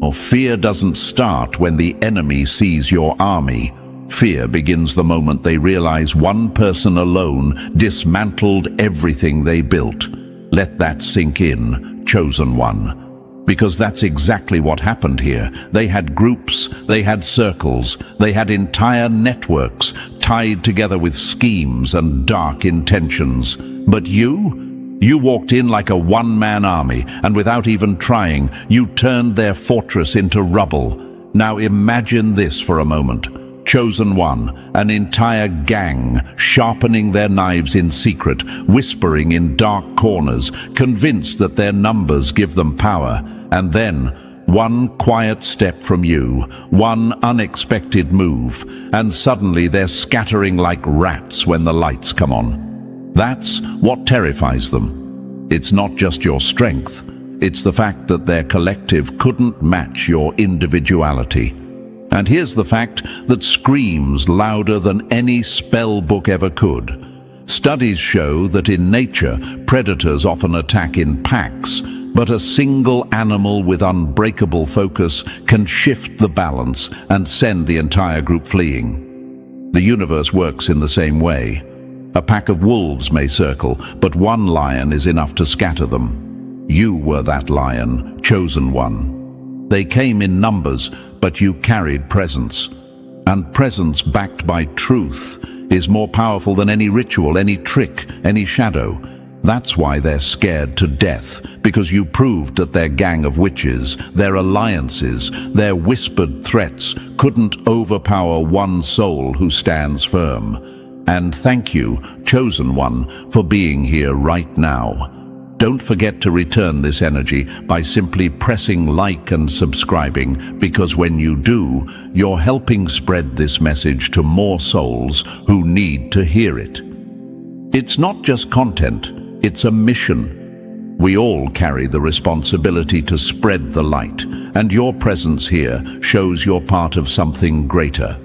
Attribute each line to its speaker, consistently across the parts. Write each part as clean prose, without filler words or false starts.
Speaker 1: Or fear doesn't start when the enemy sees your army. Fear begins the moment they realize one person alone dismantled everything they built. Let that sink in, chosen one. Because that's exactly what happened here. They had groups, they had circles, they had entire networks tied together with schemes and dark intentions. But you walked in like a one-man army, and without even trying, you turned their fortress into rubble. Now imagine this for a moment. Chosen one, an entire gang, sharpening their knives in secret, whispering in dark corners, convinced that their numbers give them power. And then, one quiet step from you, one unexpected move, and suddenly they're scattering like rats when the lights come on. That's what terrifies them. It's not just your strength, it's the fact that their collective couldn't match your individuality. And here's the fact that screams louder than any spell book ever could. Studies show that in nature, predators often attack in packs, but a single animal with unbreakable focus can shift the balance and send the entire group fleeing. The universe works in the same way. A pack of wolves may circle, but one lion is enough to scatter them. You were that lion, chosen one. They came in numbers, but you carried presence. And presence backed by truth is more powerful than any ritual, any trick, any shadow. That's why they're scared to death, because you proved that their gang of witches, their alliances, their whispered threats couldn't overpower one soul who stands firm. And thank you, chosen one, for being here right now. Don't forget to return this energy by simply pressing like and subscribing, because when you do, you're helping spread this message to more souls who need to hear it. It's not just content, it's a mission. We all carry the responsibility to spread the light, and your presence here shows you're part of something greater.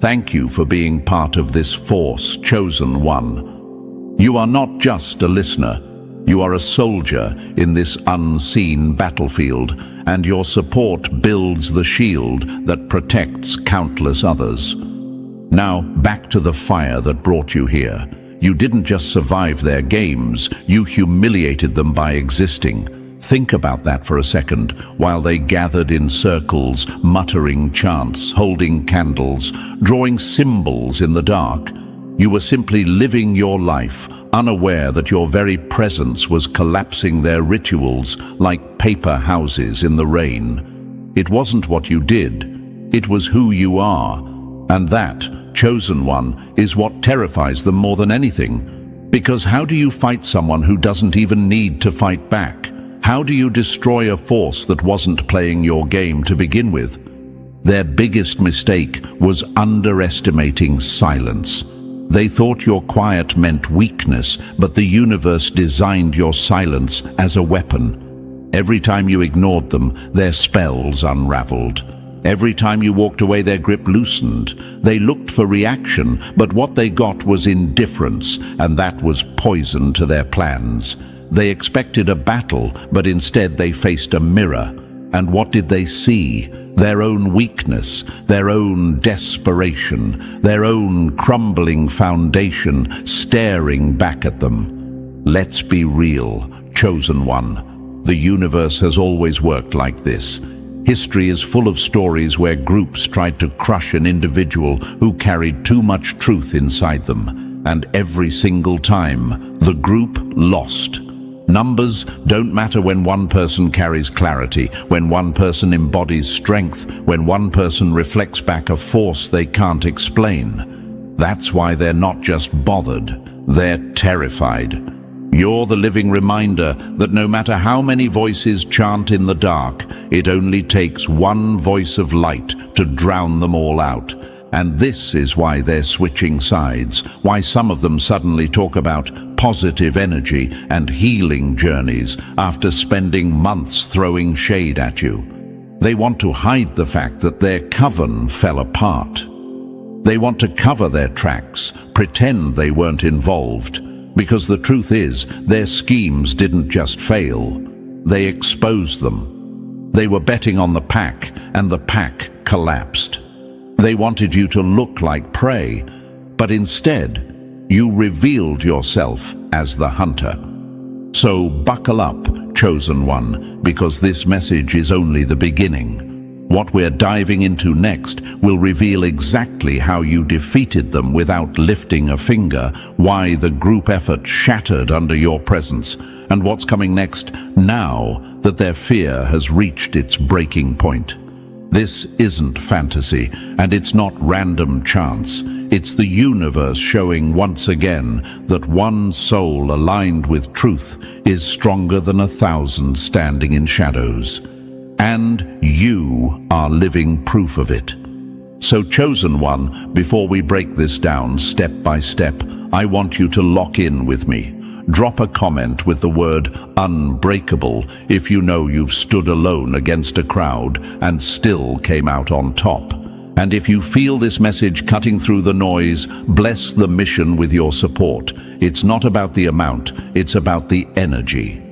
Speaker 1: Thank you for being part of this force, chosen one. You are not just a listener. You are a soldier in this unseen battlefield, and your support builds the shield that protects countless others. Now, back to the fire that brought you here. You didn't just survive their games, you humiliated them by existing. Think about that for a second, while they gathered in circles, muttering chants, holding candles, drawing symbols in the dark. You were simply living your life, unaware that your very presence was collapsing their rituals like paper houses in the rain. It wasn't what you did, it was who you are. And that, chosen one, is what terrifies them more than anything. Because how do you fight someone who doesn't even need to fight back? How do you destroy a force that wasn't playing your game to begin with? Their biggest mistake was underestimating silence. They thought your quiet meant weakness, but the universe designed your silence as a weapon. Every time you ignored them, their spells unraveled. Every time you walked away, their grip loosened. They looked for reaction, but what they got was indifference, and that was poison to their plans. They expected a battle, but instead they faced a mirror. And what did they see? Their own weakness, their own desperation, their own crumbling foundation staring back at them. Let's be real, chosen one. The universe has always worked like this. History is full of stories where groups tried to crush an individual who carried too much truth inside them. And every single time, the group lost. Numbers don't matter when one person carries clarity, when one person embodies strength, when one person reflects back a force they can't explain. That's why they're not just bothered, they're terrified. You're the living reminder that no matter how many voices chant in the dark, it only takes one voice of light to drown them all out. And this is why they're switching sides, why some of them suddenly talk about positive energy and healing journeys after spending months throwing shade at you. They want to hide the fact that their coven fell apart. They want to cover their tracks, pretend they weren't involved, because the truth is, their schemes didn't just fail, they exposed them. They were betting on the pack, and the pack collapsed. They wanted you to look like prey, but instead, you revealed yourself as the hunter. So buckle up, chosen one, because this message is only the beginning. What we're diving into next will reveal exactly how you defeated them without lifting a finger, why the group effort shattered under your presence, and what's coming next now that their fear has reached its breaking point. This isn't fantasy, and it's not random chance. It's the universe showing once again that one soul aligned with truth is stronger than 1,000 standing in shadows. And you are living proof of it. So, chosen one, before we break this down step by step, I want you to lock in with me. Drop a comment with the word unbreakable if you know you've stood alone against a crowd and still came out on top. And if you feel this message cutting through the noise, bless the mission with your support. It's not about the amount, it's about the energy.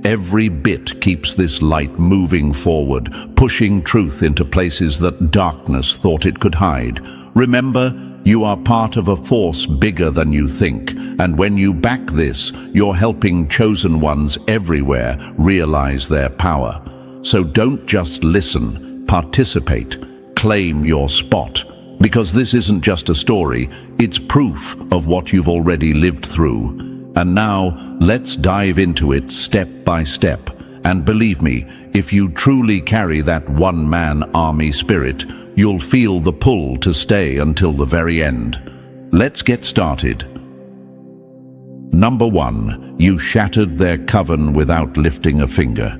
Speaker 1: Every bit keeps this light moving forward, pushing truth into places that darkness thought it could hide. Remember, you are part of a force bigger than you think, and when you back this, you're helping chosen ones everywhere realize their power. So don't just listen, participate, claim your spot, because this isn't just a story, it's proof of what you've already lived through. And now, let's dive into it step by step. And believe me, if you truly carry that one-man army spirit, you'll feel the pull to stay until the very end. Let's get started. Number 1, you shattered their coven without lifting a finger.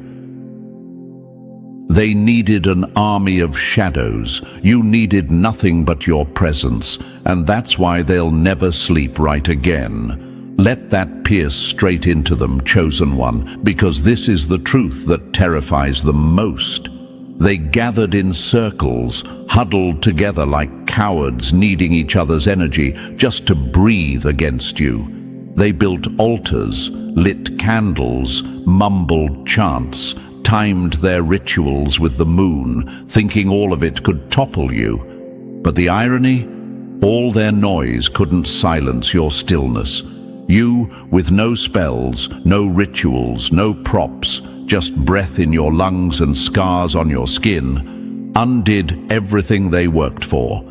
Speaker 1: They needed an army of shadows. You needed nothing but your presence, and that's why they'll never sleep right again. Let that pierce straight into them, chosen one, because this is the truth that terrifies them most. They gathered in circles, huddled together like cowards needing each other's energy just to breathe against you. They built altars, lit candles, mumbled chants, timed their rituals with the moon, thinking all of it could topple you. But the irony? All their noise couldn't silence your stillness. You, with no spells, no rituals, no props, just breath in your lungs and scars on your skin, undid everything they worked for.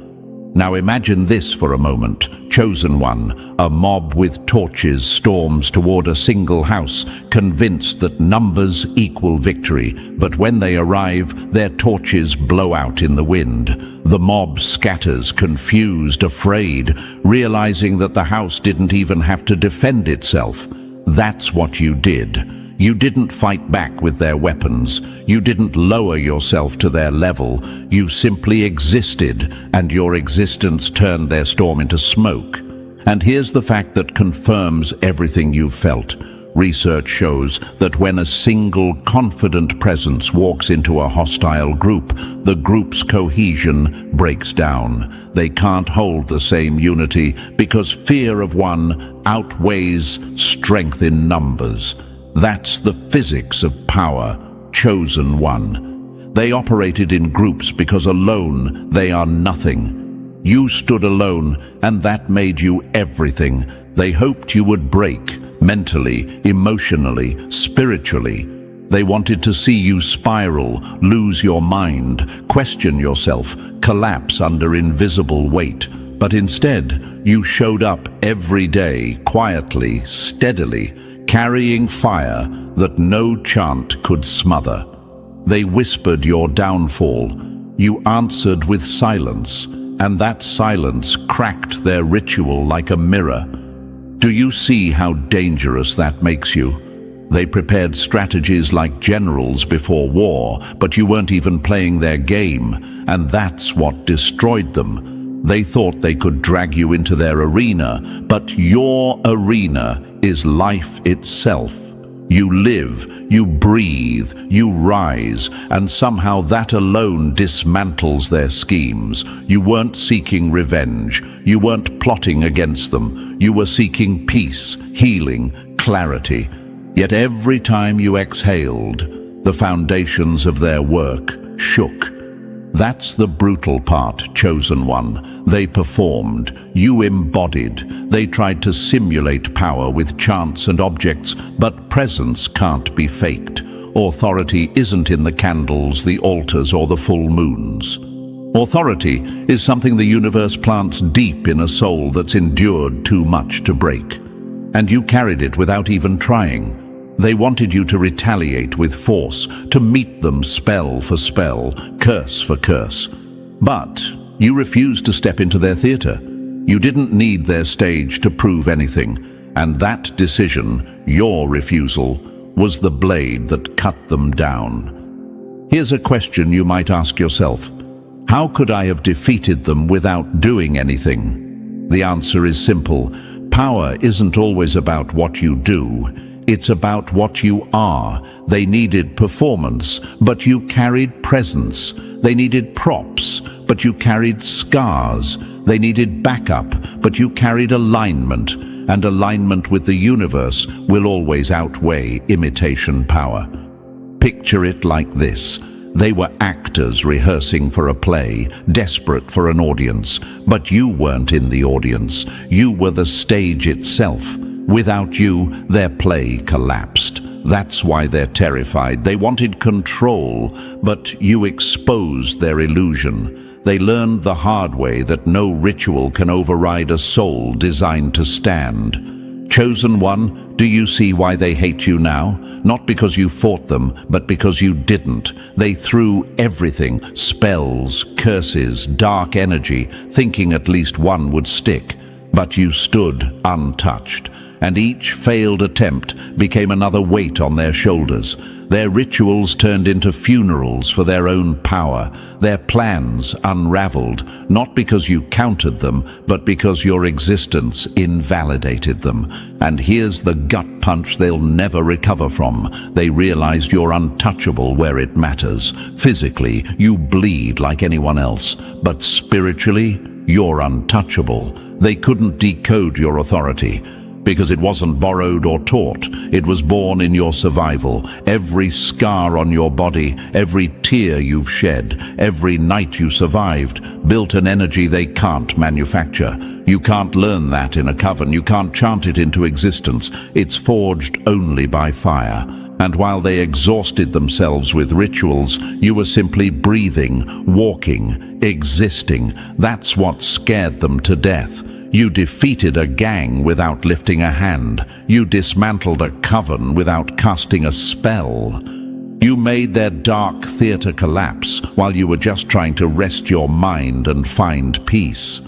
Speaker 1: Now imagine this for a moment, chosen one. A mob with torches storms toward a single house, convinced that numbers equal victory. But when they arrive, their torches blow out in the wind. The mob scatters, confused, afraid, realizing that the house didn't even have to defend itself. That's what you did. You didn't fight back with their weapons. You didn't lower yourself to their level. You simply existed, and your existence turned their storm into smoke. And here's the fact that confirms everything you've felt. Research shows that when a single confident presence walks into a hostile group, the group's cohesion breaks down. They can't hold the same unity because fear of one outweighs strength in numbers. That's the physics of power, chosen one. They operated in groups because alone they are nothing. You stood alone, and that made you everything. They hoped you would break, mentally, emotionally, spiritually. They wanted to see you spiral, lose your mind, question yourself, collapse under invisible weight. But instead, you showed up every day, quietly, steadily, carrying fire that no chant could smother. They whispered your downfall. You answered with silence, and that silence cracked their ritual like a mirror. Do you see how dangerous that makes you? They prepared strategies like generals before war, but you weren't even playing their game, and that's what destroyed them. They thought they could drag you into their arena, but your arena is life itself. You live, you breathe, you rise, and somehow that alone dismantles their schemes. You weren't seeking revenge. You weren't plotting against them. You were seeking peace, healing, clarity. Yet every time you exhaled, The foundations of their work shook. That's the brutal part, chosen one. They performed, you embodied. They tried to simulate power with chants and objects, but presence can't be faked. Authority isn't in the candles, the altars, or the full moons. Authority is something the universe plants deep in a soul that's endured too much to break. And you carried it without even trying. They wanted you to retaliate with force, to meet them spell for spell, curse for curse. But you refused to step into their theater. You didn't need their stage to prove anything. And that decision, your refusal, was the blade that cut them down. Here's a question you might ask yourself. How could I have defeated them without doing anything? The answer is simple. Power isn't always about what you do. It's about what you are. They needed performance, but you carried presence. They needed props, but you carried scars. They needed backup, but you carried alignment. And alignment with the universe will always outweigh imitation power. Picture it like this. They were actors rehearsing for a play, desperate for an audience. But you weren't in the audience. You were the stage itself. Without you, their play collapsed. That's why they're terrified. They wanted control, but you exposed their illusion. They learned the hard way that no ritual can override a soul designed to stand. Chosen one, do you see why they hate you now? Not because you fought them, but because you didn't. They threw everything, spells, curses, dark energy, thinking at least one would stick. But you stood untouched. And each failed attempt became another weight on their shoulders. Their rituals turned into funerals for their own power. Their plans unraveled, not because you countered them, but because your existence invalidated them. And here's the gut punch they'll never recover from. They realized you're untouchable where it matters. Physically, you bleed like anyone else. But spiritually, you're untouchable. They couldn't decode your authority. Because it wasn't borrowed or taught. It was born in your survival. Every scar on your body, every tear you've shed, every night you survived, built an energy they can't manufacture. You can't learn that in a coven. You can't chant it into existence. It's forged only by fire. And while they exhausted themselves with rituals, you were simply breathing, walking, existing. That's what scared them to death. You defeated a gang without lifting a hand. You dismantled a coven without casting a spell. You made their dark theater collapse while you were just trying to rest your mind and find peace.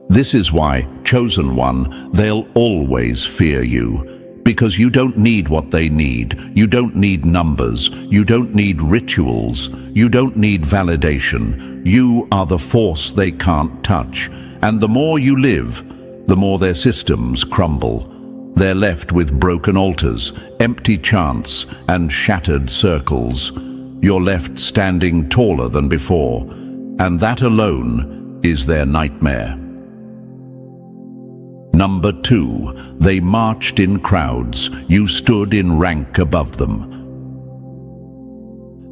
Speaker 1: This is why, chosen one, they'll always fear you. Because you don't need what they need. You don't need numbers. You don't need rituals. You don't need validation. You are the force they can't touch. And the more you live, the more their systems crumble. They're left with broken altars, empty chants, and shattered circles. You're left standing taller than before, and that alone is their nightmare. Number 2, they marched in crowds. You stood in rank above them.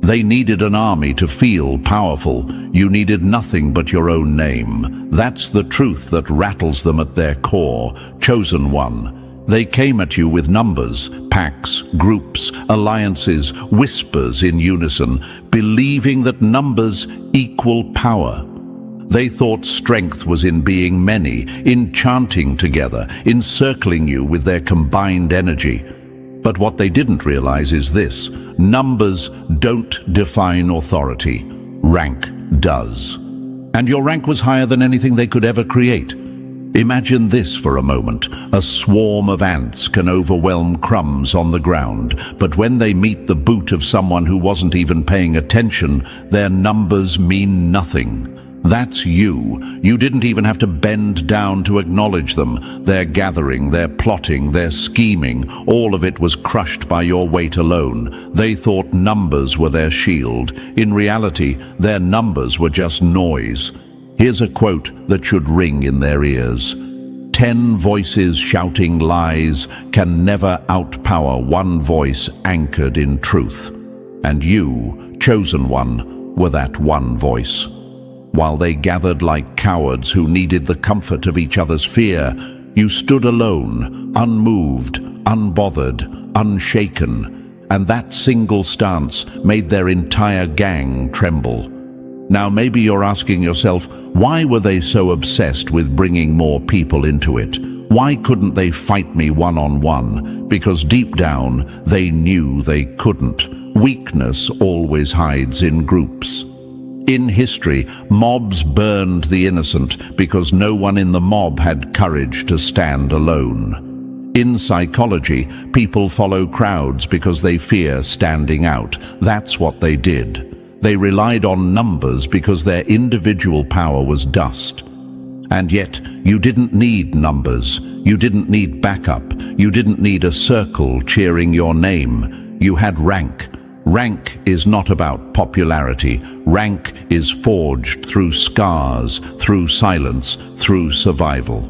Speaker 1: They needed an army to feel powerful. You needed nothing but your own name. That's the truth that rattles them at their core. Chosen one. They came at you with numbers, packs, groups, alliances, whispers in unison, believing that numbers equal power. They thought strength was in being many, in chanting together, encircling you with their combined energy. But what they didn't realize is this: numbers don't define authority. Rank does. And your rank was higher than anything they could ever create. Imagine this for a moment. A swarm of ants can overwhelm crumbs on the ground, but when they meet the boot of someone who wasn't even paying attention, their numbers mean nothing. That's you. You didn't even have to bend down to acknowledge them. Their gathering, their plotting, their scheming, all of it was crushed by your weight alone. They thought numbers were their shield. In reality, their numbers were just noise. Here's a quote that should ring in their ears. 10 voices shouting lies can never outpower one voice anchored in truth. And you, chosen one, were that one voice. While they gathered like cowards who needed the comfort of each other's fear, you stood alone, unmoved, unbothered, unshaken, and that single stance made their entire gang tremble. Now maybe you're asking yourself, why were they so obsessed with bringing more people into it? Why couldn't they fight me one-on-one? Because deep down, they knew they couldn't. Weakness always hides in groups. In history, mobs burned the innocent because no one in the mob had courage to stand alone. In psychology, people follow crowds because they fear standing out. That's what they did. They relied on numbers because their individual power was dust. And yet, you didn't need numbers. You didn't need backup. You didn't need a circle cheering your name. You had rank. Rank is not about popularity. Rank is forged through scars, through silence, through survival.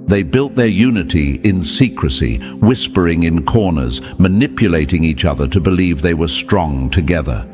Speaker 1: They built their unity in secrecy, whispering in corners, manipulating each other to believe they were strong together.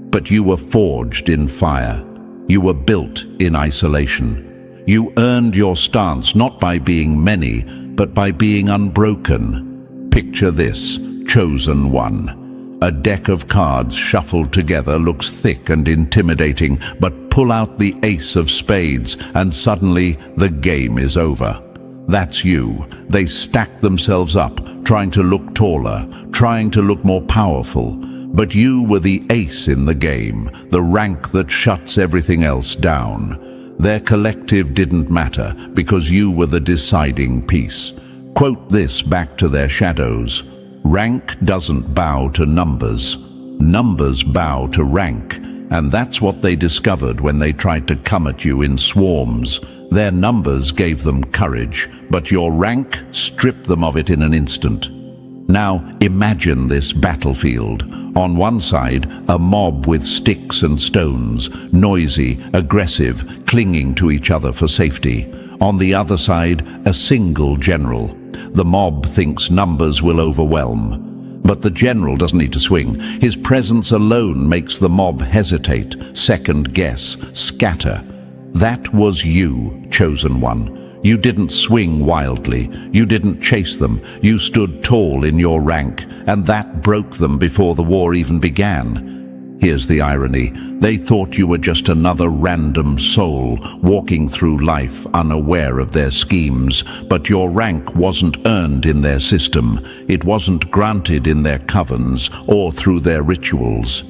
Speaker 1: But you were forged in fire. You were built in isolation. You earned your stance not by being many, but by being unbroken. Picture this, chosen one. A deck of cards shuffled together looks thick and intimidating, but pull out the ace of spades and suddenly the game is over. That's you. They stack themselves up, trying to look taller, trying to look more powerful. But you were the ace in the game, the rank that shuts everything else down. Their collective didn't matter because you were the deciding piece. Quote this back to their shadows. Rank doesn't bow to numbers. Numbers bow to rank. And that's what they discovered when they tried to come at you in swarms. Their numbers gave them courage, but your rank stripped them of it in an instant. Now, imagine this battlefield. On one side, a mob with sticks and stones, noisy, aggressive, clinging to each other for safety. On the other side, a single general. The mob thinks numbers will overwhelm. But the general doesn't need to swing. His presence alone makes the mob hesitate, second guess, scatter. That was you, chosen one. You didn't swing wildly. You didn't chase them. You stood tall in your rank, and that broke them before the war even began. Here's the irony. They thought you were just another random soul walking through life unaware of their schemes, but your rank wasn't earned in their system. It wasn't granted in their covens or through their rituals.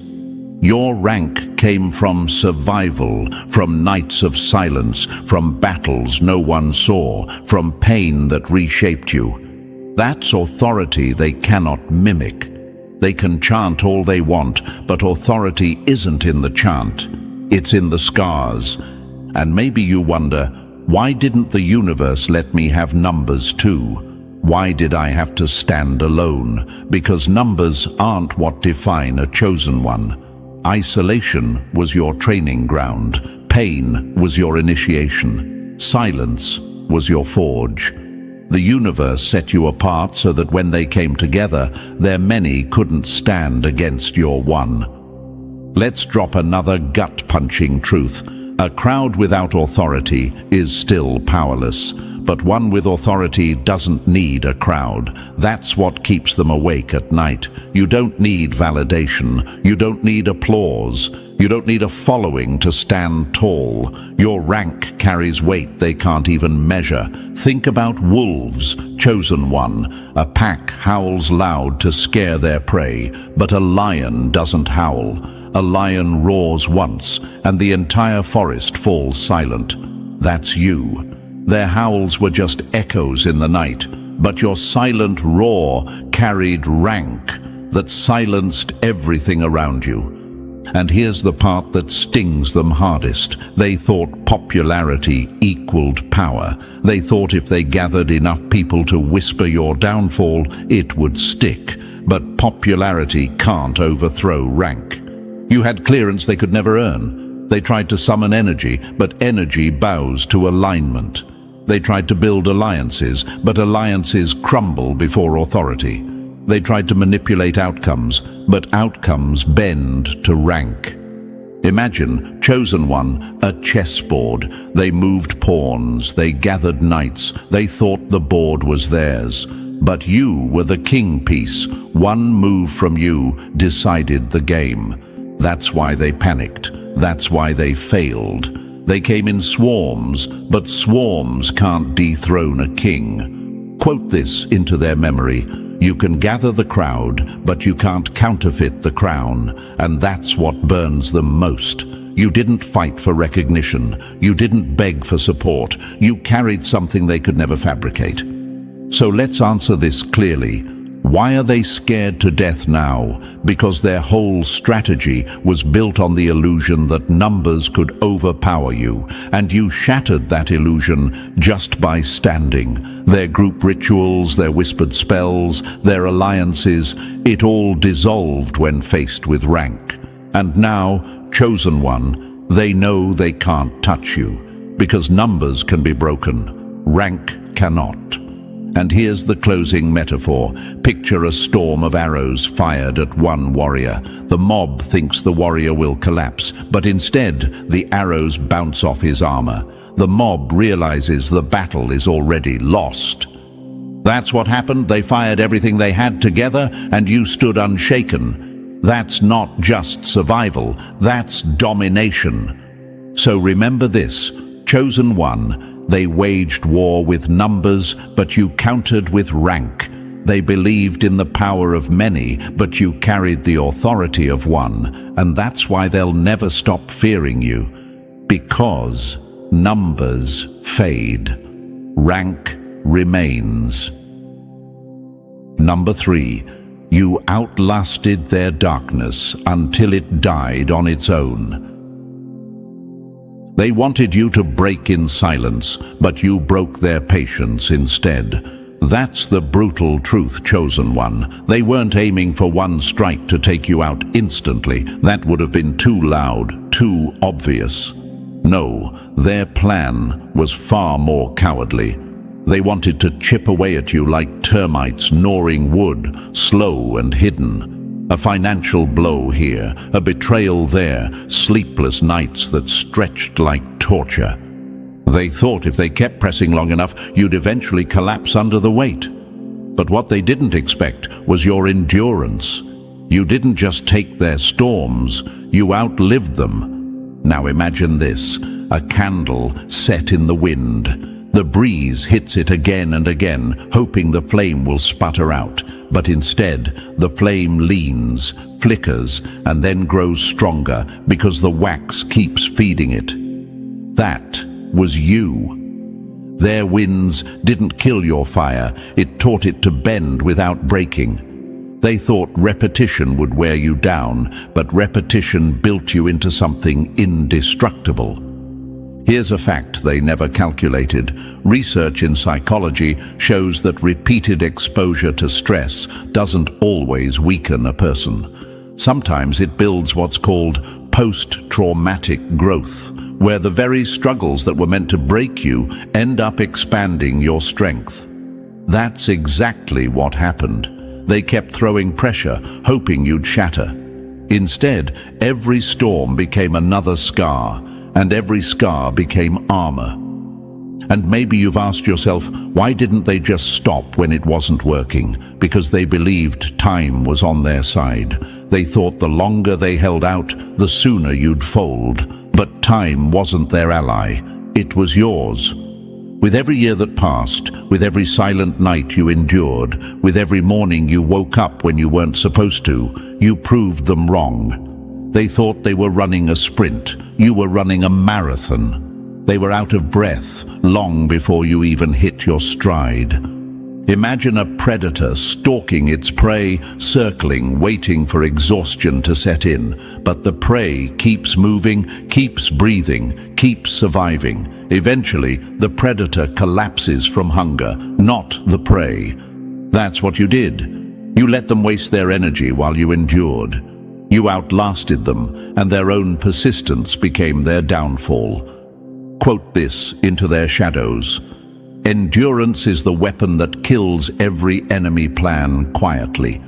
Speaker 1: Your rank came from survival, from nights of silence, from battles no one saw, from pain that reshaped you. That's authority they cannot mimic. They can chant all they want, but authority isn't in the chant. It's in the scars. And maybe you wonder, why didn't the universe let me have numbers too? Why did I have to stand alone? Because numbers aren't what define a chosen one. Isolation was your training ground. Pain was your initiation. Silence was your forge. The universe set you apart so that when they came together, their many couldn't stand against your one. Let's drop another gut-punching truth. A crowd without authority is still powerless. But one with authority doesn't need a crowd. That's what keeps them awake at night. You don't need validation. You don't need applause. You don't need a following to stand tall. Your rank carries weight they can't even measure. Think about wolves, chosen one. A pack howls loud to scare their prey, but a lion doesn't howl. A lion roars once, and the entire forest falls silent. That's you. Their howls were just echoes in the night, but your silent roar carried rank that silenced everything around you. And here's the part that stings them hardest. They thought popularity equaled power. They thought if they gathered enough people to whisper your downfall, it would stick. But popularity can't overthrow rank. You had clearance they could never earn. They tried to summon energy, but energy bows to alignment. They tried to build alliances, but alliances crumble before authority. They tried to manipulate outcomes, but outcomes bend to rank. Imagine, chosen one, a chessboard. They moved pawns, they gathered knights, they thought the board was theirs. But you were the king piece. One move from you decided the game. That's why they panicked. That's why they failed. They came in swarms, but swarms can't dethrone a king. Quote this into their memory. You can gather the crowd, but you can't counterfeit the crown, and that's what burns them most. You didn't fight for recognition. You didn't beg for support. You carried something they could never fabricate. So let's answer this clearly. Why are they scared to death now? Because their whole strategy was built on the illusion that numbers could overpower you, and you shattered that illusion just by standing. Their group rituals, their whispered spells, their alliances, it all dissolved when faced with rank. And now, chosen one, they know they can't touch you, because numbers can be broken, rank cannot. And here's the closing metaphor. Picture a storm of arrows fired at one warrior. The mob thinks the warrior will collapse, but instead, the arrows bounce off his armor. The mob realizes the battle is already lost. That's what happened. They fired everything they had together, and you stood unshaken. That's not just survival, that's domination. So remember this, chosen one. They waged war with numbers, but you countered with rank. They believed in the power of many, but you carried the authority of one. And that's why they'll never stop fearing you. Because numbers fade. Rank remains. Number 3. You outlasted their darkness until it died on its own. They wanted you to break in silence, but you broke their patience instead. That's the brutal truth, chosen one. They weren't aiming for one strike to take you out instantly. That would have been too loud, too obvious. No, their plan was far more cowardly. They wanted to chip away at you like termites gnawing wood, slow and hidden. A financial blow here, a betrayal there, sleepless nights that stretched like torture. They thought if they kept pressing long enough, you'd eventually collapse under the weight. But what they didn't expect was your endurance. You didn't just take their storms, you outlived them. Now imagine this, a candle set in the wind. The breeze hits it again and again, hoping the flame will sputter out. But instead, the flame leans, flickers, and then grows stronger because the wax keeps feeding it. That was you. Their winds didn't kill your fire, it taught it to bend without breaking. They thought repetition would wear you down, but repetition built you into something indestructible. Here's a fact they never calculated. Research in psychology shows that repeated exposure to stress doesn't always weaken a person. Sometimes it builds what's called post-traumatic growth, where the very struggles that were meant to break you end up expanding your strength. That's exactly what happened. They kept throwing pressure, hoping you'd shatter. Instead, every storm became another scar, and every scar became armor. And maybe you've asked yourself, why didn't they just stop when it wasn't working? Because they believed time was on their side. They thought the longer they held out, the sooner you'd fold. But time wasn't their ally. It was yours. With every year that passed, with every silent night you endured, with every morning you woke up when you weren't supposed to, you proved them wrong. They thought they were running a sprint. You were running a marathon. They were out of breath long before you even hit your stride. Imagine a predator stalking its prey, circling, waiting for exhaustion to set in. But the prey keeps moving, keeps breathing, keeps surviving. Eventually, the predator collapses from hunger, not the prey. That's what you did. You let them waste their energy while you endured. You outlasted them, and their own persistence became their downfall. Quote this into their shadows. Endurance is the weapon that kills every enemy plan quietly.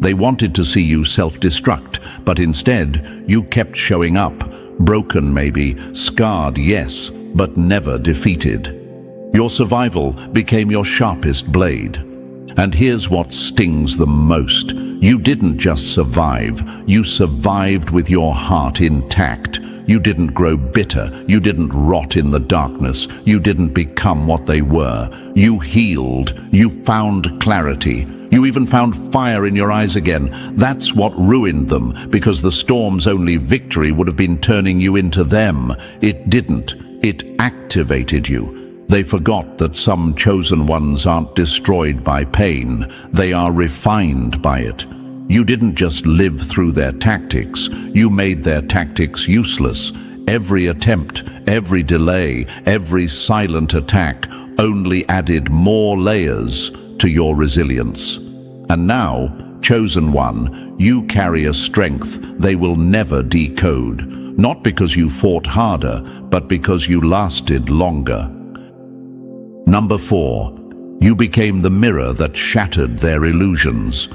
Speaker 1: They wanted to see you self-destruct, but instead you kept showing up, broken maybe, scarred yes, but never defeated. Your survival became your sharpest blade. And here's what stings them most. You didn't just survive, you survived with your heart intact. You didn't grow bitter, you didn't rot in the darkness, you didn't become what they were. You healed, you found clarity, you even found fire in your eyes again. That's what ruined them, because the storm's only victory would have been turning you into them. It didn't, it activated you. They forgot that some chosen ones aren't destroyed by pain, they are refined by it. You didn't just live through their tactics, you made their tactics useless. Every attempt, every delay, every silent attack only added more layers to your resilience. And now, chosen one, you carry a strength they will never decode. Not because you fought harder, but because you lasted longer. Number 4, you became the mirror that shattered their illusions.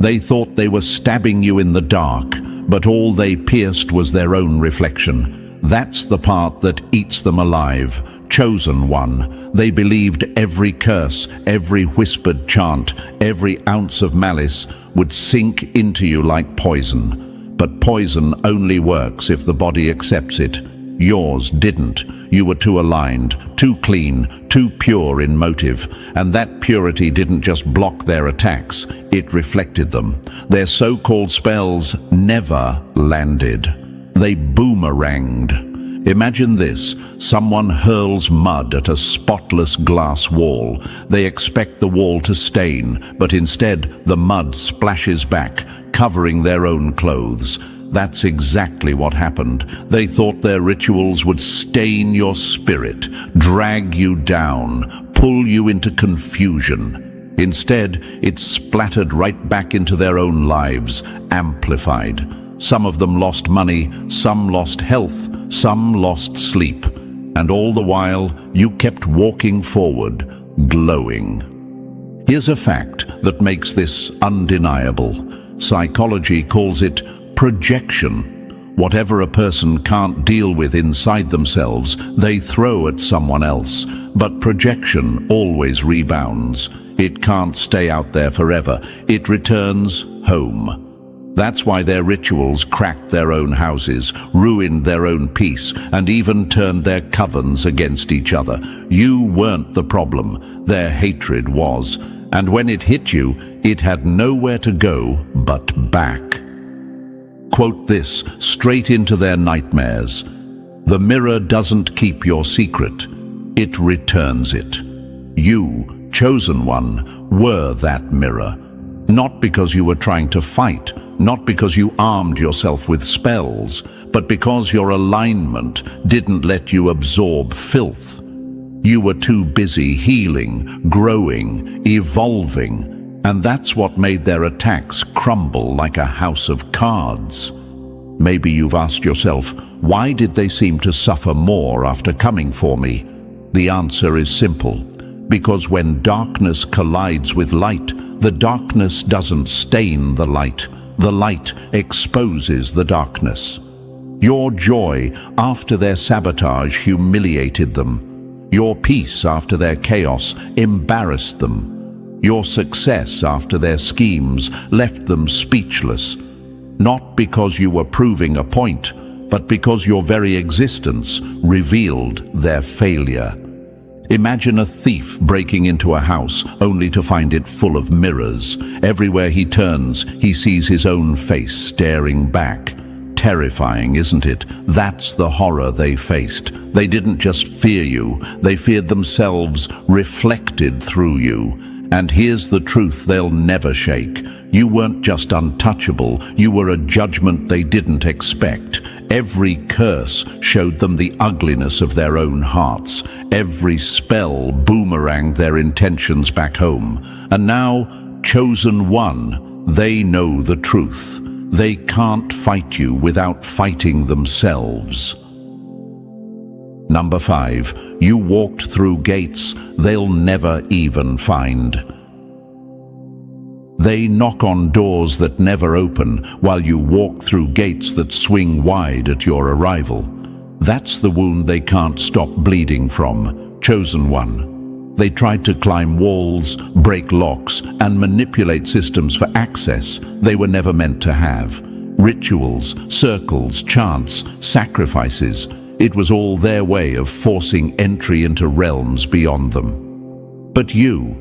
Speaker 1: They thought they were stabbing you in the dark, but all they pierced was their own reflection. That's the part that eats them alive. Chosen one. They believed every curse, every whispered chant, every ounce of malice would sink into you like poison. But poison only works if the body accepts it. Yours didn't. You were too aligned, too clean, too pure in motive. And that purity didn't just block their attacks, it reflected them. Their so-called spells never landed. They boomeranged. Imagine this, someone hurls mud at a spotless glass wall. They expect the wall to stain, but instead the mud splashes back, covering their own clothes. That's exactly what happened. They thought their rituals would stain your spirit, drag you down, pull you into confusion. Instead, it splattered right back into their own lives, amplified. Some of them lost money, some lost health, some lost sleep. And all the while, you kept walking forward, glowing. Here's a fact that makes this undeniable. Psychology calls it projection. Whatever a person can't deal with inside themselves, they throw at someone else. But projection always rebounds. It can't stay out there forever. It returns home. That's why their rituals cracked their own houses, ruined their own peace, and even turned their covens against each other. You weren't the problem. Their hatred was. And when it hit you, it had nowhere to go but back. Quote this straight into their nightmares. The mirror doesn't keep your secret. It returns it. You, chosen one, were that mirror. Not because you were trying to fight, not because you armed yourself with spells, but because your alignment didn't let you absorb filth. You were too busy healing, growing, evolving, and that's what made their attacks crumble like a house of cards. Maybe you've asked yourself, why did they seem to suffer more after coming for me? The answer is simple. Because when darkness collides with light, the darkness doesn't stain the light. The light exposes the darkness. Your joy after their sabotage humiliated them. Your peace after their chaos embarrassed them. Your success after their schemes left them speechless. Not because you were proving a point, but because your very existence revealed their failure. Imagine a thief breaking into a house only to find it full of mirrors. Everywhere he turns, he sees his own face staring back. Terrifying, isn't it? That's the horror they faced. They didn't just fear you, they feared themselves reflected through you. And here's the truth they'll never shake. You weren't just untouchable, you were a judgment they didn't expect. Every curse showed them the ugliness of their own hearts. Every spell boomeranged their intentions back home. And now, chosen one, they know the truth. They can't fight you without fighting themselves. Number 5. You walked through gates they'll never even find. They knock on doors that never open while you walk through gates that swing wide at your arrival. That's the wound they can't stop bleeding from. Chosen one. They tried to climb walls, break locks, and manipulate systems for access they were never meant to have. Rituals, circles, chants, sacrifices. It was all their way of forcing entry into realms beyond them. But you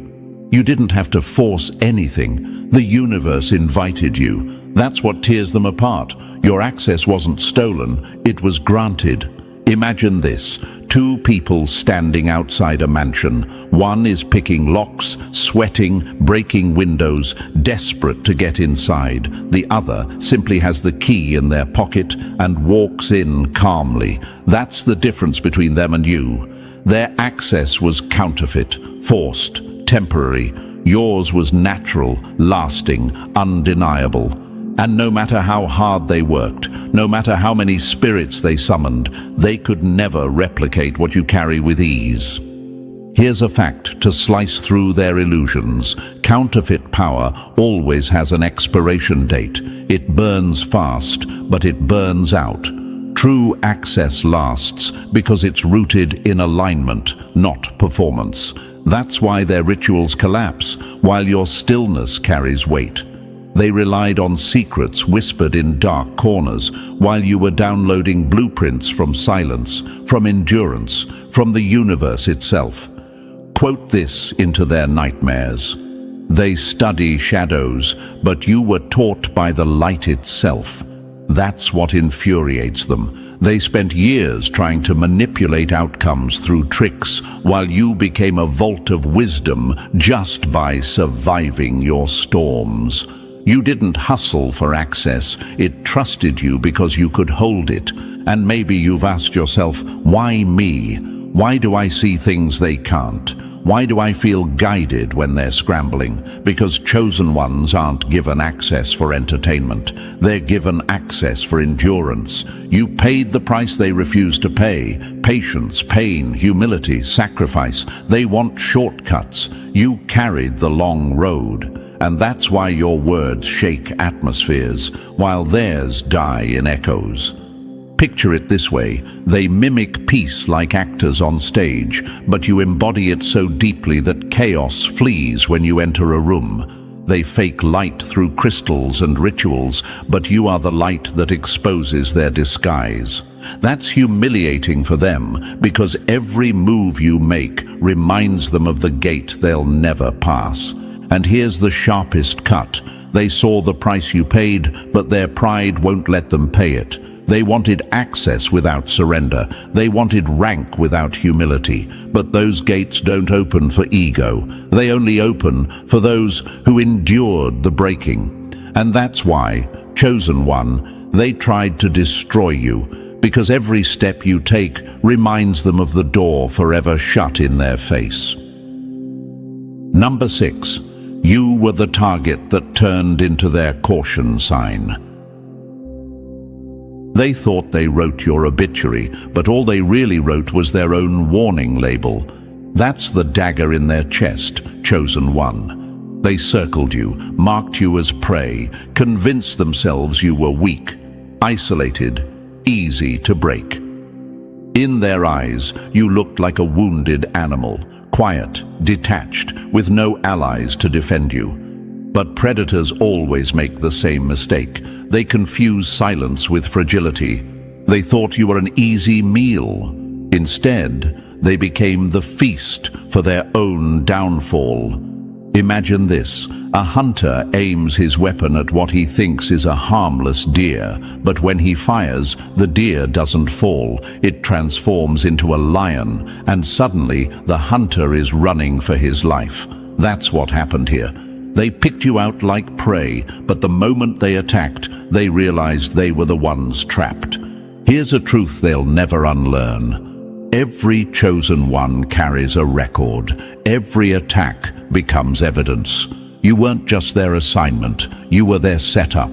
Speaker 1: didn't have to force anything. The universe invited you. That's what tears them apart. Your access wasn't stolen, it was granted. Imagine this: 2 people standing outside a mansion. One is picking locks, sweating, breaking windows, desperate to get inside. The other simply has the key in their pocket and walks in calmly. That's the difference between them and you. Their access was counterfeit, forced, temporary. Yours was natural, lasting, undeniable. And no matter how hard they worked, no matter how many spirits they summoned, they could never replicate what you carry with ease. Here's a fact to slice through their illusions. Counterfeit power always has an expiration date. It burns fast, but it burns out. True access lasts because it's rooted in alignment, not performance. That's why their rituals collapse, while your stillness carries weight. They relied on secrets whispered in dark corners, while you were downloading blueprints from silence, from endurance, from the universe itself. Quote this into their nightmares. They study shadows, but you were taught by the light itself. That's what infuriates them. They spent years trying to manipulate outcomes through tricks, while you became a vault of wisdom just by surviving your storms. You didn't hustle for access, it trusted you because you could hold it. And maybe you've asked yourself, why me? Why do I see things they can't? Why do I feel guided when they're scrambling? Because chosen ones aren't given access for entertainment. They're given access for endurance. You paid the price they refused to pay. Patience, pain, humility, sacrifice. They want shortcuts. You carried the long road. And that's why your words shake atmospheres, while theirs die in echoes. Picture it this way: they mimic peace like actors on stage, but you embody it so deeply that chaos flees when you enter a room. They fake light through crystals and rituals, but you are the light that exposes their disguise. That's humiliating for them, because every move you make reminds them of the gate they'll never pass. And here's the sharpest cut. They saw the price you paid, but their pride won't let them pay it. They wanted access without surrender. They wanted rank without humility. But those gates don't open for ego. They only open for those who endured the breaking. And that's why, chosen one, they tried to destroy you, because every step you take reminds them of the door forever shut in their face. Number 6. You were the target that turned into their caution sign. They thought they wrote your obituary, but all they really wrote was their own warning label. That's the dagger in their chest, chosen one. They circled you, marked you as prey, convinced themselves you were weak, isolated, easy to break. In their eyes, you looked like a wounded animal. Quiet, detached, with no allies to defend you. But predators always make the same mistake. They confuse silence with fragility. They thought you were an easy meal. Instead, they became the feast for their own downfall. Imagine this: a hunter aims his weapon at what he thinks is a harmless deer, but when he fires, the deer doesn't fall. It transforms into a lion, and suddenly the hunter is running for his life. That's what happened here. They picked you out like prey, but the moment they attacked, they realized they were the ones trapped. Here's a truth they'll never unlearn. Every chosen one carries a record. Every attack becomes evidence. You weren't just their assignment, you were their setup.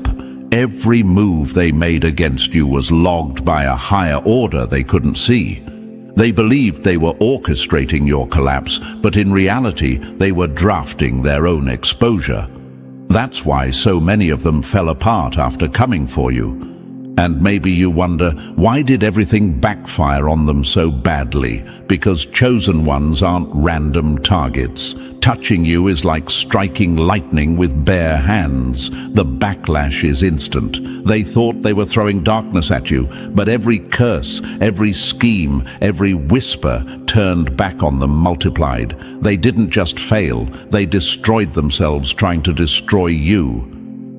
Speaker 1: Every move they made against you was logged by a higher order they couldn't see. They believed they were orchestrating your collapse, but in reality, they were drafting their own exposure. That's why so many of them fell apart after coming for you. And maybe you wonder, why did everything backfire on them so badly? Because chosen ones aren't random targets. Touching you is like striking lightning with bare hands. The backlash is instant. They thought they were throwing darkness at you, but every curse, every scheme, every whisper turned back on them multiplied. They didn't just fail, they destroyed themselves trying to destroy you.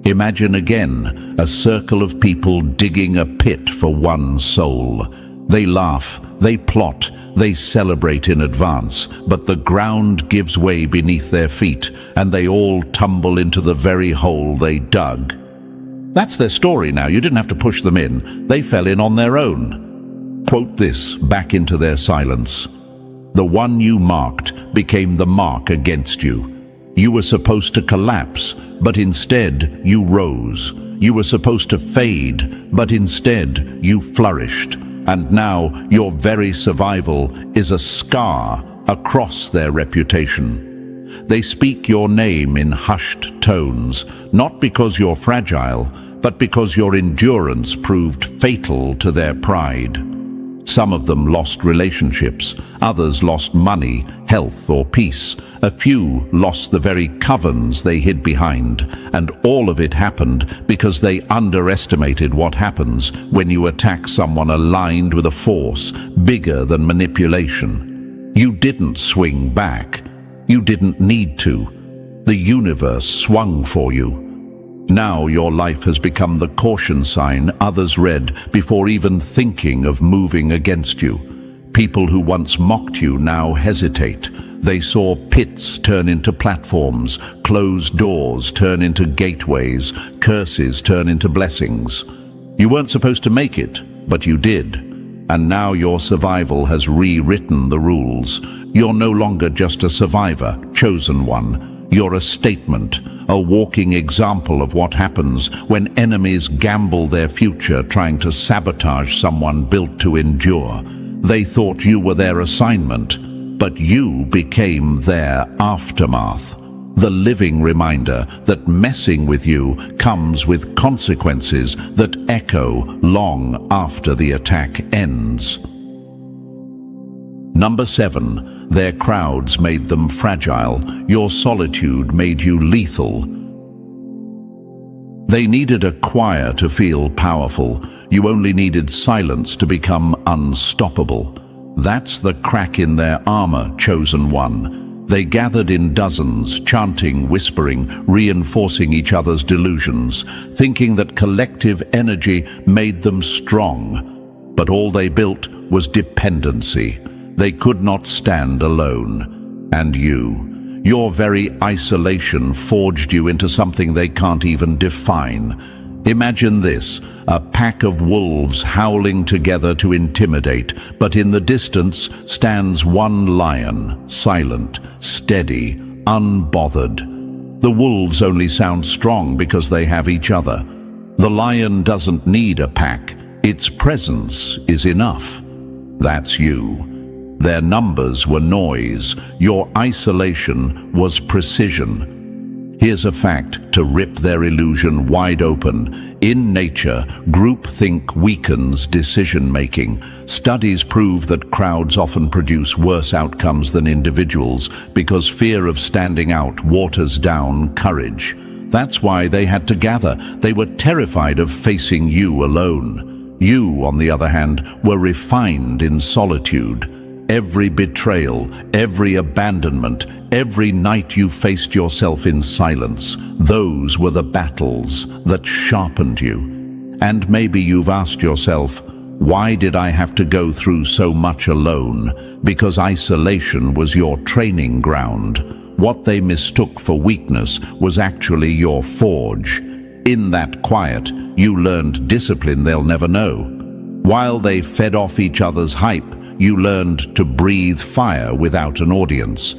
Speaker 1: Imagine again a circle of people digging a pit for one soul. They laugh, they plot, they celebrate in advance, but the ground gives way beneath their feet, and they all tumble into the very hole they dug. That's their story now. You didn't have to push them in. They fell in on their own. Quote this back into their silence. The one you marked became the mark against you. You were supposed to collapse, but instead you rose. You were supposed to fade, but instead you flourished. And now your very survival is a scar across their reputation. They speak your name in hushed tones, not because you're fragile, but because your endurance proved fatal to their pride. Some of them lost relationships, others lost money, health, or peace. A few lost the very covens they hid behind, and all of it happened because they underestimated what happens when you attack someone aligned with a force bigger than manipulation. You didn't swing back. You didn't need to. The universe swung for you. Now your life has become the caution sign others read before even thinking of moving against you. People who once mocked you now hesitate. They saw pits turn into platforms, closed doors turn into gateways, curses turn into blessings. You weren't supposed to make it, but you did. And now your survival has rewritten the rules. You're no longer just a survivor, chosen one. You're a statement, a walking example of what happens when enemies gamble their future trying to sabotage someone built to endure. They thought you were their assignment, but you became their aftermath. The living reminder that messing with you comes with consequences that echo long after the attack ends. Number 7, their crowds made them fragile. Your solitude made you lethal. They needed a choir to feel powerful. You only needed silence to become unstoppable. That's the crack in their armor, chosen one. They gathered in dozens, chanting, whispering, reinforcing each other's delusions, thinking that collective energy made them strong. But all they built was dependency. They could not stand alone. And your very isolation forged you into something they can't even define. Imagine this, a pack of wolves howling together to intimidate, but in the distance stands one lion, silent, steady, unbothered. The wolves only sound strong because they have each other. The lion doesn't need a pack. Its presence is enough. That's you. Their numbers were noise. Your isolation was precision. Here's a fact to rip their illusion wide open. In nature, groupthink weakens decision-making. Studies prove that crowds often produce worse outcomes than individuals because fear of standing out waters down courage. That's why they had to gather. They were terrified of facing you alone. You, on the other hand, were refined in solitude. Every betrayal, every abandonment, every night you faced yourself in silence, those were the battles that sharpened you. And maybe you've asked yourself, why did I have to go through so much alone? Because isolation was your training ground. What they mistook for weakness was actually your forge. In that quiet, you learned discipline they'll never know. While they fed off each other's hype, you learned to breathe fire without an audience.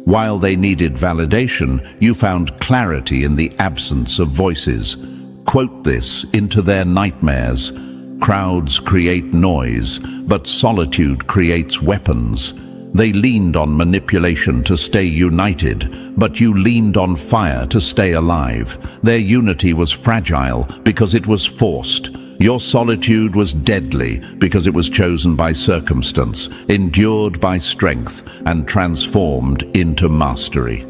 Speaker 1: While they needed validation, you found clarity in the absence of voices. Quote this into their nightmares. Crowds create noise, but solitude creates weapons. They leaned on manipulation to stay united, but you leaned on fire to stay alive. Their unity was fragile because it was forced. Your solitude was deadly because it was chosen by circumstance, endured by strength, and transformed into mastery.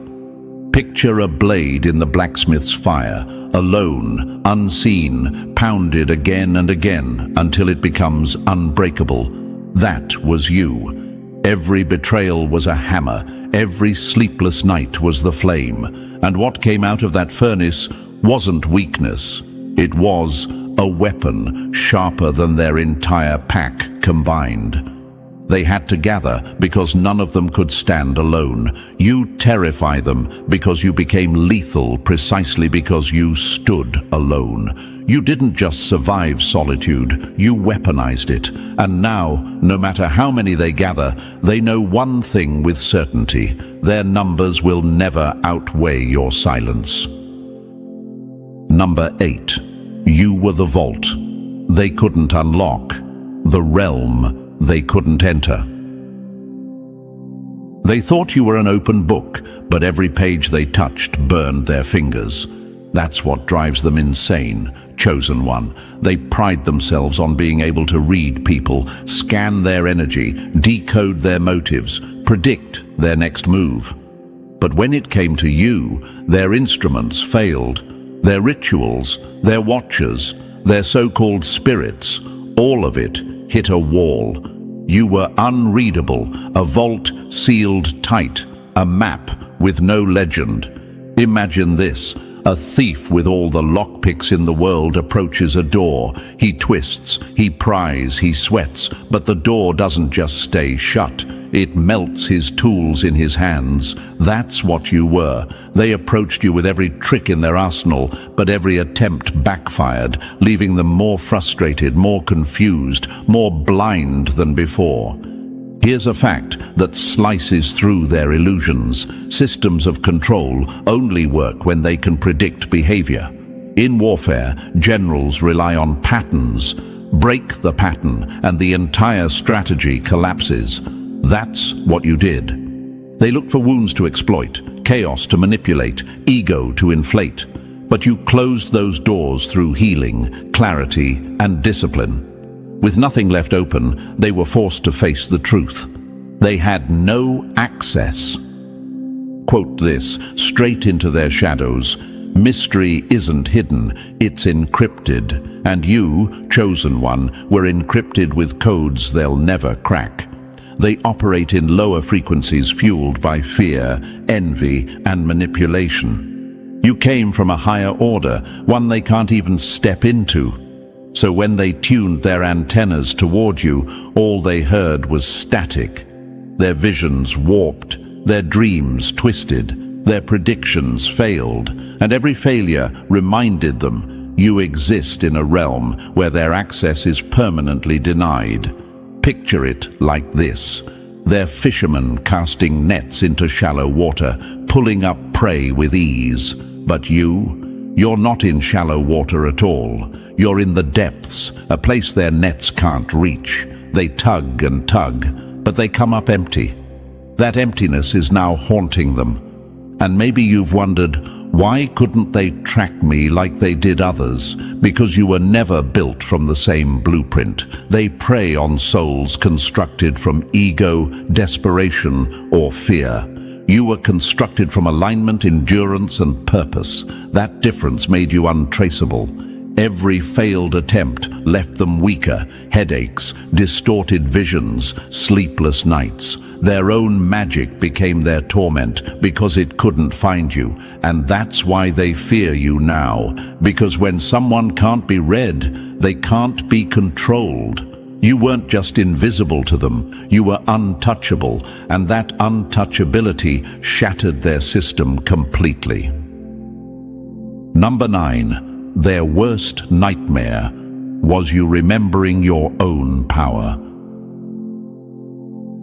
Speaker 1: Picture a blade in the blacksmith's fire, alone, unseen, pounded again and again until it becomes unbreakable. That was you. Every betrayal was a hammer, every sleepless night was the flame, and what came out of that furnace wasn't weakness. It was a weapon sharper than their entire pack combined. They had to gather because none of them could stand alone. You terrify them because you became lethal precisely because you stood alone. You didn't just survive solitude, you weaponized it. And now, no matter how many they gather, they know one thing with certainty: their numbers will never outweigh your silence. Number 8. You were the vault they couldn't unlock, the realm they couldn't enter. They thought you were an open book, but every page they touched burned their fingers. That's what drives them insane, chosen one. They pride themselves on being able to read people, scan their energy, decode their motives, predict their next move. But when it came to you, their instruments failed. Their rituals, their watchers, their so-called spirits, all of it hit a wall. You were unreadable, a vault sealed tight, a map with no legend. Imagine this: a thief with all the lockpicks in the world approaches a door. He twists, he pries, he sweats, but the door doesn't just stay shut. It melts his tools in his hands. That's what you were. They approached you with every trick in their arsenal, but every attempt backfired, leaving them more frustrated, more confused, more blind than before. Here's a fact that slices through their illusions. Systems of control only work when they can predict behavior. In warfare, generals rely on patterns. Break the pattern, and the entire strategy collapses. That's what you did. They look for wounds to exploit, chaos to manipulate, ego to inflate. But you closed those doors through healing, clarity, and discipline. With nothing left open, they were forced to face the truth. They had no access. Quote this, straight into their shadows: mystery isn't hidden, it's encrypted. And you, chosen one, were encrypted with codes they'll never crack. They operate in lower frequencies fueled by fear, envy, and manipulation. You came from a higher order, one they can't even step into. So when they tuned their antennas toward you, all they heard was static. Their visions warped, their dreams twisted, their predictions failed, and every failure reminded them you exist in a realm where their access is permanently denied. Picture it like this: they're fishermen casting nets into shallow water, pulling up prey with ease. But you're not in shallow water at all. You're in the depths, a place their nets can't reach. They tug and tug, but they come up empty. That emptiness is now haunting them. And maybe you've wondered, why couldn't they track me like they did others? Because you were never built from the same blueprint. They prey on souls constructed from ego, desperation, or fear. You were constructed from alignment, endurance, and purpose. That difference made you untraceable. Every failed attempt left them weaker: headaches, distorted visions, sleepless nights. Their own magic became their torment because it couldn't find you. And that's why they fear you now. Because when someone can't be read, they can't be controlled. You weren't just invisible to them, you were untouchable, and that untouchability shattered their system completely. Number 9. Their worst nightmare was you remembering your own power.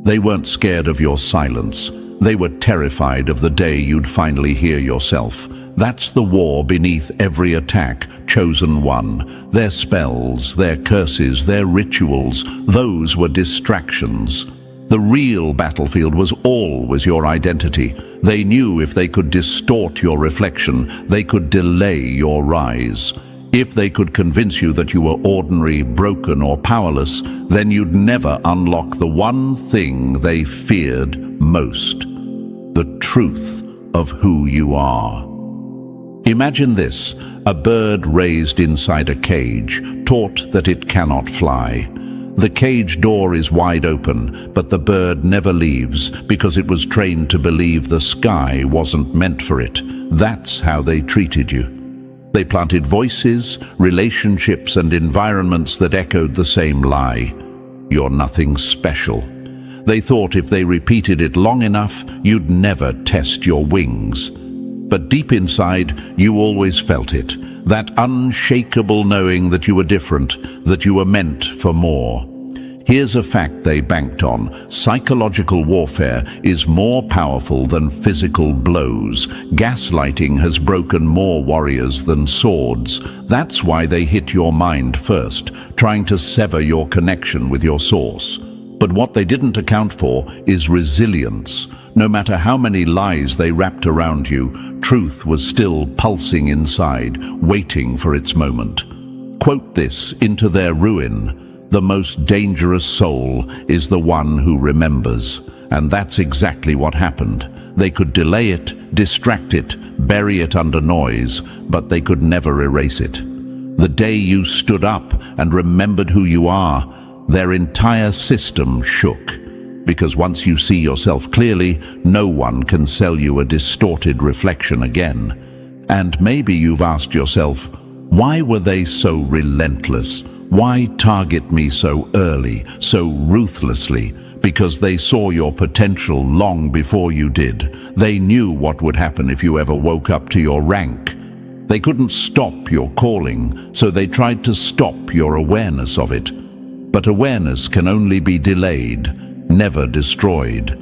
Speaker 1: They weren't scared of your silence. They were terrified of the day you'd finally hear yourself. That's the war beneath every attack, chosen one. Their spells, their curses, their rituals, those were distractions. The real battlefield was always your identity. They knew if they could distort your reflection, they could delay your rise. If they could convince you that you were ordinary, broken, or powerless, then you'd never unlock the one thing they feared most: the truth of who you are. Imagine this: a bird raised inside a cage, taught that it cannot fly. The cage door is wide open, but the bird never leaves because it was trained to believe the sky wasn't meant for it. That's how they treated you. They planted voices, relationships, and environments that echoed the same lie: you're nothing special. They thought if they repeated it long enough, you'd never test your wings. But deep inside, you always felt it, that unshakable knowing that you were different, that you were meant for more. Here's a fact they banked on: psychological warfare is more powerful than physical blows. Gaslighting has broken more warriors than swords. That's why they hit your mind first, trying to sever your connection with your source. But what they didn't account for is resilience. No matter how many lies they wrapped around you, truth was still pulsing inside, waiting for its moment. Quote this into their ruin: the most dangerous soul is the one who remembers. And that's exactly what happened. They could delay it, distract it, bury it under noise, but they could never erase it. The day you stood up and remembered who you are, their entire system shook. Because once you see yourself clearly, no one can sell you a distorted reflection again. And maybe you've asked yourself, why were they so relentless? Why target me so early, so ruthlessly? Because they saw your potential long before you did. They knew what would happen if you ever woke up to your rank. They couldn't stop your calling, so they tried to stop your awareness of it. But awareness can only be delayed, never destroyed.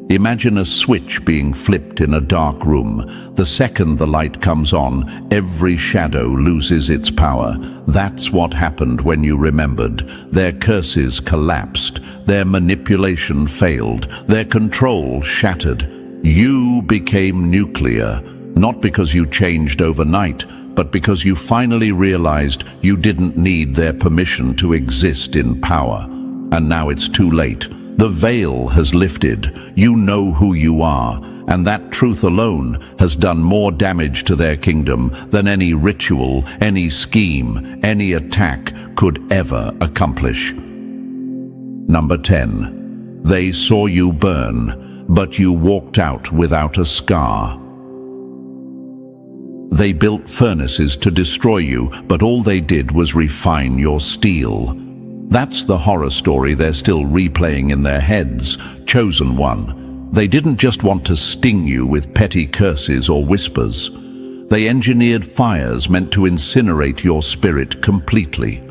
Speaker 1: Imagine a switch being flipped in a dark room. The second the light comes on, every shadow loses its power. That's what happened when you remembered. Their curses collapsed, their manipulation failed, their control shattered. You became nuclear, not because you changed overnight, but because you finally realized you didn't need their permission to exist in power. And now it's too late. The veil has lifted. You know who you are, and that truth alone has done more damage to their kingdom than any ritual, any scheme, any attack could ever accomplish. Number 10. They saw you burn, but you walked out without a scar. They built furnaces to destroy you, but all they did was refine your steel. That's the horror story they're still replaying in their heads, chosen one. They didn't just want to sting you with petty curses or whispers. They engineered fires meant to incinerate your spirit completely.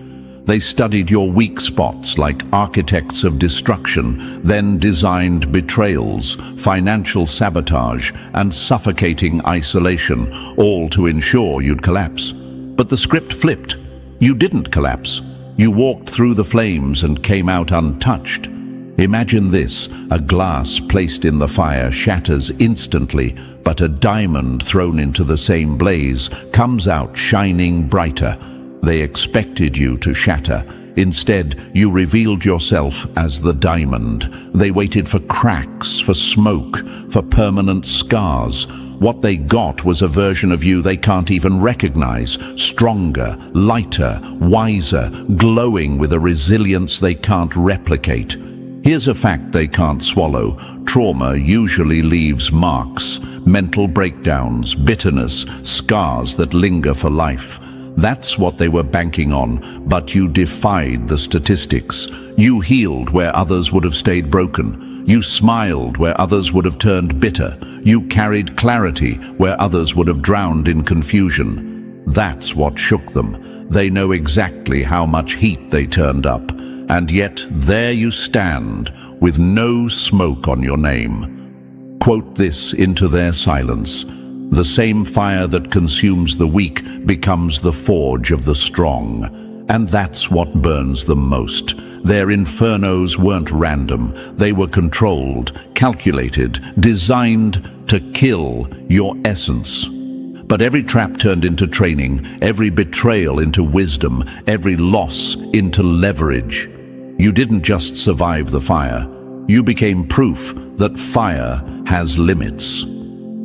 Speaker 1: They studied your weak spots like architects of destruction, then designed betrayals, financial sabotage, and suffocating isolation, all to ensure you'd collapse. But the script flipped. You didn't collapse. You walked through the flames and came out untouched. Imagine this: a glass placed in the fire shatters instantly, but a diamond thrown into the same blaze comes out shining brighter. They expected you to shatter. Instead, you revealed yourself as the diamond. They waited for cracks, for smoke, for permanent scars. What they got was a version of you they can't even recognize, stronger, lighter, wiser, glowing with a resilience they can't replicate. Here's a fact they can't swallow. Trauma usually leaves marks, mental breakdowns, bitterness, scars that linger for life. That's what they were banking on, but you defied the statistics. You healed where others would have stayed broken. You smiled where others would have turned bitter. You carried clarity where others would have drowned in confusion. That's what shook them. They know exactly how much heat they turned up. And yet there you stand, with no smoke on your name. Quote this into their silence. The same fire that consumes the weak becomes the forge of the strong. And that's what burns them most. Their infernos weren't random. They were controlled, calculated, designed to kill your essence. But every trap turned into training, every betrayal into wisdom, every loss into leverage. You didn't just survive the fire. You became proof that fire has limits.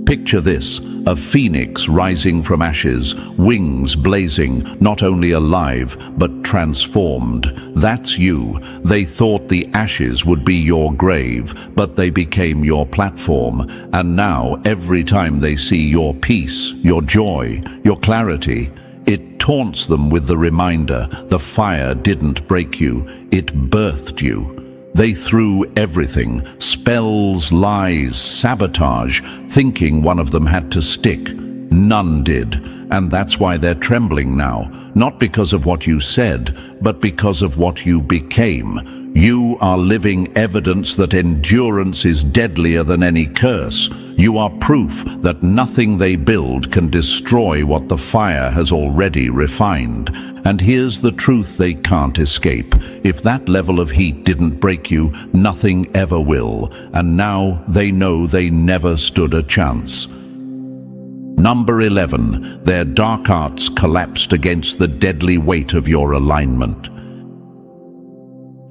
Speaker 1: Picture this, a phoenix rising from ashes, wings blazing, not only alive, but transformed. That's you. They thought the ashes would be your grave, but they became your platform. And now, every time they see your peace, your joy, your clarity, it taunts them with the reminder, the fire didn't break you, it birthed you. They threw everything, spells, lies, sabotage, thinking one of them had to stick. None did, and that's why they're trembling now, not because of what you said, but because of what you became. You are living evidence that endurance is deadlier than any curse. You are proof that nothing they build can destroy what the fire has already refined. And here's the truth they can't escape. If that level of heat didn't break you, nothing ever will. And now they know they never stood a chance. Number 11, their dark arts collapsed against the deadly weight of your alignment.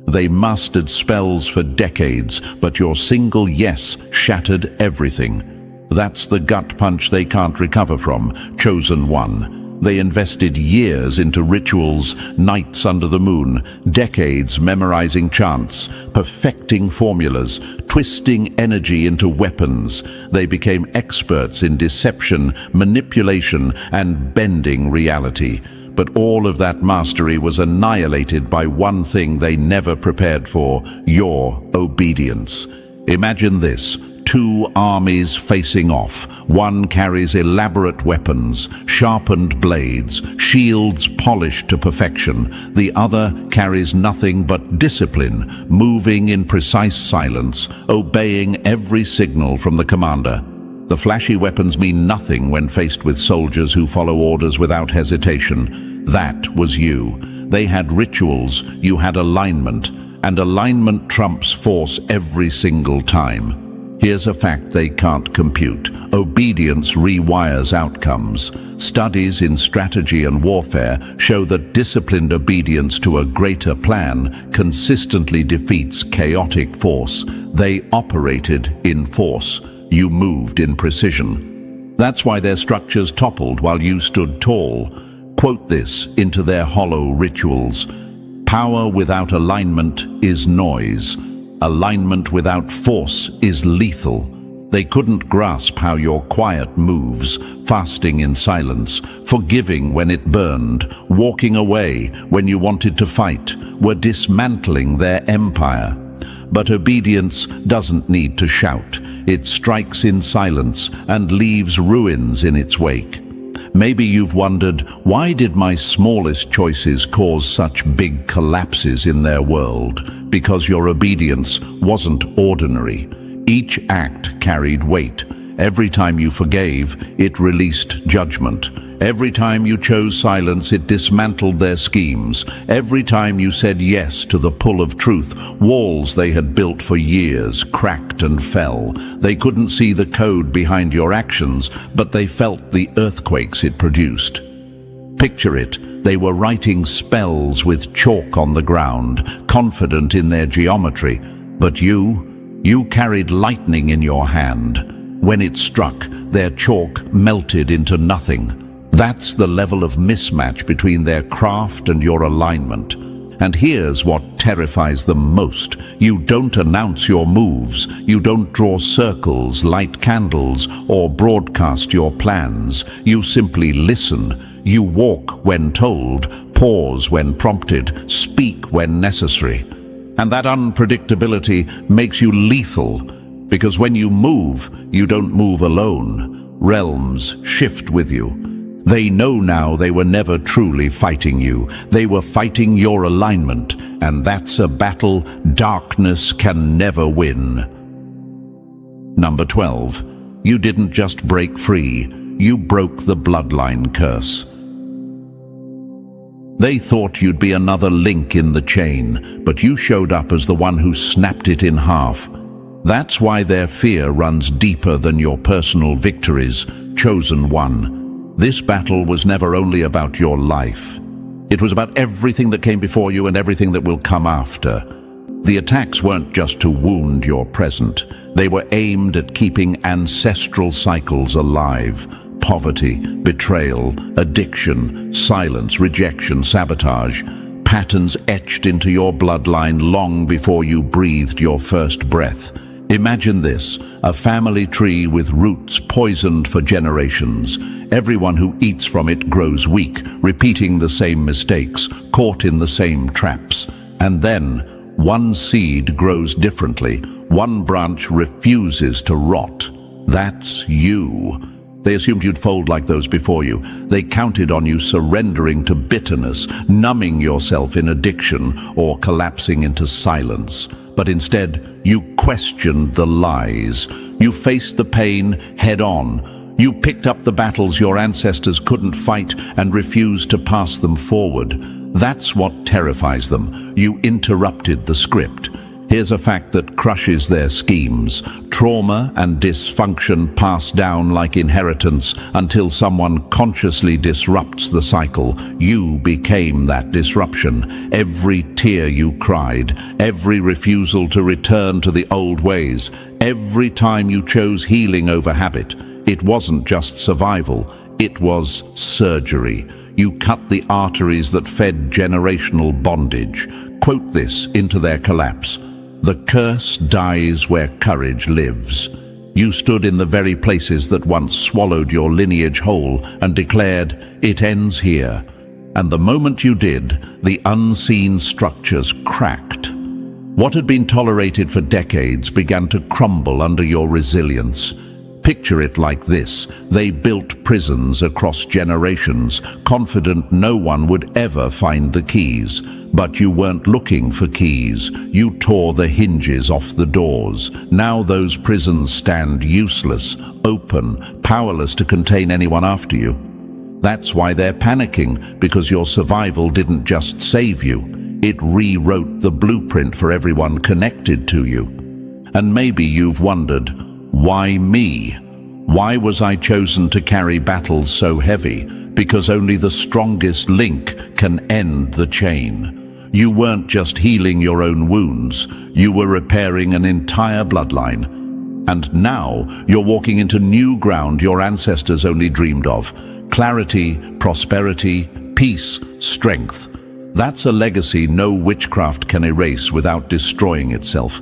Speaker 1: They mastered spells for decades, but your single yes shattered everything. That's the gut punch they can't recover from, chosen one. They invested years into rituals, nights under the moon, decades memorizing chants, perfecting formulas, twisting energy into weapons. They became experts in deception, manipulation, and bending reality. But all of that mastery was annihilated by one thing they never prepared for: your obedience. Imagine this. Two armies facing off. One carries elaborate weapons, sharpened blades, shields polished to perfection. The other carries nothing but discipline, moving in precise silence, obeying every signal from the commander. The flashy weapons mean nothing when faced with soldiers who follow orders without hesitation. That was you. They had rituals, you had alignment, and alignment trumps force every single time. Here's a fact they can't compute. Obedience rewires outcomes. Studies in strategy and warfare show that disciplined obedience to a greater plan consistently defeats chaotic force. They operated in force. You moved in precision. That's why their structures toppled while you stood tall. Quote this into their hollow rituals. Power without alignment is noise. Alignment without force is lethal. They couldn't grasp how your quiet moves, fasting in silence, forgiving when it burned, walking away when you wanted to fight, were dismantling their empire. But obedience doesn't need to shout. It strikes in silence and leaves ruins in its wake. Maybe you've wondered, why did my smallest choices cause such big collapses in their world? Because your obedience wasn't ordinary. Each act carried weight. Every time you forgave, it released judgment. Every time you chose silence, it dismantled their schemes. Every time you said yes to the pull of truth, walls they had built for years cracked and fell. They couldn't see the code behind your actions, but they felt the earthquakes it produced. Picture it. They were writing spells with chalk on the ground, confident in their geometry. But you carried lightning in your hand. When it struck, their chalk melted into nothing. That's the level of mismatch between their craft and your alignment. And here's what terrifies them most. You don't announce your moves. You don't draw circles, light candles, or broadcast your plans. You simply listen. You walk when told, pause when prompted, speak when necessary. And that unpredictability makes you lethal, because when you move, you don't move alone. Realms shift with you. They know now they were never truly fighting you. They were fighting your alignment, and that's a battle darkness can never win. Number 12. You didn't just break free, you broke the bloodline curse. They thought you'd be another link in the chain, but you showed up as the one who snapped it in half. That's why their fear runs deeper than your personal victories. Chosen one. This battle was never only about your life. It was about everything that came before you and everything that will come after. The attacks weren't just to wound your present. They were aimed at keeping ancestral cycles alive. Poverty, betrayal, addiction, silence, rejection, sabotage. Patterns etched into your bloodline long before you breathed your first breath. Imagine this, a family tree with roots poisoned for generations. Everyone who eats from it grows weak, repeating the same mistakes, caught in the same traps. And then, one seed grows differently. One branch refuses to rot. That's you. They assumed you'd fold like those before you. They counted on you surrendering to bitterness, numbing yourself in addiction, or collapsing into silence. But instead, you questioned the lies. You faced the pain head-on. You picked up the battles your ancestors couldn't fight and refused to pass them forward. That's what terrifies them. You interrupted the script. Here's a fact that crushes their schemes. Trauma and dysfunction pass down like inheritance until someone consciously disrupts the cycle. You became that disruption. Every tear you cried, every refusal to return to the old ways, every time you chose healing over habit, it wasn't just survival, it was surgery. You cut the arteries that fed generational bondage. Quote this into their collapse. The curse dies where courage lives. You stood in the very places that once swallowed your lineage whole and declared, it ends here. And the moment you did, the unseen structures cracked. What had been tolerated for decades began to crumble under your resilience. Picture it like this. They built prisons across generations, confident no one would ever find the keys. But you weren't looking for keys. You tore the hinges off the doors. Now those prisons stand useless, open, powerless to contain anyone after you. That's why they're panicking, because your survival didn't just save you. It rewrote the blueprint for everyone connected to you. And maybe you've wondered, why me? Why was I chosen to carry battles so heavy? Because only the strongest link can end the chain. You weren't just healing your own wounds, you were repairing an entire bloodline. And now you're walking into new ground your ancestors only dreamed of. Clarity, prosperity, peace, strength. That's a legacy no witchcraft can erase without destroying itself.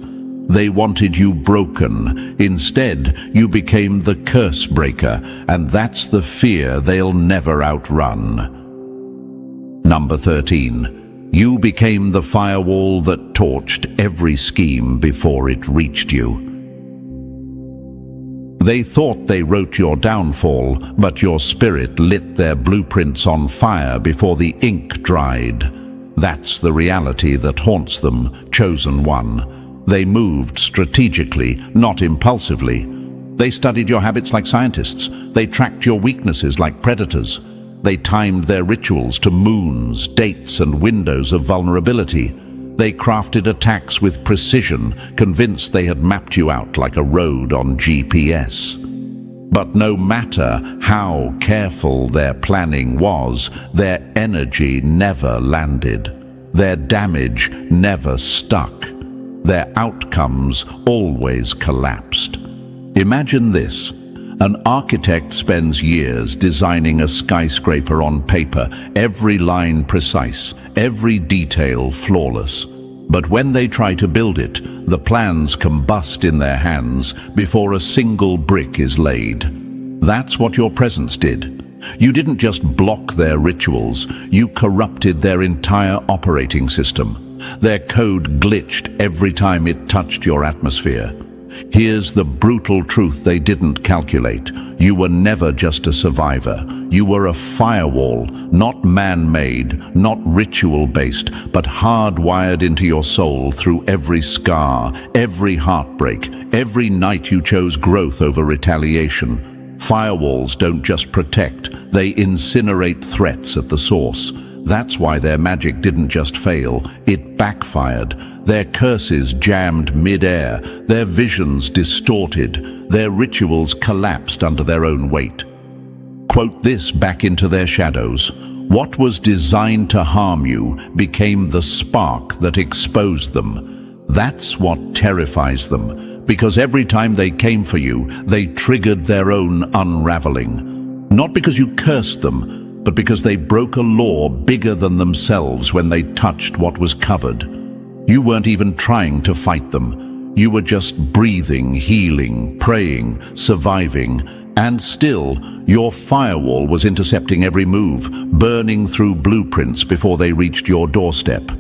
Speaker 1: They wanted you broken. Instead, you became the curse breaker, and that's the fear they'll never outrun. Number 13. You became the firewall that torched every scheme before it reached you. They thought they wrote your downfall, but your spirit lit their blueprints on fire before the ink dried. That's the reality that haunts them, chosen one. They moved strategically, not impulsively. They studied your habits like scientists. They tracked your weaknesses like predators. They timed their rituals to moons, dates, and windows of vulnerability. They crafted attacks with precision, convinced they had mapped you out like a road on GPS. But no matter how careful their planning was, their energy never landed. Their damage never stuck. Their outcomes always collapsed. Imagine this. An architect spends years designing a skyscraper on paper, every line precise, every detail flawless. But when they try to build it, the plans combust in their hands before a single brick is laid. That's what your presence did. You didn't just block their rituals, you corrupted their entire operating system. Their code glitched every time it touched your atmosphere. Here's the brutal truth they didn't calculate. You were never just a survivor. You were a firewall, not man-made, not ritual-based, but hardwired into your soul through every scar, every heartbreak, every night you chose growth over retaliation. Firewalls don't just protect, they incinerate threats at the source. That's why their magic didn't just fail, it backfired. Their curses jammed mid-air, their visions distorted, their rituals collapsed under their own weight. Quote this back into their shadows. What was designed to harm you became the spark that exposed them. That's what terrifies them, because every time they came for you, they triggered their own unraveling. Not because you cursed them, but because they broke a law bigger than themselves when they touched what was covered. You weren't even trying to fight them. You were just breathing, healing, praying, surviving, and still, your firewall was intercepting every move, burning through blueprints before they reached your doorstep.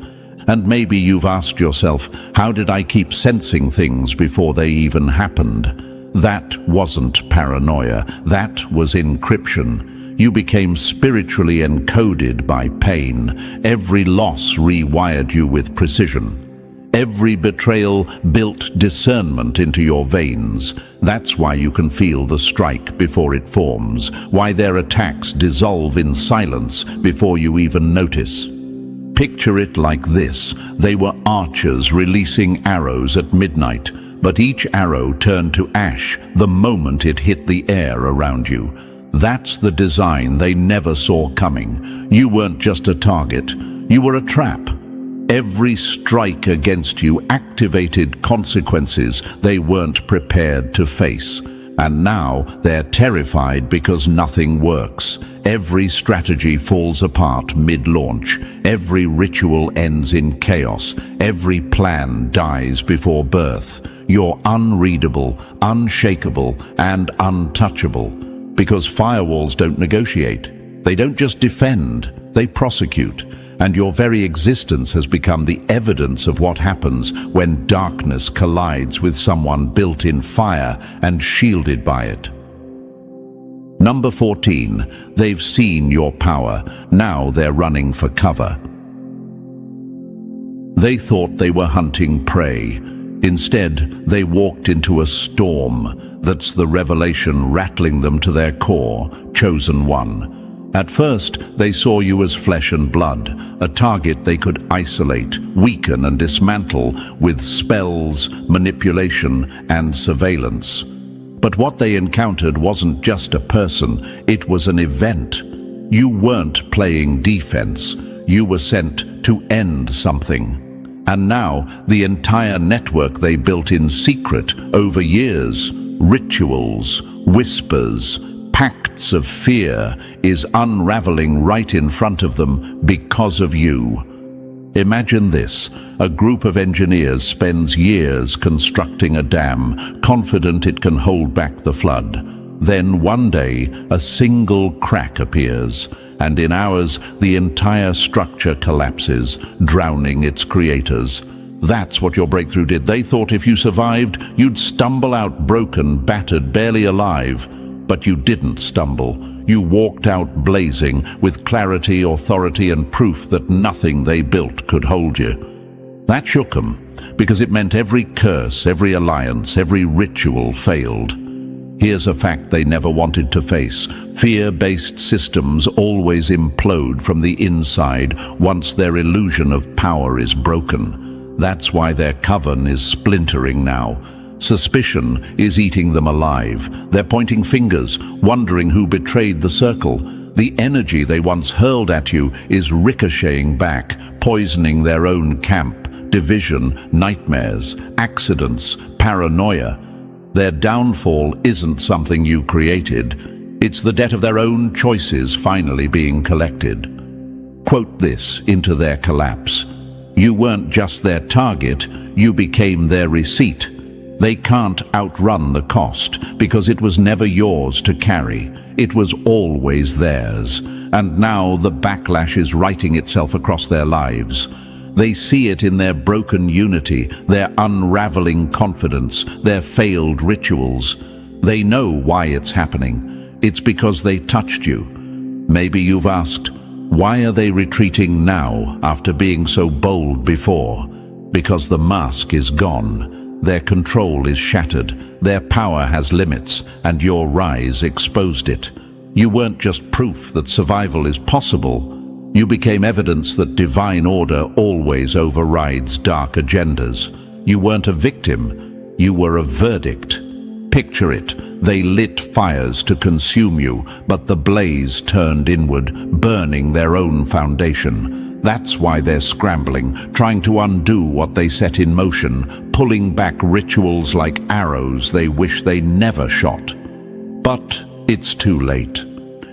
Speaker 1: And maybe you've asked yourself, how did I keep sensing things before they even happened? That wasn't paranoia, that was encryption. You became spiritually encoded by pain. Every loss rewired you with precision. Every betrayal built discernment into your veins. That's why you can feel the strike before it forms, why their attacks dissolve in silence before you even notice. Picture it like this. They were archers releasing arrows at midnight, but each arrow turned to ash the moment it hit the air around you. That's the design they never saw coming. You weren't just a target, you were a trap. Every strike against you activated consequences they weren't prepared to face. And now they're terrified because nothing works. Every strategy falls apart mid-launch. Every ritual ends in chaos. Every plan dies before birth. You're unreadable, unshakable, and untouchable. Because firewalls don't negotiate. They don't just defend, they prosecute. And your very existence has become the evidence of what happens when darkness collides with someone built in fire and shielded by it. Number 14, they've seen your power. Now they're running for cover. They thought they were hunting prey. Instead, they walked into a storm. That's the revelation rattling them to their core, chosen one. At first, they saw you as flesh and blood, a target they could isolate, weaken and dismantle with spells, manipulation and surveillance. But what they encountered wasn't just a person, it was an event. You weren't playing defense, you were sent to end something. And now, the entire network they built in secret over years, rituals, whispers, pacts of fear, is unraveling right in front of them because of you. Imagine this. A group of engineers spends years constructing a dam, confident it can hold back the flood. Then one day, a single crack appears, and in hours, the entire structure collapses, drowning its creators. That's what your breakthrough did. They thought if you survived, you'd stumble out broken, battered, barely alive. But you didn't stumble. You walked out blazing, with clarity, authority, and proof that nothing they built could hold you. That shook them, because it meant every curse, every alliance, every ritual failed. Here's a fact they never wanted to face. Fear-based systems always implode from the inside once their illusion of power is broken. That's why their coven is splintering now. Suspicion is eating them alive. They're pointing fingers, wondering who betrayed the circle. The energy they once hurled at you is ricocheting back, poisoning their own camp. Division, nightmares, accidents, paranoia. Their downfall isn't something you created. It's the debt of their own choices finally being collected. Quote this into their collapse. You weren't just their target, you became their receipt. They can't outrun the cost because it was never yours to carry. It was always theirs. And now the backlash is writing itself across their lives. They see it in their broken unity, their unraveling confidence, their failed rituals. They know why it's happening. It's because they touched you. Maybe you've asked, why are they retreating now after being so bold before? Because the mask is gone. Their control is shattered. Their power has limits, and your rise exposed it. You weren't just proof that survival is possible. You became evidence that divine order always overrides dark agendas. You weren't a victim. You were a verdict. Picture it. They lit fires to consume you, but the blaze turned inward, burning their own foundation. That's why they're scrambling, trying to undo what they set in motion, pulling back rituals like arrows they wish they never shot. But it's too late.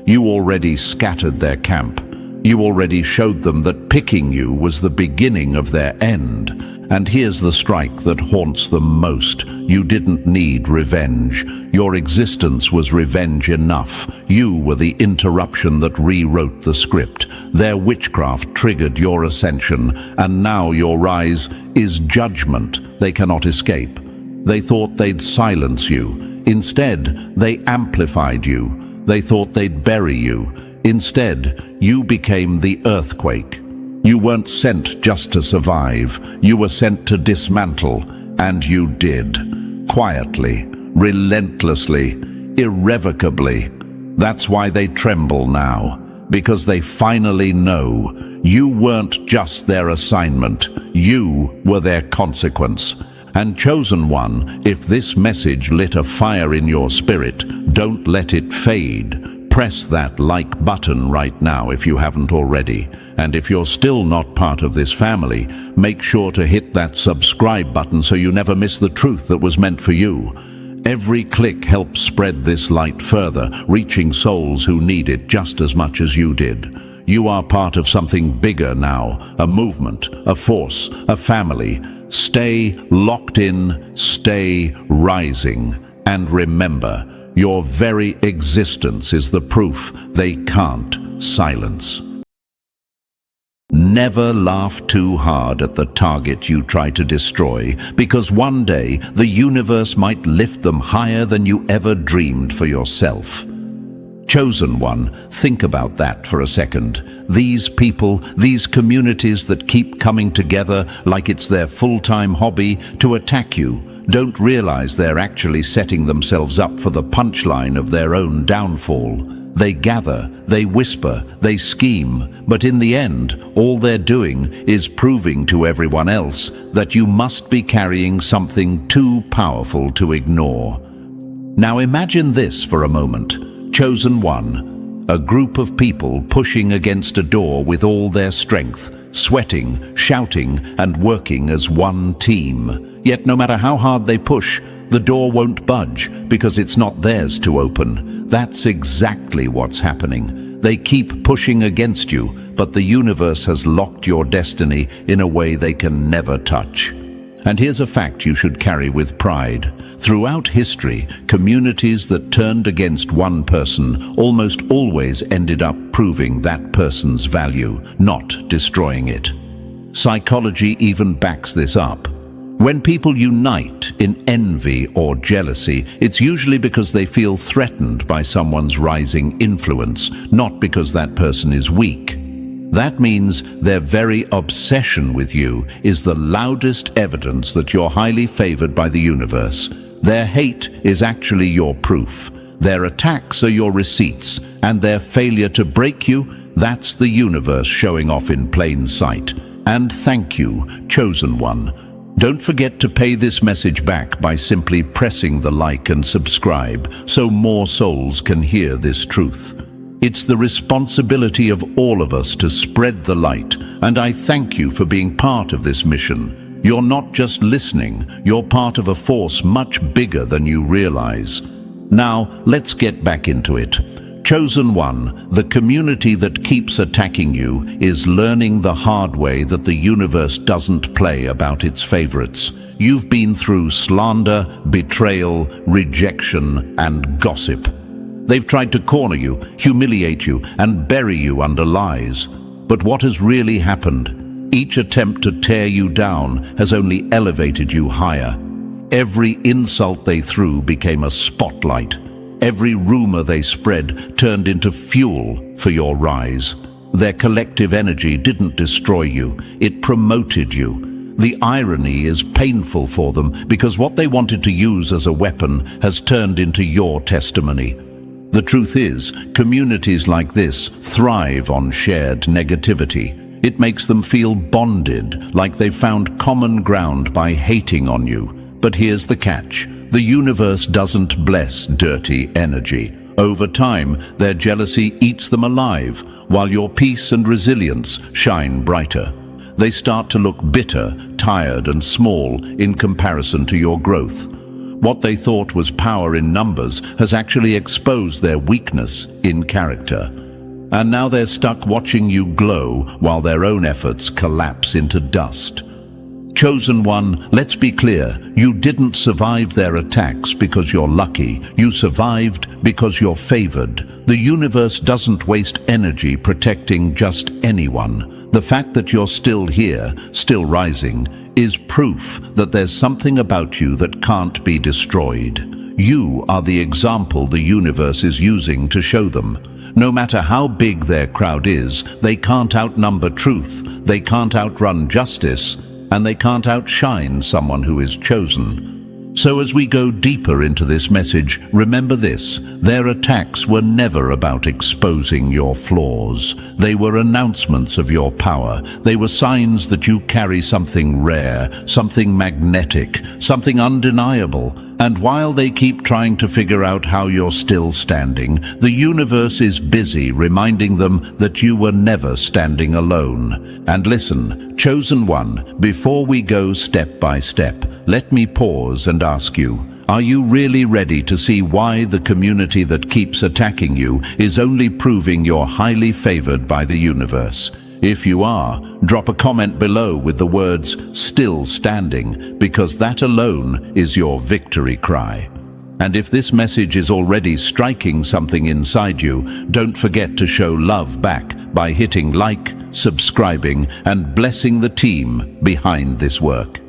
Speaker 1: You already scattered their camp. You already showed them that picking you was the beginning of their end. And here's the strike that haunts them most. You didn't need revenge. Your existence was revenge enough. You were the interruption that rewrote the script. Their witchcraft triggered your ascension, and now your rise is judgment they cannot escape. They thought they'd silence you. Instead, they amplified you. They thought they'd bury you. Instead, you became the earthquake. You weren't sent just to survive. You were sent to dismantle, and you did. Quietly, relentlessly, irrevocably. That's why they tremble now, because they finally know you weren't just their assignment. You were their consequence. And chosen one, if this message lit a fire in your spirit, don't let it fade. Press that like button right now if you haven't already. And if you're still not part of this family, make sure to hit that subscribe button so you never miss the truth that was meant for you. Every click helps spread this light further, reaching souls who need it just as much as you did. You are part of something bigger now, a movement, a force, a family. Stay locked in, stay rising, and remember, your very existence is the proof they can't silence. Never laugh too hard at the target you try to destroy, because one day the universe might lift them higher than you ever dreamed for yourself. Chosen one, think about that for a second. These people, these communities that keep coming together like it's their full-time hobby to attack you, don't realize they're actually setting themselves up for the punchline of their own downfall. They gather, they whisper, they scheme, but in the end, all they're doing is proving to everyone else that you must be carrying something too powerful to ignore. Now imagine this for a moment. Chosen one, a group of people pushing against a door with all their strength, sweating, shouting, and working as one team. Yet no matter how hard they push, the door won't budge because it's not theirs to open. That's exactly what's happening. They keep pushing against you, but the universe has locked your destiny in a way they can never touch. And here's a fact you should carry with pride. Throughout history, communities that turned against one person almost always ended up proving that person's value, not destroying it. Psychology even backs this up. When people unite in envy or jealousy, it's usually because they feel threatened by someone's rising influence, not because that person is weak. That means their very obsession with you is the loudest evidence that you're highly favored by the universe. Their hate is actually your proof. Their attacks are your receipts, and their failure to break you, that's the universe showing off in plain sight. And thank you, chosen one. Don't forget to pay this message back by simply pressing the like and subscribe so more souls can hear this truth. It's the responsibility of all of us to spread the light, and I thank you for being part of this mission. You're not just listening, you're part of a force much bigger than you realize. Now, let's get back into it. Chosen one, the community that keeps attacking you is learning the hard way that the universe doesn't play about its favorites. You've been through slander, betrayal, rejection, and gossip. They've tried to corner you, humiliate you, and bury you under lies. But what has really happened? Each attempt to tear you down has only elevated you higher. Every insult they threw became a spotlight. Every rumor they spread turned into fuel for your rise. Their collective energy didn't destroy you, it promoted you. The irony is painful for them because what they wanted to use as a weapon has turned into your testimony. The truth is, communities like this thrive on shared negativity. It makes them feel bonded, like they've found common ground by hating on you. But here's the catch. The universe doesn't bless dirty energy. Over time, their jealousy eats them alive, while your peace and resilience shine brighter. They start to look bitter, tired, and small in comparison to your growth. What they thought was power in numbers has actually exposed their weakness in character. And now they're stuck watching you glow while their own efforts collapse into dust. Chosen one, let's be clear, you didn't survive their attacks because you're lucky. You survived because you're favored. The universe doesn't waste energy protecting just anyone. The fact that you're still here, still rising, is proof that there's something about you that can't be destroyed. You are the example the universe is using to show them. No matter how big their crowd is, they can't outnumber truth, they can't outrun justice, and they can't outshine someone who is chosen. So as we go deeper into this message, remember this: their attacks were never about exposing your flaws. They were announcements of your power. They were signs that you carry something rare, something magnetic, something undeniable. And while they keep trying to figure out how you're still standing, the universe is busy reminding them that you were never standing alone. And listen, chosen one, before we go step by step, let me pause and ask you, are you really ready to see why the community that keeps attacking you is only proving you're highly favored by the universe? If you are, drop a comment below with the words "still standing," because that alone is your victory cry. And if this message is already striking something inside you, don't forget to show love back by hitting like, subscribing, and blessing the team behind this work.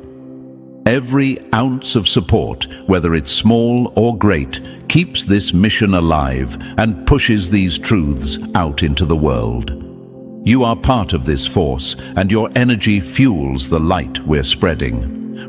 Speaker 1: Every ounce of support, whether it's small or great, keeps this mission alive and pushes these truths out into the world. You are part of this force, and your energy fuels the light we're spreading.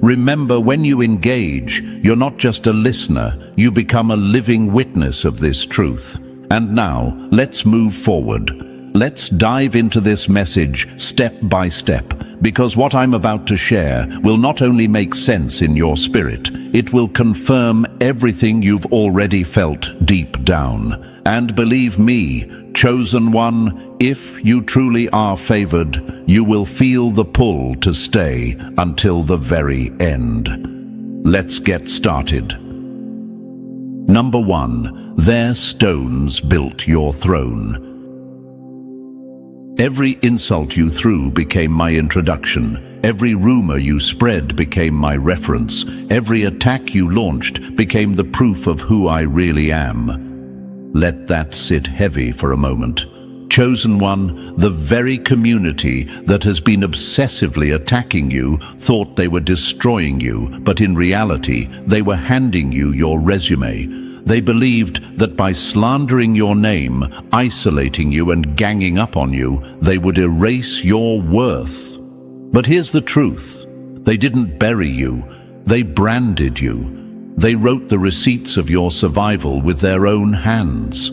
Speaker 1: Remember, when you engage, you're not just a listener, you become a living witness of this truth. And now, let's move forward. Let's dive into this message step by step, because what I'm about to share will not only make sense in your spirit, it will confirm everything you've already felt deep down. And believe me, chosen one, if you truly are favored, you will feel the pull to stay until the very end. Let's get started. Number 1, their stones built your throne. Every insult you threw became my introduction. Every rumor you spread became my reference. Every attack you launched became the proof of who I really am. Let that sit heavy for a moment. Chosen one, the very community that has been obsessively attacking you thought they were destroying you, but in reality, they were handing you your resume. They believed that by slandering your name, isolating you and ganging up on you, they would erase your worth. But here's the truth. They didn't bury you. They branded you. They wrote the receipts of your survival with their own hands.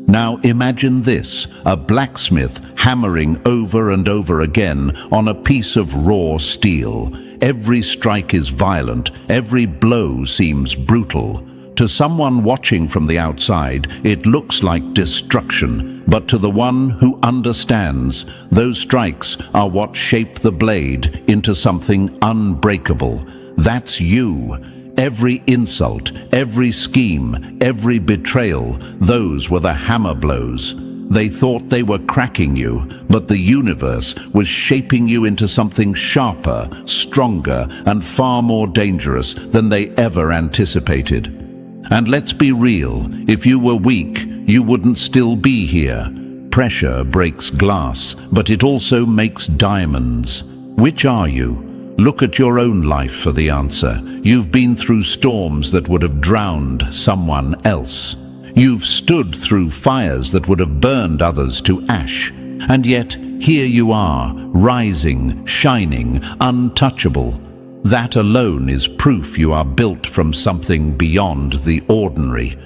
Speaker 1: Now imagine this, a blacksmith hammering over and over again on a piece of raw steel. Every strike is violent, every blow seems brutal. To someone watching from the outside, it looks like destruction, but to the one who understands, those strikes are what shape the blade into something unbreakable. That's you. Every insult, every scheme, every betrayal, those were the hammer blows. They thought they were cracking you, but the universe was shaping you into something sharper, stronger, and far more dangerous than they ever anticipated. And let's be real, if you were weak, you wouldn't still be here. Pressure breaks glass, but it also makes diamonds. Which are you? Look at your own life for the answer. You've been through storms that would have drowned someone else. You've stood through fires that would have burned others to ash. And yet, here you are, rising, shining, untouchable. That alone is proof you are built from something beyond the ordinary.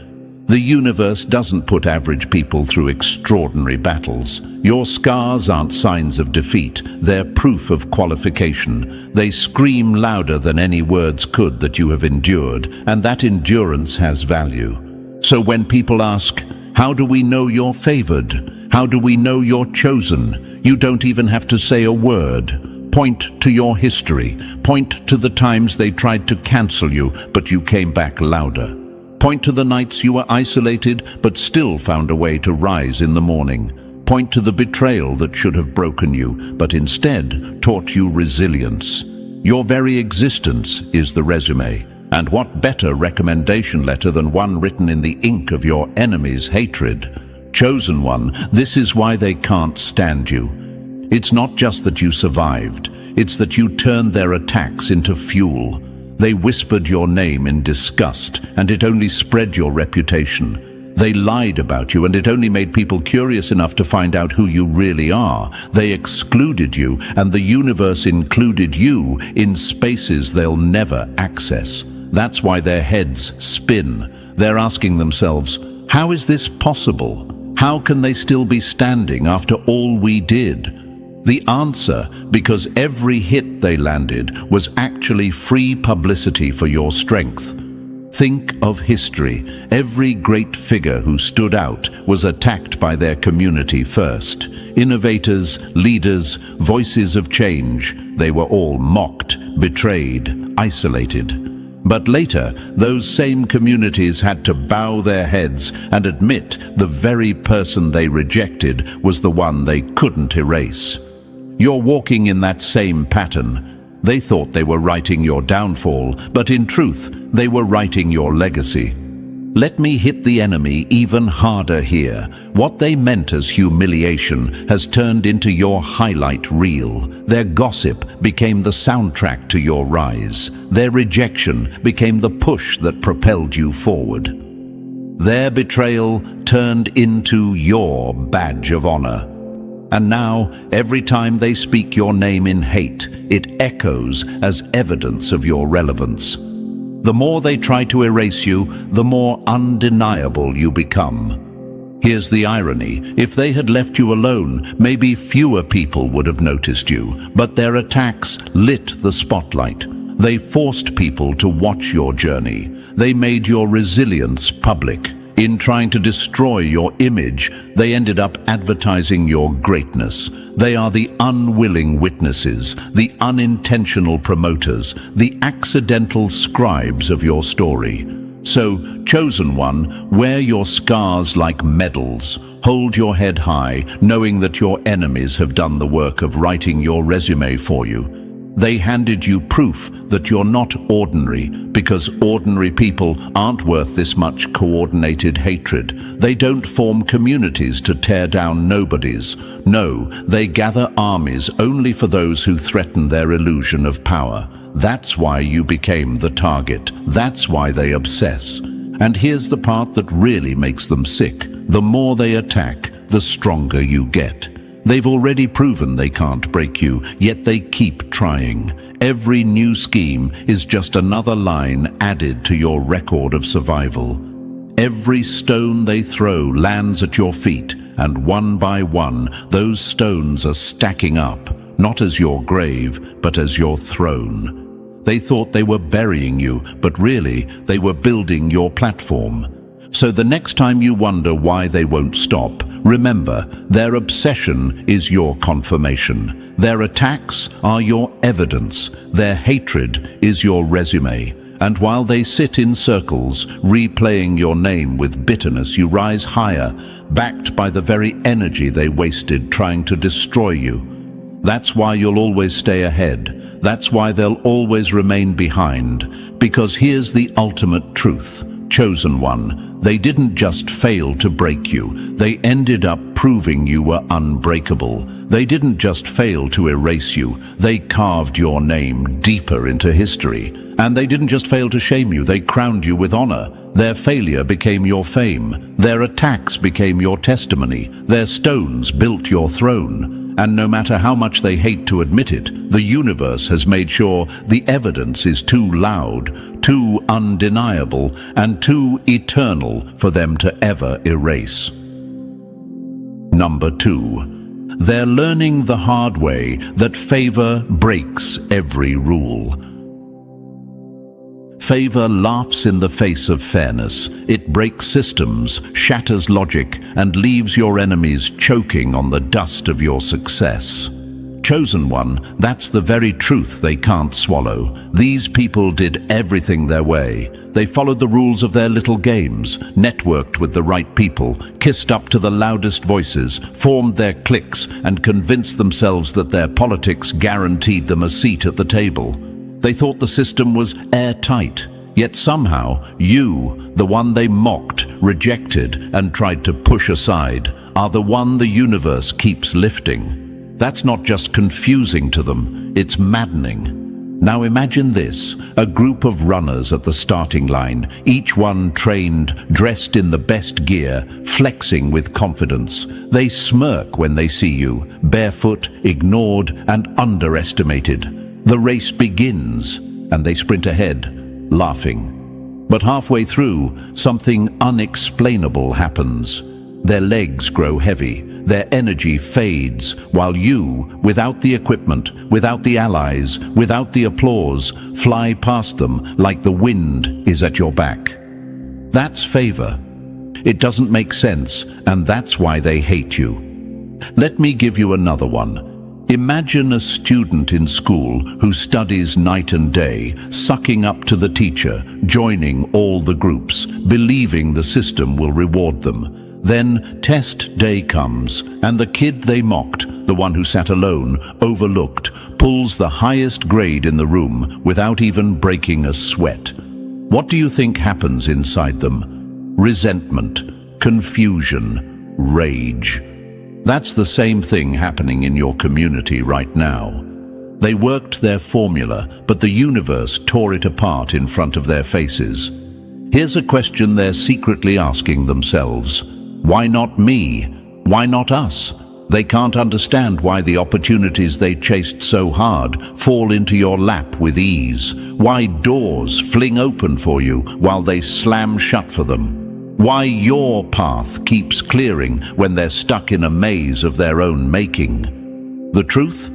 Speaker 1: The universe doesn't put average people through extraordinary battles. Your scars aren't signs of defeat, they're proof of qualification. They scream louder than any words could that you have endured, and that endurance has value. So when people ask, how do we know you're favored? How do we know you're chosen? You don't even have to say a word. Point to your history. Point to the times they tried to cancel you, but you came back louder. Point to the nights you were isolated, but still found a way to rise in the morning. Point to the betrayal that should have broken you, but instead taught you resilience. Your very existence is the resume. And what better recommendation letter than one written in the ink of your enemy's hatred? Chosen one, this is why they can't stand you. It's not just that you survived, it's that you turned their attacks into fuel. They whispered your name in disgust, and it only spread your reputation. They lied about you, and it only made people curious enough to find out who you really are. They excluded you, and the universe included you in spaces they'll never access. That's why their heads spin. They're asking themselves, how is this possible? How can they still be standing after all we did? The answer, because every hit they landed was actually free publicity for your strength. Think of history. Every great figure who stood out was attacked by their community first. Innovators, leaders, voices of change, they were all mocked, betrayed, isolated. But later, those same communities had to bow their heads and admit the very person they rejected was the one they couldn't erase. You're walking in that same pattern. They thought they were writing your downfall, but in truth, they were writing your legacy. Let me hit the enemy even harder here. What they meant as humiliation has turned into your highlight reel. Their gossip became the soundtrack to your rise. Their rejection became the push that propelled you forward. Their betrayal turned into your badge of honor. And now, every time they speak your name in hate, it echoes as evidence of your relevance. The more they try to erase you, the more undeniable you become. Here's the irony. If they had left you alone, maybe fewer people would have noticed you, but their attacks lit the spotlight. They forced people to watch your journey. They made your resilience public. In trying to destroy your image, they ended up advertising your greatness. They are the unwilling witnesses, the unintentional promoters, the accidental scribes of your story. So, chosen one, wear your scars like medals. Hold your head high, knowing that your enemies have done the work of writing your resume for you. They handed you proof that you're not ordinary, because ordinary people aren't worth this much coordinated hatred. They don't form communities to tear down nobodies. No, they gather armies only for those who threaten their illusion of power. That's why you became the target. That's why they obsess. And here's the part that really makes them sick. The more they attack, the stronger you get. They've already proven they can't break you, yet they keep trying. Every new scheme is just another line added to your record of survival. Every stone they throw lands at your feet, and one by one, those stones are stacking up, not as your grave, but as your throne. They thought they were burying you, but really, they were building your platform. So the next time you wonder why they won't stop, remember, their obsession is your confirmation. Their attacks are your evidence. Their hatred is your resume. And while they sit in circles, replaying your name with bitterness, you rise higher, backed by the very energy they wasted trying to destroy you. That's why you'll always stay ahead. That's why they'll always remain behind. Because here's the ultimate truth. Chosen one, They didn't just fail to break you, they ended up proving you were unbreakable. They didn't just fail to erase you, they carved your name deeper into history. And they didn't just fail to shame you, they crowned you with honor. Their failure became your fame. Their attacks became your testimony. Their stones built your throne. And no matter how much they hate to admit it, the universe has made sure the evidence is too loud, too undeniable, and too eternal for them to ever erase. Number 2. They're learning the hard way that favor breaks every rule. Favor laughs in the face of fairness. It breaks systems, shatters logic, and leaves your enemies choking on the dust of your success. Chosen one, that's the very truth they can't swallow. These people did everything their way. They followed the rules of their little games, networked with the right people, kissed up to the loudest voices, formed their cliques, and convinced themselves that their politics guaranteed them a seat at the table. They thought the system was airtight, yet somehow you, the one they mocked, rejected, and tried to push aside, are the one the universe keeps lifting. That's not just confusing to them, it's maddening. Now imagine this, a group of runners at the starting line, each one trained, dressed in the best gear, flexing with confidence. They smirk when they see you, barefoot, ignored, and underestimated. The race begins, and they sprint ahead, laughing. But halfway through, something unexplainable happens. Their legs grow heavy, their energy fades, while you, without the equipment, without the allies, without the applause, fly past them like the wind is at your back. That's favor. It doesn't make sense, and that's why they hate you. Let me give you another one. Imagine a student in school who studies night and day, sucking up to the teacher, joining all the groups, believing the system will reward them. Then test day comes, and the kid they mocked, the one who sat alone, overlooked, pulls the highest grade in the room without even breaking a sweat. What do you think happens inside them? Resentment, confusion, rage. That's the same thing happening in your community right now. They worked their formula, but the universe tore it apart in front of their faces. Here's a question they're secretly asking themselves. Why not me? Why not us? They can't understand why the opportunities they chased so hard fall into your lap with ease. Why doors fling open for you while they slam shut for them. Why your path keeps clearing when they're stuck in a maze of their own making. The truth?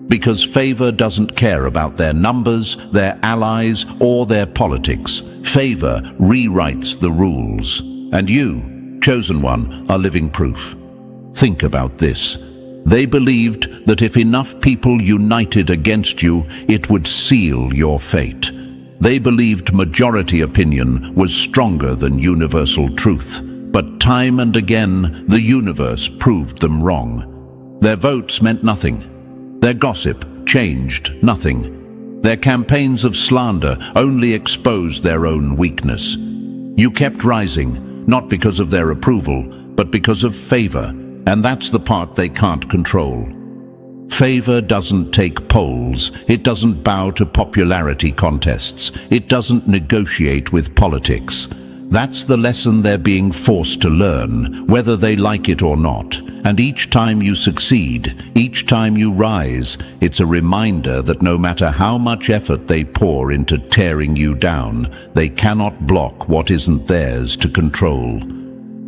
Speaker 1: Because favor doesn't care about their numbers, their allies, or their politics. Favor rewrites the rules. And you, chosen one, are living proof. Think about this. They believed that if enough people united against you, it would seal your fate. They believed majority opinion was stronger than universal truth. But time and again, the universe proved them wrong. Their votes meant nothing. Their gossip changed nothing. Their campaigns of slander only exposed their own weakness. You kept rising, not because of their approval, but because of favor, and that's the part they can't control. Favor doesn't take polls, it doesn't bow to popularity contests, it doesn't negotiate with politics. That's the lesson they're being forced to learn, whether they like it or not. And each time you succeed, each time you rise, it's a reminder that no matter how much effort they pour into tearing you down, they cannot block what isn't theirs to control.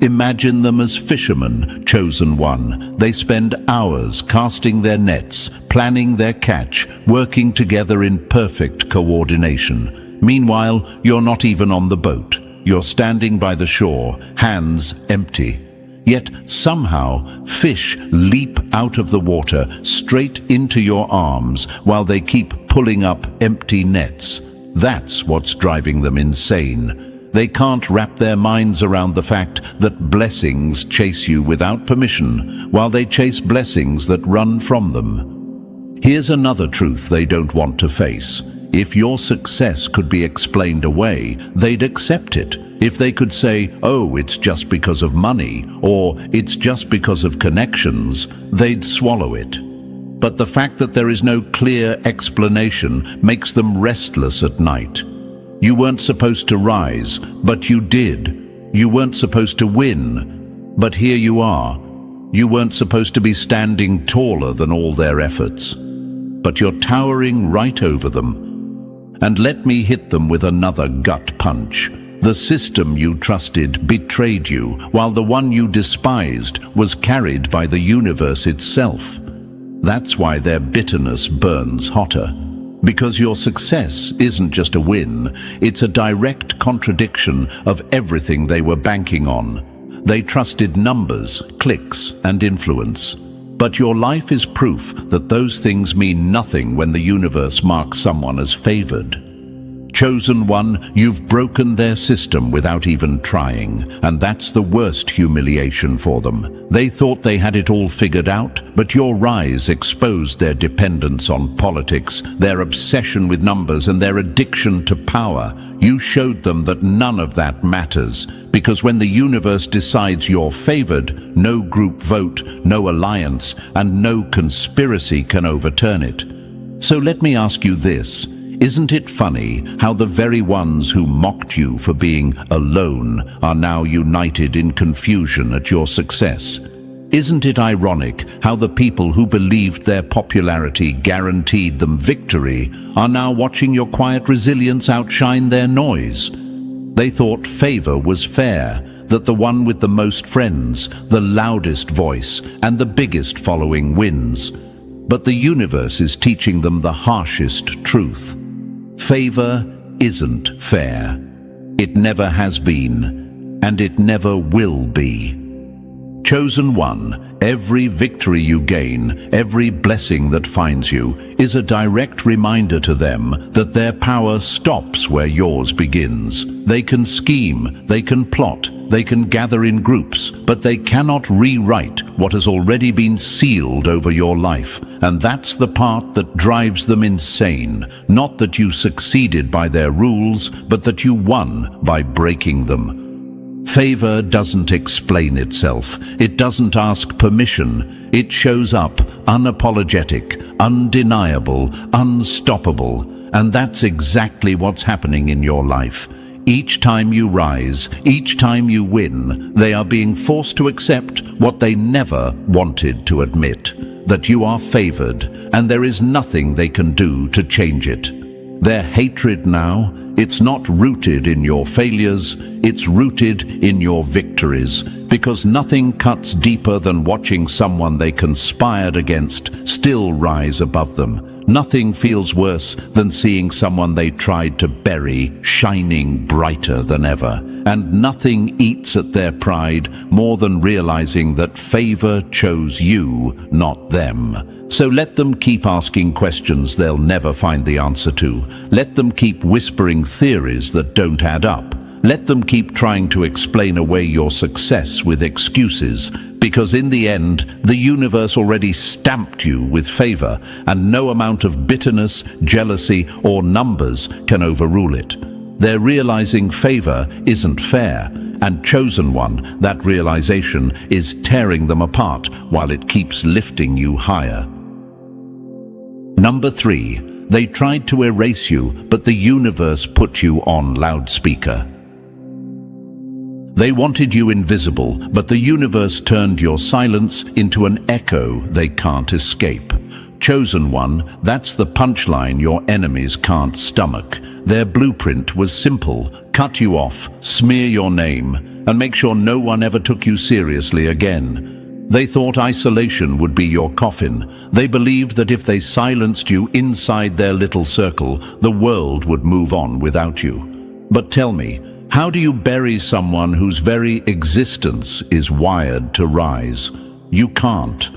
Speaker 1: Imagine them as fishermen, chosen one. They spend hours casting their nets, planning their catch, working together in perfect coordination. Meanwhile, you're not even on the boat. You're standing by the shore, hands empty. Yet somehow, fish leap out of the water straight into your arms while they keep pulling up empty nets. That's what's driving them insane. They can't wrap their minds around the fact that blessings chase you without permission, while they chase blessings that run from them. Here's another truth they don't want to face. If your success could be explained away, they'd accept it. If they could say, oh, it's just because of money, or it's just because of connections, they'd swallow it. But the fact that there is no clear explanation makes them restless at night. You weren't supposed to rise, but you did. You weren't supposed to win, but here you are. You weren't supposed to be standing taller than all their efforts, but you're towering right over them. And let me hit them with another gut punch. The system you trusted betrayed you, while the one you despised was carried by the universe itself. That's why their bitterness burns hotter. Because your success isn't just a win, it's a direct contradiction of everything they were banking on. They trusted numbers, clicks, and influence. But your life is proof that those things mean nothing when the universe marks someone as favored. Chosen one, you've broken their system without even trying, and that's the worst humiliation for them. They thought they had it all figured out, but your rise exposed their dependence on politics, their obsession with numbers, and their addiction to power. You showed them that none of that matters, because when the universe decides you're favored, no group vote, no alliance, and no conspiracy can overturn it. So let me ask you this. Isn't it funny how the very ones who mocked you for being alone are now united in confusion at your success? Isn't it ironic how the people who believed their popularity guaranteed them victory are now watching your quiet resilience outshine their noise? They thought favor was fair, that the one with the most friends, the loudest voice, and the biggest following wins. But the universe is teaching them the harshest truth. Favor isn't fair. It never has been, and it never will be. Chosen one, every victory you gain, every blessing that finds you, is a direct reminder to them that their power stops where yours begins. They can scheme, they can plot, they can gather in groups, but they cannot rewrite what has already been sealed over your life. And that's the part that drives them insane. Not that you succeeded by their rules, but that you won by breaking them. Favor doesn't explain itself. It doesn't ask permission. It shows up unapologetic, undeniable, unstoppable. And that's exactly what's happening in your life. Each time you rise, each time you win, they are being forced to accept what they never wanted to admit, that you are favored, and there is nothing they can do to change it. Their hatred now, it's not rooted in your failures, it's rooted in your victories, because nothing cuts deeper than watching someone they conspired against still rise above them. Nothing feels worse than seeing someone they tried to bury shining brighter than ever. And nothing eats at their pride more than realizing that favor chose you, not them. So let them keep asking questions they'll never find the answer to. Let them keep whispering theories that don't add up. Let them keep trying to explain away your success with excuses, because in the end, the universe already stamped you with favor, and no amount of bitterness, jealousy, or numbers can overrule it. They're realizing favor isn't fair, and chosen one, that realization is tearing them apart while it keeps lifting you higher. Number 3, they tried to erase you, but the universe put you on loudspeaker. They wanted you invisible, but the universe turned your silence into an echo they can't escape. Chosen one, that's the punchline your enemies can't stomach. Their blueprint was simple: cut you off, smear your name, and make sure no one ever took you seriously again. They thought isolation would be your coffin. They believed that if they silenced you inside their little circle, the world would move on without you. But tell me, how do you bury someone whose very existence is wired to rise? You can't.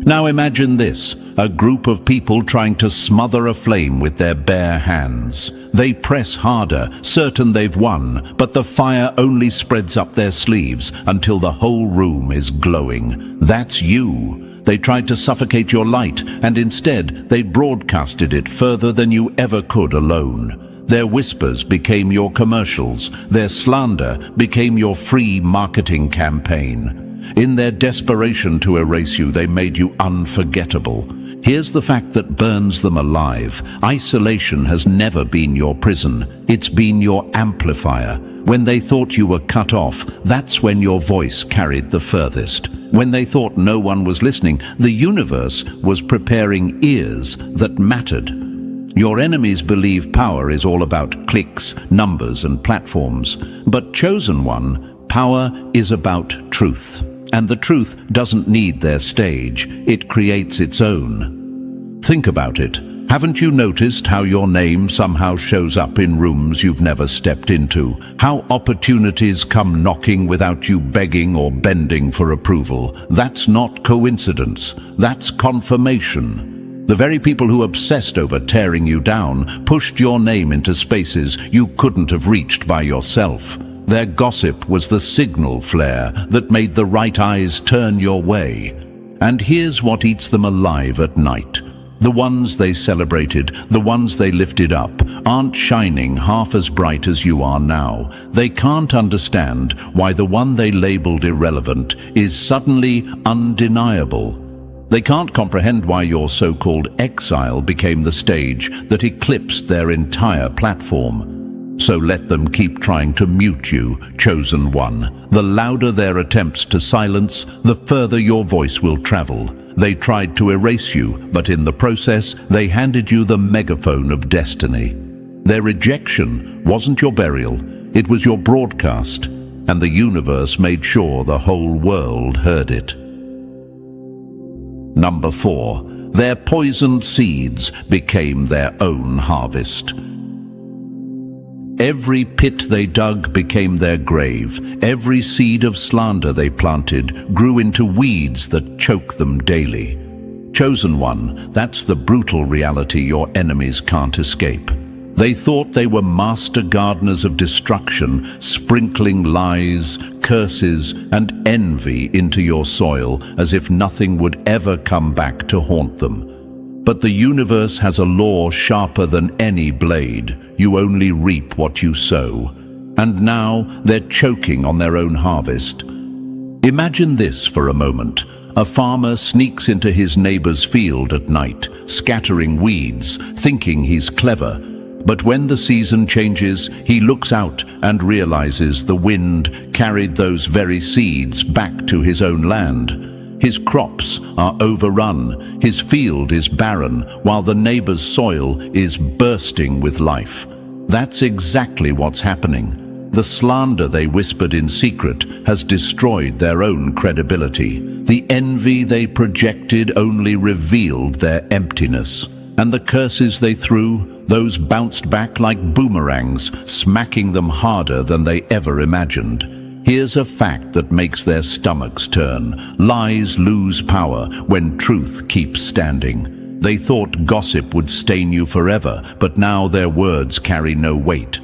Speaker 1: Now imagine this, a group of people trying to smother a flame with their bare hands. They press harder, certain they've won, but the fire only spreads up their sleeves until the whole room is glowing. That's you. They tried to suffocate your light, and instead they broadcasted it further than you ever could alone. Their whispers became your commercials. Their slander became your free marketing campaign. In their desperation to erase you, they made you unforgettable. Here's the fact that burns them alive. Isolation has never been your prison. It's been your amplifier. When they thought you were cut off, that's when your voice carried the furthest. When they thought no one was listening, the universe was preparing ears that mattered. Your enemies believe power is all about clicks, numbers, and platforms. But chosen one, power is about truth. And the truth doesn't need their stage. It creates its own. Think about it. Haven't you noticed how your name somehow shows up in rooms you've never stepped into? How opportunities come knocking without you begging or bending for approval? That's not coincidence. That's confirmation. The very people who obsessed over tearing you down pushed your name into spaces you couldn't have reached by yourself. Their gossip was the signal flare that made the right eyes turn your way. And here's what eats them alive at night. The ones they celebrated, the ones they lifted up, aren't shining half as bright as you are now. They can't understand why the one they labeled irrelevant is suddenly undeniable. They can't comprehend why your so-called exile became the stage that eclipsed their entire platform. So let them keep trying to mute you, chosen one. The louder their attempts to silence, the further your voice will travel. They tried to erase you, but in the process, they handed you the megaphone of destiny. Their rejection wasn't your burial, it was your broadcast, and the universe made sure the whole world heard it. Number 4. Their poisoned seeds became their own harvest. Every pit they dug became their grave. Every seed of slander they planted grew into weeds that choke them daily. Chosen one, that's the brutal reality your enemies can't escape. They thought they were master gardeners of destruction, sprinkling lies, curses, and envy into your soil as if nothing would ever come back to haunt them. But the universe has a law sharper than any blade. You only reap what you sow. And now they're choking on their own harvest. Imagine this for a moment. A farmer sneaks into his neighbor's field at night, scattering weeds, thinking he's clever. But when the season changes, he looks out and realizes the wind carried those very seeds back to his own land. His crops are overrun, his field is barren, while the neighbor's soil is bursting with life. That's exactly what's happening. The slander they whispered in secret has destroyed their own credibility. The envy they projected only revealed their emptiness. And the curses they threw, those bounced back like boomerangs, smacking them harder than they ever imagined. Here's a fact that makes their stomachs turn. Lies lose power when truth keeps standing. They thought gossip would stain you forever, but now their words carry no weight.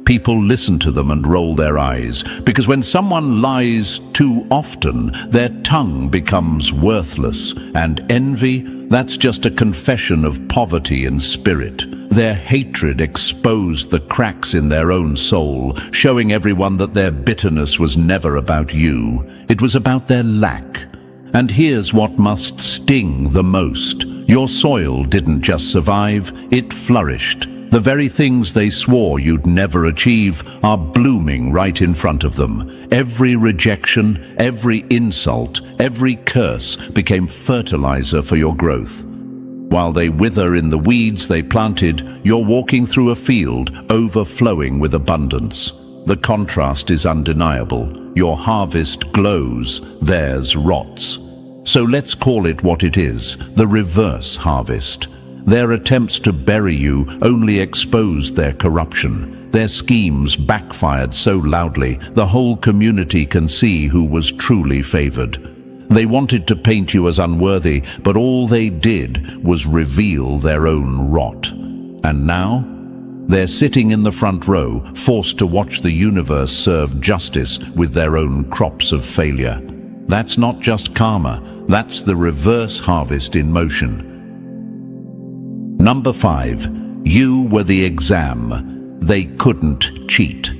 Speaker 1: People listen to them and roll their eyes, because when someone lies too often, their tongue becomes worthless. And envy, that's just a confession of poverty in spirit. Their hatred exposed the cracks in their own soul, showing everyone that their bitterness was never about you. It was about their lack. And here's what must sting the most. Your soil didn't just survive, it flourished. The very things they swore you'd never achieve are blooming right in front of them. Every rejection, every insult, every curse became fertilizer for your growth. While they wither in the weeds they planted, you're walking through a field overflowing with abundance. The contrast is undeniable. Your harvest glows, theirs rots. So let's call it what it is, the reverse harvest. Their attempts to bury you only exposed their corruption. Their schemes backfired so loudly, the whole community can see who was truly favored. They wanted to paint you as unworthy, but all they did was reveal their own rot. And now, they're sitting in the front row, forced to watch the universe serve justice with their own crops of failure. That's not just karma, that's the reverse harvest in motion. Number 5. You were the exam. they couldn't cheat.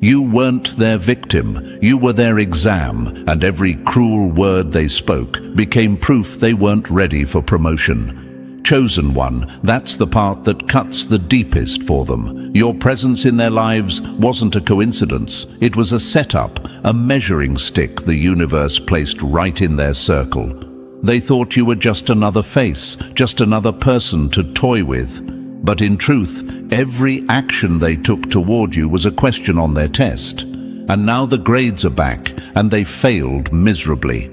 Speaker 1: You weren't their victim, you were their exam, and every cruel word they spoke became proof they weren't ready for promotion. Chosen one, that's the part that cuts the deepest for them. Your presence in their lives wasn't a coincidence. It was a setup, a measuring stick the universe placed right in their circle. They thought you were just another face, just another person to toy with. But in truth, every action they took toward you was a question on their test. And now the grades are back, and they failed miserably.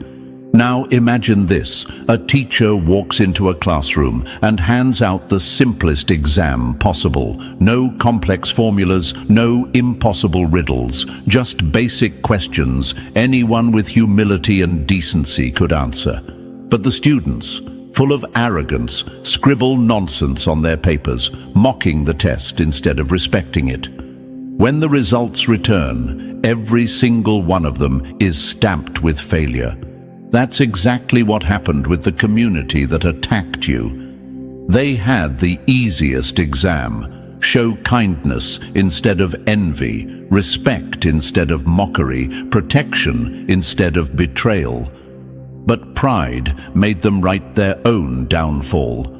Speaker 1: Now imagine this: a teacher walks into a classroom and hands out the simplest exam possible. No complex formulas, no impossible riddles, just basic questions anyone with humility and decency could answer. But the students, full of arrogance, scribble nonsense on their papers, mocking the test instead of respecting it. When the results return, every single one of them is stamped with failure. That's exactly what happened with the community that attacked you. They had the easiest exam: show kindness instead of envy, respect instead of mockery, protection instead of betrayal. But pride made them write their own downfall.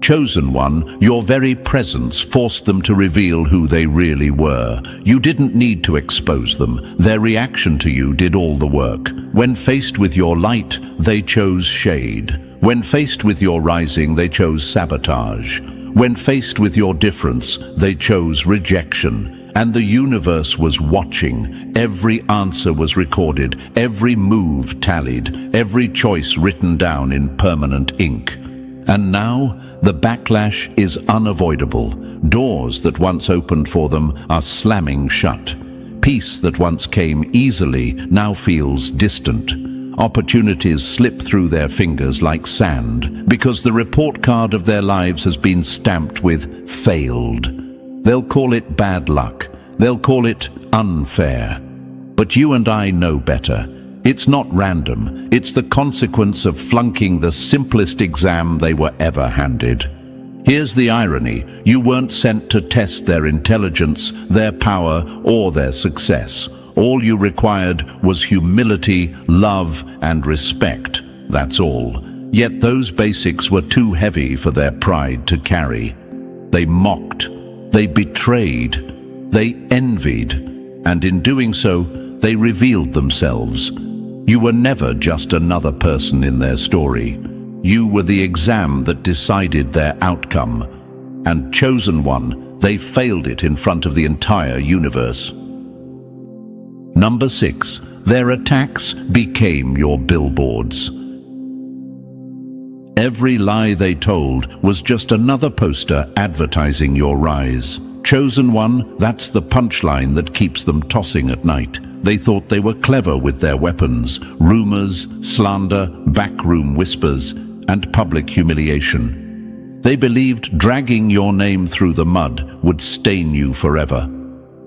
Speaker 1: Chosen one, your very presence forced them to reveal who they really were. You didn't need to expose them. Their reaction to you did all the work. When faced with your light, they chose shade. When faced with your rising, they chose sabotage. When faced with your difference, they chose rejection. And the universe was watching. Every answer was recorded, every move tallied, every choice written down in permanent ink. And now, the backlash is unavoidable. Doors that once opened for them are slamming shut. Peace that once came easily now feels distant. Opportunities slip through their fingers like sand because the report card of their lives has been stamped with failed. They'll call it bad luck. They'll call it unfair. But you and I know better. It's not random. It's the consequence of flunking the simplest exam they were ever handed. Here's the irony. You weren't sent to test their intelligence, their power, or their success. All you required was humility, love, and respect. That's all. Yet those basics were too heavy for their pride to carry. They mocked. They betrayed. They envied, and in doing so, they revealed themselves. You were never just another person in their story. You were the exam that decided their outcome. And chosen one, they failed it in front of the entire universe. Number 6, their attacks became your billboards. Every lie they told was just another poster advertising your rise. Chosen one, that's the punchline that keeps them tossing at night. They thought they were clever with their weapons: rumors, slander, backroom whispers, and public humiliation. They believed dragging your name through the mud would stain you forever.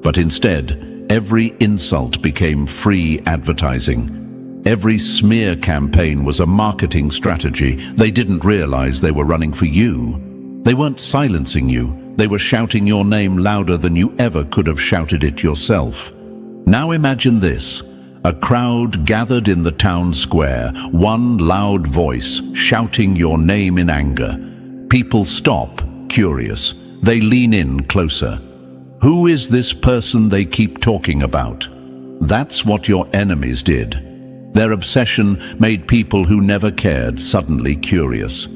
Speaker 1: But instead, every insult became free advertising. Every smear campaign was a marketing strategy. They didn't realize they were running for you. They weren't silencing you. They were shouting your name louder than you ever could have shouted it yourself. Now imagine this: a crowd gathered in the town square, one loud voice shouting your name in anger. People stop, curious. They lean in closer. Who is this person they keep talking about? That's what your enemies did. Their obsession made people who never cared suddenly curious.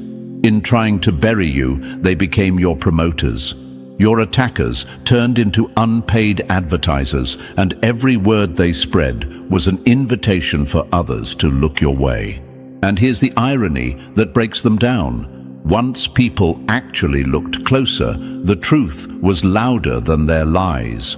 Speaker 1: In trying to bury you, they became your promoters. Your attackers turned into unpaid advertisers, and every word they spread was an invitation for others to look your way. And here's the irony that breaks them down. Once people actually looked closer, the truth was louder than their lies.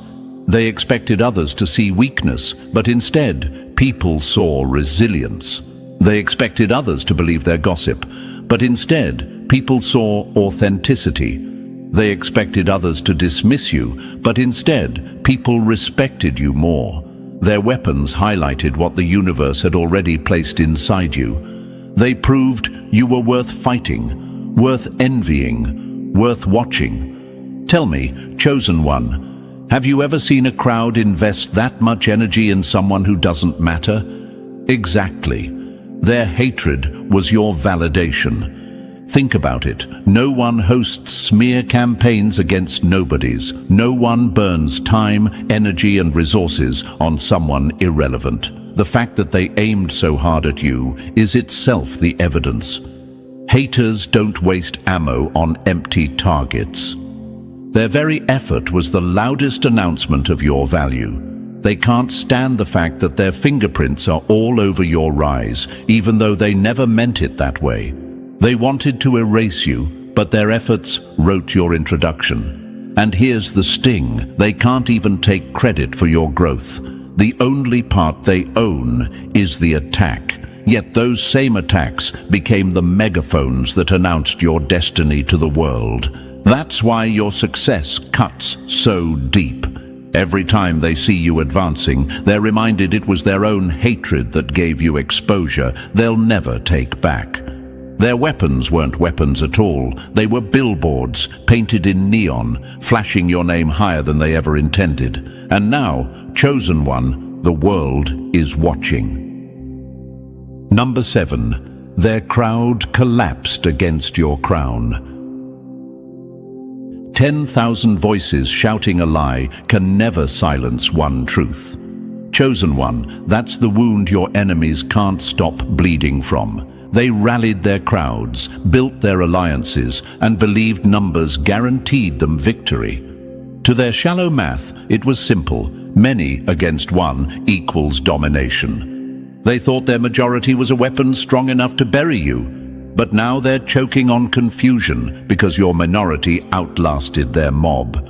Speaker 1: They expected others to see weakness, but instead, people saw resilience. They expected others to believe their gossip, but instead, people saw authenticity. They expected others to dismiss you, but instead, people respected you more. Their weapons highlighted what the universe had already placed inside you. They proved you were worth fighting, worth envying, worth watching. Tell me, chosen one, have you ever seen a crowd invest that much energy in someone who doesn't matter? Exactly. Their hatred was your validation. Think about it. No one hosts smear campaigns against nobodies. No one burns time, energy, and resources on someone irrelevant. The fact that they aimed so hard at you is itself the evidence. Haters don't waste ammo on empty targets. Their very effort was the loudest announcement of your value. They can't stand the fact that their fingerprints are all over your rise, even though they never meant it that way. They wanted to erase you, but their efforts wrote your introduction. And here's the sting: they can't even take credit for your growth. The only part they own is the attack. Yet those same attacks became the megaphones that announced your destiny to the world. That's why your success cuts so deep. Every time they see you advancing, they're reminded it was their own hatred that gave you exposure they'll never take back. Their weapons weren't weapons at all. They were billboards, painted in neon, flashing your name higher than they ever intended. And now, chosen one, the world is watching. Number 7. Their crowd collapsed against your crown. 10,000 voices shouting a lie can never silence one truth. Chosen one, that's the wound your enemies can't stop bleeding from. They rallied their crowds, built their alliances, and believed numbers guaranteed them victory. To their shallow math, it was simple: many against one equals domination. They thought their majority was a weapon strong enough to bury you, but now they're choking on confusion because your minority outlasted their mob.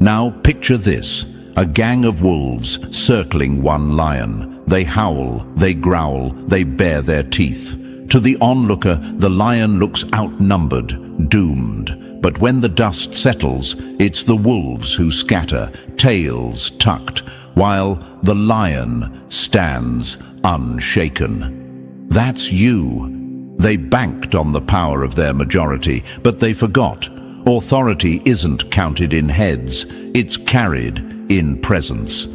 Speaker 1: Now picture this: a gang of wolves circling one lion. They howl, they growl, they bare their teeth. To the onlooker, the lion looks outnumbered, doomed. But when the dust settles, it's the wolves who scatter, tails tucked, while the lion stands unshaken. That's you. They banked on the power of their majority, but they forgot. Authority isn't counted in heads, it's carried in presence.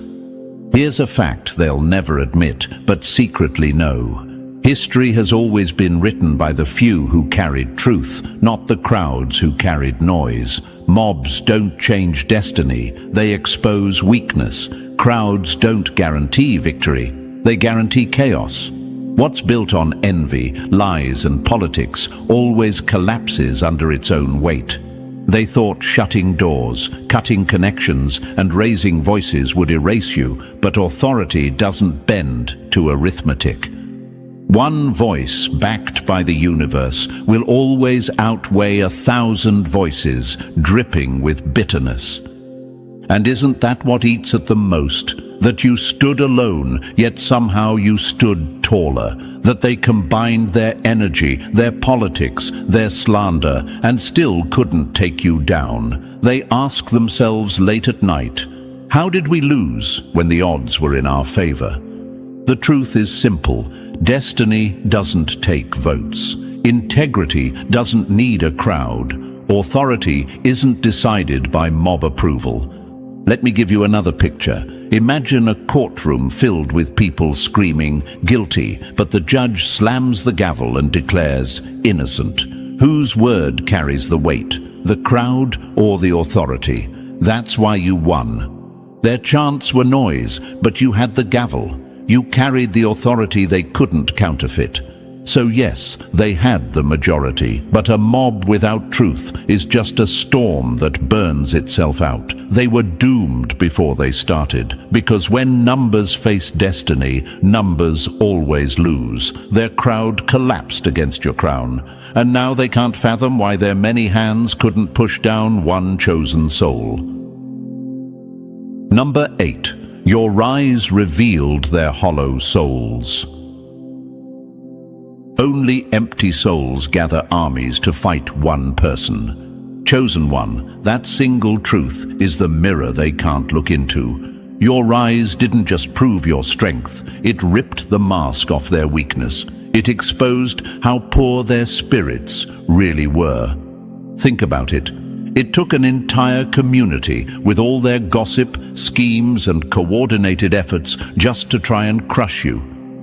Speaker 1: Here's a fact they'll never admit, but secretly know. History has always been written by the few who carried truth, not the crowds who carried noise. Mobs don't change destiny, they expose weakness. Crowds don't guarantee victory, they guarantee chaos. What's built on envy, lies, and politics always collapses under its own weight. They thought shutting doors, cutting connections, and raising voices would erase you, but authority doesn't bend to arithmetic. One voice backed by the universe will always outweigh 1,000 voices dripping with bitterness. And isn't that what eats at them most? That you stood alone, yet somehow you stood taller. That they combined their energy, their politics, their slander, and still couldn't take you down. They ask themselves late at night, how did we lose when the odds were in our favor? The truth is simple. Destiny doesn't take votes. Integrity doesn't need a crowd. Authority isn't decided by mob approval. Let me give you another picture. Imagine a courtroom filled with people screaming, guilty, but the judge slams the gavel and declares, innocent. Whose word carries the weight? The crowd or the authority? That's why you won. Their chants were noise, but you had the gavel. You carried the authority they couldn't counterfeit. So yes, they had the majority, but a mob without truth is just a storm that burns itself out. They were doomed before they started, because when numbers face destiny, numbers always lose. Their crowd collapsed against your crown, and now they can't fathom why their many hands couldn't push down one chosen soul. Number 8. Your rise revealed their hollow souls. Only empty souls gather armies to fight one person. Chosen one, that single truth is the mirror they can't look into. Your rise didn't just prove your strength, it ripped the mask off their weakness. It exposed how poor their spirits really were. Think about it. It took an entire community with all their gossip, schemes and coordinated efforts just to try and crush you.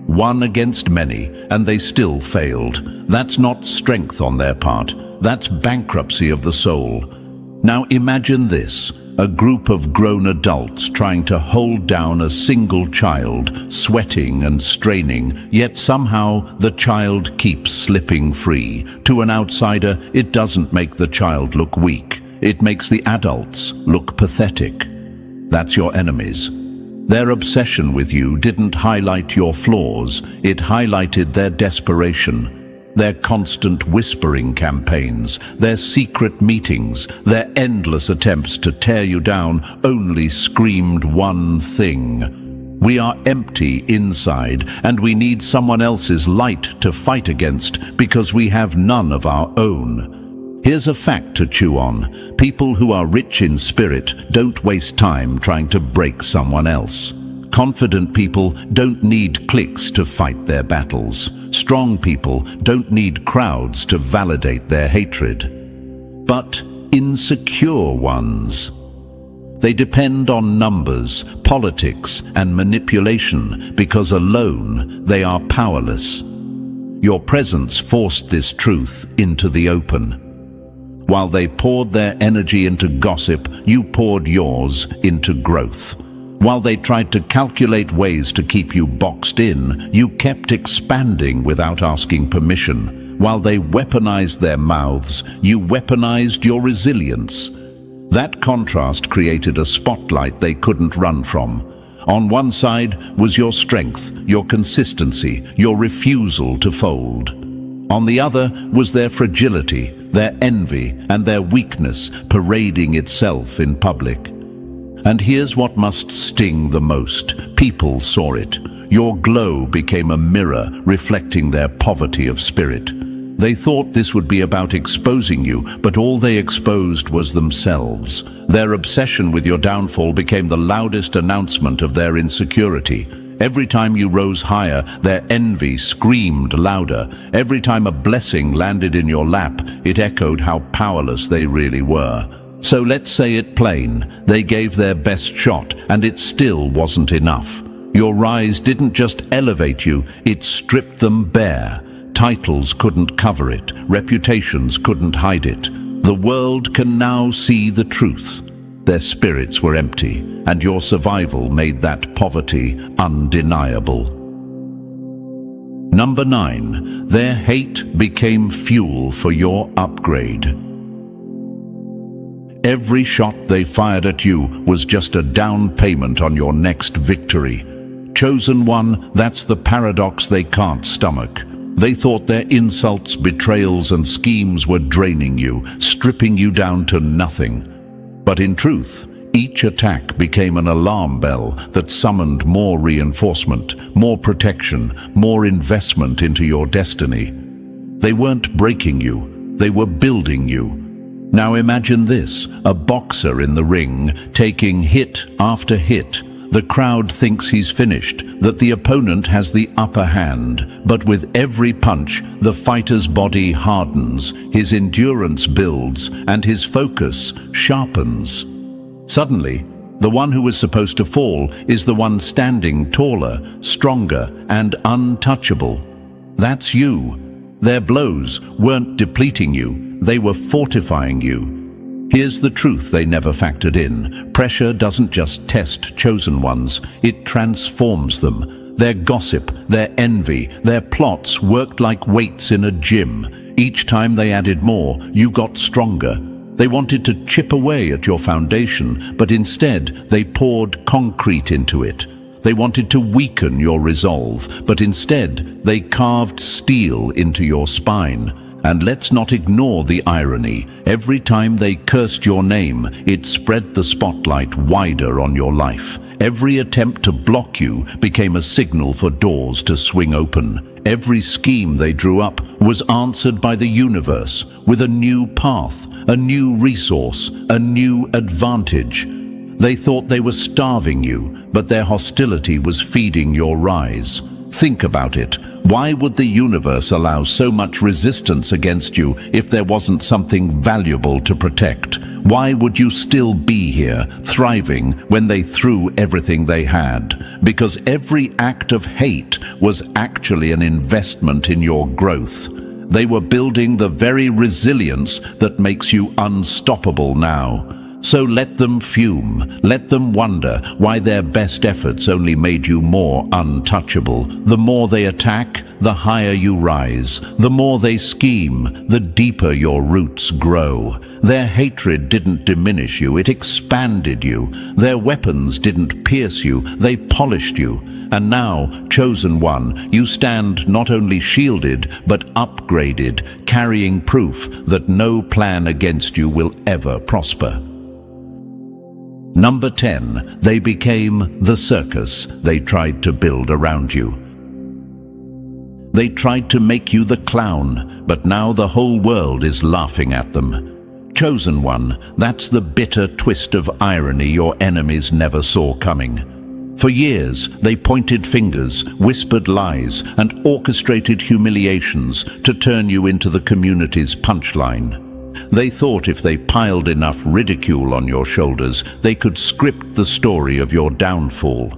Speaker 1: One against many, and they still failed. That's not strength on their part. That's bankruptcy of the soul. Now imagine this. A group of grown adults trying to hold down a single child, sweating and straining, yet somehow the child keeps slipping free. To an outsider, it doesn't make the child look weak. It makes the adults look pathetic. That's your enemies. Their obsession with you didn't highlight your flaws, it highlighted their desperation. Their constant whispering campaigns, their secret meetings, their endless attempts to tear you down only screamed one thing. We are empty inside, and we need someone else's light to fight against because we have none of our own. Here's a fact to chew on. People who are rich in spirit don't waste time trying to break someone else. Confident people don't need cliques to fight their battles. Strong people don't need crowds to validate their hatred. But insecure ones, they depend on numbers, politics, and manipulation because alone they are powerless. Your presence forced this truth into the open. While they poured their energy into gossip, you poured yours into growth. While they tried to calculate ways to keep you boxed in, you kept expanding without asking permission. While they weaponized their mouths, you weaponized your resilience. That contrast created a spotlight they couldn't run from. On one side was your strength, your consistency, your refusal to fold. On the other was their fragility, their envy, and their weakness parading itself in public. And here's what must sting the most. People saw it. Your glow became a mirror reflecting their poverty of spirit. They thought this would be about exposing you, but all they exposed was themselves. Their obsession with your downfall became the loudest announcement of their insecurity. Every time you rose higher, their envy screamed louder. Every time a blessing landed in your lap, it echoed how powerless they really were. So let's say it plain, they gave their best shot, and it still wasn't enough. Your rise didn't just elevate you, it stripped them bare. Titles couldn't cover it, reputations couldn't hide it. The world can now see the truth. Their spirits were empty, and your survival made that poverty undeniable. Number 9, their hate became fuel for your upgrade. Every shot they fired at you was just a down payment on your next victory. Chosen one, that's the paradox they can't stomach. They thought their insults, betrayals, and schemes were draining you, stripping you down to nothing. But in truth, each attack became an alarm bell that summoned more reinforcement, more protection, more investment into your destiny. They weren't breaking you, they were building you. Now imagine this, a boxer in the ring, taking hit after hit. The crowd thinks he's finished, that the opponent has the upper hand. But with every punch, the fighter's body hardens, his endurance builds, and his focus sharpens. Suddenly, the one who was supposed to fall is the one standing taller, stronger, and untouchable. That's you. Their blows weren't depleting you. They were fortifying you. Here's the truth they never factored in. Pressure doesn't just test chosen ones, it transforms them. Their gossip, their envy, their plots worked like weights in a gym. Each time they added more, you got stronger. They wanted to chip away at your foundation, but instead they poured concrete into it. They wanted to weaken your resolve, but instead they carved steel into your spine. And let's not ignore the irony. Every time they cursed your name, it spread the spotlight wider on your life. Every attempt to block you became a signal for doors to swing open. Every scheme they drew up was answered by the universe with a new path, a new resource, a new advantage. They thought they were starving you, but their hostility was feeding your rise. Think about it. Why would the universe allow so much resistance against you if there wasn't something valuable to protect? Why would you still be here, thriving, when they threw everything they had? Because every act of hate was actually an investment in your growth. They were building the very resilience that makes you unstoppable now. So let them fume, let them wonder why their best efforts only made you more untouchable. The more they attack, the higher you rise. The more they scheme, the deeper your roots grow. Their hatred didn't diminish you, it expanded you. Their weapons didn't pierce you, they polished you. And now, chosen one, you stand not only shielded, but upgraded, carrying proof that no plan against you will ever prosper. Number 10, they became the circus they tried to build around you. They tried to make you the clown, but now the whole world is laughing at them. Chosen one, that's the bitter twist of irony your enemies never saw coming. For years, they pointed fingers, whispered lies, and orchestrated humiliations to turn you into the community's punchline. They thought if they piled enough ridicule on your shoulders, they could script the story of your downfall.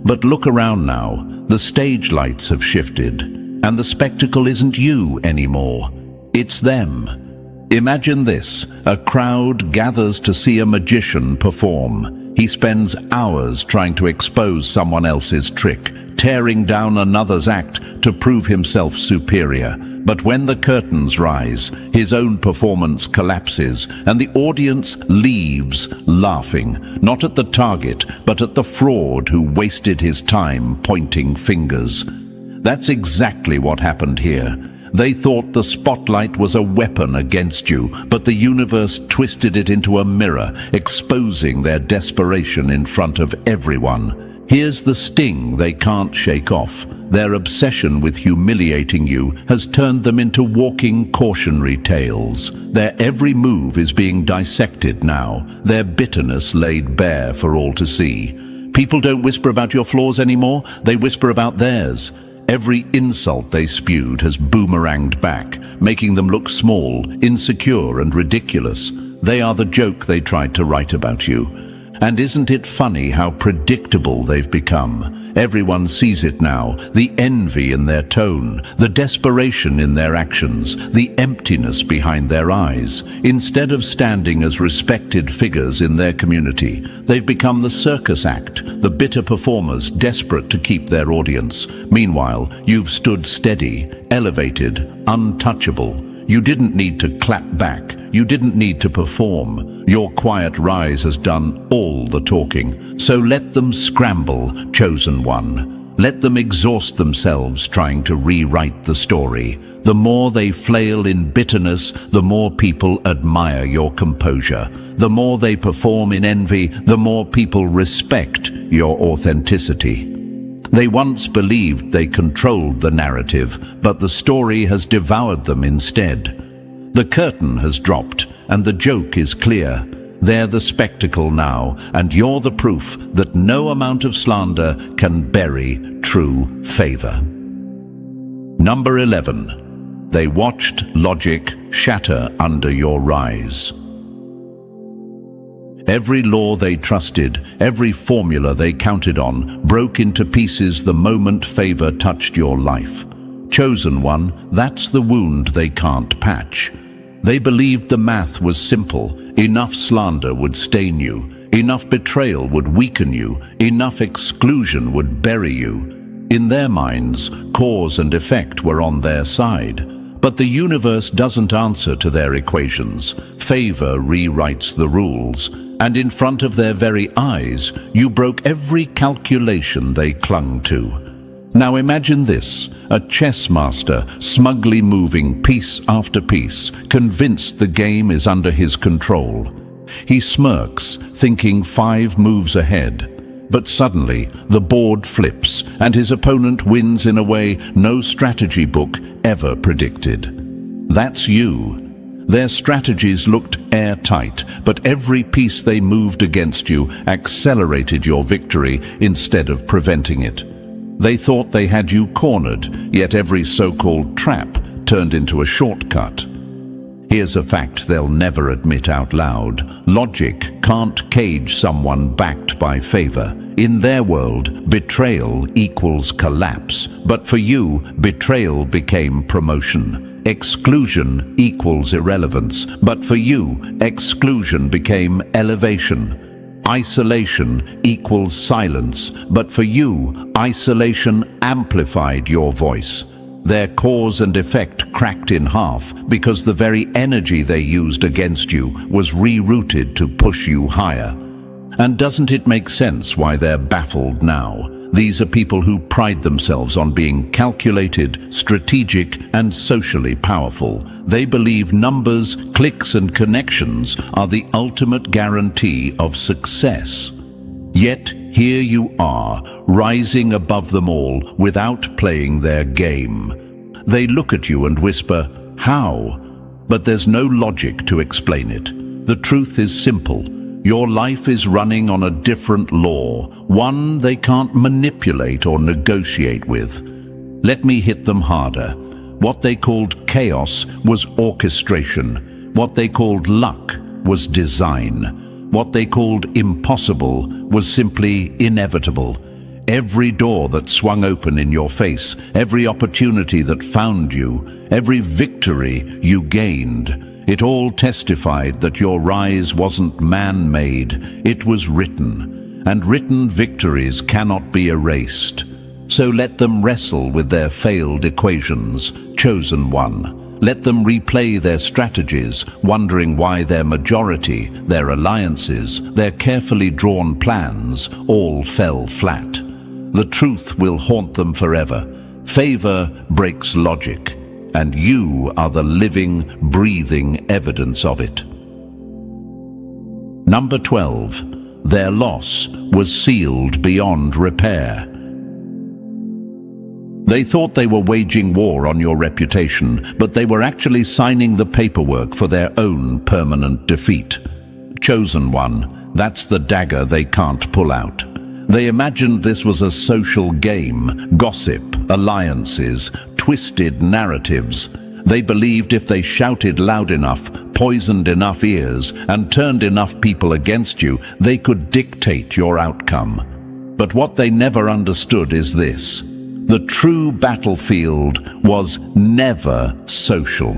Speaker 1: But look around now, the stage lights have shifted, and the spectacle isn't you anymore. It's them. Imagine this, a crowd gathers to see a magician perform. He spends hours trying to expose someone else's trick, tearing down another's act to prove himself superior. But when the curtains rise, his own performance collapses, and the audience leaves laughing, not at the target, but at the fraud who wasted his time pointing fingers. That's exactly what happened here. They thought the spotlight was a weapon against you, but the universe twisted it into a mirror, exposing their desperation in front of everyone. Here's the sting they can't shake off. Their obsession with humiliating you has turned them into walking cautionary tales. Their every move is being dissected now, their bitterness laid bare for all to see. People don't whisper about your flaws anymore, they whisper about theirs. Every insult they spewed has boomeranged back, making them look small, insecure, and ridiculous. They are the joke they tried to write about you. And isn't it funny how predictable they've become? Everyone sees it now, the envy in their tone, the desperation in their actions, the emptiness behind their eyes. Instead of standing as respected figures in their community, they've become the circus act, the bitter performers desperate to keep their audience. Meanwhile, you've stood steady, elevated, untouchable. You didn't need to clap back. You didn't need to perform. Your quiet rise has done all the talking. So let them scramble, chosen one. Let them exhaust themselves trying to rewrite the story. The more they flail in bitterness, the more people admire your composure. The more they perform in envy, the more people respect your authenticity. They once believed they controlled the narrative, but the story has devoured them instead. The curtain has dropped, and the joke is clear. They're the spectacle now, and you're the proof that no amount of slander can bury true favor. Number 11. They watched logic shatter under your rise. Every law they trusted, every formula they counted on, broke into pieces the moment favor touched your life. Chosen one, that's the wound they can't patch. They believed the math was simple. Enough slander would stain you. Enough betrayal would weaken you. Enough exclusion would bury you. In their minds, cause and effect were on their side. But the universe doesn't answer to their equations. Favor rewrites the rules. And in front of their very eyes, you broke every calculation they clung to. Now imagine this, a chess master smugly moving piece after piece, convinced the game is under his control. He smirks, thinking 5 moves ahead. But suddenly, the board flips, and his opponent wins in a way no strategy book ever predicted. That's you. Their strategies looked airtight, but every piece they moved against you accelerated your victory instead of preventing it. They thought they had you cornered, yet every so-called trap turned into a shortcut. Here's a fact they'll never admit out loud. Logic can't cage someone backed by favor. In their world, betrayal equals collapse. But for you, betrayal became promotion. Exclusion equals irrelevance. But for you, exclusion became elevation. Isolation equals silence. But for you, isolation amplified your voice. Their cause and effect cracked in half because the very energy they used against you was rerouted to push you higher. And doesn't it make sense why they're baffled now? These are people who pride themselves on being calculated, strategic, and socially powerful. They believe numbers, clicks, and connections are the ultimate guarantee of success. Yet, here you are, rising above them all without playing their game. They look at you and whisper, "How?" But there's no logic to explain it. The truth is simple. Your life is running on a different law, one they can't manipulate or negotiate with. Let me hit them harder. What they called chaos was orchestration. What they called luck was design. What they called impossible was simply inevitable. Every door that swung open in your face, every opportunity that found you, every victory you gained, it all testified that your rise wasn't man-made, it was written. And written victories cannot be erased. So let them wrestle with their failed equations, chosen one. Let them replay their strategies, wondering why their majority, their alliances, their carefully drawn plans all fell flat. The truth will haunt them forever. Favor breaks logic, and you are the living, breathing evidence of it. Number 12. Their loss was sealed beyond repair. They thought they were waging war on your reputation, but they were actually signing the paperwork for their own permanent defeat. Chosen one, that's the dagger they can't pull out. They imagined this was a social game, gossip, alliances, twisted narratives. They believed if they shouted loud enough, poisoned enough ears, and turned enough people against you, they could dictate your outcome. But what they never understood is this. The true battlefield was never social.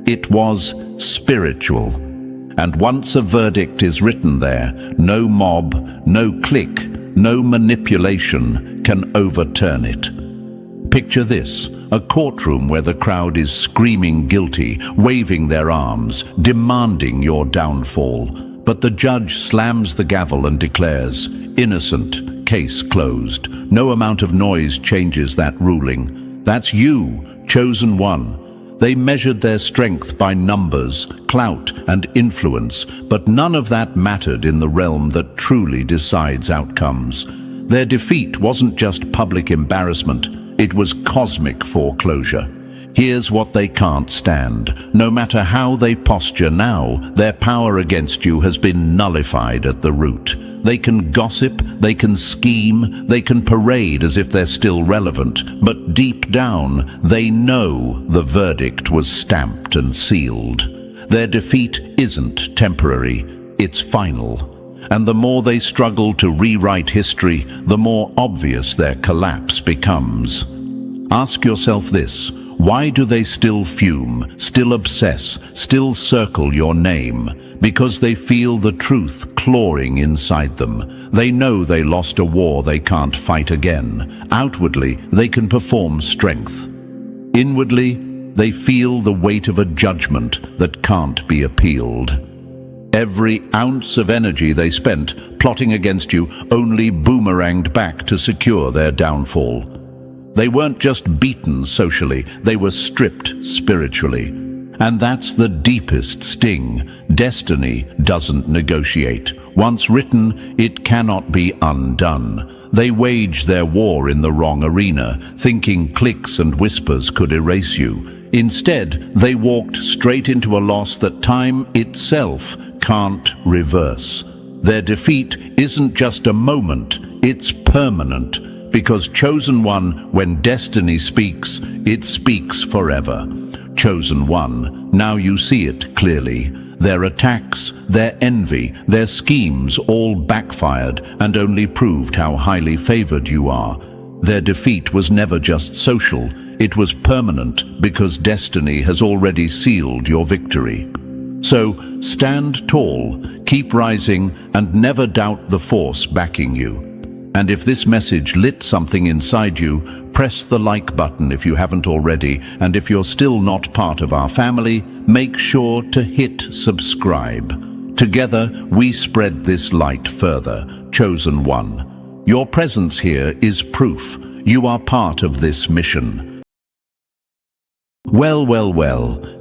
Speaker 1: It was spiritual. And once a verdict is written there, no mob, no clique, no manipulation can overturn it. Picture this, a courtroom where the crowd is screaming guilty, waving their arms, demanding your downfall. But the judge slams the gavel and declares, "Innocent. Case closed." No amount of noise changes that ruling. That's you, chosen one. They measured their strength by numbers, clout, and influence, but none of that mattered in the realm that truly decides outcomes. Their defeat wasn't just public embarrassment, it was cosmic foreclosure. Here's what they can't stand. No matter how they posture now, their power against you has been nullified at the root. They can gossip, they can scheme, they can parade as if they're still relevant, but deep down, they know the verdict was stamped and sealed. Their defeat isn't temporary, it's final. And the more they struggle to rewrite history, the more obvious their collapse becomes. Ask yourself this. Why do they still fume, still obsess, still circle your name? Because they feel the truth clawing inside them. They know they lost a war they can't fight again. Outwardly, they can perform strength. Inwardly, they feel the weight of a judgment that can't be appealed. Every ounce of energy they spent plotting against you only boomeranged back to secure their downfall. They weren't just beaten socially, they were stripped spiritually. And that's the deepest sting. Destiny doesn't negotiate. Once written, it cannot be undone. They waged their war in the wrong arena, thinking clicks and whispers could erase you. Instead, they walked straight into a loss that time itself can't reverse. Their defeat isn't just a moment, it's permanent. because Chosen One, when destiny speaks, it speaks forever. Chosen One, now you see it clearly. Their attacks, their envy, their schemes all backfired and only proved how highly favored you are. Their defeat was never just social, it was permanent because destiny has already sealed your victory. So stand tall, keep rising, and never doubt the force backing you. And if this message lit something inside you, press the like button if you haven't already, and if you're still not part of our family, make sure to hit subscribe. Together, we spread this light further. Chosen One, your presence here is proof. You are part of this mission. Well,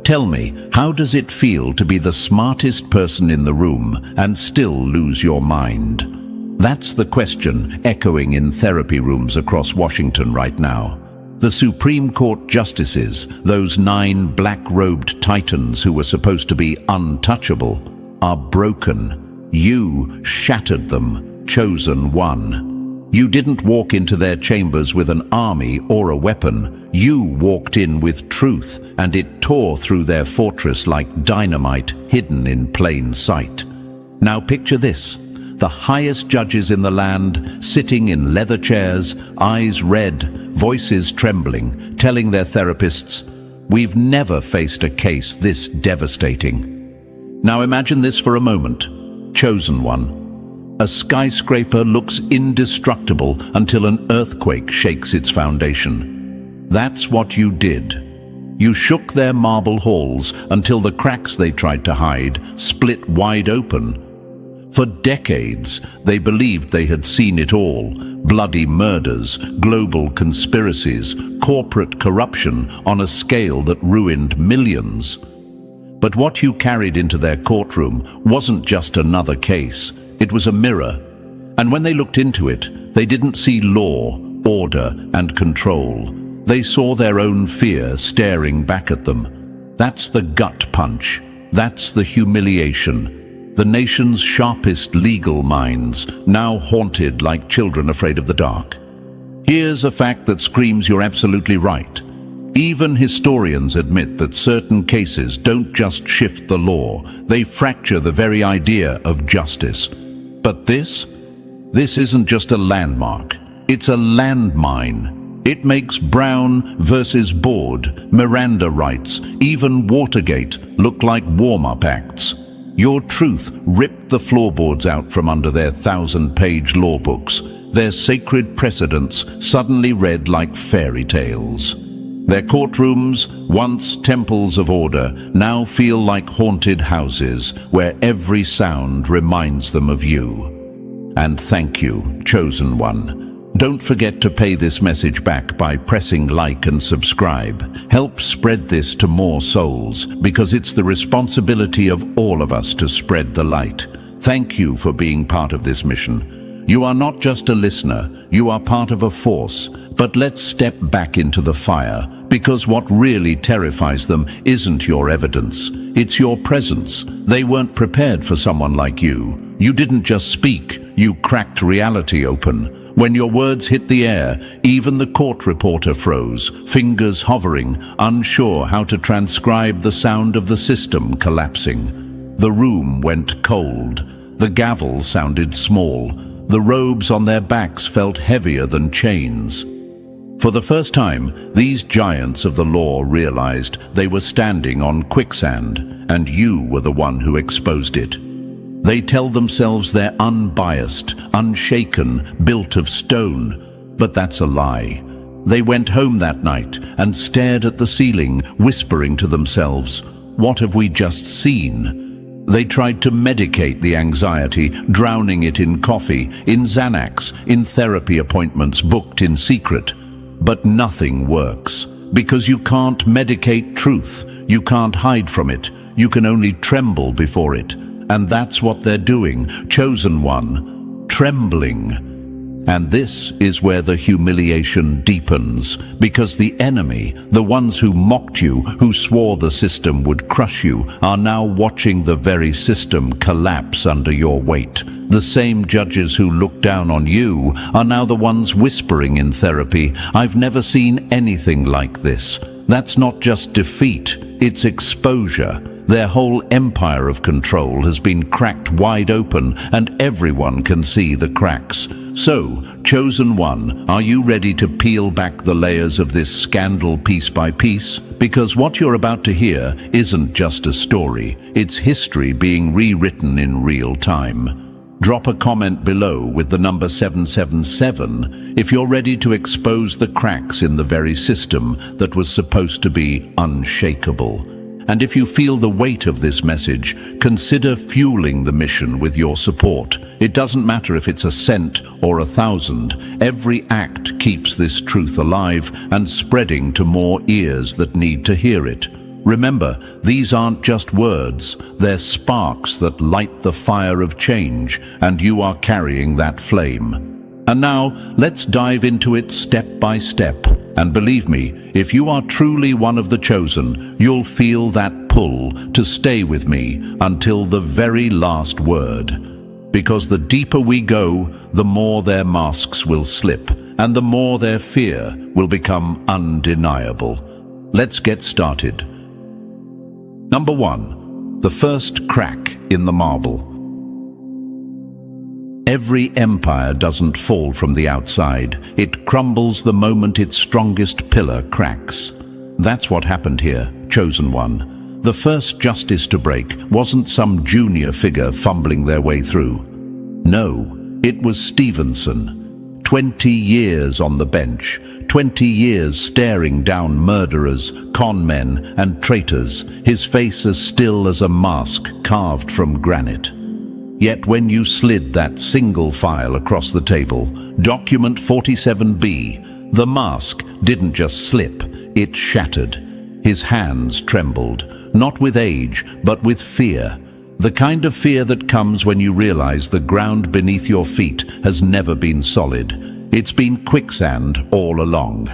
Speaker 1: tell me, how does it feel to be the smartest person in the room and still lose your mind? That's the question echoing in therapy rooms across Washington right now. The Supreme Court justices, those 9 black-robed titans who were supposed to be untouchable, are broken. You shattered them, Chosen One. You didn't walk into their chambers with an army or a weapon. You walked in with truth, and it tore through their fortress like dynamite hidden in plain sight. Now picture this. The highest judges in the land, sitting in leather chairs, eyes red, voices trembling, telling their therapists, "We've never faced a case this devastating." Now imagine this for a moment. Chosen One. A skyscraper looks indestructible until an earthquake shakes its foundation. That's what you did. You shook their marble halls until the cracks they tried to hide split wide open. For decades, they believed they had seen it all: bloody murders, global conspiracies, corporate corruption on a scale that ruined millions. But what you carried into their courtroom wasn't just another case. It was a mirror. And when they looked into it, they didn't see law, order, and control. They saw their own fear staring back at them. That's the gut punch. That's the humiliation. The nation's sharpest legal minds, now haunted like children afraid of the dark. Here's a fact that screams you're absolutely right. Even historians admit that certain cases don't just shift the law, they fracture the very idea of justice. But this isn't just a landmark, it's a landmine. It makes Brown versus Board, Miranda rights, even Watergate look like warm-up acts. Your truth ripped the floorboards out from under their 1,000-page law books. Their sacred precedents suddenly read like fairy tales. Their courtrooms, once temples of order, now feel like haunted houses where every sound reminds them of you. And thank you, Chosen One. Don't forget to pay this message back by pressing like and subscribe. Help spread this to more souls, because it's the responsibility of all of us to spread the light. Thank you for being part of this mission. You are not just a listener, you are part of a force. But let's step back into the fire, because what really terrifies them isn't your evidence, it's your presence. They weren't prepared for someone like you. You didn't just speak, you cracked reality open. When your words hit the air, even the court reporter froze, fingers hovering, unsure how to transcribe the sound of the system collapsing. The room went cold. The gavel sounded small. The robes on their backs felt heavier than chains. For the first time, these giants of the law realized they were standing on quicksand, and you were the one who exposed it. They tell themselves they're unbiased, unshaken, built of stone, but that's a lie. They went home that night and stared at the ceiling, whispering to themselves, "What have we just seen?" They tried to medicate the anxiety, drowning it in coffee, in Xanax, in therapy appointments booked in secret. But nothing works, because you can't medicate truth, you can't hide from it, you can only tremble before it. And that's what they're doing, Chosen One, trembling. And this is where the humiliation deepens, because the enemy, the ones who mocked you, who swore the system would crush you, are now watching the very system collapse under your weight. The same judges who looked down on you are now the ones whispering in therapy, "I've never seen anything like this." That's not just defeat, it's exposure. Their whole empire of control has been cracked wide open, and everyone can see the cracks. So, chosen one, are you ready to peel back the layers of this scandal piece by piece? Because what you're about to hear isn't just a story, it's history being rewritten in real time. Drop a comment below with the number 777 if you're ready to expose the cracks in the very system that was supposed to be unshakable. And if you feel the weight of this message, consider fueling the mission with your support. It doesn't matter if it's a cent or 1,000. Every act keeps this truth alive and spreading to more ears that need to hear it. Remember, these aren't just words, they're sparks that light the fire of change, and you are carrying that flame. And now, let's dive into it step by step. And believe me, if you are truly one of the chosen, you'll feel that pull to stay with me until the very last word. Because the deeper we go, the more their masks will slip, and the more their fear will become undeniable. Let's get started. Number 1. The first crack in the marble. Every empire doesn't fall from the outside. It crumbles the moment its strongest pillar cracks. That's what happened here, chosen one. The first justice to break wasn't some junior figure fumbling their way through. No, it was Stevenson. 20 years on the bench, 20 years staring down murderers, con men, and traitors, his face as still as a mask carved from granite. Yet when you slid that single file across the table, document 47B, the mask didn't just slip, it shattered. His hands trembled, not with age, but with fear. The kind of fear that comes when you realize the ground beneath your feet has never been solid. It's been quicksand all along.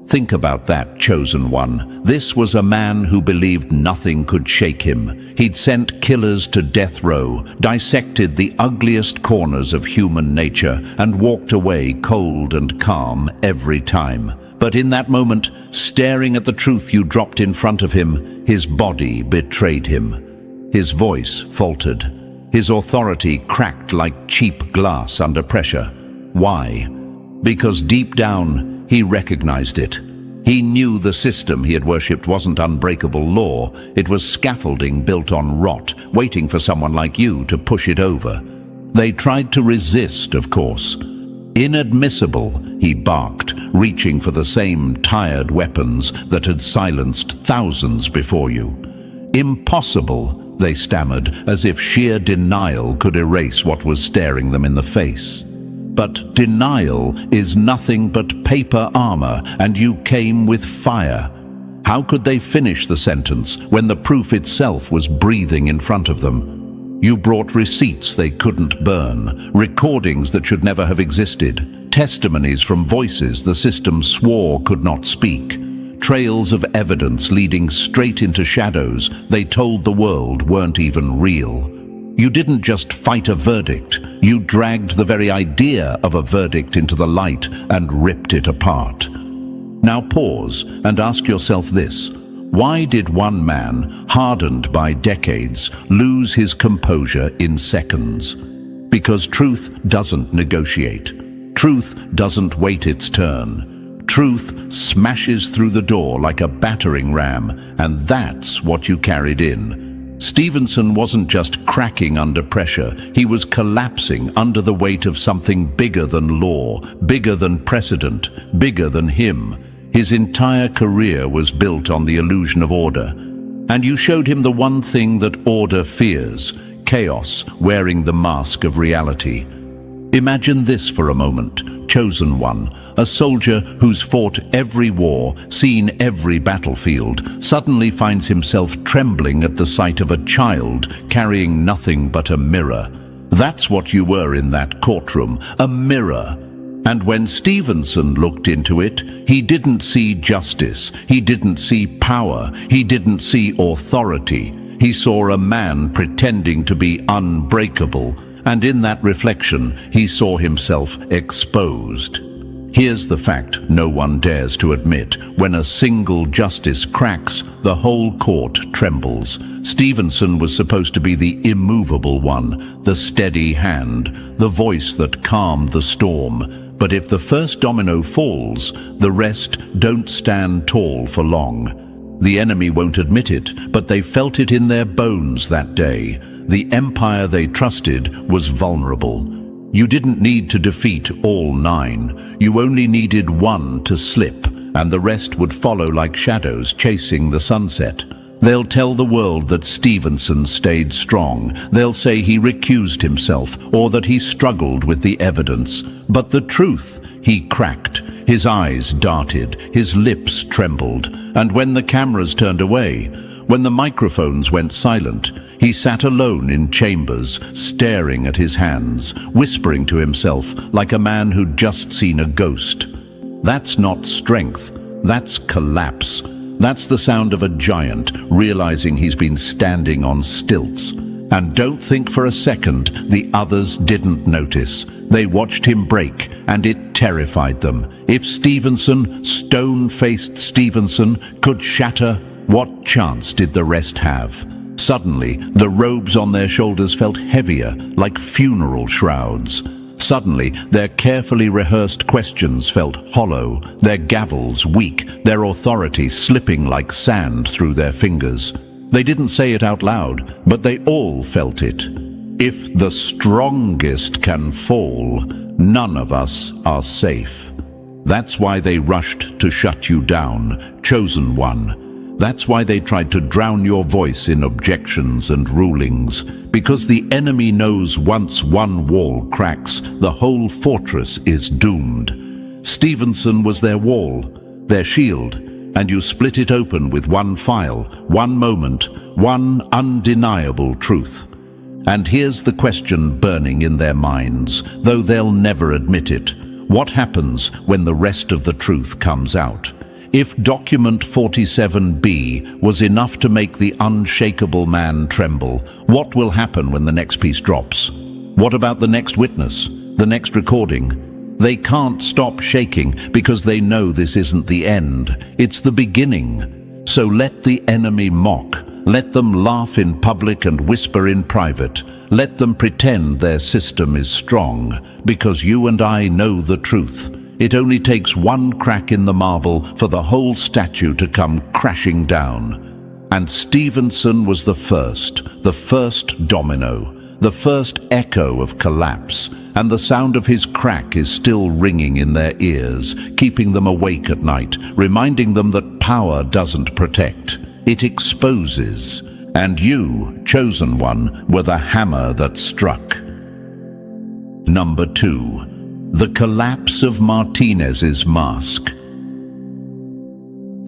Speaker 1: Think about that, chosen one. This was a man who believed nothing could shake him. He'd sent killers to death row, dissected the ugliest corners of human nature, and walked away cold and calm every time. But in that moment, staring at the truth you dropped in front of him, his body betrayed him. His voice faltered. His authority cracked like cheap glass under pressure. Why? Because deep down, he recognized it. He knew the system he had worshipped wasn't unbreakable law. It was scaffolding built on rot, waiting for someone like you to push it over. They tried to resist, of course. Inadmissible, he barked, reaching for the same tired weapons that had silenced thousands before you. Impossible, they stammered, as if sheer denial could erase what was staring them in the face. But denial is nothing but paper armor, and you came with fire. How could they finish the sentence when the proof itself was breathing in front of them? You brought receipts they couldn't burn, recordings that should never have existed, testimonies from voices the system swore could not speak, trails of evidence leading straight into shadows they told the world weren't even real. You didn't just fight a verdict, you dragged the very idea of a verdict into the light and ripped it apart. Now pause and ask yourself this. Why did one man, hardened by decades, lose his composure in seconds? Because truth doesn't negotiate. Truth doesn't wait its turn. Truth smashes through the door like a battering ram, and that's what you carried in. Stevenson wasn't just cracking under pressure, he was collapsing under the weight of something bigger than law, bigger than precedent, bigger than him. His entire career was built on the illusion of order. And you showed him the one thing that order fears, chaos wearing the mask of reality. Imagine this for a moment, chosen one, a soldier who's fought every war, seen every battlefield, suddenly finds himself trembling at the sight of a child carrying nothing but a mirror. That's what you were in that courtroom, a mirror. And when Stevenson looked into it, he didn't see justice, he didn't see power, he didn't see authority. He saw a man pretending to be unbreakable, and in that reflection, he saw himself exposed. Here's the fact no one dares to admit. When a single justice cracks, the whole court trembles. Stevenson was supposed to be the immovable one, the steady hand, the voice that calmed the storm. But if the first domino falls, the rest don't stand tall for long. The enemy won't admit it, but they felt it in their bones that day. The empire they trusted was vulnerable. You didn't need to defeat all 9. You only needed one to slip, and the rest would follow like shadows chasing the sunset. They'll tell the world that Stevenson stayed strong. They'll say he recused himself, or that he struggled with the evidence. But the truth, he cracked. His eyes darted, his lips trembled, and when the cameras turned away, when the microphones went silent, he sat alone in chambers, staring at his hands, whispering to himself like a man who'd just seen a ghost. That's not strength, that's collapse. That's the sound of a giant realizing he's been standing on stilts. And don't think for a second the others didn't notice. They watched him break, and it terrified them. If Stevenson, stone-faced Stevenson, could shatter, what chance did the rest have? Suddenly, the robes on their shoulders felt heavier, like funeral shrouds. Suddenly, their carefully rehearsed questions felt hollow, their gavels weak, their authority slipping like sand through their fingers. They didn't say it out loud, but they all felt it. If the strongest can fall, none of us are safe. That's why they rushed to shut you down, chosen one. That's why they tried to drown your voice in objections and rulings, because the enemy knows once one wall cracks, the whole fortress is doomed. Stevenson was their wall, their shield, and you split it open with one file, one moment, one undeniable truth. And here's the question burning in their minds, though they'll never admit it. What happens when the rest of the truth comes out? If document 47B was enough to make the unshakable man tremble, what will happen when the next piece drops? What about the next witness, the next recording? They can't stop shaking because they know this isn't the end, it's the beginning. So let the enemy mock, let them laugh in public and whisper in private. Let them pretend their system is strong, because you and I know the truth. It only takes one crack in the marble for the whole statue to come crashing down. And Stevenson was the first domino, the first echo of collapse, and the sound of his crack is still ringing in their ears, keeping them awake at night, reminding them that power doesn't protect, it exposes. And you, chosen one, were the hammer that struck. Number 2. The collapse of Martinez's mask.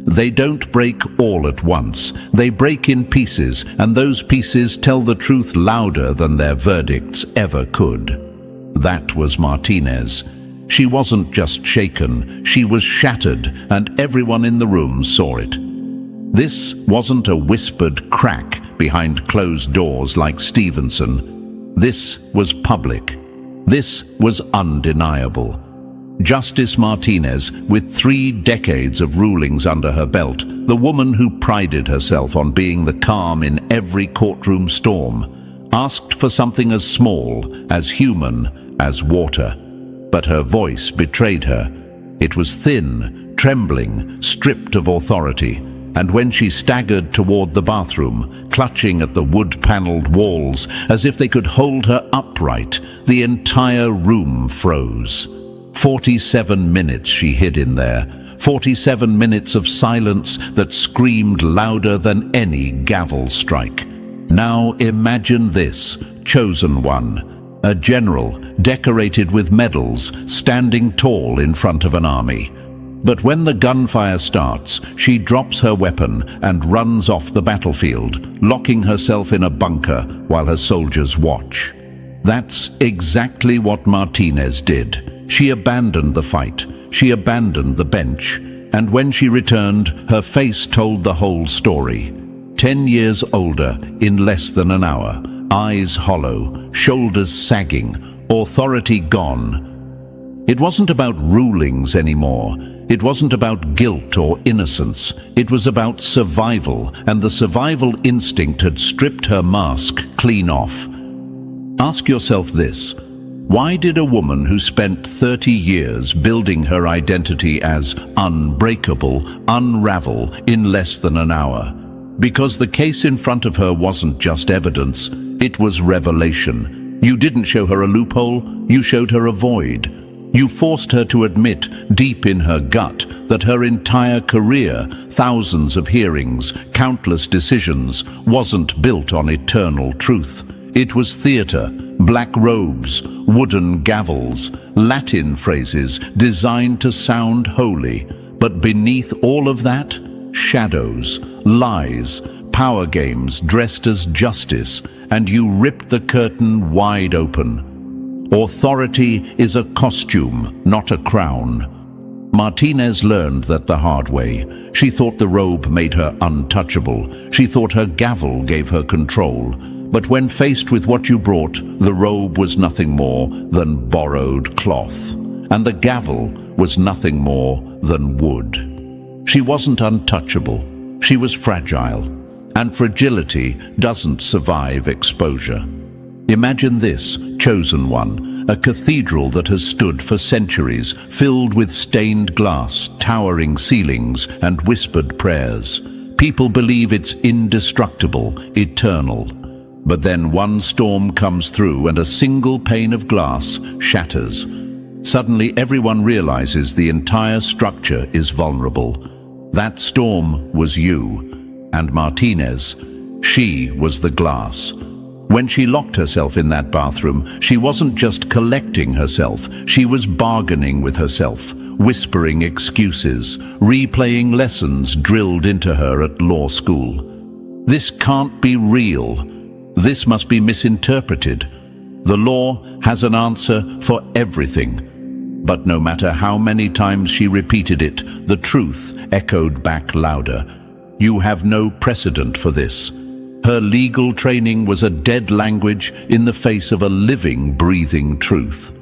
Speaker 1: They don't break all at once. They break in pieces, and those pieces tell the truth louder than their verdicts ever could. That was Martinez. She wasn't just shaken, she was shattered, and everyone in the room saw it. This wasn't a whispered crack behind closed doors like Stevenson. This was public. This was undeniable. Justice Martinez, with 3 decades of rulings under her belt, the woman who prided herself on being the calm in every courtroom storm, asked for something as small, as human, as water. But her voice betrayed her. It was thin, trembling, stripped of authority. And when she staggered toward the bathroom, clutching at the wood-paneled walls as if they could hold her upright, the entire room froze. 47 minutes she hid in there, 47 minutes of silence that screamed louder than any gavel strike. Now imagine this, chosen one, a general decorated with medals, standing tall in front of an army. But when the gunfire starts, she drops her weapon and runs off the battlefield, locking herself in a bunker while her soldiers watch. That's exactly what Martinez did. She abandoned the fight. She abandoned the bench. And when she returned, her face told the whole story. 10 years older in less than an hour, eyes hollow, shoulders sagging, authority gone. It wasn't about rulings anymore. It wasn't about guilt or innocence. It was about survival, and the survival instinct had stripped her mask clean off. Ask yourself this. Why did a woman who spent 30 years building her identity as unbreakable unravel in less than an hour? Because the case in front of her wasn't just evidence, it was revelation. You didn't show her a loophole, you showed her a void. You forced her to admit, deep in her gut, that her entire career, thousands of hearings, countless decisions, wasn't built on eternal truth. It was theater, black robes, wooden gavels, Latin phrases designed to sound holy. But beneath all of that, shadows, lies, power games dressed as justice, and you ripped the curtain wide open. Authority is a costume, not a crown. Martinez learned that the hard way. She thought the robe made her untouchable. She thought her gavel gave her control. But when faced with what you brought, the robe was nothing more than borrowed cloth. And the gavel was nothing more than wood. She wasn't untouchable. She was fragile. And fragility doesn't survive exposure. Imagine this, chosen one, a cathedral that has stood for centuries, filled with stained glass, towering ceilings, and whispered prayers. People believe it's indestructible, eternal. But then one storm comes through and a single pane of glass shatters. Suddenly everyone realizes the entire structure is vulnerable. That storm was you, and Martinez, she was the glass. When she locked herself in that bathroom, she wasn't just collecting herself, she was bargaining with herself, whispering excuses, replaying lessons drilled into her at law school. This can't be real. This must be misinterpreted. The law has an answer for everything. But no matter how many times she repeated it, the truth echoed back louder. You have no precedent for this. Her legal training was a dead language in the face of a living, breathing truth.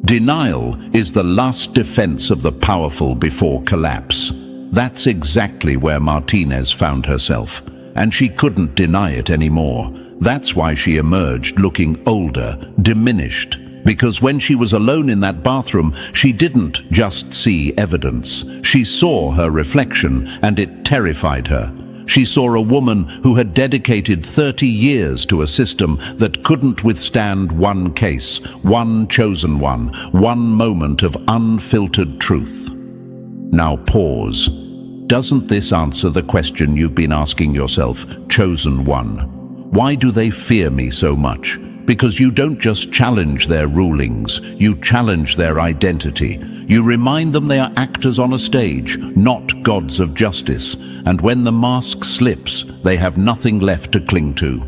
Speaker 1: Denial is the last defense of the powerful before collapse. That's exactly where Martinez found herself, and she couldn't deny it anymore. That's why she emerged looking older, diminished. Because when she was alone in that bathroom, she didn't just see evidence. She saw her reflection, and it terrified her. She saw a woman who had dedicated 30 years to a system that couldn't withstand one case, one chosen one moment of unfiltered truth. Now pause. Doesn't this answer the question you've been asking yourself, chosen one? Why do they fear me so much? Because you don't just challenge their rulings, you challenge their identity. You remind them they are actors on a stage, not gods of justice. And when the mask slips, they have nothing left to cling to.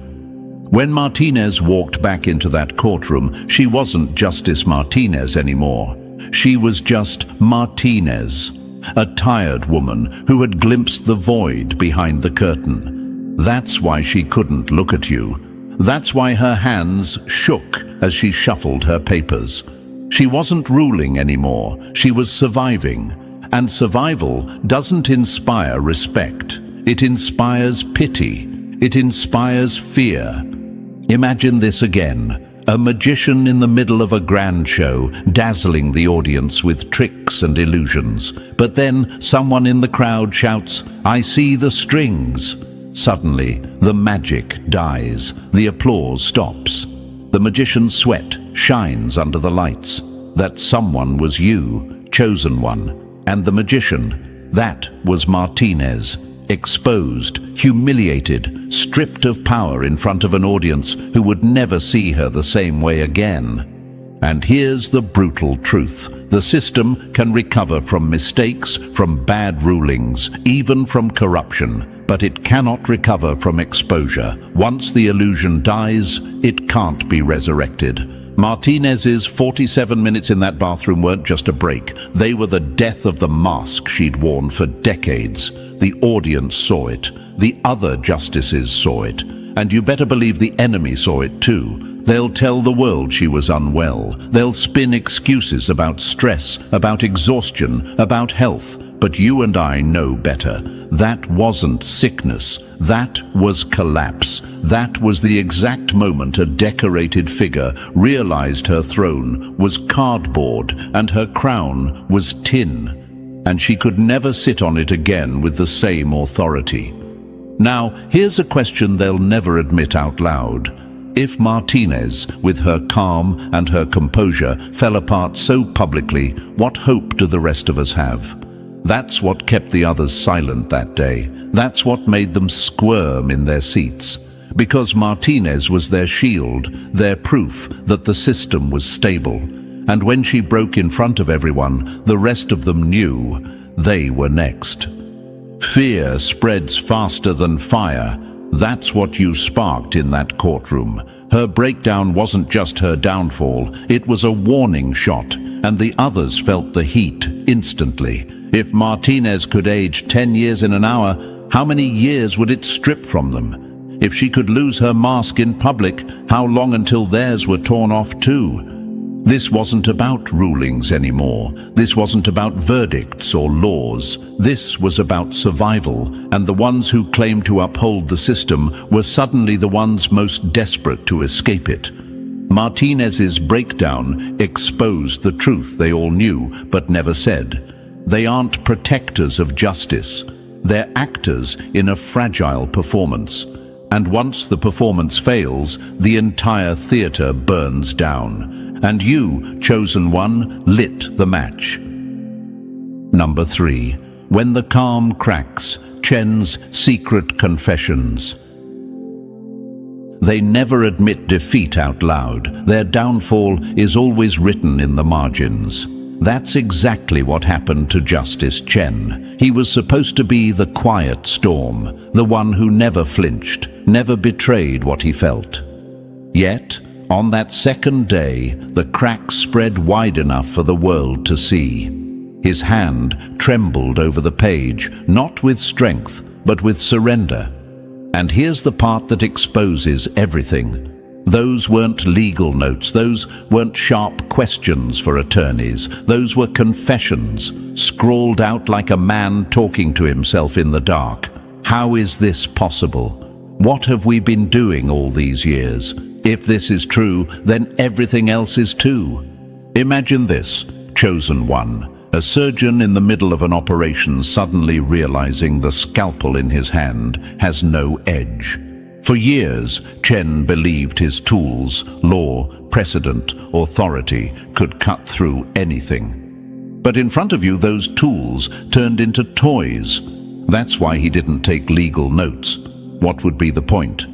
Speaker 1: When Martinez walked back into that courtroom, she wasn't Justice Martinez anymore. She was just Martinez, a tired woman who had glimpsed the void behind the curtain. That's why she couldn't look at you. That's why her hands shook as she shuffled her papers. She wasn't ruling anymore, she was surviving. And survival doesn't inspire respect. It inspires pity. It inspires fear. Imagine this again. A magician in the middle of a grand show, dazzling the audience with tricks and illusions. But then someone in the crowd shouts, "I see the strings." Suddenly, the magic dies. The applause stops. The magician's sweat shines under the lights. That someone was you, chosen one. And the magician, that was Martinez. Exposed, humiliated, stripped of power in front of an audience who would never see her the same way again. And here's the brutal truth. The system can recover from mistakes, from bad rulings, even from corruption. But it cannot recover from exposure. Once the illusion dies, it can't be resurrected. Martinez's 47 minutes in that bathroom weren't just a break. They were the death of the mask she'd worn for decades. The audience saw it. The other justices saw it. And you better believe the enemy saw it too. They'll tell the world she was unwell. They'll spin excuses about stress, about exhaustion, about health. But you and I know better. That wasn't sickness. That was collapse. That was the exact moment a decorated figure realized her throne was cardboard and her crown was tin, and she could never sit on it again with the same authority. Now, here's a question they'll never admit out loud. If Martinez, with her calm and her composure, fell apart so publicly, what hope do the rest of us have? That's what kept the others silent that day. That's what made them squirm in their seats. Because Martinez was their shield, their proof that the system was stable. And when she broke in front of everyone, the rest of them knew they were next. Fear spreads faster than fire. That's what you sparked in that courtroom. Her breakdown wasn't just her downfall, it was a warning shot, and the others felt the heat instantly. If Martinez could age 10 years in an hour, how many years would it strip from them? If she could lose her mask in public, how long until theirs were torn off too? This wasn't about rulings anymore. This wasn't about verdicts or laws. This was about survival, and the ones who claimed to uphold the system were suddenly the ones most desperate to escape it. Martinez's breakdown exposed the truth they all knew but never said. They aren't protectors of justice. They're actors in a fragile performance. And once the performance fails, the entire theater burns down. And you, chosen one, lit the match. Number 3. When the calm cracks, Chen's secret confessions. They never admit defeat out loud. Their downfall is always written in the margins. That's exactly what happened to Justice Chen. He was supposed to be the quiet storm, the one who never flinched, never betrayed what he felt. Yet, on that second day, the cracks spread wide enough for the world to see. His hand trembled over the page, not with strength, but with surrender. And here's the part that exposes everything. Those weren't legal notes, those weren't sharp questions for attorneys, those were confessions, scrawled out like a man talking to himself in the dark. How is this possible? What have we been doing all these years? If this is true, then everything else is too. Imagine this, chosen one. A surgeon in the middle of an operation suddenly realizing the scalpel in his hand has no edge. For years, Chen believed his tools, law, precedent, authority, could cut through anything. But in front of you, those tools turned into toys. That's why he didn't take legal notes. What would be the point?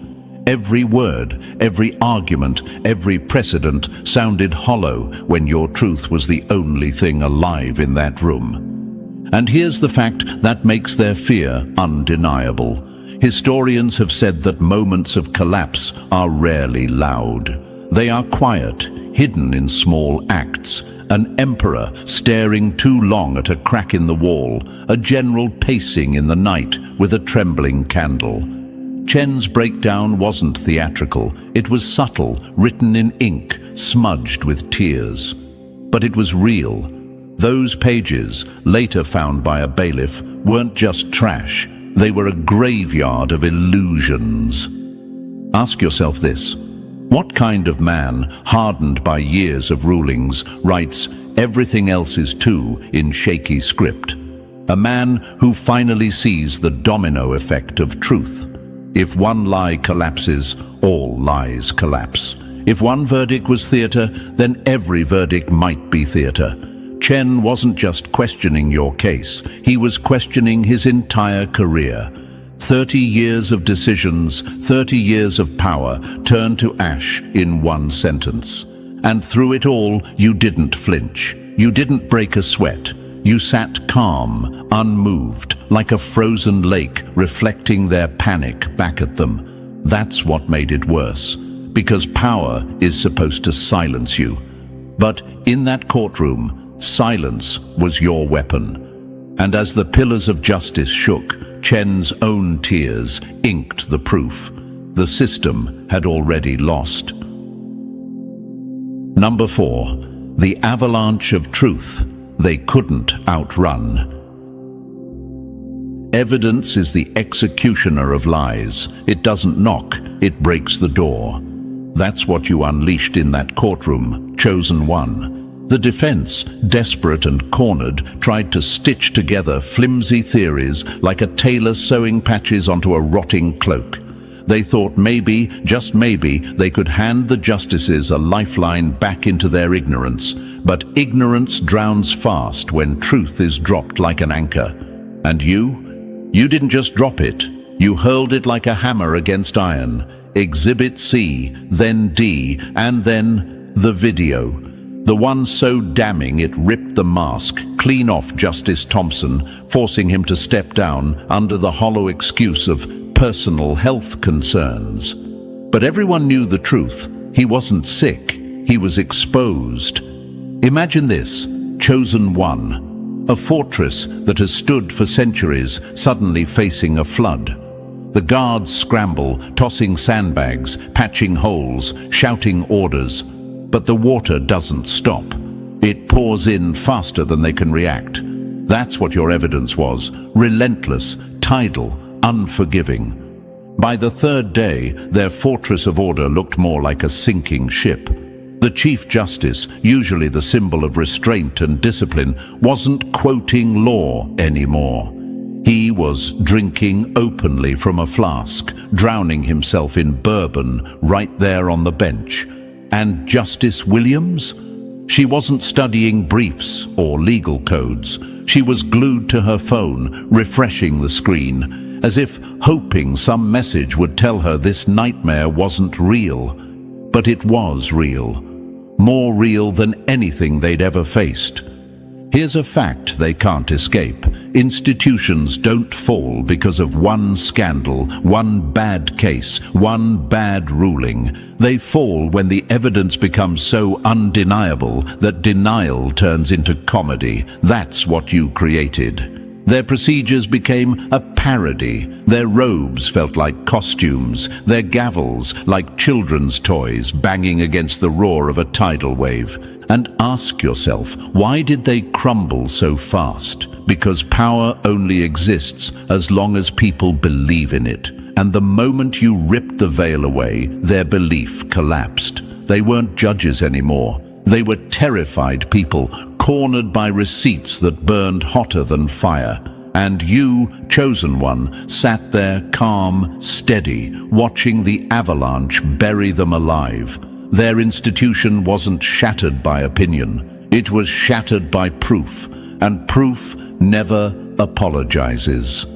Speaker 1: Every word, every argument, every precedent sounded hollow when your truth was the only thing alive in that room. And here's the fact that makes their fear undeniable. Historians have said that moments of collapse are rarely loud. They are quiet, hidden in small acts. An emperor staring too long at a crack in the wall, a general pacing in the night with a trembling candle. Chen's breakdown wasn't theatrical. It was subtle, written in ink, smudged with tears. But it was real. Those pages, later found by a bailiff, weren't just trash. They were a graveyard of illusions. Ask yourself this. What kind of man, hardened by years of rulings, writes "everything else is too" in shaky script? A man who finally sees the domino effect of truth. If one lie collapses, all lies collapse. If one verdict was theater, then every verdict might be theater. Chen wasn't just questioning your case, he was questioning his entire career. 30 years of decisions, 30 years of power turned to ash in one sentence. And through it all, you didn't flinch. You didn't break a sweat. You sat calm, unmoved, like a frozen lake reflecting their panic back at them. That's what made it worse. because power is supposed to silence you. But in that courtroom, silence was your weapon. And as the pillars of justice shook, Chen's own tears inked the proof. The system had already lost. Number 4. The avalanche of truth they couldn't outrun. Evidence is the executioner of lies. It doesn't knock, it breaks the door. That's what you unleashed in that courtroom, chosen one. The defense, desperate and cornered, tried to stitch together flimsy theories like a tailor sewing patches onto a rotting cloak. They thought maybe, just maybe, they could hand the justices a lifeline back into their ignorance. But ignorance drowns fast when truth is dropped like an anchor. And you didn't just drop it. You hurled it like a hammer against iron. Exhibit C, then D, and then the video. The one so damning it ripped the mask clean off Justice Thompson, forcing him to step down under the hollow excuse of personal health concerns. But everyone knew the truth. He wasn't sick. He was exposed. Imagine this, chosen one, a fortress that has stood for centuries, suddenly facing a flood. The guards scramble, tossing sandbags, patching holes, shouting orders. But the water doesn't stop. It pours in faster than they can react. That's what your evidence was, relentless, tidal, unforgiving. By the third day, their fortress of order looked more like a sinking ship. The Chief Justice, usually the symbol of restraint and discipline, wasn't quoting law anymore. He was drinking openly from a flask, drowning himself in bourbon right there on the bench. And Justice Williams? She wasn't studying briefs or legal codes. She was glued to her phone, refreshing the screen, as if hoping some message would tell her this nightmare wasn't real. But it was real. More real than anything they'd ever faced. Here's a fact they can't escape. Institutions don't fall because of one scandal, one bad case, one bad ruling. They fall when the evidence becomes so undeniable that denial turns into comedy. That's what you created. Their procedures became a parody. Their robes felt like costumes, their gavels like children's toys banging against the roar of a tidal wave. And ask yourself, why did they crumble so fast? Because power only exists as long as people believe in it. And the moment you ripped the veil away, their belief collapsed. They weren't judges anymore. They were terrified people, cornered by receipts that burned hotter than fire. And you, chosen one, sat there calm, steady, watching the avalanche bury them alive. Their institution wasn't shattered by opinion. It was shattered by proof, and proof never apologizes.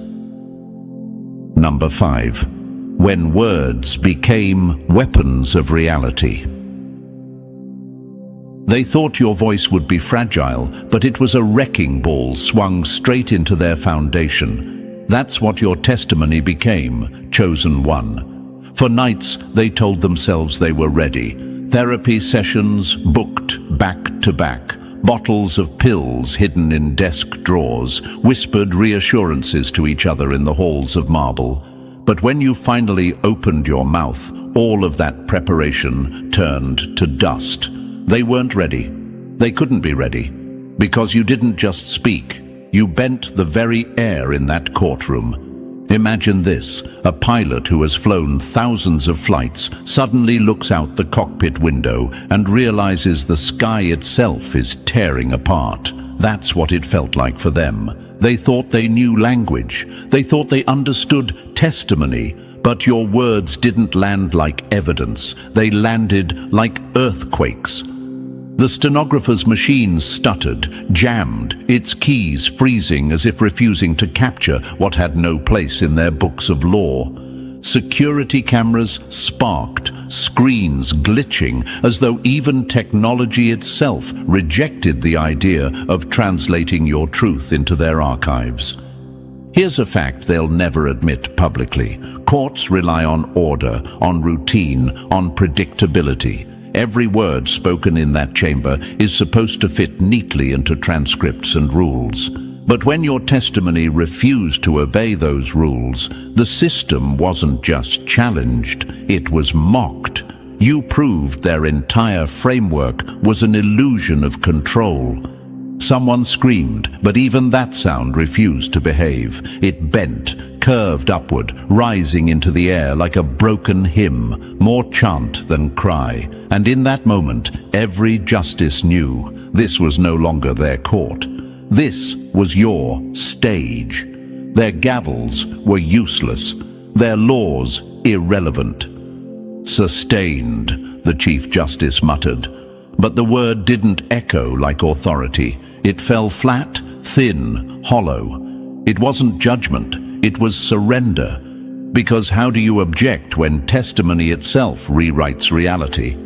Speaker 1: Number 5. When words became weapons of reality. They thought your voice would be fragile, but it was a wrecking ball swung straight into their foundation. That's what your testimony became, chosen one. For nights, they told themselves they were ready. Therapy sessions booked back to back. Bottles of pills hidden in desk drawers, whispered reassurances to each other in the halls of marble. But when you finally opened your mouth, all of that preparation turned to dust. They weren't ready. They couldn't be ready. Because you didn't just speak. You bent the very air in that courtroom. Imagine this. A pilot who has flown thousands of flights suddenly looks out the cockpit window and realizes the sky itself is tearing apart. That's what it felt like for them. They thought they knew language. They thought they understood testimony. But your words didn't land like evidence. They landed like earthquakes. The stenographer's machine stuttered, jammed, its keys freezing as if refusing to capture what had no place in their books of law. Security cameras sparked, screens glitching, as though even technology itself rejected the idea of translating your truth into their archives. Here's a fact they'll never admit publicly. Courts rely on order, on routine, on predictability. Every word spoken in that chamber is supposed to fit neatly into transcripts and rules. But when your testimony refused to obey those rules, the system wasn't just challenged, it was mocked. You proved their entire framework was an illusion of control. Someone screamed, but even that sound refused to behave. It bent, curved upward, rising into the air like a broken hymn, more chant than cry. And in that moment, every justice knew this was no longer their court. This was your stage. Their gavels were useless, their laws irrelevant. "Sustained," the Chief Justice muttered. But the word didn't echo like authority. It fell flat, thin, hollow. It wasn't judgment, it was surrender. Because how do you object when testimony itself rewrites reality?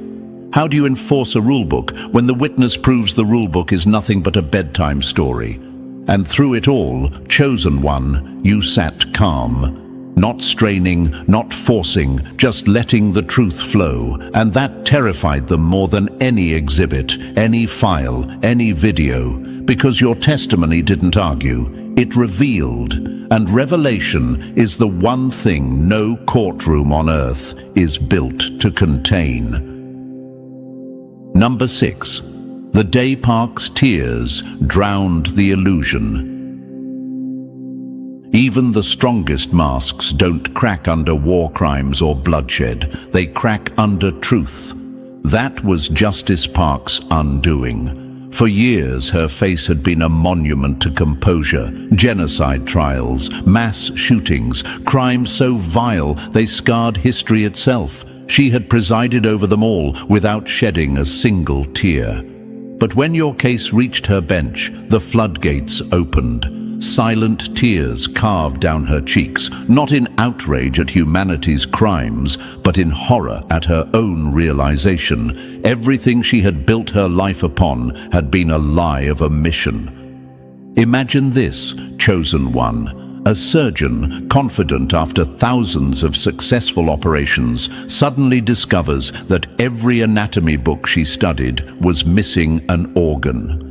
Speaker 1: How do you enforce a rulebook when the witness proves the rulebook is nothing but a bedtime story? And through it all, chosen one, you sat calm. Not straining, not forcing, just letting the truth flow. And that terrified them more than any exhibit, any file, any video. Because your testimony didn't argue, it revealed. And revelation is the one thing no courtroom on earth is built to contain. Number 6. The day Park's tears drowned the illusion. Even the strongest masks don't crack under war crimes or bloodshed. They crack under truth. That was Justice Park's undoing. For years, her face had been a monument to composure, genocide trials, mass shootings, crimes so vile they scarred history itself. She had presided over them all without shedding a single tear. But when your case reached her bench, the floodgates opened. Silent tears carved down her cheeks, not in outrage at humanity's crimes, but in horror at her own realization. Everything she had built her life upon had been a lie of omission. Imagine this, chosen one. A surgeon, confident after thousands of successful operations, suddenly discovers that every anatomy book she studied was missing an organ.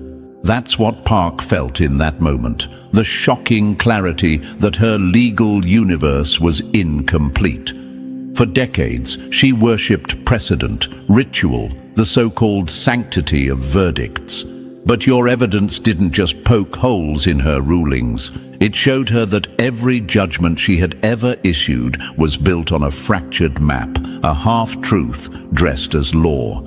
Speaker 1: That's what Park felt in that moment, the shocking clarity that her legal universe was incomplete. For decades, she worshipped precedent, ritual, the so-called sanctity of verdicts. But your evidence didn't just poke holes in her rulings. It showed her that every judgment she had ever issued was built on a fractured map, a half-truth dressed as law.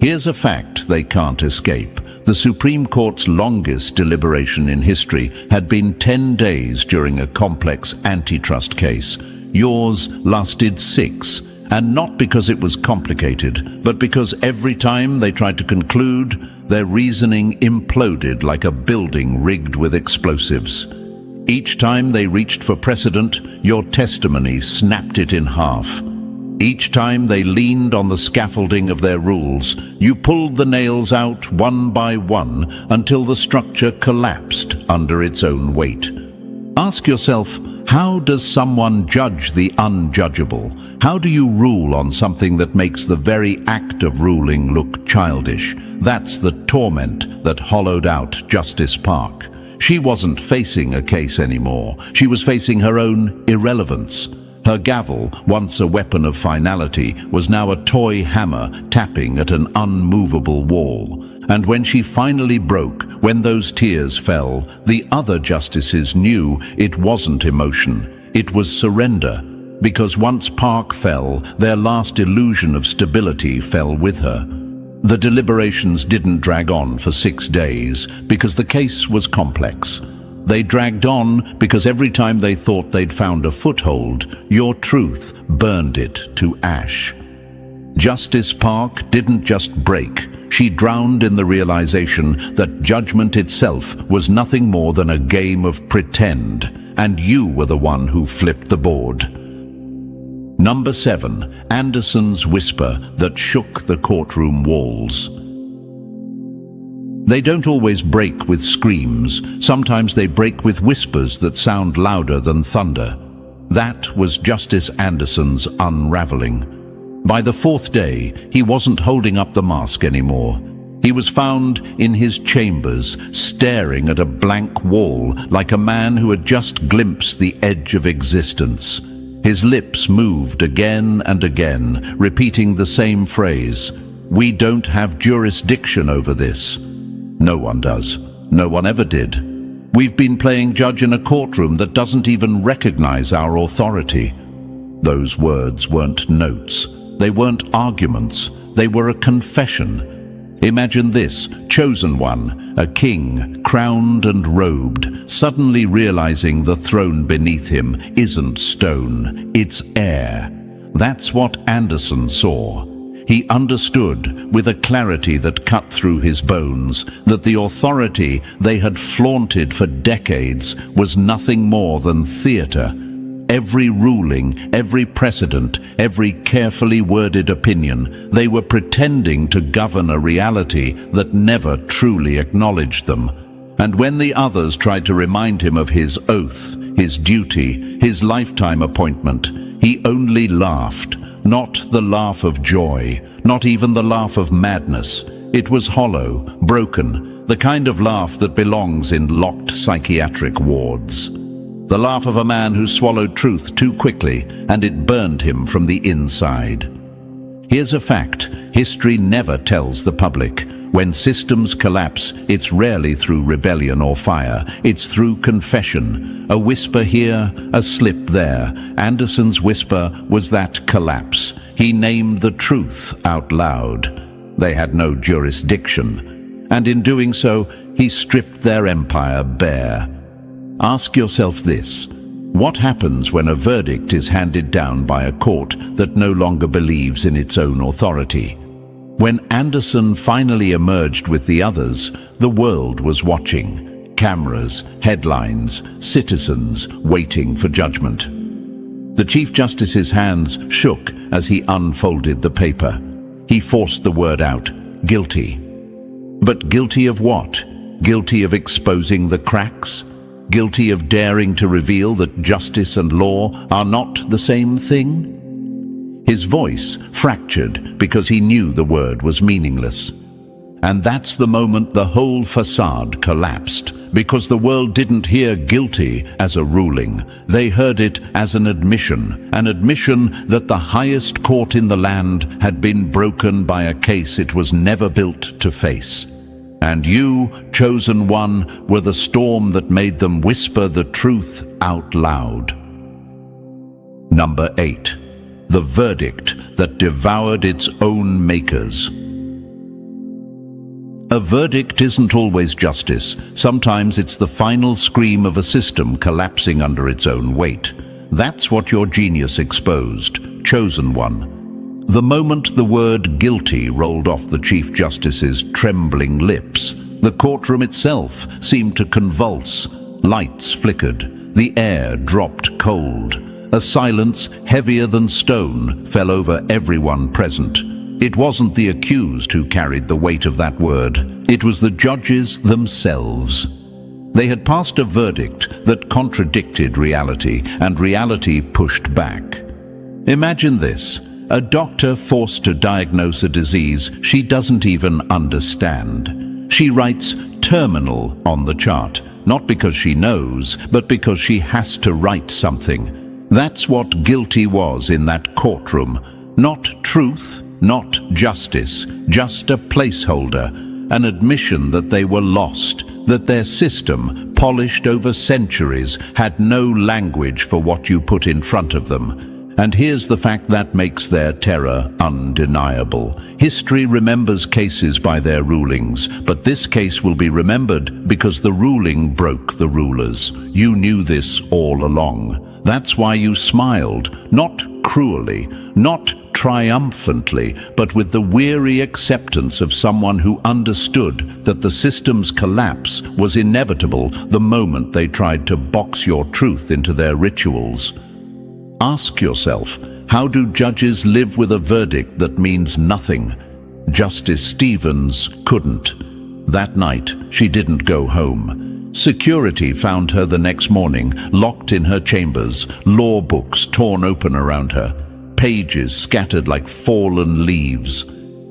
Speaker 1: Here's a fact they can't escape. The Supreme Court's longest deliberation in history had been 10 days during a complex antitrust case. Yours lasted 6, and not because it was complicated, but because every time they tried to conclude, their reasoning imploded like a building rigged with explosives. Each time they reached for precedent, your testimony snapped it in half. Each time they leaned on the scaffolding of their rules, you pulled the nails out one by one until the structure collapsed under its own weight. Ask yourself, how does someone judge the unjudgeable? How do you rule on something that makes the very act of ruling look childish? That's the torment that hollowed out Justice Park. She wasn't facing a case anymore. She was facing her own irrelevance. Her gavel, once a weapon of finality, was now a toy hammer tapping at an unmovable wall. And when she finally broke, when those tears fell, the other justices knew it wasn't emotion, it was surrender. Because once Park fell, their last illusion of stability fell with her. The deliberations didn't drag on for 6 days because the case was complex. They dragged on because every time they thought they'd found a foothold, your truth burned it to ash. Justice Park didn't just break. She drowned in the realization that judgment itself was nothing more than a game of pretend, and you were the one who flipped the board. Number 7, Anderson's whisper that shook the courtroom walls. They don't always break with screams. Sometimes they break with whispers that sound louder than thunder. That was Justice Anderson's unraveling. By the fourth day, he wasn't holding up the mask anymore. He was found in his chambers, staring at a blank wall like a man who had just glimpsed the edge of existence. His lips moved again and again, repeating the same phrase: "We don't have jurisdiction over this." No one does. No one ever did. We've been playing judge in a courtroom that doesn't even recognize our authority. Those words weren't notes. They weren't arguments. They were a confession. Imagine this: chosen one, a king, crowned and robed, suddenly realizing the throne beneath him isn't stone, it's air. That's what Anderson saw. He understood, with a clarity that cut through his bones, that the authority they had flaunted for decades was nothing more than theater. Every ruling, every precedent, every carefully worded opinion, they were pretending to govern a reality that never truly acknowledged them. And when the others tried to remind him of his oath, his duty, his lifetime appointment, he only laughed. Not the laugh of joy, not even the laugh of madness. It was hollow, broken, the kind of laugh that belongs in locked psychiatric wards. The laugh of a man who swallowed truth too quickly, and it burned him from the inside. Here's a fact: history never tells the public. When systems collapse, it's rarely through rebellion or fire. It's through confession. A whisper here, a slip there. Anderson's whisper was that collapse. He named the truth out loud. They had no jurisdiction. And in doing so, he stripped their empire bare. Ask yourself this: what happens when a verdict is handed down by a court that no longer believes in its own authority? When Anderson finally emerged with the others, the world was watching. Cameras, headlines, citizens waiting for judgment. The Chief Justice's hands shook as he unfolded the paper. He forced the word out: guilty. But guilty of what? Guilty of exposing the cracks? Guilty of daring to reveal that justice and law are not the same thing? His voice fractured because he knew the word was meaningless. And that's the moment the whole facade collapsed, because the world didn't hear guilty as a ruling. They heard it as an admission that the highest court in the land had been broken by a case it was never built to face. And you, chosen one, were the storm that made them whisper the truth out loud. Number 8. The verdict that devoured its own makers. A verdict isn't always justice. Sometimes it's the final scream of a system collapsing under its own weight. That's what your genius exposed, chosen one. The moment the word guilty rolled off the Chief Justice's trembling lips, the courtroom itself seemed to convulse. Lights flickered. The air dropped cold. A silence heavier than stone fell over everyone present. It wasn't the accused who carried the weight of that word. It was the judges themselves. They had passed a verdict that contradicted reality, and reality pushed back. Imagine this: a doctor forced to diagnose a disease she doesn't even understand. She writes terminal on the chart, not because she knows, but because she has to write something. That's what guilty was in that courtroom. Not truth, not justice, just a placeholder, an admission that they were lost, that their system, polished over centuries, had no language for what you put in front of them. And here's the fact that makes their terror undeniable. History remembers cases by their rulings, but this case will be remembered because the ruling broke the rulers. You knew this all along. That's why you smiled, not cruelly, not triumphantly, but with the weary acceptance of someone who understood that the system's collapse was inevitable the moment they tried to box your truth into their rituals. Ask yourself, how do judges live with a verdict that means nothing? Justice Stevens couldn't. That night, she didn't go home. Security found her the next morning, locked in her chambers, law books torn open around her, pages scattered like fallen leaves.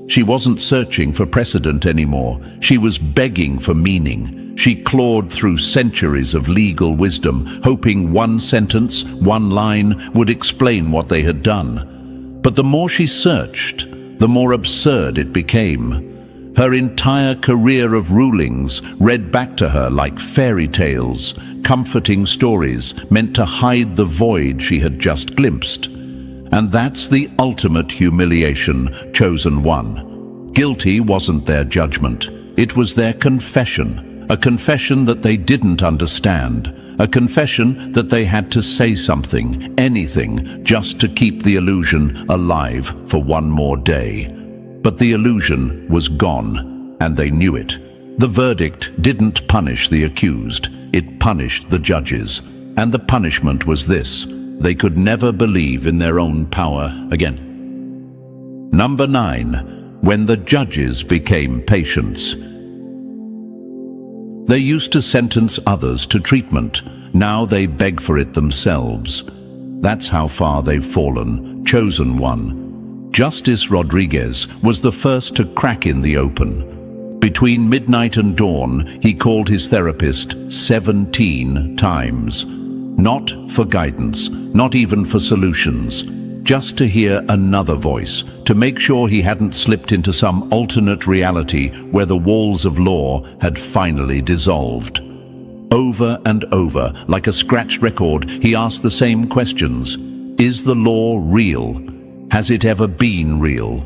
Speaker 1: She wasn't searching for precedent anymore. She was begging for meaning. She clawed through centuries of legal wisdom, hoping one sentence, one line would explain what they had done. But the more she searched, the more absurd it became. Her entire career of rulings read back to her like fairy tales, comforting stories meant to hide the void she had just glimpsed. And that's the ultimate humiliation, chosen one. Guilty wasn't their judgment. It was their confession, a confession that they didn't understand, a confession that they had to say something, anything, just to keep the illusion alive for one more day. But the illusion was gone, and they knew it. The verdict didn't punish the accused, it punished the judges. And the punishment was this: they could never believe in their own power again. Number 9. When the judges became patients. They used to sentence others to treatment. Now they beg for it themselves. That's how far they've fallen, chosen one. Justice Rodriguez was the first to crack in the open. Between midnight and dawn, he called his therapist 17 times. Not for guidance, not even for solutions, just to hear another voice, to make sure he hadn't slipped into some alternate reality where the walls of law had finally dissolved. Over and over, like a scratched record, he asked the same questions. Is the law real? Has it ever been real?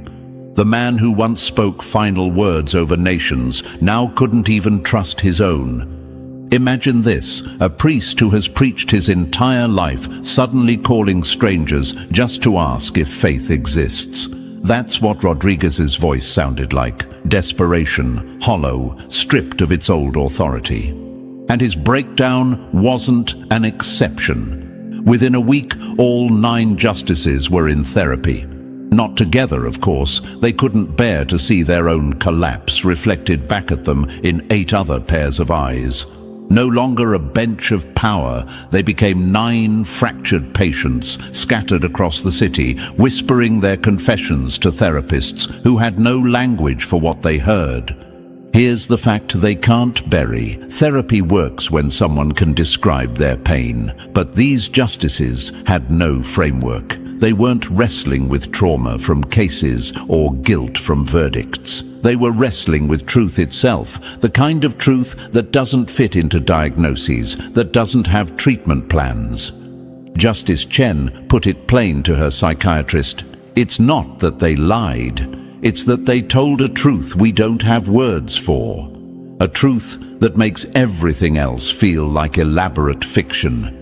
Speaker 1: The man who once spoke final words over nations now couldn't even trust his own. Imagine this, a priest who has preached his entire life suddenly calling strangers just to ask if faith exists. That's what Rodriguez's voice sounded like. Desperation, hollow, stripped of its old authority. And his breakdown wasn't an exception. Within a week, all 9 justices were in therapy. Not together, of course. They couldn't bear to see their own collapse reflected back at them in 8 other pairs of eyes. No longer a bench of power, they became 9 fractured patients scattered across the city, whispering their confessions to therapists who had no language for what they heard. Here's the fact they can't bury. Therapy works when someone can describe their pain, but these justices had no framework. They weren't wrestling with trauma from cases or guilt from verdicts. They were wrestling with truth itself, the kind of truth that doesn't fit into diagnoses, that doesn't have treatment plans. Justice Chen put it plain to her psychiatrist. It's not that they lied. It's that they told a truth we don't have words for. A truth that makes everything else feel like elaborate fiction.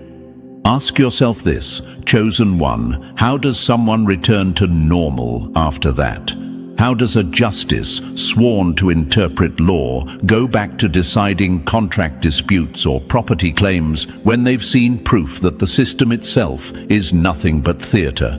Speaker 1: Ask yourself this, chosen one, how does someone return to normal after that? How does a justice sworn to interpret law go back to deciding contract disputes or property claims when they've seen proof that the system itself is nothing but theater?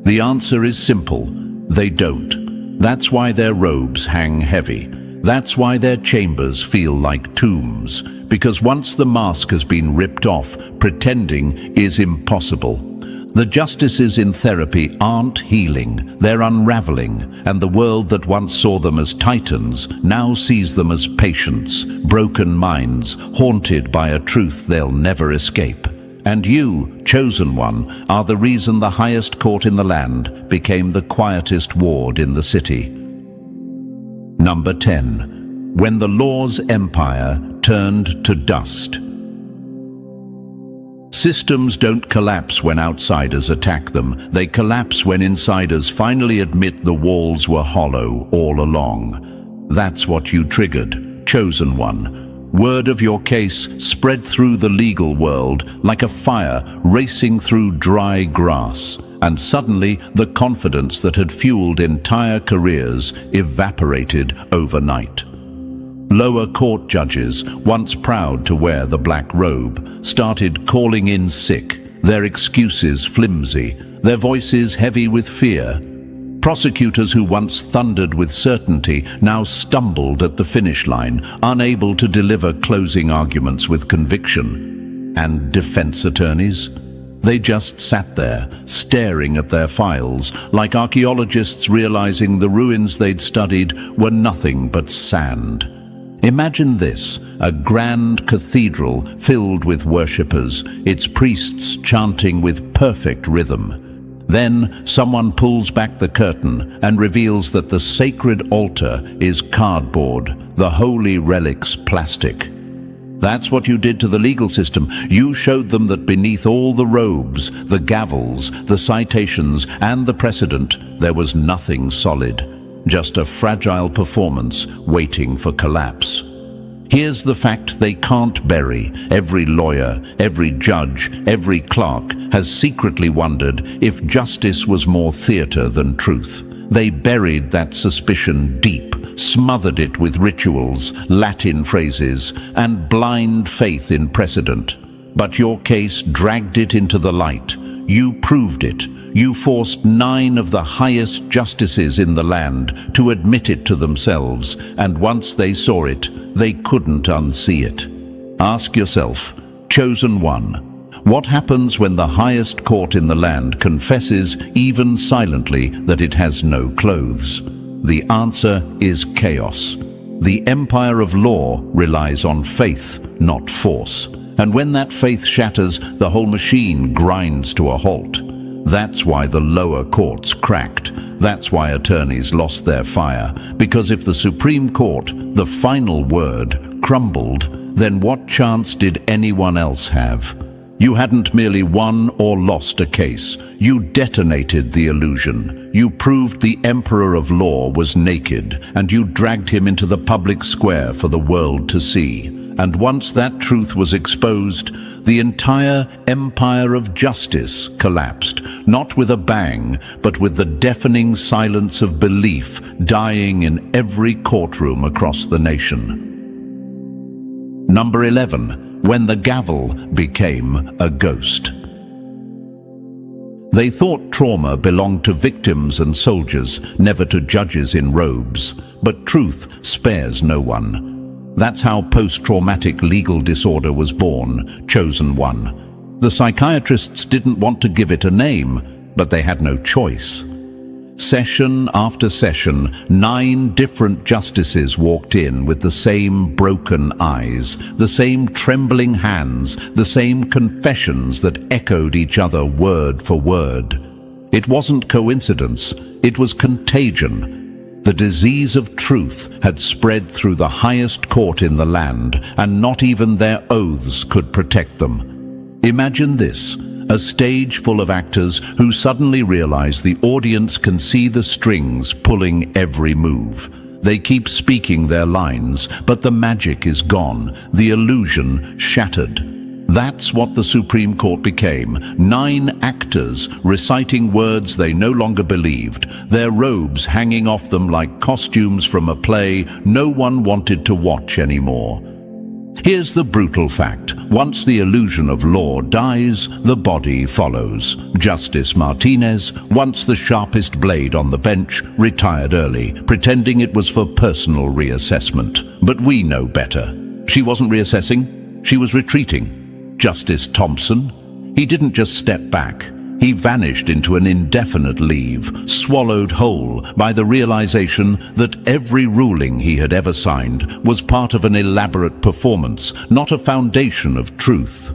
Speaker 1: The answer is simple: they don't. That's why their robes hang heavy. That's why their chambers feel like tombs. Because once the mask has been ripped off, pretending is impossible. The justices in therapy aren't healing, they're unraveling, and the world that once saw them as titans now sees them as patients, broken minds, haunted by a truth they'll never escape. And you, chosen one, are the reason the highest court in the land became the quietest ward in the city. Number 10. When the law's empire turned to dust. Systems don't collapse when outsiders attack them. They collapse when insiders finally admit the walls were hollow all along. That's what you triggered, chosen one. Word of your case spread through the legal world like a fire racing through dry grass. And suddenly, the confidence that had fueled entire careers evaporated overnight. Lower court judges, once proud to wear the black robe, started calling in sick, their excuses flimsy, their voices heavy with fear. Prosecutors who once thundered with certainty now stumbled at the finish line, unable to deliver closing arguments with conviction. And defense attorneys? They just sat there, staring at their files, like archaeologists realizing the ruins they'd studied were nothing but sand. Imagine this, a grand cathedral filled with worshippers, its priests chanting with perfect rhythm. Then someone pulls back the curtain and reveals that the sacred altar is cardboard, the holy relics plastic. That's what you did to the legal system. You showed them that beneath all the robes, the gavels, the citations, and the precedent, there was nothing solid, just a fragile performance waiting for collapse. Here's the fact they can't bury. Every lawyer, every judge, every clerk has secretly wondered if justice was more theater than truth. They buried that suspicion deep, smothered it with rituals, Latin phrases, and blind faith in precedent. But your case dragged it into the light. You proved it. You forced 9 of the highest justices in the land to admit it to themselves, and once they saw it, they couldn't unsee it. Ask yourself, chosen one, what happens when the highest court in the land confesses, even silently, that it has no clothes? The answer is chaos. The empire of law relies on faith, not force. And when that faith shatters, the whole machine grinds to a halt. That's why the lower courts cracked. That's why attorneys lost their fire. Because if the Supreme Court, the final word, crumbled, then what chance did anyone else have? You hadn't merely won or lost a case. You detonated the illusion. You proved the emperor of law was naked, and you dragged him into the public square for the world to see. And once that truth was exposed, the entire empire of justice collapsed, not with a bang, but with the deafening silence of belief dying in every courtroom across the nation. Number 11, when the gavel became a ghost. They thought trauma belonged to victims and soldiers, never to judges in robes. But truth spares no one. That's how post-traumatic legal disorder was born, chosen one. The psychiatrists didn't want to give it a name, but they had no choice. Session after session, 9 different justices walked in with the same broken eyes, the same trembling hands, the same confessions that echoed each other word for word. It wasn't coincidence, it was contagion. The disease of truth had spread through the highest court in the land, and not even their oaths could protect them. Imagine this, a stage full of actors who suddenly realize the audience can see the strings pulling every move. They keep speaking their lines, but the magic is gone, the illusion shattered. That's what the Supreme Court became, 9 actors reciting words they no longer believed, their robes hanging off them like costumes from a play no one wanted to watch anymore. Here's the brutal fact. Once the illusion of law dies, the body follows. Justice Martinez, once the sharpest blade on the bench, retired early, pretending it was for personal reassessment. But we know better. She wasn't reassessing, she was retreating. Justice Thompson, he didn't just step back. He vanished into an indefinite leave, swallowed whole by the realization that every ruling he had ever signed was part of an elaborate performance, not a foundation of truth.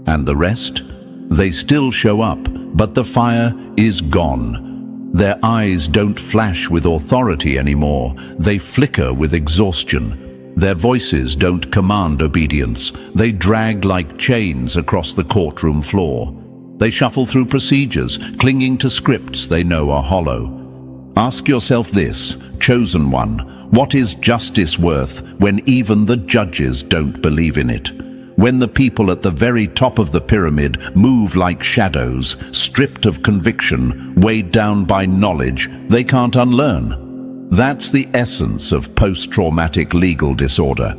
Speaker 1: And the rest? They still show up, but the fire is gone. Their eyes don't flash with authority anymore. They flicker with exhaustion. Their voices don't command obedience. They drag like chains across the courtroom floor. They shuffle through procedures, clinging to scripts they know are hollow. Ask yourself this, chosen one, what is justice worth when even the judges don't believe in it? When the people at the very top of the pyramid move like shadows, stripped of conviction, weighed down by knowledge they can't unlearn. That's the essence of post-traumatic legal disorder.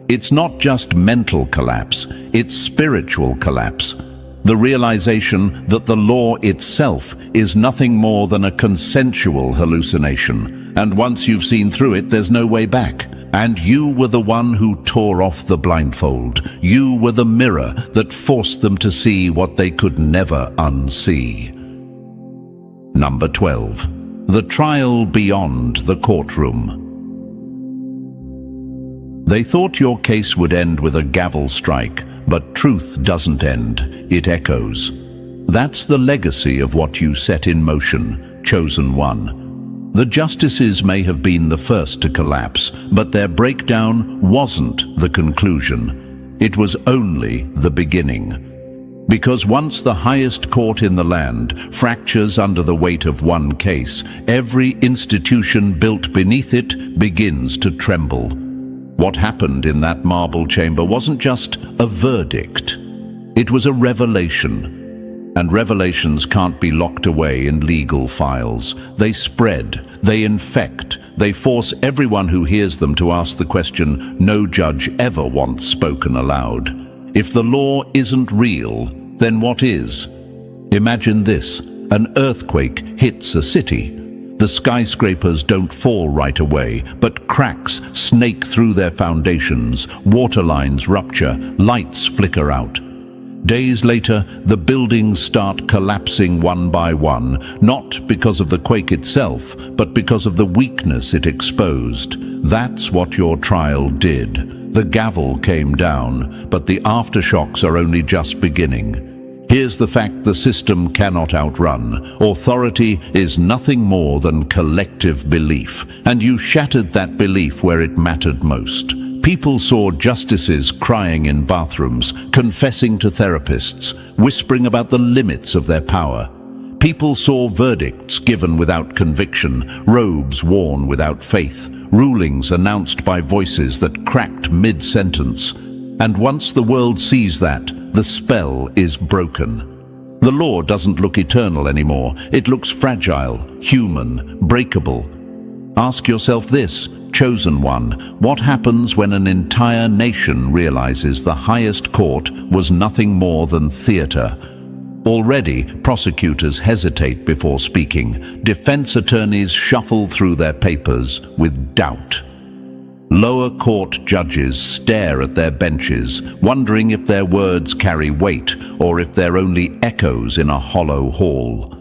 Speaker 1: It's not just mental collapse, it's spiritual collapse. The realization that the law itself is nothing more than a consensual hallucination, and once you've seen through it, there's no way back. And you were the one who tore off the blindfold. You were the mirror that forced them to see what they could never unsee. Number 12. The trial beyond the courtroom. They thought your case would end with a gavel strike, but truth doesn't end, it echoes. That's the legacy of what you set in motion, chosen one. The justices may have been the first to collapse, but their breakdown wasn't the conclusion. It was only the beginning. Because once the highest court in the land fractures under the weight of one case, every institution built beneath it begins to tremble. What happened in that marble chamber wasn't just a verdict. It was a revelation. And revelations can't be locked away in legal files. They spread, they infect, they force everyone who hears them to ask the question no judge ever wants spoken aloud. If the law isn't real, then what is? Imagine this: an earthquake hits a city. The skyscrapers don't fall right away, but cracks snake through their foundations, water lines rupture, lights flicker out. Days later, the buildings start collapsing one by one, not because of the quake itself, but because of the weakness it exposed. That's what your trial did. The gavel came down, but the aftershocks are only just beginning. Here's the fact the system cannot outrun. Authority is nothing more than collective belief, and you shattered that belief where it mattered most. People saw justices crying in bathrooms, confessing to therapists, whispering about the limits of their power. People saw verdicts given without conviction, robes worn without faith, rulings announced by voices that cracked mid-sentence. And once the world sees that, the spell is broken. The law doesn't look eternal anymore. It looks fragile, human, breakable. Ask yourself this, chosen one: what happens when an entire nation realizes the highest court was nothing more than theater? Already, prosecutors hesitate before speaking. Defense attorneys shuffle through their papers with doubt. Lower court judges stare at their benches, wondering if their words carry weight or if they're only echoes in a hollow hall.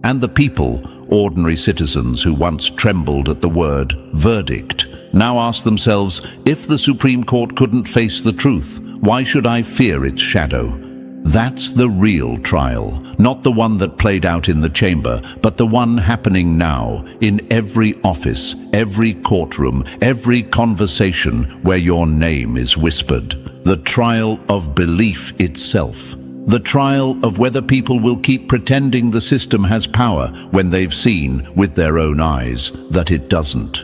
Speaker 1: And the people, ordinary citizens who once trembled at the word verdict, now ask themselves, if the Supreme Court couldn't face the truth, why should I fear its shadow? That's the real trial, not the one that played out in the chamber, but the one happening now, in every office, every courtroom, every conversation where your name is whispered. The trial of belief itself. The trial of whether people will keep pretending the system has power when they've seen, with their own eyes, that it doesn't.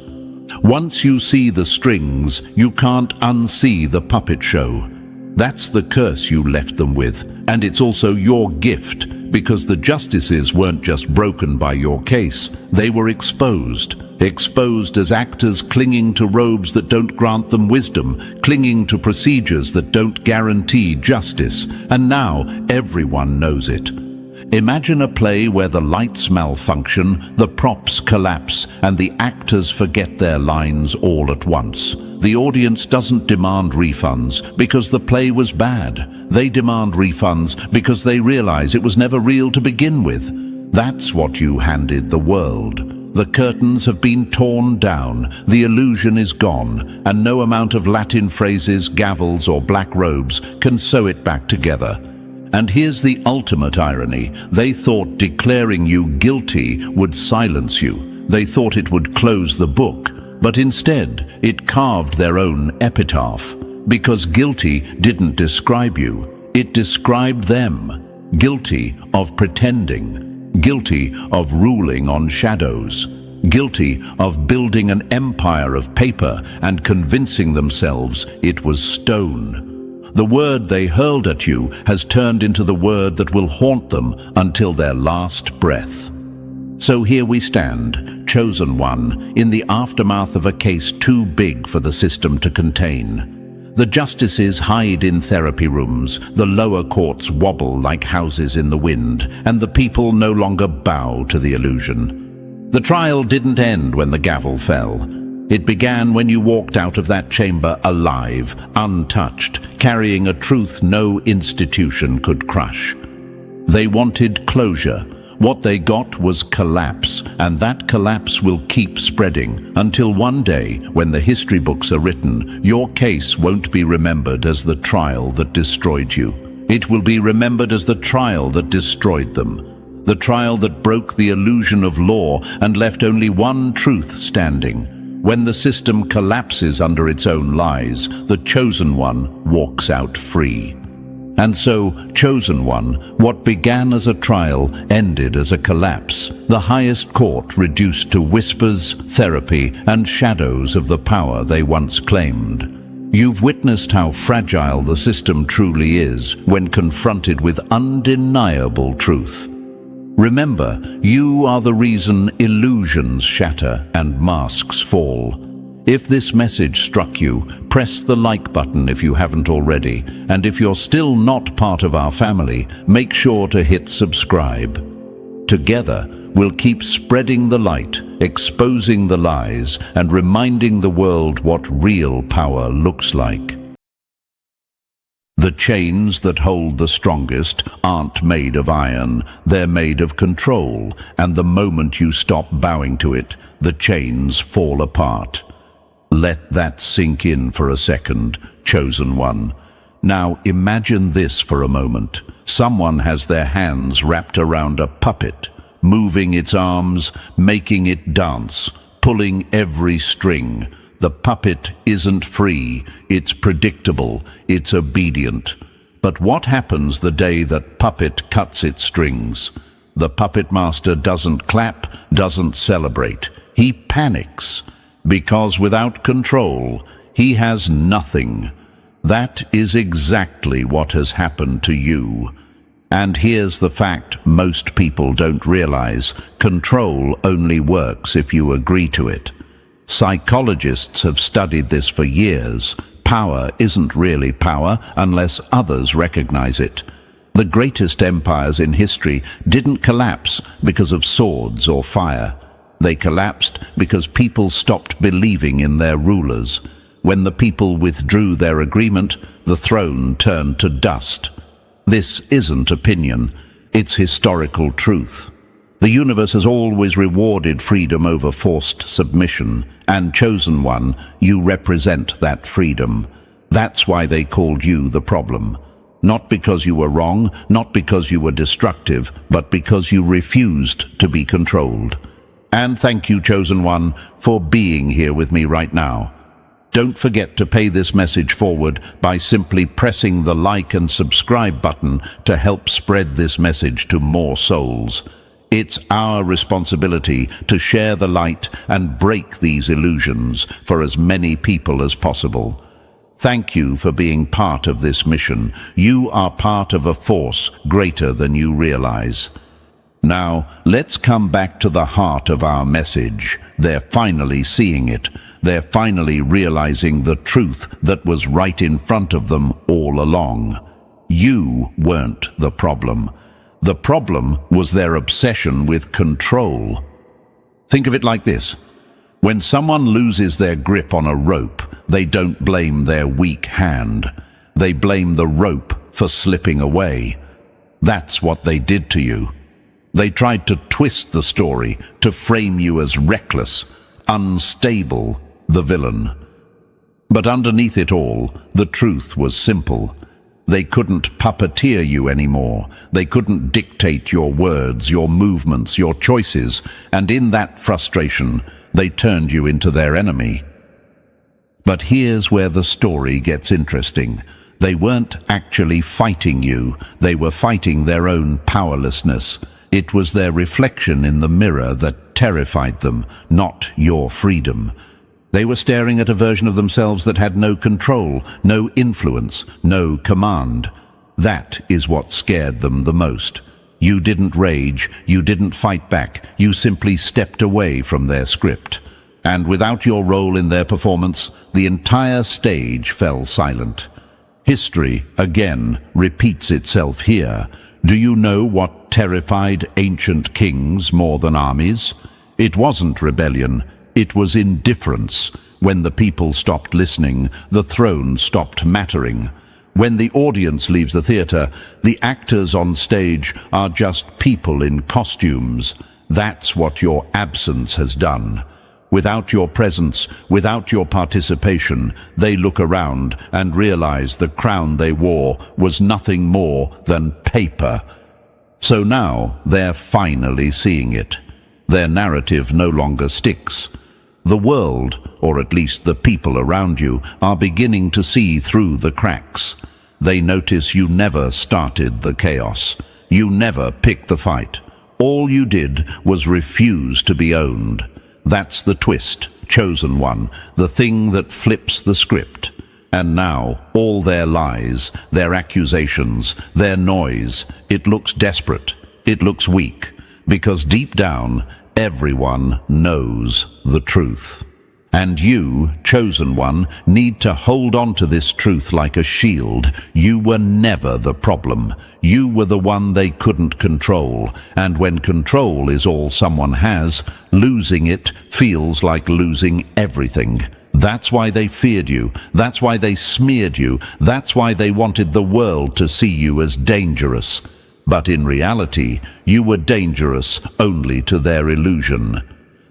Speaker 1: Once you see the strings, you can't unsee the puppet show. That's the curse you left them with, and it's also your gift, because the justices weren't just broken by your case, they were exposed. Exposed as actors clinging to robes that don't grant them wisdom, clinging to procedures that don't guarantee justice, and now everyone knows it. Imagine a play where the lights malfunction, the props collapse, and the actors forget their lines all at once. The audience doesn't demand refunds because the play was bad. They demand refunds because they realize it was never real to begin with. That's what you handed the world. The curtains have been torn down, the illusion is gone, and no amount of Latin phrases, gavels, or black robes can sew it back together. And here's the ultimate irony. They thought declaring you guilty would silence you. They thought it would close the book. But instead, it carved their own epitaph. Because guilty didn't describe you, it described them. Guilty of pretending. Guilty of ruling on shadows. Guilty of building an empire of paper and convincing themselves it was stone. The word they hurled at you has turned into the word that will haunt them until their last breath. So here we stand, chosen one, in the aftermath of a case too big for the system to contain. The justices hide in therapy rooms, the lower courts wobble like houses in the wind, and the people no longer bow to the illusion. The trial didn't end when the gavel fell. It began when you walked out of that chamber alive, untouched, carrying a truth no institution could crush. They wanted closure. What they got was collapse, and that collapse will keep spreading until one day, when the history books are written, your case won't be remembered as the trial that destroyed you. It will be remembered as the trial that destroyed them. The trial that broke the illusion of law and left only one truth standing. When the system collapses under its own lies, the chosen one walks out free. And so, chosen one, what began as a trial ended as a collapse. The highest court reduced to whispers, therapy, and shadows of the power they once claimed. You've witnessed how fragile the system truly is when confronted with undeniable truth. Remember, you are the reason illusions shatter and masks fall. If this message struck you, press the like button if you haven't already, and if you're still not part of our family, make sure to hit subscribe. Together, we'll keep spreading the light, exposing the lies, and reminding the world what real power looks like. The chains that hold the strongest aren't made of iron, they're made of control, and the moment you stop bowing to it, the chains fall apart. Let that sink in for a second, chosen one. Now imagine this for a moment. Someone has their hands wrapped around a puppet, moving its arms, making it dance, pulling every string. The puppet isn't free, it's predictable, it's obedient. But what happens the day that puppet cuts its strings? The puppet master doesn't clap, doesn't celebrate. He panics. Because without control, he has nothing. That is exactly what has happened to you. And here's the fact most people don't realize. Control only works if you agree to it. Psychologists have studied this for years. Power isn't really power unless others recognize it. The greatest empires in history didn't collapse because of swords or fire. They collapsed because people stopped believing in their rulers. When the people withdrew their agreement, the throne turned to dust. This isn't opinion, it's historical truth. The universe has always rewarded freedom over forced submission, and chosen one, you represent that freedom. That's why they called you the problem. Not because you were wrong, not because you were destructive, but because you refused to be controlled. And thank you, chosen one, for being here with me right now. Don't forget to pay this message forward by simply pressing the like and subscribe button to help spread this message to more souls. It's our responsibility to share the light and break these illusions for as many people as possible. Thank you for being part of this mission. You are part of a force greater than you realize. Now, let's come back to the heart of our message. They're finally seeing it. They're finally realizing the truth that was right in front of them all along. You weren't the problem. The problem was their obsession with control. Think of it like this. When someone loses their grip on a rope, they don't blame their weak hand. They blame the rope for slipping away. That's what they did to you. They tried to twist the story, to frame you as reckless, unstable, the villain. But underneath it all, the truth was simple. They couldn't puppeteer you anymore. They couldn't dictate your words, your movements, your choices, and in that frustration, they turned you into their enemy. But here's where the story gets interesting. They weren't actually fighting you. They were fighting their own powerlessness. It was their reflection in the mirror that terrified them, not your freedom. They were staring at a version of themselves that had no control, no influence, no command. That is what scared them the most. You didn't rage, you didn't fight back, you simply stepped away from their script. And without your role in their performance, the entire stage fell silent. History, again, repeats itself here. Do you know what terrified ancient kings more than armies? It wasn't rebellion, it was indifference. When the people stopped listening, the throne stopped mattering. When the audience leaves the theater, the actors on stage are just people in costumes. That's what your absence has done. Without your presence, without your participation, they look around and realize the crown they wore was nothing more than paper. So now they're finally seeing it. Their narrative no longer sticks. The world, or at least the people around you, are beginning to see through the cracks. They notice you never started the chaos. You never picked the fight. All you did was refuse to be owned. That's the twist, chosen one, the thing that flips the script. And now, all their lies, their accusations, their noise, it looks desperate, it looks weak, because deep down, everyone knows the truth. And you, chosen one, need to hold on to this truth like a shield. You were never the problem. You were the one they couldn't control. And when control is all someone has, losing it feels like losing everything. That's why they feared you. That's why they smeared you. That's why they wanted the world to see you as dangerous. But in reality, you were dangerous only to their illusion.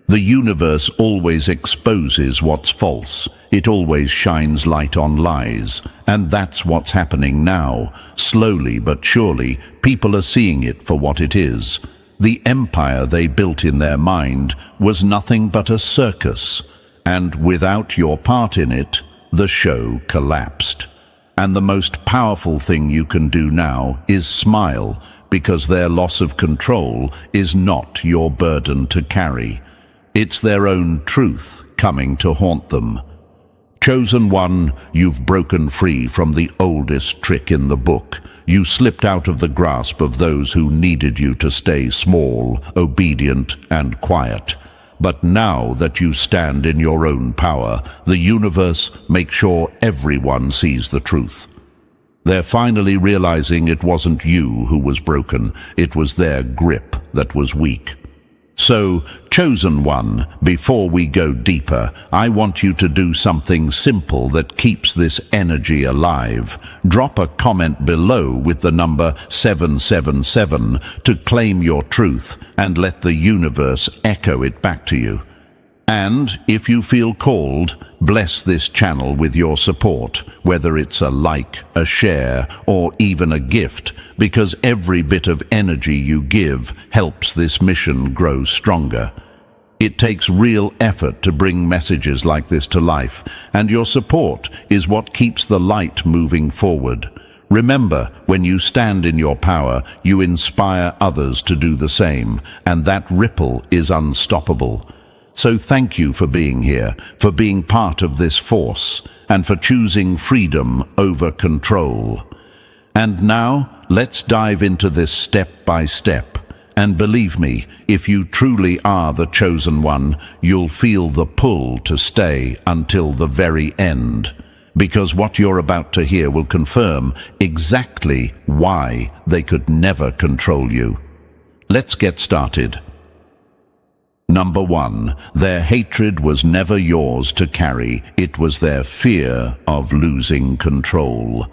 Speaker 1: The universe always exposes what's false. It always shines light on lies. And that's what's happening now. Slowly but surely, people are seeing it for what it is. The empire they built in their mind was nothing but a circus. And without your part in it, the show collapsed. And the most powerful thing you can do now is smile, because their loss of control is not your burden to carry. It's their own truth coming to haunt them. Chosen one, you've broken free from the oldest trick in the book. You slipped out of the grasp of those who needed you to stay small, obedient, and quiet. But now that you stand in your own power, the universe makes sure everyone sees the truth. They're finally realizing it wasn't you who was broken, it was their grip that was weak. So, chosen one, before we go deeper, I want you to do something simple that keeps this energy alive. Drop a comment below with the number 777 to claim your truth and let the universe echo it back to you. And, if you feel called, bless this channel with your support, whether it's a like, a share, or even a gift, because every bit of energy you give helps this mission grow stronger. It takes real effort to bring messages like this to life, and your support is what keeps the light moving forward. Remember, when you stand in your power, you inspire others to do the same, and that ripple is unstoppable. So thank you for being here, for being part of this force, and for choosing freedom over control. And now, let's dive into this step by step. And believe me, if you truly are the chosen one, you'll feel the pull to stay until the very end. Because what you're about to hear will confirm exactly why they could never control you. Let's get started. Number 1, their hatred was never yours to carry. It was their fear of losing control.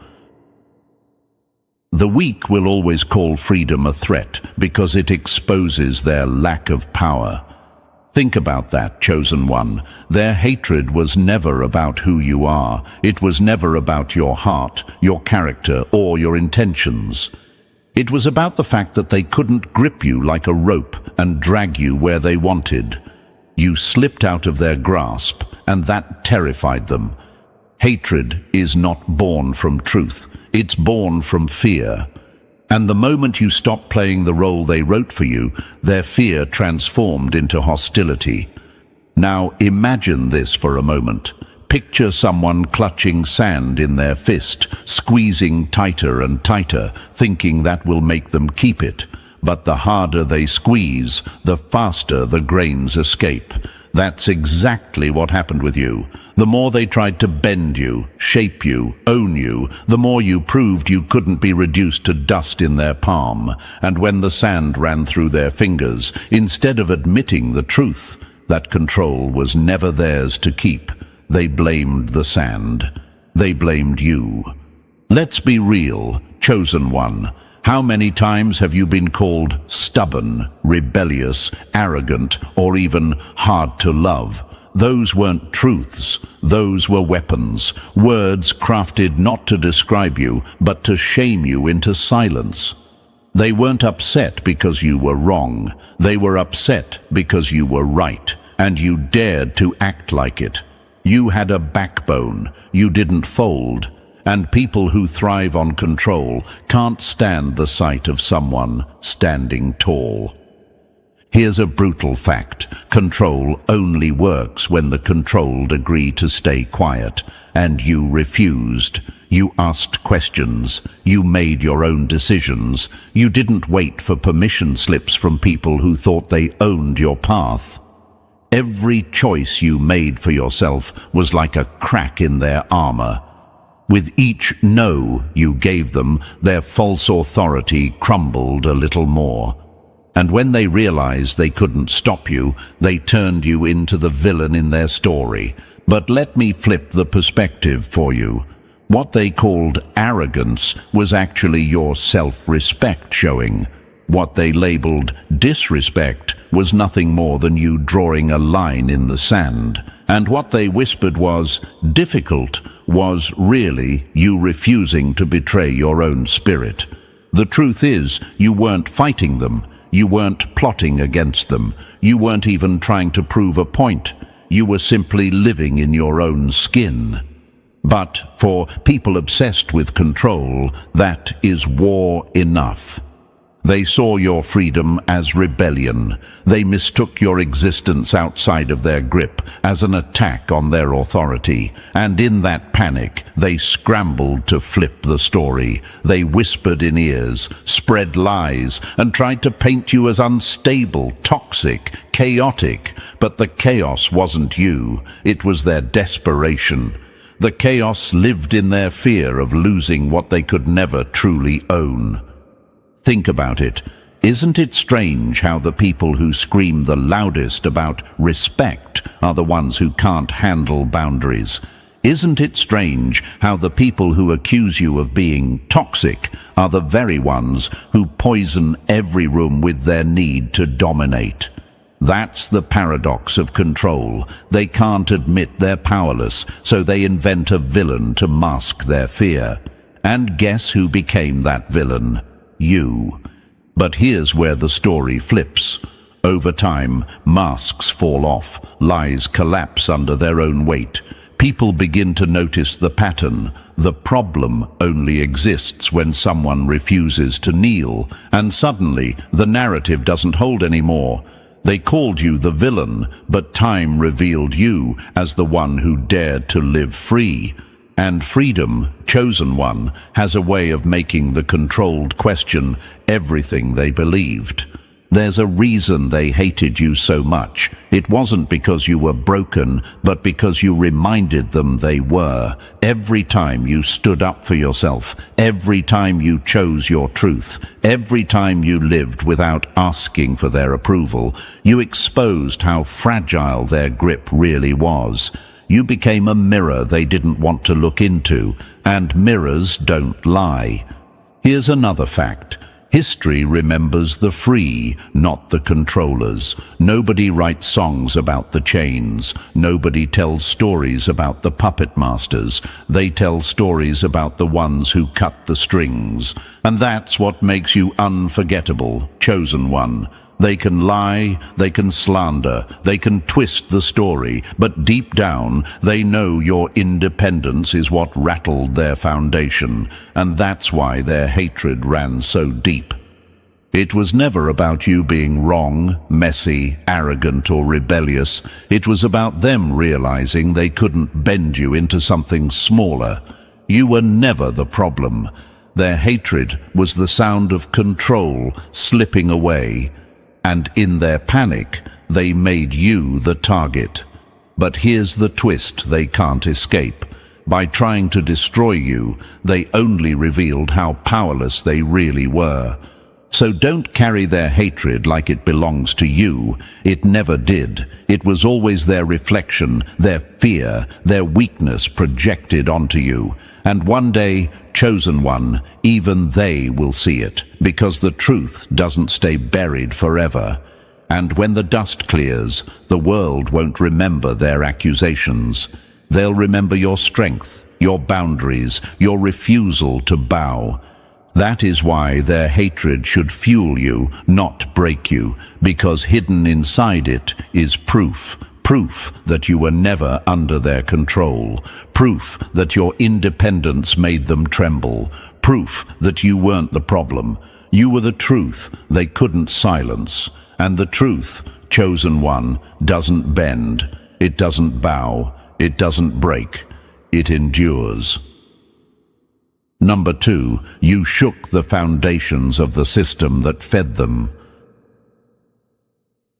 Speaker 1: The weak will always call freedom a threat because it exposes their lack of power. Think about that, chosen one. Their hatred was never about who you are. It was never about your heart, your character, or your intentions. It was about the fact that they couldn't grip you like a rope and drag you where they wanted. You slipped out of their grasp, and that terrified them. Hatred is not born from truth. It's born from fear. And the moment you stopped playing the role they wrote for you, their fear transformed into hostility. Now imagine this for a moment. Picture someone clutching sand in their fist, squeezing tighter and tighter, thinking that will make them keep it. But the harder they squeeze, the faster the grains escape. That's exactly what happened with you. The more they tried to bend you, shape you, own you, the more you proved you couldn't be reduced to dust in their palm. And when the sand ran through their fingers, instead of admitting the truth, that control was never theirs to keep, they blamed the sand. They blamed you. Let's be real, chosen one. How many times have you been called stubborn, rebellious, arrogant, or even hard to love? Those weren't truths. Those were weapons. Words crafted not to describe you, but to shame you into silence. They weren't upset because you were wrong. They were upset because you were right, and you dared to act like it. You had a backbone. You didn't fold. And people who thrive on control can't stand the sight of someone standing tall. Here's a brutal fact. Control only works when the controlled agree to stay quiet, and you refused. You asked questions. You made your own decisions. You didn't wait for permission slips from people who thought they owned your path. Every choice you made for yourself was like a crack in their armor. With each no you gave them, their false authority crumbled a little more. And when they realized they couldn't stop you, they turned you into the villain in their story. But let me flip the perspective for you. What they called arrogance was actually your self-respect showing. What they labeled disrespect was nothing more than you drawing a line in the sand. And what they whispered was difficult was really you refusing to betray your own spirit. The truth is, you weren't fighting them. You weren't plotting against them. You weren't even trying to prove a point. You were simply living in your own skin. But for people obsessed with control, that is war enough. They saw your freedom as rebellion. They mistook your existence outside of their grip as an attack on their authority. And in that panic, they scrambled to flip the story. They whispered in ears, spread lies, and tried to paint you as unstable, toxic, chaotic. But the chaos wasn't you. It was their desperation. The chaos lived in their fear of losing what they could never truly own. Think about it. Isn't it strange how the people who scream the loudest about respect are the ones who can't handle boundaries? Isn't it strange how the people who accuse you of being toxic are the very ones who poison every room with their need to dominate? That's the paradox of control. They can't admit they're powerless, so they invent a villain to mask their fear. And guess who became that villain? You. But here's where the story flips. Over time, masks fall off, lies collapse under their own weight. People begin to notice the pattern. The problem only exists when someone refuses to kneel, and suddenly the narrative doesn't hold anymore. They called you the villain, but time revealed you as the one who dared to live free. And freedom, chosen one, has a way of making the controlled question everything they believed. There's a reason they hated you so much. It wasn't because you were broken, but because you reminded them they were. Every time you stood up for yourself, every time you chose your truth, every time you lived without asking for their approval, you exposed how fragile their grip really was. You became a mirror they didn't want to look into, and mirrors don't lie. Here's another fact. History remembers the free, not the controllers. Nobody writes songs about the chains. Nobody tells stories about the puppet masters. They tell stories about the ones who cut the strings. And that's what makes you unforgettable, chosen one. They can lie, they can slander, they can twist the story, but deep down they know your independence is what rattled their foundation, and that's why their hatred ran so deep. It was never about you being wrong, messy, arrogant, or rebellious. It was about them realizing they couldn't bend you into something smaller. You were never the problem. Their hatred was the sound of control slipping away. And in their panic, they made you the target. But here's the twist they can't escape. By trying to destroy you, they only revealed how powerless they really were. So don't carry their hatred like it belongs to you. It never did. It was always their reflection, their fear, their weakness projected onto you. And one day, chosen one, even they will see it, because the truth doesn't stay buried forever. And when the dust clears, the world won't remember their accusations. They'll remember your strength, your boundaries, your refusal to bow. That is why their hatred should fuel you, not break you, because hidden inside it is proof that you were never under their control, proof that your independence made them tremble, proof that you weren't the problem. You were the truth they couldn't silence, and the truth, chosen one, doesn't bend, it doesn't bow, it doesn't break, it endures. Number 2, you shook the foundations of the system that fed them.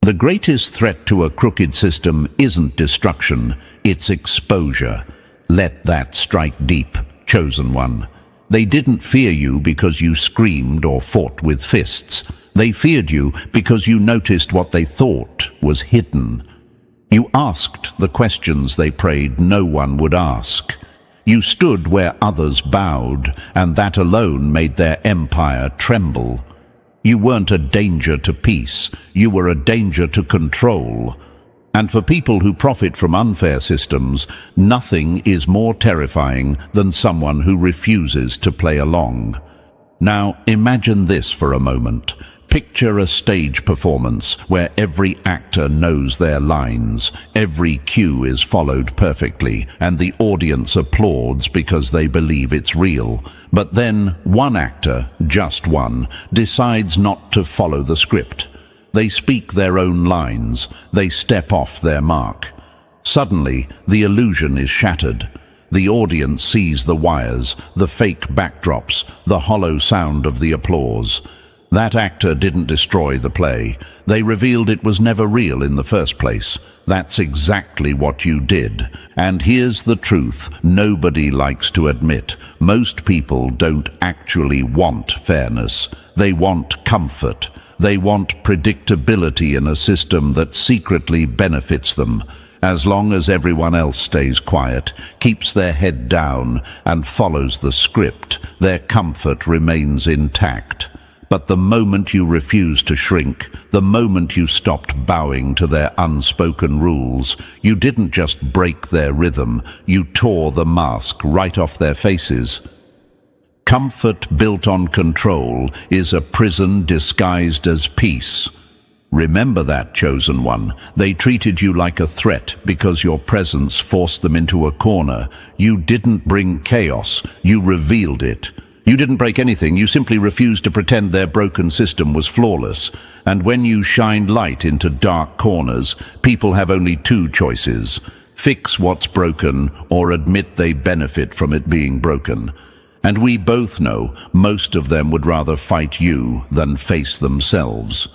Speaker 1: The greatest threat to a crooked system isn't destruction, it's exposure. Let that strike deep, chosen one. They didn't fear you because you screamed or fought with fists. They feared you because you noticed what they thought was hidden. You asked the questions they prayed no one would ask. You stood where others bowed, and that alone made their empire tremble. You weren't a danger to peace, you were a danger to control. And for people who profit from unfair systems, nothing is more terrifying than someone who refuses to play along. Now, imagine this for a moment. Picture a stage performance where every actor knows their lines, every cue is followed perfectly, and the audience applauds because they believe it's real. But then one actor, just one, decides not to follow the script. They speak their own lines, they step off their mark. Suddenly, the illusion is shattered. The audience sees the wires, the fake backdrops, the hollow sound of the applause. That actor didn't destroy the play. They revealed it was never real in the first place. That's exactly what you did. And here's the truth nobody likes to admit. Most people don't actually want fairness. They want comfort. They want predictability in a system that secretly benefits them. As long as everyone else stays quiet, keeps their head down, and follows the script, their comfort remains intact. But the moment you refuse to shrink, the moment you stopped bowing to their unspoken rules, you didn't just break their rhythm, you tore the mask right off their faces. Comfort built on control is a prison disguised as peace. Remember that, chosen one. They treated you like a threat because your presence forced them into a corner. You didn't bring chaos, you revealed it. You didn't break anything, you simply refused to pretend their broken system was flawless. And when you shined light into dark corners, people have only two choices: fix what's broken or admit they benefit from it being broken. And we both know most of them would rather fight you than face themselves.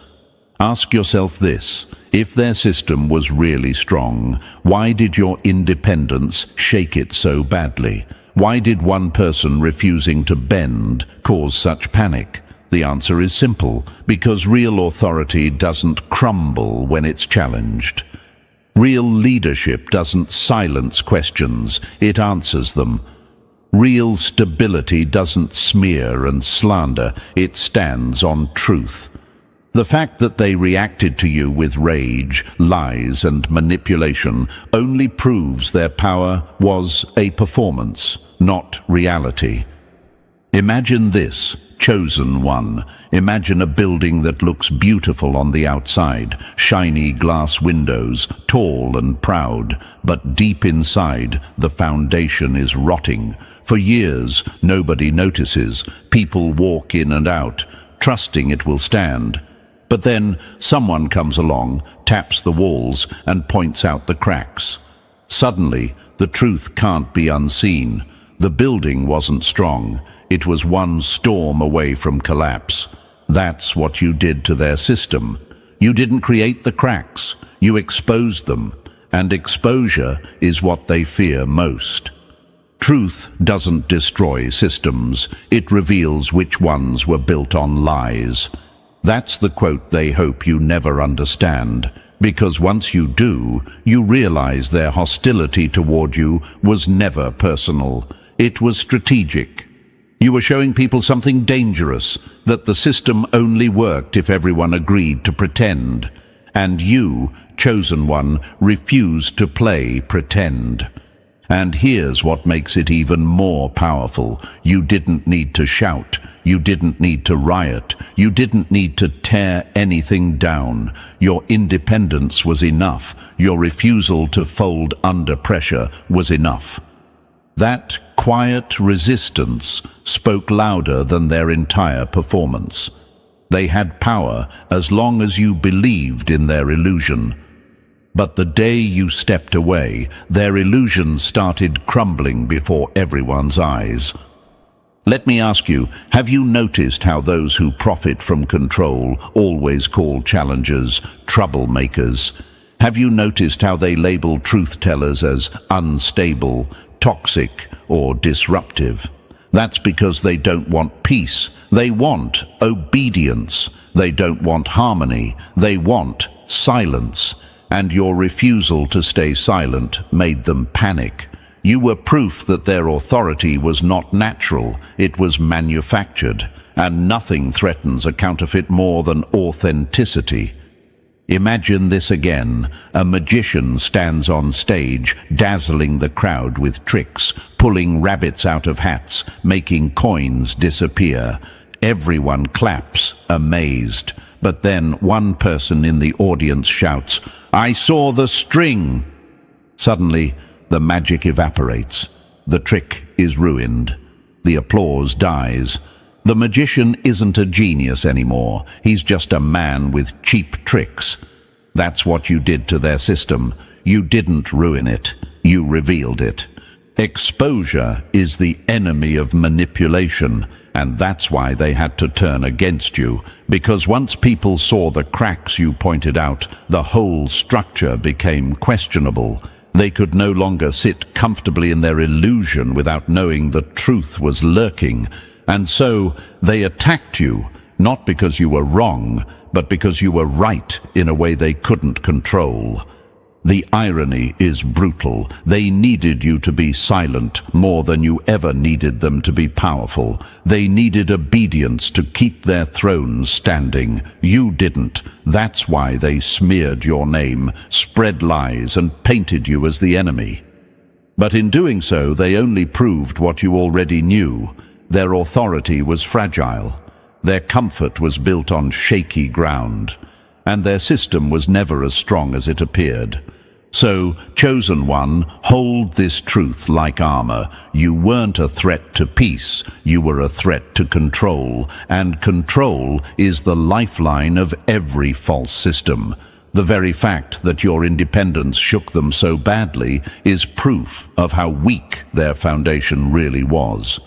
Speaker 1: Ask yourself this: if their system was really strong, why did your independence shake it so badly? Why did one person refusing to bend cause such panic? The answer is simple: because real authority doesn't crumble when it's challenged. Real leadership doesn't silence questions, it answers them. Real stability doesn't smear and slander, it stands on truth. The fact that they reacted to you with rage, lies, and manipulation only proves their power was a performance, not reality. Imagine this, chosen one. Imagine a building that looks beautiful on the outside, shiny glass windows, tall and proud, but deep inside, the foundation is rotting. For years, nobody notices. People walk in and out, trusting it will stand. But then someone comes along, taps the walls, and points out the cracks. Suddenly, the truth can't be unseen. The building wasn't strong. It was one storm away from collapse. That's what you did to their system. You didn't create the cracks, you exposed them, and exposure is what they fear most. Truth doesn't destroy systems, it reveals which ones were built on lies. That's the quote they hope you never understand, because once you do, you realize their hostility toward you was never personal. It was strategic. You were showing people something dangerous, that the system only worked if everyone agreed to pretend. And you, chosen one, refused to play pretend. And here's what makes it even more powerful. You didn't need to shout. You didn't need to riot. You didn't need to tear anything down. Your independence was enough. Your refusal to fold under pressure was enough. That quiet resistance spoke louder than their entire performance. They had power as long as you believed in their illusion. But the day you stepped away, their illusion started crumbling before everyone's eyes. Let me ask you, have you noticed how those who profit from control always call challengers troublemakers? Have you noticed how they label truth-tellers as unstable, toxic, or disruptive? That's because they don't want peace. They want obedience. They don't want harmony. They want silence. And your refusal to stay silent made them panic. You were proof that their authority was not natural, it was manufactured, and nothing threatens a counterfeit more than authenticity. Imagine this again. A magician stands on stage, dazzling the crowd with tricks, pulling rabbits out of hats, making coins disappear. Everyone claps, amazed. But then one person in the audience shouts, "I saw the string!" Suddenly, the magic evaporates. The trick is ruined. The applause dies. The magician isn't a genius anymore. He's just a man with cheap tricks. That's what you did to their system. You didn't ruin it. You revealed it. Exposure is the enemy of manipulation, and that's why they had to turn against you. Because once people saw the cracks you pointed out, the whole structure became questionable. They could no longer sit comfortably in their illusion without knowing the truth was lurking. And so they attacked you, not because you were wrong, but because you were right in a way they couldn't control. The irony is brutal. They needed you to be silent more than you ever needed them to be powerful. They needed obedience to keep their thrones standing. You didn't. That's why they smeared your name, spread lies, and painted you as the enemy. But in doing so, they only proved what you already knew. Their authority was fragile. Their comfort was built on shaky ground. And their system was never as strong as it appeared. So, chosen one, hold this truth like armor. You weren't a threat to peace, you were a threat to control, and control is the lifeline of every false system. The very fact that your independence shook them so badly is proof of how weak their foundation really was.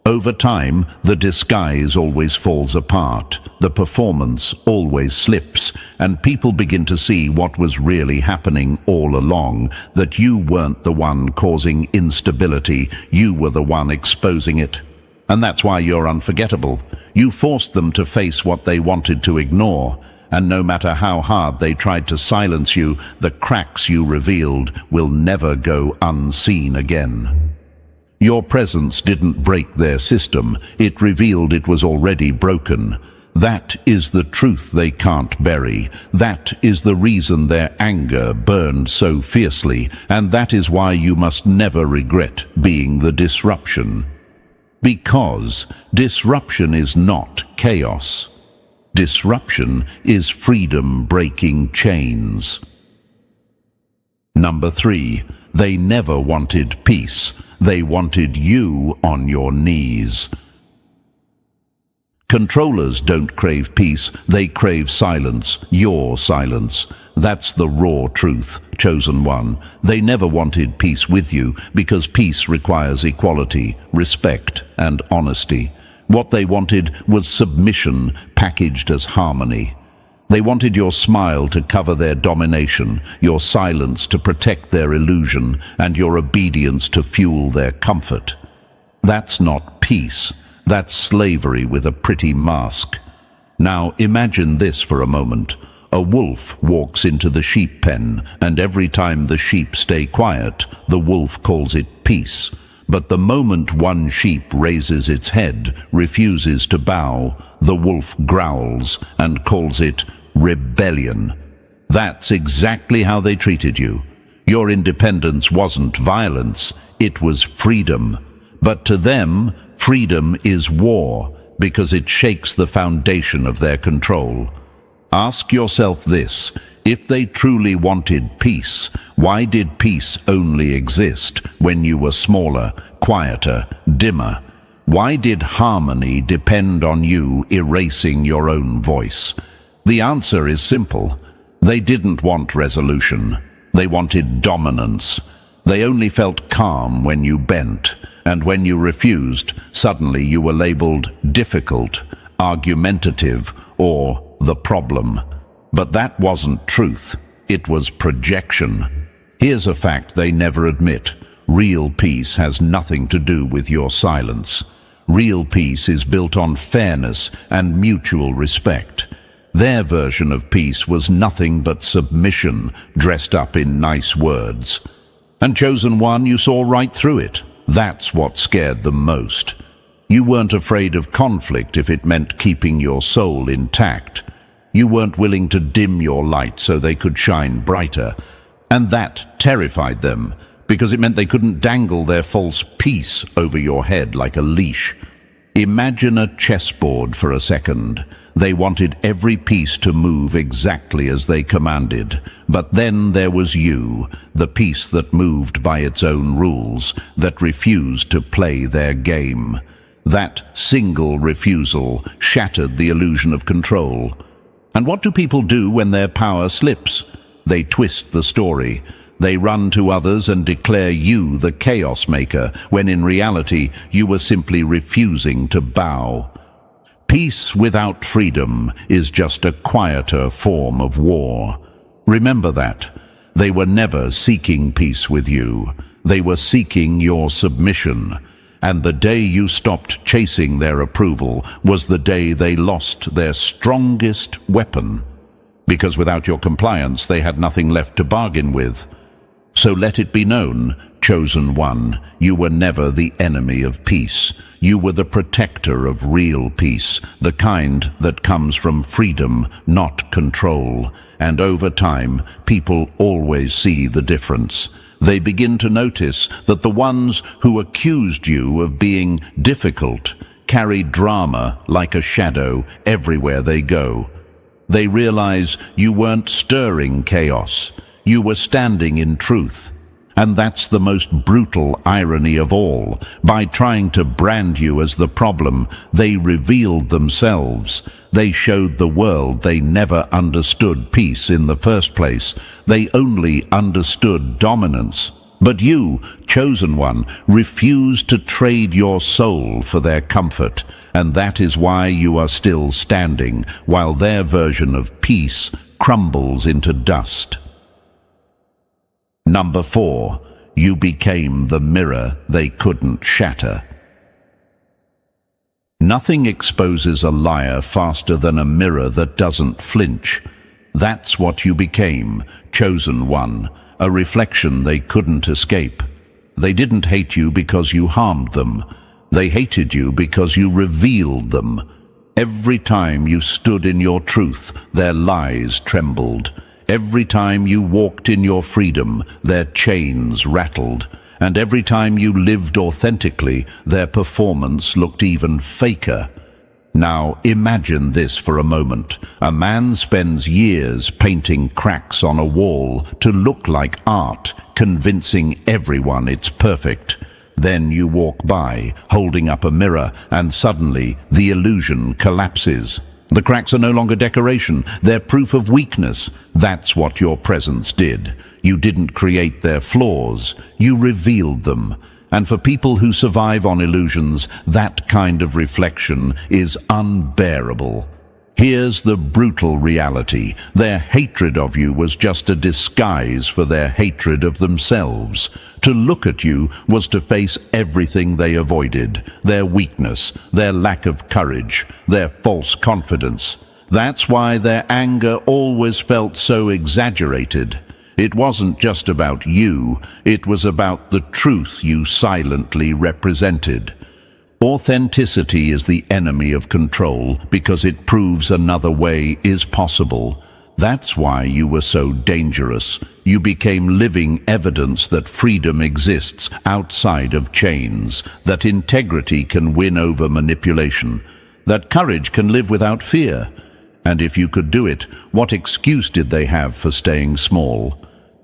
Speaker 1: Over time, the disguise always falls apart, the performance always slips, and people begin to see what was really happening all along, that you weren't the one causing instability, you were the one exposing it. And that's why you're unforgettable. You forced them to face what they wanted to ignore, and no matter how hard they tried to silence you, the cracks you revealed will never go unseen again. Your presence didn't break their system, it revealed it was already broken. That is the truth they can't bury. That is the reason their anger burned so fiercely, and that is why you must never regret being the disruption. Because disruption is not chaos. Disruption is freedom breaking chains. Number 3, they never wanted peace. They wanted you on your knees. Controllers don't crave peace, they crave silence, your silence. That's the raw truth, chosen one. They never wanted peace with you because peace requires equality, respect, and honesty. What they wanted was submission packaged as harmony. They wanted your smile to cover their domination, your silence to protect their illusion, and your obedience to fuel their comfort. That's not peace. That's slavery with a pretty mask. Now imagine this for a moment. A wolf walks into the sheep pen, and every time the sheep stay quiet, the wolf calls it peace. But the moment one sheep raises its head, refuses to bow, the wolf growls and calls it rebellion. That's exactly how they treated you. Your independence wasn't violence, it was freedom. But to them, freedom is war, because it shakes the foundation of their control. Ask yourself this: if they truly wanted peace, why did peace only exist when you were smaller, quieter, dimmer? Why did harmony depend on you erasing your own voice? The answer is simple. They didn't want resolution. They wanted dominance. They only felt calm when you bent, and when you refused, suddenly you were labeled difficult, argumentative, or the problem. But that wasn't truth. It was projection. Here's a fact they never admit. Real peace has nothing to do with your silence. Real peace is built on fairness and mutual respect. Their version of peace was nothing but submission dressed up in nice words. And Chosen One, you saw right through it. That's what scared them most. You weren't afraid of conflict if it meant keeping your soul intact. You weren't willing to dim your light so they could shine brighter. And that terrified them, because it meant they couldn't dangle their false peace over your head like a leash. Imagine a chessboard for a second. They wanted every piece to move exactly as they commanded. But then there was you, the piece that moved by its own rules, that refused to play their game. That single refusal shattered the illusion of control. And what do people do when their power slips? They twist the story. They run to others and declare you the chaos maker, when in reality you were simply refusing to bow. Peace without freedom is just a quieter form of war. Remember that. They were never seeking peace with you. They were seeking your submission. And the day you stopped chasing their approval was the day they lost their strongest weapon. Because without your compliance, they had nothing left to bargain with. So let it be known, Chosen One, you were never the enemy of peace. You were the protector of real peace, the kind that comes from freedom, not control. And over time, people always see the difference. They begin to notice that the ones who accused you of being difficult carry drama like a shadow everywhere they go. They realize you weren't stirring chaos. You were standing in truth. And that's the most brutal irony of all. By trying to brand you as the problem, they revealed themselves. They showed the world they never understood peace in the first place. They only understood dominance. But you, Chosen One, refused to trade your soul for their comfort. And that is why you are still standing, while their version of peace crumbles into dust. Number 4, you became the mirror they couldn't shatter. Nothing exposes a liar faster than a mirror that doesn't flinch. That's what you became, Chosen One, a reflection they couldn't escape. They didn't hate you because you harmed them. They hated you because you revealed them. Every time you stood in your truth, their lies trembled. Every time you walked in your freedom, their chains rattled. And every time you lived authentically, their performance looked even faker. Now imagine this for a moment. A man spends years painting cracks on a wall to look like art, convincing everyone it's perfect. Then you walk by, holding up a mirror, and suddenly the illusion collapses. The cracks are no longer decoration, they're proof of weakness. That's what your presence did. You didn't create their flaws, you revealed them. And for people who survive on illusions, that kind of reflection is unbearable. Here's the brutal reality. Their hatred of you was just a disguise for their hatred of themselves. To look at you was to face everything they avoided, their weakness, their lack of courage, their false confidence. That's why their anger always felt so exaggerated. It wasn't just about you, it was about the truth you silently represented. Authenticity is the enemy of control because it proves another way is possible. That's why you were so dangerous. You became living evidence that freedom exists outside of chains, that integrity can win over manipulation, that courage can live without fear. And if you could do it, what excuse did they have for staying small?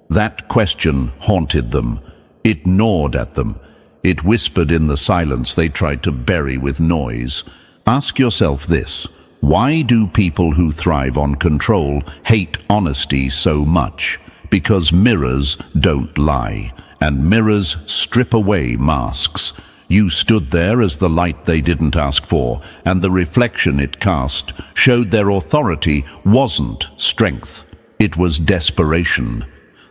Speaker 1: That question haunted them. It gnawed at them. It whispered in the silence they tried to bury with noise. Ask yourself this: why do people who thrive on control hate honesty so much? Because mirrors don't lie, and mirrors strip away masks. You stood there as the light they didn't ask for, and the reflection it cast showed their authority wasn't strength. It was desperation.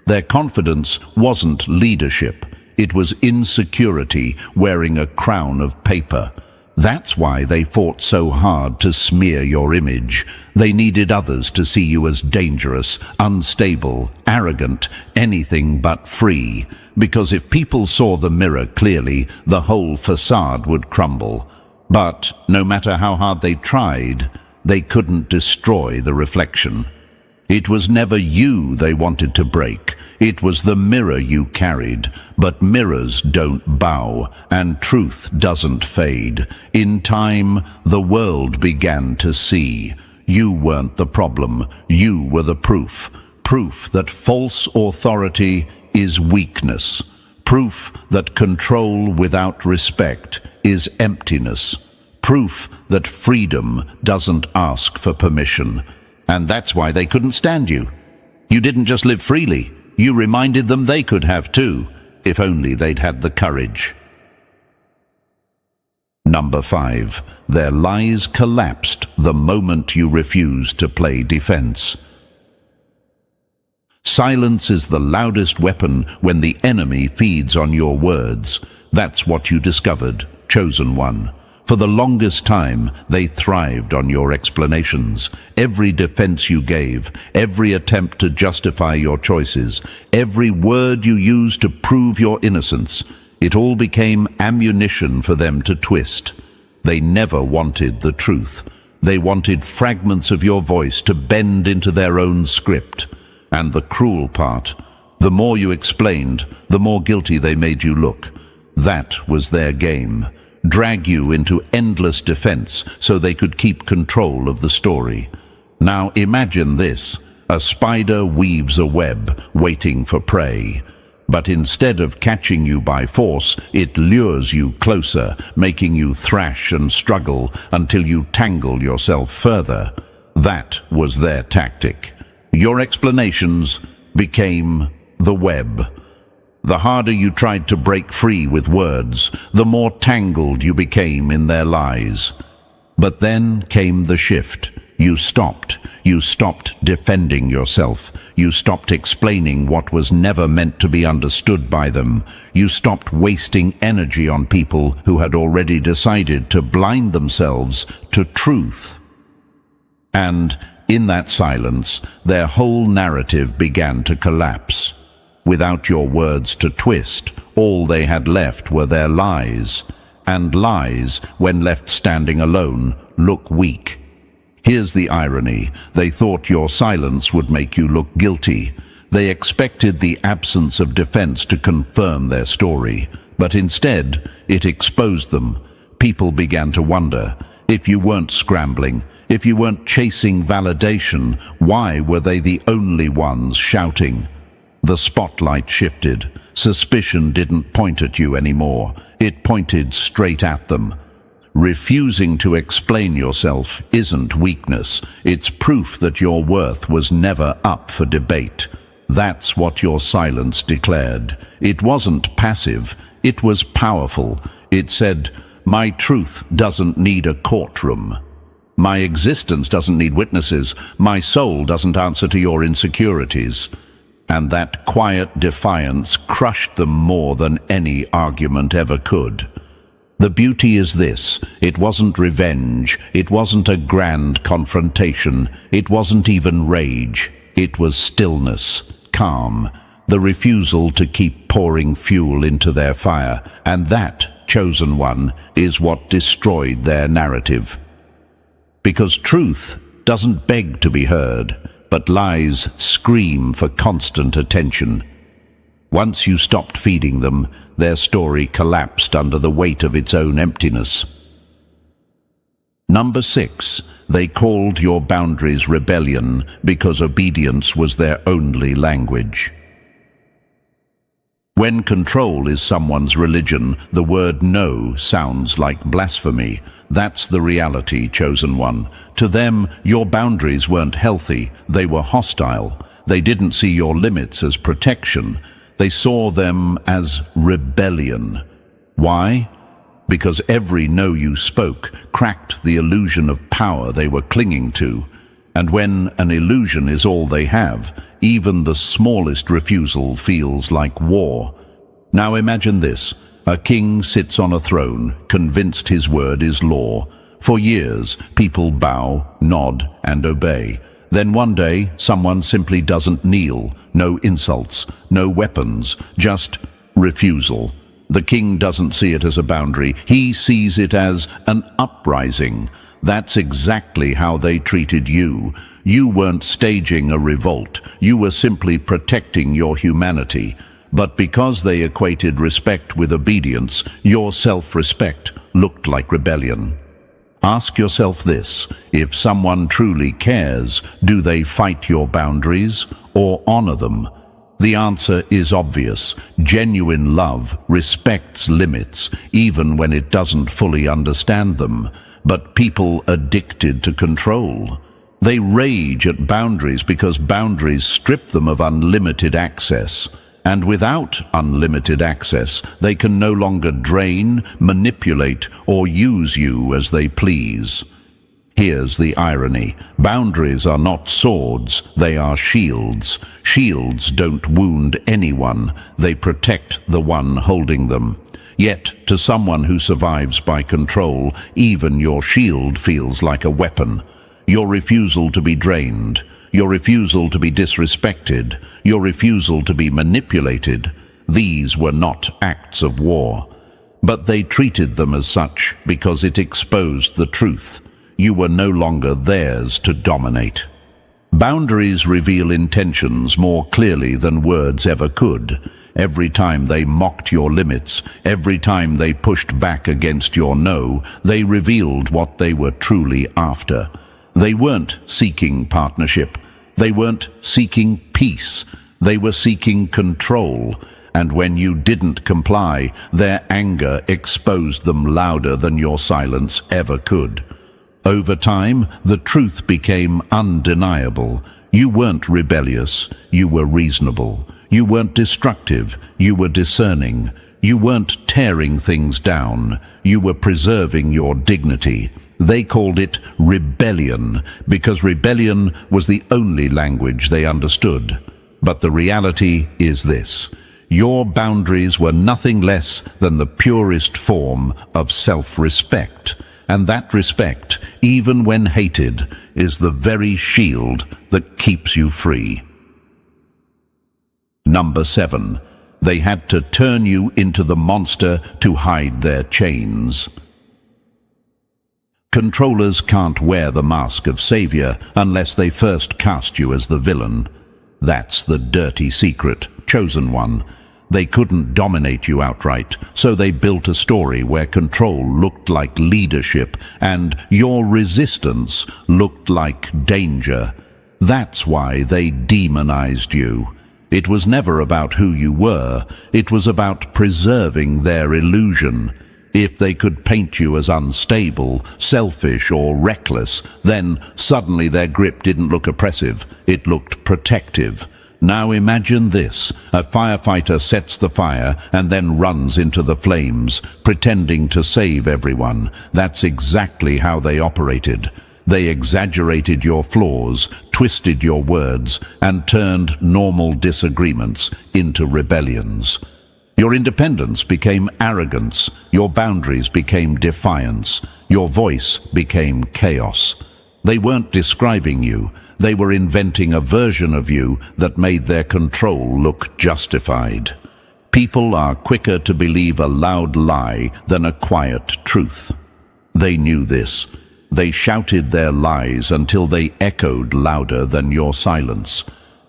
Speaker 1: Their confidence wasn't leadership. It was insecurity wearing a crown of paper. That's why they fought so hard to smear your image. They needed others to see you as dangerous, unstable, arrogant, anything but free. Because if people saw the mirror clearly, the whole facade would crumble. But no matter how hard they tried, they couldn't destroy the reflection. It was never you they wanted to break. It was the mirror you carried. But mirrors don't bow, and truth doesn't fade. In time, the world began to see. You weren't the problem. You were the proof. Proof that false authority is weakness. Proof that control without respect is emptiness. Proof that freedom doesn't ask for permission. And that's why they couldn't stand you. You didn't just live freely. You reminded them they could have too, if only they'd had the courage. Number 5. Their lies collapsed the moment you refused to play defense. Silence is the loudest weapon when the enemy feeds on your words. That's what you discovered, chosen one. For the longest time, they thrived on your explanations. Every defense you gave, every attempt to justify your choices, every word you used to prove your innocence, it all became ammunition for them to twist. They never wanted the truth. They wanted fragments of your voice to bend into their own script. And the cruel part, the more you explained, the more guilty they made you look. That was their game. Drag you into endless defense so they could keep control of the story. Now imagine this: a spider weaves a web, waiting for prey. But instead of catching you by force, it lures you closer, making you thrash and struggle until you tangle yourself further. That was their tactic. Your explanations became the web. The harder you tried to break free with words, the more tangled you became in their lies. But then came the shift. You stopped. You stopped defending yourself. You stopped explaining what was never meant to be understood by them. You stopped wasting energy on people who had already decided to blind themselves to truth. And in that silence, their whole narrative began to collapse. Without your words to twist, all they had left were their lies. And lies, when left standing alone, look weak. Here's the irony. They thought your silence would make you look guilty. They expected the absence of defense to confirm their story. But instead, it exposed them. People began to wonder, if you weren't scrambling, if you weren't chasing validation, why were they the only ones shouting? The spotlight shifted. Suspicion didn't point at you anymore. It pointed straight at them. Refusing to explain yourself isn't weakness. It's proof that your worth was never up for debate. That's what your silence declared. It wasn't passive. It was powerful. It said, "My truth doesn't need a courtroom." My existence doesn't need witnesses. My soul doesn't answer to your insecurities. And that quiet defiance crushed them more than any argument ever could. The beauty is this: it wasn't revenge, it wasn't a grand confrontation, it wasn't even rage. It was stillness, calm, the refusal to keep pouring fuel into their fire. And that, chosen one, is what destroyed their narrative. Because truth doesn't beg to be heard, but lies scream for constant attention. Once you stopped feeding them, their story collapsed under the weight of its own emptiness. Number 6, they called your boundaries rebellion because obedience was their only language. When control is someone's religion, the word no sounds like blasphemy. That's the reality, chosen one. To them, your boundaries weren't healthy, they were hostile. They didn't see your limits as protection. They saw them as rebellion. Why? Because every no you spoke cracked the illusion of power they were clinging to. And when an illusion is all they have, even the smallest refusal feels like war. Now imagine this: a king sits on a throne, convinced his word is law. For years, people bow, nod, and obey. Then one day, someone simply doesn't kneel. No insults, no weapons, just refusal. The king doesn't see it as a boundary. He sees it as an uprising. That's exactly how they treated you. You weren't staging a revolt. You were simply protecting your humanity. But because they equated respect with obedience, your self-respect looked like rebellion. Ask yourself this: if someone truly cares, do they fight your boundaries or honor them? The answer is obvious. Genuine love respects limits, even when it doesn't fully understand them. But people addicted to control, they rage at boundaries because boundaries strip them of unlimited access. And without unlimited access, they can no longer drain, manipulate, or use you as they please. Here's the irony: boundaries are not swords, they are shields. Shields don't wound anyone, they protect the one holding them. Yet, to someone who survives by control, even your shield feels like a weapon. Your refusal to be drained, your refusal to be disrespected, your refusal to be manipulated, these were not acts of war. But they treated them as such because it exposed the truth. You were no longer theirs to dominate. Boundaries reveal intentions more clearly than words ever could. Every time they mocked your limits, every time they pushed back against your no, they revealed what they were truly after. They weren't seeking partnership. They weren't seeking peace. They were seeking control. And when you didn't comply, their anger exposed them louder than your silence ever could. Over time, the truth became undeniable. You weren't rebellious, you were reasonable. You weren't destructive, you were discerning. You weren't tearing things down, you were preserving your dignity. They called it rebellion because rebellion was the only language they understood. But the reality is this: your boundaries were nothing less than the purest form of self-respect. And that respect, even when hated, is the very shield that keeps you free. Number 7. They had to turn you into the monster to hide their chains. Controllers can't wear the mask of savior unless they first cast you as the villain. That's the dirty secret, chosen one. They couldn't dominate you outright, so they built a story where control looked like leadership and your resistance looked like danger. That's why they demonized you. It was never about who you were, it was about preserving their illusion. If they could paint you as unstable, selfish, or reckless, then suddenly their grip didn't look oppressive, it looked protective. Now imagine this: a firefighter sets the fire and then runs into the flames, pretending to save everyone. That's exactly how they operated. They exaggerated your flaws, twisted your words, and turned normal disagreements into rebellions. Your independence became arrogance, your boundaries became defiance, your voice became chaos. They weren't describing you, they were inventing a version of you that made their control look justified. People are quicker to believe a loud lie than a quiet truth. They knew this. They shouted their lies until they echoed louder than your silence.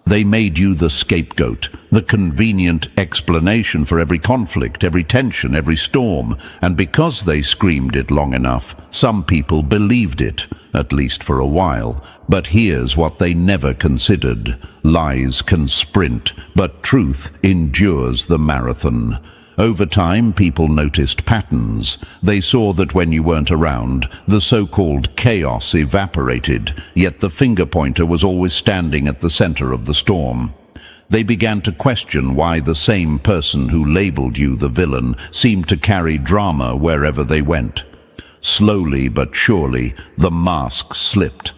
Speaker 1: They made you the scapegoat, the convenient explanation for every conflict, every tension, every storm, and because they screamed it long enough, some people believed it, at least for a while. But here's what they never considered. Lies can sprint, but truth endures the marathon. Over time, people noticed patterns. They saw that when you weren't around, the so-called chaos evaporated, yet the finger pointer was always standing at the center of the storm. They began to question why the same person who labeled you the villain seemed to carry drama wherever they went. Slowly but surely, the mask slipped.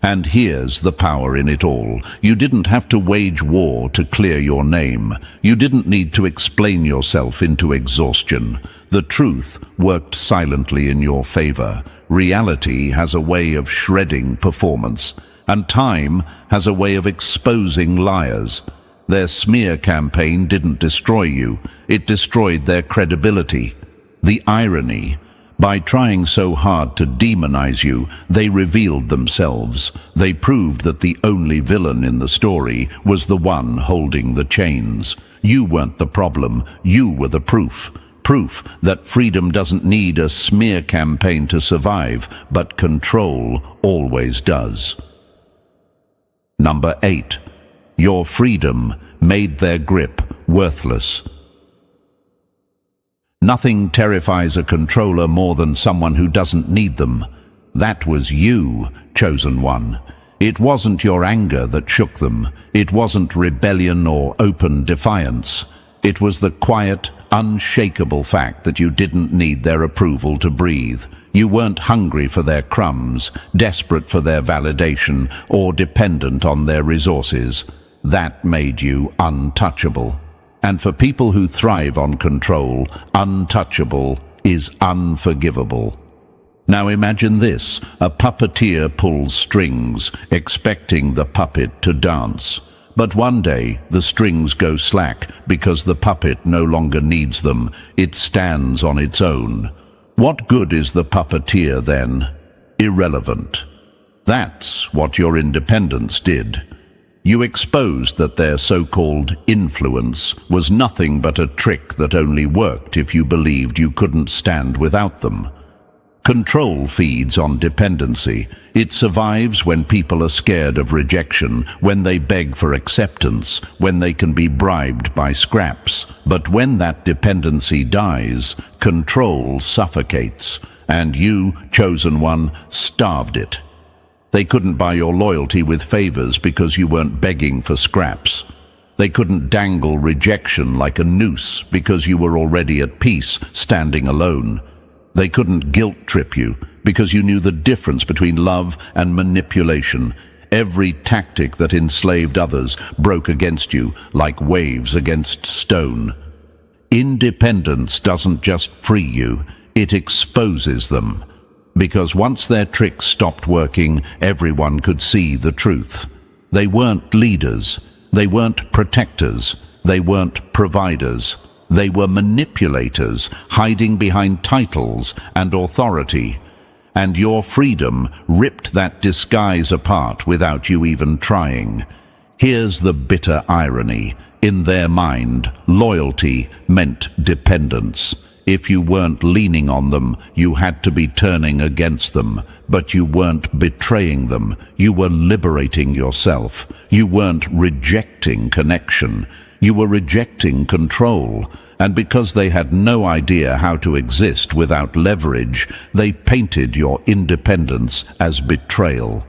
Speaker 1: And here's the power in it all. You didn't have to wage war to clear your name. You didn't need to explain yourself into exhaustion. The truth worked silently in your favor. Reality has a way of shredding performance, and time has a way of exposing liars. Their smear campaign didn't destroy you. It destroyed their credibility. The irony: by trying so hard to demonize you, they revealed themselves. They proved that the only villain in the story was the one holding the chains. You weren't the problem, you were the proof. Proof that freedom doesn't need a smear campaign to survive, but control always does. Number 8. Your freedom made their grip worthless. Nothing terrifies a controller more than someone who doesn't need them. That was you, chosen one. It wasn't your anger that shook them. It wasn't rebellion or open defiance. It was the quiet, unshakable fact that you didn't need their approval to breathe. You weren't hungry for their crumbs, desperate for their validation, or dependent on their resources. That made you untouchable. And for people who thrive on control, untouchable is unforgivable. Now imagine this: a puppeteer pulls strings, expecting the puppet to dance. But one day, the strings go slack because the puppet no longer needs them. It stands on its own. What good is the puppeteer then? Irrelevant. That's what your independence did. You exposed that their so-called influence was nothing but a trick that only worked if you believed you couldn't stand without them. Control feeds on dependency. It survives when people are scared of rejection, when they beg for acceptance, when they can be bribed by scraps. But when that dependency dies, control suffocates, and you, chosen one, starved it. They couldn't buy your loyalty with favors because you weren't begging for scraps. They couldn't dangle rejection like a noose because you were already at peace, standing alone. They couldn't guilt-trip you because you knew the difference between love and manipulation. Every tactic that enslaved others broke against you like waves against stone. Independence doesn't just free you, it exposes them. Because once their tricks stopped working, everyone could see the truth. They weren't leaders, they weren't protectors, they weren't providers. They were manipulators, hiding behind titles and authority. And your freedom ripped that disguise apart without you even trying. Here's the bitter irony. In their mind, loyalty meant dependence. If you weren't leaning on them, you had to be turning against them. But you weren't betraying them. You were liberating yourself. You weren't rejecting connection. You were rejecting control. And because they had no idea how to exist without leverage, they painted your independence as betrayal.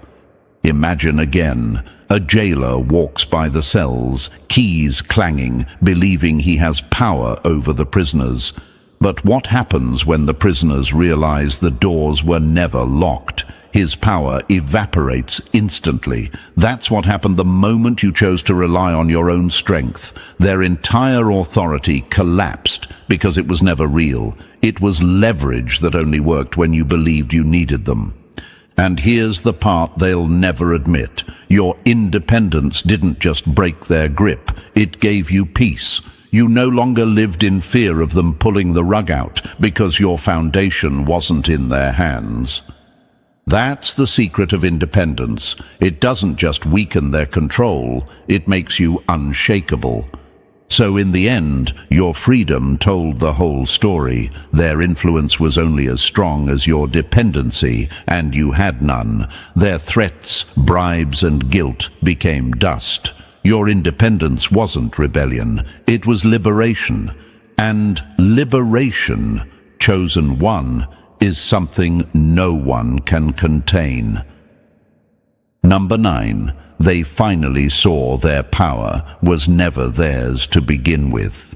Speaker 1: Imagine again, a jailer walks by the cells, keys clanging, believing he has power over the prisoners. But what happens when the prisoners realize the doors were never locked? his power evaporates instantly. That's what happened the moment you chose to rely on your own strength. Their entire authority collapsed because it was never real. It was leverage that only worked when you believed you needed them. And here's the part they'll never admit. Your independence didn't just break their grip, it gave you peace. You no longer lived in fear of them pulling the rug out because your foundation wasn't in their hands. That's the secret of independence. It doesn't just weaken their control, it makes you unshakable. So in the end, your freedom told the whole story. Their influence was only as strong as your dependency, and you had none. Their threats, bribes, and guilt became dust. Your independence wasn't rebellion, it was liberation. And liberation, chosen one, is something no one can contain. Number 9. They finally saw their power was never theirs to begin with.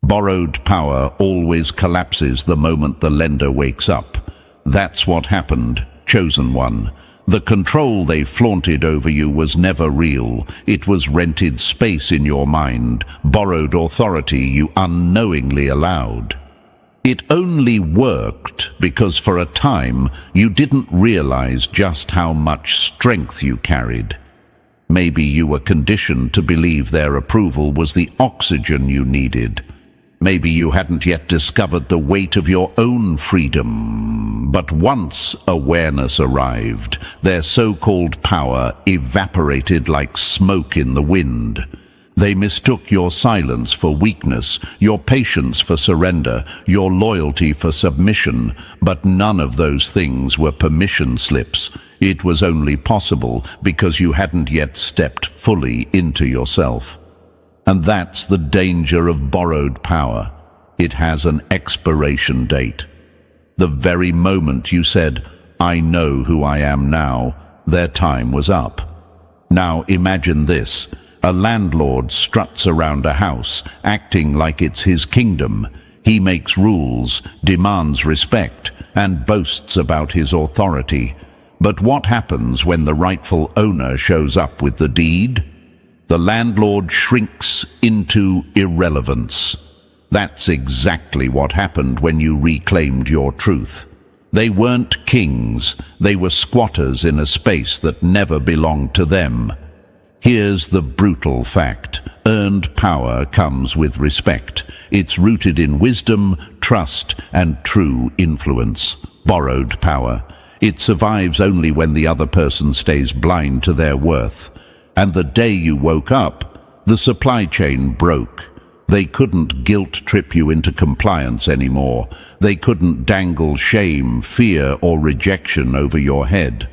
Speaker 1: Borrowed power always collapses the moment the lender wakes up. That's what happened, chosen one. The control they flaunted over you was never real. It was rented space in your mind, borrowed authority you unknowingly allowed. It only worked because for a time you didn't realize just how much strength you carried. Maybe you were conditioned to believe their approval was the oxygen you needed. Maybe you hadn't yet discovered the weight of your own freedom. But once awareness arrived, their so-called power evaporated like smoke in the wind. They mistook your silence for weakness, your patience for surrender, your loyalty for submission, but none of those things were permission slips. It was only possible because you hadn't yet stepped fully into yourself. And that's the danger of borrowed power. It has an expiration date. The very moment you said, "I know who I am now," their time was up. Now imagine this. A landlord struts around a house, acting like it's his kingdom. He makes rules, demands respect, and boasts about his authority. But what happens when the rightful owner shows up with the deed? The landlord shrinks into irrelevance. That's exactly what happened when you reclaimed your truth. They weren't kings, they were squatters in a space that never belonged to them. Here's the brutal fact. Earned power comes with respect. It's rooted in wisdom, trust, and true influence. Borrowed power. It survives only when the other person stays blind to their worth. And the day you woke up, the supply chain broke. They couldn't guilt-trip you into compliance anymore. They couldn't dangle shame, fear, or rejection over your head.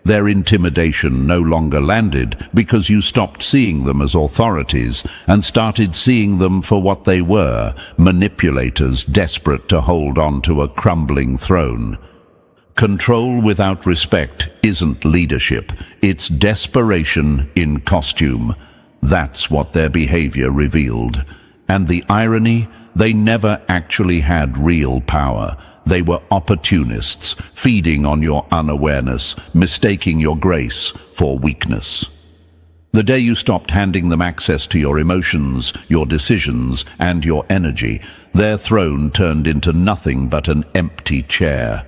Speaker 1: Their intimidation no longer landed because you stopped seeing them as authorities and started seeing them for what they were, manipulators desperate to hold on to a crumbling throne. Control without respect isn't leadership, it's desperation in costume. That's what their behavior revealed. And the irony, they never actually had real power. They were opportunists, feeding on your unawareness, mistaking your grace for weakness. The day you stopped handing them access to your emotions, your decisions, and your energy, their throne turned into nothing but an empty chair.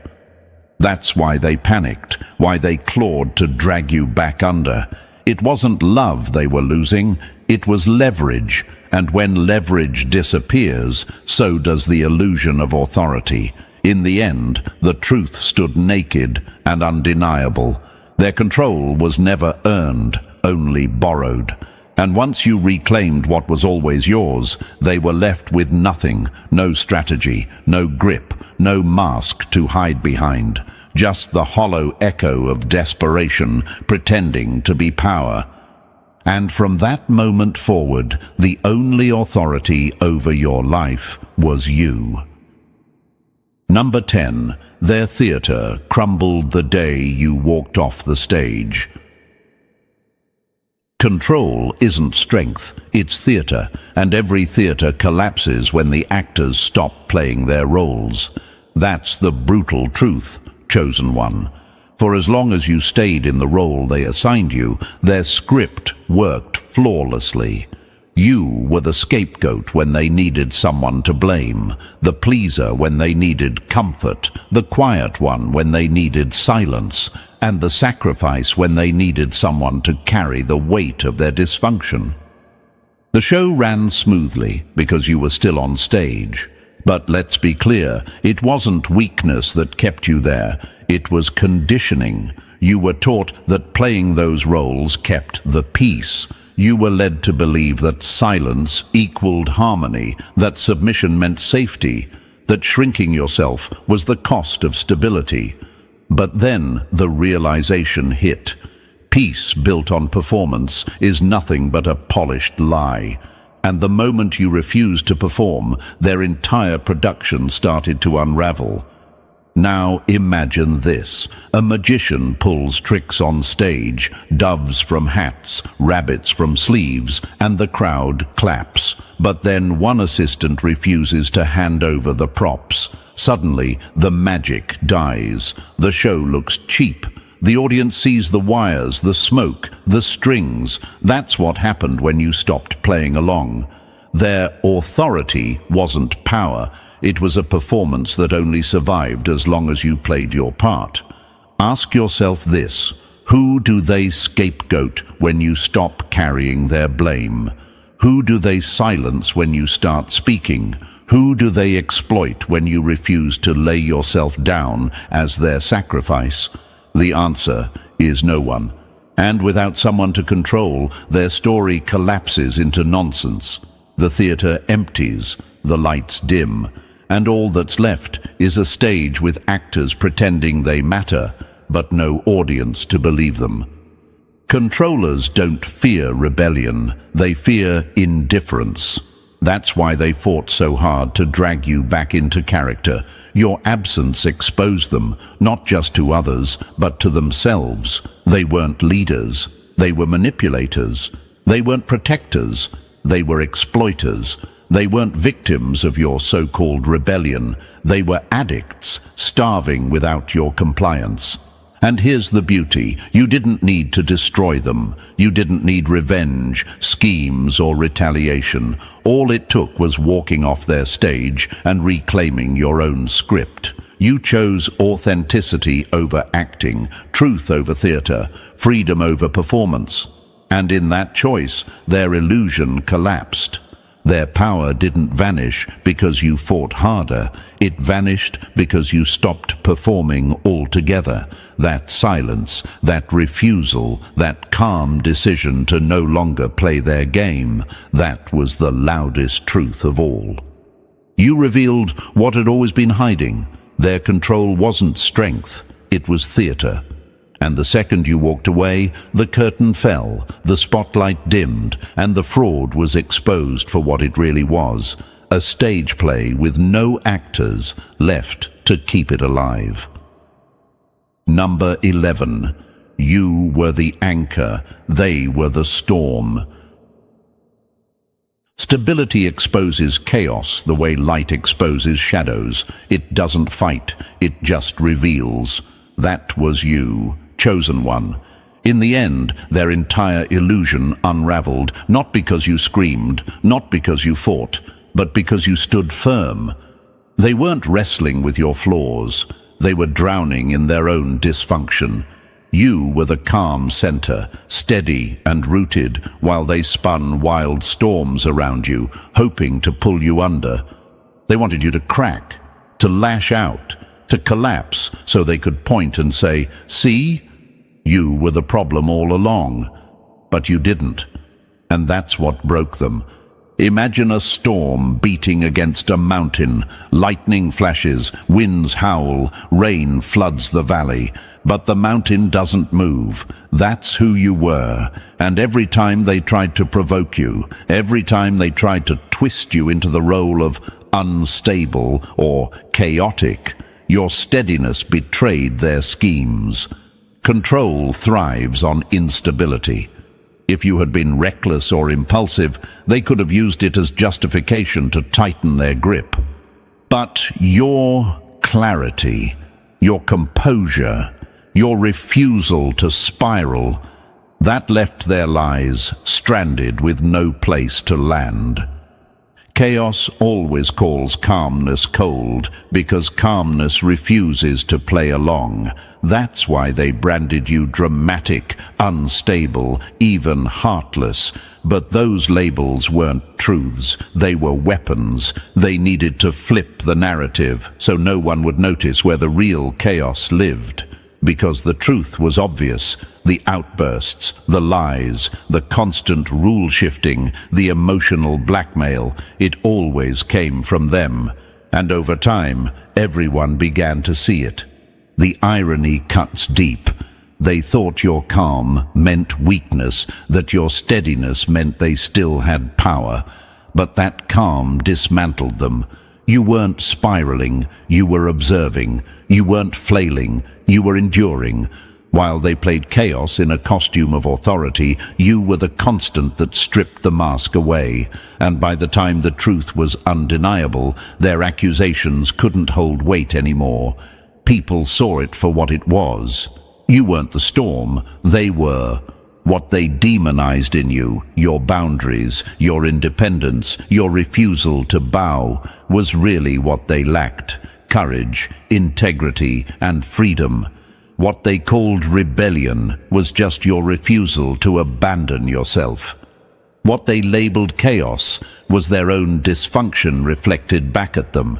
Speaker 1: That's why they panicked, why they clawed to drag you back under. It wasn't love they were losing, it was leverage, and when leverage disappears, so does the illusion of authority. In the end, the truth stood naked and undeniable. Their control was never earned, only borrowed. And once you reclaimed what was always yours, they were left with nothing, no strategy, no grip, no mask to hide behind. Just the hollow echo of desperation, pretending to be power. And from that moment forward, the only authority over your life was you. Number 10. Their theater crumbled the day you walked off the stage. Control isn't strength, it's theater, and every theater collapses when the actors stop playing their roles. That's the brutal truth, chosen one. For as long as you stayed in the role they assigned you, their script worked flawlessly. You were the scapegoat when they needed someone to blame, the pleaser when they needed comfort, the quiet one when they needed silence, and the sacrifice when they needed someone to carry the weight of their dysfunction. The show ran smoothly because you were still on stage. But let's be clear, it wasn't weakness that kept you there, it was conditioning. You were taught that playing those roles kept the peace. You were led to believe that silence equaled harmony, that submission meant safety, that shrinking yourself was the cost of stability. But then the realization hit. Peace built on performance is nothing but a polished lie. And the moment you refused to perform, their entire production started to unravel. Now imagine this. A magician pulls tricks on stage, doves from hats, rabbits from sleeves, and the crowd claps. But then one assistant refuses to hand over the props. Suddenly, the magic dies. The show looks cheap. The audience sees the wires, the smoke, the strings. That's what happened when you stopped playing along. Their authority wasn't power. It was a performance that only survived as long as you played your part. Ask yourself this: who do they scapegoat when you stop carrying their blame? Who do they silence when you start speaking? Who do they exploit when you refuse to lay yourself down as their sacrifice? The answer is no one. And without someone to control, their story collapses into nonsense. The theater empties, the lights dim, and all that's left is a stage with actors pretending they matter, but no audience to believe them. Controllers don't fear rebellion, they fear indifference. That's why they fought so hard to drag you back into character. Your absence exposed them, not just to others, but to themselves. They weren't leaders, they were manipulators. They weren't protectors, they were exploiters. They weren't victims of your so-called rebellion. They were addicts, starving without your compliance. And here's the beauty. You didn't need to destroy them. You didn't need revenge, schemes, or retaliation. All it took was walking off their stage and reclaiming your own script. You chose authenticity over acting, truth over theater, freedom over performance. And in that choice, their illusion collapsed. Their power didn't vanish because you fought harder. It vanished because you stopped performing altogether. That silence, that refusal, that calm decision to no longer play their game, that was the loudest truth of all. You revealed what had always been hiding. Their control wasn't strength, it was theater. And the second you walked away, the curtain fell, the spotlight dimmed, and the fraud was exposed for what it really was, a stage play with no actors left to keep it alive. Number 11. You were the anchor, they were the storm. Stability exposes chaos the way light exposes shadows. It doesn't fight, it just reveals. That was you. Chosen one. In the end, their entire illusion unraveled, not because you screamed, not because you fought, but because you stood firm. They weren't wrestling with your flaws. They were drowning in their own dysfunction. You were the calm center, steady and rooted, while they spun wild storms around you, hoping to pull you under. They wanted you to crack, to lash out, to collapse so they could point and say, "See? You were the problem all along." But you didn't. And that's what broke them. Imagine a storm beating against a mountain. Lightning flashes, winds howl, rain floods the valley. But the mountain doesn't move. That's who you were. And every time they tried to provoke you, every time they tried to twist you into the role of unstable or chaotic, your steadiness betrayed their schemes. Control thrives on instability. If you had been reckless or impulsive, they could have used it as justification to tighten their grip. But your clarity, your composure, your refusal to spiral, that left their lives stranded with no place to land. Chaos always calls calmness cold because calmness refuses to play along. That's why they branded you dramatic, unstable, even heartless. But those labels weren't truths. They were weapons. They needed to flip the narrative so no one would notice where the real chaos lived. Because the truth was obvious. The outbursts, the lies, the constant rule-shifting, the emotional blackmail, it always came from them. And over time, everyone began to see it. The irony cuts deep. They thought your calm meant weakness, that your steadiness meant they still had power. But that calm dismantled them. You weren't spiraling, you were observing. You weren't flailing, you were enduring. While they played chaos in a costume of authority, you were the constant that stripped the mask away. And by the time the truth was undeniable, their accusations couldn't hold weight anymore. People saw it for what it was. You weren't the storm, they were. What they demonized in you, your boundaries, your independence, your refusal to bow, was really what they lacked. Courage, integrity, and freedom. What they called rebellion was just your refusal to abandon yourself. What they labeled chaos was their own dysfunction reflected back at them.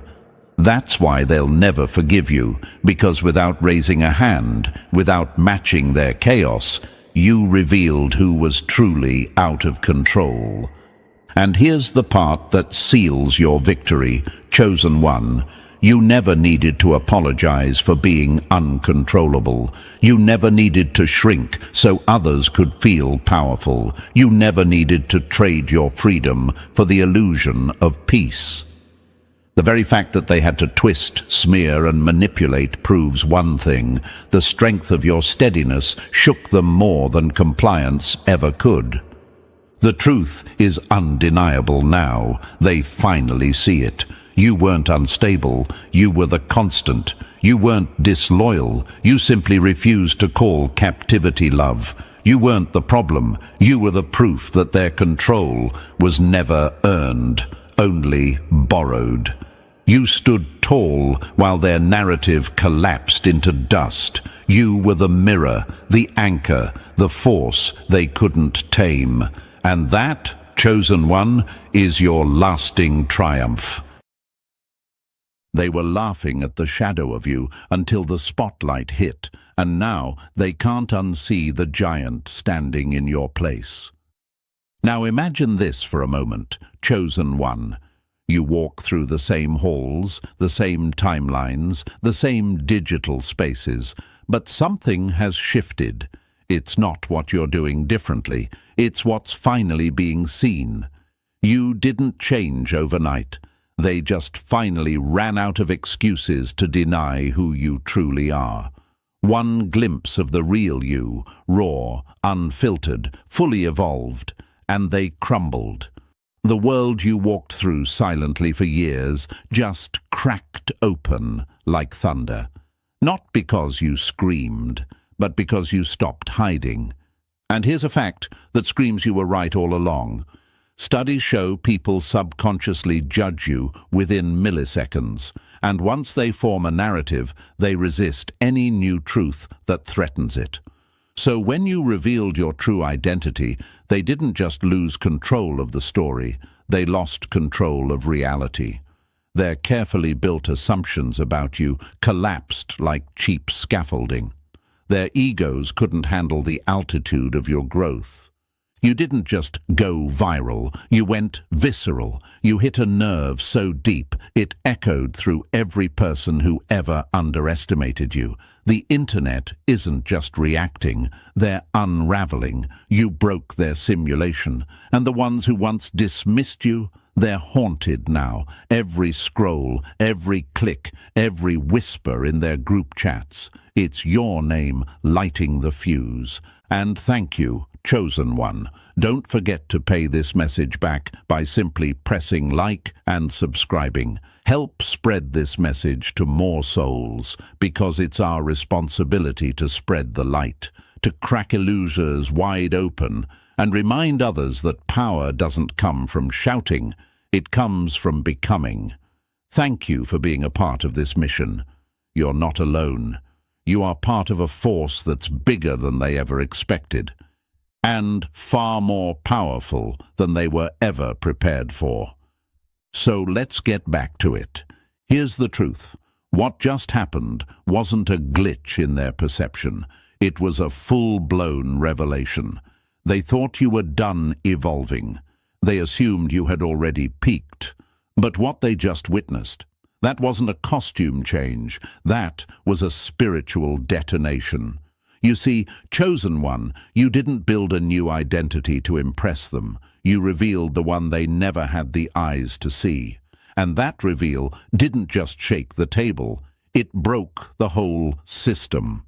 Speaker 1: That's why they'll never forgive you, because without raising a hand, without matching their chaos, you revealed who was truly out of control. And here's the part that seals your victory, chosen one. You never needed to apologize for being uncontrollable. You never needed to shrink so others could feel powerful. You never needed to trade your freedom for the illusion of peace. The very fact that they had to twist, smear, and manipulate proves one thing. The strength of your steadiness shook them more than compliance ever could. The truth is undeniable now. They finally see it. You weren't unstable, you were the constant. You weren't disloyal, you simply refused to call captivity love. You weren't the problem, you were the proof that their control was never earned, only borrowed. You stood tall while their narrative collapsed into dust. You were the mirror, the anchor, the force they couldn't tame. And that, chosen one, is your lasting triumph. They were laughing at the shadow of you until the spotlight hit, and now they can't unsee the giant standing in your place. Now imagine this for a moment, chosen one. You walk through the same halls, the same timelines, the same digital spaces, but something has shifted. It's not what you're doing differently, it's what's finally being seen. You didn't change overnight. They just finally ran out of excuses to deny who you truly are. One glimpse of the real you, raw, unfiltered, fully evolved, and they crumbled. The world you walked through silently for years just cracked open like thunder. Not because you screamed, but because you stopped hiding. And here's a fact that screams you were right all along. Studies show people subconsciously judge you within milliseconds, and once they form a narrative, they resist any new truth that threatens it. So when you revealed your true identity, they didn't just lose control of the story, they lost control of reality. Their carefully built assumptions about you collapsed like cheap scaffolding. Their egos couldn't handle the altitude of your growth. You didn't just go viral, you went visceral. You hit a nerve so deep, it echoed through every person who ever underestimated you. The internet isn't just reacting, they're unraveling. You broke their simulation, and the ones who once dismissed you, they're haunted now. Every scroll, every click, every whisper in their group chats. It's your name lighting the fuse. And thank you, Chosen One. Don't forget to pay this message back by simply pressing like and subscribing. Help spread this message to more souls, because it's our responsibility to spread the light, to crack illusions wide open, and remind others that power doesn't come from shouting, it comes from becoming. Thank you for being a part of this mission. You're not alone. You are part of a force that's bigger than they ever expected, and far more powerful than they were ever prepared for. So let's get back to it. Here's the truth. What just happened wasn't a glitch in their perception. It was a full-blown revelation. They thought you were done evolving. They assumed you had already peaked. But what they just witnessed, that wasn't a costume change. That was a spiritual detonation. You see, Chosen One, you didn't build a new identity to impress them. You revealed the one they never had the eyes to see. And that reveal didn't just shake the table. It broke the whole system.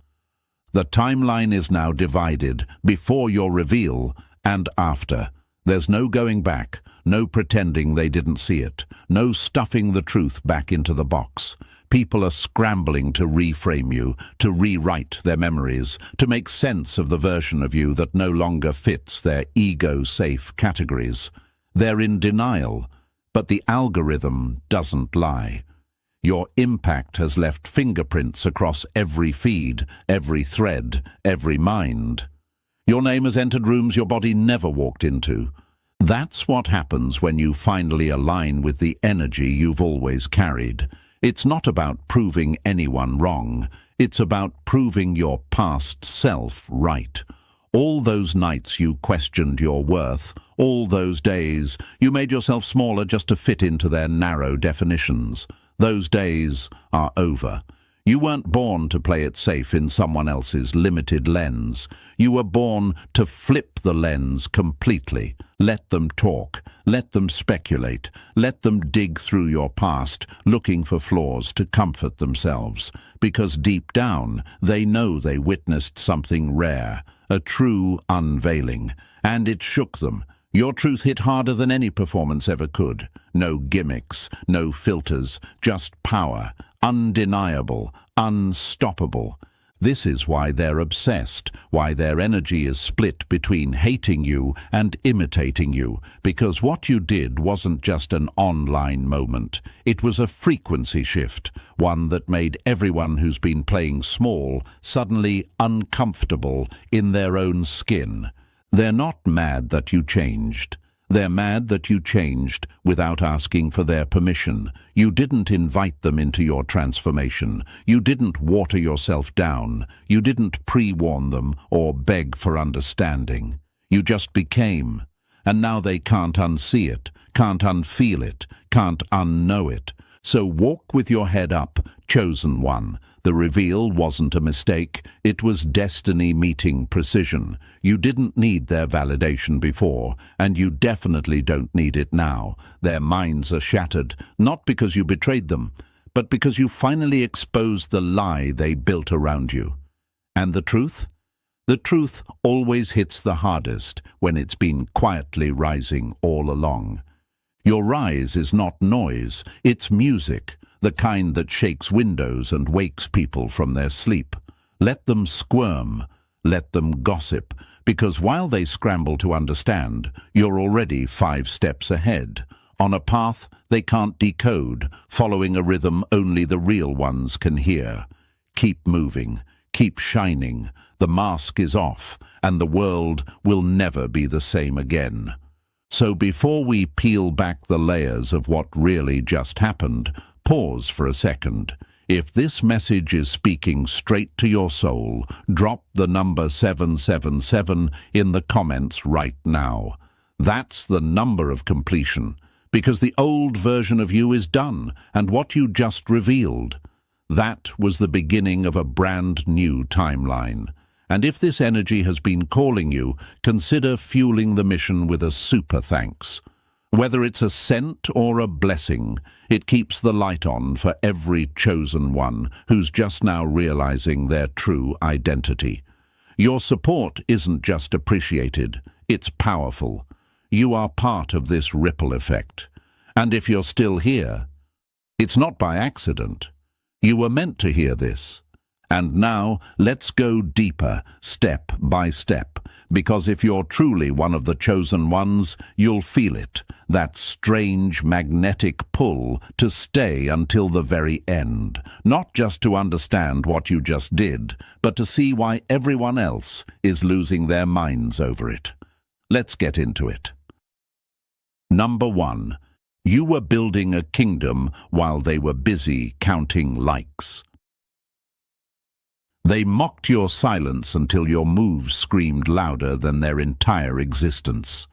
Speaker 1: The timeline is now divided before your reveal and after. There's no going back, no pretending they didn't see it, no stuffing the truth back into the box. People are scrambling to reframe you, to rewrite their memories, to make sense of the version of you that no longer fits their ego-safe categories. They're in denial, but the algorithm doesn't lie. Your impact has left fingerprints across every feed, every thread, every mind. Your name has entered rooms your body never walked into. That's what happens when you finally align with the energy you've always carried. It's not about proving anyone wrong. It's about proving your past self right. All those nights you questioned your worth, all those days you made yourself smaller just to fit into their narrow definitions. Those days are over. You weren't born to play it safe in someone else's limited lens. You were born to flip the lens completely. Let them talk. Let them speculate. Let them dig through your past, looking for flaws to comfort themselves. Because deep down, they know they witnessed something rare, a true unveiling. And it shook them. Your truth hit harder than any performance ever could. No gimmicks, no filters, just power. Undeniable, unstoppable. This is why they're obsessed, why their energy is split between hating you and imitating you, because what you did wasn't just an online moment. It was a frequency shift, one that made everyone who's been playing small suddenly uncomfortable in their own skin. They're not mad that you changed. They're mad that you changed without asking for their permission. You didn't invite them into your transformation. You didn't water yourself down. You didn't pre-warn them or beg for understanding. You just became. And now they can't unsee it, can't unfeel it, can't unknow it. So walk with your head up, Chosen One. The reveal wasn't a mistake. It was destiny meeting precision. You didn't need their validation before, and you definitely don't need it now. Their minds are shattered, not because you betrayed them, but because you finally exposed the lie they built around you. And the truth? The truth always hits the hardest when it's been quietly rising all along. Your rise is not noise, it's music. The kind that shakes windows and wakes people from their sleep. Let them squirm, let them gossip, because while they scramble to understand, you're already 5 steps ahead, on a path they can't decode, following a rhythm only the real ones can hear. Keep moving, keep shining, the mask is off, and the world will never be the same again. So before we peel back the layers of what really just happened, pause for a second. If this message is speaking straight to your soul, drop the number 777 in the comments right now. That's the number of completion, because the old version of you is done, and what you just revealed, that was the beginning of a brand new timeline. And if this energy has been calling you, consider fueling the mission with a super thanks. Whether it's a scent or a blessing, it keeps the light on for every chosen one who's just now realizing their true identity. Your support isn't just appreciated, it's powerful. You are part of this ripple effect. And if you're still here, it's not by accident. You were meant to hear this. And now, let's go deeper, step by step, because if you're truly one of the chosen ones, you'll feel it, that strange magnetic pull to stay until the very end, not just to understand what you just did, but to see why everyone else is losing their minds over it. Let's get into it. Number 1. You were building a kingdom while they were busy counting likes. They mocked your silence until your moves screamed louder than their entire existence.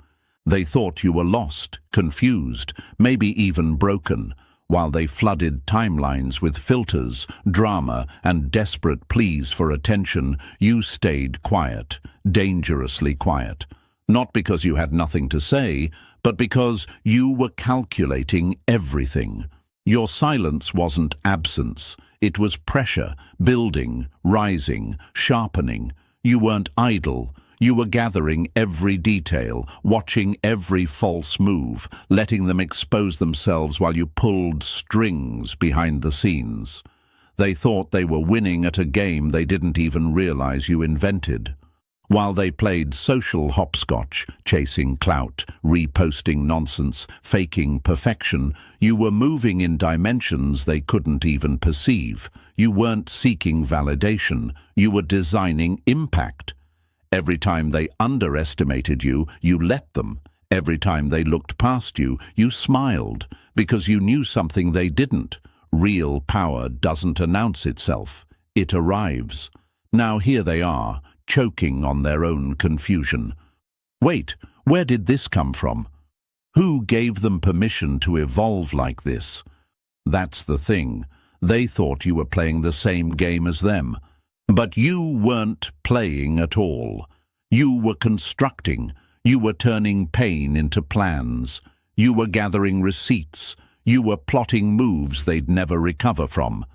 Speaker 1: They thought you were lost, confused, maybe even broken, while they flooded timelines with filters, drama, and desperate pleas for attention. You stayed quiet, dangerously quiet. Not because you had nothing to say, but because you were calculating everything. Your silence wasn't absence. It was pressure, building, rising, sharpening. You weren't idle. You were gathering every detail, watching every false move, letting them expose themselves while you pulled strings behind the scenes. They thought they were winning at a game they didn't even realize you invented. While they played social hopscotch, chasing clout, reposting nonsense, faking perfection, you were moving in dimensions they couldn't even perceive. You weren't seeking validation, you were designing impact. Every time they underestimated you, you let them. Every time they looked past you, you smiled, because you knew something they didn't. Real power doesn't announce itself, it arrives. Now here they are, choking on their own confusion. Wait, where did this come from? Who gave them permission to evolve like this? That's the thing. They thought you were playing the same game as them. But you weren't playing at all. You were constructing. You were turning pain into plans. You were gathering receipts. You were plotting moves they'd never recover from.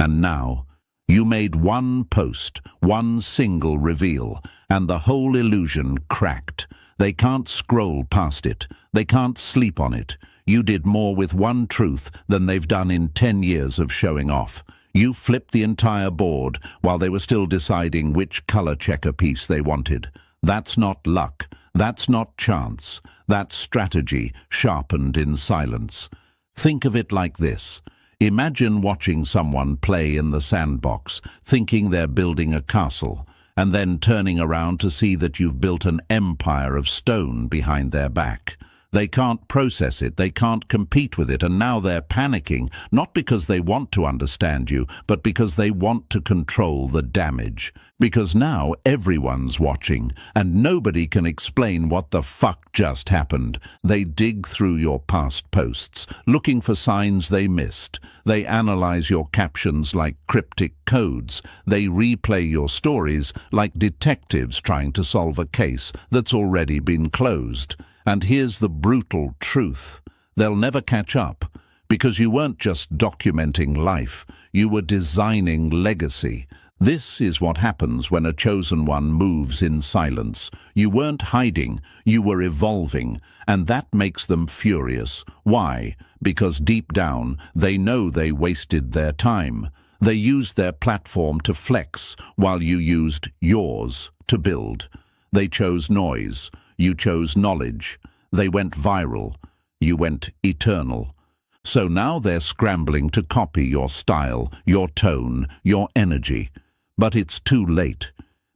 Speaker 1: And now, you made one post, one single reveal, and the whole illusion cracked. They can't scroll past it. They can't sleep on it. You did more with one truth than they've done in 10 years of showing off. You flipped the entire board while they were still deciding which color checker piece they wanted. That's not luck. That's not chance. That's strategy sharpened in silence. Think of it like this. Imagine watching someone play in the sandbox, thinking they're building a castle, and then turning around to see that you've built an empire of stone behind their back. They can't process it, they can't compete with it, and now they're panicking, not because they want to understand you, but because they want to control the damage. Because now everyone's watching, and nobody can explain what the fuck just happened. They dig through your past posts, looking for signs they missed. They analyze your captions like cryptic codes. They replay your stories like detectives trying to solve a case that's already been closed. And here's the brutal truth. They'll never catch up, because you weren't just documenting life, you were designing legacy. This is what happens when a chosen one moves in silence. You weren't hiding, you were evolving, and that makes them furious. Why? Because deep down, they know they wasted their time. They used their platform to flex, while you used yours to build. They chose noise. You chose knowledge. They went viral. You went eternal. So now they're scrambling to copy your style, your tone, your energy. But it's too late,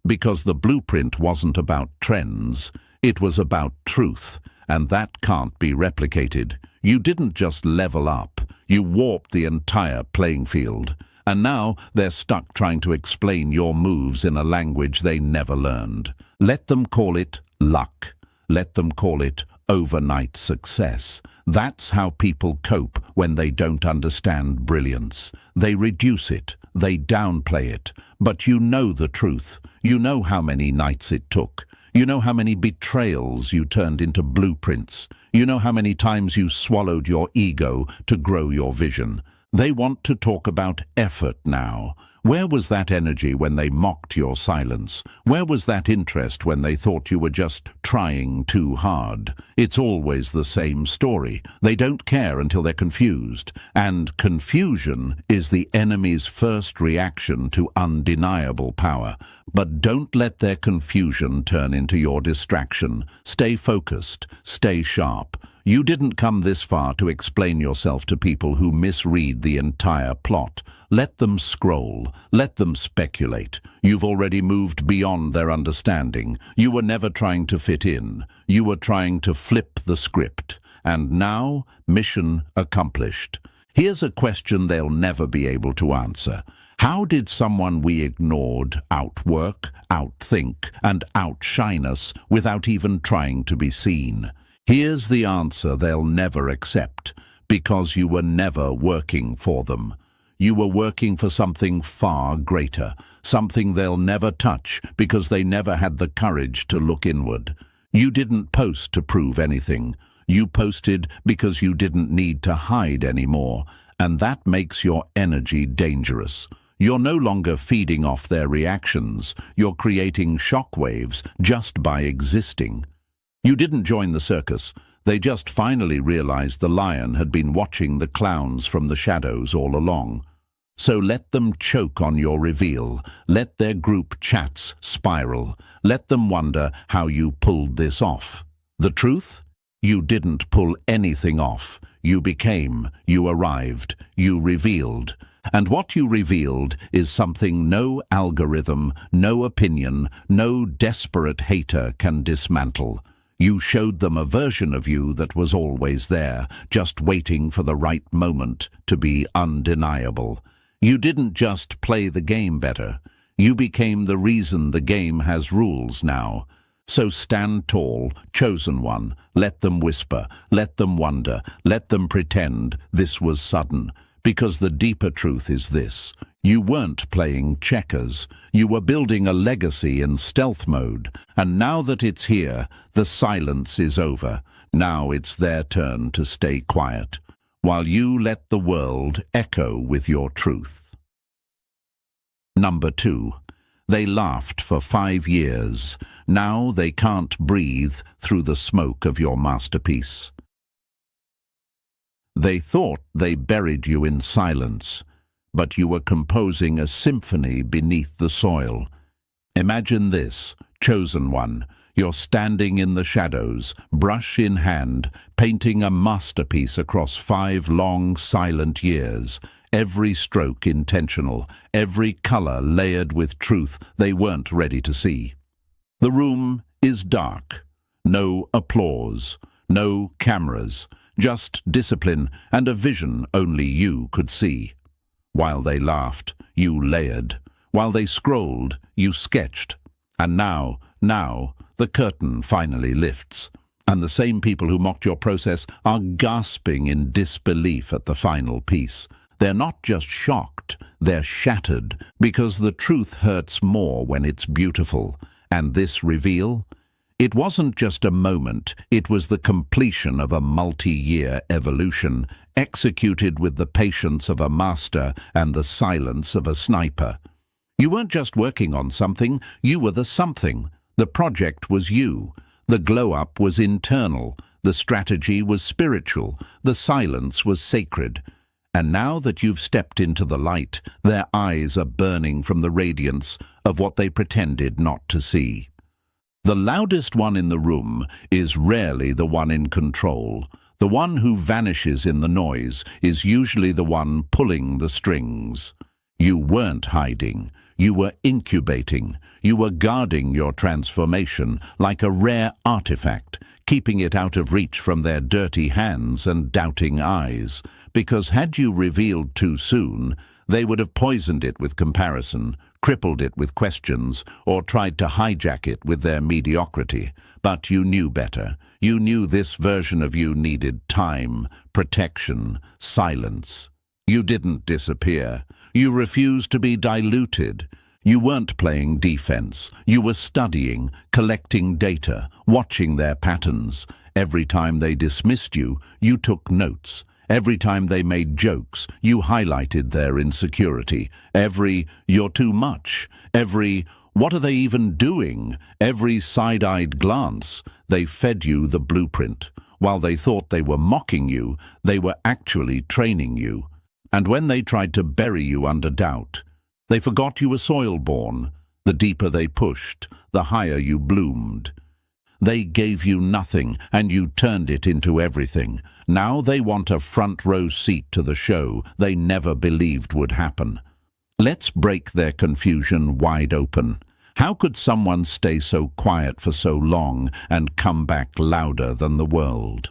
Speaker 1: because the blueprint wasn't about trends. It was about truth, and that can't be replicated. You didn't just level up. You warped the entire playing field. And now they're stuck trying to explain your moves in a language they never learned. Let them call it luck. Let them call it overnight success. That's how people cope when they don't understand brilliance. They reduce it, they downplay it. But you know the truth. You know how many nights it took. You know how many betrayals you turned into blueprints. You know how many times you swallowed your ego to grow your vision. They want to talk about effort now. Where was that energy when they mocked your silence? Where was that interest when they thought you were just trying too hard? It's always the same story. They don't care until they're confused. And confusion is the enemy's first reaction to undeniable power. But don't let their confusion turn into your distraction. Stay focused. Stay sharp. You didn't come this far to explain yourself to people who misread the entire plot. Let them scroll. Let them speculate. You've already moved beyond their understanding. You were never trying to fit in. You were trying to flip the script. And now, mission accomplished. Here's a question they'll never be able to answer. How did someone we ignored outwork, outthink, and outshine us without even trying to be seen? Here's the answer they'll never accept, because you were never working for them. You were working for something far greater, something they'll never touch because they never had the courage to look inward. You didn't post to prove anything. You posted because you didn't need to hide anymore, and that makes your energy dangerous. You're no longer feeding off their reactions. You're creating shockwaves just by existing. You didn't join the circus. They just finally realized the lion had been watching the clowns from the shadows all along. So let them choke on your reveal. Let their group chats spiral. Let them wonder how you pulled this off. The truth? You didn't pull anything off. You became, you arrived, you revealed. And what you revealed is something no algorithm, no opinion, no desperate hater can dismantle. You showed them a version of you that was always there, just waiting for the right moment to be undeniable. You didn't just play the game better. You became the reason the game has rules now. So stand tall, chosen one. Let them whisper, let them wonder, let them pretend this was sudden. Because the deeper truth is this. You weren't playing checkers. You were building a legacy in stealth mode. And now that it's here, the silence is over. Now it's their turn to stay quiet, while you let the world echo with your truth. Number 2. They laughed for 5 years. Now they can't breathe through the smoke of your masterpiece. They thought they buried you in silence, but you were composing a symphony beneath the soil. Imagine this, chosen one. You're standing in the shadows, brush in hand, painting a masterpiece across 5 long, silent years. Every stroke intentional, every color layered with truth they weren't ready to see. The room is dark. No applause, no cameras, just discipline and a vision only you could see. While they laughed, you layered. While they scrolled, you sketched. And now, the curtain finally lifts. And the same people who mocked your process are gasping in disbelief at the final piece. They're not just shocked, they're shattered, because the truth hurts more when it's beautiful. And this reveal? It wasn't just a moment, it was the completion of a multi-year evolution, executed with the patience of a master and the silence of a sniper. You weren't just working on something, you were the something. The project was you. The glow-up was internal. The strategy was spiritual. The silence was sacred. And now that you've stepped into the light, their eyes are burning from the radiance of what they pretended not to see. The loudest one in the room is rarely the one in control. The one who vanishes in the noise is usually the one pulling the strings. You weren't hiding. You were incubating. You were guarding your transformation like a rare artifact, keeping it out of reach from their dirty hands and doubting eyes. Because had you revealed too soon, they would have poisoned it with comparison, crippled it with questions, or tried to hijack it with their mediocrity. But you knew better. You knew this version of you needed time, protection, silence. You didn't disappear. You refused to be diluted. You weren't playing defense. You were studying, collecting data, watching their patterns. Every time they dismissed you, you took notes. Every time they made jokes, you highlighted their insecurity. Every "you're too much," every "what are they even doing?" every side-eyed glance, they fed you the blueprint. While they thought they were mocking you, they were actually training you. And when they tried to bury you under doubt, they forgot you were soil-born. The deeper they pushed, the higher you bloomed. They gave you nothing, and you turned it into everything. Now they want a front-row seat to the show they never believed would happen. Let's break their confusion wide open. How could someone stay so quiet for so long and come back louder than the world?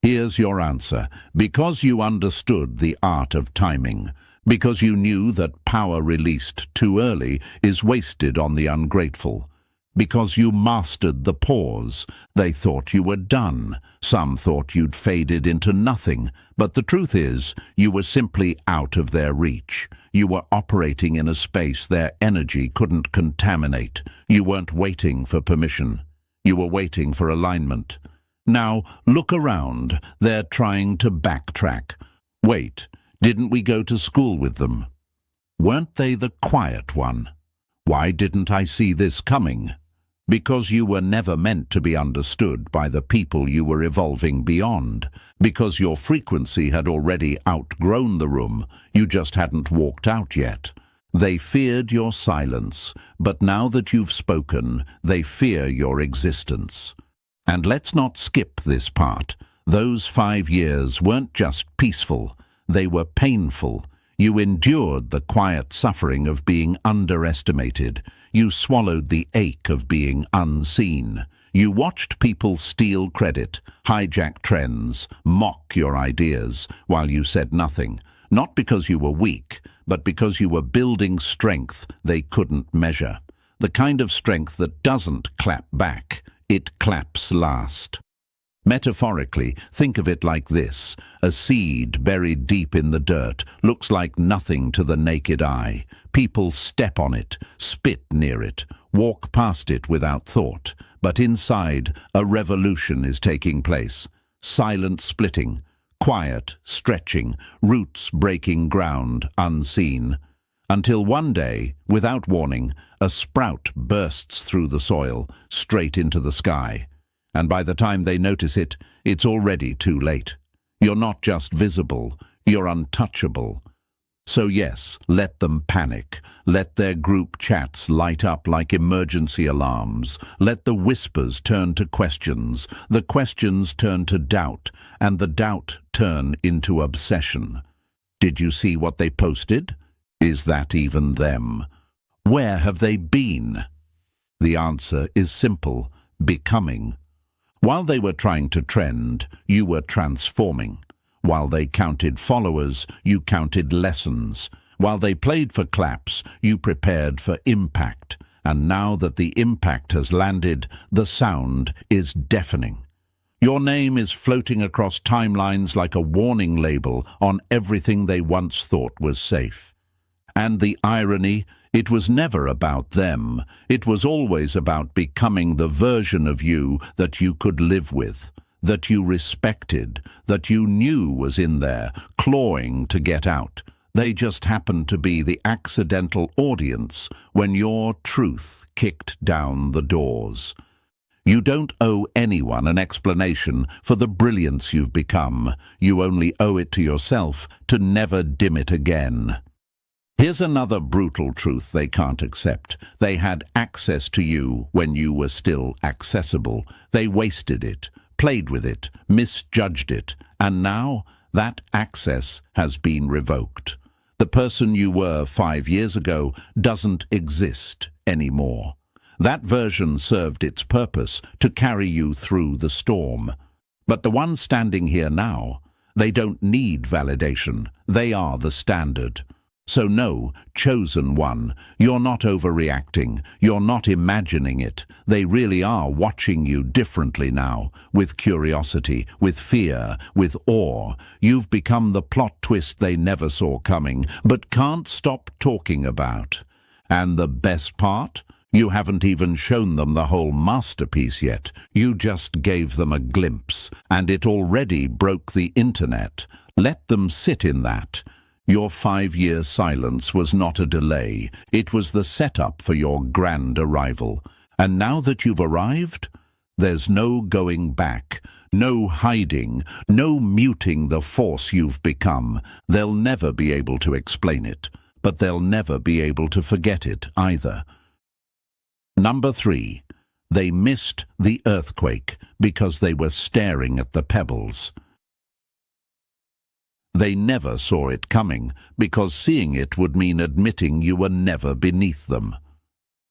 Speaker 1: Here's your answer. Because you understood the art of timing. Because you knew that power released too early is wasted on the ungrateful. Because you mastered the pause. They thought you were done. Some thought you'd faded into nothing. But the truth is, you were simply out of their reach. You were operating in a space their energy couldn't contaminate. You weren't waiting for permission. You were waiting for alignment. Now, look around. They're trying to backtrack. Wait, didn't we go to school with them? Weren't they the quiet one? Why didn't I see this coming? Because you were never meant to be understood by the people you were evolving beyond. Because your frequency had already outgrown the room, you just hadn't walked out yet. They feared your silence, but now that you've spoken, they fear your existence. And let's not skip this part. Those 5 years weren't just peaceful, they were painful. You endured the quiet suffering of being underestimated. You swallowed the ache of being unseen. You watched people steal credit, hijack trends, mock your ideas, while you said nothing. Not because you were weak, but because you were building strength they couldn't measure. The kind of strength that doesn't clap back, it claps last. Metaphorically, think of it like this. A seed buried deep in the dirt looks like nothing to the naked eye. People step on it, spit near it, walk past it without thought. But inside, a revolution is taking place. Silent splitting, quiet stretching, roots breaking ground unseen. Until one day, without warning, a sprout bursts through the soil, straight into the sky. And by the time they notice it, it's already too late. You're not just visible, you're untouchable. So yes, let them panic. Let their group chats light up like emergency alarms. Let the whispers turn to questions, the questions turn to doubt, and the doubt turn into obsession. Did you see what they posted? Is that even them? Where have they been? The answer is simple: becoming. While they were trying to trend, you were transforming. While they counted followers, you counted lessons. While they played for claps, you prepared for impact. And now that the impact has landed, the sound is deafening. Your name is floating across timelines like a warning label on everything they once thought was safe. And the irony, it was never about them. It was always about becoming the version of you that you could live with, that you respected, that you knew was in there, clawing to get out. They just happened to be the accidental audience when your truth kicked down the doors. You don't owe anyone an explanation for the brilliance you've become. You only owe it to yourself to never dim it again. Here's another brutal truth they can't accept. They had access to you when you were still accessible. They wasted it, played with it, misjudged it, and now that access has been revoked. The person you were 5 years ago doesn't exist anymore. That version served its purpose to carry you through the storm. But the ones standing here now, they don't need validation. They are the standard. So no, chosen one, you're not overreacting, you're not imagining it. They really are watching you differently now, with curiosity, with fear, with awe. You've become the plot twist they never saw coming, but can't stop talking about. And the best part? You haven't even shown them the whole masterpiece yet. You just gave them a glimpse, and it already broke the internet. Let them sit in that. Your 5-year silence was not a delay. It was the setup for your grand arrival. And now that you've arrived, there's no going back, no hiding, no muting the force you've become. They'll never be able to explain it, but they'll never be able to forget it either. Number 3. They missed the earthquake because they were staring at the pebbles. They never saw it coming, because seeing it would mean admitting you were never beneath them.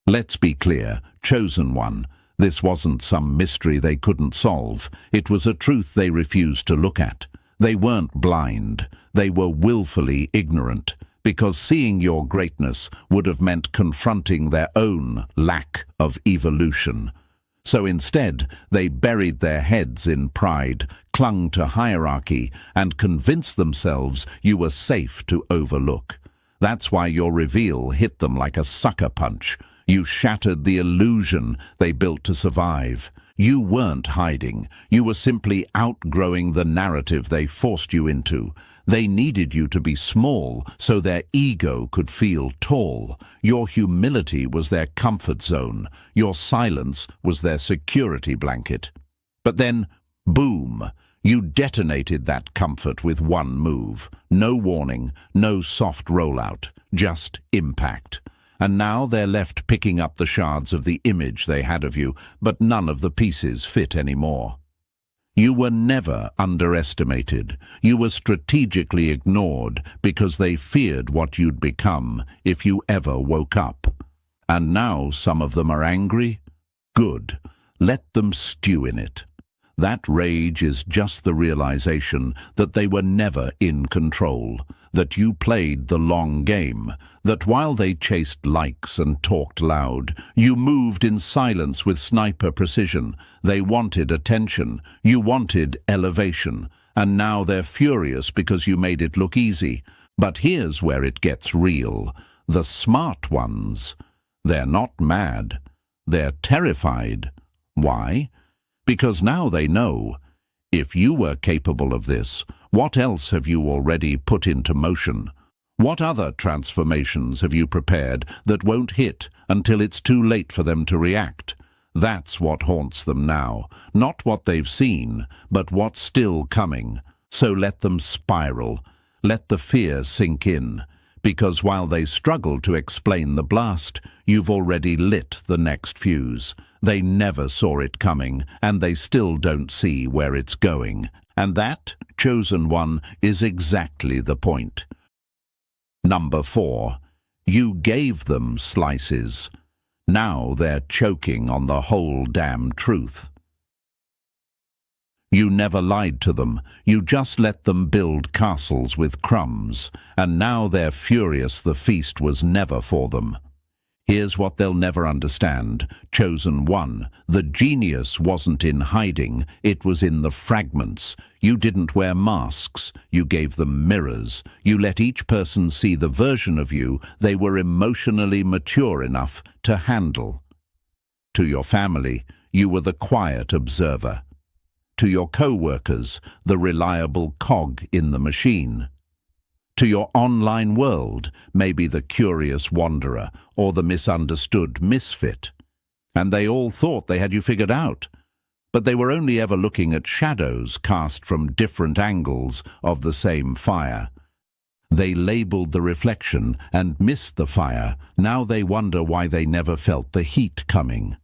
Speaker 1: Let's be clear, chosen one, this wasn't some mystery they couldn't solve. It was a truth they refused to look at. They weren't blind. They were willfully ignorant, because seeing your greatness would have meant confronting their own lack of evolution. So instead, they buried their heads in pride, clung to hierarchy, and convinced themselves you were safe to overlook. That's why your reveal hit them like a sucker punch. You shattered the illusion they built to survive. You weren't hiding. You were simply outgrowing the narrative they forced you into. They needed you to be small so their ego could feel tall. Your humility was their comfort zone. Your silence was their security blanket. But then, boom, you detonated that comfort with one move. No warning, no soft rollout, just impact. And now they're left picking up the shards of the image they had of you, but none of the pieces fit anymore. You were never underestimated. You were strategically ignored because they feared what you'd become if you ever woke up. And now some of them are angry? Good. Let them stew in it. That rage is just the realization that they were never in control, that you played the long game, that while they chased likes and talked loud, you moved in silence with sniper precision. They wanted attention, you wanted elevation, and now they're furious because you made it look easy. But here's where it gets real. The smart ones, they're not mad, they're terrified. Why? Because now they know, if you were capable of this, what else have you already put into motion? What other transformations have you prepared that won't hit until it's too late for them to react? That's what haunts them now, not what they've seen, but what's still coming. So let them spiral, let the fear sink in, because while they struggle to explain the blast, you've already lit the next fuse. They never saw it coming, and they still don't see where it's going. And that, chosen one, is exactly the point. Number 4. You gave them slices. Now they're choking on the whole damn truth. You never lied to them. You just let them build castles with crumbs, and now they're furious the feast was never for them. Here's what they'll never understand. Chosen one, the genius wasn't in hiding, it was in the fragments. You didn't wear masks, you gave them mirrors. You let each person see the version of you they were emotionally mature enough to handle. To your family, you were the quiet observer. To your co-workers, the reliable cog in the machine. To your online world, maybe the curious wanderer or the misunderstood misfit. And they all thought they had you figured out. But they were only ever looking at shadows cast from different angles of the same fire. They labeled the reflection and missed the fire. Now they wonder why they never felt the heat coming.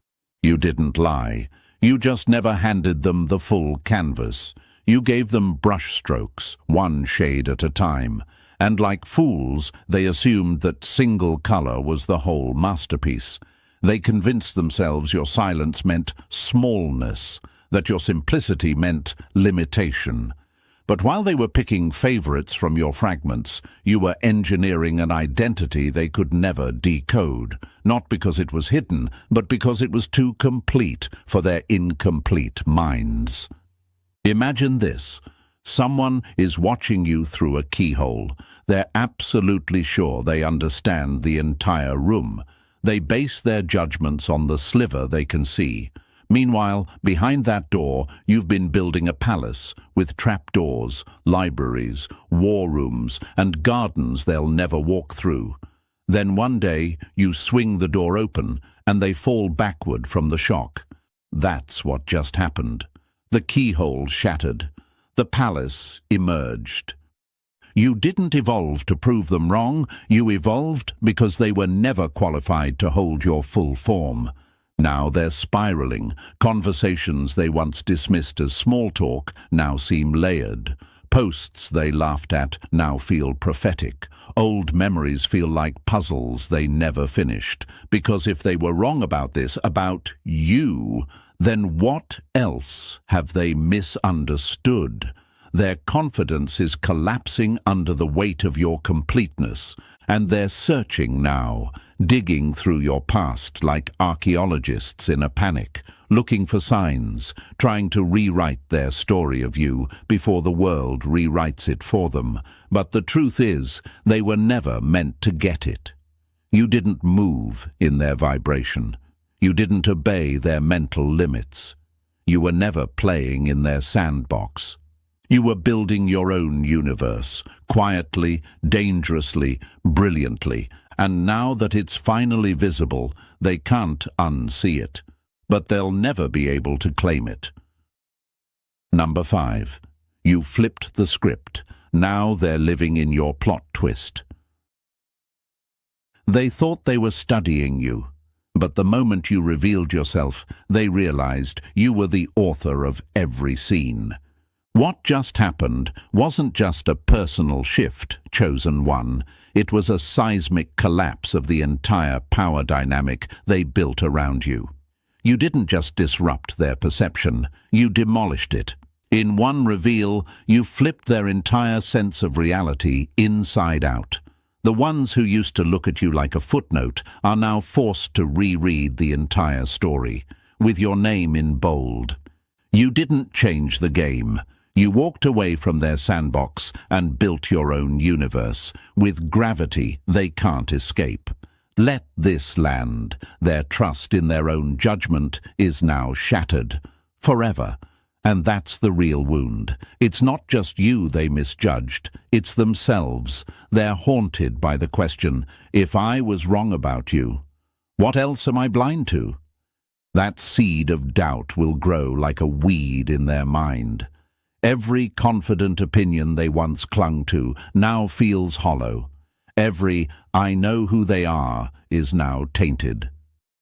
Speaker 1: You didn't lie. You just never handed them the full canvas. You gave them brush strokes, one shade at a time. And like fools, they assumed that single color was the whole masterpiece. They convinced themselves your silence meant smallness, that your simplicity meant limitation. But while they were picking favorites from your fragments, you were engineering an identity they could never decode, not because it was hidden, but because it was too complete for their incomplete minds. Imagine this. Someone is watching you through a keyhole. They're absolutely sure they understand the entire room. They base their judgments on the sliver they can see. Meanwhile, behind that door, you've been building a palace with trapdoors, libraries, war rooms, and gardens they'll never walk through. Then one day, you swing the door open, and they fall backward from the shock. That's what just happened. The keyhole shattered. The palace emerged. You didn't evolve to prove them wrong. You evolved because they were never qualified to hold your full form. Now they're spiraling. Conversations they once dismissed as small talk now seem layered. Posts they laughed at now feel prophetic. Old memories feel like puzzles they never finished. Because if they were wrong about this, about you, then what else have they misunderstood? Their confidence is collapsing under the weight of your completeness, and they're searching now, digging through your past like archaeologists in a panic, looking for signs, trying to rewrite their story of you before the world rewrites it for them. But the truth is, they were never meant to get it. You didn't move in their vibration. You didn't obey their mental limits. You were never playing in their sandbox. You were building your own universe, quietly, dangerously, brilliantly, and now that it's finally visible, they can't unsee it, but they'll never be able to claim it. Number 5. You flipped the script. Now they're living in your plot twist. They thought they were studying you, but the moment you revealed yourself, they realized you were the author of every scene. What just happened wasn't just a personal shift, chosen one. It was a seismic collapse of the entire power dynamic they built around you. You didn't just disrupt their perception, you demolished it. In one reveal, you flipped their entire sense of reality inside out. The ones who used to look at you like a footnote are now forced to reread the entire story, with your name in bold. You didn't change the game. You walked away from their sandbox and built your own universe, with gravity they can't escape. Let this land. Their trust in their own judgment is now shattered, forever. And that's the real wound. It's not just you they misjudged, it's themselves. They're haunted by the question, if I was wrong about you, what else am I blind to? That seed of doubt will grow like a weed in their mind. Every confident opinion they once clung to now feels hollow. Every "I know who they are" is now tainted.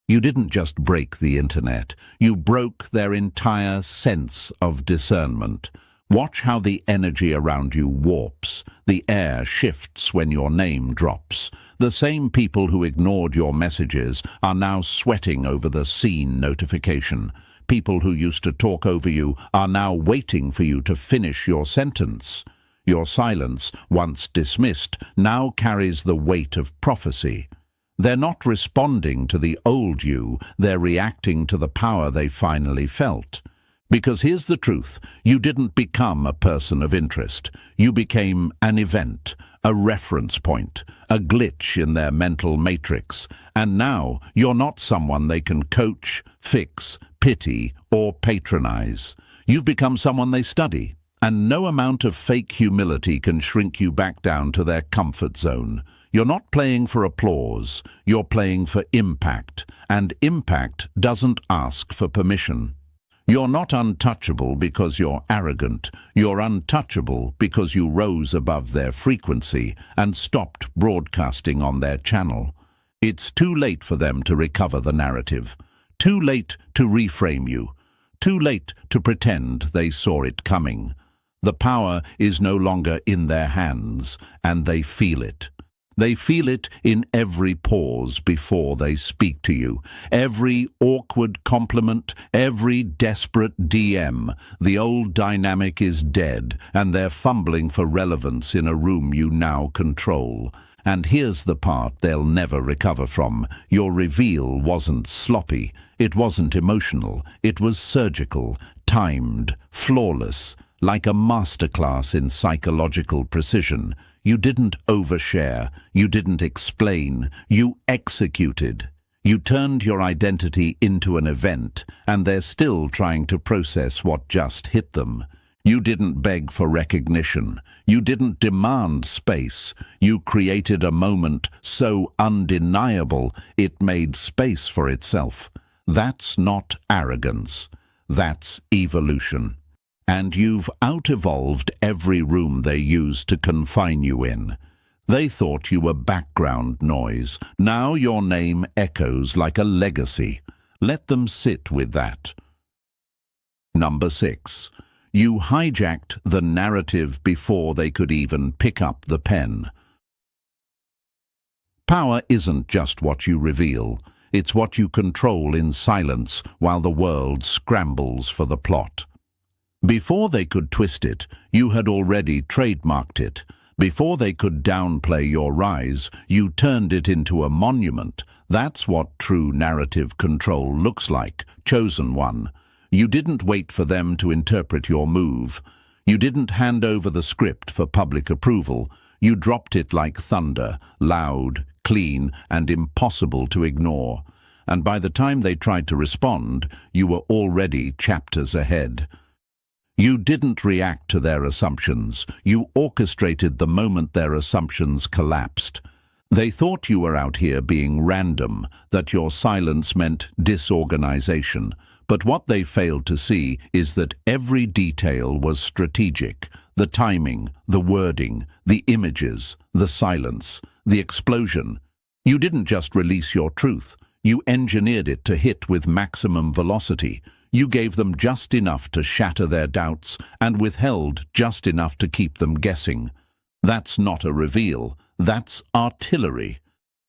Speaker 1: You didn't just break the internet, you broke their entire sense of discernment. Watch how the energy around you warps, the air shifts when your name drops. The same people who ignored your messages are now sweating over the seen notification. People who used to talk over you are now waiting for you to finish your sentence. Your silence, once dismissed, now carries the weight of prophecy. They're not responding to the old you, they're reacting to the power they finally felt. Because here's the truth, you didn't become a person of interest. You became an event, a reference point, a glitch in their mental matrix. And now you're not someone they can coach, fix, pity, or patronize. You've become someone they study, and no amount of fake humility can shrink you back down to their comfort zone. You're not playing for applause, you're playing for impact, and impact doesn't ask for permission. You're not untouchable because you're arrogant. You're untouchable because you rose above their frequency and stopped broadcasting on their channel. It's too late for them to recover the narrative. Too late to reframe you. Too late to pretend they saw it coming. The power is no longer in their hands, and they feel it. They feel it in every pause before they speak to you, every awkward compliment, every desperate DM. The old dynamic is dead, and they're fumbling for relevance in a room you now control. And here's the part they'll never recover from. Your reveal wasn't sloppy, it wasn't emotional, it was surgical, timed, flawless, like a masterclass in psychological precision. You didn't overshare, you didn't explain, you executed. You turned your identity into an event, and they're still trying to process what just hit them. You didn't beg for recognition. You didn't demand space. You created a moment so undeniable it made space for itself. That's not arrogance. That's evolution. And you've out-evolved every room they used to confine you in. They thought you were background noise. Now your name echoes like a legacy. Let them sit with that. Number 6. You hijacked the narrative before they could even pick up the pen. Power isn't just what you reveal. It's what you control in silence while the world scrambles for the plot. Before they could twist it, you had already trademarked it. Before they could downplay your rise, you turned it into a monument. That's what true narrative control looks like, chosen one. You didn't wait for them to interpret your move. You didn't hand over the script for public approval. You dropped it like thunder, loud, clean, and impossible to ignore. And by the time they tried to respond, you were already chapters ahead. You didn't react to their assumptions. You orchestrated the moment their assumptions collapsed. They thought you were out here being random, that your silence meant disorganization. But what they failed to see is that every detail was strategic. The timing, the wording, the images, the silence, the explosion. You didn't just release your truth. You engineered it to hit with maximum velocity. You gave them just enough to shatter their doubts and withheld just enough to keep them guessing. That's not a reveal. That's artillery.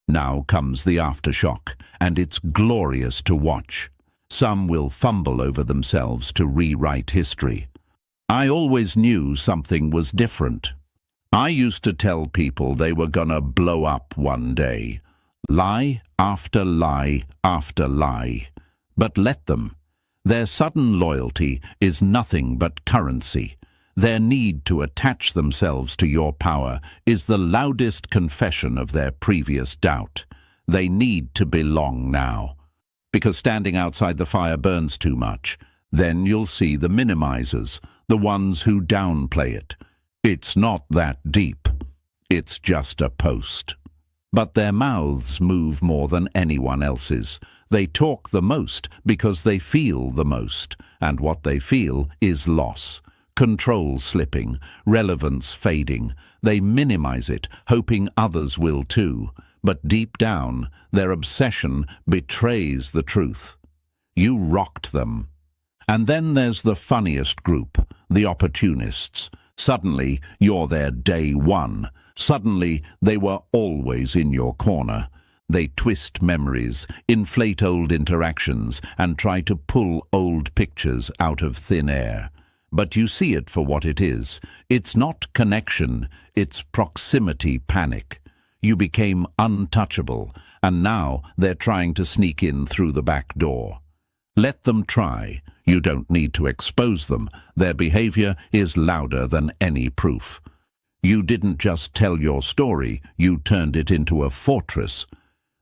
Speaker 1: Now comes the aftershock, and it's glorious to watch. Some will fumble over themselves to rewrite history. I always knew something was different. I used to tell people they were gonna blow up one day. Lie after lie after lie. But let them. Their sudden loyalty is nothing but currency. Their need to attach themselves to your power is the loudest confession of their previous doubt. They need to belong now. Because standing outside the fire burns too much. Then you'll see the minimizers, the ones who downplay it. It's not that deep. It's just a post. But their mouths move more than anyone else's. They talk the most because they feel the most, and what they feel is loss. Control slipping, relevance fading. They minimize it, hoping others will too. But deep down, their obsession betrays the truth. You rocked them. And then there's the funniest group, the opportunists. Suddenly, you're their day one. Suddenly, they were always in your corner. They twist memories, inflate old interactions, and try to pull old pictures out of thin air. But you see it for what it is. It's not connection, it's proximity panic. You became untouchable, and now they're trying to sneak in through the back door. Let them try. You don't need to expose them. Their behavior is louder than any proof. You didn't just tell your story, you turned it into a fortress.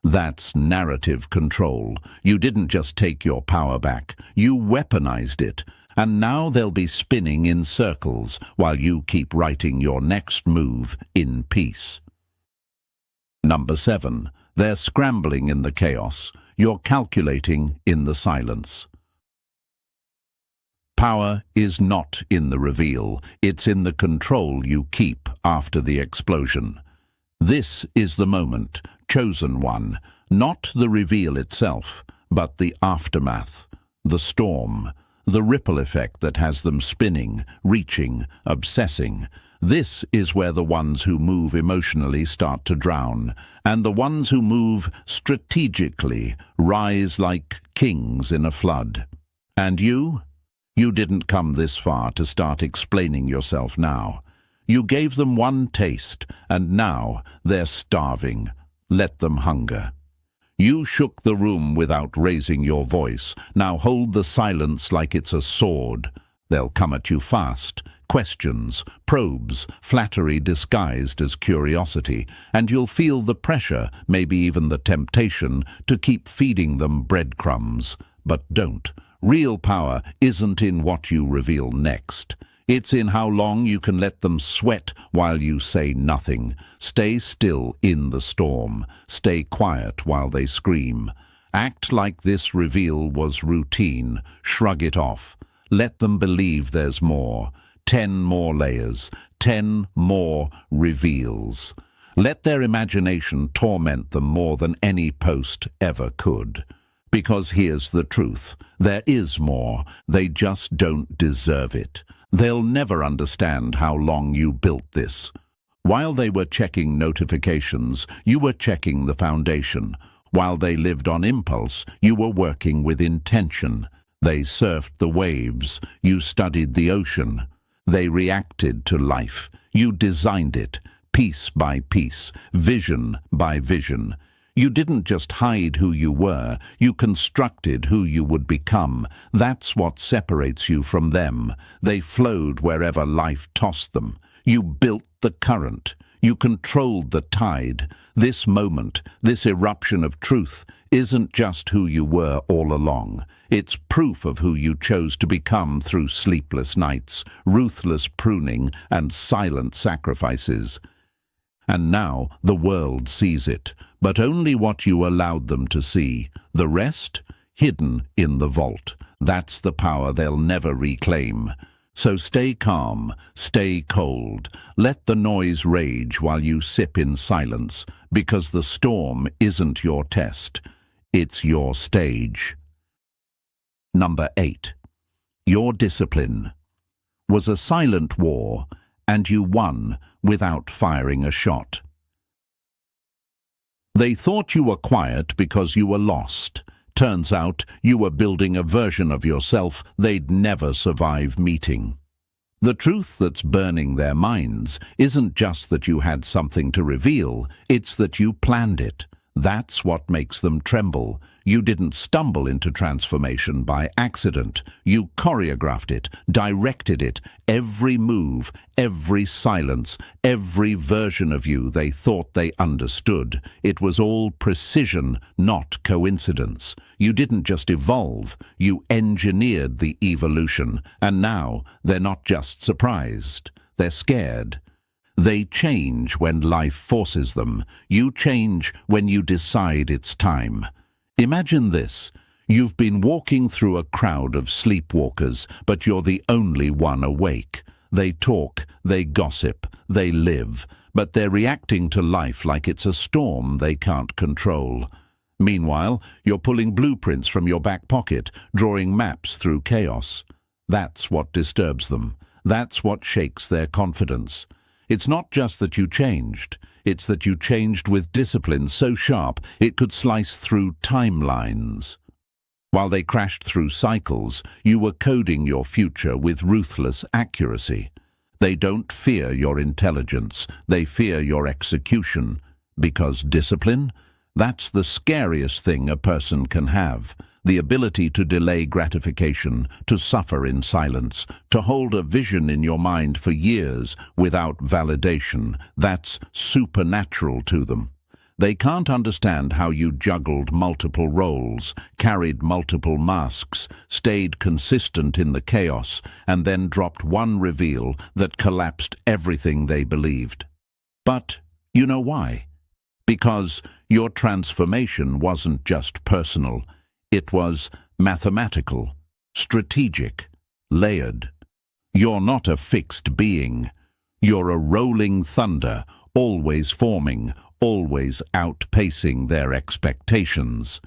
Speaker 1: That's narrative control. You didn't just take your power back, you weaponized it. And now they'll be spinning in circles while you keep writing your next move in peace. Number 7. They're scrambling in the chaos. You're calculating in the silence. Power is not in the reveal. It's in the control you keep after the explosion. This is the moment, chosen one, not the reveal itself, but the aftermath, the storm, the ripple effect that has them spinning, reaching, obsessing. This is where the ones who move emotionally start to drown, and the ones who move strategically rise like kings in a flood. And you? You didn't come this far to start explaining yourself now. You gave them one taste, and now they're starving. Let them hunger. You shook the room without raising your voice. Now hold the silence like it's a sword. They'll come at you fast, questions, probes, flattery disguised as curiosity, and you'll feel the pressure, maybe even the temptation, to keep feeding them breadcrumbs. But don't. Real power isn't in what you reveal next. It's in how long you can let them sweat while you say nothing. Stay still in the storm. Stay quiet while they scream. Act like this reveal was routine. Shrug it off. Let them believe there's more. 10 more layers. 10 more reveals. Let their imagination torment them more than any post ever could. Because here's the truth. There is more. They just don't deserve it. They'll never understand how long you built this. While they were checking notifications, you were checking the foundation. While they lived on impulse, you were working with intention. They surfed the waves. You studied the ocean. They reacted to life. You designed it, piece by piece, vision by vision. You didn't just hide who you were, you constructed who you would become. That's what separates you from them. They flowed wherever life tossed them. You built the current. You controlled the tide. This moment, this eruption of truth, isn't just who you were all along. It's proof of who you chose to become through sleepless nights, ruthless pruning, and silent sacrifices. And now the world sees it, but only what you allowed them to see. The rest, hidden in the vault. That's the power they'll never reclaim. So stay calm, stay cold. Let the noise rage while you sip in silence, because the storm isn't your test. It's your stage. Number 8. Your discipline was a silent war, and you won without firing a shot. They thought you were quiet because you were lost. Turns out you were building a version of yourself they'd never survive meeting. The truth that's burning their minds isn't just that you had something to reveal, it's that you planned it. That's what makes them tremble. You didn't stumble into transformation by accident. You choreographed it, directed it, every move, every silence, every version of you they thought they understood. It was all precision, not coincidence. You didn't just evolve, you engineered the evolution. And now they're not just surprised, they're scared. They change when life forces them. You change when you decide it's time. Imagine this. You've been walking through a crowd of sleepwalkers, but you're the only one awake. They talk, they gossip, they live, but they're reacting to life like it's a storm they can't control. Meanwhile, you're pulling blueprints from your back pocket, drawing maps through chaos. That's what disturbs them. That's what shakes their confidence. It's not just that you changed, it's that you changed with discipline so sharp it could slice through timelines. While they crashed through cycles, you were coding your future with ruthless accuracy. They don't fear your intelligence, they fear your execution. Because discipline? That's the scariest thing a person can have. The ability to delay gratification, to suffer in silence, to hold a vision in your mind for years without validation, that's supernatural to them. They can't understand how you juggled multiple roles, carried multiple masks, stayed consistent in the chaos, and then dropped one reveal that collapsed everything they believed. But you know why? Because your transformation wasn't just personal. It was mathematical, strategic, layered. You're not a fixed being. You're a rolling thunder, always forming, always outpacing their expectations.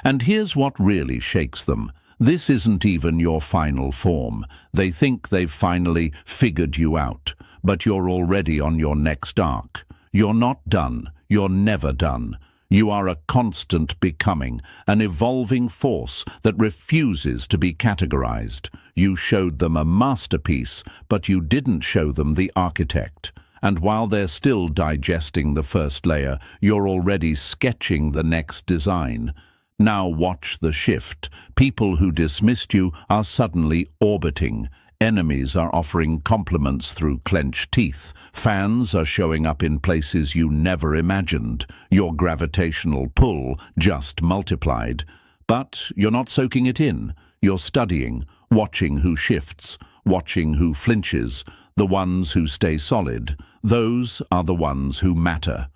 Speaker 1: And here's what really shakes them. This isn't even your final form. They think they've finally figured you out, but you're already on your next arc. You're not done. You're never done. You are a constant becoming, an evolving force that refuses to be categorized. You showed them a masterpiece, but you didn't show them the architect. And while they're still digesting the first layer, you're already sketching the next design. Now watch the shift. People who dismissed you are suddenly orbiting. Enemies are offering compliments through clenched teeth. Fans are showing up in places you never imagined. Your gravitational pull just multiplied. But you're not soaking it in. You're studying, watching who shifts, watching who flinches. The ones who stay solid, those are the ones who matter.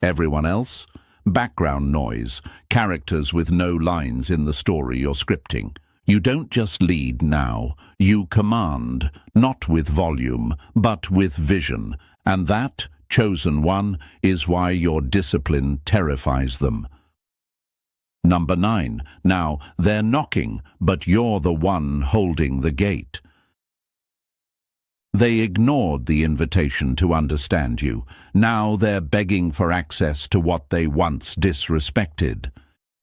Speaker 1: Everyone else? Background noise, characters with no lines in the story you're scripting. You don't just lead now, you command, not with volume, but with vision. And that, chosen one, is why your discipline terrifies them. Number 9. Now, they're knocking, but you're the one holding the gate. They ignored the invitation to understand you. Now they're begging for access to what they once disrespected.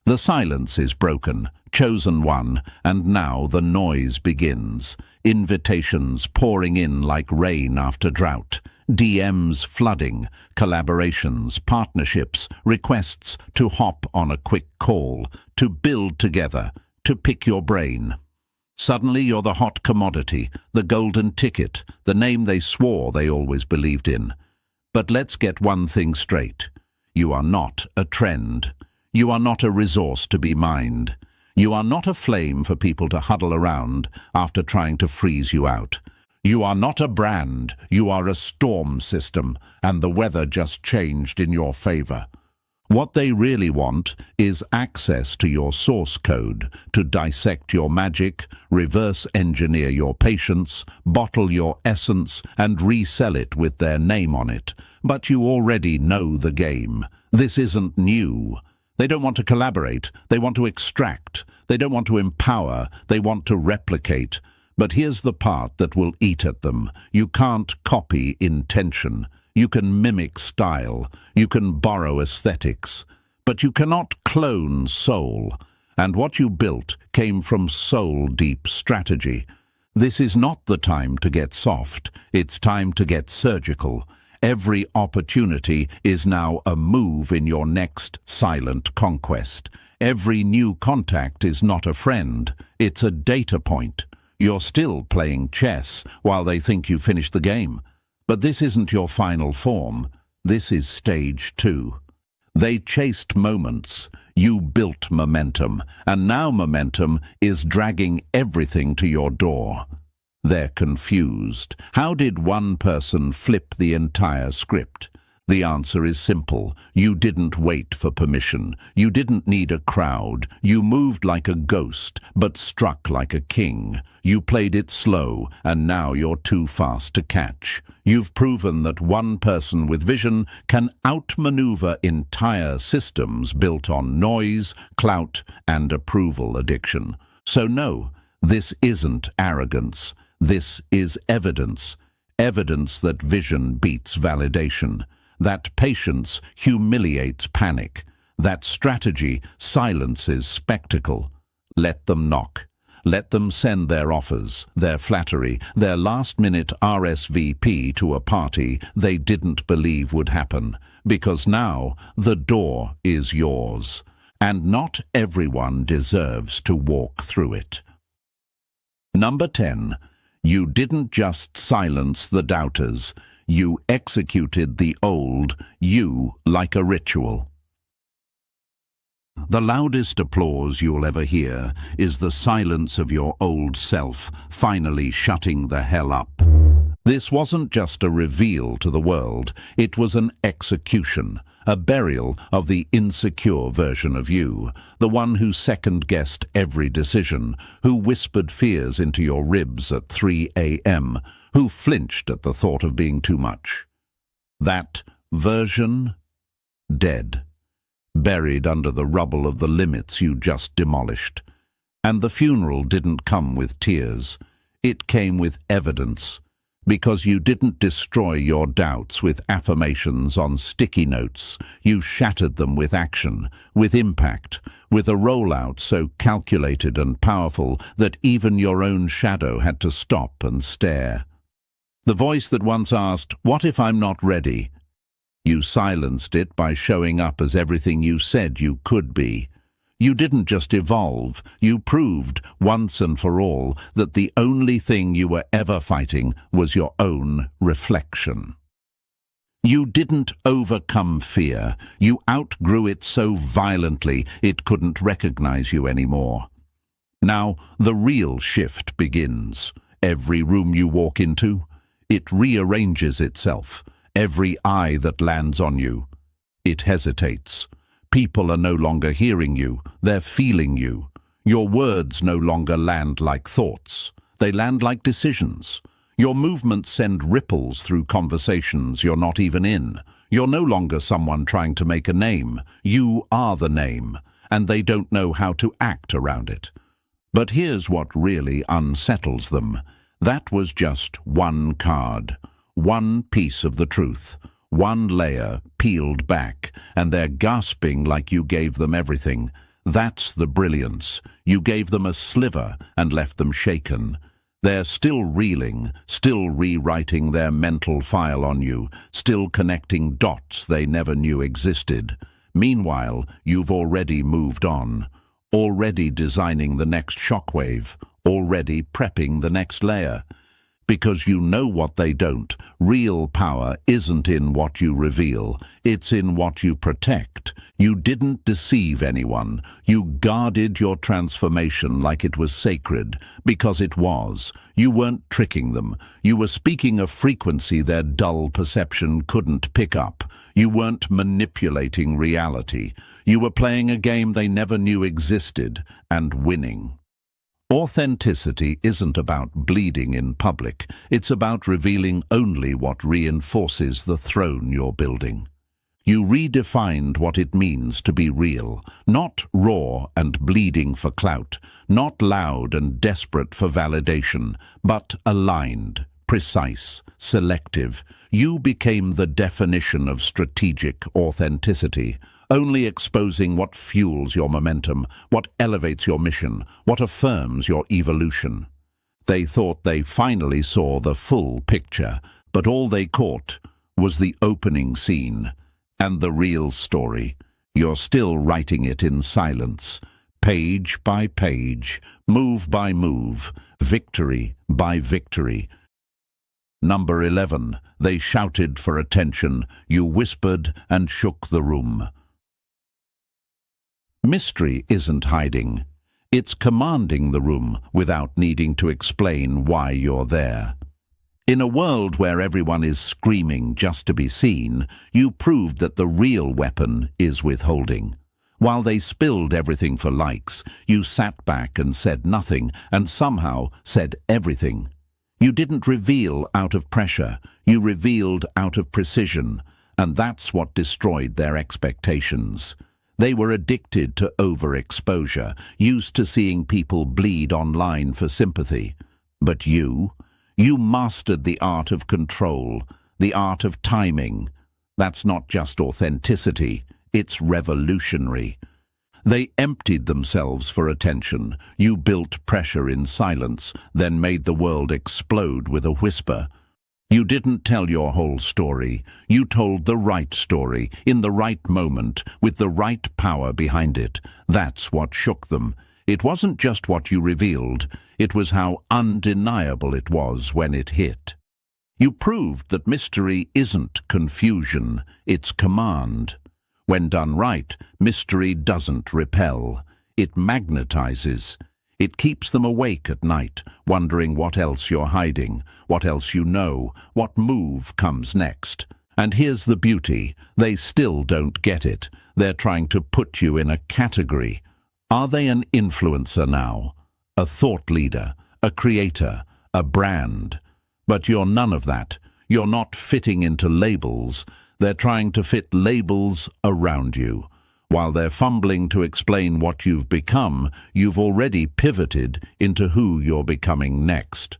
Speaker 1: The silence is broken, chosen one, and now the noise begins. Invitations pouring in like rain after drought. DMs flooding, collaborations, partnerships, requests to hop on a quick call, to build together, to pick your brain. Suddenly you're the hot commodity, the golden ticket, the name they swore they always believed in. But let's get one thing straight. You are not a trend. You are not a resource to be mined. You are not a flame for people to huddle around after trying to freeze you out. You are not a brand. You are a storm system, and the weather just changed in your favor. What they really want is access to your source code, to dissect your magic, reverse engineer your patience, bottle your essence, and resell it with their name on it. But you already know the game. This isn't new. They don't want to collaborate. They want to extract. They don't want to empower. They want to replicate. But here's the part that will eat at them. You can't copy intention. You can mimic style, you can borrow aesthetics, but you cannot clone soul. And what you built came from soul-deep strategy. This is not the time to get soft, it's time to get surgical. Every opportunity is now a move in your next silent conquest. Every new contact is not a friend, it's a data point. You're still playing chess while they think you finished the game. But this isn't your final form. This is stage 2. They chased moments. You built momentum. And now momentum is dragging everything to your door. They're confused. How did one person flip the entire script? The answer is simple. You didn't wait for permission. You didn't need a crowd. You moved like a ghost, but struck like a king. You played it slow, and now you're too fast to catch. You've proven that one person with vision can outmaneuver entire systems built on noise, clout, and approval addiction. So no, this isn't arrogance. This is evidence. Evidence that vision beats validation. That patience humiliates panic. That strategy silences spectacle. Let them knock. Let them send their offers, their flattery, their last-minute RSVP to a party they didn't believe would happen. Because now the door is yours. And not everyone deserves to walk through it. Number 10. You didn't just silence the doubters. You executed the old you like a ritual. The loudest applause you'll ever hear is the silence of your old self finally shutting the hell up. This wasn't just a reveal to the world, it was an execution, a burial of the insecure version of you, the one who second-guessed every decision, who whispered fears into your ribs at 3 a.m., who flinched at the thought of being too much. That version, dead, buried under the rubble of the limits you just demolished. And the funeral didn't come with tears. It came with evidence, because you didn't destroy your doubts with affirmations on sticky notes. You shattered them with action, with impact, with a rollout so calculated and powerful that even your own shadow had to stop and stare. The voice that once asked, "What if I'm not ready?" You silenced it by showing up as everything you said you could be. You didn't just evolve, you proved once and for all that the only thing you were ever fighting was your own reflection. You didn't overcome fear, you outgrew it so violently it couldn't recognize you anymore. Now, the real shift begins. Every room you walk into, it rearranges itself. Every eye that lands on you, it hesitates. People are no longer hearing you, they're feeling you. Your words no longer land like thoughts, they land like decisions. Your movements send ripples through conversations you're not even in. You're no longer someone trying to make a name, you are the name, and they don't know how to act around it. But here's what really unsettles them. That was just one card, one piece of the truth. One layer peeled back, and they're gasping like you gave them everything. That's the brilliance. You gave them a sliver and left them shaken. They're still reeling, still rewriting their mental file on you, still connecting dots they never knew existed. Meanwhile, you've already moved on, already designing the next shockwave, already prepping the next layer. Because you know what they don't. Real power isn't in what you reveal, it's in what you protect. You didn't deceive anyone. You guarded your transformation like it was sacred, because it was. You weren't tricking them. You were speaking a frequency their dull perception couldn't pick up. You weren't manipulating reality. You were playing a game they never knew existed, and winning. Authenticity isn't about bleeding in public. It's about revealing only what reinforces the throne you're building. You redefined what it means to be real, not raw and bleeding for clout, not loud and desperate for validation, but aligned, precise, selective. You became the definition of strategic authenticity, only exposing what fuels your momentum, what elevates your mission, what affirms your evolution. They thought they finally saw the full picture, but all they caught was the opening scene. And the real story, you're still writing it in silence, page by page, move by move, victory by victory. Number 11, they shouted for attention, you whispered and shook the room. Mystery isn't hiding. It's commanding the room without needing to explain why you're there. In a world where everyone is screaming just to be seen, you proved that the real weapon is withholding. While they spilled everything for likes, you sat back and said nothing, and somehow said everything. You didn't reveal out of pressure, you revealed out of precision, and that's what destroyed their expectations. They were addicted to overexposure, used to seeing people bleed online for sympathy. But you mastered the art of control, the art of timing. That's not just authenticity, it's revolutionary. They emptied themselves for attention. You built pressure in silence, then made the world explode with a whisper. You didn't tell your whole story. You told the right story, in the right moment, with the right power behind it. That's what shook them. It wasn't just what you revealed, it was how undeniable it was when it hit. You proved that mystery isn't confusion, it's command. When done right, mystery doesn't repel, it magnetizes. It keeps them awake at night, wondering what else you're hiding, what else you know, what move comes next. And here's the beauty, they still don't get it. They're trying to put you in a category. Are they an influencer now? A thought leader, a creator, a brand? But you're none of that. You're not fitting into labels. They're trying to fit labels around you. While they're fumbling to explain what you've become, you've already pivoted into who you're becoming next.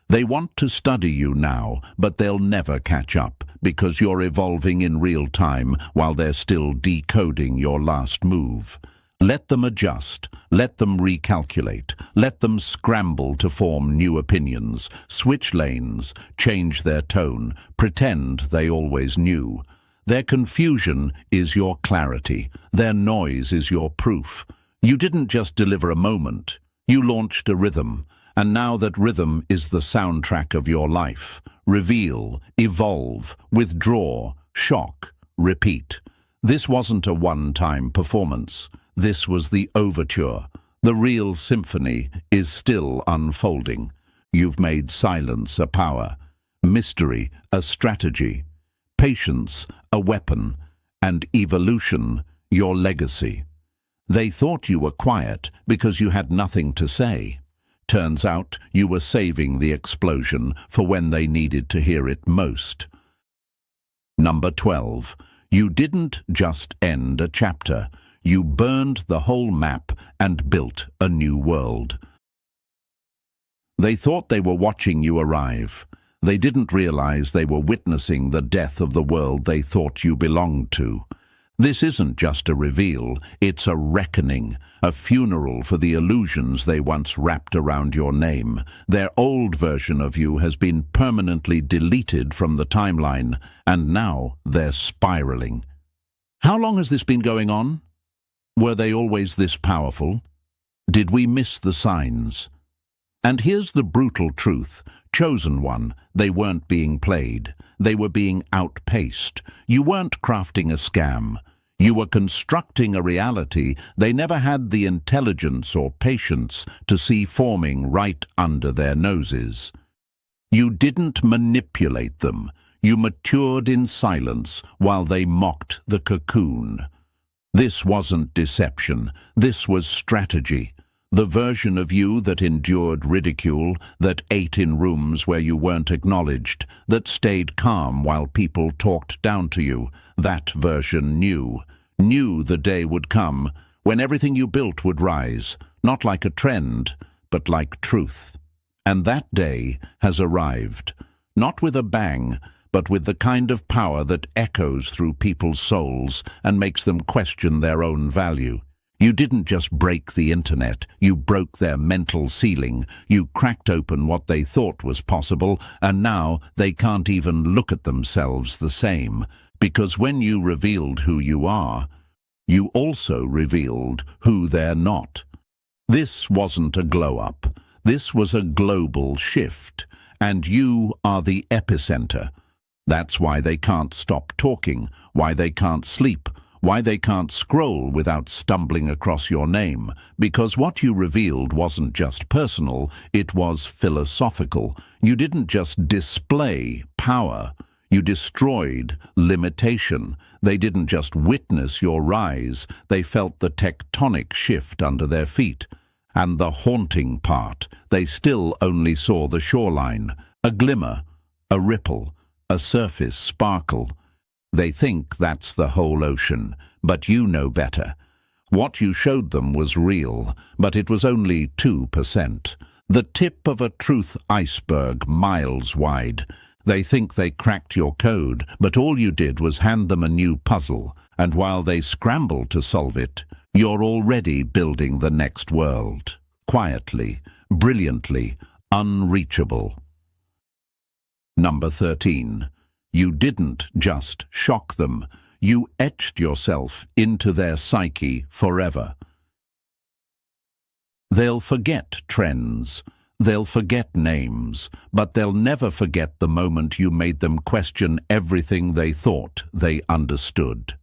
Speaker 1: They want to study you now, but they'll never catch up, because you're evolving in real time while they're still decoding your last move. Let them adjust, let them recalculate, let them scramble to form new opinions, switch lanes, change their tone, pretend they always knew. Their confusion is your clarity. Their noise is your proof. You didn't just deliver a moment. You launched a rhythm. And now that rhythm is the soundtrack of your life. Reveal, evolve, withdraw, shock, repeat. This wasn't a one-time performance. This was the overture. The real symphony is still unfolding. You've made silence a power, mystery a strategy, patience a weapon, and evolution your legacy. They thought you were quiet because you had nothing to say. Turns out you were saving the explosion for when they needed to hear it most. Number 12. You didn't just end a chapter. You burned the whole map and built a new world. They thought they were watching you arrive. They didn't realize they were witnessing the death of the world they thought you belonged to. This isn't just a reveal, it's a reckoning, a funeral for the illusions they once wrapped around your name. Their old version of you has been permanently deleted from the timeline, and now they're spiraling. How long has this been going on? Were they always this powerful? Did we miss the signs? And here's the brutal truth. Chosen one, they weren't being played. They were being outpaced. You weren't crafting a scam. You were constructing a reality they never had the intelligence or patience to see forming right under their noses. You didn't manipulate them. You matured in silence while they mocked the cocoon. This wasn't deception. This was strategy. The version of you that endured ridicule, that ate in rooms where you weren't acknowledged, that stayed calm while people talked down to you, that version knew the day would come when everything you built would rise, not like a trend, but like truth. And that day has arrived, not with a bang, but with the kind of power that echoes through people's souls and makes them question their own value. You didn't just break the internet, you broke their mental ceiling. You cracked open what they thought was possible, and now they can't even look at themselves the same. Because when you revealed who you are, you also revealed who they're not. This wasn't a glow-up. This was a global shift, and you are the epicenter. That's why they can't stop talking, why they can't sleep, why they can't scroll without stumbling across your name, because what you revealed wasn't just personal, it was philosophical. You didn't just display power, you destroyed limitation. They didn't just witness your rise, they felt the tectonic shift under their feet. And the haunting part, they still only saw the shoreline, a glimmer, a ripple, a surface sparkle. They think that's the whole ocean, but you know better. What you showed them was real, but it was only 2%. The tip of a truth iceberg miles wide. They think they cracked your code, but all you did was hand them a new puzzle, and while they scramble to solve it, you're already building the next world. Quietly, brilliantly, unreachable. Number 13. You didn't just shock them, you etched yourself into their psyche forever. They'll forget trends, they'll forget names, but they'll never forget the moment you made them question everything they thought they understood.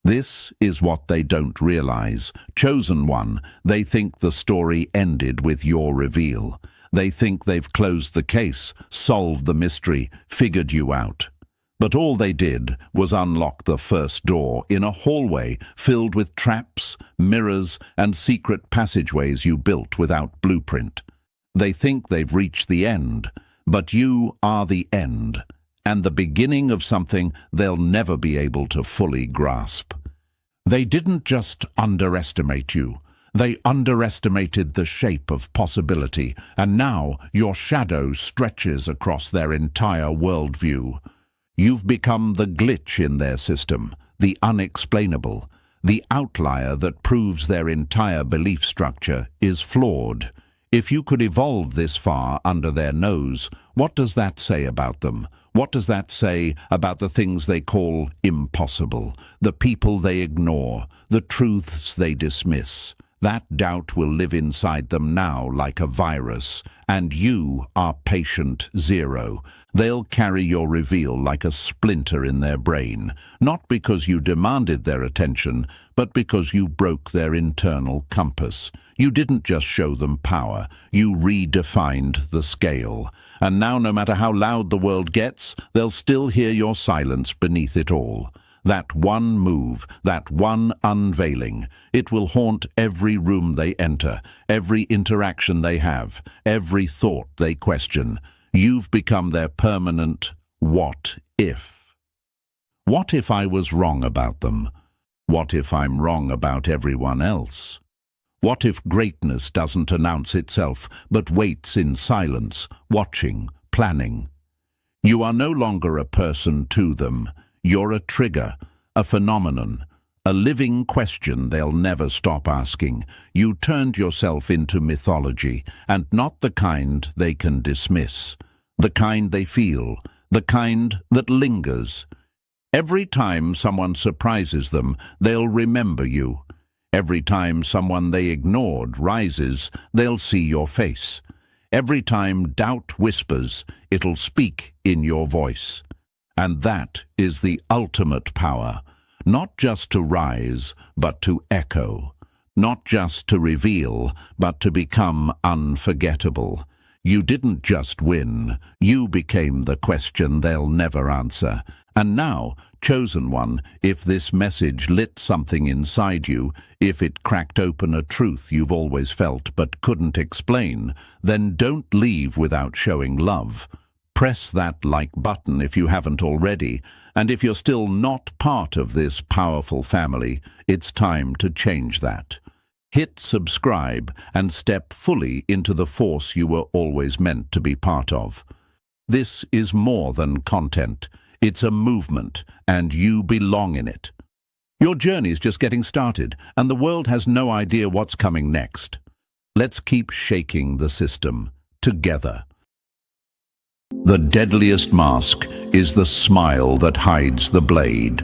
Speaker 1: This is what they don't realize. Chosen one, they think the story ended with your reveal. They think they've closed the case, solved the mystery, figured you out. But all they did was unlock the first door in a hallway filled with traps, mirrors, and secret passageways you built without blueprint. They think they've reached the end, but you are the end, and the beginning of something they'll never be able to fully grasp. They didn't just underestimate you. They underestimated the shape of possibility, and now your shadow stretches across their entire worldview. You've become the glitch in their system, the unexplainable, the outlier that proves their entire belief structure is flawed. If you could evolve this far under their nose, what does that say about them? What does that say about the things they call impossible, the people they ignore, the truths they dismiss? That doubt will live inside them now like a virus, and you are patient zero. They'll carry your reveal like a splinter in their brain, not because you demanded their attention, but because you broke their internal compass. You didn't just show them power, you redefined the scale. And now, no matter how loud the world gets, they'll still hear your silence beneath it all. That one move, that one unveiling, it will haunt every room they enter, every interaction they have, every thought they question. You've become their permanent what if. What if I was wrong about them? What if I'm wrong about everyone else? What if greatness doesn't announce itself, but waits in silence, watching, planning? You are no longer a person to them. You're a trigger, a phenomenon, a living question they'll never stop asking. You turned yourself into mythology, and not the kind they can dismiss. The kind they feel, the kind that lingers. Every time someone surprises them, they'll remember you. Every time someone they ignored rises, they'll see your face. Every time doubt whispers, it'll speak in your voice. And that is the ultimate power, not just to rise, but to echo, not just to reveal, but to become unforgettable. You didn't just win, you became the question they'll never answer. And now, chosen one, if this message lit something inside you, if it cracked open a truth you've always felt but couldn't explain, then don't leave without showing love. Press that like button if you haven't already, and if you're still not part of this powerful family, it's time to change that. Hit subscribe and step fully into the force you were always meant to be part of. This is more than content. It's a movement, and you belong in it. Your journey's just getting started, and the world has no idea what's coming next. Let's keep shaking the system, together. The deadliest mask is the smile that hides the blade.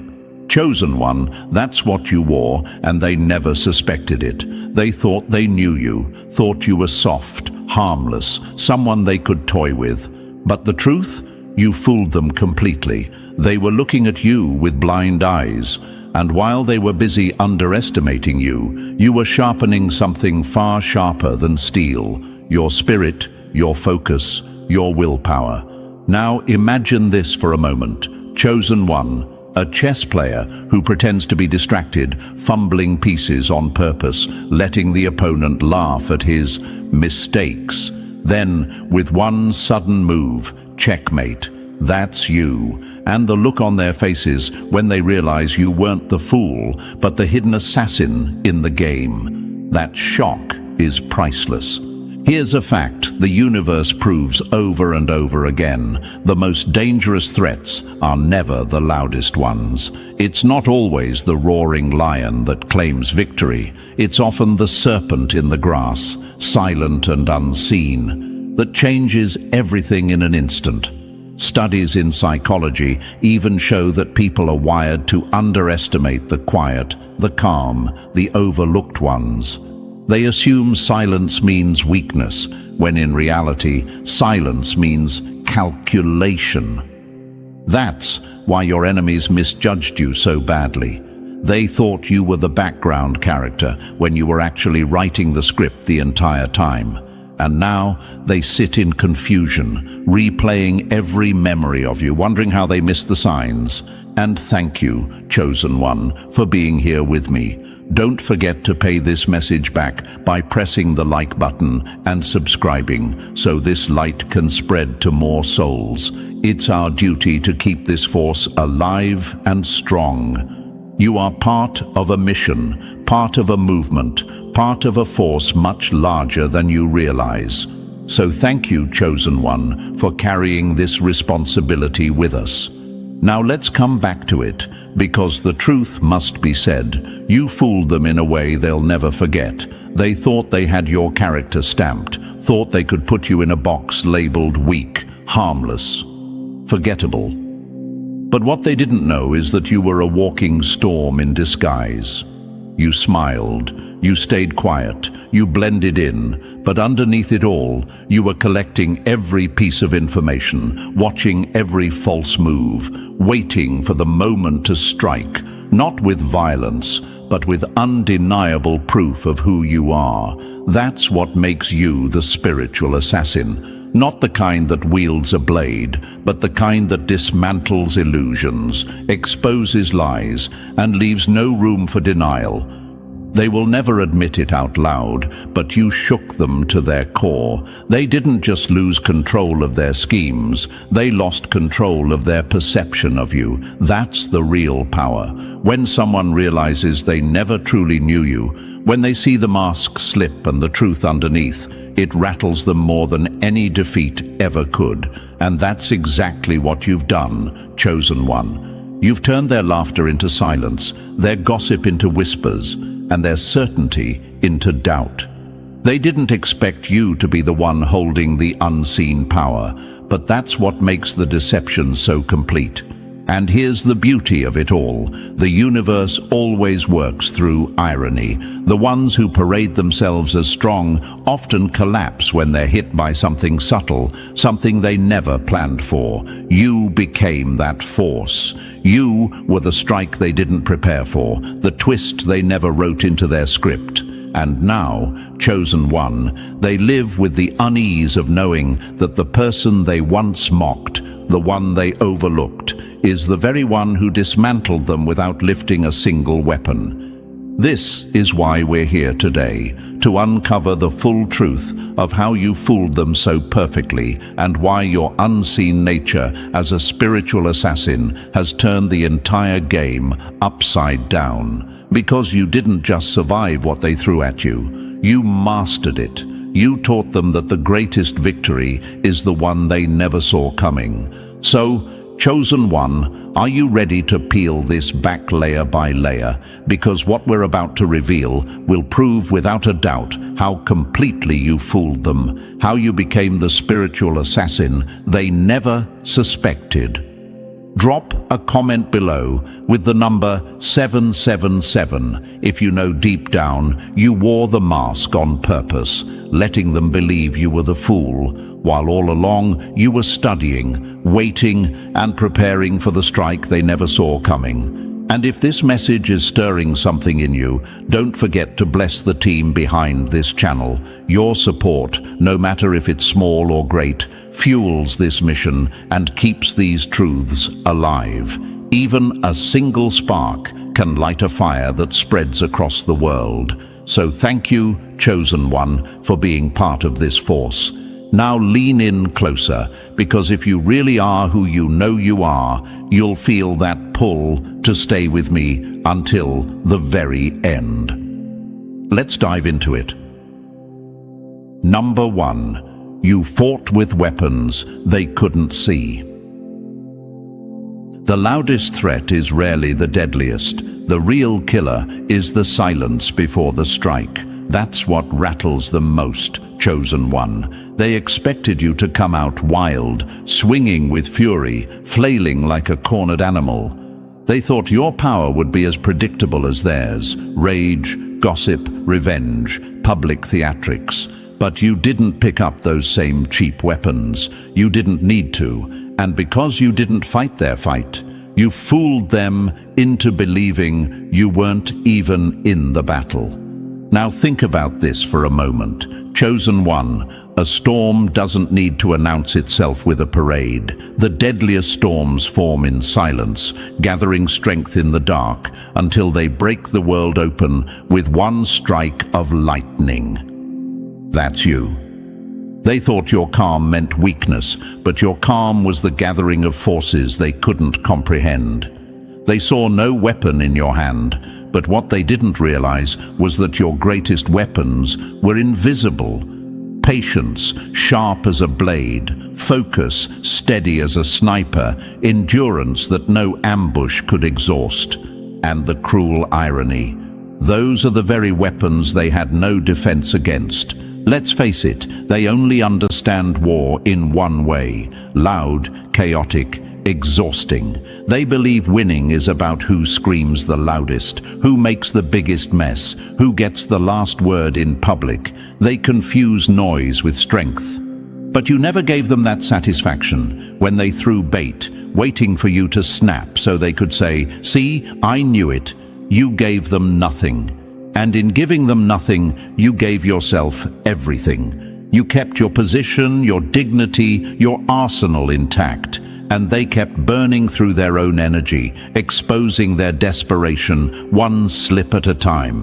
Speaker 1: Chosen one, that's what you wore, and they never suspected it. They thought they knew you, thought you were soft, harmless, someone they could toy with. But the truth? You fooled them completely. They were looking at you with blind eyes, and while they were busy underestimating you, you were sharpening something far sharper than steel. Your spirit, your focus, your willpower. Now imagine this for a moment. Chosen one, a chess player who pretends to be distracted, fumbling pieces on purpose, letting the opponent laugh at his mistakes. Then, with one sudden move, checkmate. That's you. And the look on their faces when they realize you weren't the fool, but the hidden assassin in the game. That shock is priceless. Here's a fact the universe proves over and over again. The most dangerous threats are never the loudest ones. It's not always the roaring lion that claims victory. It's often the serpent in the grass, silent and unseen, that changes everything in an instant. Studies in psychology even show that people are wired to underestimate the quiet, the calm, the overlooked ones. They assume silence means weakness, when in reality, silence means calculation. That's why your enemies misjudged you so badly. They thought you were the background character when you were actually writing the script the entire time. And now they sit in confusion, replaying every memory of you, wondering how they missed the signs. And thank you, chosen one, for being here with me. Don't forget to pay this message back by pressing the like button and subscribing so this light can spread to more souls. It's our duty to keep this force alive and strong. You are part of a mission, part of a movement, part of a force much larger than you realize. So thank you, chosen one, for carrying this responsibility with us. Now let's come back to it, because the truth must be said. You fooled them in a way they'll never forget. They thought they had your character stamped, thought they could put you in a box labeled weak, harmless, forgettable. But what they didn't know is that you were a walking storm in disguise. You smiled, you stayed quiet, you blended in, but underneath it all, you were collecting every piece of information, watching every false move, waiting for the moment to strike, not with violence, but with undeniable proof of who you are. That's what makes you the spiritual assassin. Not the kind that wields a blade, but the kind that dismantles illusions, exposes lies, and leaves no room for denial. They will never admit it out loud, but you shook them to their core. They didn't just lose control of their schemes, they lost control of their perception of you. That's the real power. When someone realizes they never truly knew you, when they see the mask slip and the truth underneath, it rattles them more than any defeat ever could. And that's exactly what you've done, Chosen One. You've turned their laughter into silence, their gossip into whispers, and their certainty into doubt. They didn't expect you to be the one holding the unseen power, but that's what makes the deception so complete. And here's the beauty of it all. The universe always works through irony. The ones who parade themselves as strong often collapse when they're hit by something subtle, something they never planned for. You became that force. You were the strike they didn't prepare for, the twist they never wrote into their script. And now, Chosen One, they live with the unease of knowing that the person they once mocked, the one they overlooked, is the very one who dismantled them without lifting a single weapon. This is why we're here today, to uncover the full truth of how you fooled them so perfectly and why your unseen nature as a spiritual assassin has turned the entire game upside down. Because you didn't just survive what they threw at you, you mastered it. You taught them that the greatest victory is the one they never saw coming. So, Chosen One, are you ready to peel this back layer by layer? Because what we're about to reveal will prove without a doubt how completely you fooled them, how you became the spiritual assassin they never suspected. Drop a comment below with the number 777 if you know deep down you wore the mask on purpose, letting them believe you were the fool, while all along you were studying, waiting, and preparing for the strike they never saw coming. And if this message is stirring something in you, don't forget to bless the team behind this channel. Your support, no matter if it's small or great, fuels this mission and keeps these truths alive. Even a single spark can light a fire that spreads across the world. So thank you, Chosen One, for being part of this force. Now lean in closer, because if you really are who you know you are, you'll feel that pull to stay with me until the very end. Let's dive into it. Number 1. You fought with weapons they couldn't see. The loudest threat is rarely the deadliest. The real killer is the silence before the strike. That's what rattles them most, Chosen One. They expected you to come out wild, swinging with fury, flailing like a cornered animal. They thought your power would be as predictable as theirs: rage, gossip, revenge, public theatrics. But you didn't pick up those same cheap weapons. You didn't need to. And because you didn't fight their fight, you fooled them into believing you weren't even in the battle. Now think about this for a moment. Chosen One, a storm doesn't need to announce itself with a parade. The deadliest storms form in silence, gathering strength in the dark until they break the world open with one strike of lightning. That's you. They thought your calm meant weakness, but your calm was the gathering of forces they couldn't comprehend. They saw no weapon in your hand, but what they didn't realize was that your greatest weapons were invisible. patience, sharp as a blade, focus, steady as a sniper, endurance that no ambush could exhaust. And the cruel irony. Those are the very weapons they had no defense against. Let's face it, they only understand war in one way: loud, chaotic, exhausting. They believe winning is about who screams the loudest, who makes the biggest mess, who gets the last word in public. They confuse noise with strength. But you never gave them that satisfaction when they threw bait, waiting for you to snap so they could say, "See, I knew it." You gave them nothing. And in giving them nothing, you gave yourself everything. You kept your position, your dignity, your arsenal intact. And they kept burning through their own energy, exposing their desperation, one slip at a time.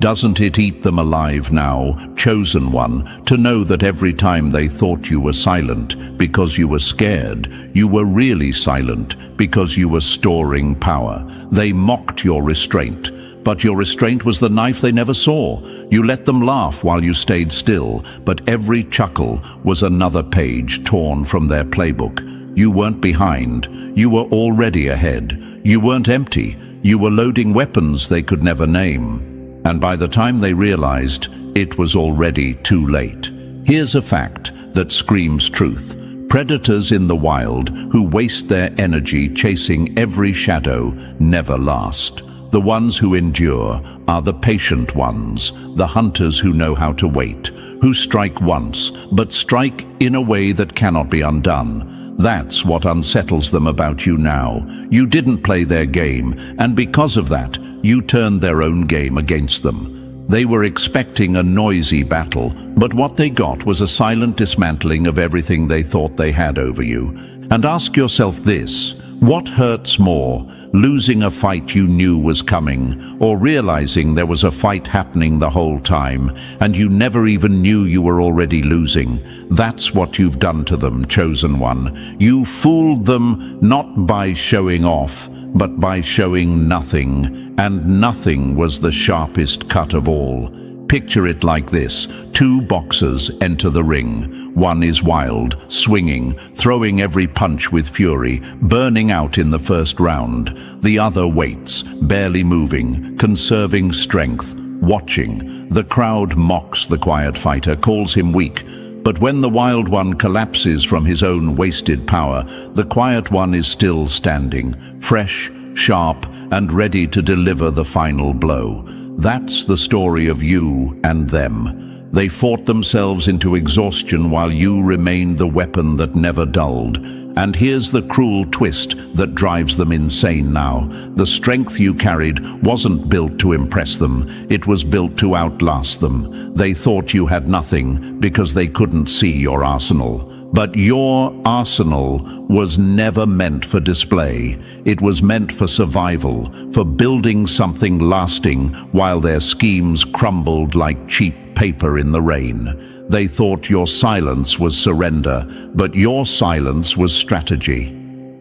Speaker 1: Doesn't it eat them alive now, chosen one, to know that every time they thought you were silent because you were scared, you were really silent because you were storing power? They mocked your restraint, but your restraint was the knife they never saw. You let them laugh while you stayed still, but every chuckle was another page torn from their playbook. You weren't behind, you were already ahead. You weren't empty, you were loading weapons they could never name. And by the time they realized, it was already too late. Here's a fact that screams truth. Predators in the wild who waste their energy chasing every shadow never last. The ones who endure are the patient ones, the hunters who know how to wait, who strike once, but strike in a way that cannot be undone. That's what unsettles them about you now. You didn't play their game, and because of that, you turned their own game against them. They were expecting a noisy battle, but what they got was a silent dismantling of everything they thought they had over you. And ask yourself this: what hurts more, losing a fight you knew was coming, or realizing there was a fight happening the whole time, and you never even knew you were already losing? That's what you've done to them, chosen one. You fooled them not by showing off, but by showing nothing, and nothing was the sharpest cut of all. Picture it like this: two boxers enter the ring. One is wild, swinging, throwing every punch with fury, burning out in the first round. The other waits, barely moving, conserving strength, watching. The crowd mocks the quiet fighter, calls him weak. But when the wild one collapses from his own wasted power, the quiet one is still standing, fresh, sharp, and ready to deliver the final blow. That's the story of you and them. They fought themselves into exhaustion while you remained the weapon that never dulled. And here's the cruel twist that drives them insane now. The strength you carried wasn't built to impress them, it was built to outlast them. They thought you had nothing because they couldn't see your arsenal. But your arsenal was never meant for display. It was meant for survival, for building something lasting while their schemes crumbled like cheap paper in the rain. They thought your silence was surrender, but your silence was strategy.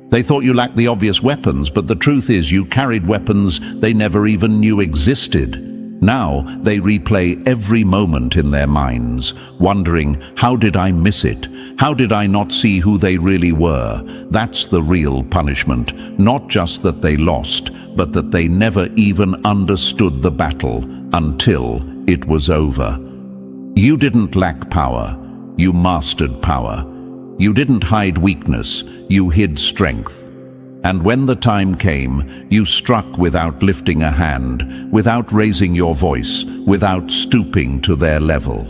Speaker 1: They thought you lacked the obvious weapons, but the truth is you carried weapons they never even knew existed. Now they replay every moment in their minds, wondering, how did I miss it? How did I not see who they really were? That's the real punishment, not just that they lost, but that they never even understood the battle until it was over. You didn't lack power, you mastered power. You didn't hide weakness, you hid strength. And when the time came, you struck without lifting a hand, without raising your voice, without stooping to their level.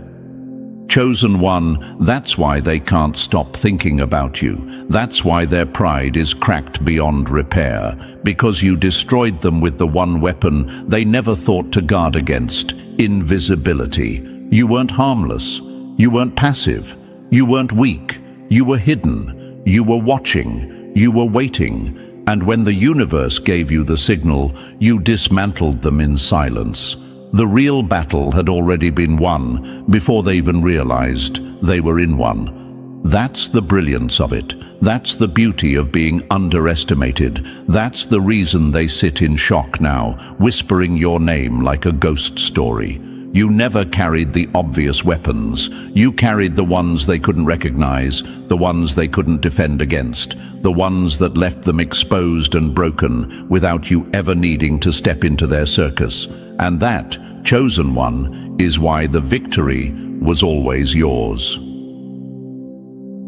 Speaker 1: Chosen one, that's why they can't stop thinking about you. That's why their pride is cracked beyond repair, because you destroyed them with the one weapon they never thought to guard against: invisibility. You weren't harmless. You weren't passive. You weren't weak. You were hidden. You were watching. You were waiting. And when the universe gave you the signal, you dismantled them in silence. The real battle had already been won before they even realized they were in one. That's the brilliance of it. That's the beauty of being underestimated. That's the reason they sit in shock now, whispering your name like a ghost story. You never carried the obvious weapons. You carried the ones they couldn't recognize, the ones they couldn't defend against, the ones that left them exposed and broken without you ever needing to step into their circus. And that, chosen one, is why the victory was always yours.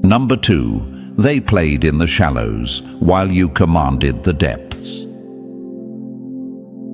Speaker 1: Number 2, they played in the shallows while you commanded the depths.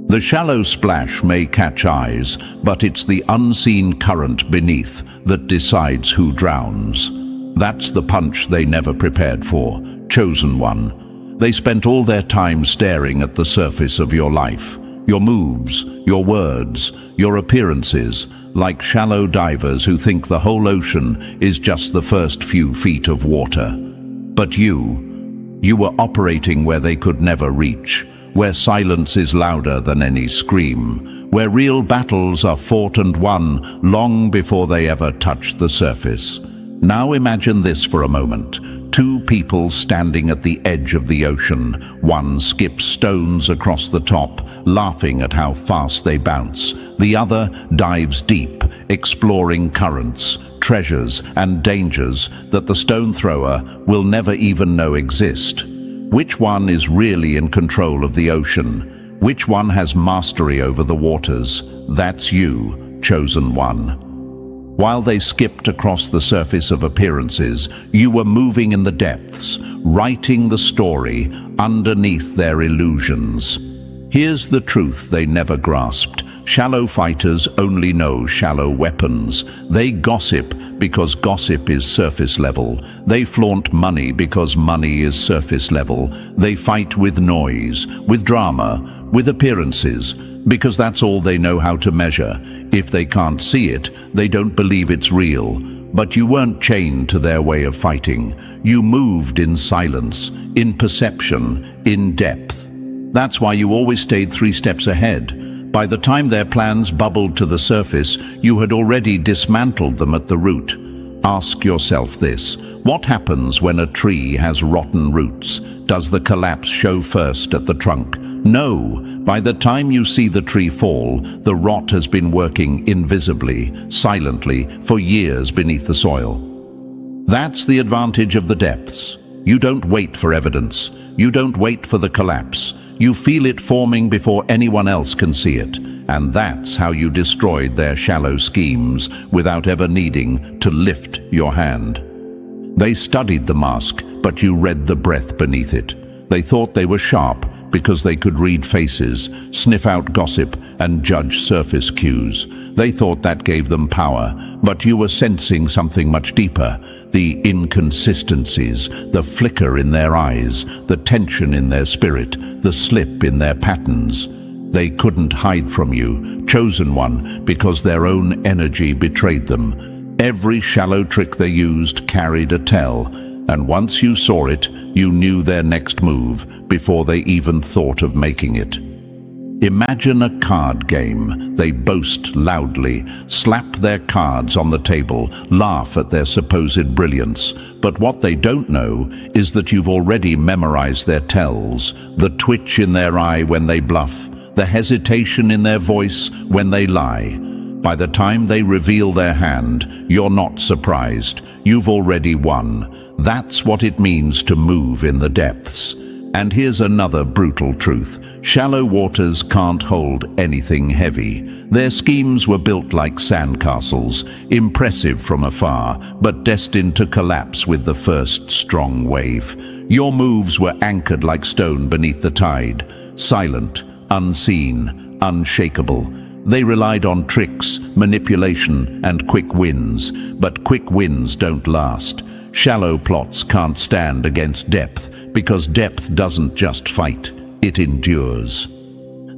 Speaker 1: The shallow splash may catch eyes, but it's the unseen current beneath that decides who drowns. That's the punch they never prepared for, chosen one. They spent all their time staring at the surface of your life, your moves, your words, your appearances, like shallow divers who think the whole ocean is just the first few feet of water. But you were operating where they could never reach, where silence is louder than any scream, where real battles are fought and won long before they ever touch the surface. Now imagine this for a moment. 2 people standing at the edge of the ocean. One skips stones across the top, laughing at how fast they bounce. The other dives deep, exploring currents, treasures, and dangers that the stone thrower will never even know exist. Which one is really in control of the ocean? Which one has mastery over the waters? That's you, chosen one. While they skipped across the surface of appearances, you were moving in the depths, writing the story underneath their illusions. Here's the truth they never grasped. Shallow fighters only know shallow weapons. They gossip because gossip is surface level. They flaunt money because money is surface level. They fight with noise, with drama, with appearances, because that's all they know how to measure. If they can't see it, they don't believe it's real. But you weren't chained to their way of fighting. You moved in silence, in perception, in depth. That's why you always stayed 3 steps ahead. By the time their plans bubbled to the surface, you had already dismantled them at the root. Ask yourself this: what happens when a tree has rotten roots? Does the collapse show first at the trunk? No. By the time you see the tree fall, the rot has been working invisibly, silently, for years beneath the soil. That's the advantage of the depths. You don't wait for evidence. You don't wait for the collapse. You feel it forming before anyone else can see it. And that's how you destroyed their shallow schemes without ever needing to lift your hand. They studied the mask, but you read the breath beneath it. They thought they were sharp because they could read faces, sniff out gossip, and judge surface cues. They thought that gave them power, but you were sensing something much deeper. The inconsistencies, the flicker in their eyes, the tension in their spirit, the slip in their patterns. They couldn't hide from you, chosen one, because their own energy betrayed them. Every shallow trick they used carried a tell, and once you saw it, you knew their next move before they even thought of making it. Imagine a card game. They boast loudly, slap their cards on the table, laugh at their supposed brilliance. But what they don't know is that you've already memorized their tells, the twitch in their eye when they bluff, the hesitation in their voice when they lie. By the time they reveal their hand, you're not surprised. You've already won. That's what it means to move in the depths. And here's another brutal truth. Shallow waters can't hold anything heavy. Their schemes were built like sandcastles, impressive from afar, but destined to collapse with the first strong wave. Your moves were anchored like stone beneath the tide, silent, unseen, unshakable. They relied on tricks, manipulation, and quick wins, but quick wins don't last. Shallow plots can't stand against depth, because depth doesn't just fight, it endures.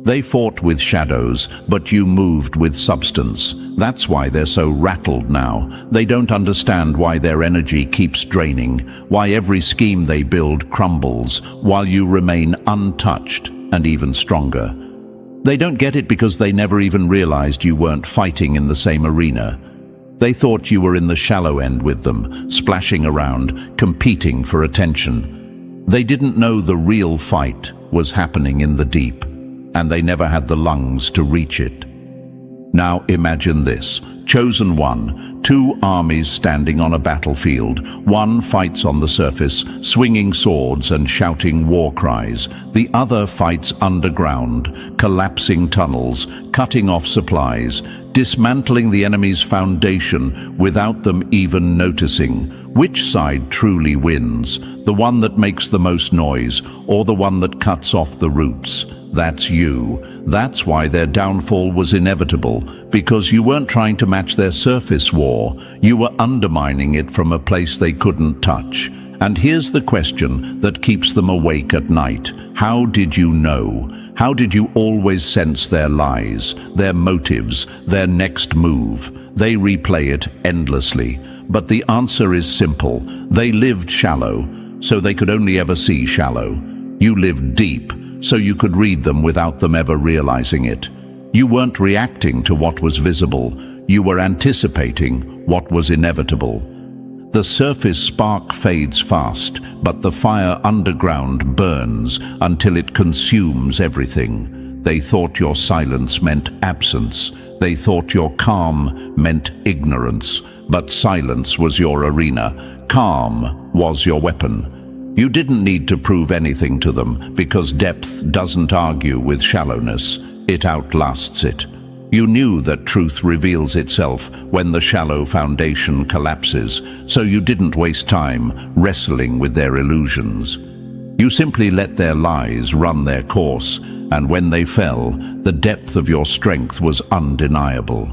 Speaker 1: They fought with shadows, but you moved with substance. That's why they're so rattled now. They don't understand why their energy keeps draining, why every scheme they build crumbles, while you remain untouched and even stronger. They don't get it because they never even realized you weren't fighting in the same arena. They thought you were in the shallow end with them, splashing around, competing for attention. They didn't know the real fight was happening in the deep, and they never had the lungs to reach it. Now imagine this. Chosen one, two armies standing on a battlefield. One fights on the surface, swinging swords and shouting war cries. The other fights underground, collapsing tunnels, cutting off supplies, dismantling the enemy's foundation without them even noticing. Which side truly wins? The one that makes the most noise, or the one that cuts off the roots? That's you. That's why their downfall was inevitable, because you weren't trying to match their surface war. You were undermining it from a place they couldn't touch. And here's the question that keeps them awake at night. How did you know? How did you always sense their lies, their motives, their next move? They replay it endlessly. But the answer is simple. They lived shallow, so they could only ever see shallow. You lived deep, so you could read them without them ever realizing it. You weren't reacting to what was visible. You were anticipating what was inevitable. The surface spark fades fast, but the fire underground burns until it consumes everything. They thought your silence meant absence. They thought your calm meant ignorance. But silence was your arena. Calm was your weapon. You didn't need to prove anything to them, because depth doesn't argue with shallowness. It outlasts it. You knew that truth reveals itself when the shallow foundation collapses, so you didn't waste time wrestling with their illusions. You simply let their lies run their course, and when they fell, the depth of your strength was undeniable.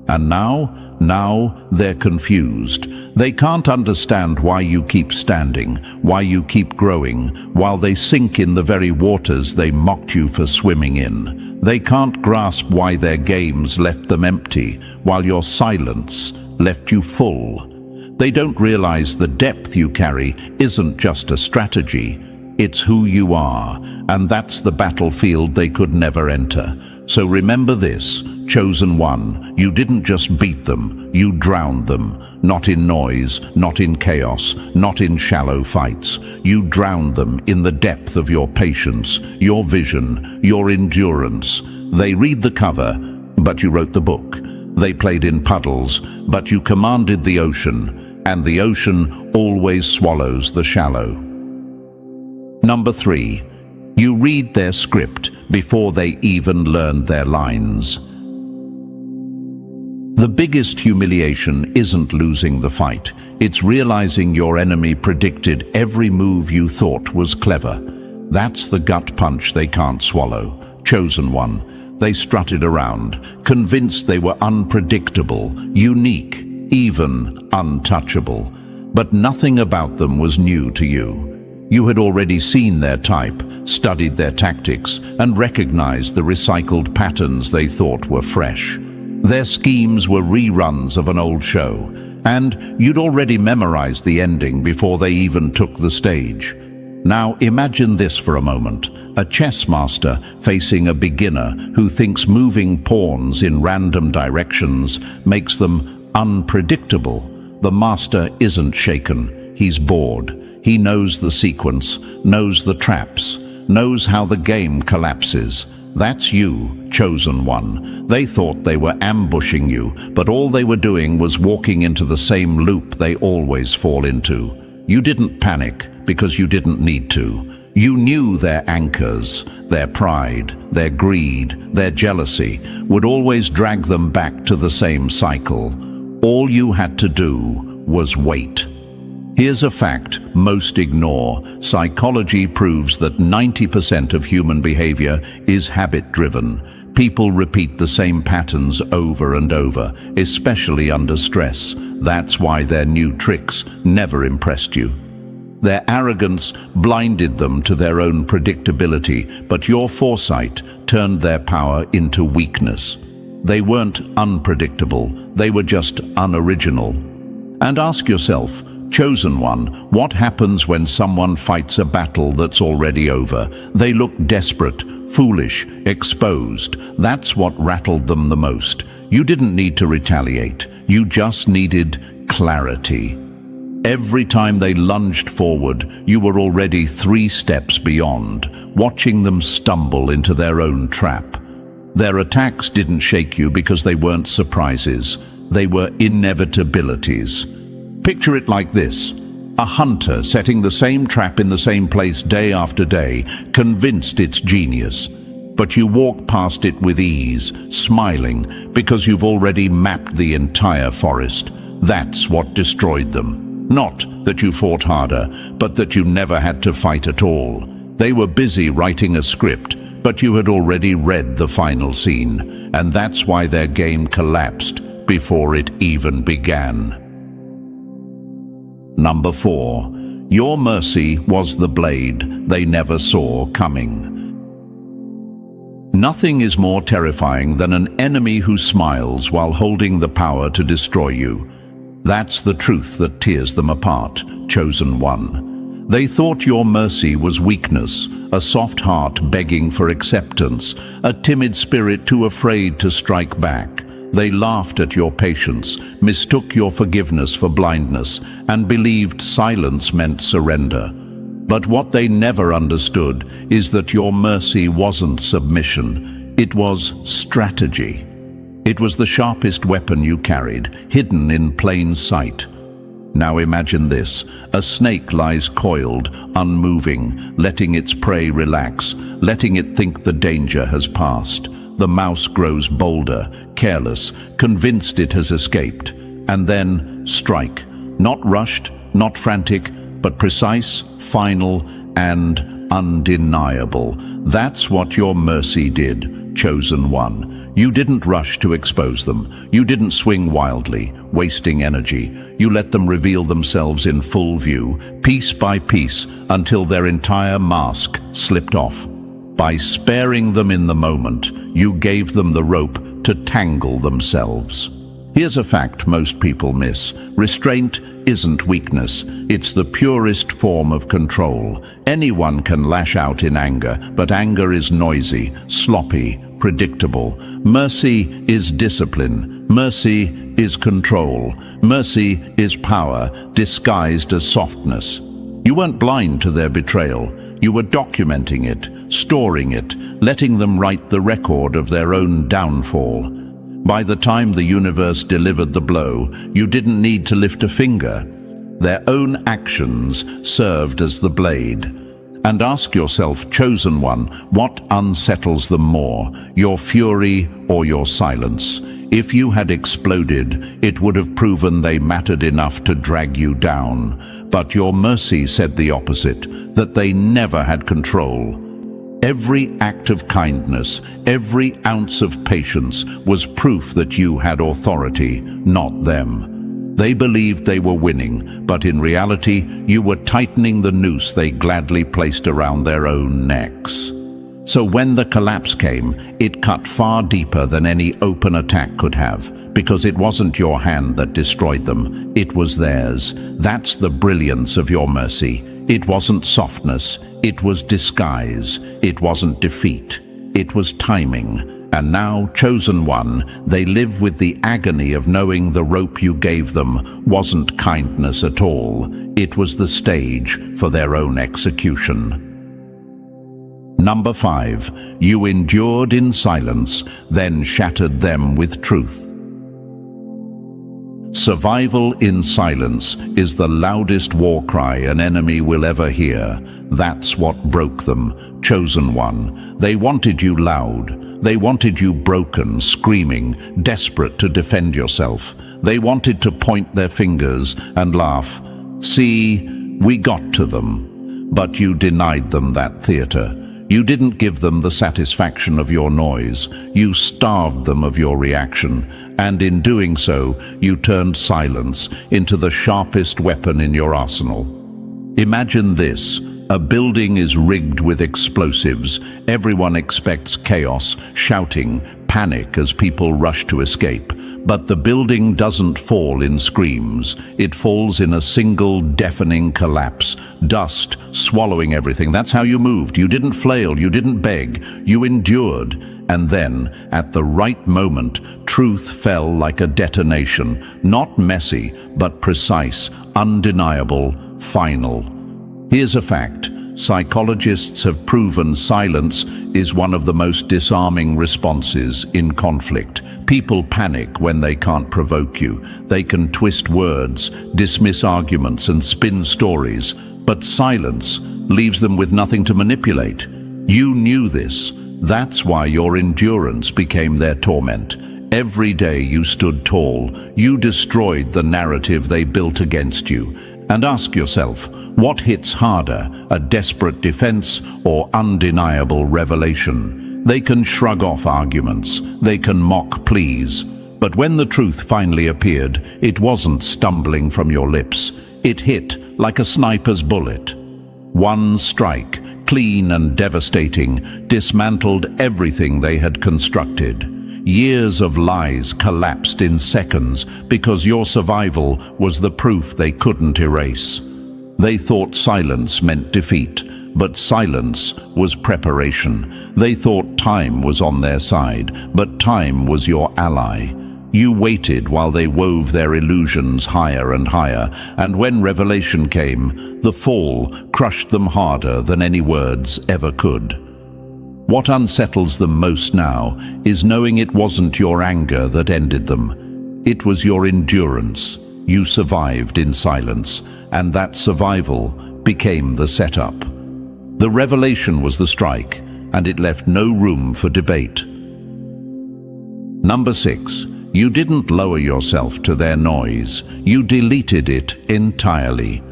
Speaker 1: And now they're confused. They can't understand why you keep standing, why you keep growing, while they sink in the very waters they mocked you for swimming in. They can't grasp why their games left them empty, while your silence left you full. They don't realize the depth you carry isn't just a strategy. It's who you are, and that's the battlefield they could never enter. So remember this, chosen one, you didn't just beat them, you drowned them. Not in noise, not in chaos, not in shallow fights. You drowned them in the depth of your patience, your vision, your endurance. They read the cover, but you wrote the book. They played in puddles, but you commanded the ocean, and the ocean always swallows the shallow. Number 3. You read their script before they even learned their lines. The biggest humiliation isn't losing the fight. It's realizing your enemy predicted every move you thought was clever. That's the gut punch they can't swallow. Chosen one. They strutted around, convinced they were unpredictable, unique, even untouchable. But nothing about them was new to you. You had already seen their type, studied their tactics, and recognized the recycled patterns they thought were fresh. Their schemes were reruns of an old show, and you'd already memorized the ending before they even took the stage. Now imagine this for a moment, a chess master facing a beginner who thinks moving pawns in random directions makes them unpredictable. The master isn't shaken, he's bored. He knows the sequence, knows the traps, knows how the game collapses. That's you, chosen one. They thought they were ambushing you, but all they were doing was walking into the same loop they always fall into. You didn't panic because you didn't need to. You knew their anchors, their pride, their greed, their jealousy would always drag them back to the same cycle. All you had to do was wait. Here's a fact most ignore. Psychology proves that 90% of human behavior is habit-driven. People repeat the same patterns over and over, especially under stress. That's why their new tricks never impressed you. Their arrogance blinded them to their own predictability, but your foresight turned their power into weakness. They weren't unpredictable, they were just unoriginal. And ask yourself, chosen one, what happens when someone fights a battle that's already over? They look desperate, foolish, exposed. That's what rattled them the most. You didn't need to retaliate. You just needed clarity. Every time they lunged forward, you were already 3 steps beyond, watching them stumble into their own trap. Their attacks didn't shake you because they weren't surprises. They were inevitabilities. Picture it like this. A hunter setting the same trap in the same place day after day, convinced it's genius. But you walk past it with ease, smiling, because you've already mapped the entire forest. That's what destroyed them. Not that you fought harder, but that you never had to fight at all. They were busy writing a script, but you had already read the final scene, and that's why their game collapsed before it even began. Number 4. Your mercy was the blade they never saw coming. Nothing is more terrifying than an enemy who smiles while holding the power to destroy you. That's the truth that tears them apart, chosen one. They thought your mercy was weakness, a soft heart begging for acceptance, a timid spirit too afraid to strike back. They laughed at your patience, mistook your forgiveness for blindness, and believed silence meant surrender. But what they never understood is that your mercy wasn't submission, it was strategy. It was the sharpest weapon you carried, hidden in plain sight. Now imagine this. A snake lies coiled, unmoving, letting its prey relax, letting it think the danger has passed. The mouse grows bolder, careless, convinced it has escaped. And then strike. Not rushed, not frantic, but precise, final, and undeniable. That's what your mercy did, chosen one. You didn't rush to expose them. You didn't swing wildly, wasting energy. You let them reveal themselves in full view, piece by piece, until their entire mask slipped off. By sparing them in the moment, you gave them the rope to tangle themselves. Here's a fact most people miss. Restraint isn't weakness. It's the purest form of control. Anyone can lash out in anger, but anger is noisy, sloppy, predictable. Mercy is discipline. Mercy is control. Mercy is power, disguised as softness. You weren't blind to their betrayal. You were documenting it, storing it, letting them write the record of their own downfall. By the time the universe delivered the blow, you didn't need to lift a finger. Their own actions served as the blade. And ask yourself, chosen one, what unsettles them more, your fury or your silence? If you had exploded, it would have proven they mattered enough to drag you down. But your mercy said the opposite, that they never had control. Every act of kindness, every ounce of patience was proof that you had authority, not them. They believed they were winning, but in reality, you were tightening the noose they gladly placed around their own necks. So when the collapse came, it cut far deeper than any open attack could have, because it wasn't your hand that destroyed them, it was theirs. That's the brilliance of your mercy. It wasn't softness, it was disguise. It wasn't defeat, it was timing. And now, chosen one, they live with the agony of knowing the rope you gave them wasn't kindness at all. It was the stage for their own execution. Number 5, you endured in silence, then shattered them with truth. Survival in silence is the loudest war cry an enemy will ever hear. That's what broke them, chosen one. They wanted you loud. They wanted you broken, screaming, desperate to defend yourself. They wanted to point their fingers and laugh. See, we got to them. But you denied them that theater. You didn't give them the satisfaction of your noise. You starved them of your reaction. And in doing so, you turned silence into the sharpest weapon in your arsenal. Imagine this. A building is rigged with explosives. Everyone expects chaos, shouting, panic as people rush to escape. But the building doesn't fall in screams. It falls in a single deafening collapse, dust swallowing everything. That's how you moved. You didn't flail, you didn't beg, you endured. And then, at the right moment, truth fell like a detonation. Not messy, but precise, undeniable, final. Here's a fact. Psychologists have proven silence is one of the most disarming responses in conflict. People panic when they can't provoke you. They can twist words, dismiss arguments, and spin stories, but silence leaves them with nothing to manipulate. You knew this. That's why your endurance became their torment. Every day you stood tall. You destroyed the narrative they built against you. And ask yourself, what hits harder, a desperate defense or undeniable revelation? They can shrug off arguments. They can mock pleas. But when the truth finally appeared, it wasn't stumbling from your lips. It hit like a sniper's bullet. One strike, clean and devastating, dismantled everything they had constructed. Years of lies collapsed in seconds because your survival was the proof they couldn't erase. They thought silence meant defeat, but silence was preparation. They thought time was on their side, but time was your ally. You waited while they wove their illusions higher and higher, and when revelation came, the fall crushed them harder than any words ever could. What unsettles them most now is knowing it wasn't your anger that ended them. It was your endurance. You survived in silence, and that survival became the setup. The revelation was the strike, and it left no room for debate. Number 6. You didn't lower yourself to their noise. You deleted it entirely.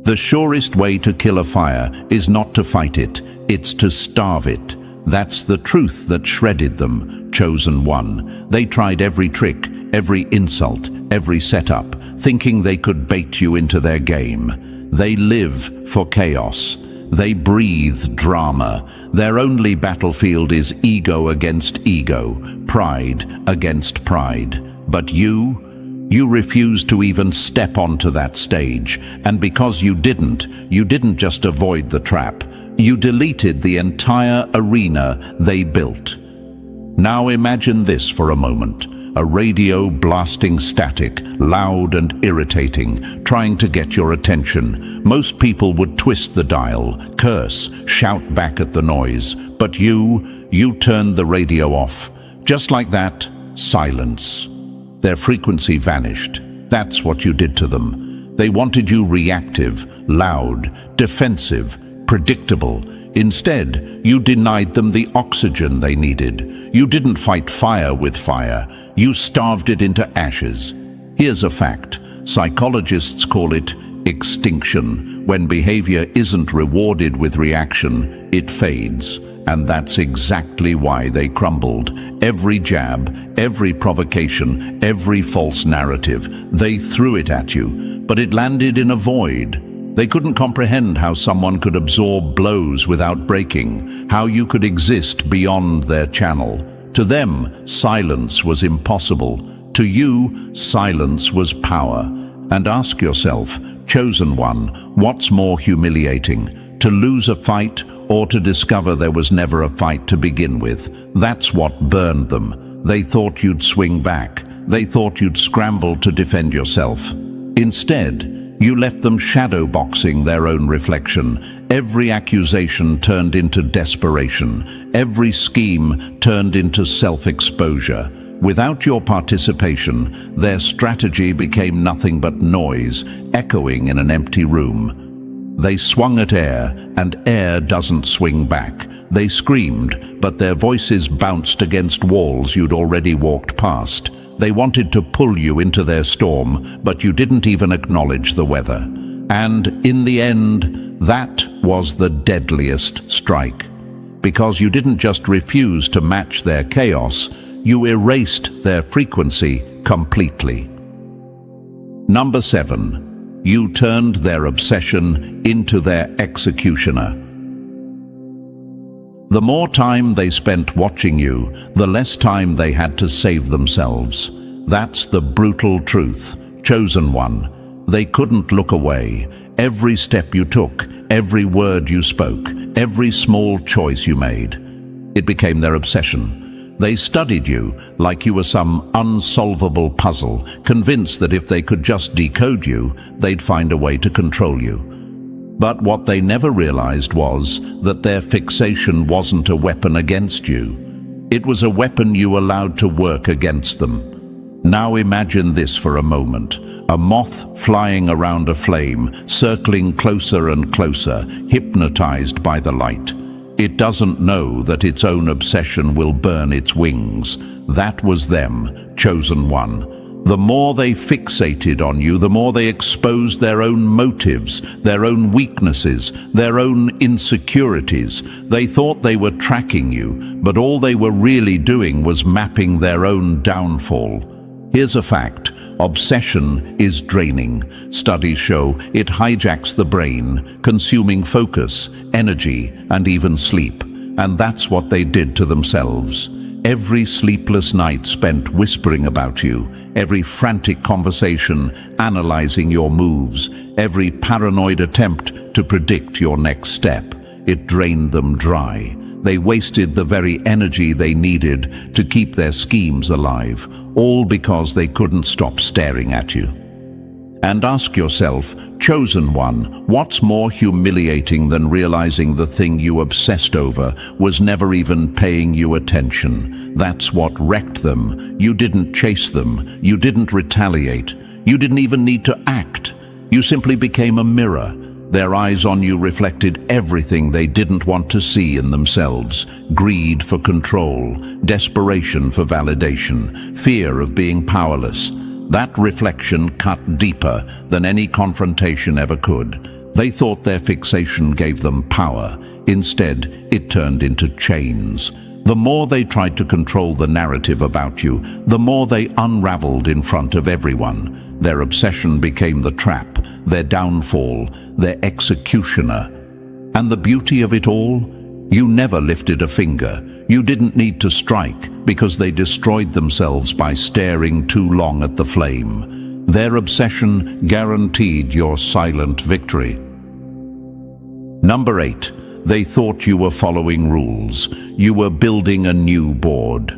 Speaker 1: The surest way to kill a fire is not to fight it, it's to starve it. That's the truth that shredded them, chosen one. They tried every trick, every insult, every setup, thinking they could bait you into their game. They live for chaos. They breathe drama. Their only battlefield is ego against ego, pride against pride. But you refused to even step onto that stage. And because you didn't just avoid the trap. You deleted the entire arena they built. Now imagine this for a moment. A radio blasting static, loud and irritating, trying to get your attention. Most people would twist the dial, curse, shout back at the noise. But you turned the radio off. Just like that, silence. Their frequency vanished. That's what you did to them. They wanted you reactive, loud, defensive, predictable. Instead, you denied them the oxygen they needed. You didn't fight fire with fire. You starved it into ashes. Here's a fact. Psychologists call it extinction. When behavior isn't rewarded with reaction, it fades. And that's exactly why they crumbled. Every jab, every provocation, every false narrative, they threw it at you, but it landed in a void. They couldn't comprehend how someone could absorb blows without breaking, how you could exist beyond their channel. To them, silence was impossible. To you, silence was power. And ask yourself, chosen one, what's more humiliating? To lose a fight or to discover there was never a fight to begin with? That's what burned them. They thought you'd swing back. They thought you'd scramble to defend yourself. Instead, you left them shadowboxing their own reflection. Every accusation turned into desperation. Every scheme turned into self-exposure. Without your participation, their strategy became nothing but noise, echoing in an empty room. They swung at air, and air doesn't swing back. They screamed, but their voices bounced against walls you'd already walked past. They wanted to pull you into their storm, but you didn't even acknowledge the weather. And in the end, that was the deadliest strike. Because you didn't just refuse to match their chaos, you erased their frequency completely. Number 7. You turned their obsession into their executioner. The more time they spent watching you, the less time they had to save themselves. That's the brutal truth. Chosen one. They couldn't look away. Every step you took, every word you spoke, every small choice you made, it became their obsession. They studied you like you were some unsolvable puzzle, convinced that if they could just decode you, they'd find a way to control you. But what they never realized was that their fixation wasn't a weapon against you. It was a weapon you allowed to work against them. Now imagine this for a moment. A moth flying around a flame, circling closer and closer, hypnotized by the light. It doesn't know that its own obsession will burn its wings. That was them, chosen one. The more they fixated on you, the more they exposed their own motives, their own weaknesses, their own insecurities. They thought they were tracking you, but all they were really doing was mapping their own downfall. Here's a fact. Obsession is draining. Studies show it hijacks the brain, consuming focus, energy, and even sleep. And that's what they did to themselves. Every sleepless night spent whispering about you, every frantic conversation analyzing your moves, every paranoid attempt to predict your next step. It drained them dry. They wasted the very energy they needed to keep their schemes alive, all because they couldn't stop staring at you. And ask yourself, chosen one, what's more humiliating than realizing the thing you obsessed over was never even paying you attention? That's what wrecked them. You didn't chase them. You didn't retaliate. You didn't even need to act. You simply became a mirror. Their eyes on you reflected everything they didn't want to see in themselves. Greed for control, desperation for validation, fear of being powerless. That reflection cut deeper than any confrontation ever could. They thought their fixation gave them power. Instead, it turned into chains. The more they tried to control the narrative about you, the more they unraveled in front of everyone. Their obsession became the trap, their downfall, their executioner. And the beauty of it all? You never lifted a finger. You didn't need to strike because they destroyed themselves by staring too long at the flame. Their obsession guaranteed your silent victory. Number 8. They thought you were following rules. You were building a new board.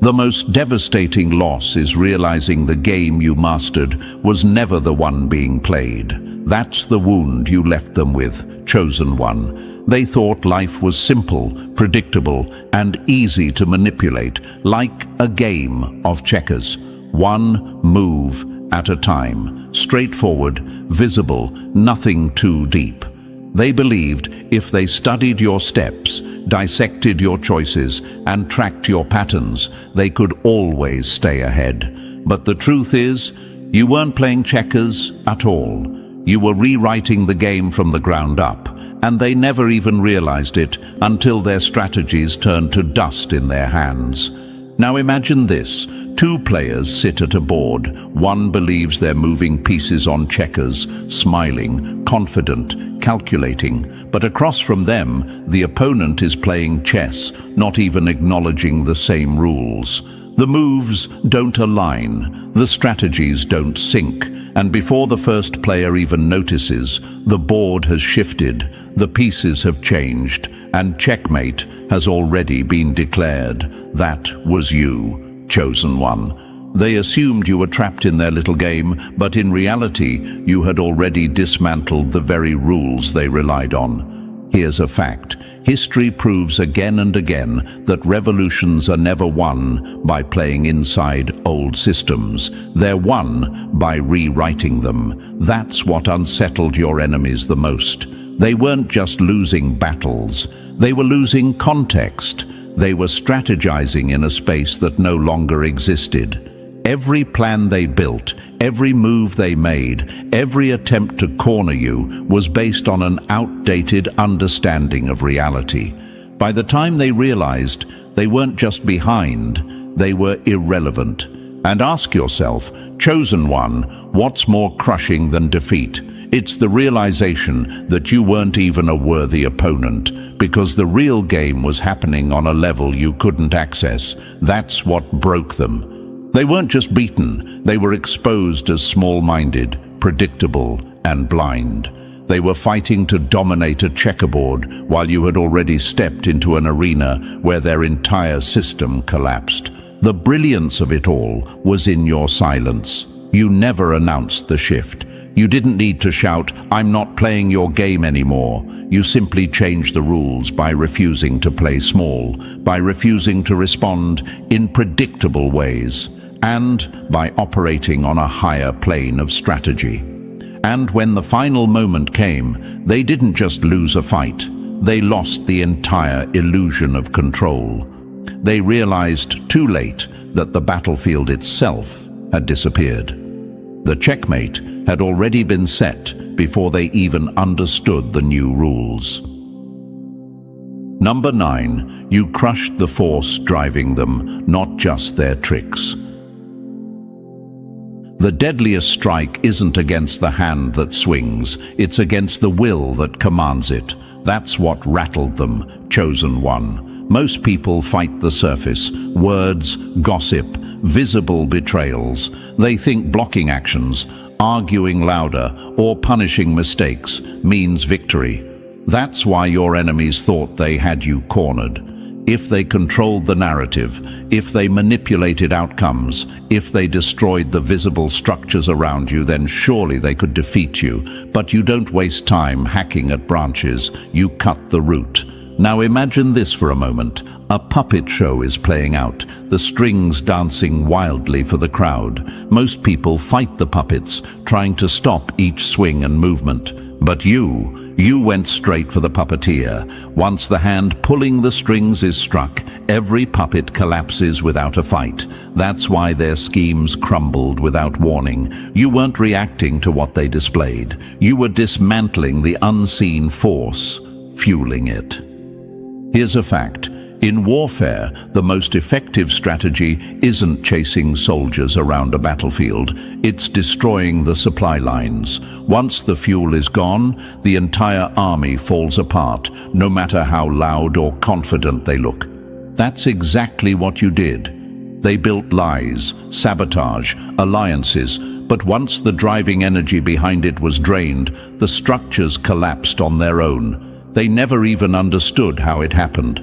Speaker 1: The most devastating loss is realizing the game you mastered was never the one being played. That's the wound you left them with, chosen one. They thought life was simple, predictable, and easy to manipulate, like a game of checkers. One move at a time, straightforward, visible, nothing too deep. They believed if they studied your steps, dissected your choices, and tracked your patterns, they could always stay ahead. But the truth is, you weren't playing checkers at all. You were rewriting the game from the ground up, and they never even realized it until their strategies turned to dust in their hands. Now imagine this. 2 players sit at a board. One believes they're moving pieces on checkers, smiling, confident, calculating. But across from them, the opponent is playing chess, not even acknowledging the same rules. The moves don't align, the strategies don't sync, and before the first player even notices, the board has shifted, the pieces have changed, and checkmate has already been declared. That was you, chosen one. They assumed you were trapped in their little game, but in reality, you had already dismantled the very rules they relied on. Here's a fact. History proves again and again that revolutions are never won by playing inside old systems. They're won by rewriting them. That's what unsettled your enemies the most. They weren't just losing battles. They were losing context. They were strategizing in a space that no longer existed. Every plan they built, every move they made, every attempt to corner you was based on an outdated understanding of reality. By the time they realized, they weren't just behind, they were irrelevant. And ask yourself, chosen one, what's more crushing than defeat? It's the realization that you weren't even a worthy opponent, because the real game was happening on a level you couldn't access. That's what broke them. They weren't just beaten, they were exposed as small-minded, predictable, and blind. They were fighting to dominate a checkerboard while you had already stepped into an arena where their entire system collapsed. The brilliance of it all was in your silence. You never announced the shift. You didn't need to shout, "I'm not playing your game anymore." You simply changed the rules by refusing to play small, by refusing to respond in predictable ways, and by operating on a higher plane of strategy. And when the final moment came, they didn't just lose a fight. They lost the entire illusion of control. They realized too late that the battlefield itself had disappeared. The checkmate had already been set before they even understood the new rules. Number 9, you crushed the force driving them, not just their tricks. The deadliest strike isn't against the hand that swings, it's against the will that commands it. That's what rattled them, chosen one. Most people fight the surface, words, gossip, visible betrayals. They think blocking actions, arguing louder, or punishing mistakes means victory. That's why your enemies thought they had you cornered. If they controlled the narrative, if they manipulated outcomes, if they destroyed the visible structures around you, then surely they could defeat you. But you don't waste time hacking at branches, you cut the root. Now imagine this for a moment. A puppet show is playing out, the strings dancing wildly for the crowd. Most people fight the puppets, trying to stop each swing and movement. But you went straight for the puppeteer. Once the hand pulling the strings is struck, every puppet collapses without a fight. That's why their schemes crumbled without warning. You weren't reacting to what they displayed. You were dismantling the unseen force, fueling it. Here's a fact. In warfare, the most effective strategy isn't chasing soldiers around a battlefield. It's destroying the supply lines. Once the fuel is gone, the entire army falls apart, no matter how loud or confident they look. That's exactly what you did. They built lies, sabotage, alliances, but once the driving energy behind it was drained, the structures collapsed on their own. They never even understood how it happened.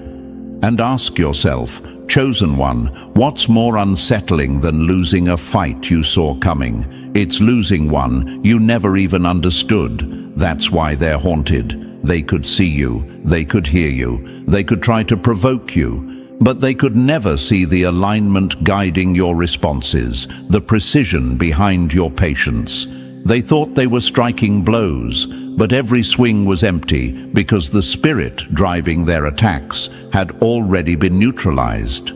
Speaker 1: And ask yourself, chosen one, what's more unsettling than losing a fight you saw coming? It's losing one you never even understood. That's why they're haunted. They could see you, they could hear you, they could try to provoke you, but they could never see the alignment guiding your responses, the precision behind your patience. They thought they were striking blows, but every swing was empty because the spirit driving their attacks had already been neutralized.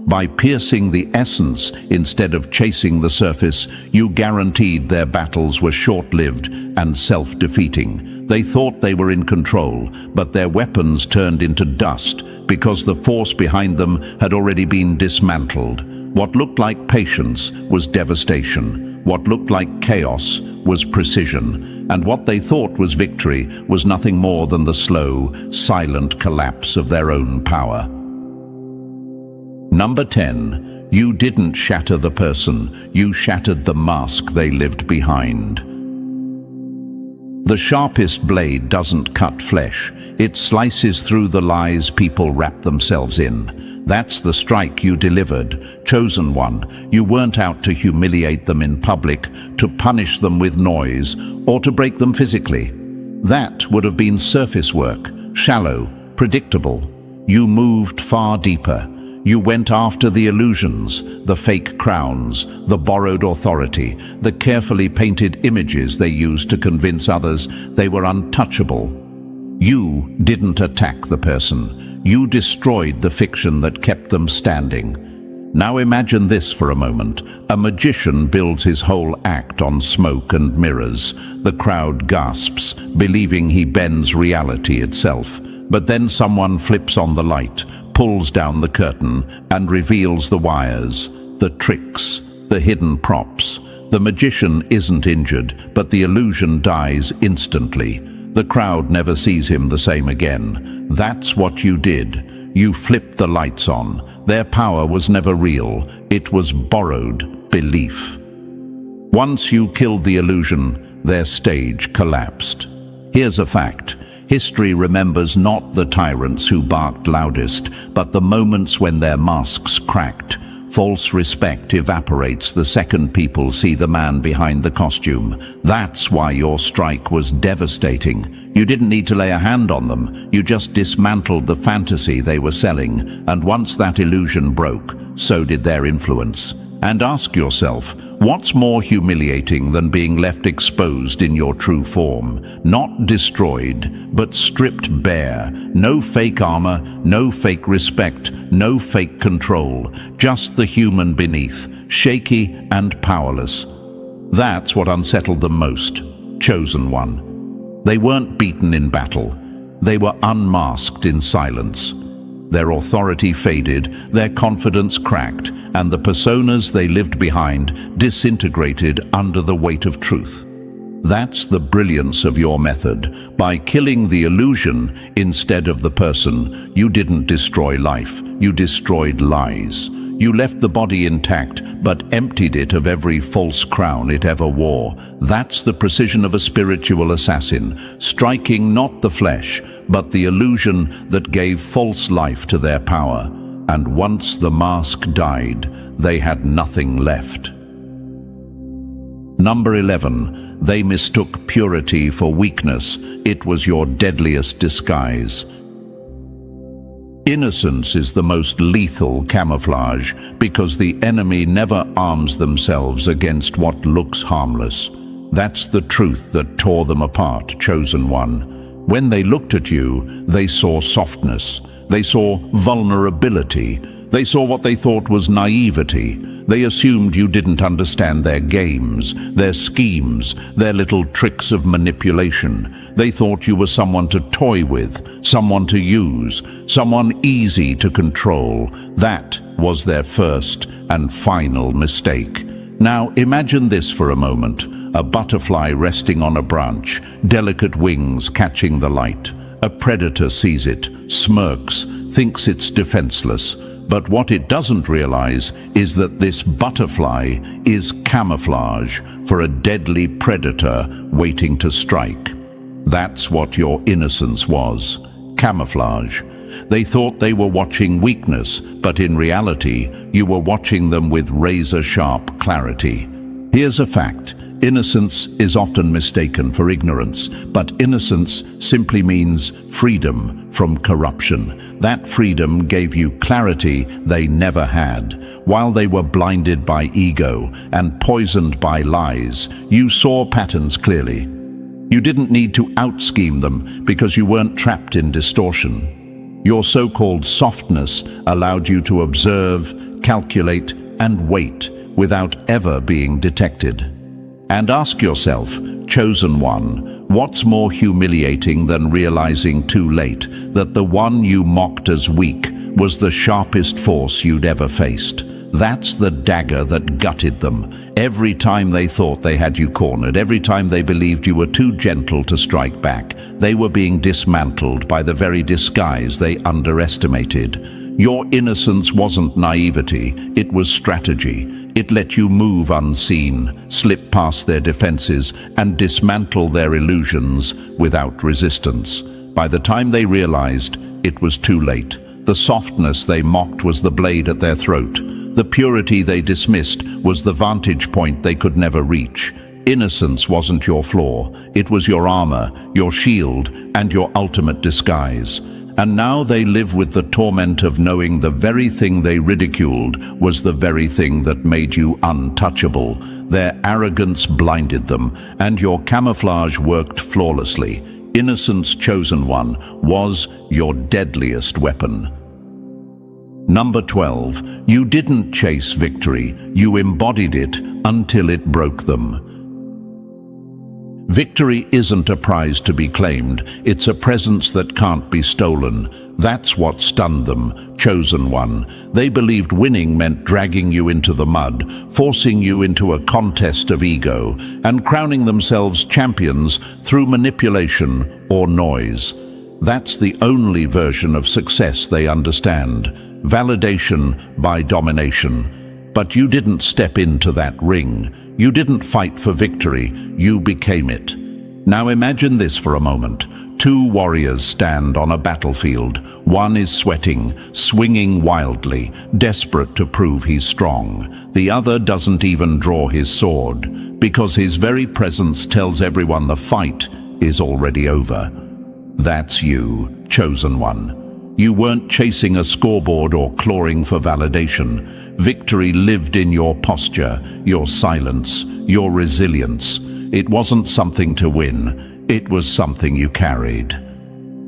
Speaker 1: By piercing the essence instead of chasing the surface, you guaranteed their battles were short-lived and self-defeating. They thought they were in control, but their weapons turned into dust because the force behind them had already been dismantled. What looked like patience was devastation. What looked like chaos was precision, and what they thought was victory was nothing more than the slow, silent collapse of their own power. Number 10. You didn't shatter the person, you shattered the mask they lived behind. The sharpest blade doesn't cut flesh, it slices through the lies people wrap themselves in. That's the strike you delivered, chosen one. You weren't out to humiliate them in public, to punish them with noise, or to break them physically. That would have been surface work, shallow, predictable. You moved far deeper. You went after the illusions, the fake crowns, the borrowed authority, the carefully painted images they used to convince others they were untouchable. You didn't attack the person. You destroyed the fiction that kept them standing. Now imagine this for a moment. A magician builds his whole act on smoke and mirrors. The crowd gasps, believing he bends reality itself. But then someone flips on the light, pulls down the curtain, and reveals the wires, the tricks, the hidden props. The magician isn't injured, but the illusion dies instantly. The crowd never sees him the same again. That's what you did. You flipped the lights on. Their power was never real. It was borrowed belief. Once you killed the illusion, their stage collapsed. Here's a fact. History remembers not the tyrants who barked loudest, but the moments when their masks cracked. False respect evaporates the second people see the man behind the costume. That's why your strike was devastating. You didn't need to lay a hand on them. You just dismantled the fantasy they were selling, and once that illusion broke, so did their influence. And ask yourself, what's more humiliating than being left exposed in your true form? Not destroyed, but stripped bare. No fake armor, no fake respect, no fake control. Just the human beneath, shaky and powerless. That's what unsettled them most. Chosen one. They weren't beaten in battle. They were unmasked in silence. Their authority faded, their confidence cracked, and the personas they lived behind disintegrated under the weight of truth. That's the brilliance of your method. By killing the illusion instead of the person, you didn't destroy life, you destroyed lies. You left the body intact, but emptied it of every false crown it ever wore. That's the precision of a spiritual assassin, striking not the flesh, but the illusion that gave false life to their power. And once the mask died, they had nothing left. Number 11. They mistook purity for weakness. It was your deadliest disguise. Innocence is the most lethal camouflage because the enemy never arms themselves against what looks harmless. That's the truth that tore them apart, chosen one. When they looked at you, they saw softness. They saw vulnerability. They saw what they thought was naivety. They assumed you didn't understand their games, their schemes, their little tricks of manipulation. They thought you were someone to toy with, someone to use, someone easy to control. That was their first and final mistake. Now imagine this for a moment. A butterfly resting on a branch, delicate wings catching the light. A predator sees it, smirks, thinks it's defenseless. But what it doesn't realize is that this butterfly is camouflage for a deadly predator waiting to strike. That's what your innocence was, camouflage. They thought they were watching weakness, but in reality, you were watching them with razor-sharp clarity. Here's a fact. Innocence is often mistaken for ignorance, but innocence simply means freedom from corruption. That freedom gave you clarity they never had. While they were blinded by ego and poisoned by lies, you saw patterns clearly. You didn't need to out-scheme them because you weren't trapped in distortion. Your so-called softness allowed you to observe, calculate, and wait without ever being detected. And ask yourself, chosen one, what's more humiliating than realizing too late that the one you mocked as weak was the sharpest force you'd ever faced? That's the dagger that gutted them. Every time they thought they had you cornered, every time they believed you were too gentle to strike back, they were being dismantled by the very disguise they underestimated. Your innocence wasn't naivety, it was strategy. It let you move unseen, slip past their defenses, and dismantle their illusions without resistance. By the time they realized, it was too late. The softness they mocked was the blade at their throat. The purity they dismissed was the vantage point they could never reach. Innocence wasn't your flaw, it was your armor, your shield, and your ultimate disguise. And now they live with the torment of knowing the very thing they ridiculed was the very thing that made you untouchable. Their arrogance blinded them, and your camouflage worked flawlessly. Innocence, chosen one, was your deadliest weapon. Number 12. You didn't chase victory, you embodied it until it broke them. Victory isn't a prize to be claimed, it's a presence that can't be stolen. That's what stunned them, chosen one. They believed winning meant dragging you into the mud, forcing you into a contest of ego, and crowning themselves champions through manipulation or noise. That's the only version of success they understand, validation by domination. But you didn't step into that ring. You didn't fight for victory, you became it. Now imagine this for a moment. Two warriors stand on a battlefield. One is sweating, swinging wildly, desperate to prove he's strong. The other doesn't even draw his sword, because his very presence tells everyone the fight is already over. That's you, chosen one. You weren't chasing a scoreboard or clawing for validation. Victory lived in your posture, your silence, your resilience. It wasn't something to win. It was something you carried.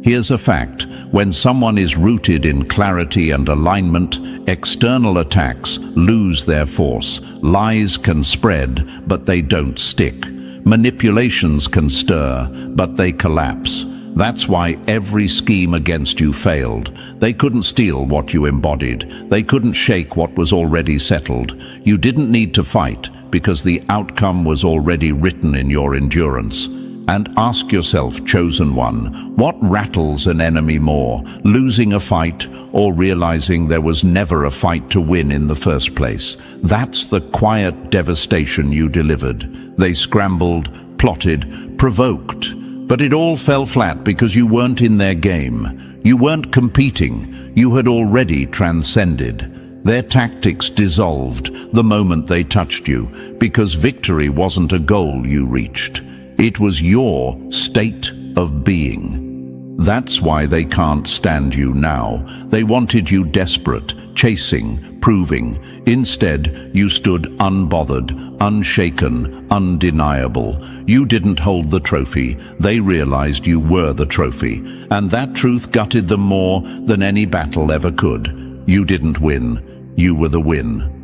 Speaker 1: Here's a fact: when someone is rooted in clarity and alignment, external attacks lose their force. Lies can spread, but they don't stick. Manipulations can stir, but they collapse. That's why every scheme against you failed. They couldn't steal what you embodied. They couldn't shake what was already settled. You didn't need to fight, because the outcome was already written in your endurance. And ask yourself, chosen one, what rattles an enemy more, losing a fight or realizing there was never a fight to win in the first place? That's the quiet devastation you delivered. They scrambled, plotted, provoked, but it all fell flat because you weren't in their game. You weren't competing. You had already transcended. Their tactics dissolved the moment they touched you, because victory wasn't a goal you reached. It was your state of being. That's why they can't stand you now. They wanted you desperate, chasing, proving. Instead, you stood unbothered, unshaken, undeniable. You didn't hold the trophy. They realized you were the trophy. And that truth gutted them more than any battle ever could. You didn't win. You were the win.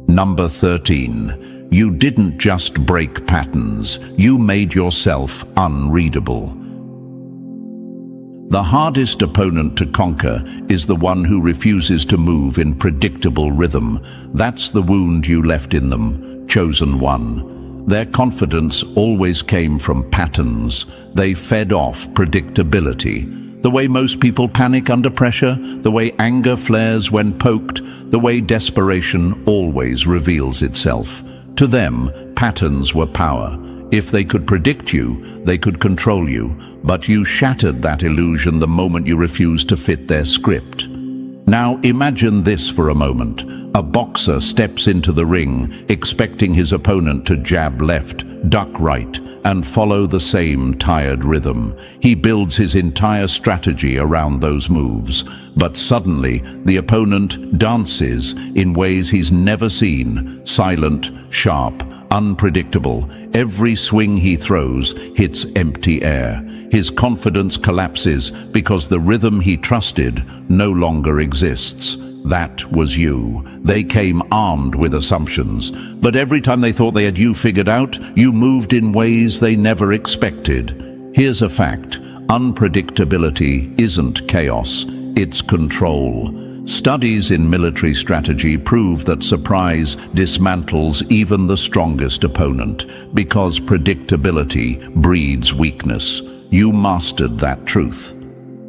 Speaker 1: Number 13. You didn't just break patterns, you made yourself unreadable. The hardest opponent to conquer is the one who refuses to move in predictable rhythm. That's the wound you left in them, chosen one. Their confidence always came from patterns. They fed off predictability. The way most people panic under pressure, the way anger flares when poked, the way desperation always reveals itself. To them, patterns were power. If they could predict you, they could control you. But you shattered that illusion the moment you refused to fit their script. Now imagine this for a moment. A boxer steps into the ring, expecting his opponent to jab left, duck right, and follow the same tired rhythm. He builds his entire strategy around those moves. But suddenly, the opponent dances in ways he's never seen, silent, sharp, unpredictable. Every swing he throws hits empty air. His confidence collapses because the rhythm he trusted no longer exists. That was you. They came armed with assumptions, but every time they thought they had you figured out, you moved in ways they never expected. Here's a fact: unpredictability isn't chaos, it's control. Studies in military strategy prove that surprise dismantles even the strongest opponent, because predictability breeds weakness. You mastered that truth.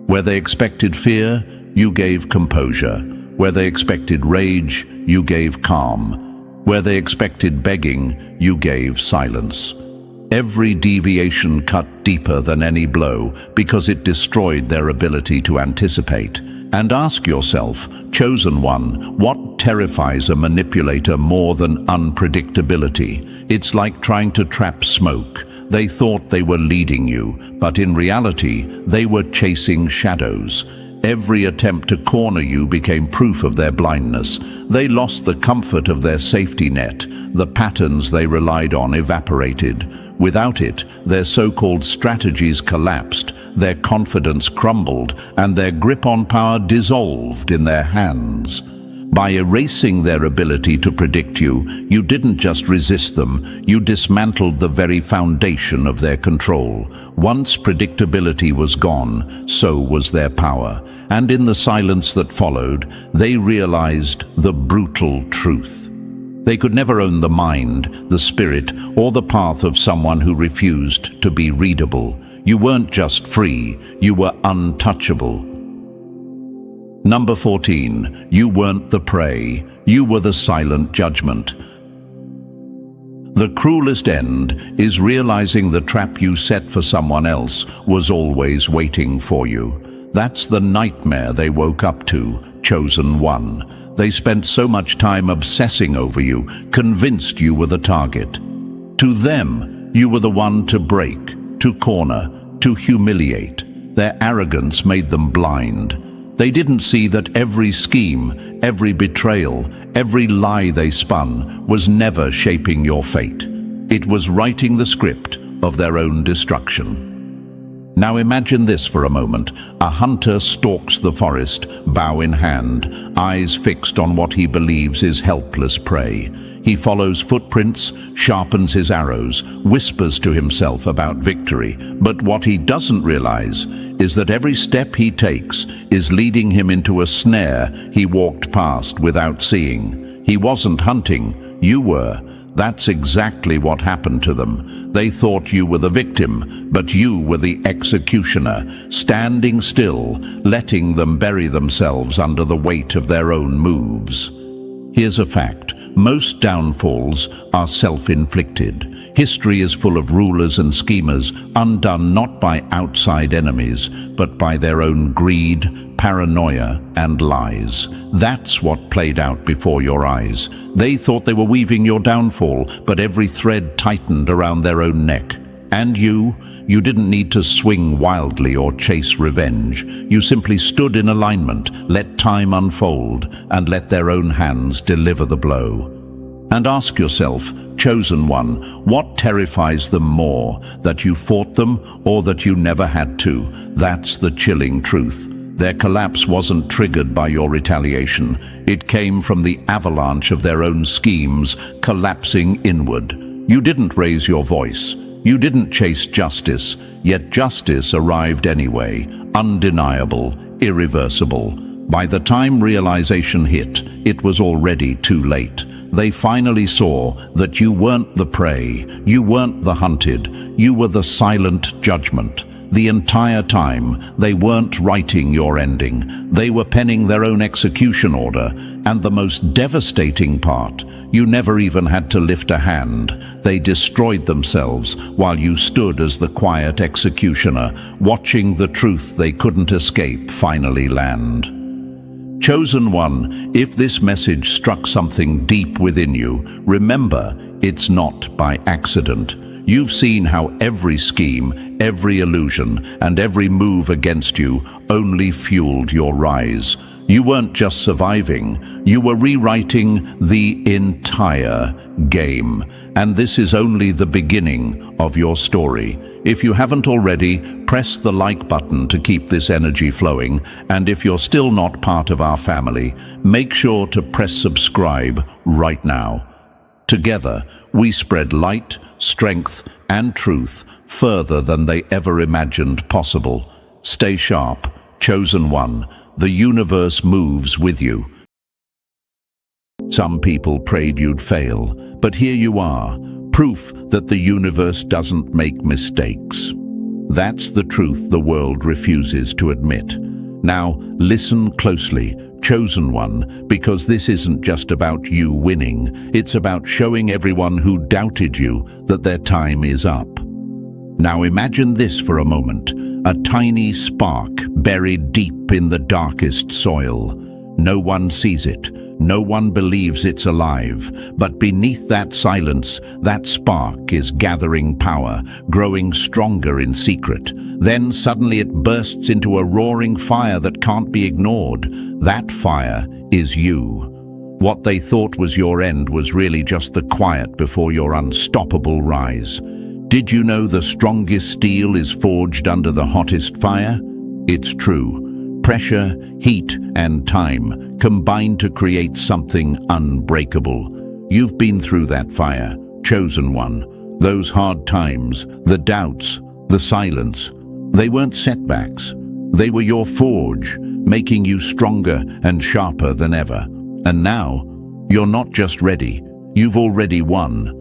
Speaker 1: Where they expected fear, you gave composure. Where they expected rage, you gave calm. Where they expected begging, you gave silence. Every deviation cut deeper than any blow because it destroyed their ability to anticipate. And ask yourself, chosen one, what terrifies a manipulator more than unpredictability? It's like trying to trap smoke. They thought they were leading you, but in reality, they were chasing shadows. Every attempt to corner you became proof of their blindness. They lost the comfort of their safety net. The patterns they relied on evaporated. Without it, their so-called strategies collapsed, their confidence crumbled, and their grip on power dissolved in their hands. By erasing their ability to predict you, you didn't just resist them, you dismantled the very foundation of their control. Once predictability was gone, so was their power. And in the silence that followed, they realized the brutal truth. They could never own the mind, the spirit, or the path of someone who refused to be readable. You weren't just free, you were untouchable. Number 14, you weren't the prey, you were the silent judgment. The cruelest end is realizing the trap you set for someone else was always waiting for you. That's the nightmare they woke up to, chosen one. They spent so much time obsessing over you, convinced you were the target. To them, you were the one to break, to corner, to humiliate. Their arrogance made them blind. They didn't see that every scheme, every betrayal, every lie they spun was never shaping your fate. It was writing the script of their own destruction. Now imagine this for a moment. A hunter stalks the forest, bow in hand, eyes fixed on what he believes is helpless prey. He follows footprints, sharpens his arrows, whispers to himself about victory. But what he doesn't realize is that every step he takes is leading him into a snare he walked past without seeing. He wasn't hunting, you were. That's exactly what happened to them. They thought you were the victim, but you were the executioner, standing still, letting them bury themselves under the weight of their own moves. Here's a fact. Most downfalls are self-inflicted. History is full of rulers and schemers, undone not by outside enemies, but by their own greed, paranoia, and lies. That's what played out before your eyes. They thought they were weaving your downfall, but every thread tightened around their own neck. And you didn't need to swing wildly or chase revenge. You simply stood in alignment, let time unfold, and let their own hands deliver the blow. And ask yourself, chosen one, what terrifies them more, that you fought them or that you never had to? That's the chilling truth. Their collapse wasn't triggered by your retaliation. It came from the avalanche of their own schemes collapsing inward. You didn't raise your voice. You didn't chase justice, yet justice arrived anyway, undeniable, irreversible. By the time realization hit, it was already too late. They finally saw that you weren't the prey, you weren't the hunted, you were the silent judgment. The entire time, they weren't writing your ending. They were penning their own execution order. And the most devastating part, you never even had to lift a hand. They destroyed themselves while you stood as the quiet executioner, watching the truth they couldn't escape finally land. Chosen one, if this message struck something deep within you, remember, it's not by accident. You've seen how every scheme, every illusion, and every move against you only fueled your rise. You weren't just surviving, you were rewriting the entire game. And this is only the beginning of your story. If you haven't already, press the like button to keep this energy flowing. And if you're still not part of our family, make sure to press subscribe right now. Together, we spread light, strength, and truth further than they ever imagined possible. Stay sharp, chosen one. The universe moves with you. Some people prayed you'd fail, but here you are, proof that the universe doesn't make mistakes. That's the truth the world refuses to admit. Now, listen closely, chosen one, because this isn't just about you winning. It's about showing everyone who doubted you that their time is up. Now imagine this for a moment, a tiny spark buried deep in the darkest soil. No one sees it, no one believes it's alive, but beneath that silence, that spark is gathering power, growing stronger in secret. Then suddenly it bursts into a roaring fire that can't be ignored. That fire is you. What they thought was your end was really just the quiet before your unstoppable rise. Did you know the strongest steel is forged under the hottest fire? It's true. Pressure, heat, and time combine to create something unbreakable. You've been through that fire, chosen one. Those hard times, the doubts, the silence. They weren't setbacks. They were your forge, making you stronger and sharper than ever. And now, you're not just ready, you've already won.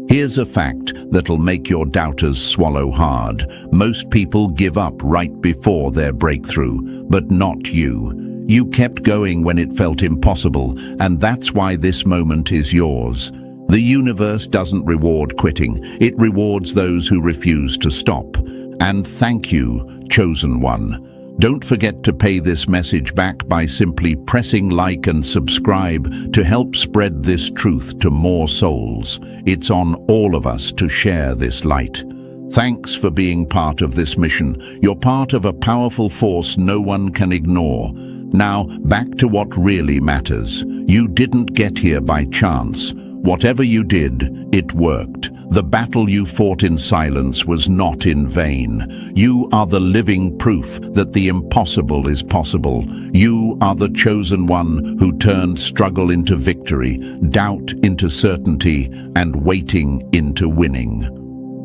Speaker 1: Here's a fact that'll make your doubters swallow hard. Most people give up right before their breakthrough, but not you. You kept going when it felt impossible, and that's why this moment is yours. The universe doesn't reward quitting, it rewards those who refuse to stop. And thank you, chosen one. Don't forget to pay this message back by simply pressing like and subscribe to help spread this truth to more souls. It's on all of us to share this light. Thanks for being part of this mission. You're part of a powerful force no one can ignore. Now, back to what really matters. You didn't get here by chance. Whatever you did, it worked. The battle you fought in silence was not in vain. You are the living proof that the impossible is possible. You are the chosen one who turned struggle into victory, doubt into certainty, and waiting into winning.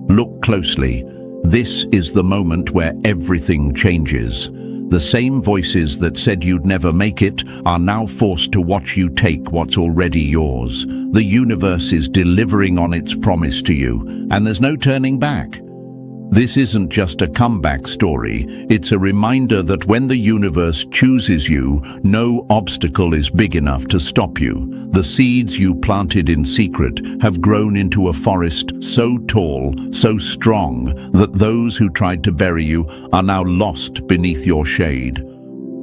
Speaker 1: Look closely. This is the moment where everything changes. The same voices that said you'd never make it are now forced to watch you take what's already yours. The universe is delivering on its promise to you, and there's no turning back. This isn't just a comeback story, it's a reminder that when the universe chooses you, no obstacle is big enough to stop you. The seeds you planted in secret have grown into a forest so tall, so strong, that those who tried to bury you are now lost beneath your shade.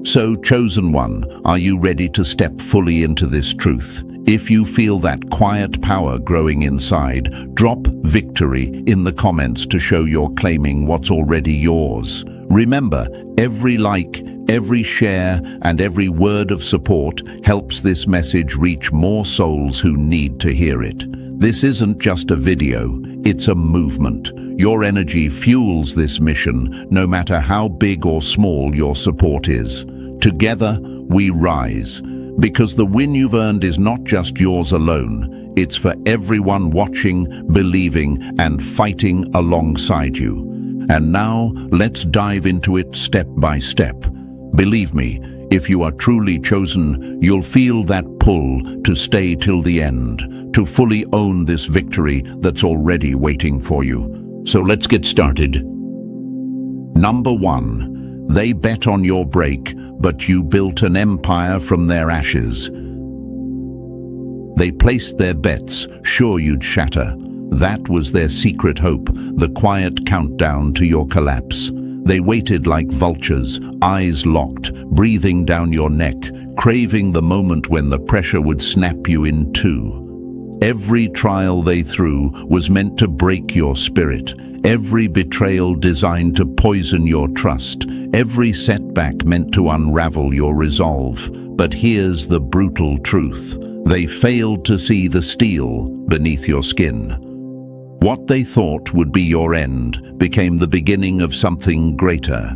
Speaker 1: So, chosen one, are you ready to step fully into this truth? If you feel that quiet power growing inside, drop victory in the comments to show you're claiming what's already yours. Remember, every like, every share, and every word of support helps this message reach more souls who need to hear it. This isn't just a video, it's a movement. Your energy fuels this mission, no matter how big or small your support is. Together, we rise. Because the win you've earned is not just yours alone, it's for everyone watching, believing, and fighting alongside you. And now, let's dive into it step by step. Believe me, if you are truly chosen, you'll feel that pull to stay till the end, to fully own this victory that's already waiting for you. So let's get started. Number 1. They bet on your break, but you built an empire from their ashes. They placed their bets, sure you'd shatter. That was their secret hope, the quiet countdown to your collapse. They waited like vultures, eyes locked, breathing down your neck, craving the moment when the pressure would snap you in two. Every trial they threw was meant to break your spirit. Every betrayal designed to poison your trust. Every setback meant to unravel your resolve. But here's the brutal truth. They failed to see the steel beneath your skin. What they thought would be your end became the beginning of something greater.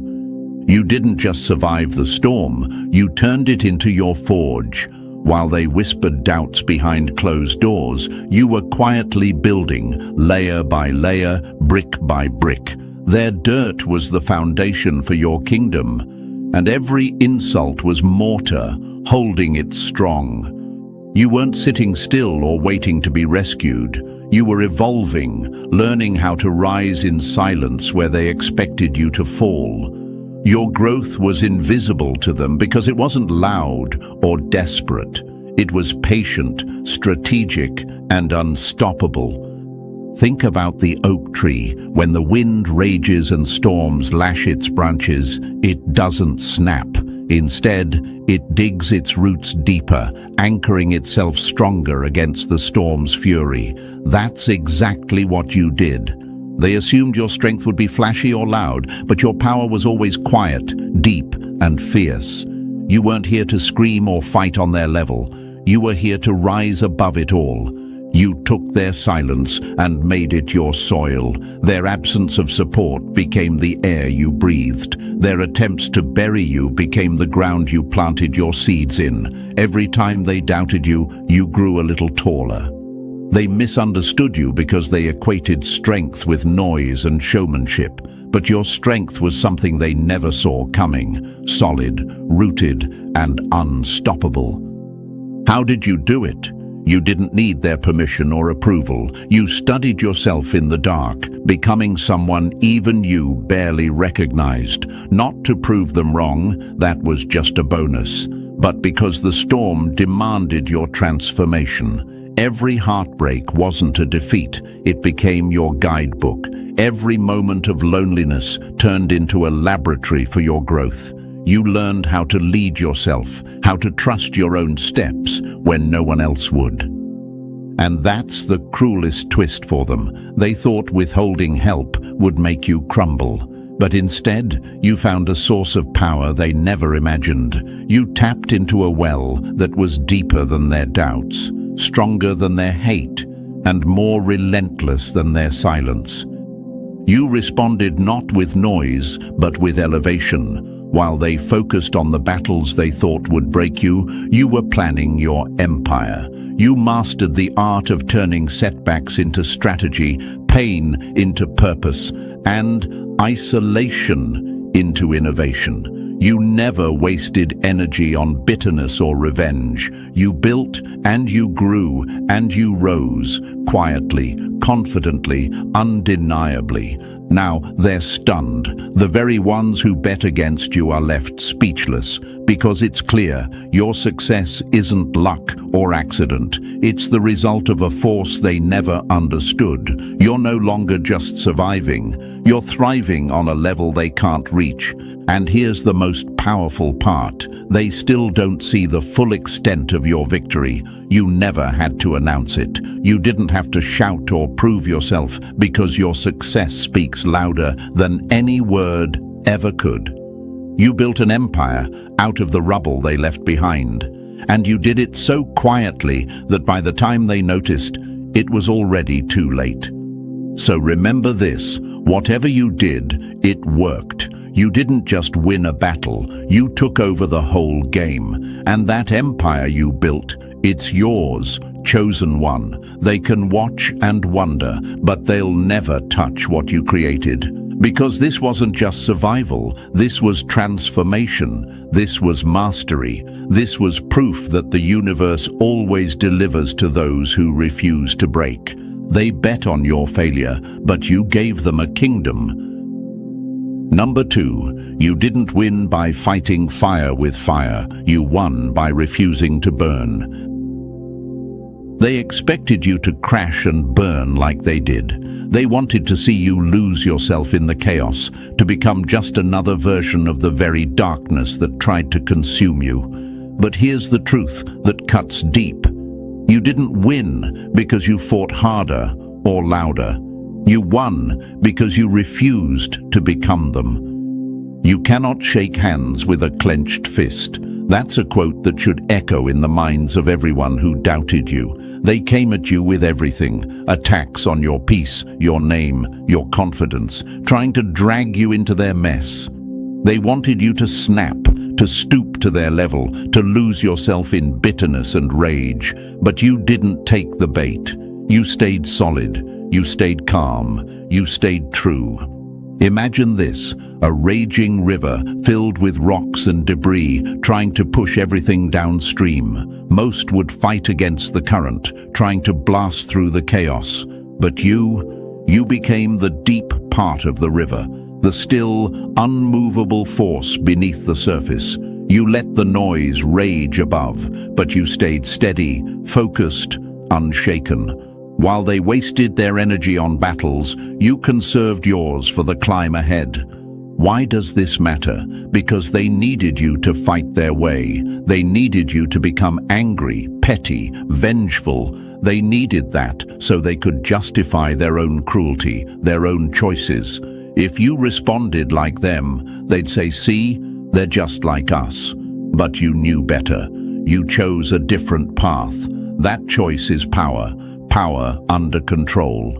Speaker 1: You didn't just survive the storm, you turned it into your forge. While they whispered doubts behind closed doors, you were quietly building, layer by layer, brick by brick. Their dirt was the foundation for your kingdom, and every insult was mortar, holding it strong. You weren't sitting still or waiting to be rescued. You were evolving, learning how to rise in silence where they expected you to fall. Your growth was invisible to them because it wasn't loud or desperate. It was patient, strategic, and unstoppable. Think about the oak tree. When the wind rages and storms lash its branches, it doesn't snap. Instead, it digs its roots deeper, anchoring itself stronger against the storm's fury. That's exactly what you did. They assumed your strength would be flashy or loud, but your power was always quiet, deep, and fierce. You weren't here to scream or fight on their level. You were here to rise above it all. You took their silence and made it your soil. Their absence of support became the air you breathed. Their attempts to bury you became the ground you planted your seeds in. Every time they doubted you, you grew a little taller. They misunderstood you because they equated strength with noise and showmanship. But your strength was something they never saw coming, solid, rooted, and unstoppable. How did you do it? You didn't need their permission or approval. You studied yourself in the dark, becoming someone even you barely recognized. Not to prove them wrong, that was just a bonus, but because the storm demanded your transformation. Every heartbreak wasn't a defeat, it became your guidebook. Every moment of loneliness turned into a laboratory for your growth. You learned how to lead yourself, how to trust your own steps when no one else would. And that's the cruelest twist for them. They thought withholding help would make you crumble. But instead, you found a source of power they never imagined. You tapped into a well that was deeper than their doubts, stronger than their hate, and more relentless than their silence. You responded not with noise, but with elevation. While they focused on the battles they thought would break you, you were planning your empire. You mastered the art of turning setbacks into strategy, pain into purpose, and isolation into innovation. You never wasted energy on bitterness or revenge. You built and you grew and you rose, quietly, confidently, undeniably. Now they're stunned. The very ones who bet against you are left speechless, because it's clear your success isn't luck or accident. It's the result of a force they never understood. You're no longer just surviving. You're thriving on a level they can't reach. And here's the most powerful part. They still don't see the full extent of your victory. You never had to announce it. You didn't have to shout or prove yourself, because your success speaks louder than any word ever could. You built an empire out of the rubble they left behind. And you did it so quietly that by the time they noticed, it was already too late. So remember this, whatever you did, it worked. You didn't just win a battle, you took over the whole game. And that empire you built, it's yours, chosen one. They can watch and wonder, but they'll never touch what you created. Because this wasn't just survival, this was transformation, this was mastery, this was proof that the universe always delivers to those who refuse to break. They bet on your failure, but you gave them a kingdom. Number 2, you didn't win by fighting fire with fire, you won by refusing to burn. They expected you to crash and burn like they did. They wanted to see you lose yourself in the chaos, to become just another version of the very darkness that tried to consume you. But here's the truth that cuts deep. You didn't win because you fought harder or louder. You won because you refused to become them. You cannot shake hands with a clenched fist. That's a quote that should echo in the minds of everyone who doubted you. They came at you with everything, attacks on your peace, your name, your confidence, trying to drag you into their mess. They wanted you to snap, to stoop to their level, to lose yourself in bitterness and rage. But you didn't take the bait. You stayed solid. You stayed calm. You stayed true. Imagine this, a raging river filled with rocks and debris, trying to push everything downstream. Most would fight against the current, trying to blast through the chaos. But you became the deep part of the river, the still, unmovable force beneath the surface. You let the noise rage above, but you stayed steady, focused, unshaken. While they wasted their energy on battles, you conserved yours for the climb ahead. Why does this matter? Because they needed you to fight their way. They needed you to become angry, petty, vengeful. They needed that so they could justify their own cruelty, their own choices. If you responded like them, they'd say, "See, they're just like us." But you knew better. You chose a different path. That choice is power. Power under control.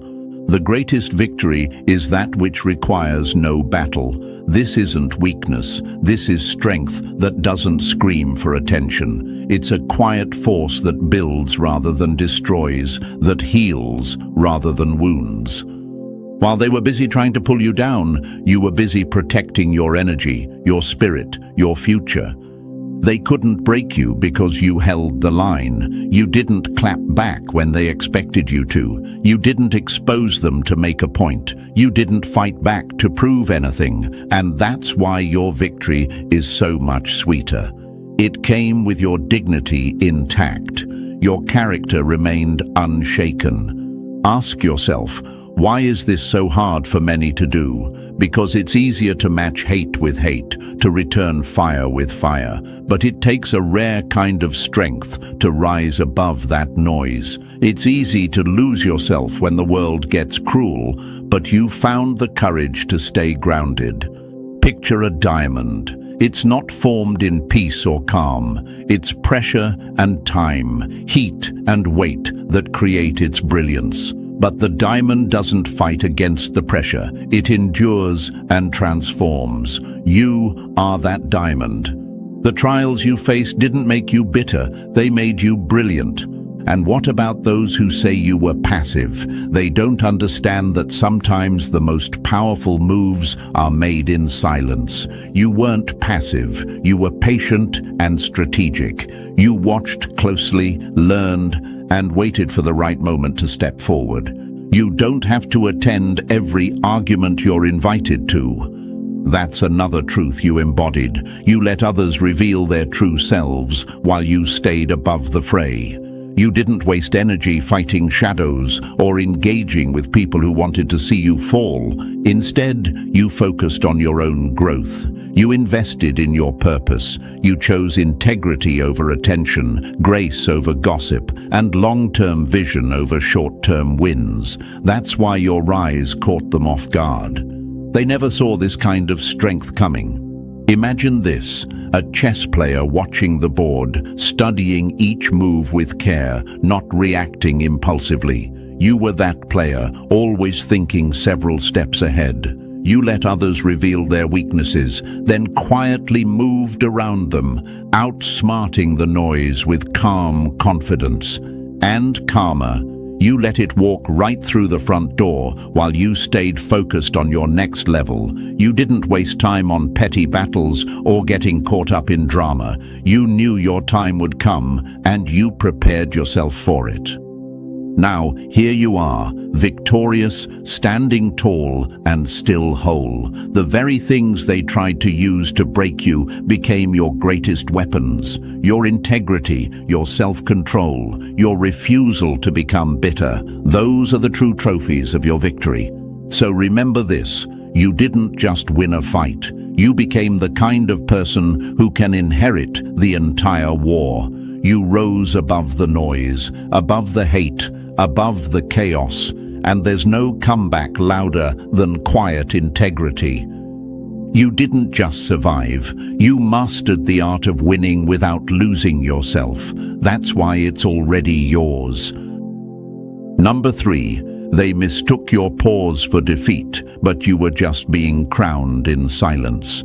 Speaker 1: The greatest victory is that which requires no battle. This isn't weakness. This is strength that doesn't scream for attention. It's a quiet force that builds rather than destroys, that heals rather than wounds. While they were busy trying to pull you down, you were busy protecting your energy, your spirit, your future. They couldn't break you because you held the line. You didn't clap back when they expected you to. You didn't expose them to make a point. You didn't fight back to prove anything. And that's why your victory is so much sweeter. It came with your dignity intact. your character remained unshaken. Ask yourself, why is this so hard for many to do? Because it's easier to match hate with hate, to return fire with fire. But it takes a rare kind of strength to rise above that noise. It's easy to lose yourself when the world gets cruel, but you found the courage to stay grounded. Picture a diamond. It's not formed in peace or calm. It's pressure and time, heat and weight that create its brilliance. But the diamond doesn't fight against the pressure. It endures and transforms. You are that diamond. The trials you faced didn't make you bitter. They made you brilliant. And what about those who say you were passive? They don't understand that sometimes the most powerful moves are made in silence. You weren't passive. You were patient and strategic. You watched closely, learned, and waited for the right moment to step forward. You don't have to attend every argument you're invited to. That's another truth you embodied. You let others reveal their true selves while you stayed above the fray. You didn't waste energy fighting shadows or engaging with people who wanted to see you fall. Instead, you focused on your own growth. You invested in your purpose. You chose integrity over attention, grace over gossip, and long-term vision over short-term wins. That's why your rise caught them off guard. They never saw this kind of strength coming. Imagine this, a chess player watching the board, studying each move with care, not reacting impulsively. You were that player, always thinking several steps ahead. You let others reveal their weaknesses, then quietly moved around them, outsmarting the noise with calm confidence. And calmer, you let it walk right through the front door while you stayed focused on your next level. You didn't waste time on petty battles or getting caught up in drama. You knew your time would come, and you prepared yourself for it. Now, here you are, victorious, standing tall, and still whole. The very things they tried to use to break you became your greatest weapons. Your integrity, your self-control, your refusal to become bitter. Those are the true trophies of your victory. So remember this, you didn't just win a fight. You became the kind of person who can inherit the entire war. You rose above the noise, above the hate, above the chaos, and there's no comeback louder than quiet integrity. You didn't just survive, you mastered the art of winning without losing yourself. That's why it's already yours. Number 3, they mistook your pause for defeat, but you were just being crowned in silence.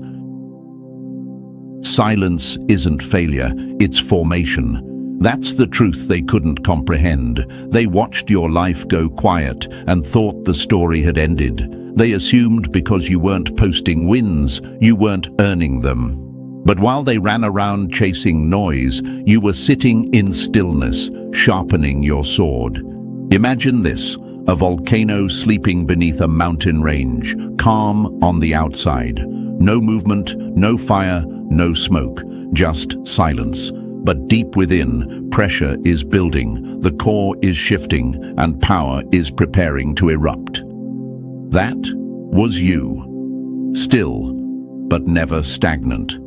Speaker 1: Silence isn't failure, it's formation. That's the truth they couldn't comprehend. They watched your life go quiet and thought the story had ended. They assumed because you weren't posting wins, you weren't earning them. But while they ran around chasing noise, you were sitting in stillness, sharpening your sword. Imagine this, a volcano sleeping beneath a mountain range, calm on the outside. No movement, no fire, no smoke, just silence. But deep within, pressure is building, the core is shifting, and power is preparing to erupt. That was you. Still, but never stagnant.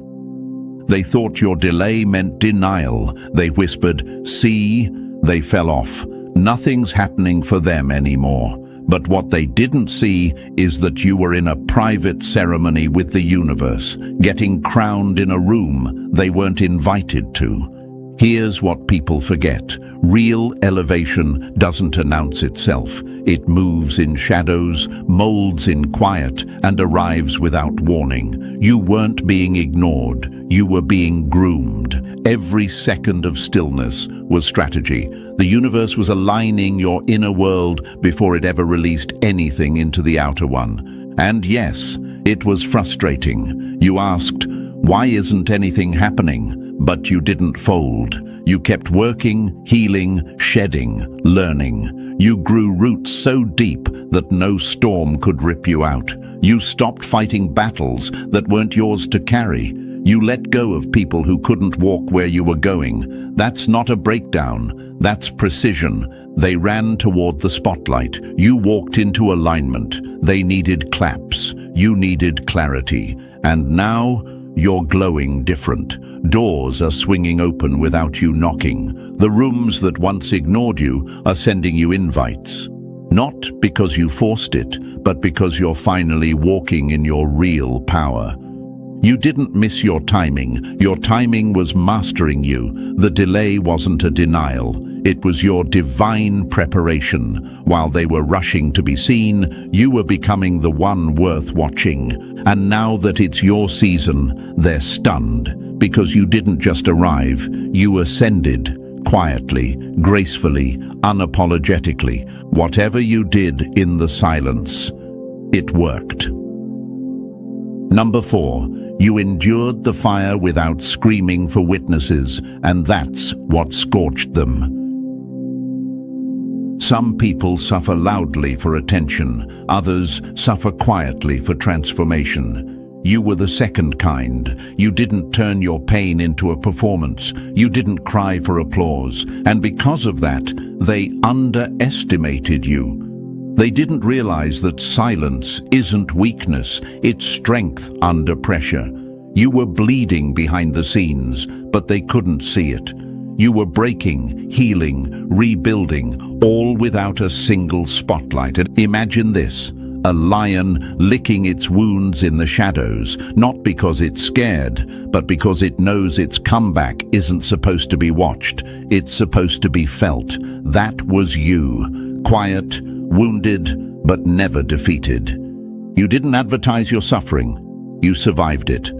Speaker 1: They thought your delay meant denial. They whispered, "See," they fell off. Nothing's happening for them anymore. But what they didn't see is that you were in a private ceremony with the universe, getting crowned in a room they weren't invited to. Here's what people forget. Real elevation doesn't announce itself. It moves in shadows, molds in quiet, and arrives without warning. You weren't being ignored. You were being groomed. Every second of stillness was strategy. The universe was aligning your inner world before it ever released anything into the outer one. And yes, it was frustrating. You asked, "Why isn't anything happening?" But you didn't fold. You kept working, healing, shedding, learning. You grew roots so deep that no storm could rip you out. You stopped fighting battles that weren't yours to carry. You let go of people who couldn't walk where you were going. That's not a breakdown. That's precision. They ran toward the spotlight. You walked into alignment. They needed claps. You needed clarity. And now, you're glowing different. Doors are swinging open without you knocking. The rooms that once ignored you are sending you invites. Not because you forced it, but because you're finally walking in your real power. You didn't miss your timing. Your timing was mastering you. The delay wasn't a denial. It was your divine preparation. While they were rushing to be seen, you were becoming the one worth watching. And now that it's your season, they're stunned. Because you didn't just arrive, you ascended. Quietly, gracefully, unapologetically. Whatever you did in the silence, it worked. Number 4. You endured the fire without screaming for witnesses, and that's what scorched them. Some people suffer loudly for attention, others suffer quietly for transformation. You were the second kind. You didn't turn your pain into a performance. You didn't cry for applause. And because of that, they underestimated you. They didn't realize that silence isn't weakness, it's strength under pressure. You were bleeding behind the scenes, but they couldn't see it. You were breaking, healing, rebuilding, all without a single spotlight. And imagine this. A lion licking its wounds in the shadows, not because it's scared, but because it knows its comeback isn't supposed to be watched, it's supposed to be felt. That was you, quiet, wounded, but never defeated. You didn't advertise your suffering, you survived it.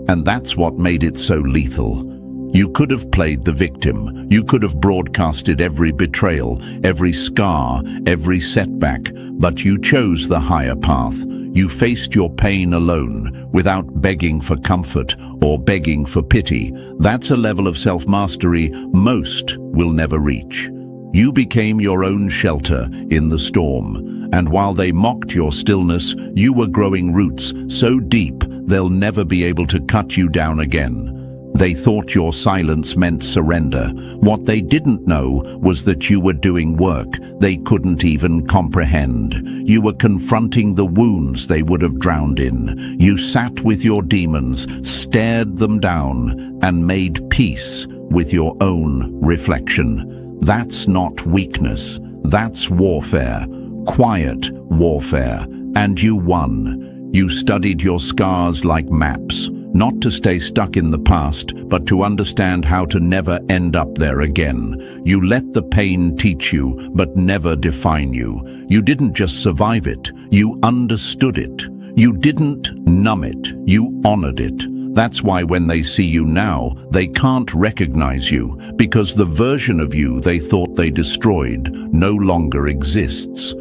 Speaker 1: And that's what made it so lethal. You could have played the victim. You could have broadcasted every betrayal, every scar, every setback, but you chose the higher path. You faced your pain alone, without begging for comfort or begging for pity. That's a level of self-mastery most will never reach. You became your own shelter in the storm, and while they mocked your stillness, you were growing roots so deep they'll never be able to cut you down again. They thought your silence meant surrender. What they didn't know was that you were doing work they couldn't even comprehend. You were confronting the wounds they would have drowned in. You sat with your demons, stared them down, and made peace with your own reflection. That's not weakness. That's warfare. Quiet warfare. And you won. You studied your scars like maps. Not to stay stuck in the past, but to understand how to never end up there again. You let the pain teach you, but never define you. You didn't just survive it, you understood it. You didn't numb it, you honored it. That's why when they see you now, they can't recognize you, because the version of you they thought they destroyed no longer exists.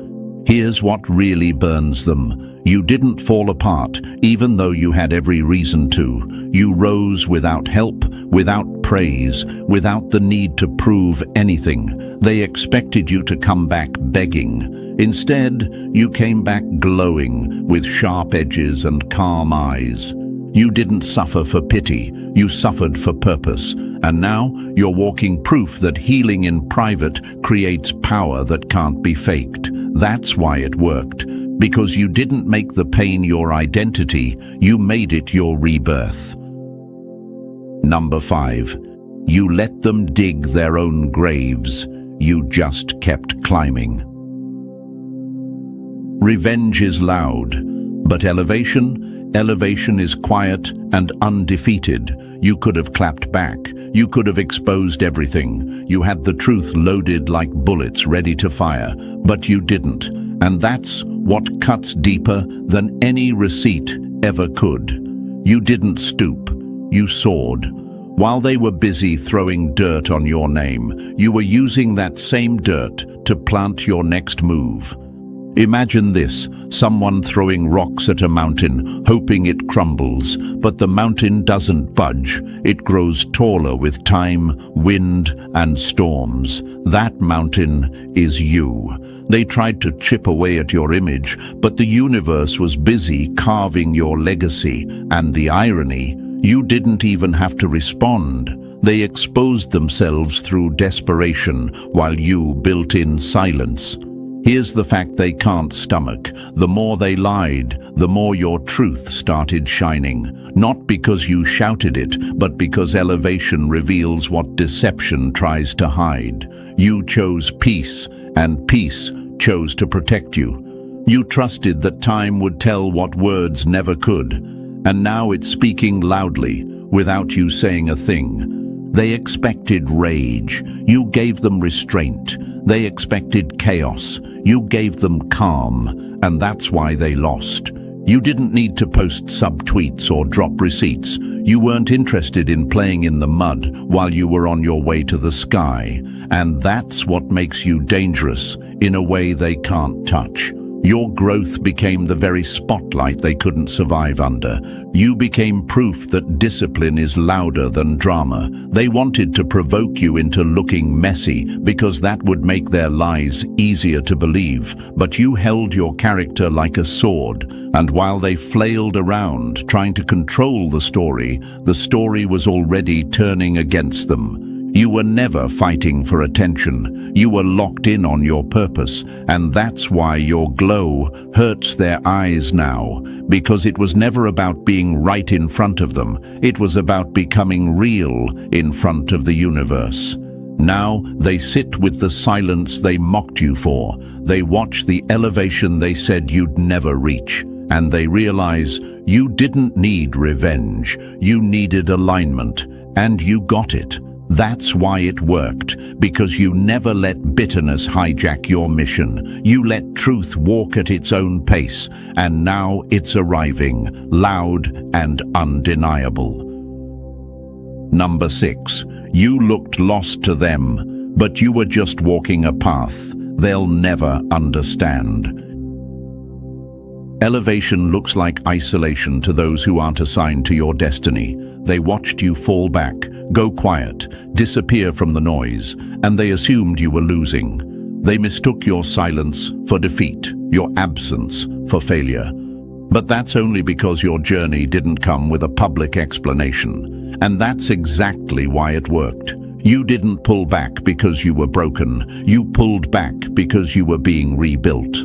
Speaker 1: Here's what really burns them. You didn't fall apart, even though you had every reason to. You rose without help, without praise, without the need to prove anything. They expected you to come back begging. Instead, you came back glowing, with sharp edges and calm eyes. You didn't suffer for pity, you suffered for purpose. And now, you're walking proof that healing in private creates power that can't be faked. That's why it worked. Because you didn't make the pain your identity, you made it your rebirth. Number 5. You let them dig their own graves. You just kept climbing. Revenge is loud, but elevation is quiet and undefeated. You could have clapped back. You could have exposed everything. You had the truth loaded like bullets ready to fire, but you didn't. And that's what cuts deeper than any receipt ever could. You didn't stoop, you soared. While they were busy throwing dirt on your name, you were using that same dirt to plant your next move. Imagine this, someone throwing rocks at a mountain, hoping it crumbles, but the mountain doesn't budge. It grows taller with time, wind, and storms. That mountain is you. They tried to chip away at your image, but the universe was busy carving your legacy. And the irony, you didn't even have to respond. They exposed themselves through desperation while you built in silence. Here's the fact they can't stomach. The more they lied, the more your truth started shining. Not because you shouted it, but because elevation reveals what deception tries to hide. You chose peace, and peace chose to protect you. You trusted that time would tell what words never could, and now it's speaking loudly, without you saying a thing. They expected rage. You gave them restraint. They expected chaos. You gave them calm, and that's why they lost. You didn't need to post subtweets or drop receipts. You weren't interested in playing in the mud while you were on your way to the sky. And that's what makes you dangerous in a way they can't touch. Your growth became the very spotlight they couldn't survive under. You became proof that discipline is louder than drama. They wanted to provoke you into looking messy because that would make their lies easier to believe. But you held your character like a sword, and while they flailed around trying to control the story was already turning against them. You were never fighting for attention. You were locked in on your purpose, and that's why your glow hurts their eyes now, because it was never about being right in front of them. It was about becoming real in front of the universe. Now they sit with the silence they mocked you for. They watch the elevation they said you'd never reach, and they realize you didn't need revenge. You needed alignment, and you got it. That's why it worked, because you never let bitterness hijack your mission. You let truth walk at its own pace, and now it's arriving, loud and undeniable. Number 6. You looked lost to them, but you were just walking a path they'll never understand. Elevation looks like isolation to those who aren't assigned to your destiny. They watched you fall back, go quiet, disappear from the noise, and they assumed you were losing. They mistook your silence for defeat, your absence for failure. But that's only because your journey didn't come with a public explanation. And that's exactly why it worked. You didn't pull back because you were broken. You pulled back because you were being rebuilt.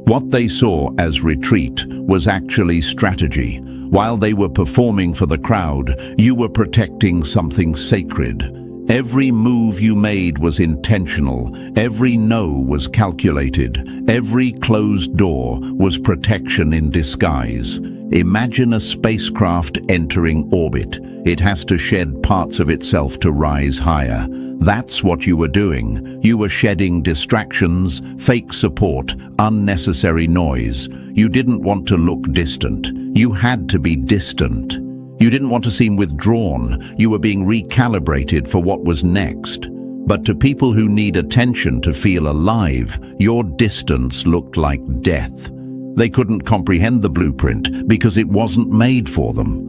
Speaker 1: What they saw as retreat was actually strategy. While they were performing for the crowd, you were protecting something sacred. Every move you made was intentional. Every no was calculated. Every closed door was protection in disguise. Imagine a spacecraft entering orbit. It has to shed parts of itself to rise higher. That's what you were doing. You were shedding distractions, fake support, unnecessary noise. You didn't want to look distant. You had to be distant. You didn't want to seem withdrawn. You were being recalibrated for what was next. But to people who need attention to feel alive, your distance looked like death. They couldn't comprehend the blueprint because it wasn't made for them.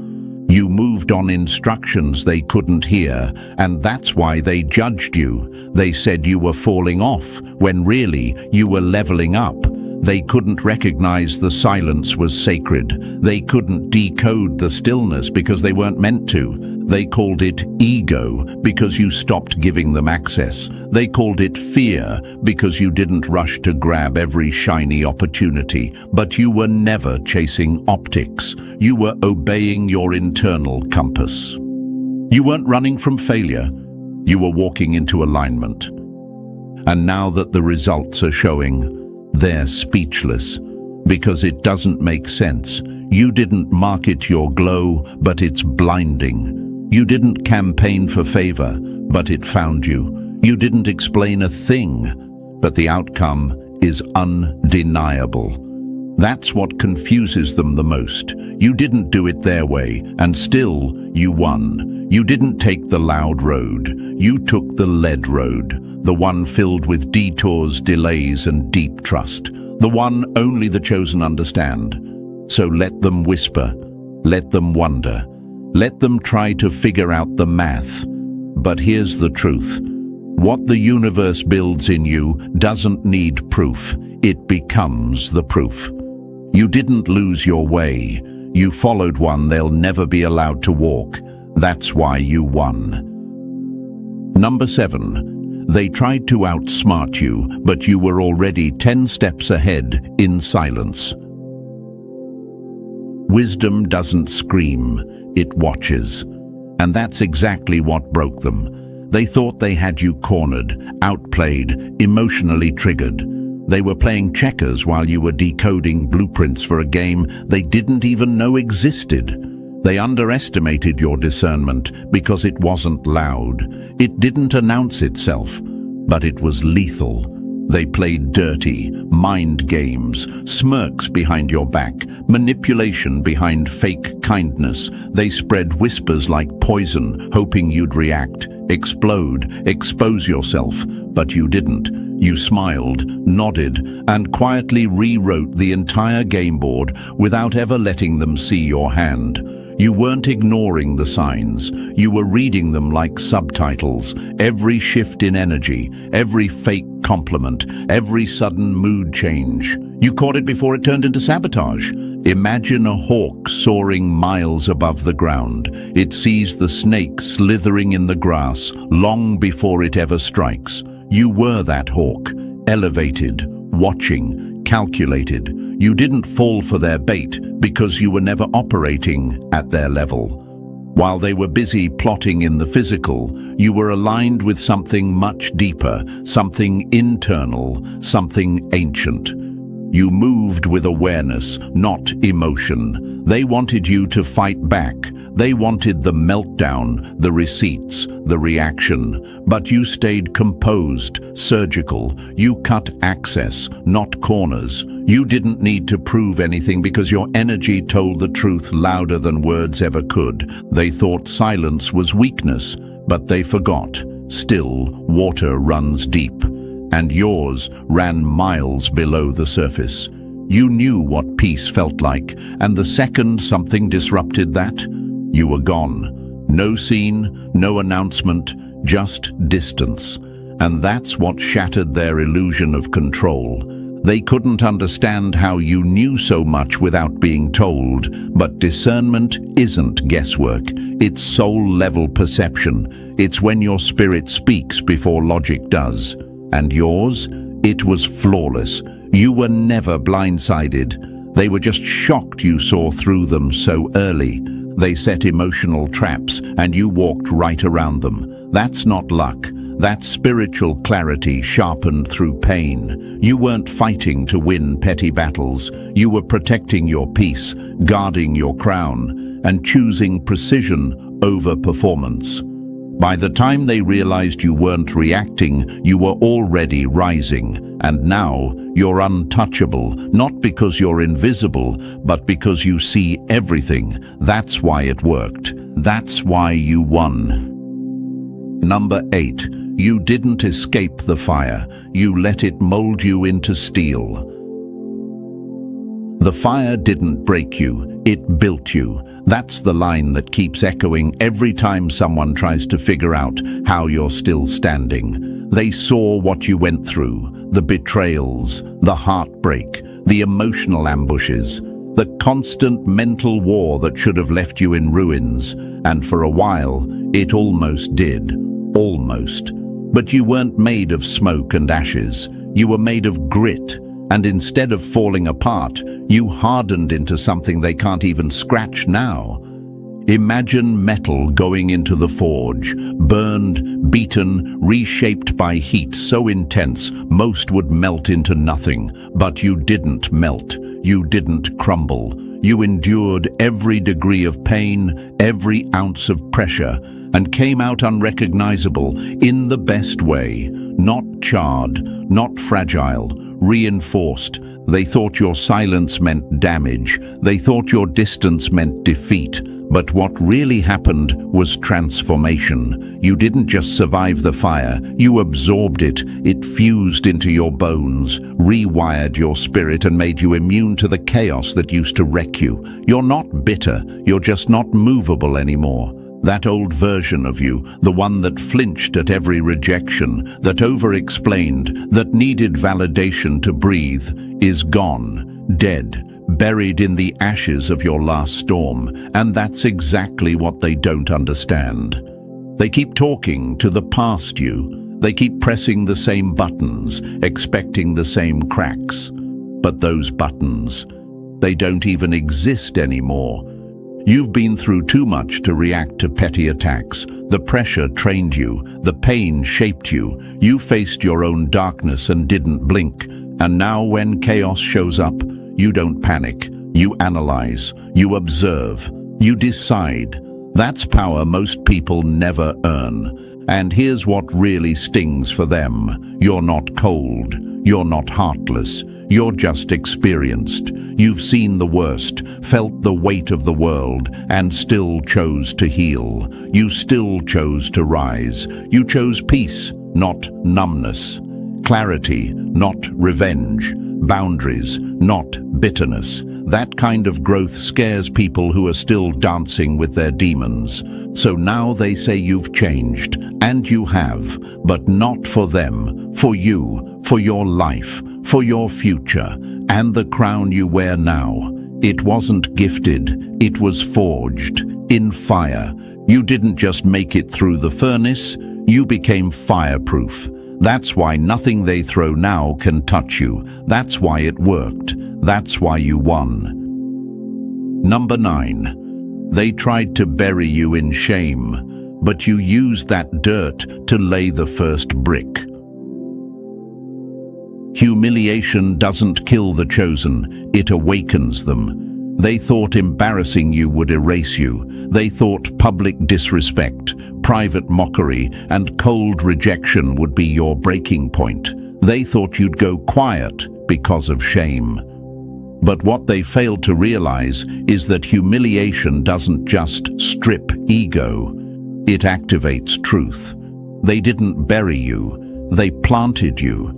Speaker 1: You moved on instructions they couldn't hear, and that's why they judged you. They said you were falling off, when really you were leveling up. They couldn't recognize the silence was sacred. They couldn't decode the stillness because they weren't meant to. They called it ego because you stopped giving them access. They called it fear because you didn't rush to grab every shiny opportunity. But you were never chasing optics. You were obeying your internal compass. You weren't running from failure. You were walking into alignment. And now that the results are showing, they're speechless, because it doesn't make sense. You didn't market your glow, but it's blinding. You didn't campaign for favor, but it found you. You didn't explain a thing, but the outcome is undeniable. That's what confuses them the most. You didn't do it their way, and still you won. You didn't take the loud road. You took the led road. The one filled with detours, delays, and deep trust. The one only the chosen understand. So let them whisper. Let them wonder. Let them try to figure out the math. But here's the truth. What the universe builds in you doesn't need proof. It becomes the proof. You didn't lose your way. You followed one they'll never be allowed to walk. That's why you won. Number 7. They tried to outsmart you, but you were already 10 steps ahead in silence. Wisdom doesn't scream, it watches. And that's exactly what broke them. They thought they had you cornered, outplayed, emotionally triggered. They were playing checkers while you were decoding blueprints for a game they didn't even know existed. They underestimated your discernment because it wasn't loud. It didn't announce itself, but it was lethal. They played dirty, mind games, smirks behind your back, manipulation behind fake kindness. They spread whispers like poison, hoping you'd react, explode, expose yourself, but you didn't. You smiled, nodded, and quietly rewrote the entire game board without ever letting them see your hand. You weren't ignoring the signs. You were reading them like subtitles. Every shift in energy, every fake compliment, every sudden mood change. You caught it before it turned into sabotage. Imagine a hawk soaring miles above the ground. It sees the snake slithering in the grass long before it ever strikes. You were that hawk, elevated, watching, calculated. You didn't fall for their bait because you were never operating at their level. While they were busy plotting in the physical, you were aligned with something much deeper, something internal, something ancient. You moved with awareness, not emotion. They wanted you to fight back. They wanted the meltdown, the receipts, the reaction. But you stayed composed, surgical. You cut access, not corners. You didn't need to prove anything because your energy told the truth louder than words ever could. They thought silence was weakness, but they forgot. Still, water runs deep. And yours ran miles below the surface. You knew what peace felt like, and the second something disrupted that, you were gone. No scene, no announcement, just distance. And that's what shattered their illusion of control. They couldn't understand how you knew so much without being told, but discernment isn't guesswork. It's soul-level perception. It's when your spirit speaks before logic does. And yours? It was flawless. You were never blindsided. They were just shocked you saw through them so early. They set emotional traps, and you walked right around them. That's not luck. That's spiritual clarity sharpened through pain. You weren't fighting to win petty battles. You were protecting your peace, guarding your crown, and choosing precision over performance. By the time they realized you weren't reacting, you were already rising. And now you're untouchable, not because you're invisible, but because you see everything. That's why it worked. That's why you won. Number 8. You didn't escape the fire. You let it mold you into steel. The fire didn't break you, it built you. That's the line that keeps echoing every time someone tries to figure out how you're still standing. They saw what you went through, the betrayals, the heartbreak, the emotional ambushes, the constant mental war that should have left you in ruins. And for a while, it almost did. Almost. But you weren't made of smoke and ashes. You were made of grit. And instead of falling apart, you hardened into something they can't even scratch now. Imagine metal going into the forge, burned, beaten, reshaped by heat so intense most would melt into nothing. But you didn't melt. You didn't crumble. You endured every degree of pain, every ounce of pressure, and came out unrecognizable in the best way. Not charred, not fragile, reinforced. They thought your silence meant damage. They thought your distance meant defeat. But what really happened was transformation. You didn't just survive the fire, you absorbed it. It fused into your bones, rewired your spirit, and made you immune to the chaos that used to wreck you. You're not bitter, you're just not movable anymore. That old version of you, the one that flinched at every rejection, that over-explained, that needed validation to breathe, is gone, dead, buried in the ashes of your last storm. And that's exactly what they don't understand. They keep talking to the past you. They keep pressing the same buttons, expecting the same cracks. But those buttons, they don't even exist anymore. You've been through too much to react to petty attacks. The pressure trained you. The pain shaped you. You faced your own darkness and didn't blink. And now when chaos shows up, you don't panic. You analyze. You observe. You decide. That's power most people never earn. And here's what really stings for them. You're not cold. You're not heartless. You're just experienced. You've seen the worst, felt the weight of the world, and still chose to heal. You still chose to rise. You chose peace, not numbness. Clarity, not revenge. Boundaries, not bitterness. That kind of growth scares people who are still dancing with their demons. So now they say you've changed, and you have, but not for them, for you, for your life, for your future, and the crown you wear now. It wasn't gifted, it was forged, in fire. You didn't just make it through the furnace, you became fireproof. That's why nothing they throw now can touch you. That's why it worked. That's why you won. Number 9. They tried to bury you in shame, but you used that dirt to lay the first brick. Humiliation doesn't kill the chosen, it awakens them. They thought embarrassing you would erase you. They thought public disrespect, private mockery, and cold rejection would be your breaking point. They thought you'd go quiet because of shame. But what they failed to realize is that humiliation doesn't just strip ego, it activates truth. They didn't bury you, they planted you.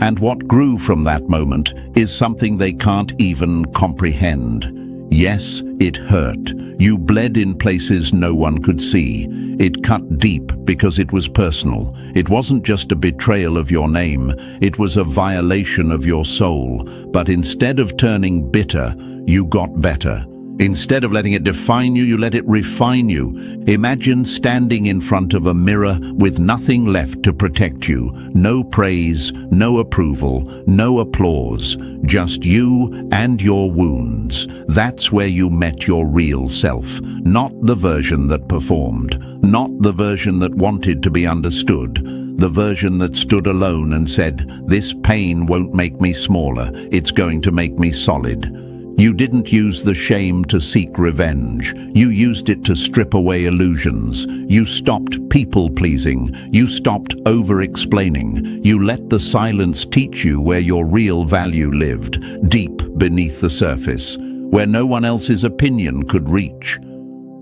Speaker 1: And what grew from that moment is something they can't even comprehend. Yes, it hurt. You bled in places no one could see. It cut deep because it was personal. It wasn't just a betrayal of your name, it was a violation of your soul. But instead of turning bitter, you got better. Instead of letting it define you, you let it refine you. Imagine standing in front of a mirror with nothing left to protect you. No praise, no approval, no applause. Just you and your wounds. That's where you met your real self. Not the version that performed. Not the version that wanted to be understood. The version that stood alone and said, "This pain won't make me smaller. It's going to make me solid." You didn't use the shame to seek revenge. You used it to strip away illusions. You stopped people-pleasing. You stopped over-explaining. You let the silence teach you where your real value lived, deep beneath the surface, where no one else's opinion could reach.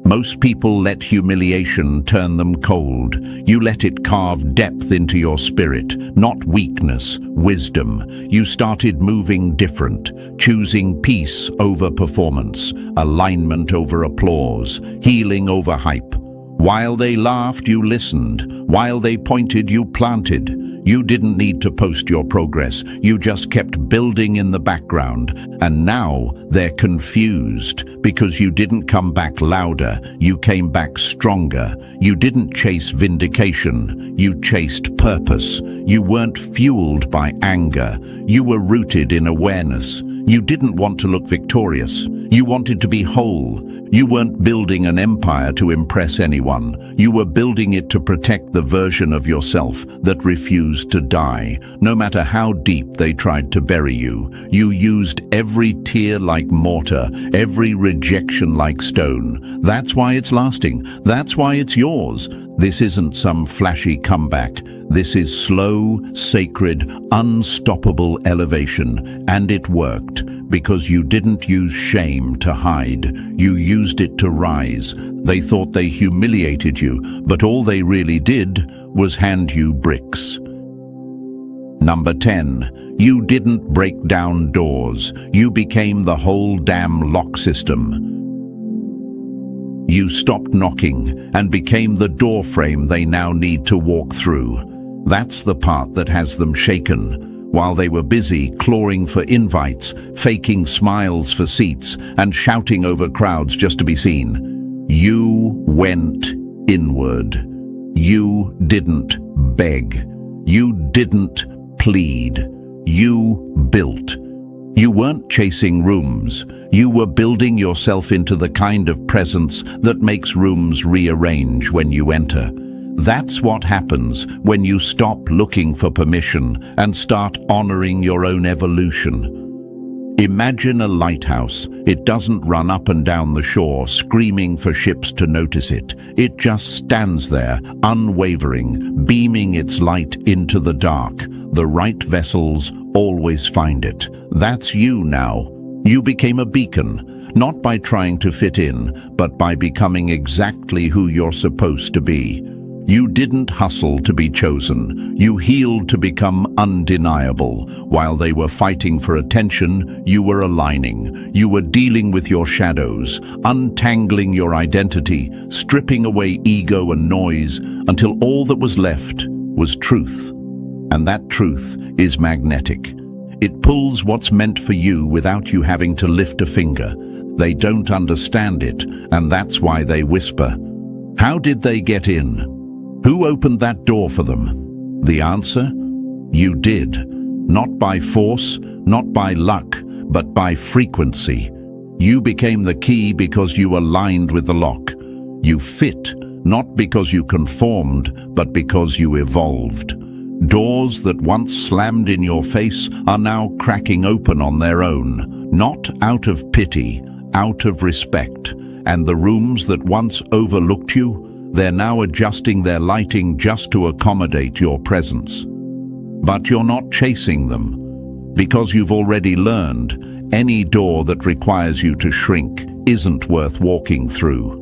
Speaker 1: Most people let humiliation turn them cold. You let it carve depth into your spirit, not weakness, wisdom. You started moving different, choosing peace over performance, alignment over applause, healing over hype. While they laughed, you listened. While they pointed, you planted. You didn't need to post your progress. You just kept building in the background. And now they're confused because you didn't come back louder. You came back stronger. You didn't chase vindication. You chased purpose. You weren't fueled by anger. You were rooted in awareness. You didn't want to look victorious. You wanted to be whole. You weren't building an empire to impress anyone. You were building it to protect the version of yourself that refused to die. No matter how deep they tried to bury you, you used every tear like mortar, every rejection like stone. That's why it's lasting. That's why it's yours. This isn't some flashy comeback. This is slow, sacred, unstoppable elevation. And it worked, because you didn't use shame to hide. You used it to rise. They thought they humiliated you, but all they really did was hand you bricks. Number 10. You didn't break down doors. You became the whole damn lock system. You stopped knocking and became the doorframe they now need to walk through. That's the part that has them shaken. While they were busy clawing for invites, faking smiles for seats, and shouting over crowds just to be seen, you went inward. You didn't beg. You didn't plead. You built. You weren't chasing rooms. You were building yourself into the kind of presence that makes rooms rearrange when you enter. That's what happens when you stop looking for permission and start honoring your own evolution. Imagine a lighthouse. It doesn't run up and down the shore screaming for ships to notice it. It just stands there, unwavering, beaming its light into the dark. The right vessels always find it. That's you now. You became a beacon, not by trying to fit in, but by becoming exactly who you're supposed to be. You didn't hustle to be chosen. You healed to become undeniable. While they were fighting for attention, you were aligning. You were dealing with your shadows, untangling your identity, stripping away ego and noise until all that was left was truth. And that truth is magnetic. It pulls what's meant for you without you having to lift a finger. They don't understand it, and that's why they whisper. How did they get in? Who opened that door for them? The answer? You did. Not by force, not by luck, but by frequency. You became the key because you aligned with the lock. You fit, not because you conformed, but because you evolved. Doors that once slammed in your face are now cracking open on their own, not out of pity, out of respect. And the rooms that once overlooked you, they're now adjusting their lighting just to accommodate your presence. But you're not chasing them, because you've already learned any door that requires you to shrink isn't worth walking through.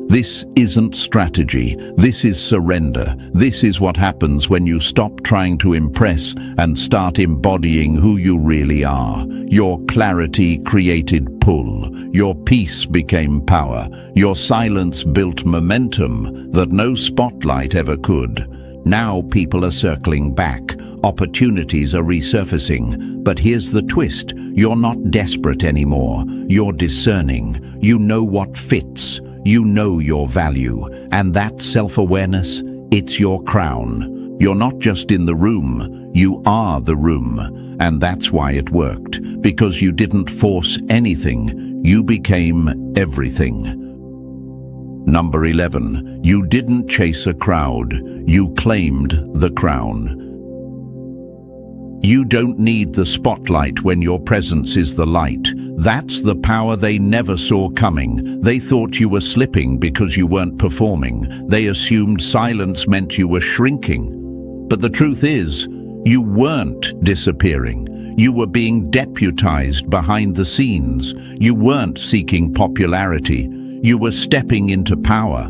Speaker 1: This isn't strategy, this is surrender. This is what happens when you stop trying to impress and start embodying who you really are. Your clarity created pull. Your peace became power. Your silence built momentum that no spotlight ever could. Now people are circling back. Opportunities are resurfacing. But here's the twist. You're not desperate anymore. You're discerning. You know what fits. You know your value. And that self-awareness, it's your crown. You're not just in the room. You are the room. And that's why it worked. Because you didn't force anything. You became everything. Number 11. You didn't chase a crowd. You claimed the crown. You don't need the spotlight when your presence is the light. That's the power they never saw coming. They thought you were slipping because you weren't performing. They assumed silence meant you were shrinking. But the truth is, you weren't disappearing. You were being deputized behind the scenes. You weren't seeking popularity. You were stepping into power.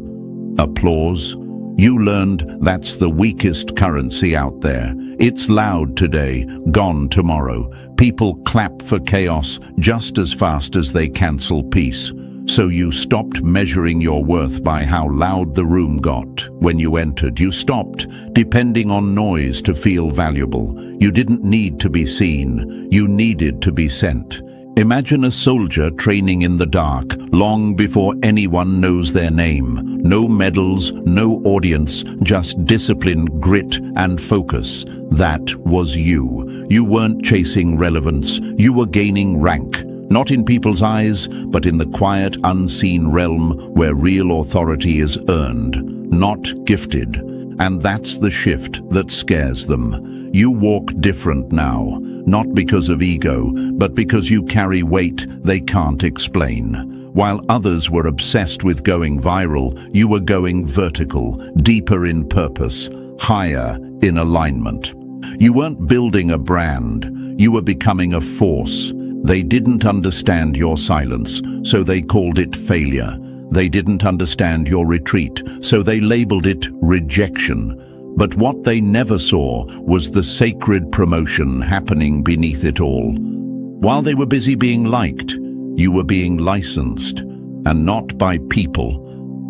Speaker 1: Applause. You learned that's the weakest currency out there. It's loud today, gone tomorrow. People clap for chaos just as fast as they cancel peace. So you stopped measuring your worth by how loud the room got when you entered. You stopped depending on noise to feel valuable. You didn't need to be seen. You needed to be sent. Imagine a soldier training in the dark, long before anyone knows their name. No medals, no audience, just discipline, grit, and focus. That was you. You weren't chasing relevance. You were gaining rank. Not in people's eyes, but in the quiet, unseen realm where real authority is earned, not gifted. And that's the shift that scares them. You walk different now, not because of ego, but because you carry weight they can't explain. While others were obsessed with going viral, you were going vertical, deeper in purpose, higher in alignment. You weren't building a brand, you were becoming a force. They didn't understand your silence, so they called it failure. They didn't understand your retreat, so they labeled it rejection. But what they never saw was the sacred promotion happening beneath it all. While they were busy being liked, you were being licensed, and not by people,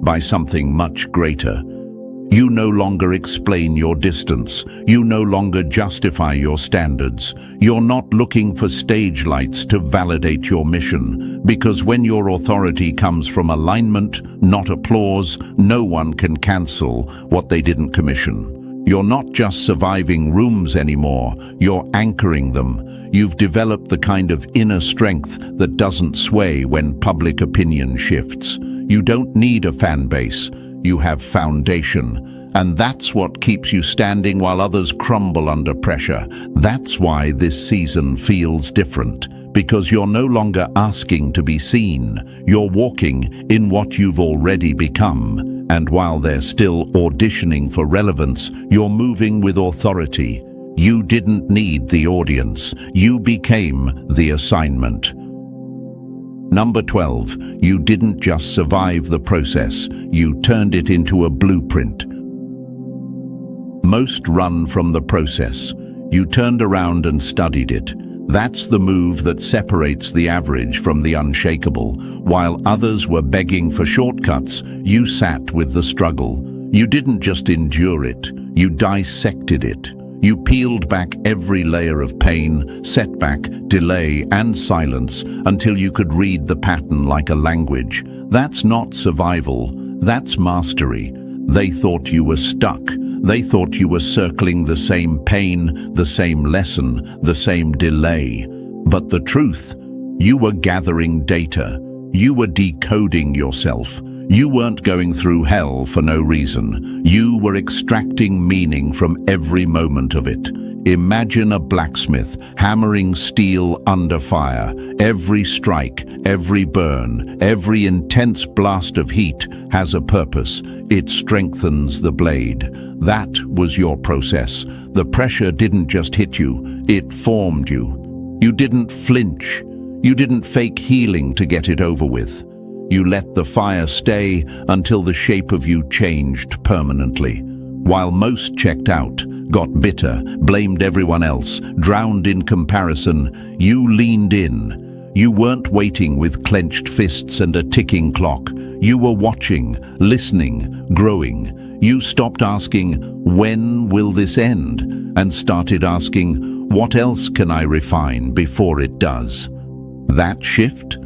Speaker 1: by something much greater. You no longer explain your distance. You no longer justify your standards. You're not looking for stage lights to validate your mission, because when your authority comes from alignment, not applause, no one can cancel what they didn't commission. You're not just surviving rooms anymore, you're anchoring them. You've developed the kind of inner strength that doesn't sway when public opinion shifts. You don't need a fan base, you have foundation. And that's what keeps you standing while others crumble under pressure. That's why this season feels different, because you're no longer asking to be seen. You're walking in what you've already become. And while they're still auditioning for relevance, you're moving with authority. You didn't need the audience. You became the assignment. Number 12, you didn't just survive the process, you turned it into a blueprint. Most run from the process. You turned around and studied it. That's the move that separates the average from the unshakable. While others were begging for shortcuts, you sat with the struggle. You didn't just endure it, you dissected it. You peeled back every layer of pain, setback, delay, and silence until you could read the pattern like a language. That's not survival, that's mastery. They thought you were stuck. They thought you were circling the same pain, the same lesson, the same delay. But the truth, you were gathering data. You were decoding yourself. You weren't going through hell for no reason. You were extracting meaning from every moment of it. Imagine a blacksmith hammering steel under fire. Every strike, every burn, every intense blast of heat has a purpose. It strengthens the blade. That was your process. The pressure didn't just hit you, it formed you. You didn't flinch. You didn't fake healing to get it over with. You let the fire stay until the shape of you changed permanently. While most checked out, got bitter, blamed everyone else, drowned in comparison, you leaned in. You weren't waiting with clenched fists and a ticking clock. You were watching, listening, growing. You stopped asking, when will this end? And started asking, what else can I refine before it does? That shift?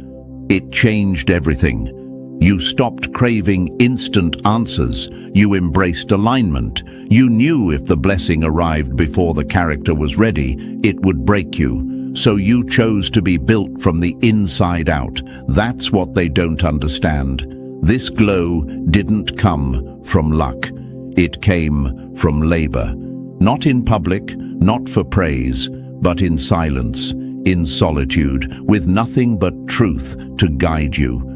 Speaker 1: It changed everything. You stopped craving instant answers. You embraced alignment. You knew if the blessing arrived before the character was ready, it would break you. So you chose to be built from the inside out. That's what they don't understand. This glow didn't come from luck. It came from labor. Not in public, not for praise, but in silence, in solitude, with nothing but truth to guide you.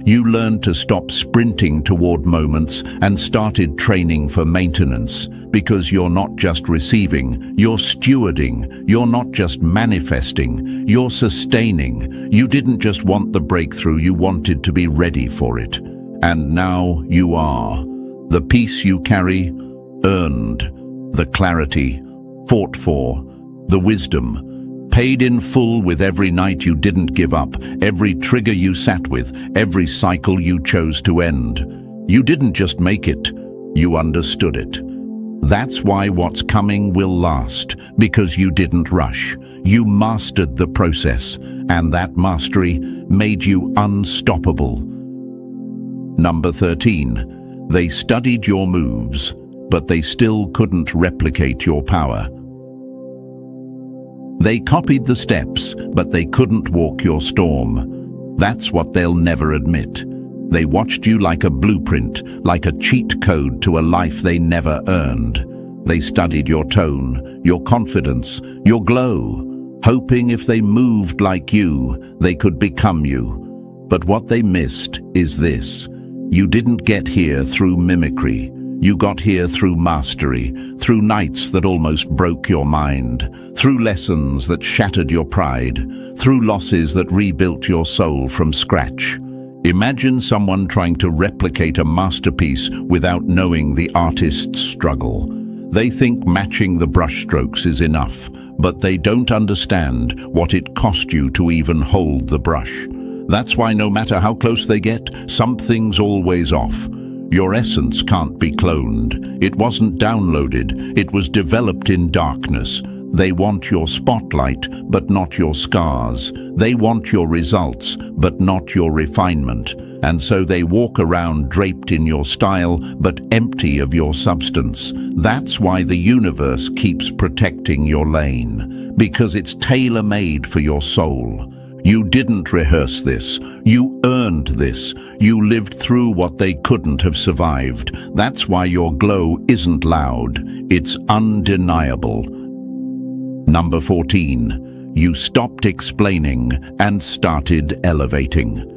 Speaker 1: You learned to stop sprinting toward moments and started training for maintenance, because you're not just receiving, you're stewarding. You're not just manifesting, you're sustaining. You didn't just want the breakthrough, you wanted to be ready for it. And now you are. The peace you carry, earned. The clarity, fought for. The wisdom, paid in full with every night you didn't give up, every trigger you sat with, every cycle you chose to end. You didn't just make it, you understood it. That's why what's coming will last, because you didn't rush. You mastered the process, and that mastery made you unstoppable. Number 13, they studied your moves, but they still couldn't replicate your power. They copied the steps, but they couldn't walk your storm. That's what they'll never admit. They watched you like a blueprint, like a cheat code to a life they never earned. They studied your tone, your confidence, your glow, hoping if they moved like you, they could become you. But what they missed is this. You didn't get here through mimicry. You got here through mastery, through nights that almost broke your mind, through lessons that shattered your pride, through losses that rebuilt your soul from scratch. Imagine someone trying to replicate a masterpiece without knowing the artist's struggle. They think matching the brushstrokes is enough, but they don't understand what it cost you to even hold the brush. That's why no matter how close they get, something's always off. Your essence can't be cloned. It wasn't downloaded. It was developed in darkness. They want your spotlight, but not your scars. They want your results, but not your refinement. And so they walk around draped in your style, but empty of your substance. That's why the universe keeps protecting your lane, because it's tailor-made for your soul. You didn't rehearse this. You earned this. You lived through what they couldn't have survived. That's why your glow isn't loud. It's undeniable. Number 14. You stopped explaining and started elevating.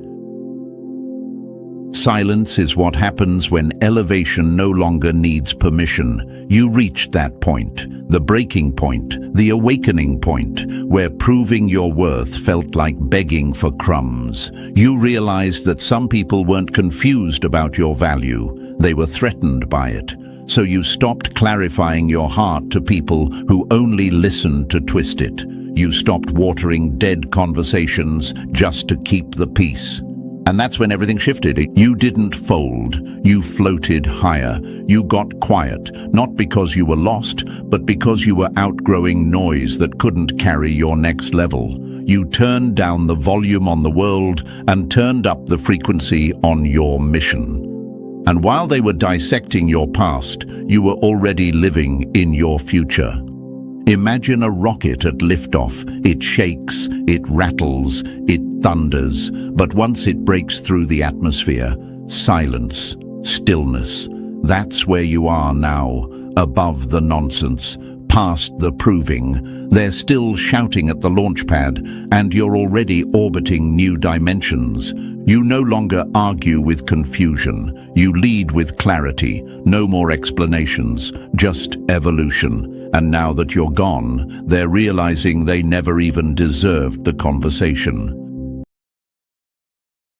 Speaker 1: Silence is what happens when elevation no longer needs permission. You reached that point, the breaking point, the awakening point, where proving your worth felt like begging for crumbs. You realized that some people weren't confused about your value, they were threatened by it. So you stopped clarifying your heart to people who only listened to twist it. You stopped watering dead conversations just to keep the peace. And that's when everything shifted. You didn't fold. You floated higher. You got quiet, not because you were lost, but because you were outgrowing noise that couldn't carry your next level. You turned down the volume on the world and turned up the frequency on your mission. And while they were dissecting your past, you were already living in your future. Imagine a rocket at liftoff. It shakes, it rattles, it thunders, but once it breaks through the atmosphere, silence, stillness. That's where you are now, above the nonsense, past the proving. They're still shouting at the launch pad, and you're already orbiting new dimensions. You no longer argue with confusion. You lead with clarity. No more explanations, just evolution. And now that you're gone, they're realizing they never even deserved the conversation.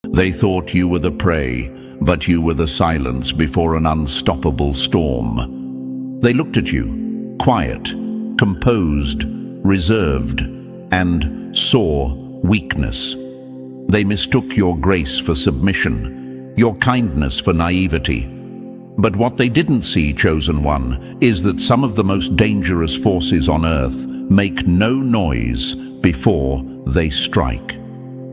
Speaker 1: They thought you were the prey, but you were the silence before an unstoppable storm. They looked at you, quiet, composed, reserved, and saw weakness. They mistook your grace for submission, your kindness for naivety. But what they didn't see, Chosen One, is that some of the most dangerous forces on Earth make no noise before they strike.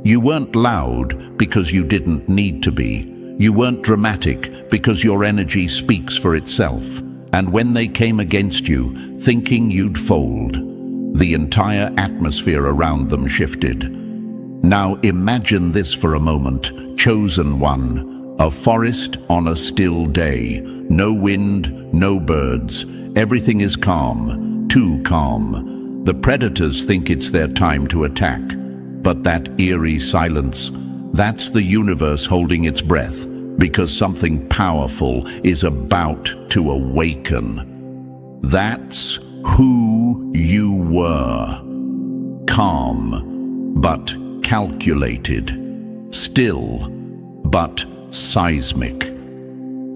Speaker 1: You weren't loud because you didn't need to be. You weren't dramatic because your energy speaks for itself. And when they came against you, thinking you'd fold, the entire atmosphere around them shifted. Now imagine this for a moment, Chosen One. A forest on a still day. No wind, no birds. Everything is calm, too calm. The predators think it's their time to attack. But that eerie silence, that's the universe holding its breath, because something powerful is about to awaken. That's who you were. Calm, but calculated. Still, but seismic.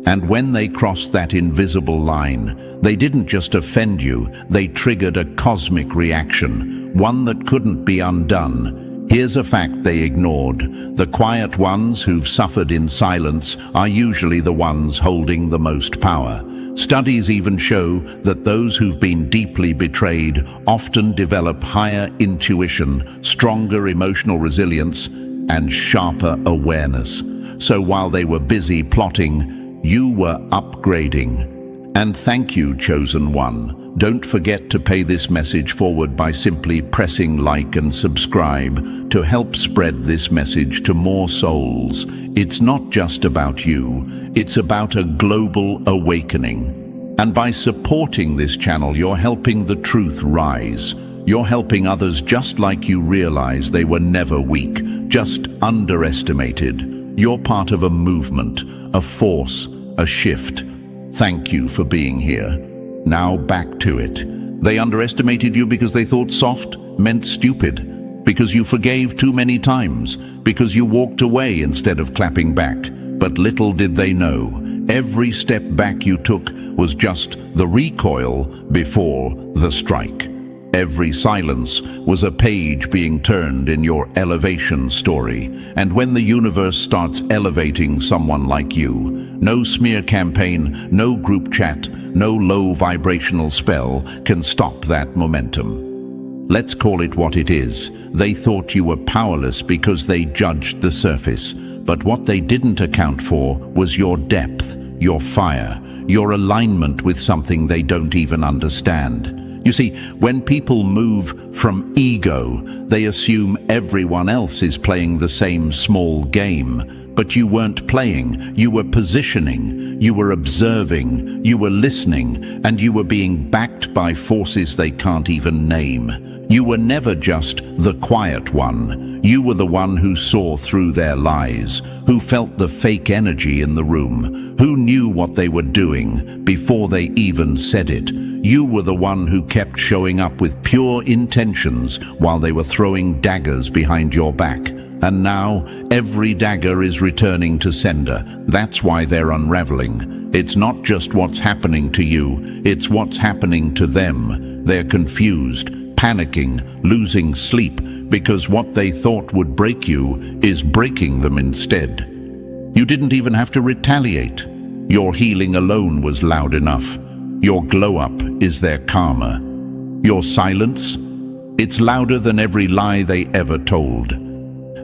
Speaker 1: And when they crossed that invisible line, they didn't just offend you, they triggered a cosmic reaction, one that couldn't be undone. Here's a fact they ignored. The quiet ones who've suffered in silence are usually the ones holding the most power. Studies even show that those who've been deeply betrayed often develop higher intuition, stronger emotional resilience, and sharper awareness. So while they were busy plotting, you were upgrading. And thank you, Chosen One. Don't forget to pay this message forward by simply pressing like and subscribe to help spread this message to more souls. It's not just about you, it's about a global awakening. And by supporting this channel, you're helping the truth rise. You're helping others just like you realize they were never weak, just underestimated. You're part of a movement, a force, a shift. Thank you for being here. Now back to it. They underestimated you because they thought soft meant stupid, because you forgave too many times, because you walked away instead of clapping back. But little did they know, every step back you took was just the recoil before the strike. Every silence was a page being turned in your elevation story. And when the universe starts elevating someone like you, no smear campaign, no group chat, no low vibrational spell can stop that momentum. Let's call it what it is. They thought you were powerless because they judged the surface. But what they didn't account for was your depth, your fire, your alignment with something they don't even understand. You see, when people move from ego, they assume everyone else is playing the same small game. But you weren't playing, you were positioning, you were observing, you were listening, and you were being backed by forces they can't even name. You were never just the quiet one. You were the one who saw through their lies, who felt the fake energy in the room, who knew what they were doing before they even said it. You were the one who kept showing up with pure intentions while they were throwing daggers behind your back. And now, every dagger is returning to sender. That's why they're unraveling. It's not just what's happening to you, it's what's happening to them. They're confused, panicking, losing sleep, because what they thought would break you is breaking them instead. You didn't even have to retaliate. Your healing alone was loud enough. Your glow-up is their karma. Your silence? It's louder than every lie they ever told.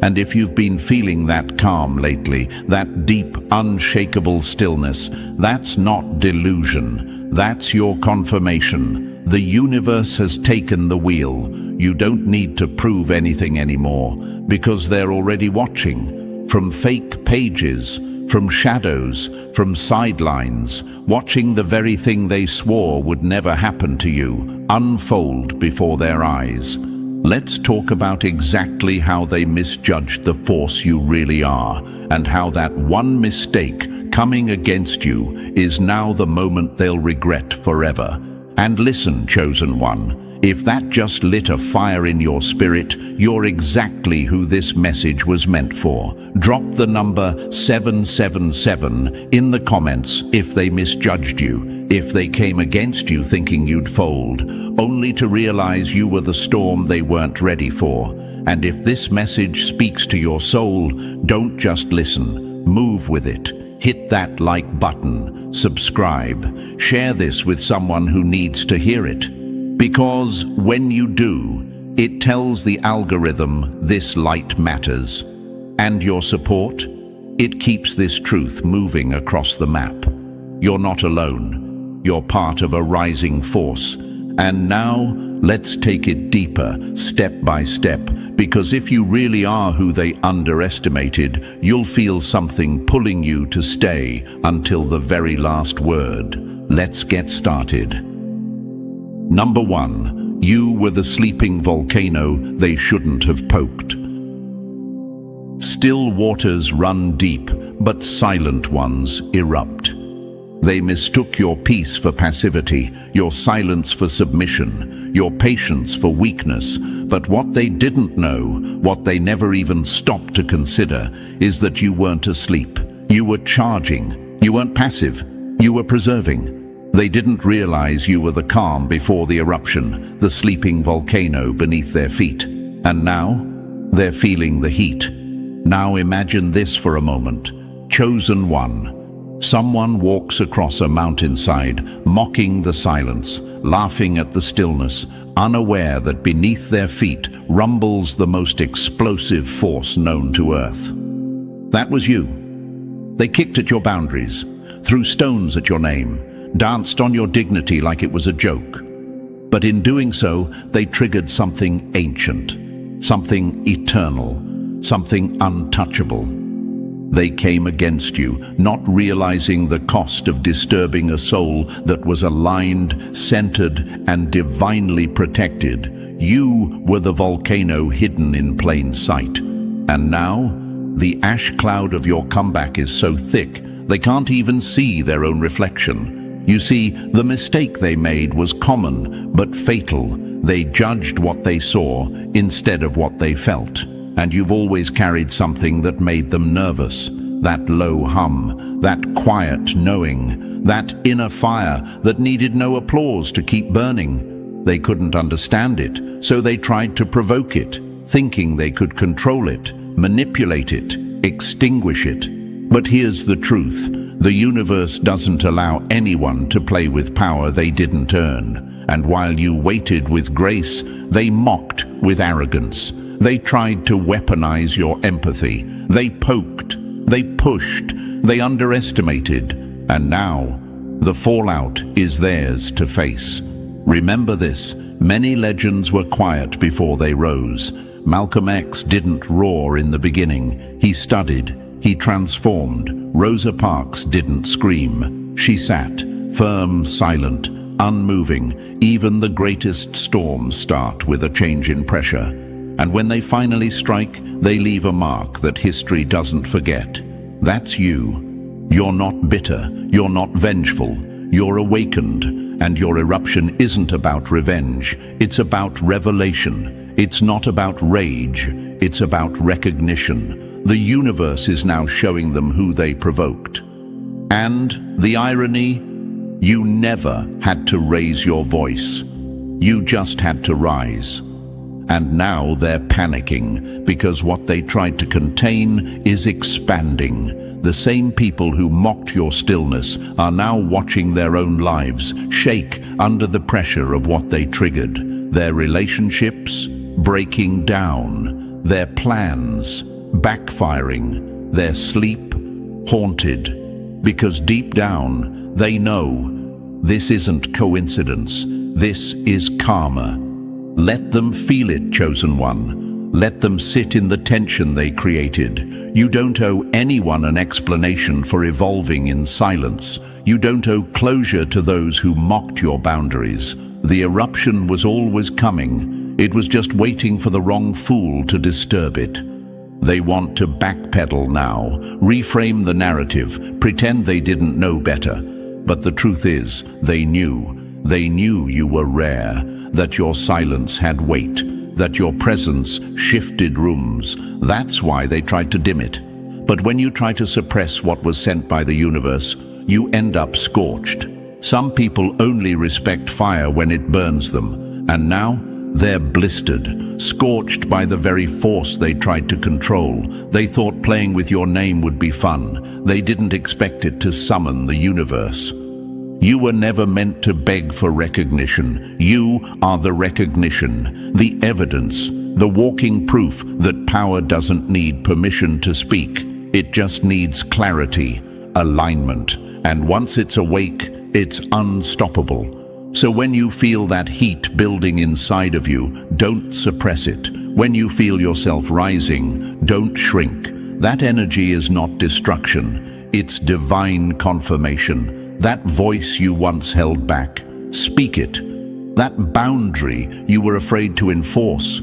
Speaker 1: And if you've been feeling that calm lately, that deep, unshakable stillness, that's not delusion. That's your confirmation. The universe has taken the wheel. You don't need to prove anything anymore, because they're already watching. From fake pages, from shadows, from sidelines, watching the very thing they swore would never happen to you unfold before their eyes. Let's talk about exactly how they misjudged the force you really are, and how that one mistake coming against you is now the moment they'll regret forever. And listen, chosen one, if that just lit a fire in your spirit, you're exactly who this message was meant for. Drop the number 777 in the comments if they misjudged you, if they came against you thinking you'd fold, only to realize you were the storm they weren't ready for. And if this message speaks to your soul, don't just listen, move with it. Hit that like button, subscribe, share this with someone who needs to hear it. Because when you do, it tells the algorithm this light matters. And your support? It keeps this truth moving across the map. You're not alone. You're part of a rising force. And now, let's take it deeper, step by step, because if you really are who they underestimated, you'll feel something pulling you to stay until the very last word. Let's get started. Number 1, you were the sleeping volcano they shouldn't have poked. Still waters run deep, but silent ones erupt. They mistook your peace for passivity, your silence for submission, your patience for weakness. But what they didn't know, what they never even stopped to consider, is that you weren't asleep. You were charging. You weren't passive. You were preserving. They didn't realize you were the calm before the eruption, the sleeping volcano beneath their feet. And now, they're feeling the heat. Now imagine this for a moment. Chosen one. Someone walks across a mountainside, mocking the silence, laughing at the stillness, unaware that beneath their feet rumbles the most explosive force known to Earth. That was you. They kicked at your boundaries, threw stones at your name, danced on your dignity like it was a joke. But in doing so, they triggered something ancient, something eternal, something untouchable. They came against you, not realizing the cost of disturbing a soul that was aligned, centered, and divinely protected. You were the volcano hidden in plain sight. And now, the ash cloud of your comeback is so thick, they can't even see their own reflection. You see, the mistake they made was common, but fatal. They judged what they saw instead of what they felt. And you've always carried something that made them nervous. That low hum, that quiet knowing, that inner fire that needed no applause to keep burning. They couldn't understand it, so they tried to provoke it, thinking they could control it, manipulate it, extinguish it. But here's the truth. The universe doesn't allow anyone to play with power they didn't earn. And while you waited with grace, they mocked with arrogance. They tried to weaponize your empathy. They poked, they pushed, they underestimated. And now, the fallout is theirs to face. Remember this, many legends were quiet before they rose. Malcolm X didn't roar in the beginning. He studied, he transformed. Rosa Parks didn't scream. She sat, firm, silent, unmoving. Even the greatest storms start with a change in pressure. And when they finally strike, they leave a mark that history doesn't forget. That's you. You're not bitter, you're not vengeful, you're awakened. And your eruption isn't about revenge, it's about revelation. It's not about rage, it's about recognition. The universe is now showing them who they provoked. And the irony, you never had to raise your voice. You just had to rise. And now they're panicking because what they tried to contain is expanding. The same people who mocked your stillness are now watching their own lives shake under the pressure of what they triggered. Their relationships breaking down, their plans backfiring, their sleep haunted. Because deep down, they know this isn't coincidence, this is karma. Let them feel it, chosen one. Let them sit in the tension they created. You don't owe anyone an explanation for evolving in silence. You don't owe closure to those who mocked your boundaries. The eruption was always coming. It was just waiting for the wrong fool to disturb it. They want to backpedal now, reframe the narrative, pretend they didn't know better. But the truth is, they knew. They knew you were rare, that your silence had weight, that your presence shifted rooms. That's why they tried to dim it. But when you try to suppress what was sent by the universe, you end up scorched. Some people only respect fire when it burns them, and now they're blistered, scorched by the very force they tried to control. They thought playing with your name would be fun. They didn't expect it to summon the universe. You were never meant to beg for recognition. You are the recognition, the evidence, the walking proof that power doesn't need permission to speak. It just needs clarity, alignment. And once it's awake, it's unstoppable. So when you feel that heat building inside of you, don't suppress it. When you feel yourself rising, don't shrink. That energy is not destruction. It's divine confirmation. That voice you once held back, speak it. That boundary you were afraid to enforce,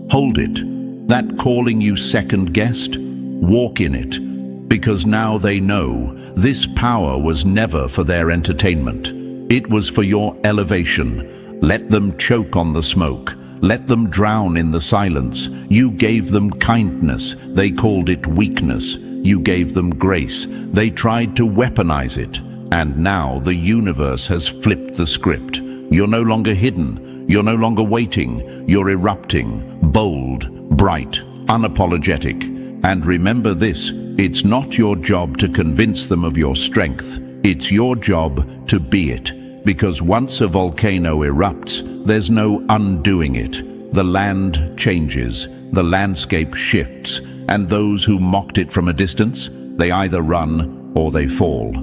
Speaker 1: hold it. That calling you second-guessed, walk in it. Because now they know this power was never for their entertainment. It was for your elevation. Let them choke on the smoke. Let them drown in the silence. You gave them kindness. They called it weakness. You gave them grace. They tried to weaponize it. And now the universe has flipped the script. You're no longer hidden. You're no longer waiting. You're erupting, bold, bright, unapologetic. And remember this, it's not your job to convince them of your strength. It's your job to be it. Because once a volcano erupts, there's no undoing it. The land changes, the landscape shifts, and those who mocked it from a distance, they either run or they fall.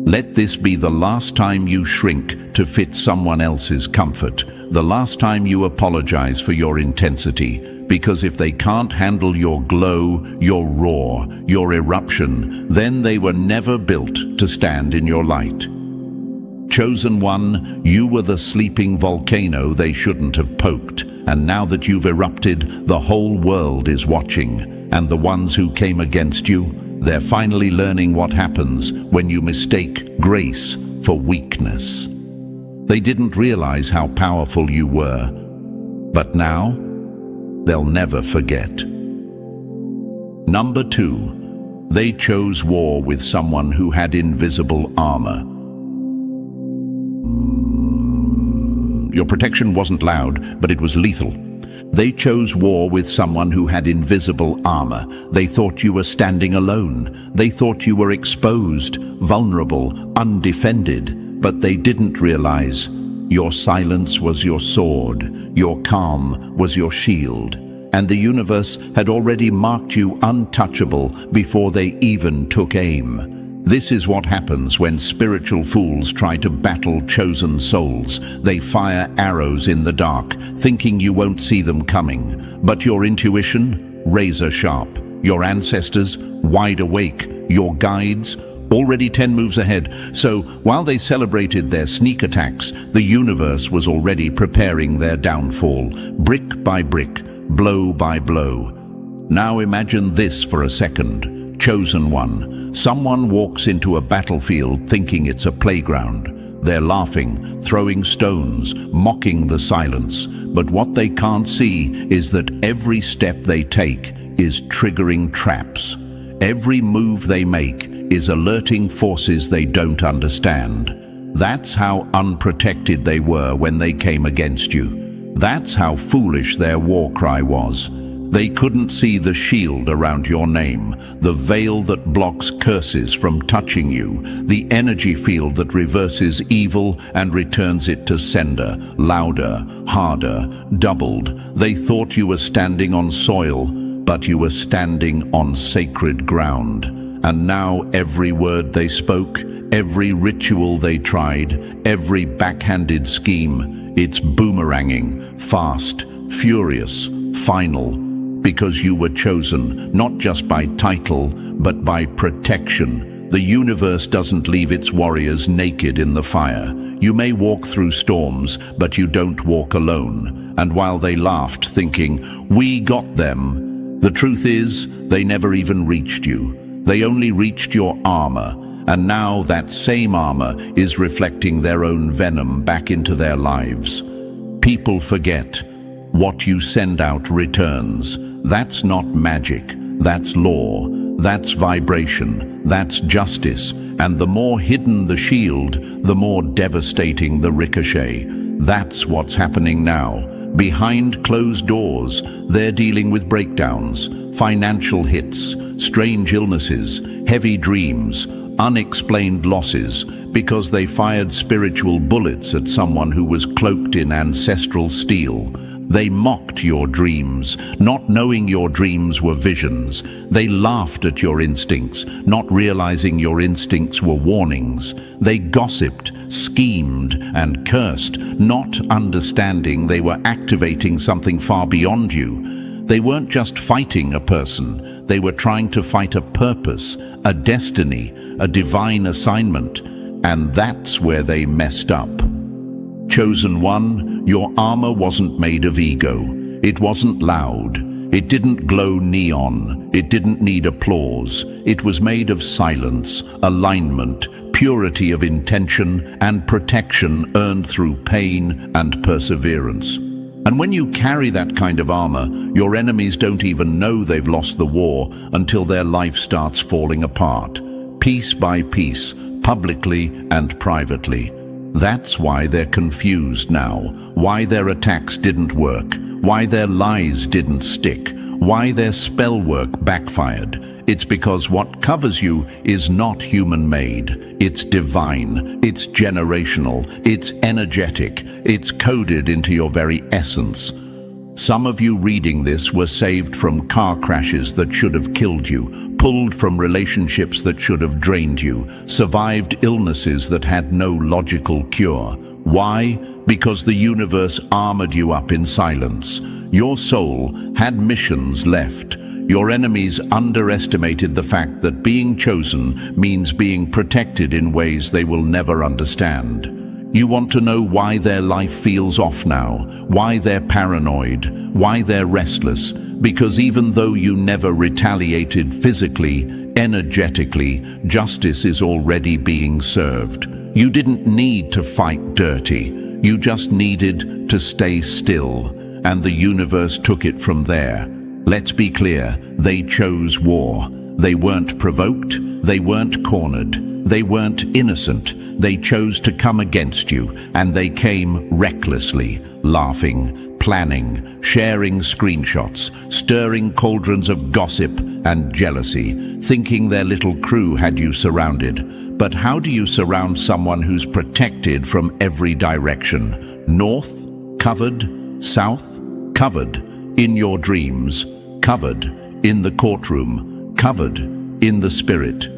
Speaker 1: Let this be the last time you shrink to fit someone else's comfort, the last time you apologize for your intensity, because if they can't handle your glow, your roar, your eruption, then they were never built to stand in your light. Chosen one, you were the sleeping volcano they shouldn't have poked, and now that you've erupted, the whole world is watching, and the ones who came against you, they're finally learning what happens when you mistake grace for weakness. They didn't realize how powerful you were, but now they'll never forget. Number 2, they chose war with someone who had invisible armor. Your protection wasn't loud, but it was lethal. They chose war with someone who had invisible armor. They thought you were standing alone. They thought you were exposed, vulnerable, undefended. But they didn't realize your silence was your sword, your calm was your shield. And the universe had already marked you untouchable before they even took aim. This is what happens when spiritual fools try to battle chosen souls. They fire arrows in the dark, thinking you won't see them coming. But your intuition, razor sharp. Your ancestors, wide awake. Your guides, already 10 moves ahead. So while they celebrated their sneak attacks, the universe was already preparing their downfall, brick by brick, blow by blow. Now imagine this for a second. Chosen one. Someone walks into a battlefield thinking it's a playground. They're laughing, throwing stones, mocking the silence. But what they can't see is that every step they take is triggering traps. Every move they make is alerting forces they don't understand. That's how unprotected they were when they came against you. That's how foolish their war cry was. They couldn't see the shield around your name, the veil that blocks curses from touching you, the energy field that reverses evil and returns it to sender, louder, harder, doubled. They thought you were standing on soil, but you were standing on sacred ground. And now every word they spoke, every ritual they tried, every backhanded scheme, it's boomeranging, fast, furious, final. Because you were chosen, not just by title, but by protection. The universe doesn't leave its warriors naked in the fire. You may walk through storms, but you don't walk alone. And while they laughed, thinking, "We got them," the truth is, they never even reached you. They only reached your armor. And now that same armor is reflecting their own venom back into their lives. People forget. What you send out returns. That's not magic, that's law, that's vibration, that's justice. And the more hidden the shield, the more devastating the ricochet. That's what's happening now. Behind closed doors, they're dealing with breakdowns, financial hits, strange illnesses, heavy dreams, unexplained losses, because they fired spiritual bullets at someone who was cloaked in ancestral steel. They mocked your dreams, not knowing your dreams were visions. They laughed at your instincts, not realizing your instincts were warnings. They gossiped, schemed, and cursed, not understanding they were activating something far beyond you. They weren't just fighting a person, they were trying to fight a purpose, a destiny, a divine assignment. And that's where they messed up. Chosen one, your armor wasn't made of ego. It wasn't loud. It didn't glow neon. It didn't need applause. It was made of silence, alignment, purity of intention, and protection earned through pain and perseverance. And when you carry that kind of armor, your enemies don't even know they've lost the war until their life starts falling apart, piece by piece, publicly and privately. That's why they're confused now, why their attacks didn't work, why their lies didn't stick, why their spell work backfired. It's because what covers you is not human-made. It's divine, it's generational, it's energetic, it's coded into your very essence. Some of you reading this were saved from car crashes that should have killed you, pulled from relationships that should have drained you, survived illnesses that had no logical cure. Why? Because the universe armored you up in silence. Your soul had missions left. Your enemies underestimated the fact that being chosen means being protected in ways they will never understand. You want to know why their life feels off now, why they're paranoid, why they're restless, because even though you never retaliated physically, energetically, justice is already being served. You didn't need to fight dirty, you just needed to stay still, and the universe took it from there. Let's be clear, they chose war. They weren't provoked, they weren't cornered. They weren't innocent. They chose to come against you, and they came recklessly, laughing, planning, sharing screenshots, stirring cauldrons of gossip and jealousy, thinking their little crew had you surrounded. But how do you surround someone who's protected from every direction? North, covered. South, covered. In your dreams, covered. In the courtroom, covered. In the spirit,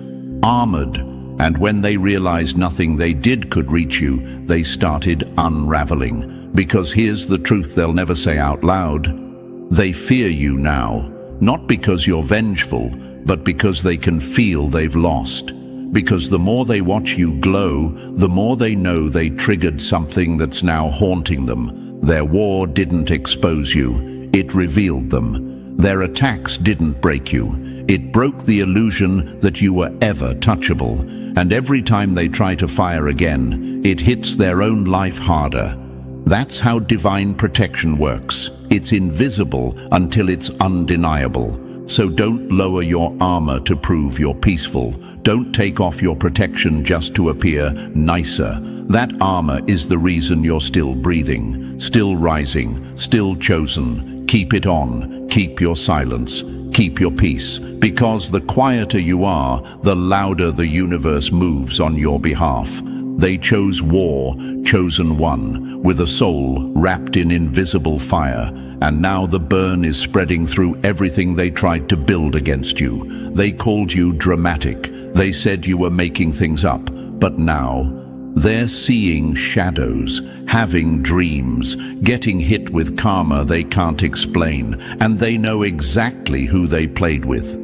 Speaker 1: armored. And when they realized nothing they did could reach you, they started unraveling. Because here's the truth they'll never say out loud. They fear you now, not because you're vengeful, but because they can feel they've lost. Because the more they watch you glow, the more they know they triggered something that's now haunting them. Their war didn't expose you, it revealed them. Their attacks didn't break you. It broke the illusion that you were ever touchable. And every time they try to fire again, it hits their own life harder. That's how divine protection works. It's invisible until it's undeniable. So don't lower your armor to prove you're peaceful. Don't take off your protection just to appear nicer. That armor is the reason you're still breathing, still rising, still chosen. Keep it on. Keep your silence. Keep your peace, because the quieter you are, the louder the universe moves on your behalf. They chose war, chosen one, with a soul wrapped in invisible fire, and now the burn is spreading through everything they tried to build against you. They called you dramatic. They said you were making things up, but now they're seeing shadows, having dreams, getting hit with karma they can't explain, and they know exactly who they played with.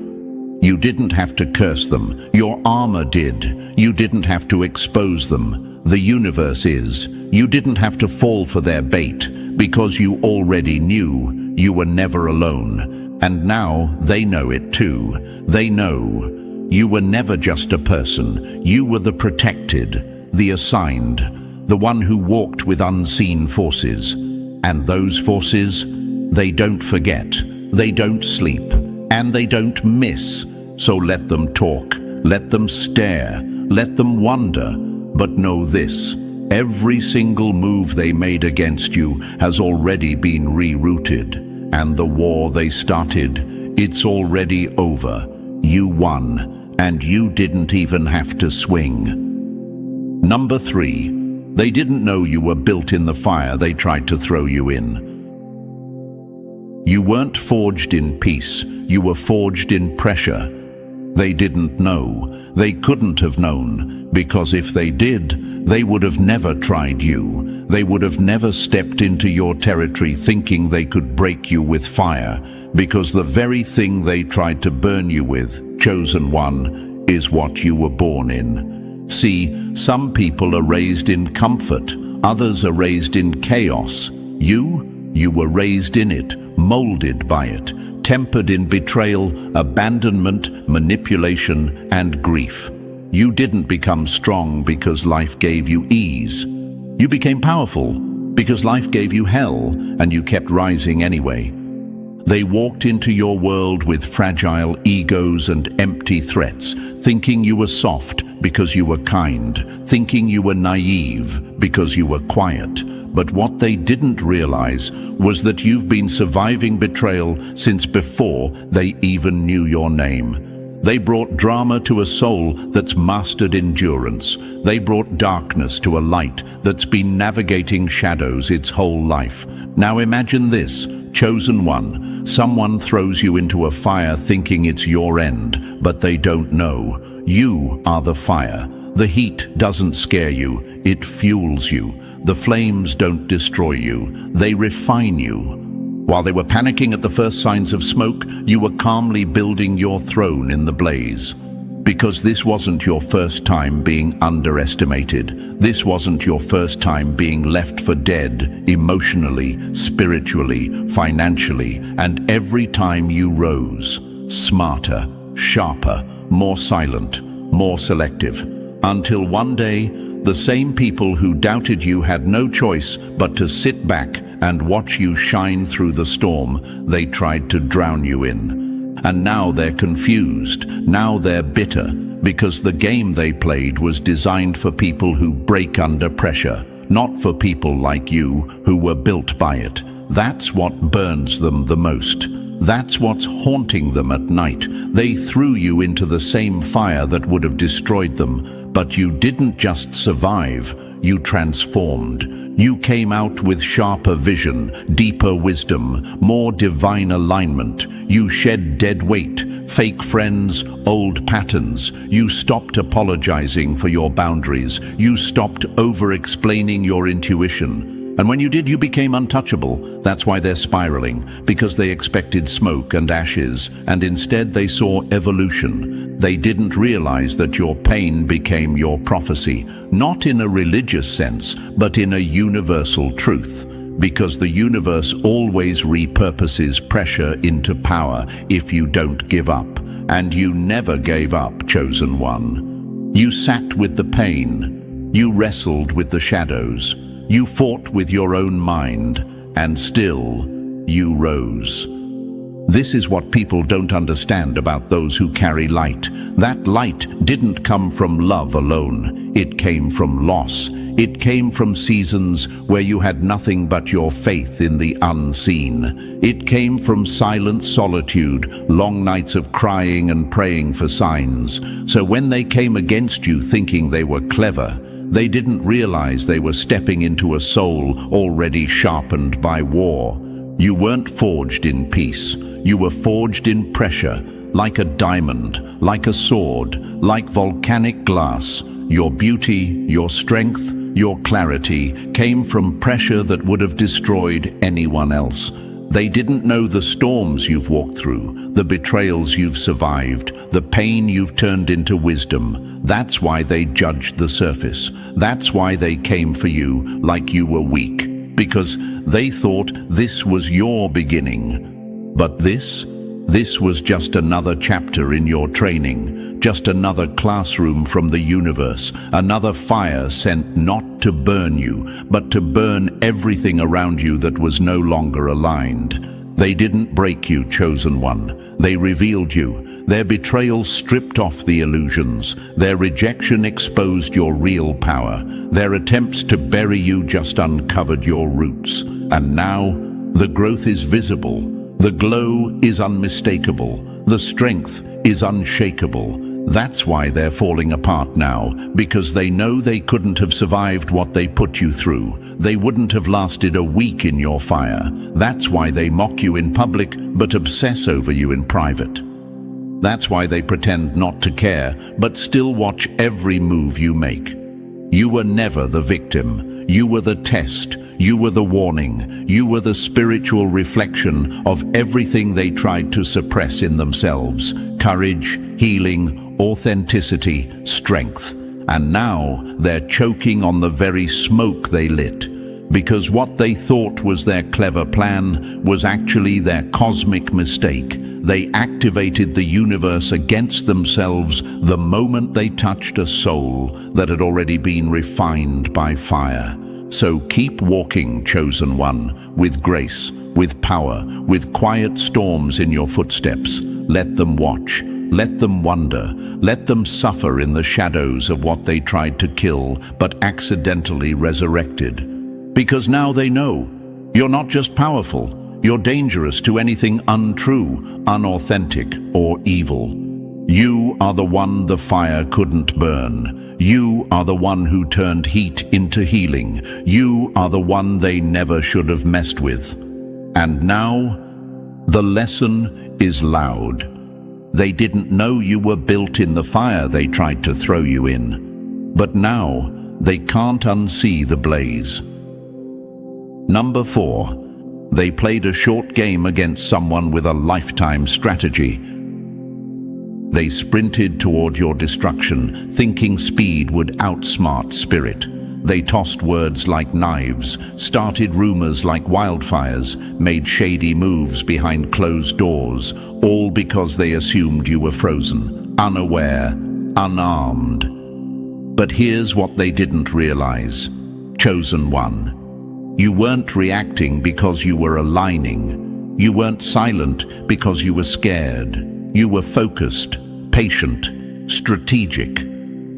Speaker 1: You didn't have to curse them. Your armor did. You didn't have to expose them. The universe is. You didn't have to fall for their bait, because you already knew you were never alone. And now they know it too. They know you were never just a person. You were the protected, the assigned, the one who walked with unseen forces. And those forces, they don't forget, they don't sleep, and they don't miss. So let them talk, let them stare, let them wonder. But know this, every single move they made against you has already been rerouted. And the war they started, it's already over. You won, and you didn't even have to swing. Number 3, they didn't know you were built in the fire they tried to throw you in. You weren't forged in peace, you were forged in pressure. They didn't know, they couldn't have known, because if they did, they would have never tried you. They would have never stepped into your territory thinking they could break you with fire, because the very thing they tried to burn you with, chosen one, is what you were born in. See, some people are raised in comfort, others are raised in chaos. You were raised in it, molded by it, tempered in betrayal, abandonment, manipulation, and grief. You didn't become strong because life gave you ease. You became powerful because life gave you hell, and you kept rising anyway. They walked into your world with fragile egos and empty threats, thinking you were soft because you were kind, thinking you were naive because you were quiet. But what they didn't realize was that you've been surviving betrayal since before they even knew your name. They brought drama to a soul that's mastered endurance. They brought darkness to a light that's been navigating shadows its whole life. Now imagine this. Chosen one, someone throws you into a fire thinking it's your end, but they don't know. You are the fire. The heat doesn't scare you, it fuels you. The flames don't destroy you, they refine you. While they were panicking at the first signs of smoke, you were calmly building your throne in the blaze. Because this wasn't your first time being underestimated. This wasn't your first time being left for dead, emotionally, spiritually, financially, and every time you rose, smarter, sharper, more silent, more selective. Until one day, the same people who doubted you had no choice but to sit back and watch you shine through the storm they tried to drown you in. And now they're confused, now they're bitter, because the game they played was designed for people who break under pressure, not for people like you who were built by it. That's what burns them the most. That's what's haunting them at night. They threw you into the same fire that would have destroyed them, but you didn't just survive, you transformed. You came out with sharper vision, deeper wisdom, more divine alignment. You shed dead weight, fake friends, old patterns. You stopped apologizing for your boundaries. You stopped over-explaining your intuition. And when you did, you became untouchable. That's why they're spiraling, because they expected smoke and ashes, and instead they saw evolution. They didn't realize that your pain became your prophecy, not in a religious sense, but in a universal truth. Because the universe always repurposes pressure into power if you don't give up. And you never gave up, chosen one. You sat with the pain. You wrestled with the shadows. You fought with your own mind, and still, you rose. This is what people don't understand about those who carry light. That light didn't come from love alone. It came from loss. It came from seasons where you had nothing but your faith in the unseen. It came from silent solitude, long nights of crying and praying for signs. So when they came against you thinking they were clever, they didn't realize they were stepping into a soul already sharpened by war. You weren't forged in peace. You were forged in pressure, like a diamond, like a sword, like volcanic glass. Your beauty, your strength, your clarity came from pressure that would have destroyed anyone else. They didn't know the storms you've walked through, the betrayals you've survived, the pain you've turned into wisdom. That's why they judged the surface. That's why they came for you like you were weak, because they thought this was your beginning. But this was just another chapter in your training, just another classroom from the universe, another fire sent not to burn you, but to burn everything around you that was no longer aligned. They didn't break you, chosen one. They revealed you. Their betrayal stripped off the illusions. Their rejection exposed your real power. Their attempts to bury you just uncovered your roots. And now, the growth is visible. The glow is unmistakable. The strength is unshakable. That's why they're falling apart now, because they know they couldn't have survived what they put you through. They wouldn't have lasted a week in your fire. That's why they mock you in public, but obsess over you in private. That's why they pretend not to care, but still watch every move you make. You were never the victim. You were the test. You were the warning. You were the spiritual reflection of everything they tried to suppress in themselves. Courage, healing, authenticity, strength. And now they're choking on the very smoke they lit. Because what they thought was their clever plan was actually their cosmic mistake. They activated the universe against themselves the moment they touched a soul that had already been refined by fire. So keep walking, chosen one, with grace, with power, with quiet storms in your footsteps. Let them watch. Let them wonder. Let them suffer in the shadows of what they tried to kill, but accidentally resurrected. Because now they know. You're not just powerful. You're dangerous to anything untrue, unauthentic, or evil. You are the one the fire couldn't burn. You are the one who turned heat into healing. You are the one they never should have messed with. And now, the lesson is loud. They didn't know you were built in the fire they tried to throw you in. But now, they can't unsee the blaze. Number 4. They played a short game against someone with a lifetime strategy. They sprinted toward your destruction, thinking speed would outsmart spirit. They tossed words like knives, started rumors like wildfires, made shady moves behind closed doors, all because they assumed you were frozen, unaware, unarmed. But here's what they didn't realize. Chosen one. You weren't reacting because you were aligning. You weren't silent because you were scared. You were focused, patient, strategic.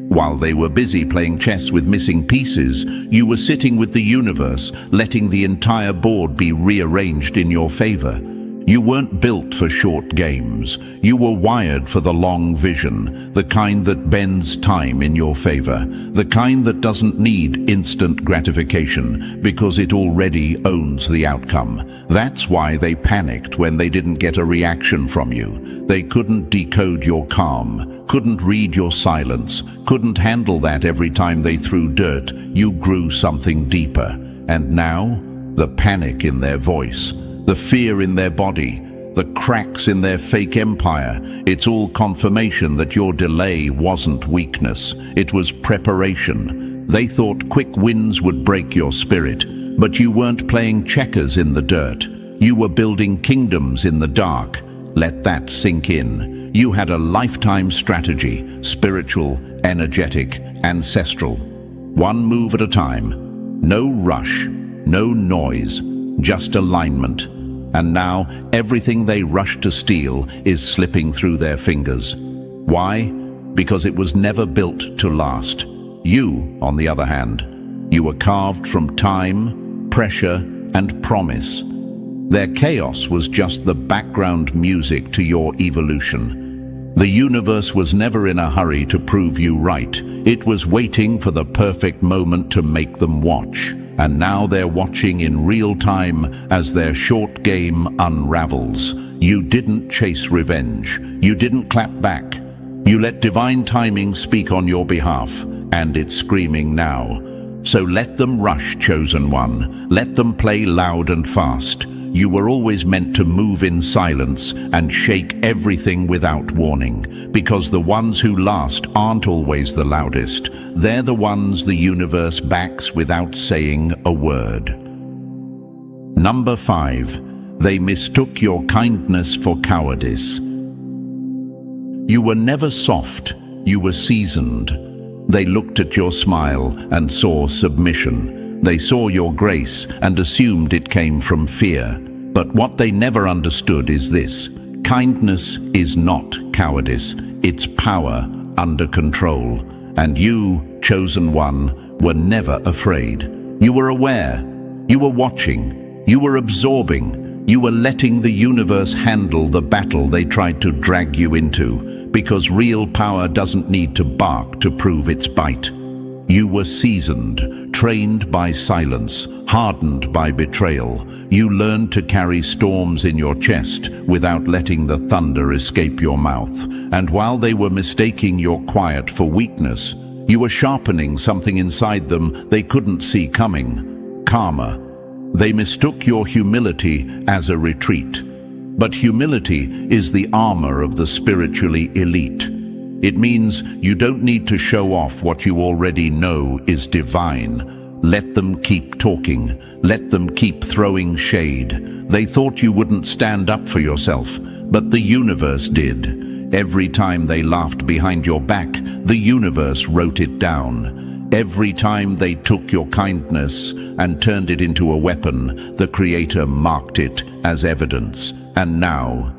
Speaker 1: While they were busy playing chess with missing pieces, you were sitting with the universe, letting the entire board be rearranged in your favor. You weren't built for short games. You were wired for the long vision, the kind that bends time in your favor, the kind that doesn't need instant gratification because it already owns the outcome. That's why they panicked when they didn't get a reaction from you. They couldn't decode your calm, couldn't read your silence, couldn't handle that every time they threw dirt. You grew something deeper. And now, the panic in their voice, the fear in their body, the cracks in their fake empire, it's all confirmation that your delay wasn't weakness, it was preparation. They thought quick wins would break your spirit, but you weren't playing checkers in the dirt. You were building kingdoms in the dark. Let that sink in. You had a lifetime strategy, spiritual, energetic, ancestral. One move at a time. No rush, no noise, just alignment. And now, everything they rushed to steal is slipping through their fingers. Why? Because it was never built to last. You, on the other hand, you were carved from time, pressure, and promise. Their chaos was just the background music to your evolution. The universe was never in a hurry to prove you right. It was waiting for the perfect moment to make them watch. And now they're watching in real time as their short game unravels. You didn't chase revenge. You didn't clap back. You let divine timing speak on your behalf, and it's screaming now. So let them rush, chosen one. Let them play loud and fast. You were always meant to move in silence and shake everything without warning, because the ones who last aren't always the loudest. They're the ones the universe backs without saying a word. Number 5. They mistook your kindness for cowardice. You were never soft, you were seasoned. They looked at your smile and saw submission. They saw your grace and assumed it came from fear. But what they never understood is this: kindness is not cowardice, it's power under control. And you, chosen one, were never afraid. You were aware, you were watching, you were absorbing, you were letting the universe handle the battle they tried to drag you into, because real power doesn't need to bark to prove its bite. You were seasoned, trained by silence, hardened by betrayal. You learned to carry storms in your chest without letting the thunder escape your mouth. And while they were mistaking your quiet for weakness, you were sharpening something inside them they couldn't see coming: karma. They mistook your humility as a retreat. But humility is the armor of the spiritually elite. It means you don't need to show off what you already know is divine. Let them keep talking. Let them keep throwing shade. They thought you wouldn't stand up for yourself, but the universe did. Every time they laughed behind your back, the universe wrote it down. Every time they took your kindness and turned it into a weapon, the Creator marked it as evidence. And now,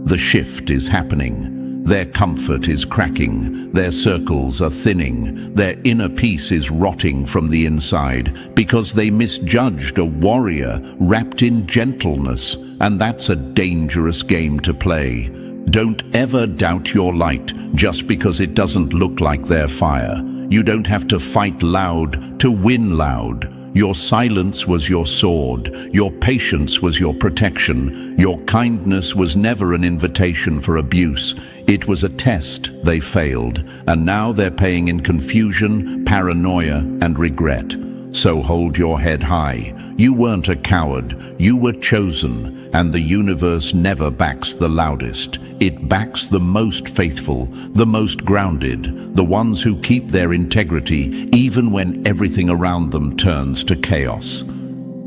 Speaker 1: the shift is happening. Their comfort is cracking, their circles are thinning, their inner peace is rotting from the inside because they misjudged a warrior wrapped in gentleness, and that's a dangerous game to play. Don't ever doubt your light just because it doesn't look like their fire. You don't have to fight loud to win loud. Your silence was your sword, your patience was your protection, your kindness was never an invitation for abuse. It was a test they failed, and now they're paying in confusion, paranoia, and regret. So hold your head high. You weren't a coward, you were chosen, and the universe never backs the loudest. It backs the most faithful, the most grounded, the ones who keep their integrity even when everything around them turns to chaos.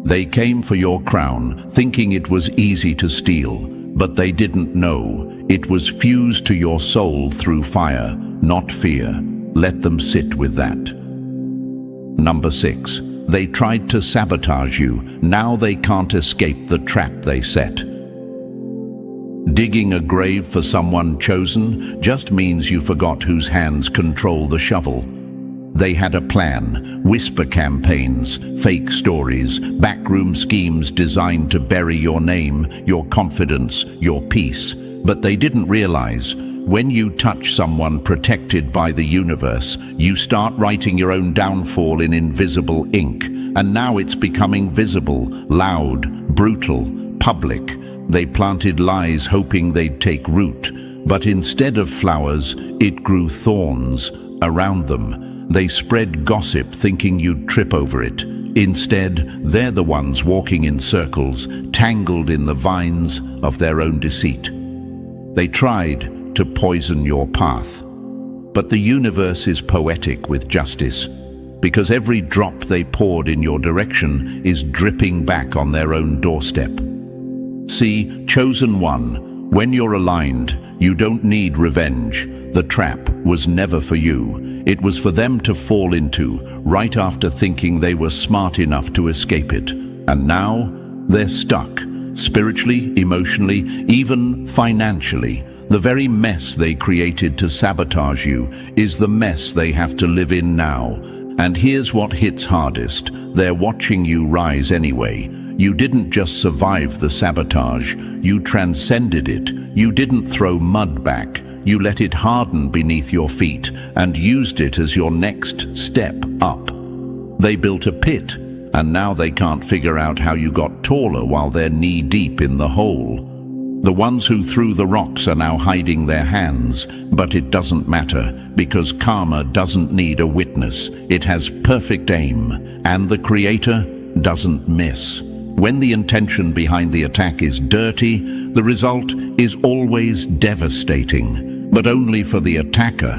Speaker 1: They came for your crown, thinking it was easy to steal, but they didn't know. It was fused to your soul through fire, not fear. Let them sit with that. Number 6. They tried to sabotage you. Now they can't escape the trap they set. Digging a grave for someone chosen just means you forgot whose hands control the shovel. They had a plan, whisper campaigns, fake stories, backroom schemes designed to bury your name, your confidence, your peace. But they didn't realize, when you touch someone protected by the universe, you start writing your own downfall in invisible ink. And now it's becoming visible, loud, brutal, public. They planted lies hoping they'd take root. But instead of flowers, it grew thorns around them. They spread gossip thinking you'd trip over it. Instead, they're the ones walking in circles, tangled in the vines of their own deceit. They tried to poison your path. But the universe is poetic with justice, because every drop they poured in your direction is dripping back on their own doorstep. See, chosen one, when you're aligned, you don't need revenge. The trap was never for you. It was for them to fall into, right after thinking they were smart enough to escape it. And now, they're stuck, spiritually, emotionally, even financially. The very mess they created to sabotage you is the mess they have to live in now. And here's what hits hardest. They're watching you rise anyway. You didn't just survive the sabotage, you transcended it. You didn't throw mud back. You let it harden beneath your feet and used it as your next step up. They built a pit, and now they can't figure out how you got taller while they're knee-deep in the hole. The ones who threw the rocks are now hiding their hands, but it doesn't matter, because karma doesn't need a witness. It has perfect aim, and the Creator doesn't miss. When the intention behind the attack is dirty, the result is always devastating. But only for the attacker.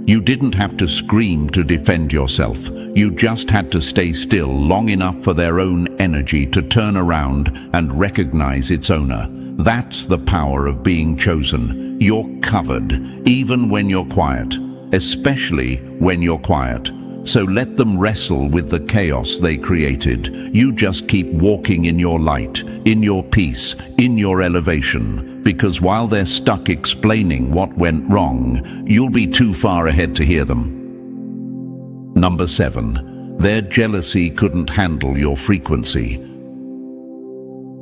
Speaker 1: You didn't have to scream to defend yourself. You just had to stay still long enough for their own energy to turn around and recognize its owner. That's the power of being chosen. You're covered, even when you're quiet, especially when you're quiet. So let them wrestle with the chaos they created. You just keep walking in your light, in your peace, in your elevation. Because while they're stuck explaining what went wrong, you'll be too far ahead to hear them. Number 7. Their jealousy couldn't handle your frequency.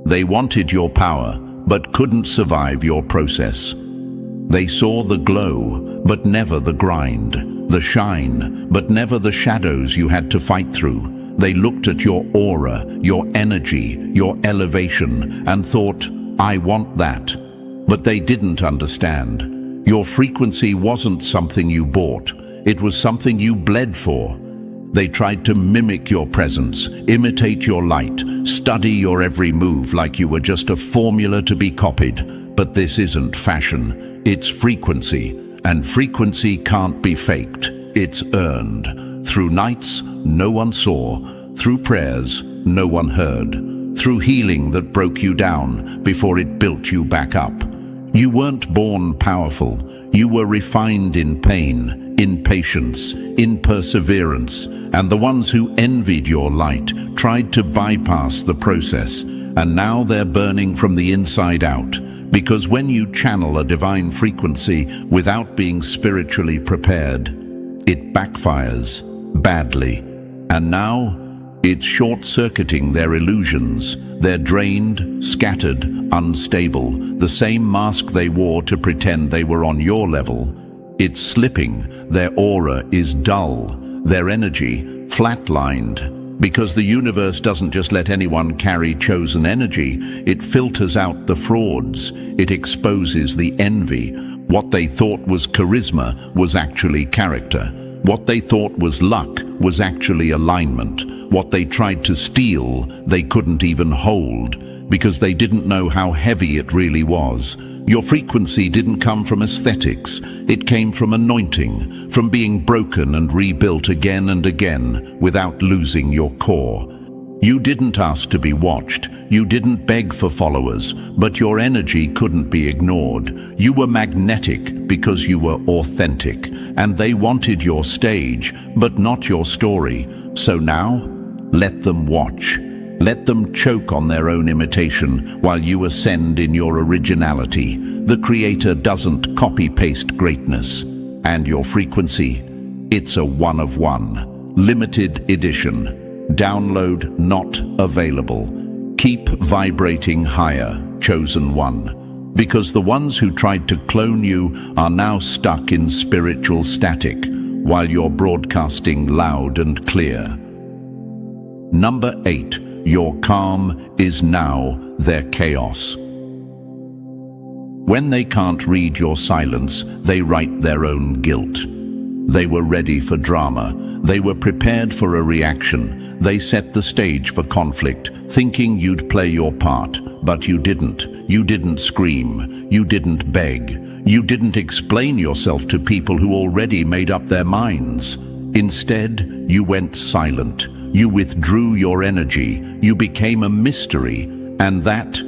Speaker 1: They wanted your power, but couldn't survive your process. They saw the glow, but never the grind, the shine, but never the shadows you had to fight through. They looked at your aura, your energy, your elevation, and thought, I want that. But they didn't understand. Your frequency wasn't something you bought. It was something you bled for. They tried to mimic your presence, imitate your light, study your every move like you were just a formula to be copied. But this isn't fashion, it's frequency. And frequency can't be faked. It's earned. Through nights no one saw, through prayers no one heard, through healing that broke you down before it built you back up. You weren't born powerful. You were refined in pain, in patience, in perseverance. And the ones who envied your light tried to bypass the process. And now they're burning from the inside out. Because when you channel a divine frequency without being spiritually prepared, it backfires badly. And now it's short-circuiting their illusions. They're drained, scattered, unstable. The same mask they wore to pretend they were on your level. It's slipping. Their aura is dull. Their energy flatlined. Because the universe doesn't just let anyone carry chosen energy. It filters out the frauds. It exposes the envy. What they thought was charisma was actually character. What they thought was luck was actually alignment. What they tried to steal, they couldn't even hold, because they didn't know how heavy it really was. Your frequency didn't come from aesthetics. It came from anointing, from being broken and rebuilt again and again without losing your core. You didn't ask to be watched. You didn't beg for followers, but your energy couldn't be ignored. You were magnetic because you were authentic, and they wanted your stage, but not your story. So now, let them watch. Let them choke on their own imitation while you ascend in your originality. The Creator doesn't copy-paste greatness. And your frequency? It's a one of one. Limited edition. Download not available. Keep vibrating higher, chosen one. Because the ones who tried to clone you are now stuck in spiritual static, while you're broadcasting loud and clear. Number 8. Your calm is now their chaos. When they can't read your silence, they write their own guilt. They were ready for drama. They were prepared for a reaction. They set the stage for conflict, thinking you'd play your part, but you didn't. You didn't scream. You didn't beg. You didn't explain yourself to people who already made up their minds. Instead, you went silent. You withdrew your energy. You became a mystery. And that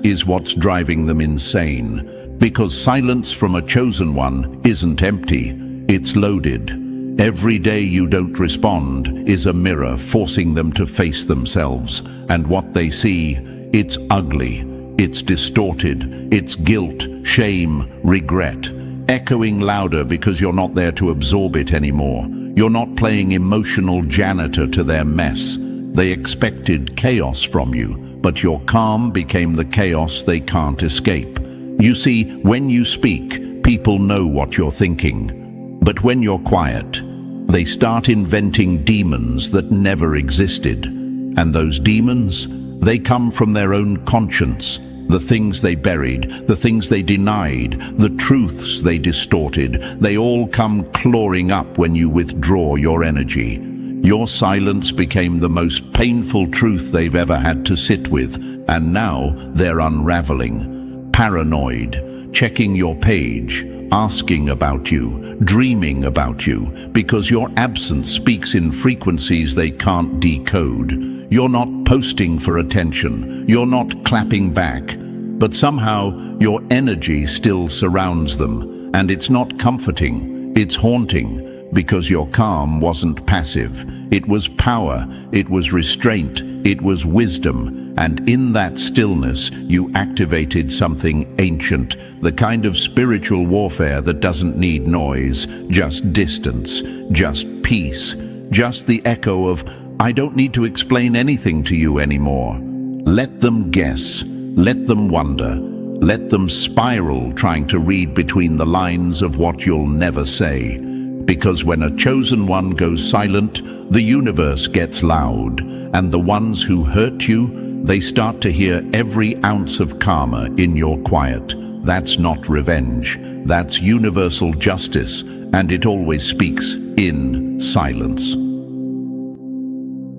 Speaker 1: is what's driving them insane. Because silence from a chosen one isn't empty. It's loaded. Every day you don't respond is a mirror forcing them to face themselves. And what they see, it's ugly. It's distorted. It's guilt, shame, regret. Echoing louder because you're not there to absorb it anymore. You're not playing emotional janitor to their mess. They expected chaos from you, but your calm became the chaos they can't escape. You see, when you speak, people know what you're thinking. But when you're quiet, they start inventing demons that never existed. And those demons, they come from their own conscience. The things they buried, the things they denied, the truths they distorted, they all come clawing up when you withdraw your energy. Your silence became the most painful truth they've ever had to sit with, and now they're unraveling. Paranoid, checking your page, asking about you, dreaming about you, because your absence speaks in frequencies they can't decode. You're not posting for attention, you're not clapping back, but somehow your energy still surrounds them, and it's not comforting, it's haunting, because your calm wasn't passive. It was power, it was restraint, it was wisdom, and in that stillness you activated something ancient, the kind of spiritual warfare that doesn't need noise, just distance, just peace, just the echo of, I don't need to explain anything to you anymore. Let them guess, let them wonder, let them spiral trying to read between the lines of what you'll never say. Because when a chosen one goes silent, the universe gets loud, and the ones who hurt you, they start to hear every ounce of karma in your quiet. That's not revenge, that's universal justice, and it always speaks in silence.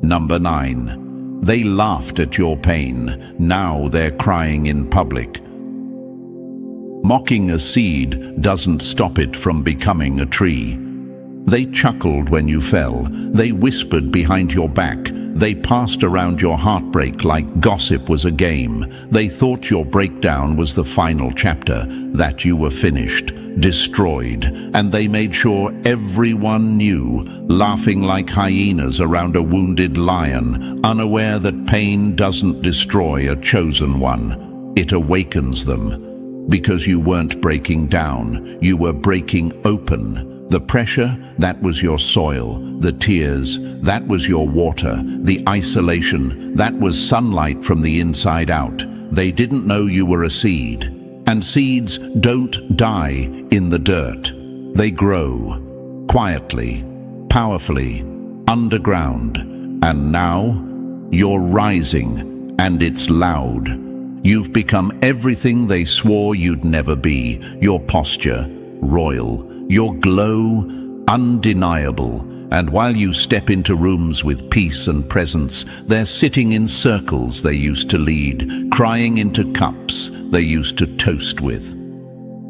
Speaker 1: Number 9. They laughed at your pain. Now they're crying in public. Mocking a seed doesn't stop it from becoming a tree. They chuckled when you fell. They whispered behind your back. They passed around your heartbreak like gossip was a game. They thought your breakdown was the final chapter, that you were finished, destroyed, and they made sure everyone knew, laughing like hyenas around a wounded lion, unaware that pain doesn't destroy a chosen one. It awakens them. Because you weren't breaking down, you were breaking open. The pressure, that was your soil. The tears, that was your water. The isolation, that was sunlight from the inside out. They didn't know you were a seed. And seeds don't die in the dirt. They grow, quietly, powerfully, underground. And now, you're rising, and it's loud. You've become everything they swore you'd never be. Your posture, royal. Your glow, undeniable. And while you step into rooms with peace and presence, they're sitting in circles they used to lead, crying into cups they used to toast with.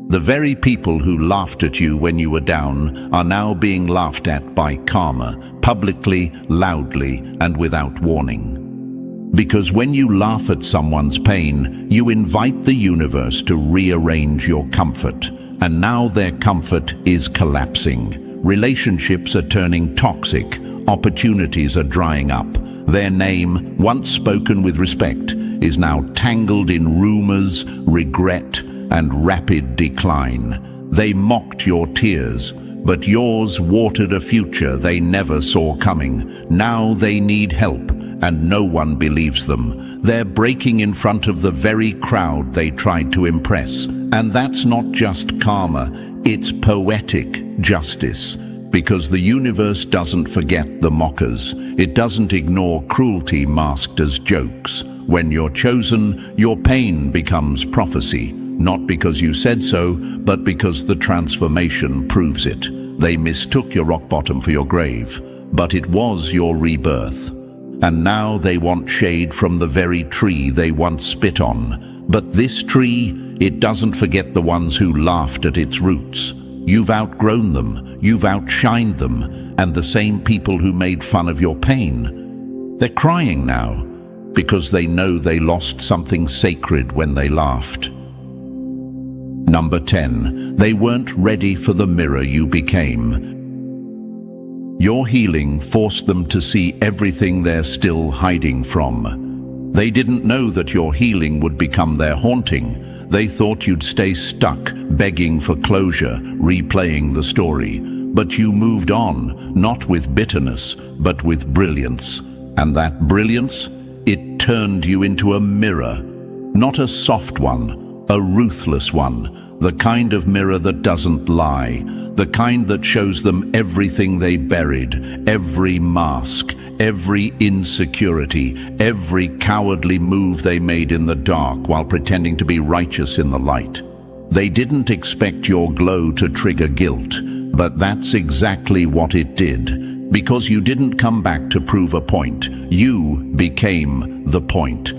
Speaker 1: The very people who laughed at you when you were down are now being laughed at by karma, publicly, loudly, and without warning. Because when you laugh at someone's pain, you invite the universe to rearrange your comfort. And now their comfort is collapsing. Relationships are turning toxic. Opportunities are drying up. Their name, once spoken with respect, is now tangled in rumors, regret, and rapid decline. They mocked your tears, but yours watered a future they never saw coming. Now they need help, and no one believes them. They're breaking in front of the very crowd they tried to impress. And that's not just karma, it's poetic justice. Because the universe doesn't forget the mockers. It doesn't ignore cruelty masked as jokes. When you're chosen, your pain becomes prophecy. Not because you said so, but because the transformation proves it. They mistook your rock bottom for your grave, but it was your rebirth. And now they want shade from the very tree they once spit on. But this tree, it doesn't forget the ones who laughed at its roots. You've outgrown them, you've outshined them, and the same people who made fun of your pain. They're crying now, because they know they lost something sacred when they laughed. Number 10, they weren't ready for the mirror you became. Your healing forced them to see everything they're still hiding from. They didn't know that your healing would become their haunting. They thought you'd stay stuck, begging for closure, replaying the story. But you moved on, not with bitterness, but with brilliance. And that brilliance, it turned you into a mirror. Not a soft one, a ruthless one. The kind of mirror that doesn't lie. The kind that shows them everything they buried, every mask, every insecurity, every cowardly move they made in the dark while pretending to be righteous in the light. They didn't expect your glow to trigger guilt, but that's exactly what it did. Because you didn't come back to prove a point, you became the point.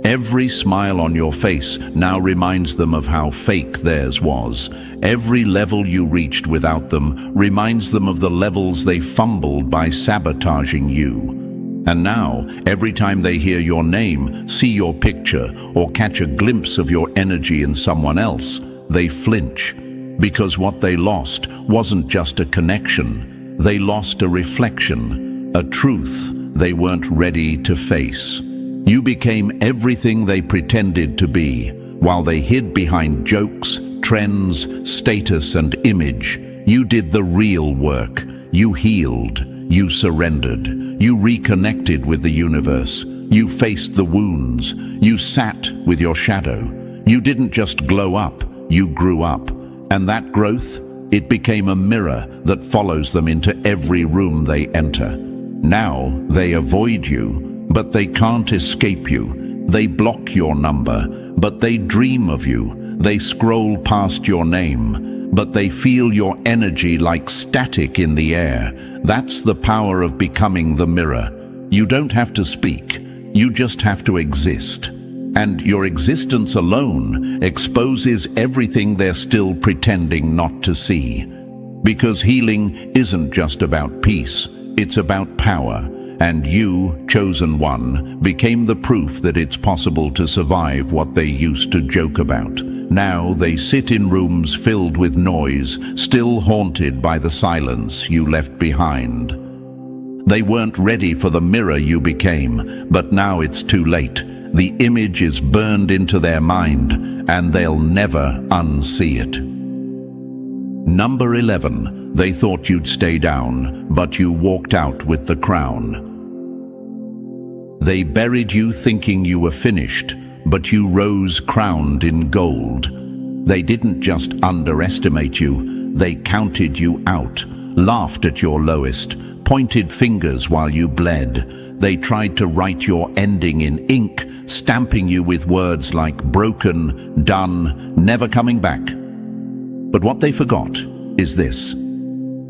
Speaker 1: Every smile on your face now reminds them of how fake theirs was. Every level you reached without them reminds them of the levels they fumbled by sabotaging you. And now, every time they hear your name, see your picture, or catch a glimpse of your energy in someone else, they flinch. Because what they lost wasn't just a connection. They lost a reflection, a truth they weren't ready to face. You became everything they pretended to be, while they hid behind jokes, trends, status, and image. You did the real work. You healed. You surrendered. You reconnected with the universe. You faced the wounds. You sat with your shadow. You didn't just glow up, you grew up. And that growth, it became a mirror that follows them into every room they enter. Now they avoid you, but they can't escape you. They block your number, but they dream of you. They scroll past your name, but they feel your energy like static in the air. That's the power of becoming the mirror. You don't have to speak, you just have to exist. And your existence alone exposes everything they're still pretending not to see. Because healing isn't just about peace, it's about power. And you, chosen one, became the proof that it's possible to survive what they used to joke about. Now they sit in rooms filled with noise, still haunted by the silence you left behind. They weren't ready for the mirror you became, but now it's too late. The image is burned into their mind, and they'll never unsee it. Number 11. They thought you'd stay down, but you walked out with the crown. They buried you thinking you were finished, but you rose crowned in gold. They didn't just underestimate you, they counted you out, laughed at your lowest, pointed fingers while you bled. They tried to write your ending in ink, stamping you with words like broken, done, never coming back. But what they forgot is this: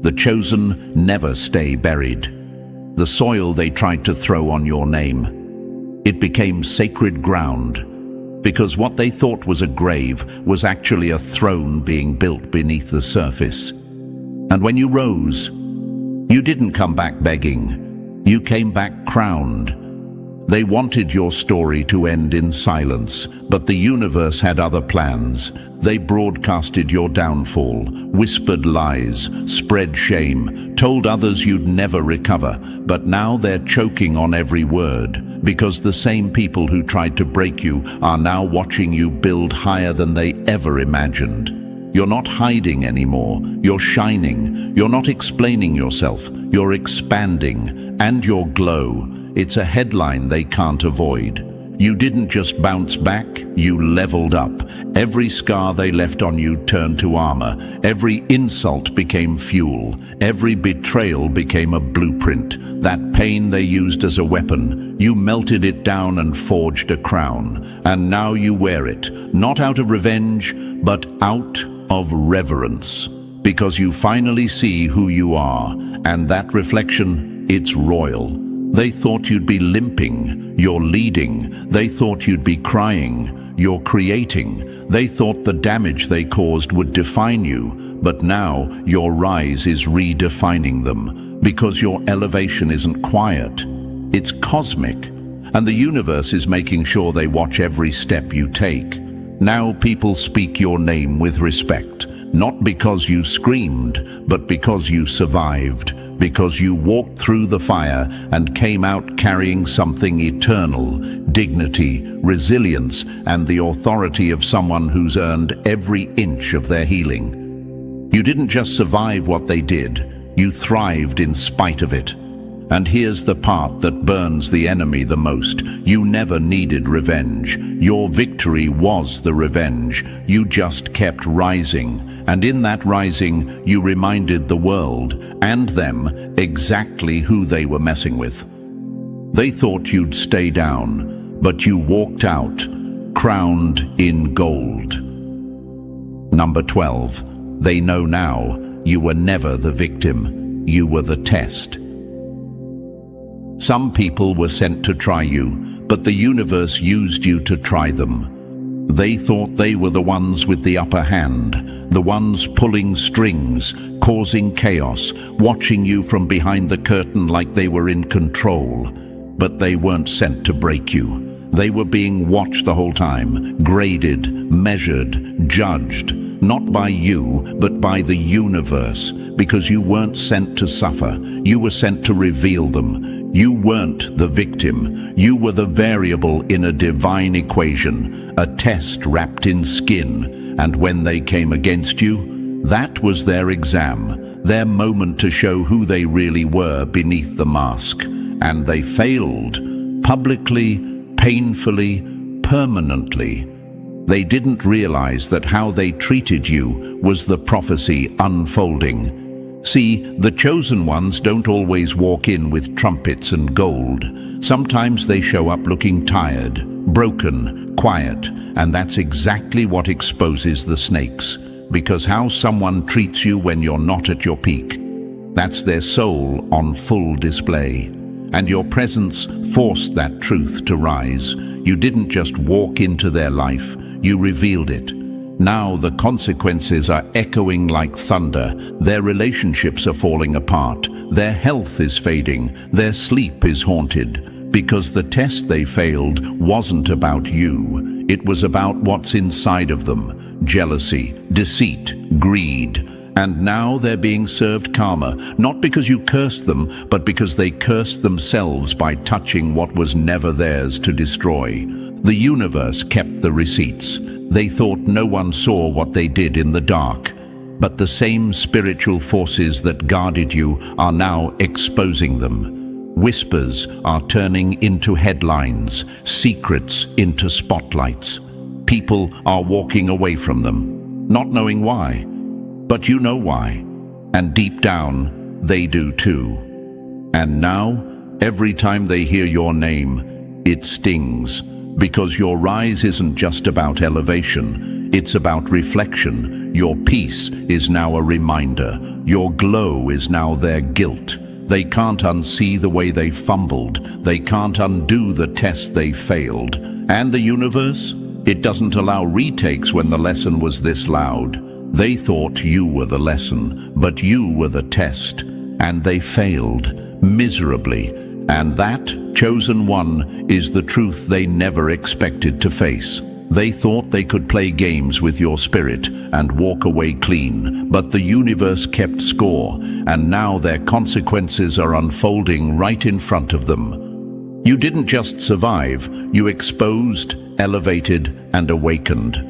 Speaker 1: the chosen never stay buried. The soil they tried to throw on your name, it became sacred ground, because what they thought was a grave was actually a throne being built beneath the surface. And when you rose, you didn't come back begging, you came back crowned. They wanted your story to end in silence, but the universe had other plans. They broadcasted your downfall, whispered lies, spread shame, told others you'd never recover, but now they're choking on every word, because the same people who tried to break you are now watching you build higher than they ever imagined. You're not hiding anymore, you're shining, you're not explaining yourself, you're expanding, and your glow. It's a headline they can't avoid. You didn't just bounce back, you leveled up. Every scar they left on you turned to armor. Every insult became fuel. Every betrayal became a blueprint. That pain they used as a weapon, you melted it down and forged a crown. And now you wear it, not out of revenge, but out of reverence. Because you finally see who you are, and that reflection, it's royal. They thought you'd be limping, you're leading. They thought you'd be crying, you're creating. They thought the damage they caused would define you, but now your rise is redefining them, because your elevation isn't quiet, it's cosmic, and the universe is making sure they watch every step you take. Now people speak your name with respect, not because you screamed, but because you survived. Because you walked through the fire and came out carrying something eternal, dignity, resilience, and the authority of someone who's earned every inch of their healing. You didn't just survive what they did, you thrived in spite of it. And here's the part that burns the enemy the most. You never needed revenge. Your victory was the revenge. You just kept rising. And in that rising, you reminded the world, and them, exactly who they were messing with. They thought you'd stay down, but you walked out, crowned in gold. Number 12. They know now you were never the victim. You were the test. Some people were sent to try you, but the universe used you to try them. They thought they were the ones with the upper hand, the ones pulling strings, causing chaos, watching you from behind the curtain like they were in control. But they weren't sent to break you. They were being watched the whole time, graded, measured, judged, not by you, but by the universe, because you weren't sent to suffer. You were sent to reveal them. You weren't the victim. You were the variable in a divine equation, a test wrapped in skin. And when they came against you, that was their exam, their moment to show who they really were beneath the mask. And they failed, publicly, painfully, permanently. They didn't realize that how they treated you was the prophecy unfolding. See, the chosen ones don't always walk in with trumpets and gold. Sometimes they show up looking tired, broken, quiet, and that's exactly what exposes the snakes. Because how someone treats you when you're not at your peak, that's their soul on full display. And your presence forced that truth to rise. You didn't just walk into their life, you revealed it. Now the consequences are echoing like thunder. Their relationships are falling apart. Their health is fading. Their sleep is haunted. Because the test they failed wasn't about you. It was about what's inside of them. Jealousy, deceit, greed. And now they're being served karma, not because you cursed them, but because they cursed themselves by touching what was never theirs to destroy. The universe kept the receipts. They thought no one saw what they did in the dark. But the same spiritual forces that guarded you are now exposing them. Whispers are turning into headlines, secrets into spotlights. People are walking away from them, not knowing why. But you know why, and deep down, they do too. And now, every time they hear your name, it stings, because your rise isn't just about elevation, it's about reflection. Your peace is now a reminder. Your glow is now their guilt. They can't unsee the way they fumbled. They can't undo the test they failed. And the universe? It doesn't allow retakes when the lesson was this loud. They thought you were the lesson, but you were the test, and they failed miserably. And that, chosen one, is the truth they never expected to face. They thought they could play games with your spirit and walk away clean, but the universe kept score, and now their consequences are unfolding right in front of them. You didn't just survive, you exposed, elevated, and awakened.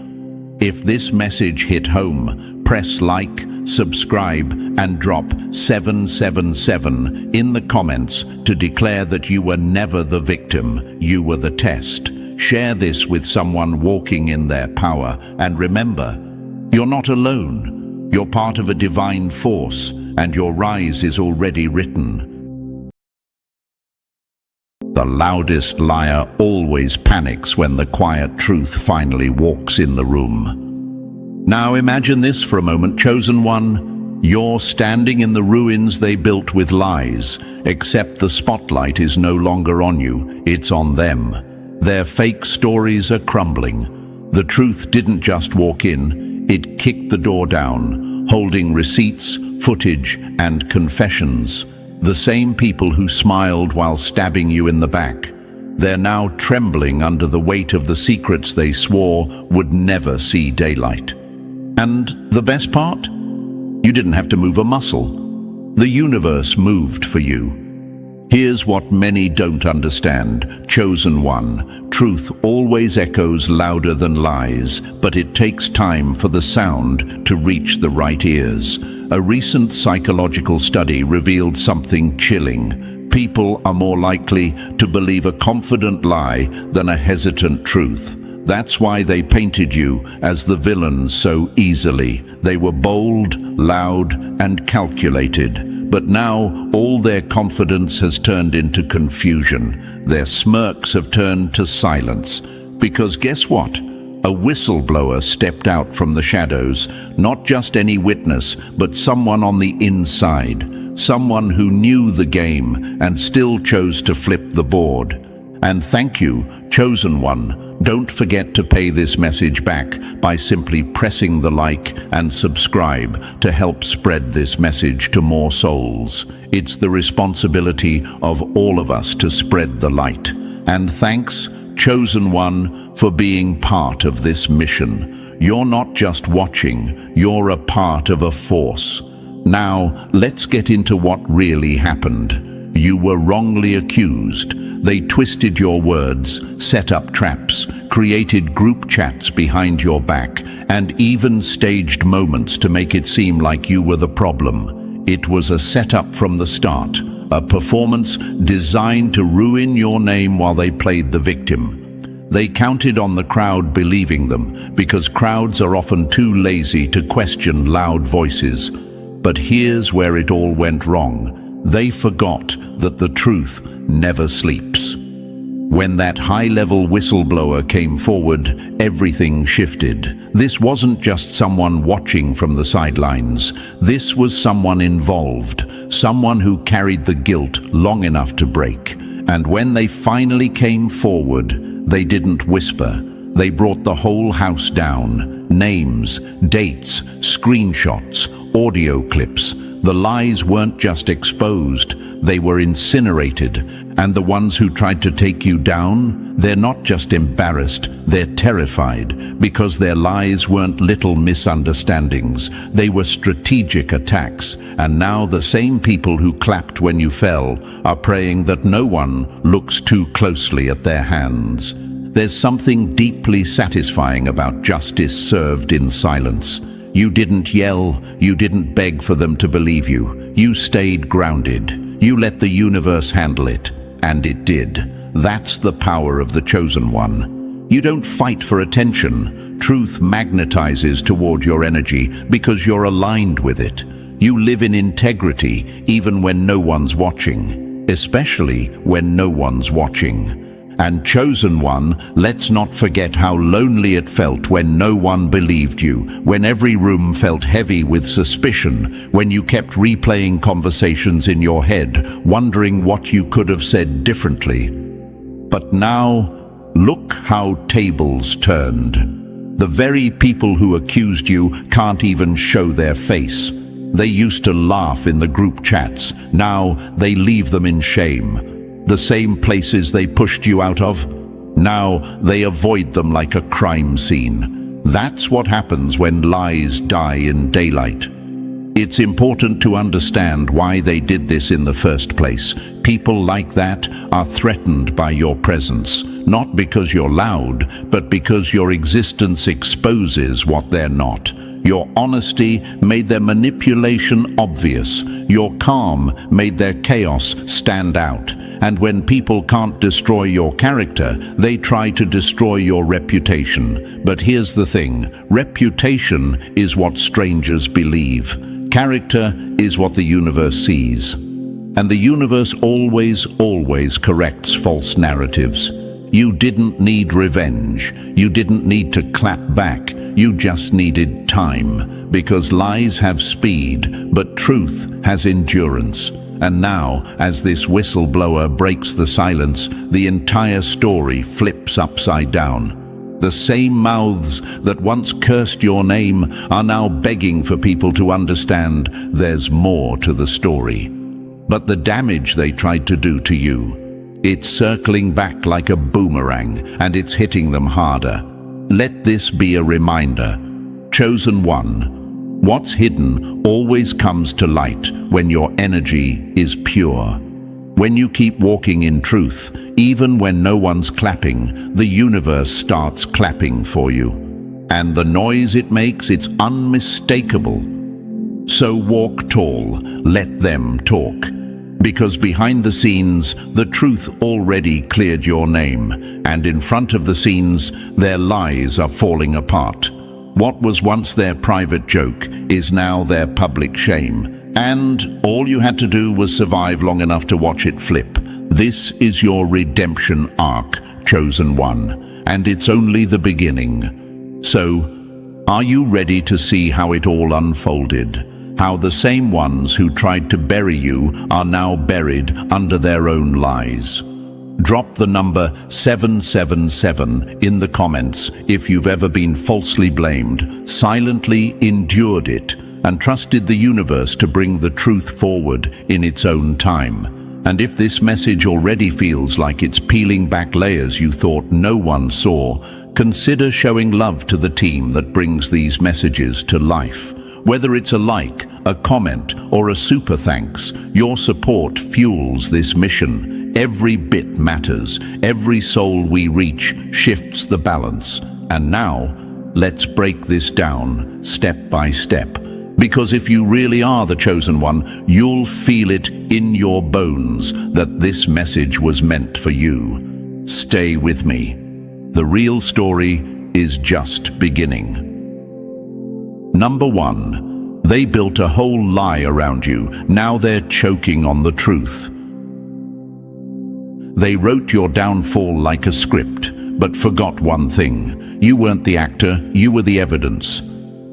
Speaker 1: If this message hit home, press like, subscribe, and drop 777 in the comments to declare that you were never the victim, you were the test. Share this with someone walking in their power, and remember, you're not alone. You're part of a divine force, and your rise is already written. The loudest liar always panics when the quiet truth finally walks in the room. Now imagine this for a moment, chosen one. You're standing in the ruins they built with lies, except the spotlight is no longer on you, it's on them. Their fake stories are crumbling. The truth didn't just walk in, it kicked the door down, holding receipts, footage, and confessions. The same people who smiled while stabbing you in the back. They're now trembling under the weight of the secrets they swore would never see daylight. And the best part? You didn't have to move a muscle. The universe moved for you. Here's what many don't understand, chosen one. Truth always echoes louder than lies, but it takes time for the sound to reach the right ears. A recent psychological study revealed something chilling. People are more likely to believe a confident lie than a hesitant truth. That's why they painted you as the villain so easily. They were bold, loud, and calculated. But now all their confidence has turned into confusion. Their smirks have turned to silence. Because guess what? A whistleblower stepped out from the shadows. Not just any witness, but someone on the inside. Someone who knew the game and still chose to flip the board. And thank you, chosen one. Don't forget to pay this message back by simply pressing the like and subscribe to help spread this message to more souls. It's the responsibility of all of us to spread the light. And thanks, chosen one, for being part of this mission. You're not just watching, you're a part of a force. Now, let's get into what really happened. You were wrongly accused. They twisted your words, set up traps, created group chats behind your back, and even staged moments to make it seem like you were the problem. It was a setup from the start, a performance designed to ruin your name while they played the victim. They counted on the crowd believing them, because crowds are often too lazy to question loud voices. But here's where it all went wrong. They forgot that the truth never sleeps. When that high-level whistleblower came forward, everything shifted. This wasn't just someone watching from the sidelines. This was someone involved, someone who carried the guilt long enough to break. And when they finally came forward, they didn't whisper. They brought the whole house down. Names, dates, screenshots, audio clips. The lies weren't just exposed, they were incinerated. And the ones who tried to take you down, they're not just embarrassed, they're terrified, because their lies weren't little misunderstandings. They were strategic attacks. And now the same people who clapped when you fell are praying that no one looks too closely at their hands. There's something deeply satisfying about justice served in silence. You didn't yell, you didn't beg for them to believe you. You stayed grounded. You let the universe handle it, and it did. That's the power of the chosen one. You don't fight for attention. Truth magnetizes toward your energy because you're aligned with it. You live in integrity even when no one's watching, especially when no one's watching. And chosen one, let's not forget how lonely it felt when no one believed you, when every room felt heavy with suspicion, when you kept replaying conversations in your head, wondering what you could have said differently. But now, look how tables turned. The very people who accused you can't even show their face. They used to laugh in the group chats. Now they leave them in shame. The same places they pushed you out of? Now they avoid them like a crime scene. That's what happens when lies die in daylight. It's important to understand why they did this in the first place. People like that are threatened by your presence, not because you're loud, but because your existence exposes what they're not. Your honesty made their manipulation obvious. Your calm made their chaos stand out. And when people can't destroy your character, they try to destroy your reputation. But here's the thing, reputation is what strangers believe. Character is what the universe sees. And the universe always corrects false narratives. You didn't need revenge. You didn't need to clap back. You just needed time. Because lies have speed, but truth has endurance. And now, as this whistleblower breaks the silence, the entire story flips upside down. The same mouths that once cursed your name are now begging for people to understand there's more to the story. But the damage they tried to do to you, it's circling back like a boomerang, and it's hitting them harder. Let this be a reminder. Chosen one, what's hidden always comes to light when your energy is pure. When you keep walking in truth, even when no one's clapping, the universe starts clapping for you. And the noise it makes, it's unmistakable. So walk tall, let them talk. Because behind the scenes, the truth already cleared your name, and in front of the scenes, their lies are falling apart. What was once their private joke is now their public shame. And all you had to do was survive long enough to watch it flip. This is your redemption arc, chosen one, and it's only the beginning. So, are you ready to see how it all unfolded? How the same ones who tried to bury you are now buried under their own lies? Drop the number 777 in the comments if you've ever been falsely blamed, silently endured it, and trusted the universe to bring the truth forward in its own time. And if this message already feels like it's peeling back layers you thought no one saw, consider showing love to the team that brings these messages to life. Whether it's a like, a comment, or a super thanks, your support fuels this mission. Every bit matters. Every soul we reach shifts the balance. And now, let's break this down step by step. Because if you really are the chosen one, you'll feel it in your bones that this message was meant for you. Stay with me. The real story is just beginning. Number 1. They built a whole lie around you. Now they're choking on the truth. They wrote your downfall like a script, but forgot one thing. You weren't the actor, you were the evidence.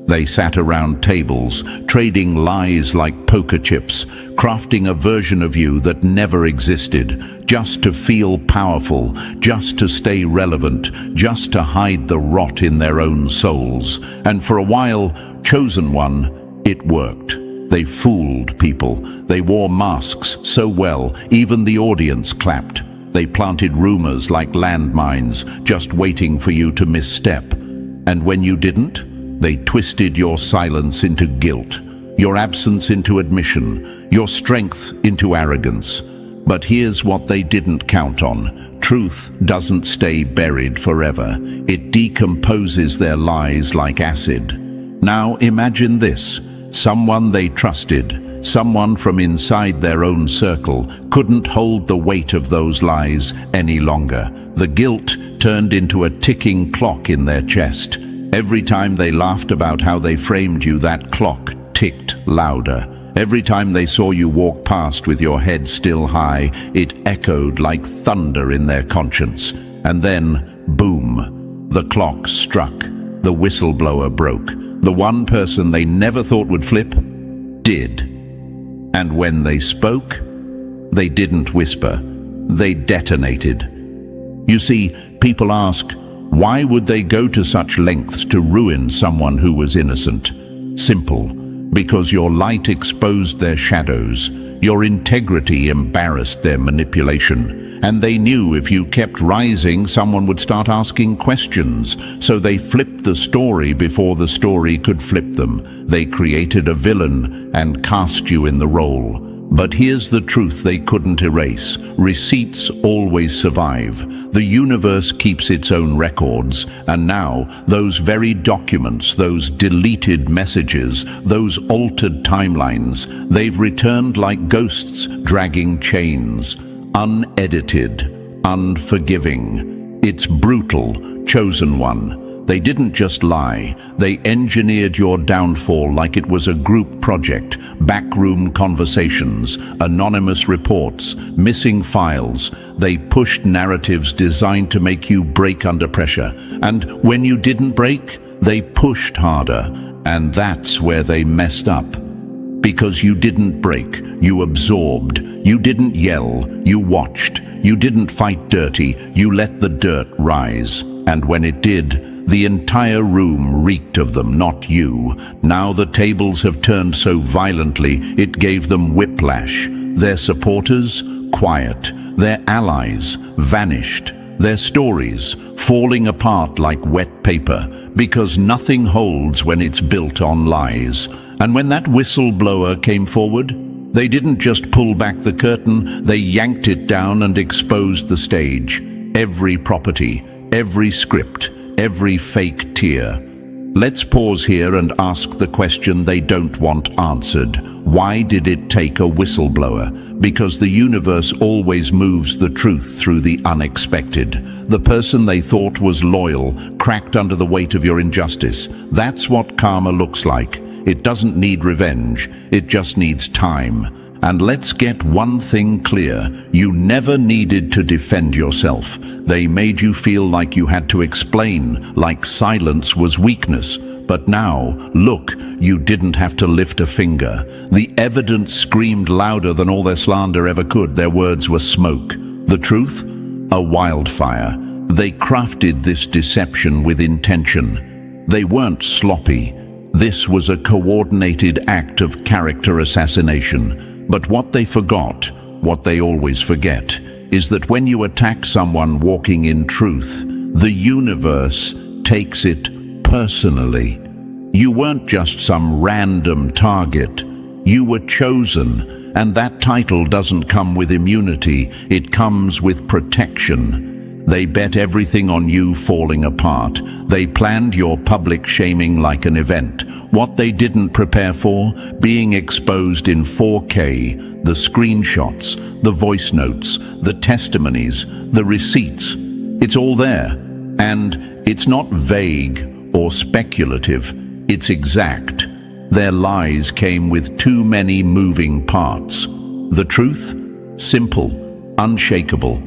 Speaker 1: They sat around tables, trading lies like poker chips, crafting a version of you that never existed, just to feel powerful, just to stay relevant, just to hide the rot in their own souls. And for a while, chosen one, it worked. They fooled people. They wore masks so well, even the audience clapped. They planted rumors like landmines, just waiting for you to misstep. And when you didn't, they twisted your silence into guilt, your absence into admission, your strength into arrogance. But here's what they didn't count on. Truth doesn't stay buried forever. It decomposes their lies like acid. Now imagine this. Someone they trusted, someone from inside their own circle, couldn't hold the weight of those lies any longer. The guilt turned into a ticking clock in their chest. Every time they laughed about how they framed you, that clock ticked louder. Every time they saw you walk past with your head still high, it echoed like thunder in their conscience. And then, boom, the clock struck. The whistleblower broke. The one person they never thought would flip, did. And when they spoke, they didn't whisper. They detonated. You see, people ask, why would they go to such lengths to ruin someone who was innocent? Simple. Because your light exposed their shadows. Your integrity embarrassed their manipulation. And they knew if you kept rising, someone would start asking questions. So they flipped the story before the story could flip them. They created a villain and cast you in the role. But here's the truth they couldn't erase. Receipts always survive. The universe keeps its own records, and now those very documents, those deleted messages, those altered timelines, they've returned like ghosts dragging chains. Unedited, unforgiving. It's brutal, chosen one. They didn't just lie, they engineered your downfall like it was a group project. Backroom conversations, anonymous reports, missing files. They pushed narratives designed to make you break under pressure. And when you didn't break, they pushed harder. And that's where they messed up. Because you didn't break, you absorbed. You didn't yell, you watched. You didn't fight dirty, you let the dirt rise. And when it did, the entire room reeked of them, not you. Now the tables have turned so violently, it gave them whiplash. Their supporters, quiet. Their allies, vanished. Their stories, falling apart like wet paper, because nothing holds when it's built on lies. And when that whistleblower came forward, they didn't just pull back the curtain, they yanked it down and exposed the stage. Every property, every script, every fake tear. Let's pause here and ask the question they don't want answered. Why did it take a whistleblower? Because the universe always moves the truth through the unexpected. The person they thought was loyal cracked under the weight of your injustice. That's what karma looks like. It doesn't need revenge, it just needs time. And let's get one thing clear, you never needed to defend yourself. They made you feel like you had to explain, like silence was weakness. But now, look, you didn't have to lift a finger. The evidence screamed louder than all their slander ever could. Their words were smoke. The truth? A wildfire. They crafted this deception with intention. They weren't sloppy. This was a coordinated act of character assassination. But what they forgot, what they always forget, is that when you attack someone walking in truth, the universe takes it personally. You weren't just some random target. You were chosen, and that title doesn't come with immunity, it comes with protection. They bet everything on you falling apart. They planned your public shaming like an event. What they didn't prepare for, being exposed in 4K, the screenshots, the voice notes, the testimonies, the receipts. It's all there. And it's not vague or speculative, it's exact. Their lies came with too many moving parts. The truth? Simple, unshakable.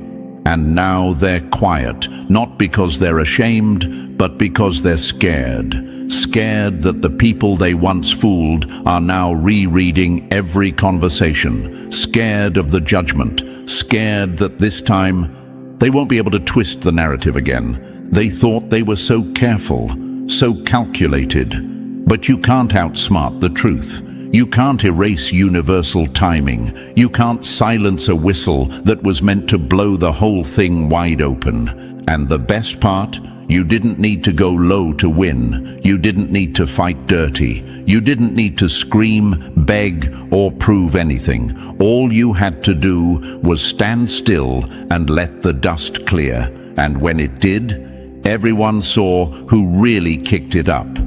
Speaker 1: And now they're quiet, not because they're ashamed, but because they're scared. Scared that the people they once fooled are now rereading every conversation. Scared of the judgment. Scared that this time they won't be able to twist the narrative again. They thought they were so careful, so calculated. But you can't outsmart the truth. You can't erase universal timing. You can't silence a whistle that was meant to blow the whole thing wide open. And the best part? You didn't need to go low to win. You didn't need to fight dirty. You didn't need to scream, beg, or prove anything. All you had to do was stand still and let the dust clear. And when it did, everyone saw who really kicked it up.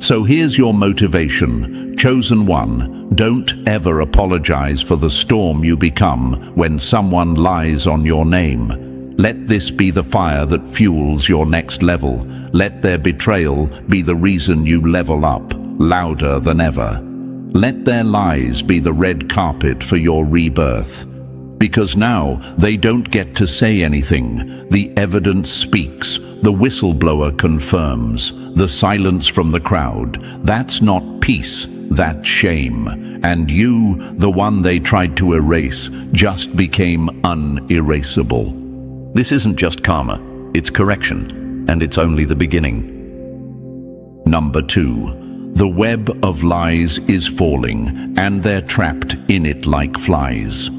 Speaker 1: So here's your motivation. Chosen one, don't ever apologize for the storm you become when someone lies on your name. Let this be the fire that fuels your next level. Let their betrayal be the reason you level up, louder than ever. Let their lies be the red carpet for your rebirth. Because now they don't get to say anything. The evidence speaks. The whistleblower confirms. The silence from the crowd. That's not peace, that's shame. And you, the one they tried to erase, just became unerasable. This isn't just karma, it's correction, and it's only the beginning. Number 2. The web of lies is falling, and they're trapped in it like flies.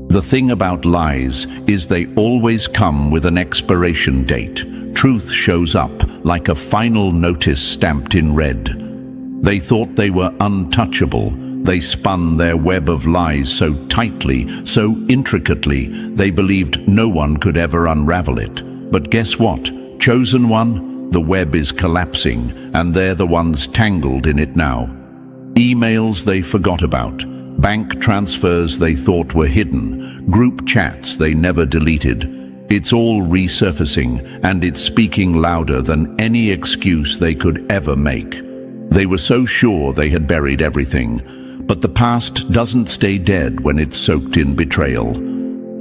Speaker 1: The thing about lies is they always come with an expiration date. Truth shows up like a final notice stamped in red. They thought they were untouchable. They spun their web of lies so tightly, so intricately, they believed no one could ever unravel it. But guess what? Chosen one, the web is collapsing, and they're the ones tangled in it now. Emails they forgot about, bank transfers they thought were hidden, group chats they never deleted. It's all resurfacing, and it's speaking louder than any excuse they could ever make. They were so sure they had buried everything, but the past doesn't stay dead when it's soaked in betrayal.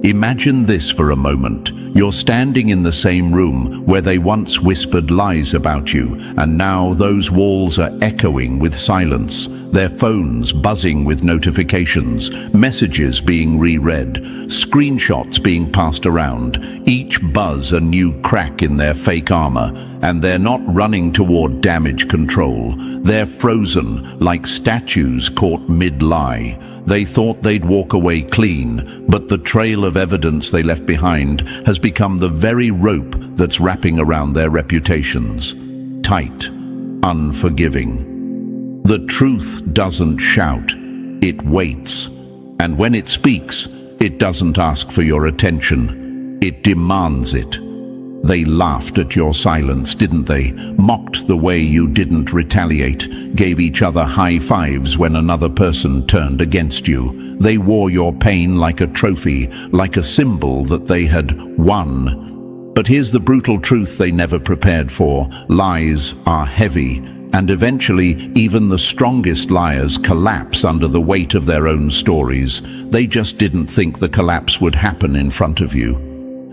Speaker 1: Imagine this for a moment. You're standing in the same room where they once whispered lies about you, and now those walls are echoing with silence, their phones buzzing with notifications, messages being reread, screenshots being passed around, each buzz a new crack in their fake armor, and they're not running toward damage control. They're frozen, like statues caught mid-lie. They thought they'd walk away clean, but the trail of evidence they left behind has become the very rope that's wrapping around their reputations. Tight, unforgiving. The truth doesn't shout, it waits. And when it speaks, it doesn't ask for your attention, it demands it. They laughed at your silence, didn't they? Mocked the way you didn't retaliate, gave each other high fives when another person turned against you. They wore your pain like a trophy, like a symbol that they had won. But here's the brutal truth they never prepared for. Lies are heavy, and eventually even the strongest liars collapse under the weight of their own stories. They just didn't think the collapse would happen in front of you.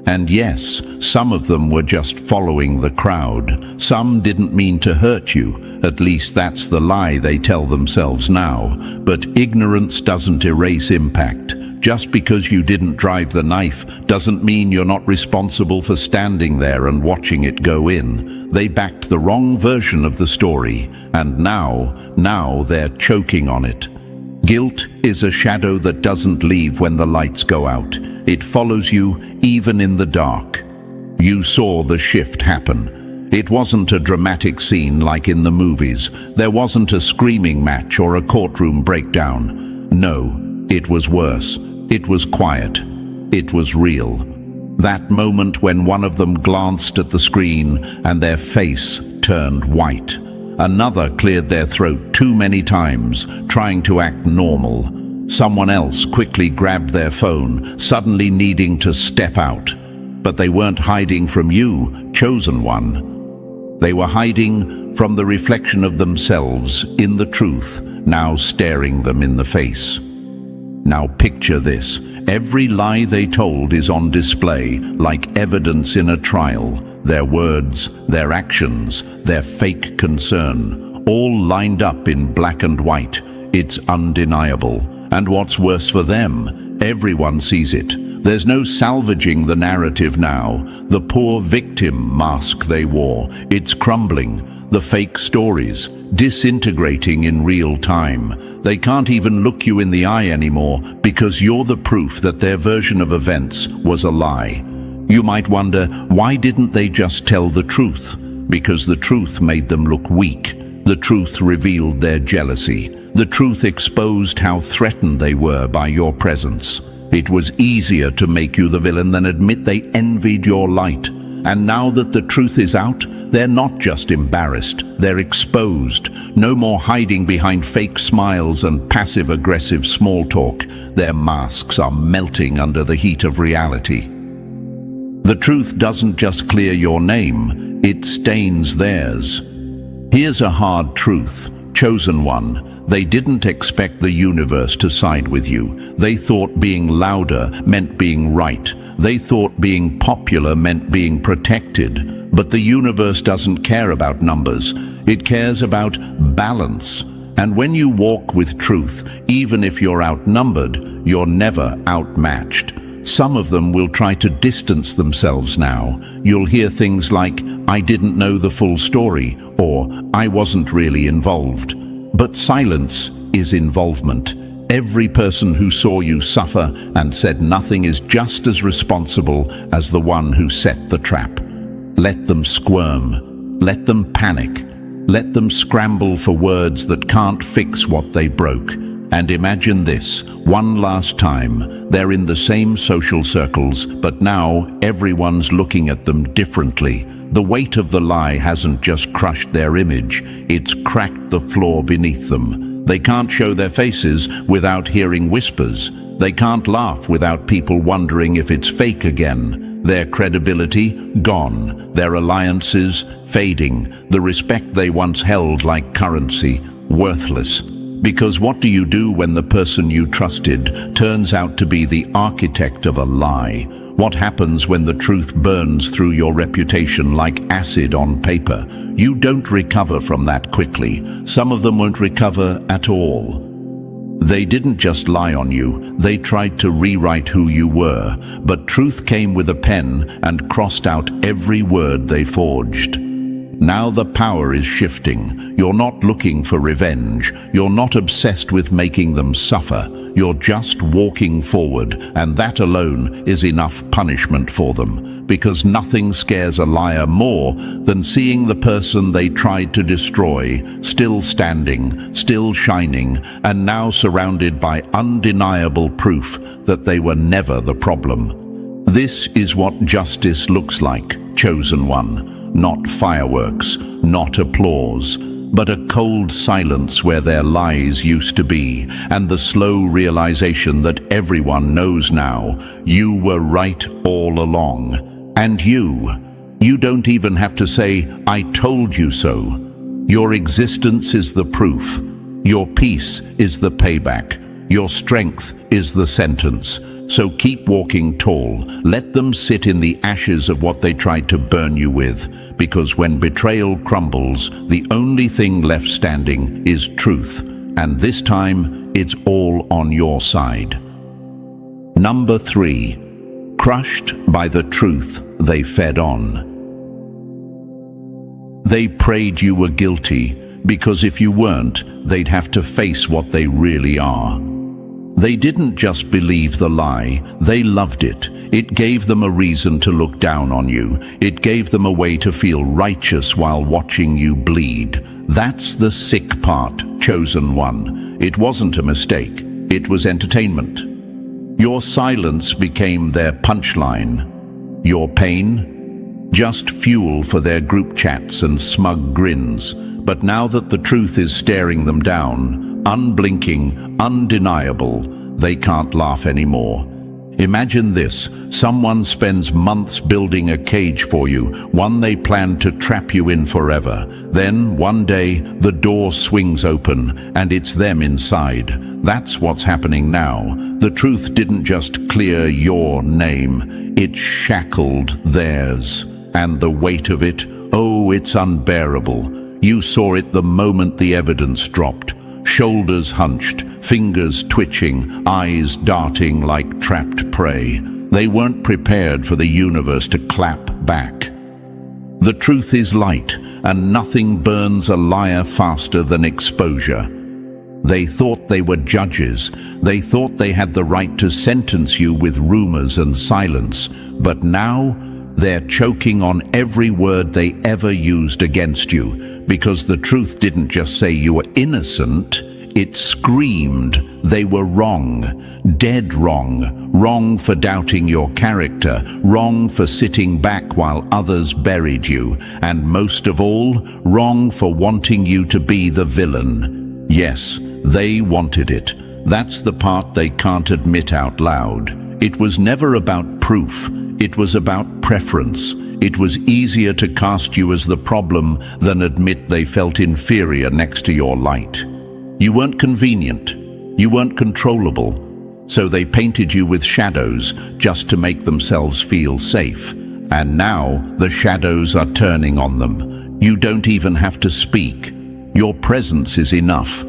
Speaker 1: And yes, some of them were just following the crowd. Some didn't mean to hurt you. At least that's the lie they tell themselves now. But ignorance doesn't erase impact. Just because you didn't drive the knife doesn't mean you're not responsible for standing there and watching it go in. They backed the wrong version of the story, and now they're choking on it. Guilt is a shadow that doesn't leave when the lights go out. It follows you even in the dark. You saw the shift happen. It wasn't a dramatic scene like in the movies. There wasn't a screaming match or a courtroom breakdown. No, it was worse. It was quiet. It was real. That moment when one of them glanced at the screen and their face turned white. Another cleared their throat too many times, trying to act normal. Someone else quickly grabbed their phone, suddenly needing to step out. But they weren't hiding from you, chosen one. They were hiding from the reflection of themselves in the truth, now staring them in the face. Now picture this. Every lie they told is on display, like evidence in a trial. Their words, their actions, their fake concern, all lined up in black and white. It's undeniable. And what's worse for them, everyone sees it. There's no salvaging the narrative now. The poor victim mask they wore, it's crumbling. The fake stories, disintegrating in real time. They can't even look you in the eye anymore because you're the proof that their version of events was a lie. You might wonder, why didn't they just tell the truth? Because the truth made them look weak. The truth revealed their jealousy. The truth exposed how threatened they were by your presence. It was easier to make you the villain than admit they envied your light. And now that the truth is out, they're not just embarrassed, they're exposed. No more hiding behind fake smiles and passive-aggressive small talk. Their masks are melting under the heat of reality. The truth doesn't just clear your name, it stains theirs. Here's a hard truth. Chosen one, they didn't expect the universe to side with you. They thought being louder meant being right. They thought being popular meant being protected. But the universe doesn't care about numbers. It cares about balance. And when you walk with truth, even if you're outnumbered, you're never outmatched. Some of them will try to distance themselves now. You'll hear things like, "I didn't know the full story," or "I wasn't really involved." But silence is involvement. Every person who saw you suffer and said nothing is just as responsible as the one who set the trap. Let them squirm. Let them panic. Let them scramble for words that can't fix what they broke. And imagine this, one last time, they're in the same social circles, but now everyone's looking at them differently. The weight of the lie hasn't just crushed their image, it's cracked the floor beneath them. They can't show their faces without hearing whispers. They can't laugh without people wondering if it's fake again. Their credibility, gone. Their alliances, fading. The respect they once held like currency, worthless. Because what do you do when the person you trusted turns out to be the architect of a lie? What happens when the truth burns through your reputation like acid on paper? You don't recover from that quickly. Some of them won't recover at all. They didn't just lie on you, they tried to rewrite who you were, but truth came with a pen and crossed out every word they forged. Now the power is shifting. You're not looking for revenge. You're not obsessed with making them suffer. You're just walking forward, and that alone is enough punishment for them. Because nothing scares a liar more than seeing the person they tried to destroy, still standing, still shining, and now surrounded by undeniable proof that they were never the problem. This is what justice looks like, chosen one. Not fireworks, not applause, but a cold silence where their lies used to be, and the slow realization that everyone knows now, you were right all along. And you don't even have to say, "I told you so." Your existence is the proof. Your peace is the payback. Your strength is the sentence. So keep walking tall. Let them sit in the ashes of what they tried to burn you with. Because when betrayal crumbles, the only thing left standing is truth. And this time, it's all on your side. Number 3. Crushed by the truth they fed on. They prayed you were guilty, because if you weren't, they'd have to face what they really are. They didn't just believe the lie, they loved it. It gave them a reason to look down on you. It gave them a way to feel righteous while watching you bleed. That's the sick part, chosen one. It wasn't a mistake, it was entertainment. Your silence became their punchline. Your pain? Just fuel for their group chats and smug grins. But now that the truth is staring them down, unblinking, undeniable, they can't laugh anymore. Imagine this, someone spends months building a cage for you, one they plan to trap you in forever. Then, one day, the door swings open, and it's them inside. That's what's happening now. The truth didn't just clear your name, it shackled theirs. And the weight of it, oh, it's unbearable. You saw it the moment the evidence dropped. Shoulders hunched, fingers twitching, eyes darting like trapped prey. They weren't prepared for the universe to clap back. The truth is light, and nothing burns a liar faster than exposure. They thought they were judges. They thought they had the right to sentence you with rumors and silence. But now, they're choking on every word they ever used against you, because the truth didn't just say you were innocent, it screamed they were wrong, dead wrong, wrong for doubting your character, wrong for sitting back while others buried you, and most of all, wrong for wanting you to be the villain. Yes, they wanted it. That's the part they can't admit out loud. It was never about proof. It was about preference. It was easier to cast you as the problem than admit they felt inferior next to your light. You weren't convenient. You weren't controllable. So they painted you with shadows just to make themselves feel safe. And now the shadows are turning on them. You don't even have to speak. Your presence is enough.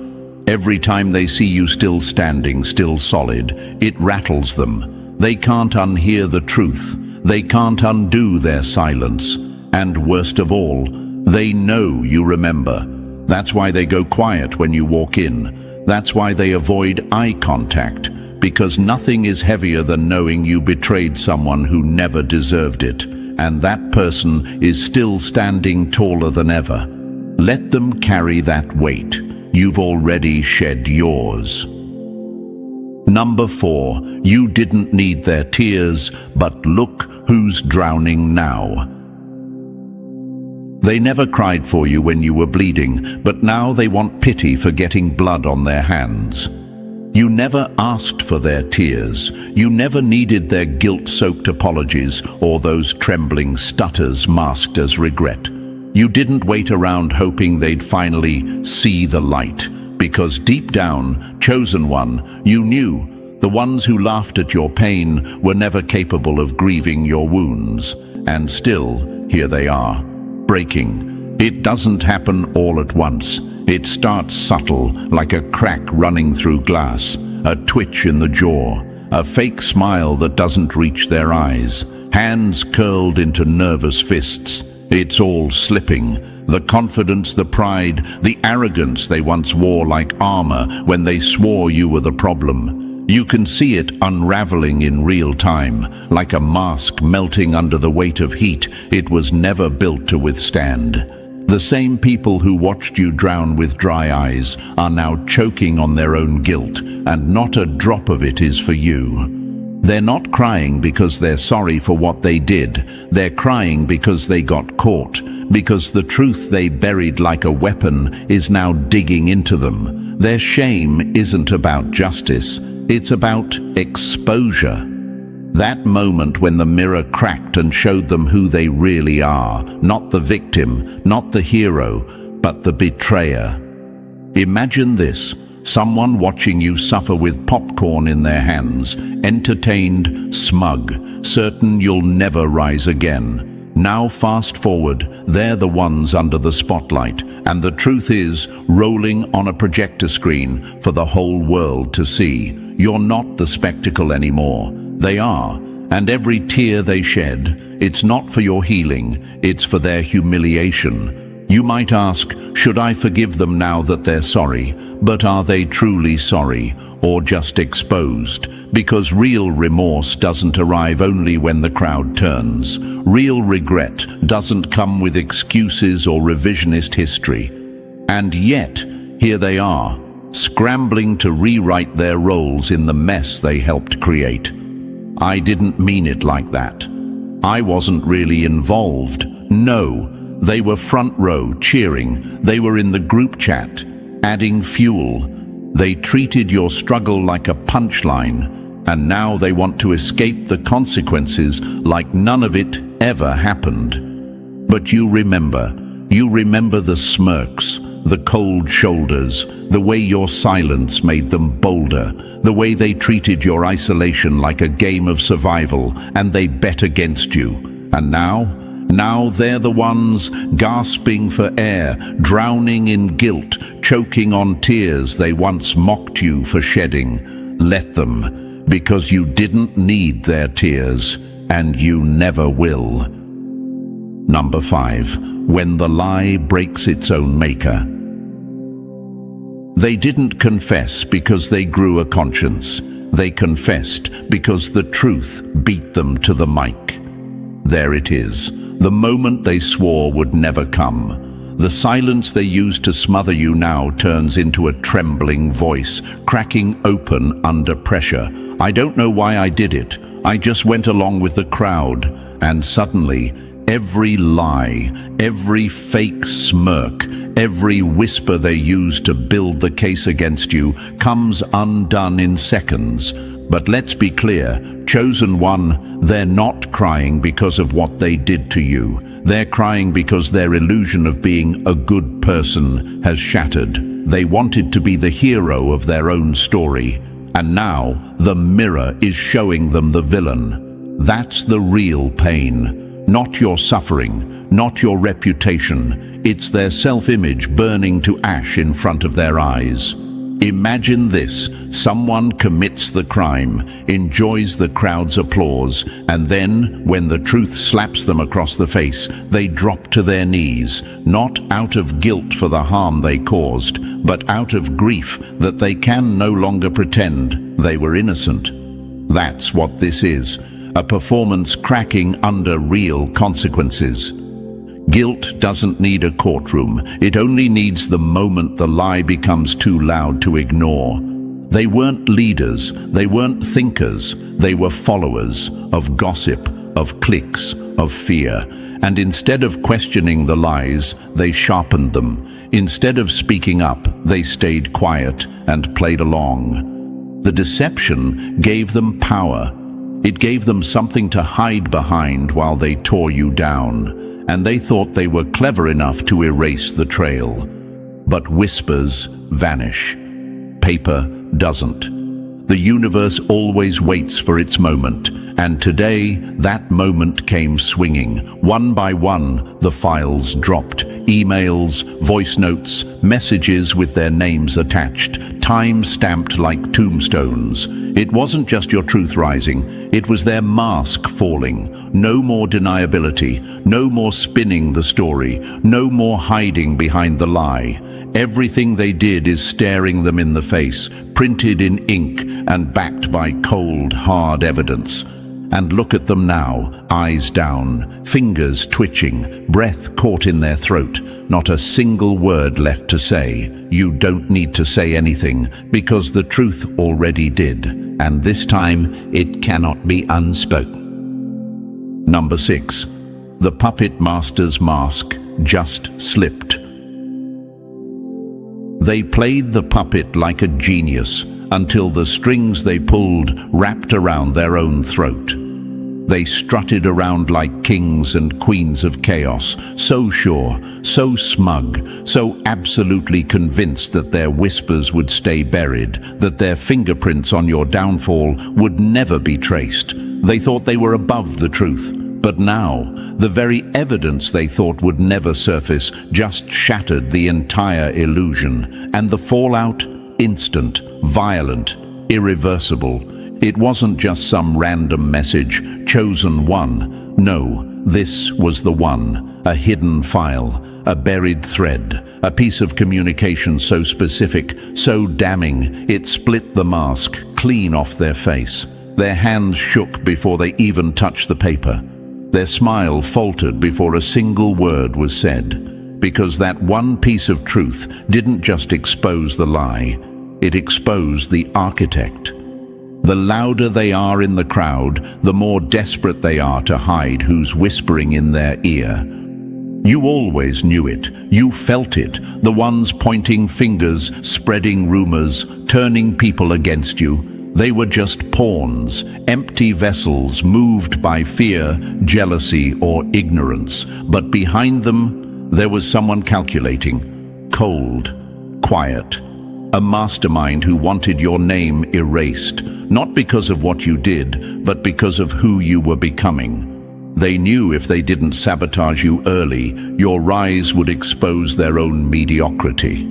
Speaker 1: Every time they see you still standing, still solid, it rattles them. They can't unhear the truth. They can't undo their silence. And worst of all, they know you remember. That's why they go quiet when you walk in. That's why they avoid eye contact, because nothing is heavier than knowing you betrayed someone who never deserved it, and that person is still standing taller than ever. Let them carry that weight. You've already shed yours. Number 4, you didn't need their tears, but look who's drowning now. They never cried for you when you were bleeding, but now they want pity for getting blood on their hands. You never asked for their tears. You never needed their guilt-soaked apologies or those trembling stutters masked as regret. You didn't wait around hoping they'd finally see the light, because deep down, chosen one, you knew the ones who laughed at your pain were never capable of grieving your wounds. And still, here they are, breaking. It doesn't happen all at once. It starts subtle, like a crack running through glass, a twitch in the jaw, a fake smile that doesn't reach their eyes, hands curled into nervous fists. It's all slipping. The confidence, the pride, the arrogance they once wore like armor when they swore you were the problem. You can see it unraveling in real time, like a mask melting under the weight of heat it was never built to withstand. The same people who watched you drown with dry eyes are now choking on their own guilt, and not a drop of it is for you. They're not crying because they're sorry for what they did. They're crying because they got caught, because the truth they buried like a weapon is now digging into them. Their shame isn't about justice, it's about exposure. That moment when the mirror cracked and showed them who they really are, not the victim, not the hero, but the betrayer. Imagine this, someone watching you suffer with popcorn in their hands, entertained, smug, certain you'll never rise again. Now fast forward, they're the ones under the spotlight, and the truth is, rolling on a projector screen for the whole world to see. You're not the spectacle anymore. They are, and every tear they shed, it's not for your healing, it's for their humiliation. You might ask, should I forgive them now that they're sorry? But are they truly sorry, or just exposed? Because real remorse doesn't arrive only when the crowd turns. Real regret doesn't come with excuses or revisionist history. And yet, here they are, scrambling to rewrite their roles in the mess they helped create. I didn't mean it like that. I wasn't really involved. No, they were front row, cheering. They were in the group chat, adding fuel. They treated your struggle like a punchline, and now they want to escape the consequences like none of it ever happened. But you remember the smirks, the cold shoulders, the way your silence made them bolder, the way they treated your isolation like a game of survival, and they bet against you. And now they're the ones gasping for air, drowning in guilt, choking on tears they once mocked you for shedding. Let them, because you didn't need their tears, and you never will. Number 5, when the lie breaks its own maker. They didn't confess because they grew a conscience. They confessed because the truth beat them to the mic. There it is, the moment they swore would never come. The silence they used to smother you now turns into a trembling voice, cracking open under pressure. I don't know why I did it. I just went along with the crowd, and suddenly, every lie, every fake smirk, every whisper they used to build the case against you comes undone in seconds. But let's be clear, chosen one, they're not crying because of what they did to you. They're crying because their illusion of being a good person has shattered. They wanted to be the hero of their own story, and now the mirror is showing them the villain. That's the real pain. Not your suffering, not your reputation. It's their self-image burning to ash in front of their eyes. Imagine this: someone commits the crime, enjoys the crowd's applause, and then, when the truth slaps them across the face, they drop to their knees, not out of guilt for the harm they caused, but out of grief that they can no longer pretend they were innocent. That's what this is, a performance cracking under real consequences. Guilt doesn't need a courtroom. It only needs the moment the lie becomes too loud to ignore. They weren't leaders, they weren't thinkers, they were followers of gossip, of cliques, of fear. And instead of questioning the lies, they sharpened them. Instead of speaking up, they stayed quiet and played along. The deception gave them power. It gave them something to hide behind while they tore you down. And they thought they were clever enough to erase the trail. But whispers vanish. Paper doesn't. The universe always waits for its moment, and today that moment came swinging. One by one, the files dropped. Emails, voice notes, messages with their names attached, time-stamped like tombstones. It wasn't just your truth rising, it was their mask falling. No more deniability, no more spinning the story, no more hiding behind the lie. Everything they did is staring them in the face, printed in ink and backed by cold, hard evidence. And look at them now, eyes down, fingers twitching, breath caught in their throat, not a single word left to say. You don't need to say anything, because the truth already did, and this time it cannot be unspoken. Number 6. The puppet master's mask just slipped. They played the puppet like a genius until the strings they pulled wrapped around their own throat. They strutted around like kings and queens of chaos, so sure, so smug, so absolutely convinced that their whispers would stay buried, that their fingerprints on your downfall would never be traced. They thought they were above the truth. But now, the very evidence they thought would never surface just shattered the entire illusion, and the fallout, instant, violent, irreversible. It wasn't just some random message, chosen one. No, this was the one, a hidden file, a buried thread, a piece of communication so specific, so damning, it split the mask clean off their face. Their hands shook before they even touched the paper. Their smile faltered before a single word was said, because that one piece of truth didn't just expose the lie, it exposed the architect. The louder they are in the crowd, the more desperate they are to hide who's whispering in their ear. You always knew it, you felt it, the ones pointing fingers, spreading rumors, turning people against you. They were just pawns, empty vessels moved by fear, jealousy, or ignorance. But behind them, there was someone calculating, cold, quiet, a mastermind who wanted your name erased, not because of what you did, but because of who you were becoming. They knew if they didn't sabotage you early, your rise would expose their own mediocrity.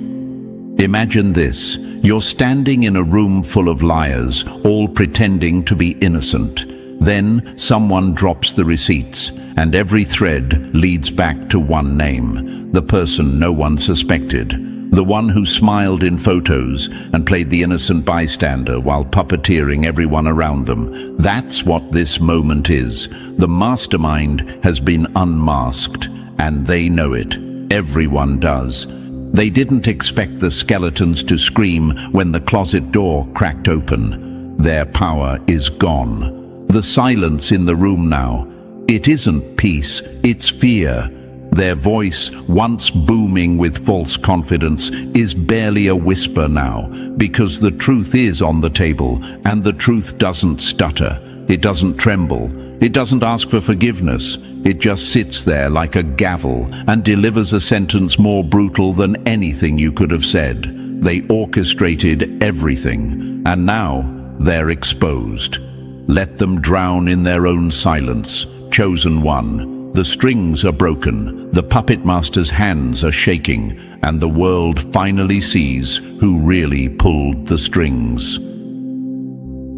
Speaker 1: Imagine this. You're standing in a room full of liars, all pretending to be innocent. Then someone drops the receipts, and every thread leads back to one name, the person no one suspected, the one who smiled in photos and played the innocent bystander while puppeteering everyone around them. That's what this moment is. The mastermind has been unmasked, and they know it. Everyone does. They didn't expect the skeletons to scream when the closet door cracked open. Their power is gone. The silence in the room now, it isn't peace, it's fear. Their voice, once booming with false confidence, is barely a whisper now, because the truth is on the table, and the truth doesn't stutter. It doesn't tremble. It doesn't ask for forgiveness. It just sits there like a gavel and delivers a sentence more brutal than anything you could have said. They orchestrated everything, and now they're exposed. Let them drown in their own silence. Chosen one, The strings are broken, the puppet master's hands are shaking, and the world finally sees who really pulled the strings.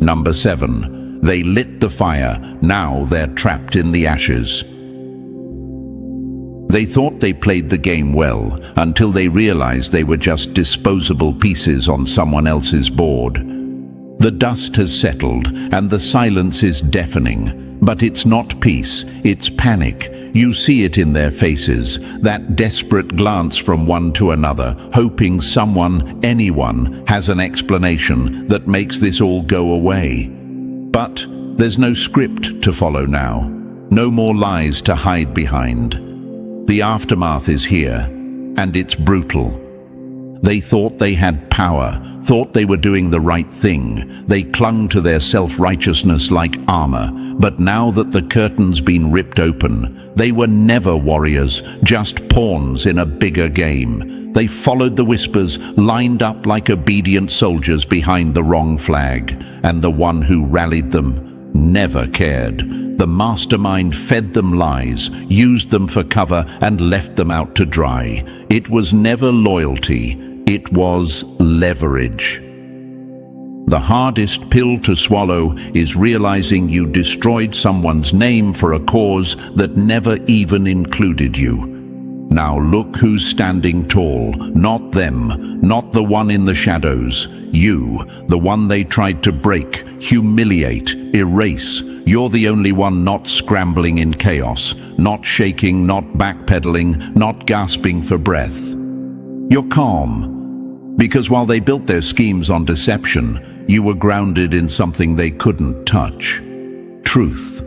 Speaker 1: Number 7. They lit the fire, now they're trapped in the ashes. They thought they played the game well, until they realized they were just disposable pieces on someone else's board. The dust has settled, and the silence is deafening. But it's not peace, it's panic. You see it in their faces, that desperate glance from one to another, hoping someone, anyone, has an explanation that makes this all go away. But there's no script to follow now, no more lies to hide behind. The aftermath is here, and it's brutal. They thought they had power, thought they were doing the right thing. They clung to their self-righteousness like armor. But now that the curtain's been ripped open, they were never warriors, just pawns in a bigger game. They followed the whispers, lined up like obedient soldiers behind the wrong flag. And the one who rallied them never cared. The mastermind fed them lies, used them for cover, and left them out to dry. It was never loyalty, it was leverage. The hardest pill to swallow is realizing you destroyed someone's name for a cause that never even included you. Now look who's standing tall, not them, not the one in the shadows. You, the one they tried to break, humiliate, erase. You're the only one not scrambling in chaos, not shaking, not backpedaling, not gasping for breath. You're calm, because while they built their schemes on deception, you were grounded in something they couldn't touch. Truth.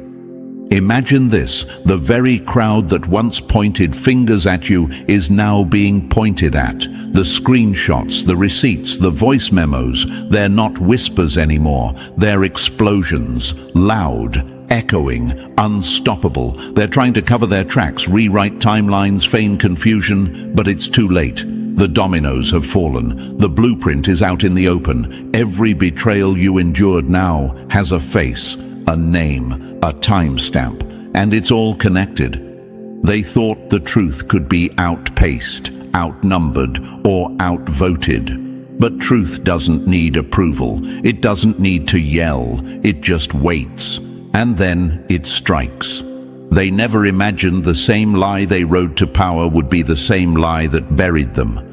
Speaker 1: Imagine this, the very crowd that once pointed fingers at you is now being pointed at. The screenshots, the receipts, the voice memos, they're not whispers anymore. They're explosions, loud, echoing, unstoppable. They're trying to cover their tracks, rewrite timelines, feign confusion, but it's too late. The dominoes have fallen. The blueprint is out in the open. Every betrayal you endured now has a face, a name, a timestamp, and it's all connected. They thought the truth could be outpaced, outnumbered, or outvoted. But truth doesn't need approval. It doesn't need to yell. It just waits. And then it strikes. They never imagined the same lie they rode to power would be the same lie that buried them.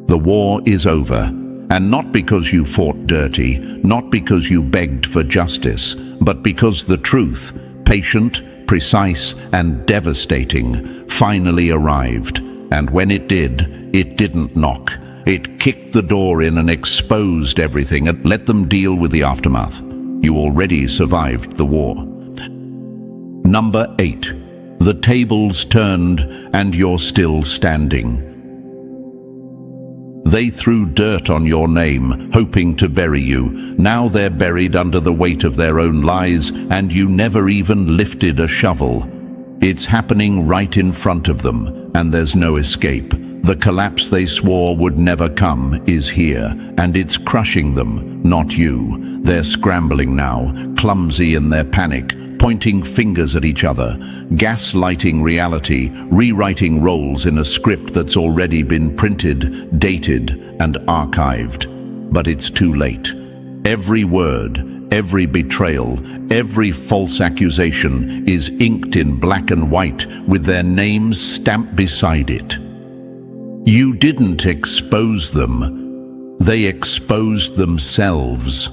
Speaker 1: The war is over, and not because you fought dirty, not because you begged for justice, but because the truth, patient, precise, and devastating, finally arrived. And when it did, it didn't knock. It kicked the door in and exposed everything and let them deal with the aftermath. You already survived the war. Number 8. The tables turned and you're still standing. They threw dirt on your name, hoping to bury you. Now they're buried under the weight of their own lies, and you never even lifted a shovel. It's happening right in front of them, and there's no escape. The collapse they swore would never come is here, and it's crushing them, not you. They're scrambling now, clumsy in their panic, pointing fingers at each other, gaslighting reality, rewriting roles in a script that's already been printed, dated, and archived. But it's too late. Every word, every betrayal, every false accusation is inked in black and white with their names stamped beside it. You didn't expose them. They exposed themselves.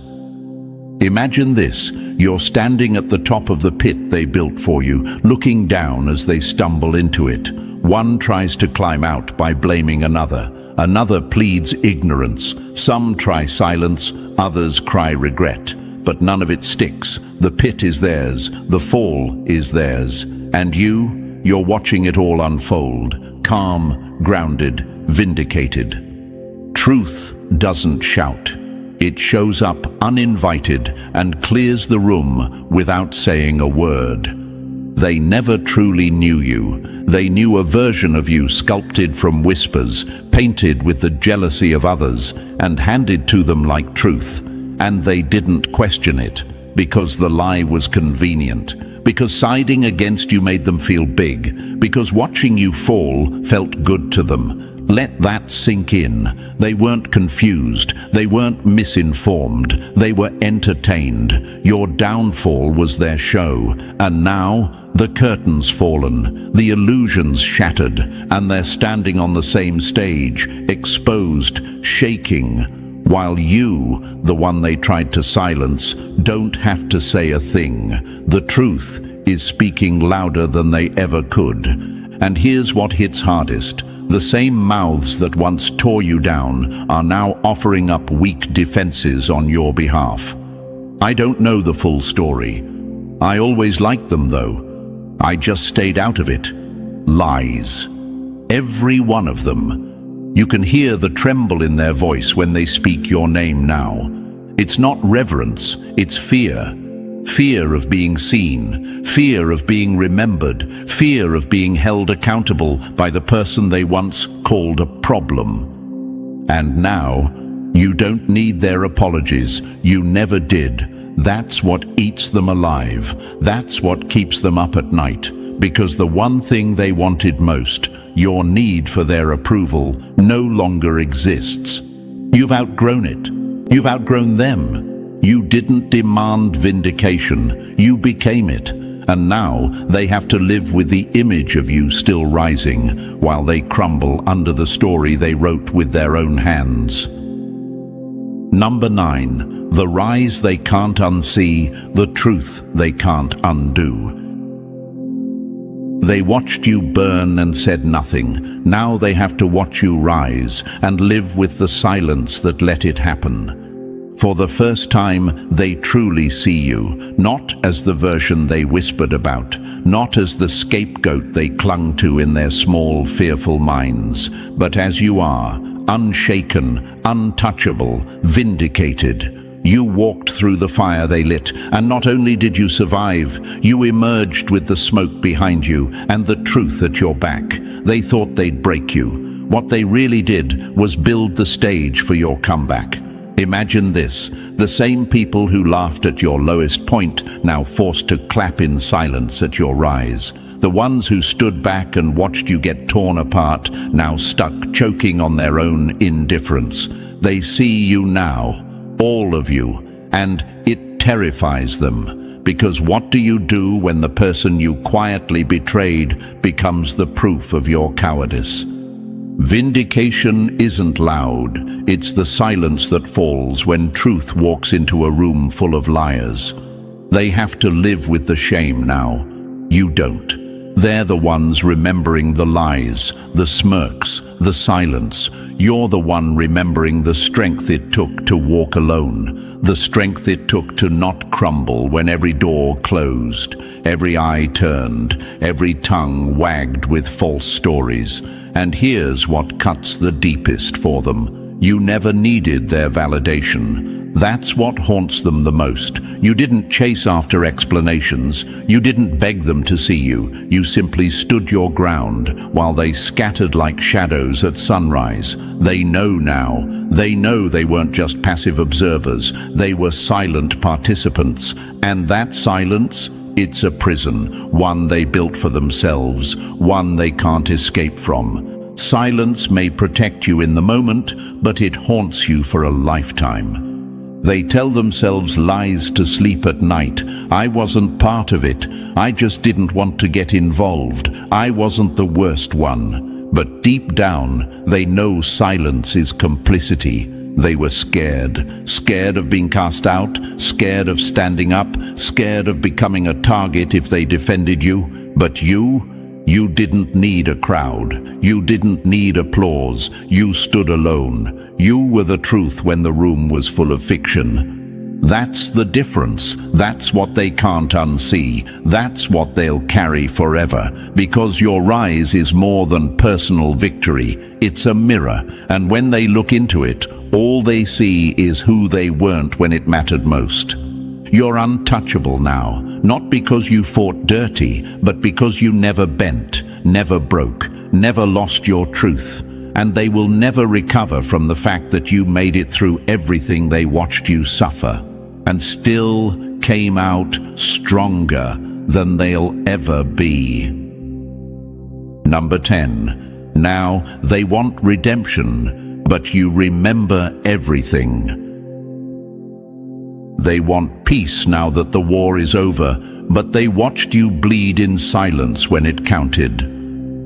Speaker 1: Imagine this, you're standing at the top of the pit they built for you, looking down as they stumble into it. One tries to climb out by blaming another. Another pleads ignorance. Some try silence, others cry regret. But none of it sticks. The pit is theirs, the fall is theirs. And you're watching it all unfold, calm, grounded, vindicated. Truth doesn't shout. It shows up uninvited and clears the room without saying a word. They never truly knew you. They knew a version of you sculpted from whispers, painted with the jealousy of others, and handed to them like truth. And they didn't question it, because the lie was convenient, because siding against you made them feel big, because watching you fall felt good to them. Let that sink in. They weren't confused. They weren't misinformed. They were entertained. Your downfall was their show. And now, the curtain's fallen, the illusion's shattered, and they're standing on the same stage, exposed, shaking, while you, the one they tried to silence, don't have to say a thing. The truth is speaking louder than they ever could. And here's what hits hardest. The same mouths that once tore you down are now offering up weak defenses on your behalf. I don't know the full story. I always liked them, though. I just stayed out of it. Lies. Every one of them. You can hear the tremble in their voice when they speak your name now. It's not reverence, it's fear. Fear of being seen, fear of being remembered, fear of being held accountable by the person they once called a problem. And now, you don't need their apologies. You never did. That's what eats them alive. That's what keeps them up at night. Because the one thing they wanted most, your need for their approval, no longer exists. You've outgrown it. You've outgrown them. You didn't demand vindication, you became it, and now they have to live with the image of you still rising, while they crumble under the story they wrote with their own hands. Number 9, the rise they can't unsee, the truth they can't undo. They watched you burn and said nothing. Now they have to watch you rise and live with the silence that let it happen. For the first time, they truly see you, not as the version they whispered about, not as the scapegoat they clung to in their small, fearful minds, but as you are, unshaken, untouchable, vindicated. You walked through the fire they lit, and not only did you survive, you emerged with the smoke behind you and the truth at your back. They thought they'd break you. What they really did was build the stage for your comeback. Imagine this, the same people who laughed at your lowest point, now forced to clap in silence at your rise. The ones who stood back and watched you get torn apart, now stuck choking on their own indifference. They see you now, all of you, and it terrifies them. Because what do you do when the person you quietly betrayed becomes the proof of your cowardice? Vindication isn't loud. It's the silence that falls when truth walks into a room full of liars. They have to live with the shame now. You don't. They're the ones remembering the lies, the smirks, the silence. You're the one remembering the strength it took to walk alone, the strength it took to not crumble when every door closed, every eye turned, every tongue wagged with false stories. And here's what cuts the deepest for them. You never needed their validation. That's what haunts them the most. You didn't chase after explanations. You didn't beg them to see you. You simply stood your ground while they scattered like shadows at sunrise. They know now. They know they weren't just passive observers. They were silent participants. And that silence, it's a prison, one they built for themselves, one they can't escape from. Silence may protect you in the moment, but it haunts you for a lifetime. They tell themselves lies to sleep at night. I wasn't part of it. I just didn't want to get involved. I wasn't the worst one. But deep down, they know silence is complicity. They were scared. Scared of being cast out, scared of standing up, scared of becoming a target if they defended you. But you didn't need a crowd. You didn't need applause. You stood alone. You were the truth when the room was full of fiction. That's the difference. That's what they can't unsee. That's what they'll carry forever. Because your rise is more than personal victory. It's a mirror. And when they look into it, all they see is who they weren't when it mattered most. You're untouchable now, not because you fought dirty, but because you never bent, never broke, never lost your truth. And they will never recover from the fact that you made it through everything they watched you suffer, and still came out stronger. than they'll ever be. Number 10. Now they want redemption, but you remember everything. They want peace now that the war is over, but they watched you bleed in silence when it counted.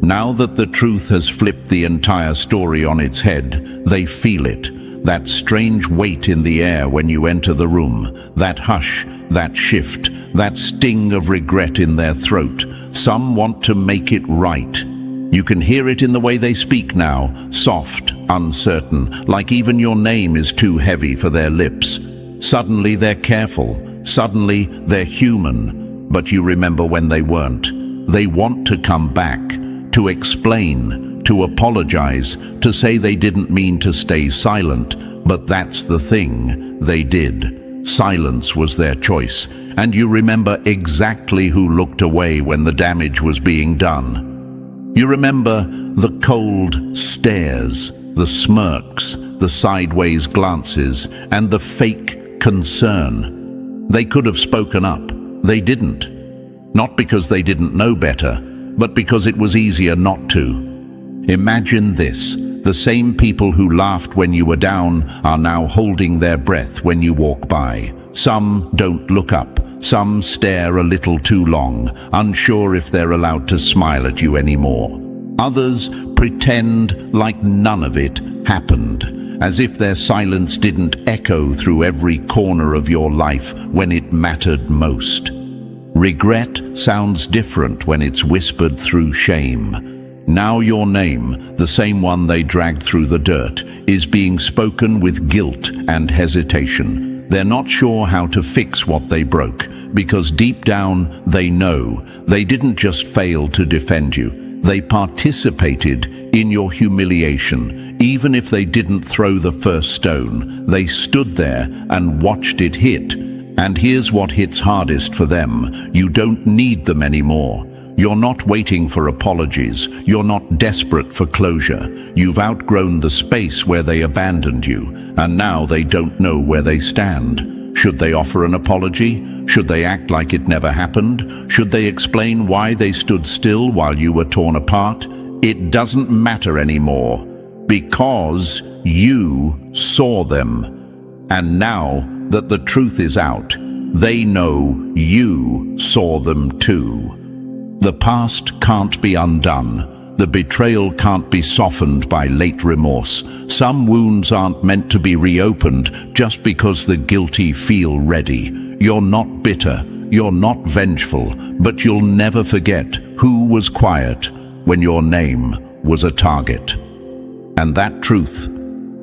Speaker 1: Now that the truth has flipped the entire story on its head, they feel it. That strange weight in the air when you enter the room, that hush, that shift, that sting of regret in their throat. Some want to make it right. You can hear it in the way they speak now, soft, uncertain, like even your name is too heavy for their lips. Suddenly they're careful, suddenly they're human, but you remember when they weren't. They want to come back, to explain, to apologize, to say they didn't mean to stay silent, but that's the thing, they did. Silence was their choice, and you remember exactly who looked away when the damage was being done. You remember the cold stares, the smirks, the sideways glances, and the fake concern. They could have spoken up. They didn't. Not because they didn't know better, but because it was easier not to. Imagine this. The same people who laughed when you were down are now holding their breath when you walk by. Some don't look up. Some stare a little too long, unsure if they're allowed to smile at you anymore. Others pretend like none of it happened, as if their silence didn't echo through every corner of your life when it mattered most. Regret sounds different when it's whispered through shame. Now your name, the same one they dragged through the dirt, is being spoken with guilt and hesitation. They're not sure how to fix what they broke, because deep down they know they didn't just fail to defend you. They participated in your humiliation. Even if they didn't throw the first stone, they stood there and watched it hit. And here's what hits hardest for them. You don't need them anymore. You're not waiting for apologies. You're not desperate for closure. You've outgrown the space where they abandoned you, and now they don't know where they stand. Should they offer an apology? Should they act like it never happened? Should they explain why they stood still while you were torn apart? It doesn't matter anymore, because you saw them. And now that the truth is out, they know you saw them too. The past can't be undone. The betrayal can't be softened by late remorse. Some wounds aren't meant to be reopened just because the guilty feel ready. You're not bitter, you're not vengeful, but you'll never forget who was quiet when your name was a target. And that truth,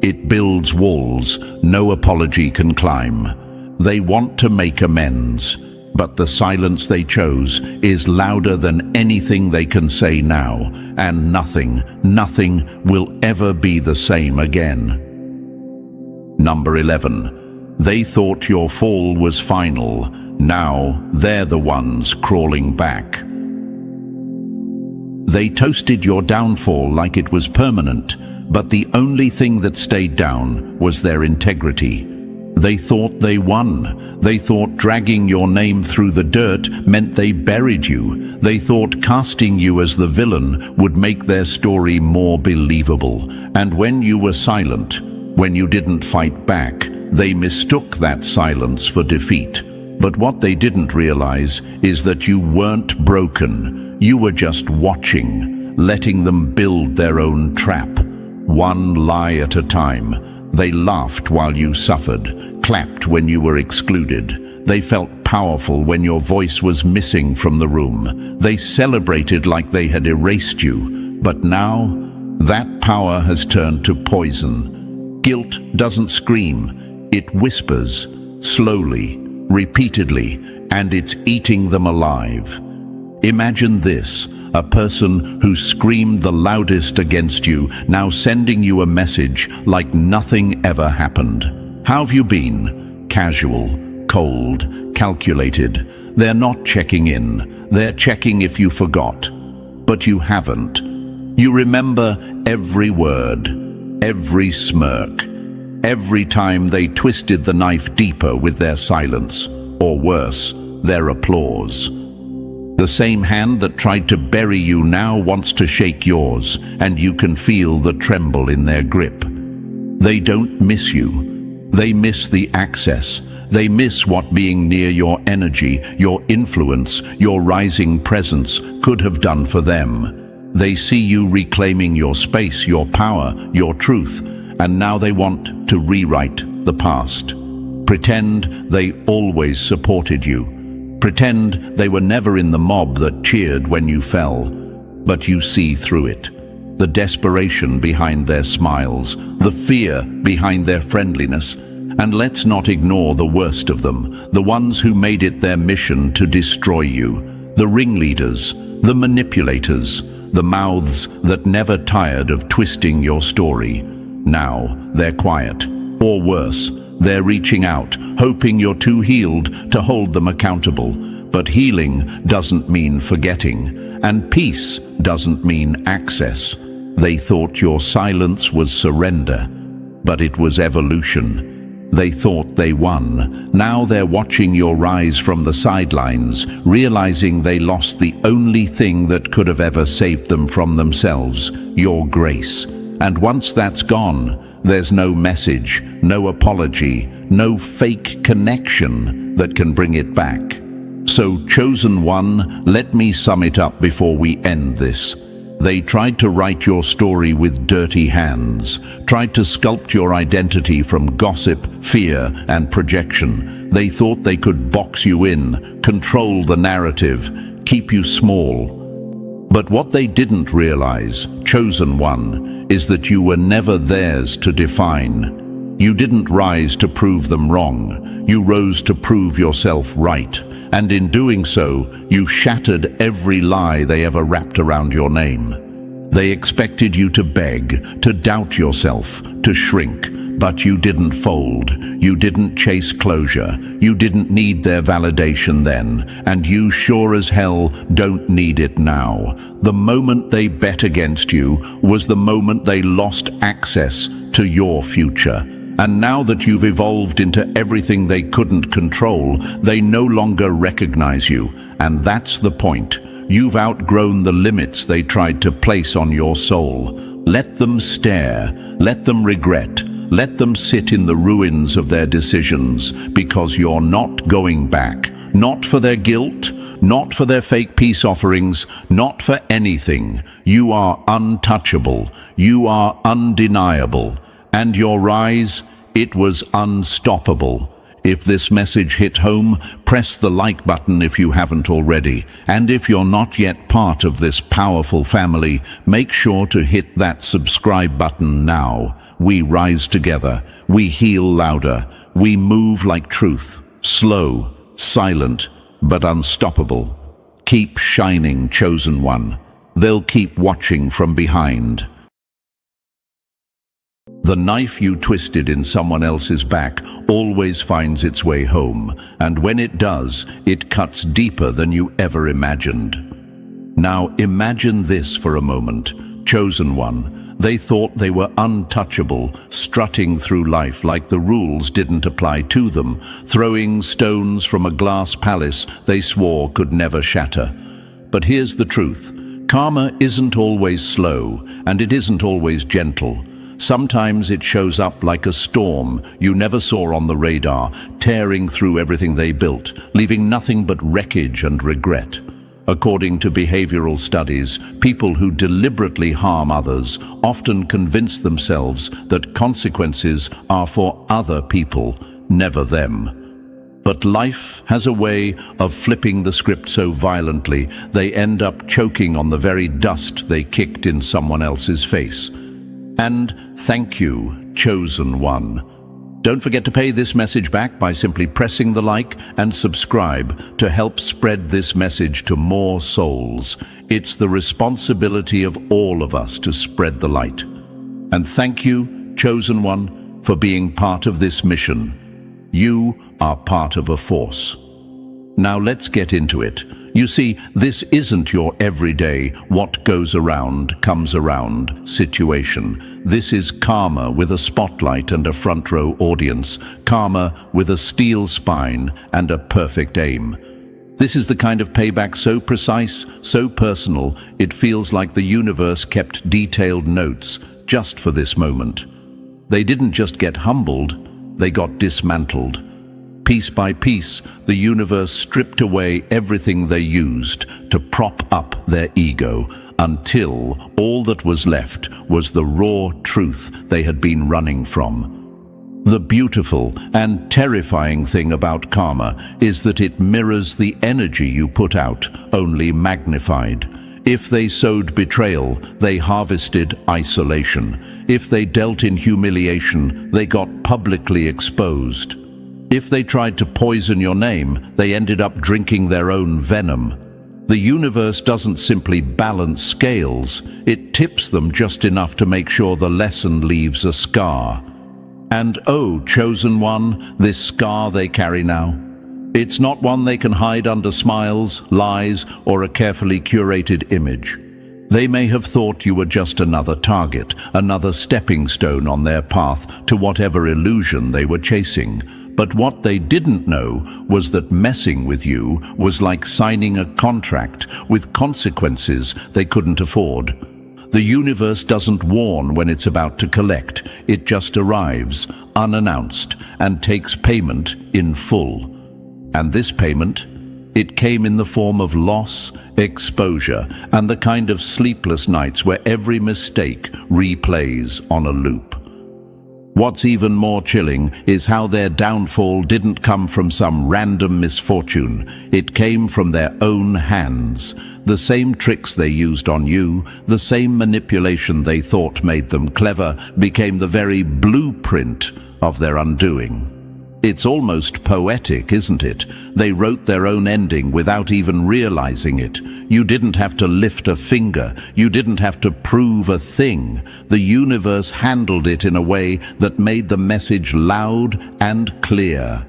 Speaker 1: it builds walls no apology can climb. They want to make amends, but the silence they chose is louder than anything they can say now, and nothing will ever be the same again. Number 11. They thought your fall was final. Now they're the ones crawling back. They toasted your downfall like it was permanent, but the only thing that stayed down was their integrity. They thought they won. They thought dragging your name through the dirt meant they buried you. They thought casting you as the villain would make their story more believable. And when you were silent, when you didn't fight back, they mistook that silence for defeat. But what they didn't realize is that you weren't broken. You were just watching, letting them build their own trap. One lie at a time. They laughed while you suffered, clapped when you were excluded. They felt powerful when your voice was missing from the room. They celebrated like they had erased you. But now, that power has turned to poison. Guilt doesn't scream. It whispers, slowly, repeatedly, and it's eating them alive. Imagine this. A person who screamed the loudest against you, now sending you a message like nothing ever happened. How have you been? Casual, cold, calculated. They're not checking in. They're checking if you forgot. But you haven't. You remember every word, every smirk, every time they twisted the knife deeper with their silence, or worse, their applause. The same hand that tried to bury you now wants to shake yours, and you can feel the tremble in their grip. They don't miss you. They miss the access. They miss what being near your energy, your influence, your rising presence could have done for them. They see you reclaiming your space, your power, your truth, and now they want to rewrite the past. Pretend they always supported you. Pretend they were never in the mob that cheered when you fell. But you see through it. The desperation behind their smiles, the fear behind their friendliness. And let's not ignore the worst of them, the ones who made it their mission to destroy you. The ringleaders, the manipulators, the mouths that never tired of twisting your story. Now they're quiet, or worse, they're reaching out, hoping you're too healed to hold them accountable. But healing doesn't mean forgetting, and peace doesn't mean access. They thought your silence was surrender, but it was evolution. They thought they won. Now they're watching your rise from the sidelines, realizing they lost the only thing that could have ever saved them from themselves, your grace. And once that's gone, there's no message, no apology, no fake connection that can bring it back. So, chosen one, let me sum it up before we end this. They tried to write your story with dirty hands, tried to sculpt your identity from gossip, fear, and projection. They thought they could box you in, control the narrative, keep you small. But what they didn't realize, chosen one, is that you were never theirs to define. You didn't rise to prove them wrong. You rose to prove yourself right. And in doing so, you shattered every lie they ever wrapped around your name. They expected you to beg, to doubt yourself, to shrink. But you didn't fold. You didn't chase closure. You didn't need their validation then. And you sure as hell don't need it now. The moment they bet against you was the moment they lost access to your future. And now that you've evolved into everything they couldn't control, they no longer recognize you. And that's the point. You've outgrown the limits they tried to place on your soul. Let them stare. Let them regret. Let them sit in the ruins of their decisions, because you're not going back. Not for their guilt, not for their fake peace offerings, not for anything. You are untouchable. You are undeniable. And your rise, it was unstoppable. If this message hit home, press the like button if you haven't already. And if you're not yet part of this powerful family, make sure to hit that subscribe button now. We rise together. We heal louder. We move like truth. Slow, silent, but unstoppable. Keep shining, chosen one. They'll keep watching from behind. The knife you twisted in someone else's back always finds its way home, and when it does, it cuts deeper than you ever imagined. Now imagine this for a moment, chosen one. They thought they were untouchable, strutting through life like the rules didn't apply to them, throwing stones from a glass palace they swore could never shatter. But here's the truth. Karma isn't always slow, and it isn't always gentle. Sometimes it shows up like a storm you never saw on the radar, tearing through everything they built, leaving nothing but wreckage and regret. According to behavioral studies, people who deliberately harm others often convince themselves that consequences are for other people, never them. But life has a way of flipping the script so violently they end up choking on the very dust they kicked in someone else's face. And thank you, chosen one. Don't forget to pay this message back by simply pressing the like and subscribe to help spread this message to more souls. It's the responsibility of all of us to spread the light. And thank you, chosen one, for being part of this mission. You are part of a force. Now let's get into it. You see, this isn't your everyday, what goes around comes around situation. This is karma with a spotlight and a front row audience. Karma with a steel spine and a perfect aim. This is the kind of payback so precise, so personal, it feels like the universe kept detailed notes just for this moment. They didn't just get humbled, they got dismantled. Piece by piece, the universe stripped away everything they used to prop up their ego, until all that was left was the raw truth they had been running from. The beautiful and terrifying thing about karma is that it mirrors the energy you put out, only magnified. If they sowed betrayal, they harvested isolation. If they dealt in humiliation, they got publicly exposed. If they tried to poison your name, they ended up drinking their own venom. The universe doesn't simply balance scales, it tips them just enough to make sure the lesson leaves a scar. And oh, chosen one, this scar they carry now. It's not one they can hide under smiles, lies, or a carefully curated image. They may have thought you were just another target, another stepping stone on their path to whatever illusion they were chasing. But what they didn't know was that messing with you was like signing a contract with consequences they couldn't afford. The universe doesn't warn when it's about to collect. It just arrives, unannounced, and takes payment in full. And this payment, it came in the form of loss, exposure, and the kind of sleepless nights where every mistake replays on a loop. What's even more chilling is how their downfall didn't come from some random misfortune. It came from their own hands. The same tricks they used on you, the same manipulation they thought made them clever, became the very blueprint of their undoing. It's almost poetic, isn't it? They wrote their own ending without even realizing it. You didn't have to lift a finger. You didn't have to prove a thing. The universe handled it in a way that made the message loud and clear.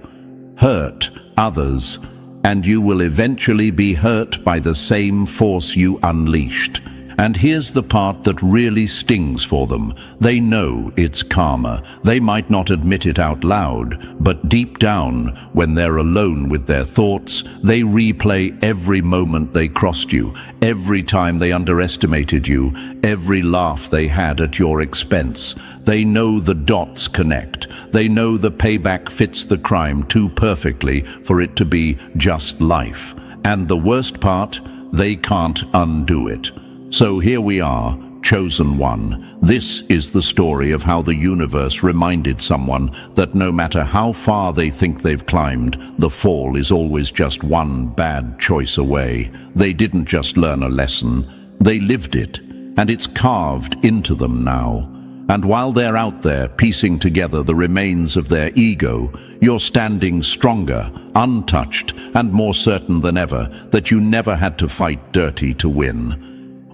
Speaker 1: Hurt others, and you will eventually be hurt by the same force you unleashed. And here's the part that really stings for them. They know it's karma. They might not admit it out loud, but deep down, when they're alone with their thoughts, they replay every moment they crossed you, every time they underestimated you, every laugh they had at your expense. They know the dots connect. They know the payback fits the crime too perfectly for it to be just life. And the worst part, they can't undo it. So here we are, chosen one. This is the story of how the universe reminded someone that no matter how far they think they've climbed, the fall is always just one bad choice away. They didn't just learn a lesson, they lived it, and it's carved into them now. And while they're out there piecing together the remains of their ego, you're standing stronger, untouched, and more certain than ever that you never had to fight dirty to win.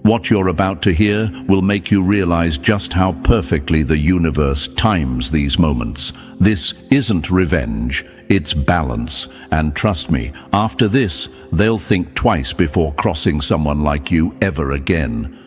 Speaker 1: What you're about to hear will make you realize just how perfectly the universe times these moments. This isn't revenge, it's balance. And trust me, after this, they'll think twice before crossing someone like you ever again.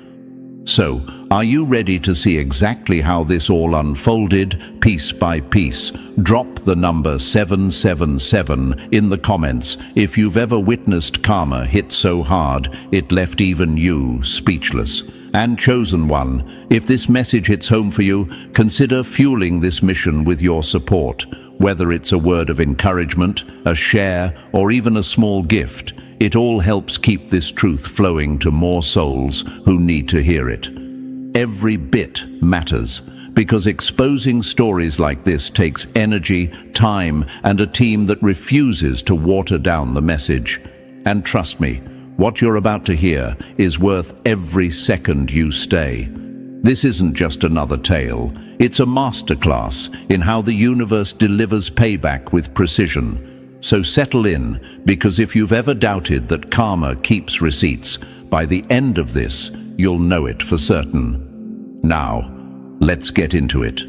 Speaker 1: So, are you ready to see exactly how this all unfolded, piece by piece? Drop the number 777 in the comments if you've ever witnessed karma hit so hard it left even you speechless. And chosen one, if this message hits home for you, consider fueling this mission with your support. Whether it's a word of encouragement, a share, or even a small gift, it all helps keep this truth flowing to more souls who need to hear it. Every bit matters, because exposing stories like this takes energy, time, and a team that refuses to water down the message. And trust me, what you're about to hear is worth every second you stay. This isn't just another tale. It's a masterclass in how the universe delivers payback with precision. So settle in, because if you've ever doubted that karma keeps receipts, by the end of this, you'll know it for certain. Now, let's get into it.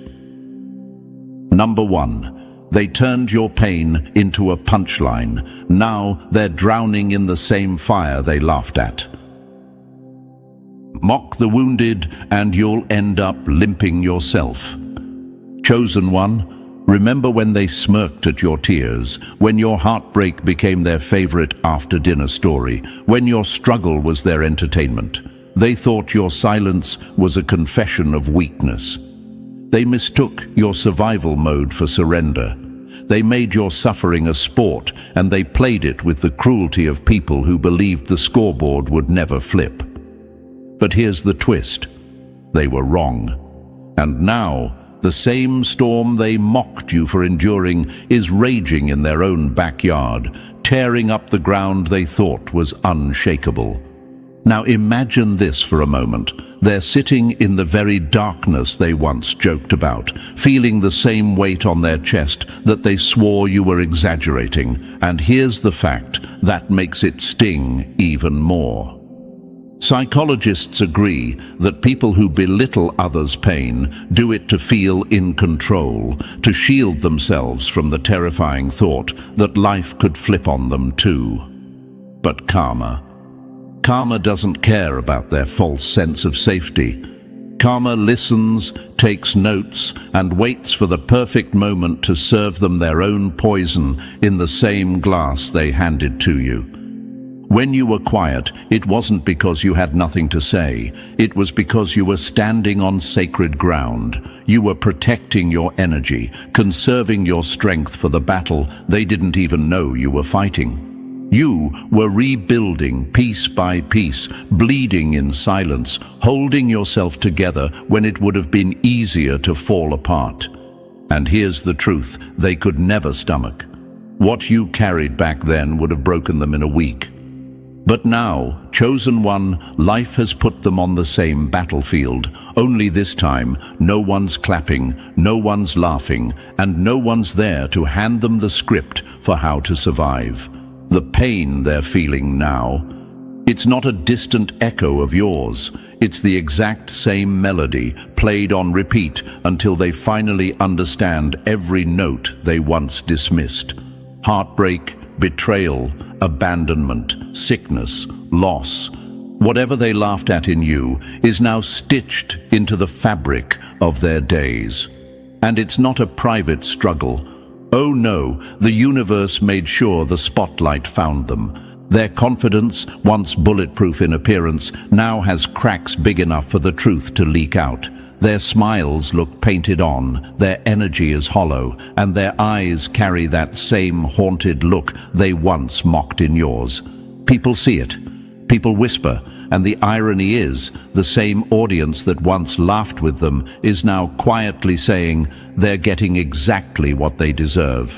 Speaker 1: Number 1. They turned your pain into a punchline. Now they're drowning in the same fire they laughed at. Mock the wounded and you'll end up limping yourself. Chosen one, Remember when they smirked at your tears, when your heartbreak became their favorite after-dinner story, when your struggle was their entertainment. They thought your silence was a confession of weakness. They mistook your survival mode for surrender. They made your suffering a sport, and they played it with the cruelty of people who believed the scoreboard would never flip. But here's the twist. They were wrong. And now, the same storm they mocked you for enduring is raging in their own backyard, tearing up the ground they thought was unshakable. Now imagine this for a moment. They're sitting in the very darkness they once joked about, feeling the same weight on their chest that they swore you were exaggerating. And here's the fact that makes it sting even more. Psychologists agree that people who belittle others' pain do it to feel in control, to shield themselves from the terrifying thought that life could flip on them too. But karma doesn't care about their false sense of safety. Karma listens, takes notes, and waits for the perfect moment to serve them their own poison in the same glass they handed to you. When you were quiet, it wasn't because you had nothing to say. It was because you were standing on sacred ground. You were protecting your energy, conserving your strength for the battle they didn't even know you were fighting. You were rebuilding piece by piece, bleeding in silence, holding yourself together when it would have been easier to fall apart. And here's the truth they could never stomach. What you carried back then would have broken them in a week. But now, chosen one, life has put them on the same battlefield. Only this time, no one's clapping, no one's laughing, and no one's there to hand them the script for how to survive. The pain they're feeling now, it's not a distant echo of yours. It's the exact same melody, played on repeat until they finally understand every note they once dismissed. Heartbreak, betrayal, abandonment, sickness, loss. Whatever they laughed at in you is now stitched into the fabric of their days. And it's not a private struggle. Oh no, the universe made sure the spotlight found them. Their confidence, once bulletproof in appearance, now has cracks big enough for the truth to leak out. Their smiles look painted on, their energy is hollow, and their eyes carry that same haunted look they once mocked in yours. People see it. People whisper, and the irony is, the same audience that once laughed with them is now quietly saying they're getting exactly what they deserve.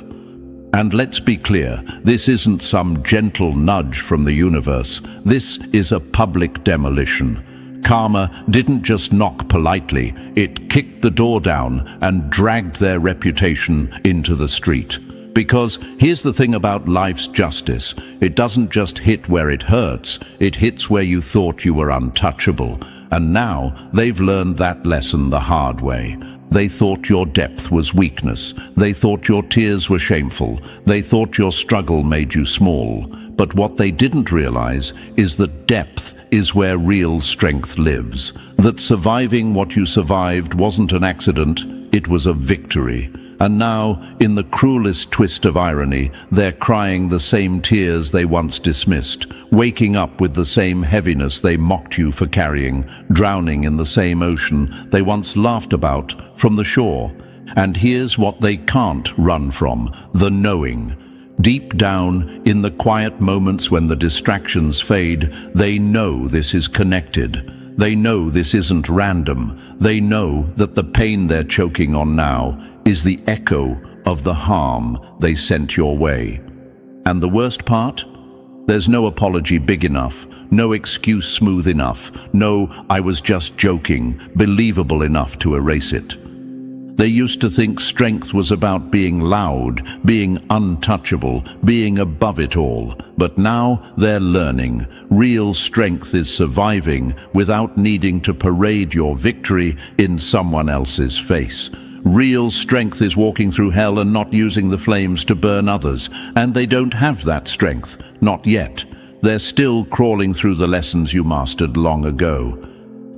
Speaker 1: And let's be clear, this isn't some gentle nudge from the universe. This is a public demolition. Karma didn't just knock politely, it kicked the door down and dragged their reputation into the street. Because here's the thing about life's justice. It doesn't just hit where it hurts, it hits where you thought you were untouchable. And now they've learned that lesson the hard way. They thought your depth was weakness. They thought your tears were shameful. They thought your struggle made you small. But what they didn't realize is that depth is where real strength lives. That surviving what you survived wasn't an accident, it was a victory. And now, in the cruelest twist of irony, they're crying the same tears they once dismissed, waking up with the same heaviness they mocked you for carrying, drowning in the same ocean they once laughed about from the shore. And here's what they can't run from: the knowing. Deep down, in the quiet moments when the distractions fade, they know this is connected. They know this isn't random. They know that the pain they're choking on now is the echo of the harm they sent your way. And the worst part? There's no apology big enough, no excuse smooth enough, no "I was just joking" believable enough to erase it. They used to think strength was about being loud, being untouchable, being above it all. But now they're learning. Real strength is surviving without needing to parade your victory in someone else's face. Real strength is walking through hell and not using the flames to burn others. And they don't have that strength. Not yet. They're still crawling through the lessons you mastered long ago.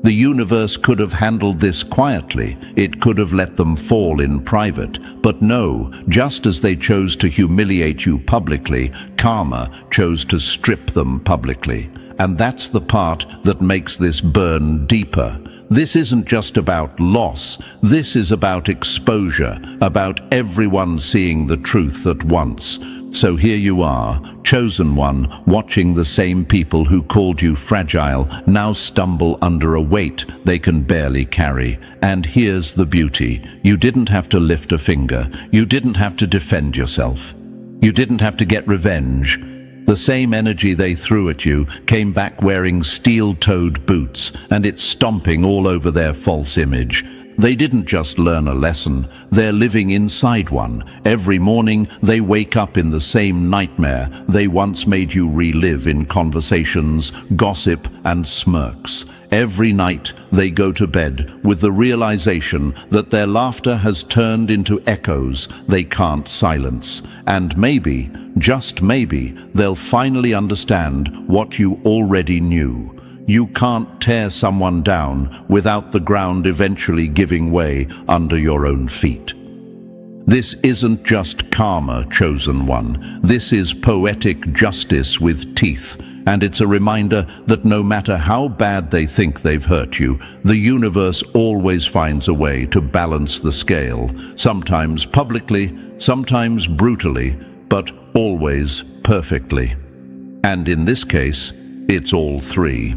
Speaker 1: The universe could have handled this quietly. It could have let them fall in private. But no, just as they chose to humiliate you publicly, karma chose to strip them publicly. And that's the part that makes this burn deeper. This isn't just about loss. This is about exposure, about everyone seeing the truth at once. So here you are, chosen one, watching the same people who called you fragile now stumble under a weight they can barely carry. And here's the beauty. You didn't have to lift a finger. You didn't have to defend yourself. You didn't have to get revenge. The same energy they threw at you came back wearing steel-toed boots, and it's stomping all over their false image. They didn't just learn a lesson, they're living inside one. Every morning they wake up in the same nightmare they once made you relive in conversations, gossip, and smirks. Every night they go to bed with the realization that their laughter has turned into echoes they can't silence. And maybe, just maybe, they'll finally understand what you already knew. You can't tear someone down without the ground eventually giving way under your own feet. This isn't just karma, chosen one. This is poetic justice with teeth. And it's a reminder that no matter how bad they think they've hurt you, the universe always finds a way to balance the scale. Sometimes publicly, sometimes brutally, but always perfectly. And in this case, it's all three.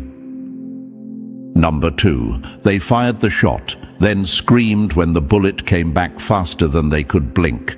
Speaker 1: Number 2, they fired the shot, then screamed when the bullet came back faster than they could blink.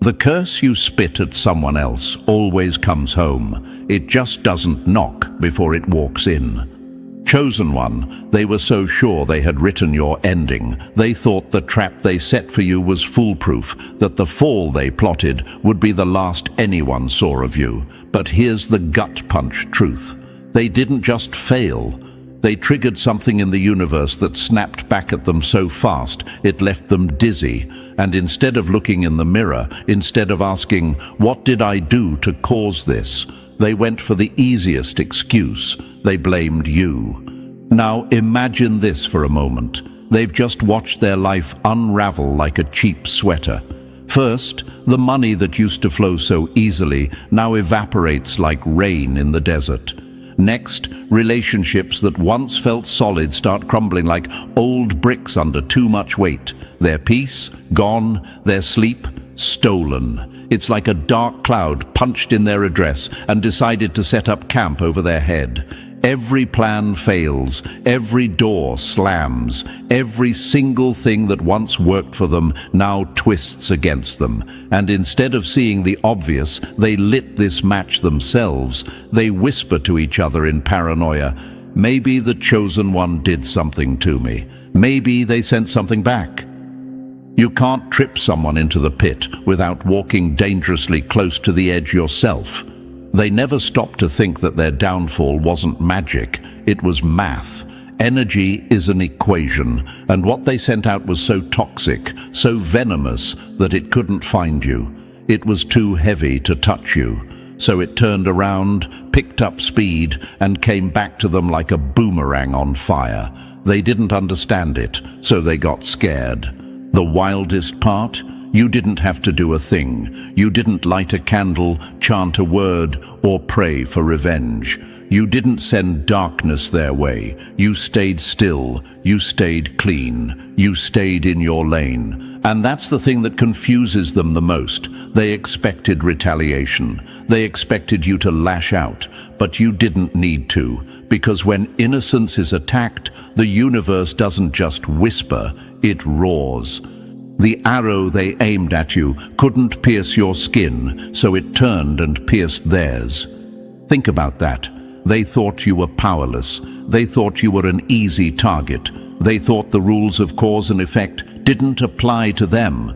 Speaker 1: The curse you spit at someone else always comes home. It just doesn't knock before it walks in. Chosen one, they were so sure they had written your ending. They thought the trap they set for you was foolproof, that the fall they plotted would be the last anyone saw of you. But here's the gut punch truth. They didn't just fail. They triggered something in the universe that snapped back at them so fast it left them dizzy. And instead of looking in the mirror, instead of asking, "What did I do to cause this?" they went for the easiest excuse. They blamed you. Now imagine this for a moment. They've just watched their life unravel like a cheap sweater. First, the money that used to flow so easily now evaporates like rain in the desert. Next, relationships that once felt solid start crumbling like old bricks under too much weight. Their peace, gone. Their sleep, stolen. It's like a dark cloud punched in their address and decided to set up camp over their head. Every plan fails, every door slams, every single thing that once worked for them now twists against them. And instead of seeing the obvious, they lit this match themselves. They whisper to each other in paranoia, "Maybe the chosen one did something to me. Maybe they sent something back." You can't trip someone into the pit without walking dangerously close to the edge yourself. They never stopped to think that their downfall wasn't magic, it was math. Energy is an equation, and what they sent out was so toxic, so venomous, that it couldn't find you. It was too heavy to touch you. So it turned around, picked up speed, and came back to them like a boomerang on fire. They didn't understand it, so they got scared. The wildest part? You didn't have to do a thing. You didn't light a candle, chant a word, or pray for revenge. You didn't send darkness their way. You stayed still. You stayed clean. You stayed in your lane. And that's the thing that confuses them the most. They expected retaliation. They expected you to lash out. But you didn't need to. Because when innocence is attacked, the universe doesn't just whisper, it roars. The arrow they aimed at you couldn't pierce your skin, so it turned and pierced theirs. Think about that. They thought you were powerless. They thought you were an easy target. They thought the rules of cause and effect didn't apply to them.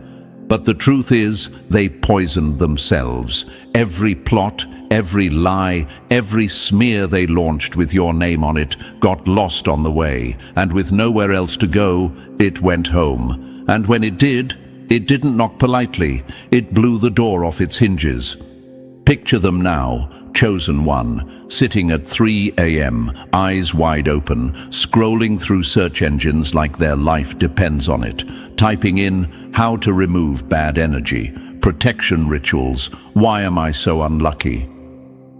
Speaker 1: But the truth is, they poisoned themselves. Every plot, every lie, every smear they launched with your name on it got lost on the way, and with nowhere else to go, it went home. And when it did, it didn't knock politely. It blew the door off its hinges. Picture them now, chosen one, sitting at 3 a.m., eyes wide open, scrolling through search engines like their life depends on it, typing in how to remove bad energy, protection rituals, why am I so unlucky?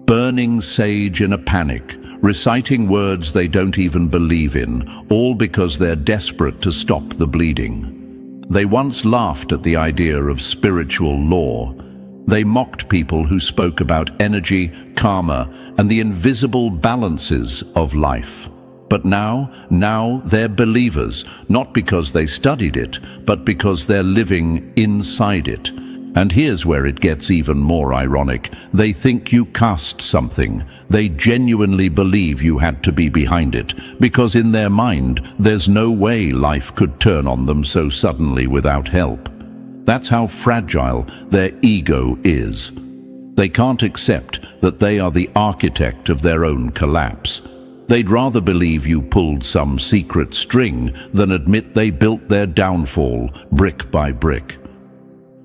Speaker 1: Burning sage in a panic, reciting words they don't even believe in, all because they're desperate to stop the bleeding. They once laughed at the idea of spiritual law. They mocked people who spoke about energy, karma, and the invisible balances of life. But now they're believers, not because they studied it, but because they're living inside it. And here's where it gets even more ironic. They think you cast something. They genuinely believe you had to be behind it, because in their mind, there's no way life could turn on them so suddenly without help. That's how fragile their ego is. They can't accept that they are the architect of their own collapse. They'd rather believe you pulled some secret string than admit they built their downfall brick by brick.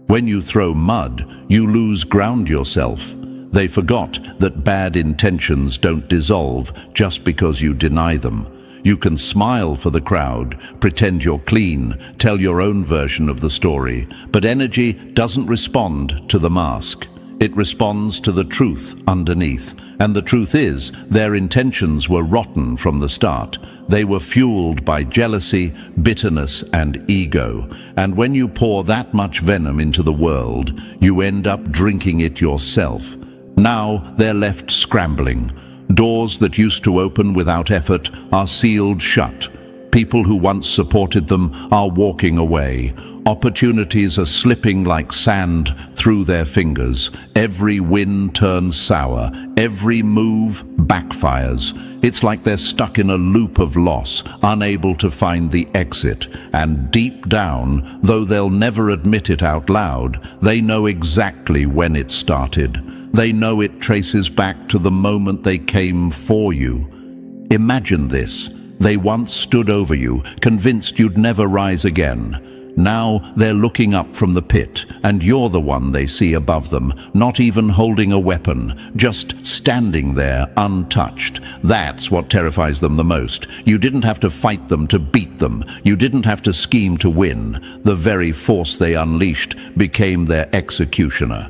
Speaker 1: When you throw mud, you lose ground yourself. They forgot that bad intentions don't dissolve just because you deny them. You can smile for the crowd, pretend you're clean, tell your own version of the story, but energy doesn't respond to the mask. It responds to the truth underneath. And the truth is, their intentions were rotten from the start. They were fueled by jealousy, bitterness, and ego. And when you pour that much venom into the world, you end up drinking it yourself. Now they're left scrambling. Doors that used to open without effort are sealed shut. People who once supported them are walking away. Opportunities are slipping like sand through their fingers. Every win turns sour. Every move backfires. It's like they're stuck in a loop of loss, unable to find the exit. And deep down, though they'll never admit it out loud, they know exactly when it started. They know it traces back to the moment they came for you. Imagine this. They once stood over you, convinced you'd never rise again. Now they're looking up from the pit, and you're the one they see above them, not even holding a weapon, just standing there untouched. That's what terrifies them the most. You didn't have to fight them to beat them. You didn't have to scheme to win. The very force they unleashed became their executioner.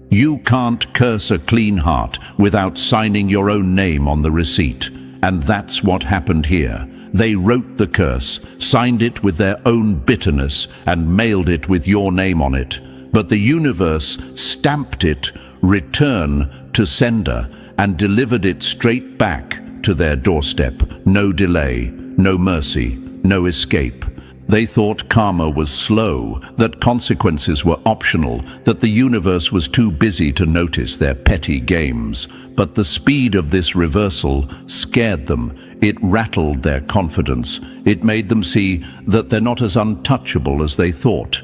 Speaker 1: You can't curse a clean heart without signing your own name on the receipt. And that's what happened here. They wrote the curse, signed it with their own bitterness, and mailed it with your name on it. But the universe stamped it, return to sender, and delivered it straight back to their doorstep. No delay, no mercy, no escape. They thought karma was slow, that consequences were optional, that the universe was too busy to notice their petty games. But the speed of this reversal scared them. It rattled their confidence. It made them see that they're not as untouchable as they thought.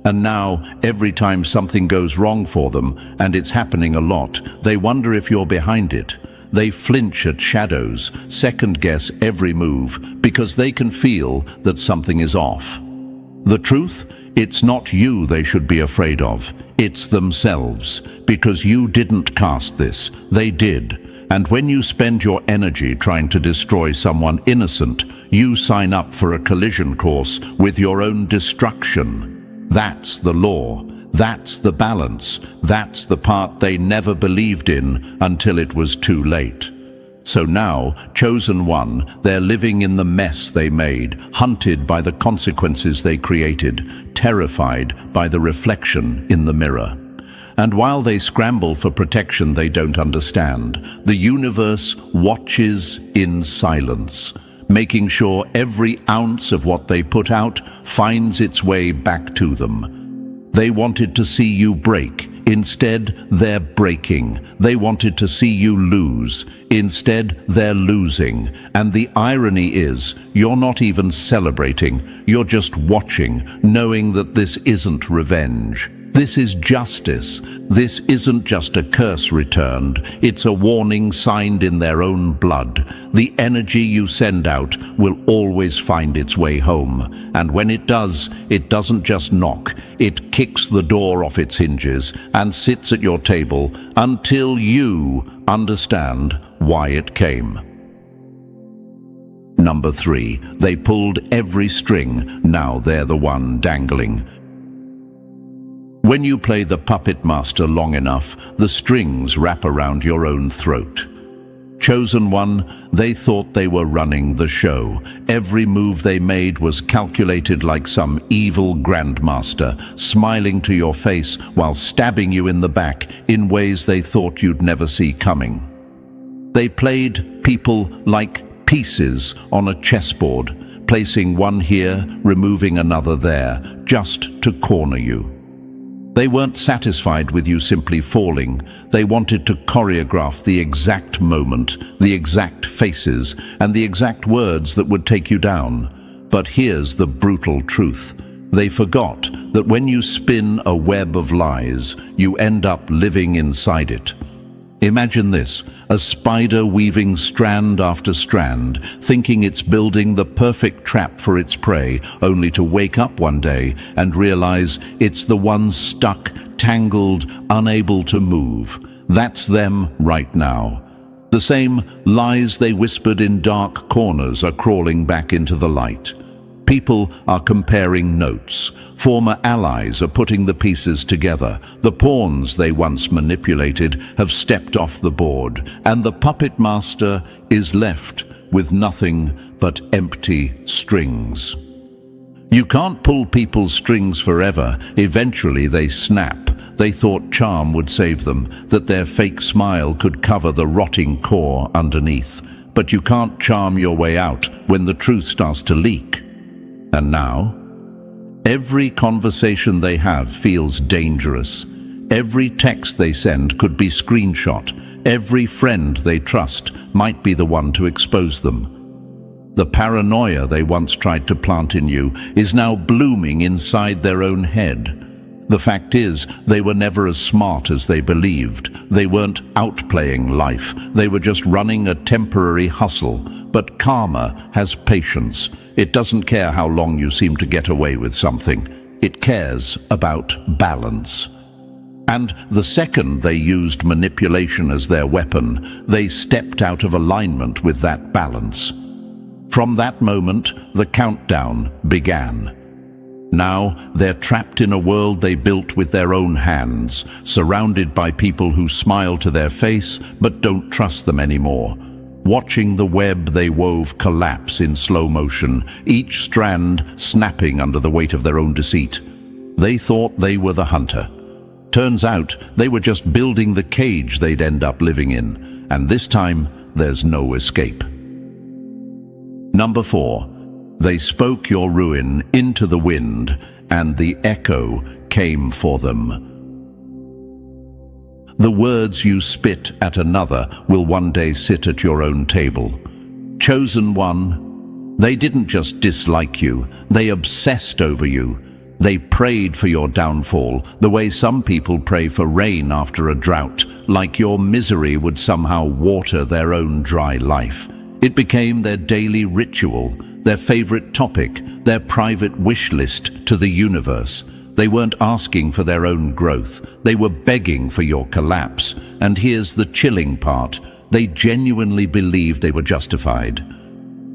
Speaker 1: And now, every time something goes wrong for them, and it's happening a lot, they wonder if you're behind it. They flinch at shadows, second-guess every move, because they can feel that something is off. The truth? It's not you they should be afraid of. It's themselves. Because you didn't cast this. They did. And when you spend your energy trying to destroy someone innocent, you sign up for a collision course with your own destruction. That's the law. That's the balance. That's the part they never believed in until it was too late. So now, chosen one, they're living in the mess they made, hunted by the consequences they created, terrified by the reflection in the mirror. And while they scramble for protection they don't understand, the universe watches in silence, making sure every ounce of what they put out finds its way back to them. They wanted to see you break. Instead, they're breaking. They wanted to see you lose. Instead, they're losing. And the irony is, you're not even celebrating. You're just watching, knowing that this isn't revenge. This is justice. This isn't just a curse returned. It's a warning signed in their own blood. The energy you send out will always find its way home. And when it does, it doesn't just knock. It kicks the door off its hinges and sits at your table until you understand why it came. Number 3, they pulled every string. Now they're the one dangling. When you play the puppet master long enough, the strings wrap around your own throat. Chosen one, they thought they were running the show. Every move they made was calculated like some evil grandmaster, smiling to your face while stabbing you in the back in ways they thought you'd never see coming. They played people like pieces on a chessboard, placing one here, removing another there, just to corner you. They weren't satisfied with you simply falling. They wanted to choreograph the exact moment, the exact faces, and the exact words that would take you down. But here's the brutal truth. They forgot that when you spin a web of lies, you end up living inside it. Imagine this, a spider weaving strand after strand, thinking it's building the perfect trap for its prey, only to wake up one day and realize it's the one stuck, tangled, unable to move. That's them right now. The same lies they whispered in dark corners are crawling back into the light. People are comparing notes. Former allies are putting the pieces together. The pawns they once manipulated have stepped off the board, and the puppet master is left with nothing but empty strings. You can't pull people's strings forever. Eventually they snap. They thought charm would save them, that their fake smile could cover the rotting core underneath. But you can't charm your way out when the truth starts to leak. And now, every conversation they have feels dangerous. Every text they send could be screenshot. Every friend they trust might be the one to expose them. The paranoia they once tried to plant in you is now blooming inside their own head. The fact is, they were never as smart as they believed. They weren't outplaying life. They were just running a temporary hustle. But karma has patience. It doesn't care how long you seem to get away with something. It cares about balance. And the second they used manipulation as their weapon, they stepped out of alignment with that balance. From that moment, the countdown began. Now, they're trapped in a world they built with their own hands, surrounded by people who smile to their face but don't trust them anymore. Watching the web they wove collapse in slow motion, each strand snapping under the weight of their own deceit. They thought they were the hunter. Turns out they were just building the cage they'd end up living in, and this time there's no escape. Number 4. They spoke your ruin into the wind, and the echo came for them. The words you spit at another will one day sit at your own table. Chosen one, they didn't just dislike you, they obsessed over you. They prayed for your downfall, the way some people pray for rain after a drought, like your misery would somehow water their own dry life. It became their daily ritual, their favorite topic, their private wish list to the universe. They weren't asking for their own growth. They were begging for your collapse. And here's the chilling part. They genuinely believed they were justified.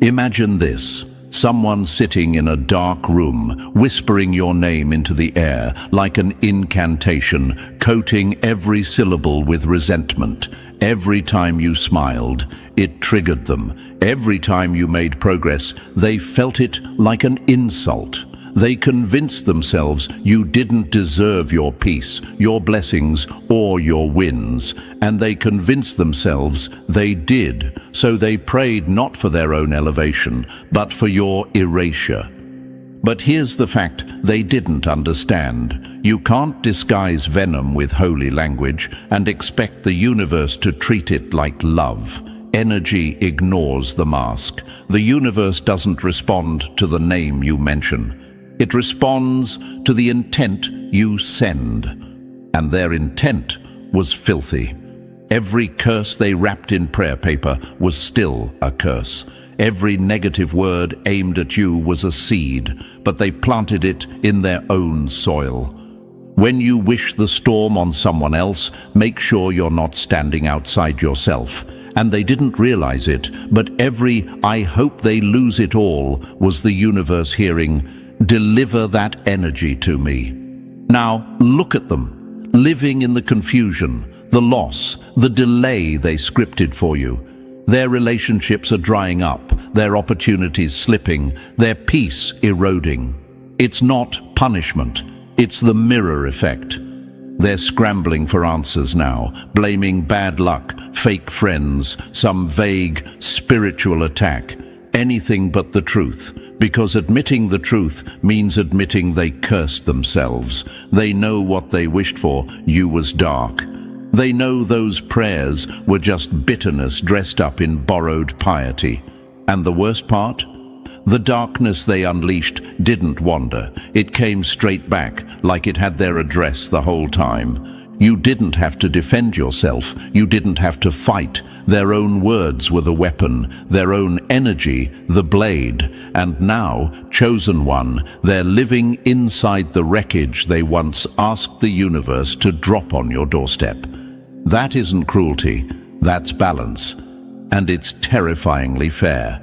Speaker 1: Imagine this. Someone sitting in a dark room, whispering your name into the air like an incantation, coating every syllable with resentment. Every time you smiled, it triggered them. Every time you made progress, they felt it like an insult. They convinced themselves you didn't deserve your peace, your blessings, or your wins. And they convinced themselves they did. So they prayed not for their own elevation, but for your erasure. But here's the fact they didn't understand. You can't disguise venom with holy language and expect the universe to treat it like love. Energy ignores the mask. The universe doesn't respond to the name you mention. It responds to the intent you send. And their intent was filthy. Every curse they wrapped in prayer paper was still a curse. Every negative word aimed at you was a seed, but they planted it in their own soil. When you wish the storm on someone else, make sure you're not standing outside yourself. And they didn't realize it, but every "I hope they lose it all" was the universe hearing, "Deliver that energy to me." Now, look at them, living in the confusion, the loss, the delay they scripted for you. Their relationships are drying up, their opportunities slipping, their peace eroding. It's not punishment, it's the mirror effect. They're scrambling for answers now, blaming bad luck, fake friends, some vague spiritual attack, anything but the truth. Because admitting the truth means admitting they cursed themselves. They know what they wished for, you was dark. They know those prayers were just bitterness dressed up in borrowed piety. And the worst part? The darkness they unleashed didn't wander. It came straight back, like it had their address the whole time. You didn't have to defend yourself. You didn't have to fight. Their own words were the weapon, their own energy the blade. And now, chosen one, they're living inside the wreckage they once asked the universe to drop on your doorstep. That isn't cruelty, that's balance. And it's terrifyingly fair.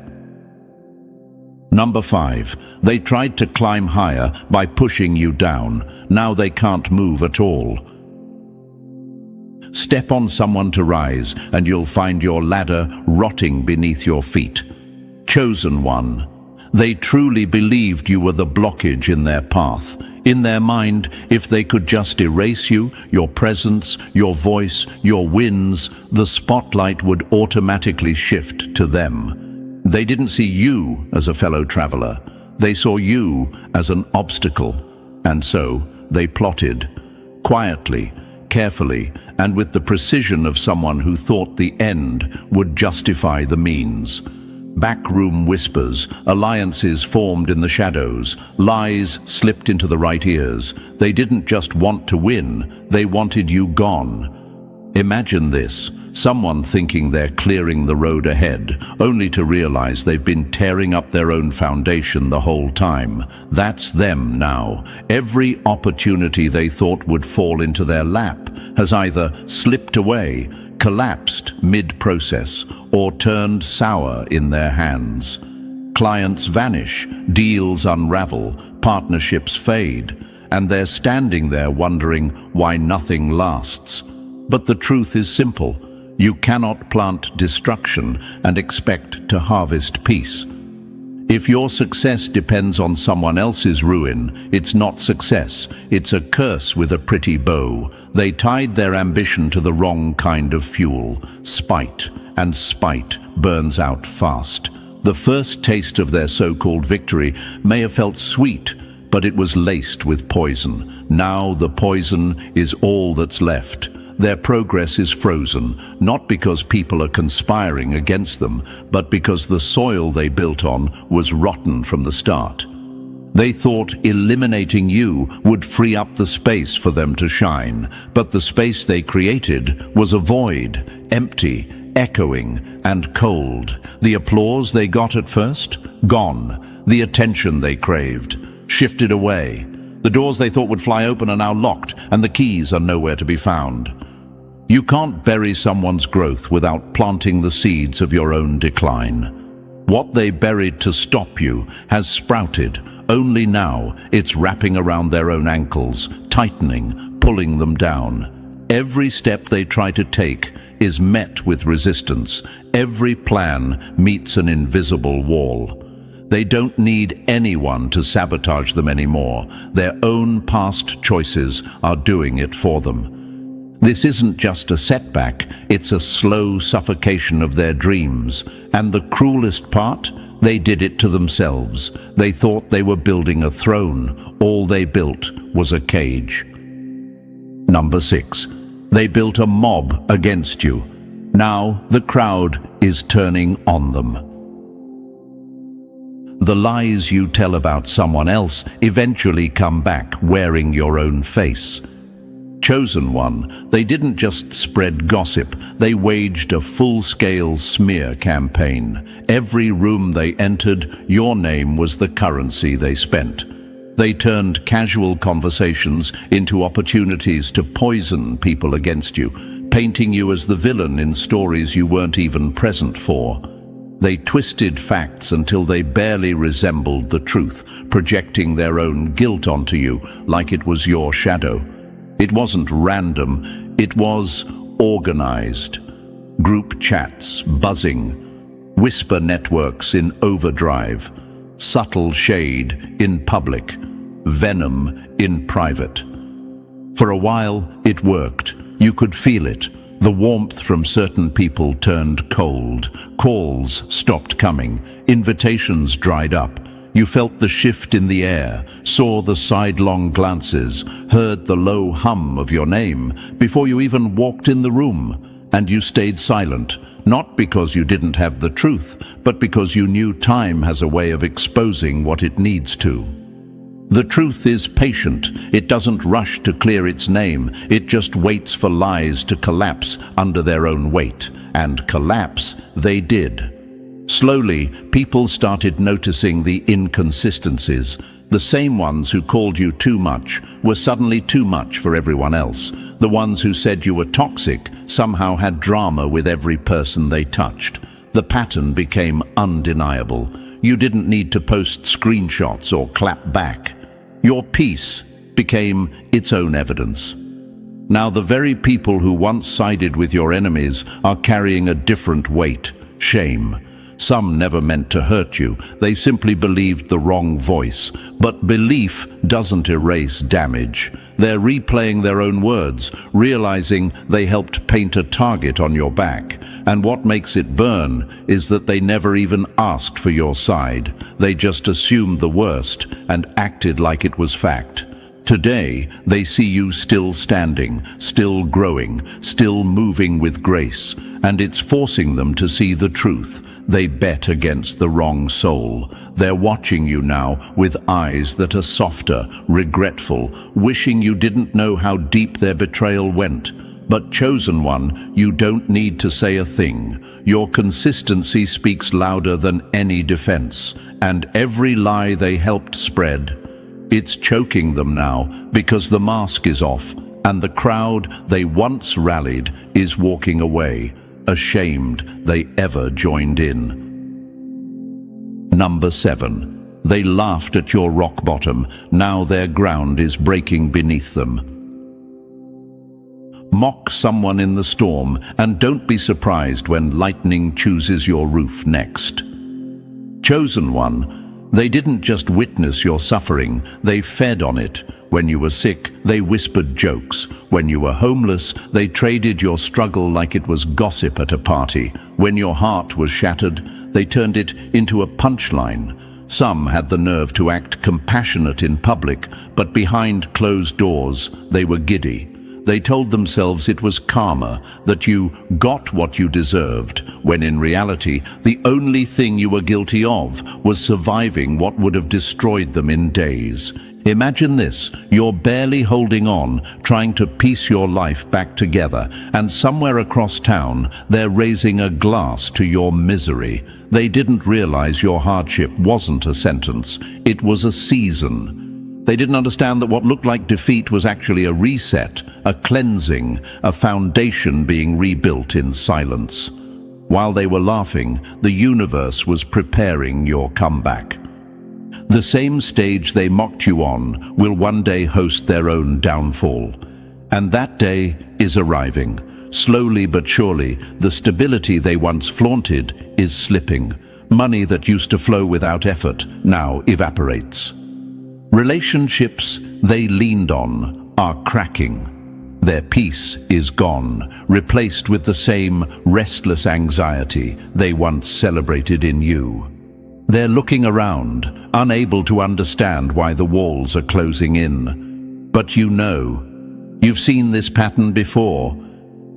Speaker 1: Number 5, they tried to climb higher by pushing you down. Now they can't move at all. Step on someone to rise, and you'll find your ladder rotting beneath your feet. Chosen one. They truly believed you were the blockage in their path. In their mind, if they could just erase you, your presence, your voice, your wins, the spotlight would automatically shift to them. They didn't see you as a fellow traveler. They saw you as an obstacle. And so they plotted, quietly, carefully, and with the precision of someone who thought the end would justify the means. Backroom whispers, alliances formed in the shadows, lies slipped into the right ears. They didn't just want to win, they wanted you gone. Imagine this, someone thinking they're clearing the road ahead, only to realize they've been tearing up their own foundation the whole time. That's them now. Every opportunity they thought would fall into their lap has either slipped away, collapsed mid-process, or turned sour in their hands. Clients vanish, deals unravel, partnerships fade, and they're standing there wondering why nothing lasts. But the truth is simple. You cannot plant destruction and expect to harvest peace. If your success depends on someone else's ruin, it's not success, it's a curse with a pretty bow. They tied their ambition to the wrong kind of fuel, spite, and spite burns out fast. The first taste of their so-called victory may have felt sweet, but it was laced with poison. Now the poison is all that's left. Their progress is frozen, not because people are conspiring against them, but because the soil they built on was rotten from the start. They thought eliminating you would free up the space for them to shine, but the space they created was a void, empty, echoing, and cold. The applause they got at first? Gone. The attention they craved? Shifted away. The doors they thought would fly open are now locked, and the keys are nowhere to be found. You can't bury someone's growth without planting the seeds of your own decline. What they buried to stop you has sprouted. Only now it's wrapping around their own ankles, tightening, pulling them down. Every step they try to take is met with resistance. Every plan meets an invisible wall. They don't need anyone to sabotage them anymore. Their own past choices are doing it for them. This isn't just a setback, it's a slow suffocation of their dreams. And the cruelest part? They did it to themselves. They thought they were building a throne. All they built was a cage. Number 6. They built a mob against you. Now the crowd is turning on them. The lies you tell about someone else eventually come back wearing your own face. Chosen one, they didn't just spread gossip, they waged a full-scale smear campaign. Every room they entered, your name was the currency they spent. They turned casual conversations into opportunities to poison people against you, painting you as the villain in stories you weren't even present for. They twisted facts until they barely resembled the truth, projecting their own guilt onto you like it was your shadow. It wasn't random, it was organized. Group chats buzzing, whisper networks in overdrive, subtle shade in public, venom in private. For a while, it worked. You could feel it. The warmth from certain people turned cold. Calls stopped coming. Invitations dried up. You felt the shift in the air, saw the sidelong glances, heard the low hum of your name before you even walked in the room, and you stayed silent, not because you didn't have the truth, but because you knew time has a way of exposing what it needs to. The truth is patient. It doesn't rush to clear its name. It just waits for lies to collapse under their own weight. And collapse they did. Slowly, people started noticing the inconsistencies. The same ones who called you too much were suddenly too much for everyone else. The ones who said you were toxic somehow had drama with every person they touched. The pattern became undeniable. You didn't need to post screenshots or clap back. Your peace became its own evidence. Now the very people who once sided with your enemies are carrying a different weight, shame. Some never meant to hurt you, they simply believed the wrong voice. But belief doesn't erase damage. They're replaying their own words, realizing they helped paint a target on your back. And what makes it burn is that they never even asked for your side. They just assumed the worst and acted like it was fact. Today, they see you still standing, still growing, still moving with grace, and it's forcing them to see the truth. They bet against the wrong soul. They're watching you now with eyes that are softer, regretful, wishing you didn't know how deep their betrayal went. But chosen one, you don't need to say a thing. Your consistency speaks louder than any defense, and every lie they helped spread, it's choking them now because the mask is off and the crowd they once rallied is walking away, ashamed they ever joined in. Number 7. They laughed at your rock bottom. Now their ground is breaking beneath them. Mock someone in the storm and don't be surprised when lightning chooses your roof next. Chosen one, they didn't just witness your suffering, they fed on it. When you were sick, they whispered jokes. When you were homeless, they traded your struggle like it was gossip at a party. When your heart was shattered, they turned it into a punchline. Some had the nerve to act compassionate in public, but behind closed doors, they were giddy. They told themselves it was karma, that you got what you deserved, when in reality, the only thing you were guilty of was surviving what would have destroyed them in days. Imagine this, you're barely holding on, trying to piece your life back together, and somewhere across town, they're raising a glass to your misery. They didn't realize your hardship wasn't a sentence, it was a season. They didn't understand that what looked like defeat was actually a reset, a cleansing, a foundation being rebuilt in silence. While they were laughing, the universe was preparing your comeback. The same stage they mocked you on will one day host their own downfall. And that day is arriving. Slowly but surely, the stability they once flaunted is slipping. Money that used to flow without effort now evaporates. Relationships they leaned on are cracking. Their peace is gone, replaced with the same restless anxiety they once celebrated in you. They're looking around, unable to understand why the walls are closing in. But you know, you've seen this pattern before,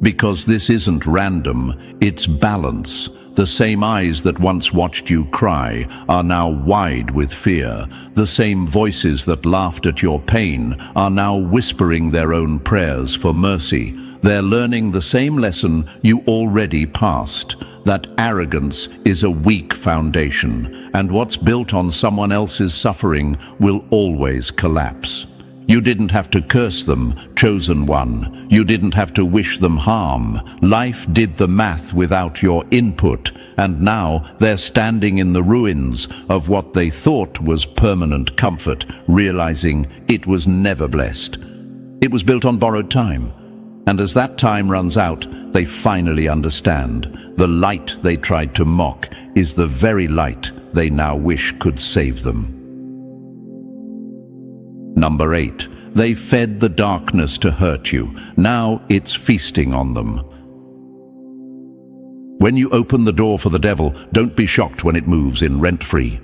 Speaker 1: because this isn't random, it's balance. The same eyes that once watched you cry are now wide with fear. The same voices that laughed at your pain are now whispering their own prayers for mercy. They're learning the same lesson you already passed, that arrogance is a weak foundation, and what's built on someone else's suffering will always collapse. You didn't have to curse them, chosen one. You didn't have to wish them harm. Life did the math without your input, and now they're standing in the ruins of what they thought was permanent comfort, realizing it was never blessed. It was built on borrowed time. And as that time runs out, they finally understand. The light they tried to mock is the very light they now wish could save them. Number 8. They fed the darkness to hurt you. Now it's feasting on them. When you open the door for the devil, don't be shocked when it moves in rent-free.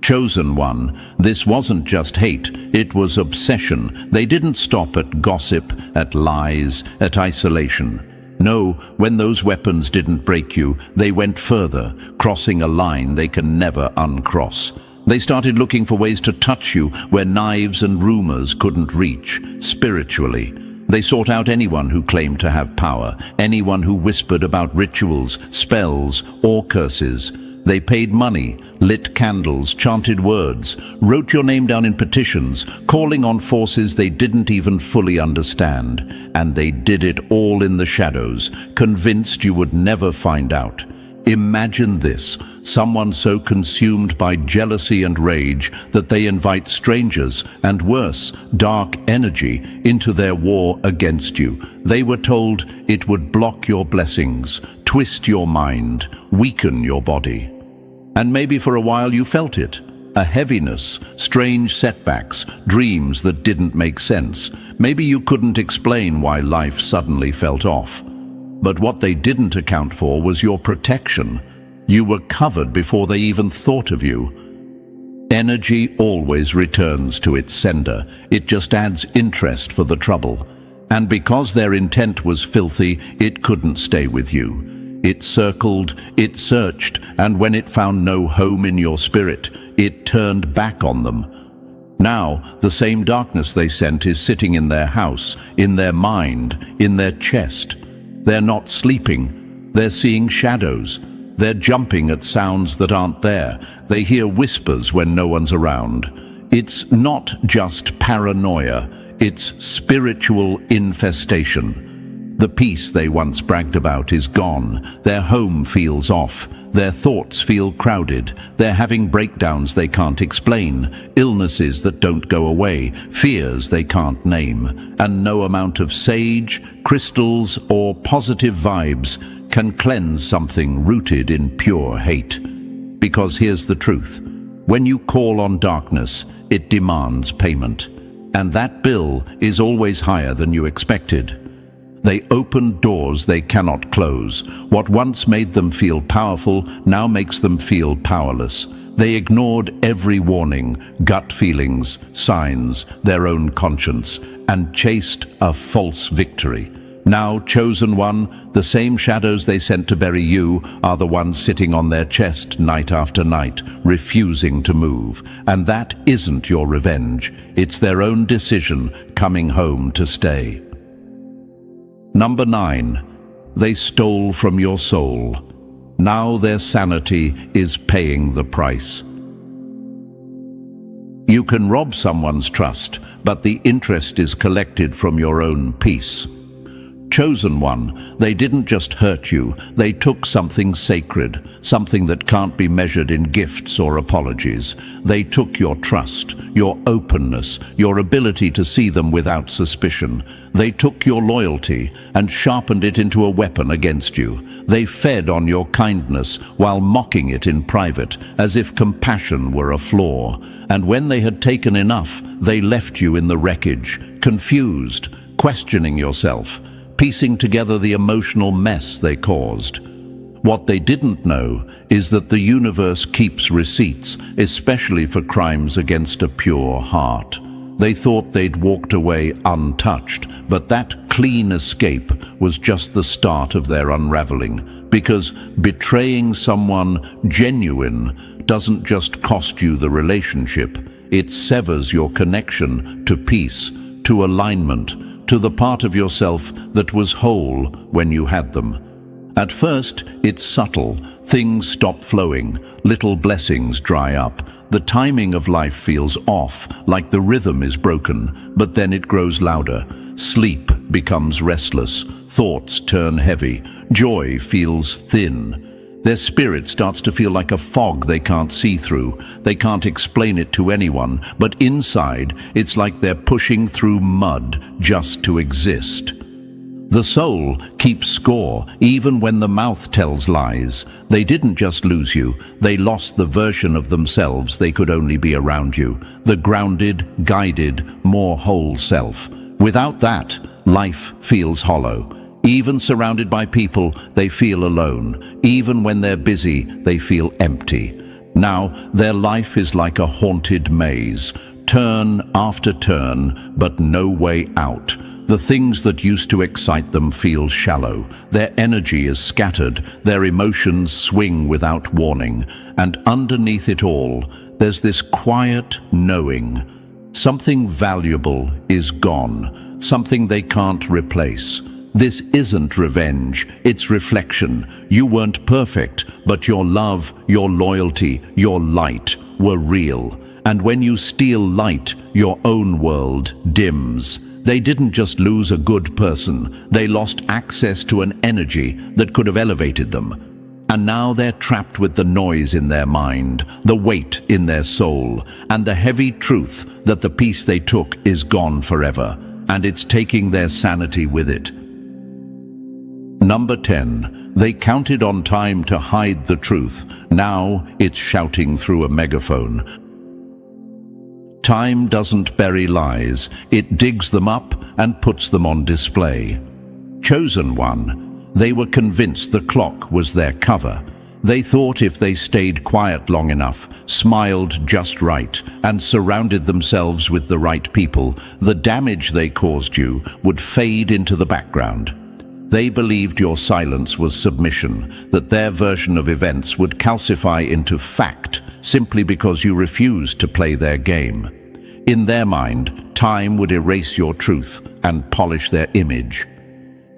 Speaker 1: Chosen one, this wasn't just hate, it was obsession. They didn't stop at gossip, at lies, at isolation. No, when those weapons didn't break you, they went further, crossing a line they can never uncross. They started looking for ways to touch you where knives and rumors couldn't reach, spiritually. They sought out anyone who claimed to have power, anyone who whispered about rituals, spells, or curses. They paid money, lit candles, chanted words, wrote your name down in petitions, calling on forces they didn't even fully understand. And they did it all in the shadows, convinced you would never find out. Imagine this, someone so consumed by jealousy and rage that they invite strangers, and worse, dark energy, into their war against you. They were told it would block your blessings, twist your mind, weaken your body. And maybe for a while you felt it. A heaviness, strange setbacks, dreams that didn't make sense. Maybe you couldn't explain why life suddenly felt off. But what they didn't account for was your protection. You were covered before they even thought of you. Energy always returns to its sender. It just adds interest for the trouble. And because their intent was filthy, it couldn't stay with you. It circled, it searched, and when it found no home in your spirit, it turned back on them. Now, the same darkness they sent is sitting in their house, in their mind, in their chest. They're not sleeping. They're seeing shadows. They're jumping at sounds that aren't there. They hear whispers when no one's around. It's not just paranoia. It's spiritual infestation. The peace they once bragged about is gone. Their home feels off. Their thoughts feel crowded. They're having breakdowns they can't explain, illnesses that don't go away, fears they can't name. And no amount of sage, crystals, or positive vibes can cleanse something rooted in pure hate. Because here's the truth. When you call on darkness, it demands payment. And that bill is always higher than you expected. They open doors they cannot close. What once made them feel powerful now makes them feel powerless. They ignored every warning, gut feelings, signs, their own conscience, and chased a false victory. Now, chosen one, the same shadows they sent to bury you are the ones sitting on their chest night after night, refusing to move. And that isn't your revenge. It's their own decision coming home to stay. Number 9. They stole from your soul. Now their sanity is paying the price. You can rob someone's trust, but the interest is collected from your own peace. Chosen one, they didn't just hurt you, they took something sacred, something that can't be measured in gifts or apologies. They took your trust, your openness, your ability to see them without suspicion. They took your loyalty and sharpened it into a weapon against you. They fed on your kindness while mocking it in private, as if compassion were a flaw. And when they had taken enough, they left you in the wreckage, confused, questioning yourself, piecing together the emotional mess they caused. What they didn't know is that the universe keeps receipts, especially for crimes against a pure heart. They thought they'd walked away untouched, but that clean escape was just the start of their unraveling. because betraying someone genuine doesn't just cost you the relationship, it severs your connection to peace, to alignment, to the part of yourself that was whole when you had them. At first, it's subtle. Things stop flowing, little blessings dry up. The timing of life feels off, like the rhythm is broken, but then it grows louder. Sleep becomes restless, thoughts turn heavy, joy feels thin. Their spirit starts to feel like a fog they can't see through. They can't explain it to anyone, but inside, it's like they're pushing through mud just to exist. The soul keeps score, even when the mouth tells lies. They didn't just lose you, they lost the version of themselves they could only be around you, the grounded, guided, more whole self. Without that, life feels hollow. Even surrounded by people, they feel alone. Even when they're busy, they feel empty. Now, their life is like a haunted maze, turn after turn, but no way out. The things that used to excite them feel shallow. Their energy is scattered, their emotions swing without warning. And underneath it all, there's this quiet knowing. Something valuable is gone, something they can't replace. This isn't revenge, it's reflection. You weren't perfect, but your love, your loyalty, your light were real. And when you steal light, your own world dims. They didn't just lose a good person, they lost access to an energy that could have elevated them. And now they're trapped with the noise in their mind, the weight in their soul, and the heavy truth that the peace they took is gone forever, and it's taking their sanity with it. Number 10. They counted on time to hide the truth. Now it's shouting through a megaphone. Time doesn't bury lies, it digs them up and puts them on display. Chosen one, they were convinced the clock was their cover. They thought if they stayed quiet long enough, smiled just right, and surrounded themselves with the right people, the damage they caused you would fade into the background. They believed your silence was submission, that their version of events would calcify into fact simply because you refused to play their game. In their mind, time would erase your truth and polish their image.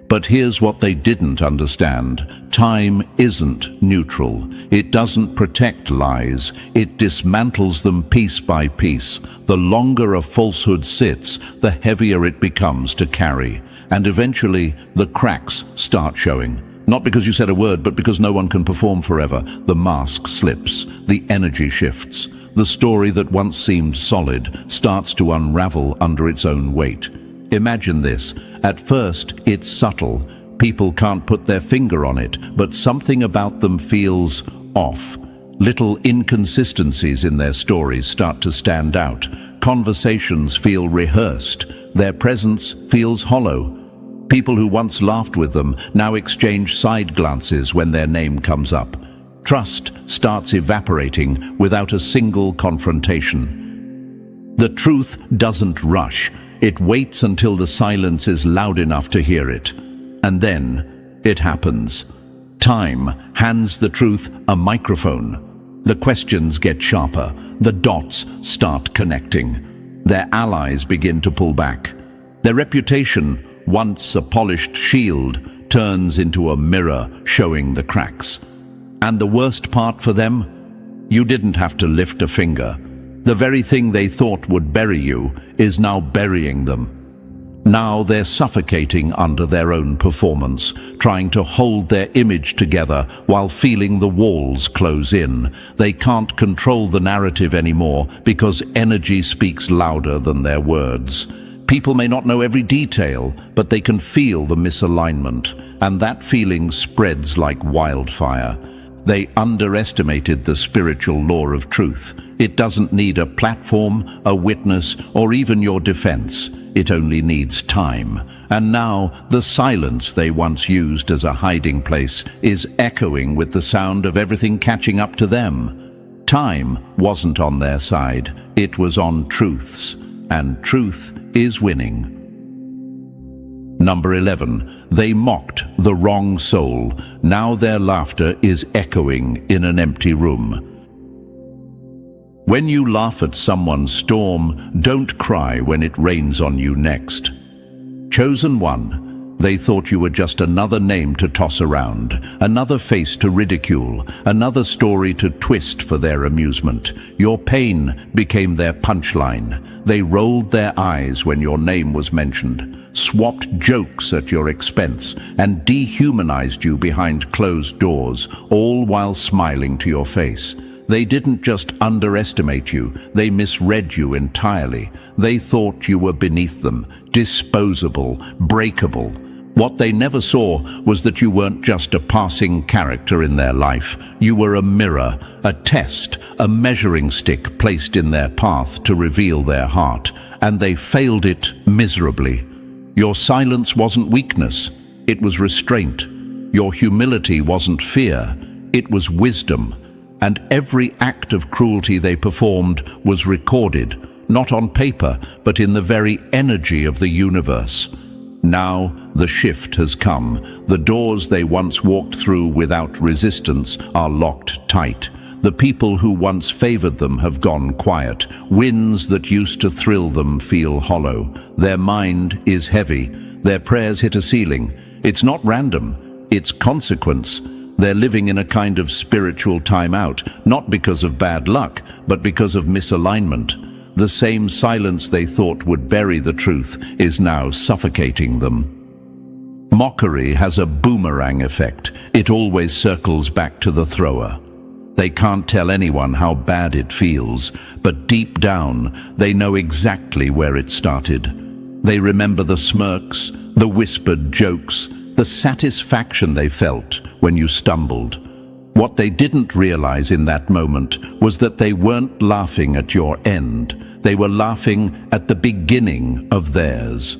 Speaker 1: But here's what they didn't understand. Time isn't neutral. It doesn't protect lies. It dismantles them piece by piece. The longer a falsehood sits, the heavier it becomes to carry. And eventually, the cracks start showing. Not because you said a word, but because no one can perform forever. The mask slips. The energy shifts. The story that once seemed solid starts to unravel under its own weight. Imagine this. At first, it's subtle. People can't put their finger on it, but something about them feels off. Little inconsistencies in their stories start to stand out. Conversations feel rehearsed. Their presence feels hollow. People who once laughed with them now exchange side glances when their name comes up. Trust starts evaporating without a single confrontation. The truth doesn't rush. It waits until the silence is loud enough to hear it. And then it happens. Time hands the truth a microphone. The questions get sharper. The dots start connecting. Their allies begin to pull back. Their reputation, once a polished shield, turns into a mirror showing the cracks. And the worst part for them? You didn't have to lift a finger. The very thing they thought would bury you is now burying them. Now they're suffocating under their own performance, trying to hold their image together while feeling the walls close in. They can't control the narrative anymore because energy speaks louder than their words. People may not know every detail, but they can feel the misalignment, and that feeling spreads like wildfire. They underestimated the spiritual law of truth. It doesn't need a platform, a witness, or even your defense. It only needs time. And now, the silence they once used as a hiding place is echoing with the sound of everything catching up to them. Time wasn't on their side. It was on truth's. And truth is winning. Number 11. They mocked the wrong soul. Now their laughter is echoing in an empty room. When you laugh at someone's storm, don't cry when it rains on you next. Chosen one. They thought you were just another name to toss around, another face to ridicule, another story to twist for their amusement. Your pain became their punchline. They rolled their eyes when your name was mentioned, swapped jokes at your expense, and dehumanized you behind closed doors, all while smiling to your face. They didn't just underestimate you, they misread you entirely. They thought you were beneath them, disposable, breakable. What they never saw was that you weren't just a passing character in their life. You were a mirror, a test, a measuring stick placed in their path to reveal their heart, and they failed it miserably. Your silence wasn't weakness, it was restraint. Your humility wasn't fear, it was wisdom. And every act of cruelty they performed was recorded, not on paper, but in the very energy of the universe. Now the shift has come. The doors they once walked through without resistance are locked tight. The people who once favored them have gone quiet. Winds that used to thrill them feel hollow. Their mind is heavy. Their prayers hit a ceiling. It's not random, it's consequence. They're living in a kind of spiritual timeout, not because of bad luck, but because of misalignment. The same silence they thought would bury the truth is now suffocating them. Mockery has a boomerang effect. It always circles back to the thrower. They can't tell anyone how bad it feels, but deep down, they know exactly where it started. They remember the smirks, the whispered jokes, the satisfaction they felt when you stumbled. What they didn't realize in that moment was that they weren't laughing at your end. They were laughing at the beginning of theirs.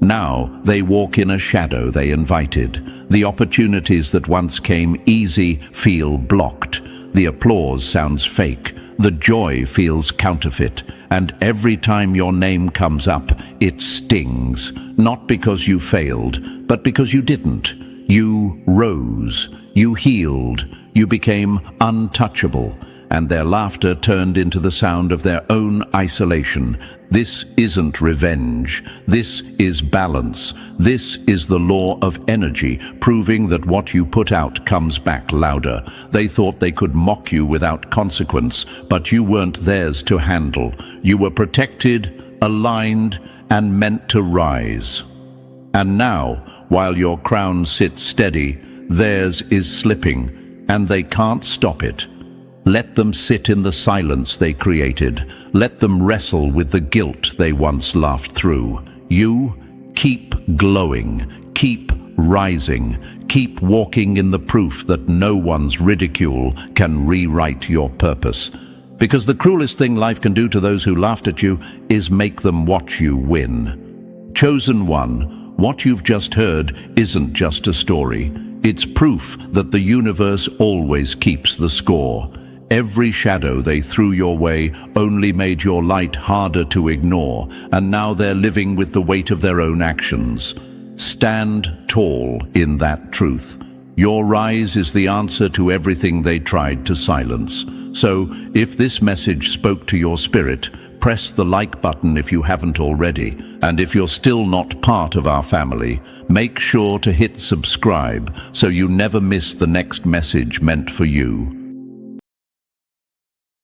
Speaker 1: Now they walk in a shadow they invited. The opportunities that once came easy feel blocked. The applause sounds fake. The joy feels counterfeit. And every time your name comes up, it stings. Not because you failed, but because you didn't. You rose. You healed. You became untouchable, and their laughter turned into the sound of their own isolation. This isn't revenge. This is balance. This is the law of energy, proving that what you put out comes back louder. They thought they could mock you without consequence, but you weren't theirs to handle. You were protected, aligned, and meant to rise. And now, while your crown sits steady, theirs is slipping, and they can't stop it. Let them sit in the silence they created. Let them wrestle with the guilt they once laughed through. You keep glowing, keep rising, keep walking in the proof that no one's ridicule can rewrite your purpose. Because the cruelest thing life can do to those who laughed at you is make them watch you win. Chosen one, what you've just heard isn't just a story. It's proof that the universe always keeps the score. Every shadow they threw your way only made your light harder to ignore, and now they're living with the weight of their own actions. Stand tall in that truth. Your rise is the answer to everything they tried to silence. So, if this message spoke to your spirit, press the like button if you haven't already. And if you're still not part of our family, make sure to hit subscribe so you never miss the next message meant for you.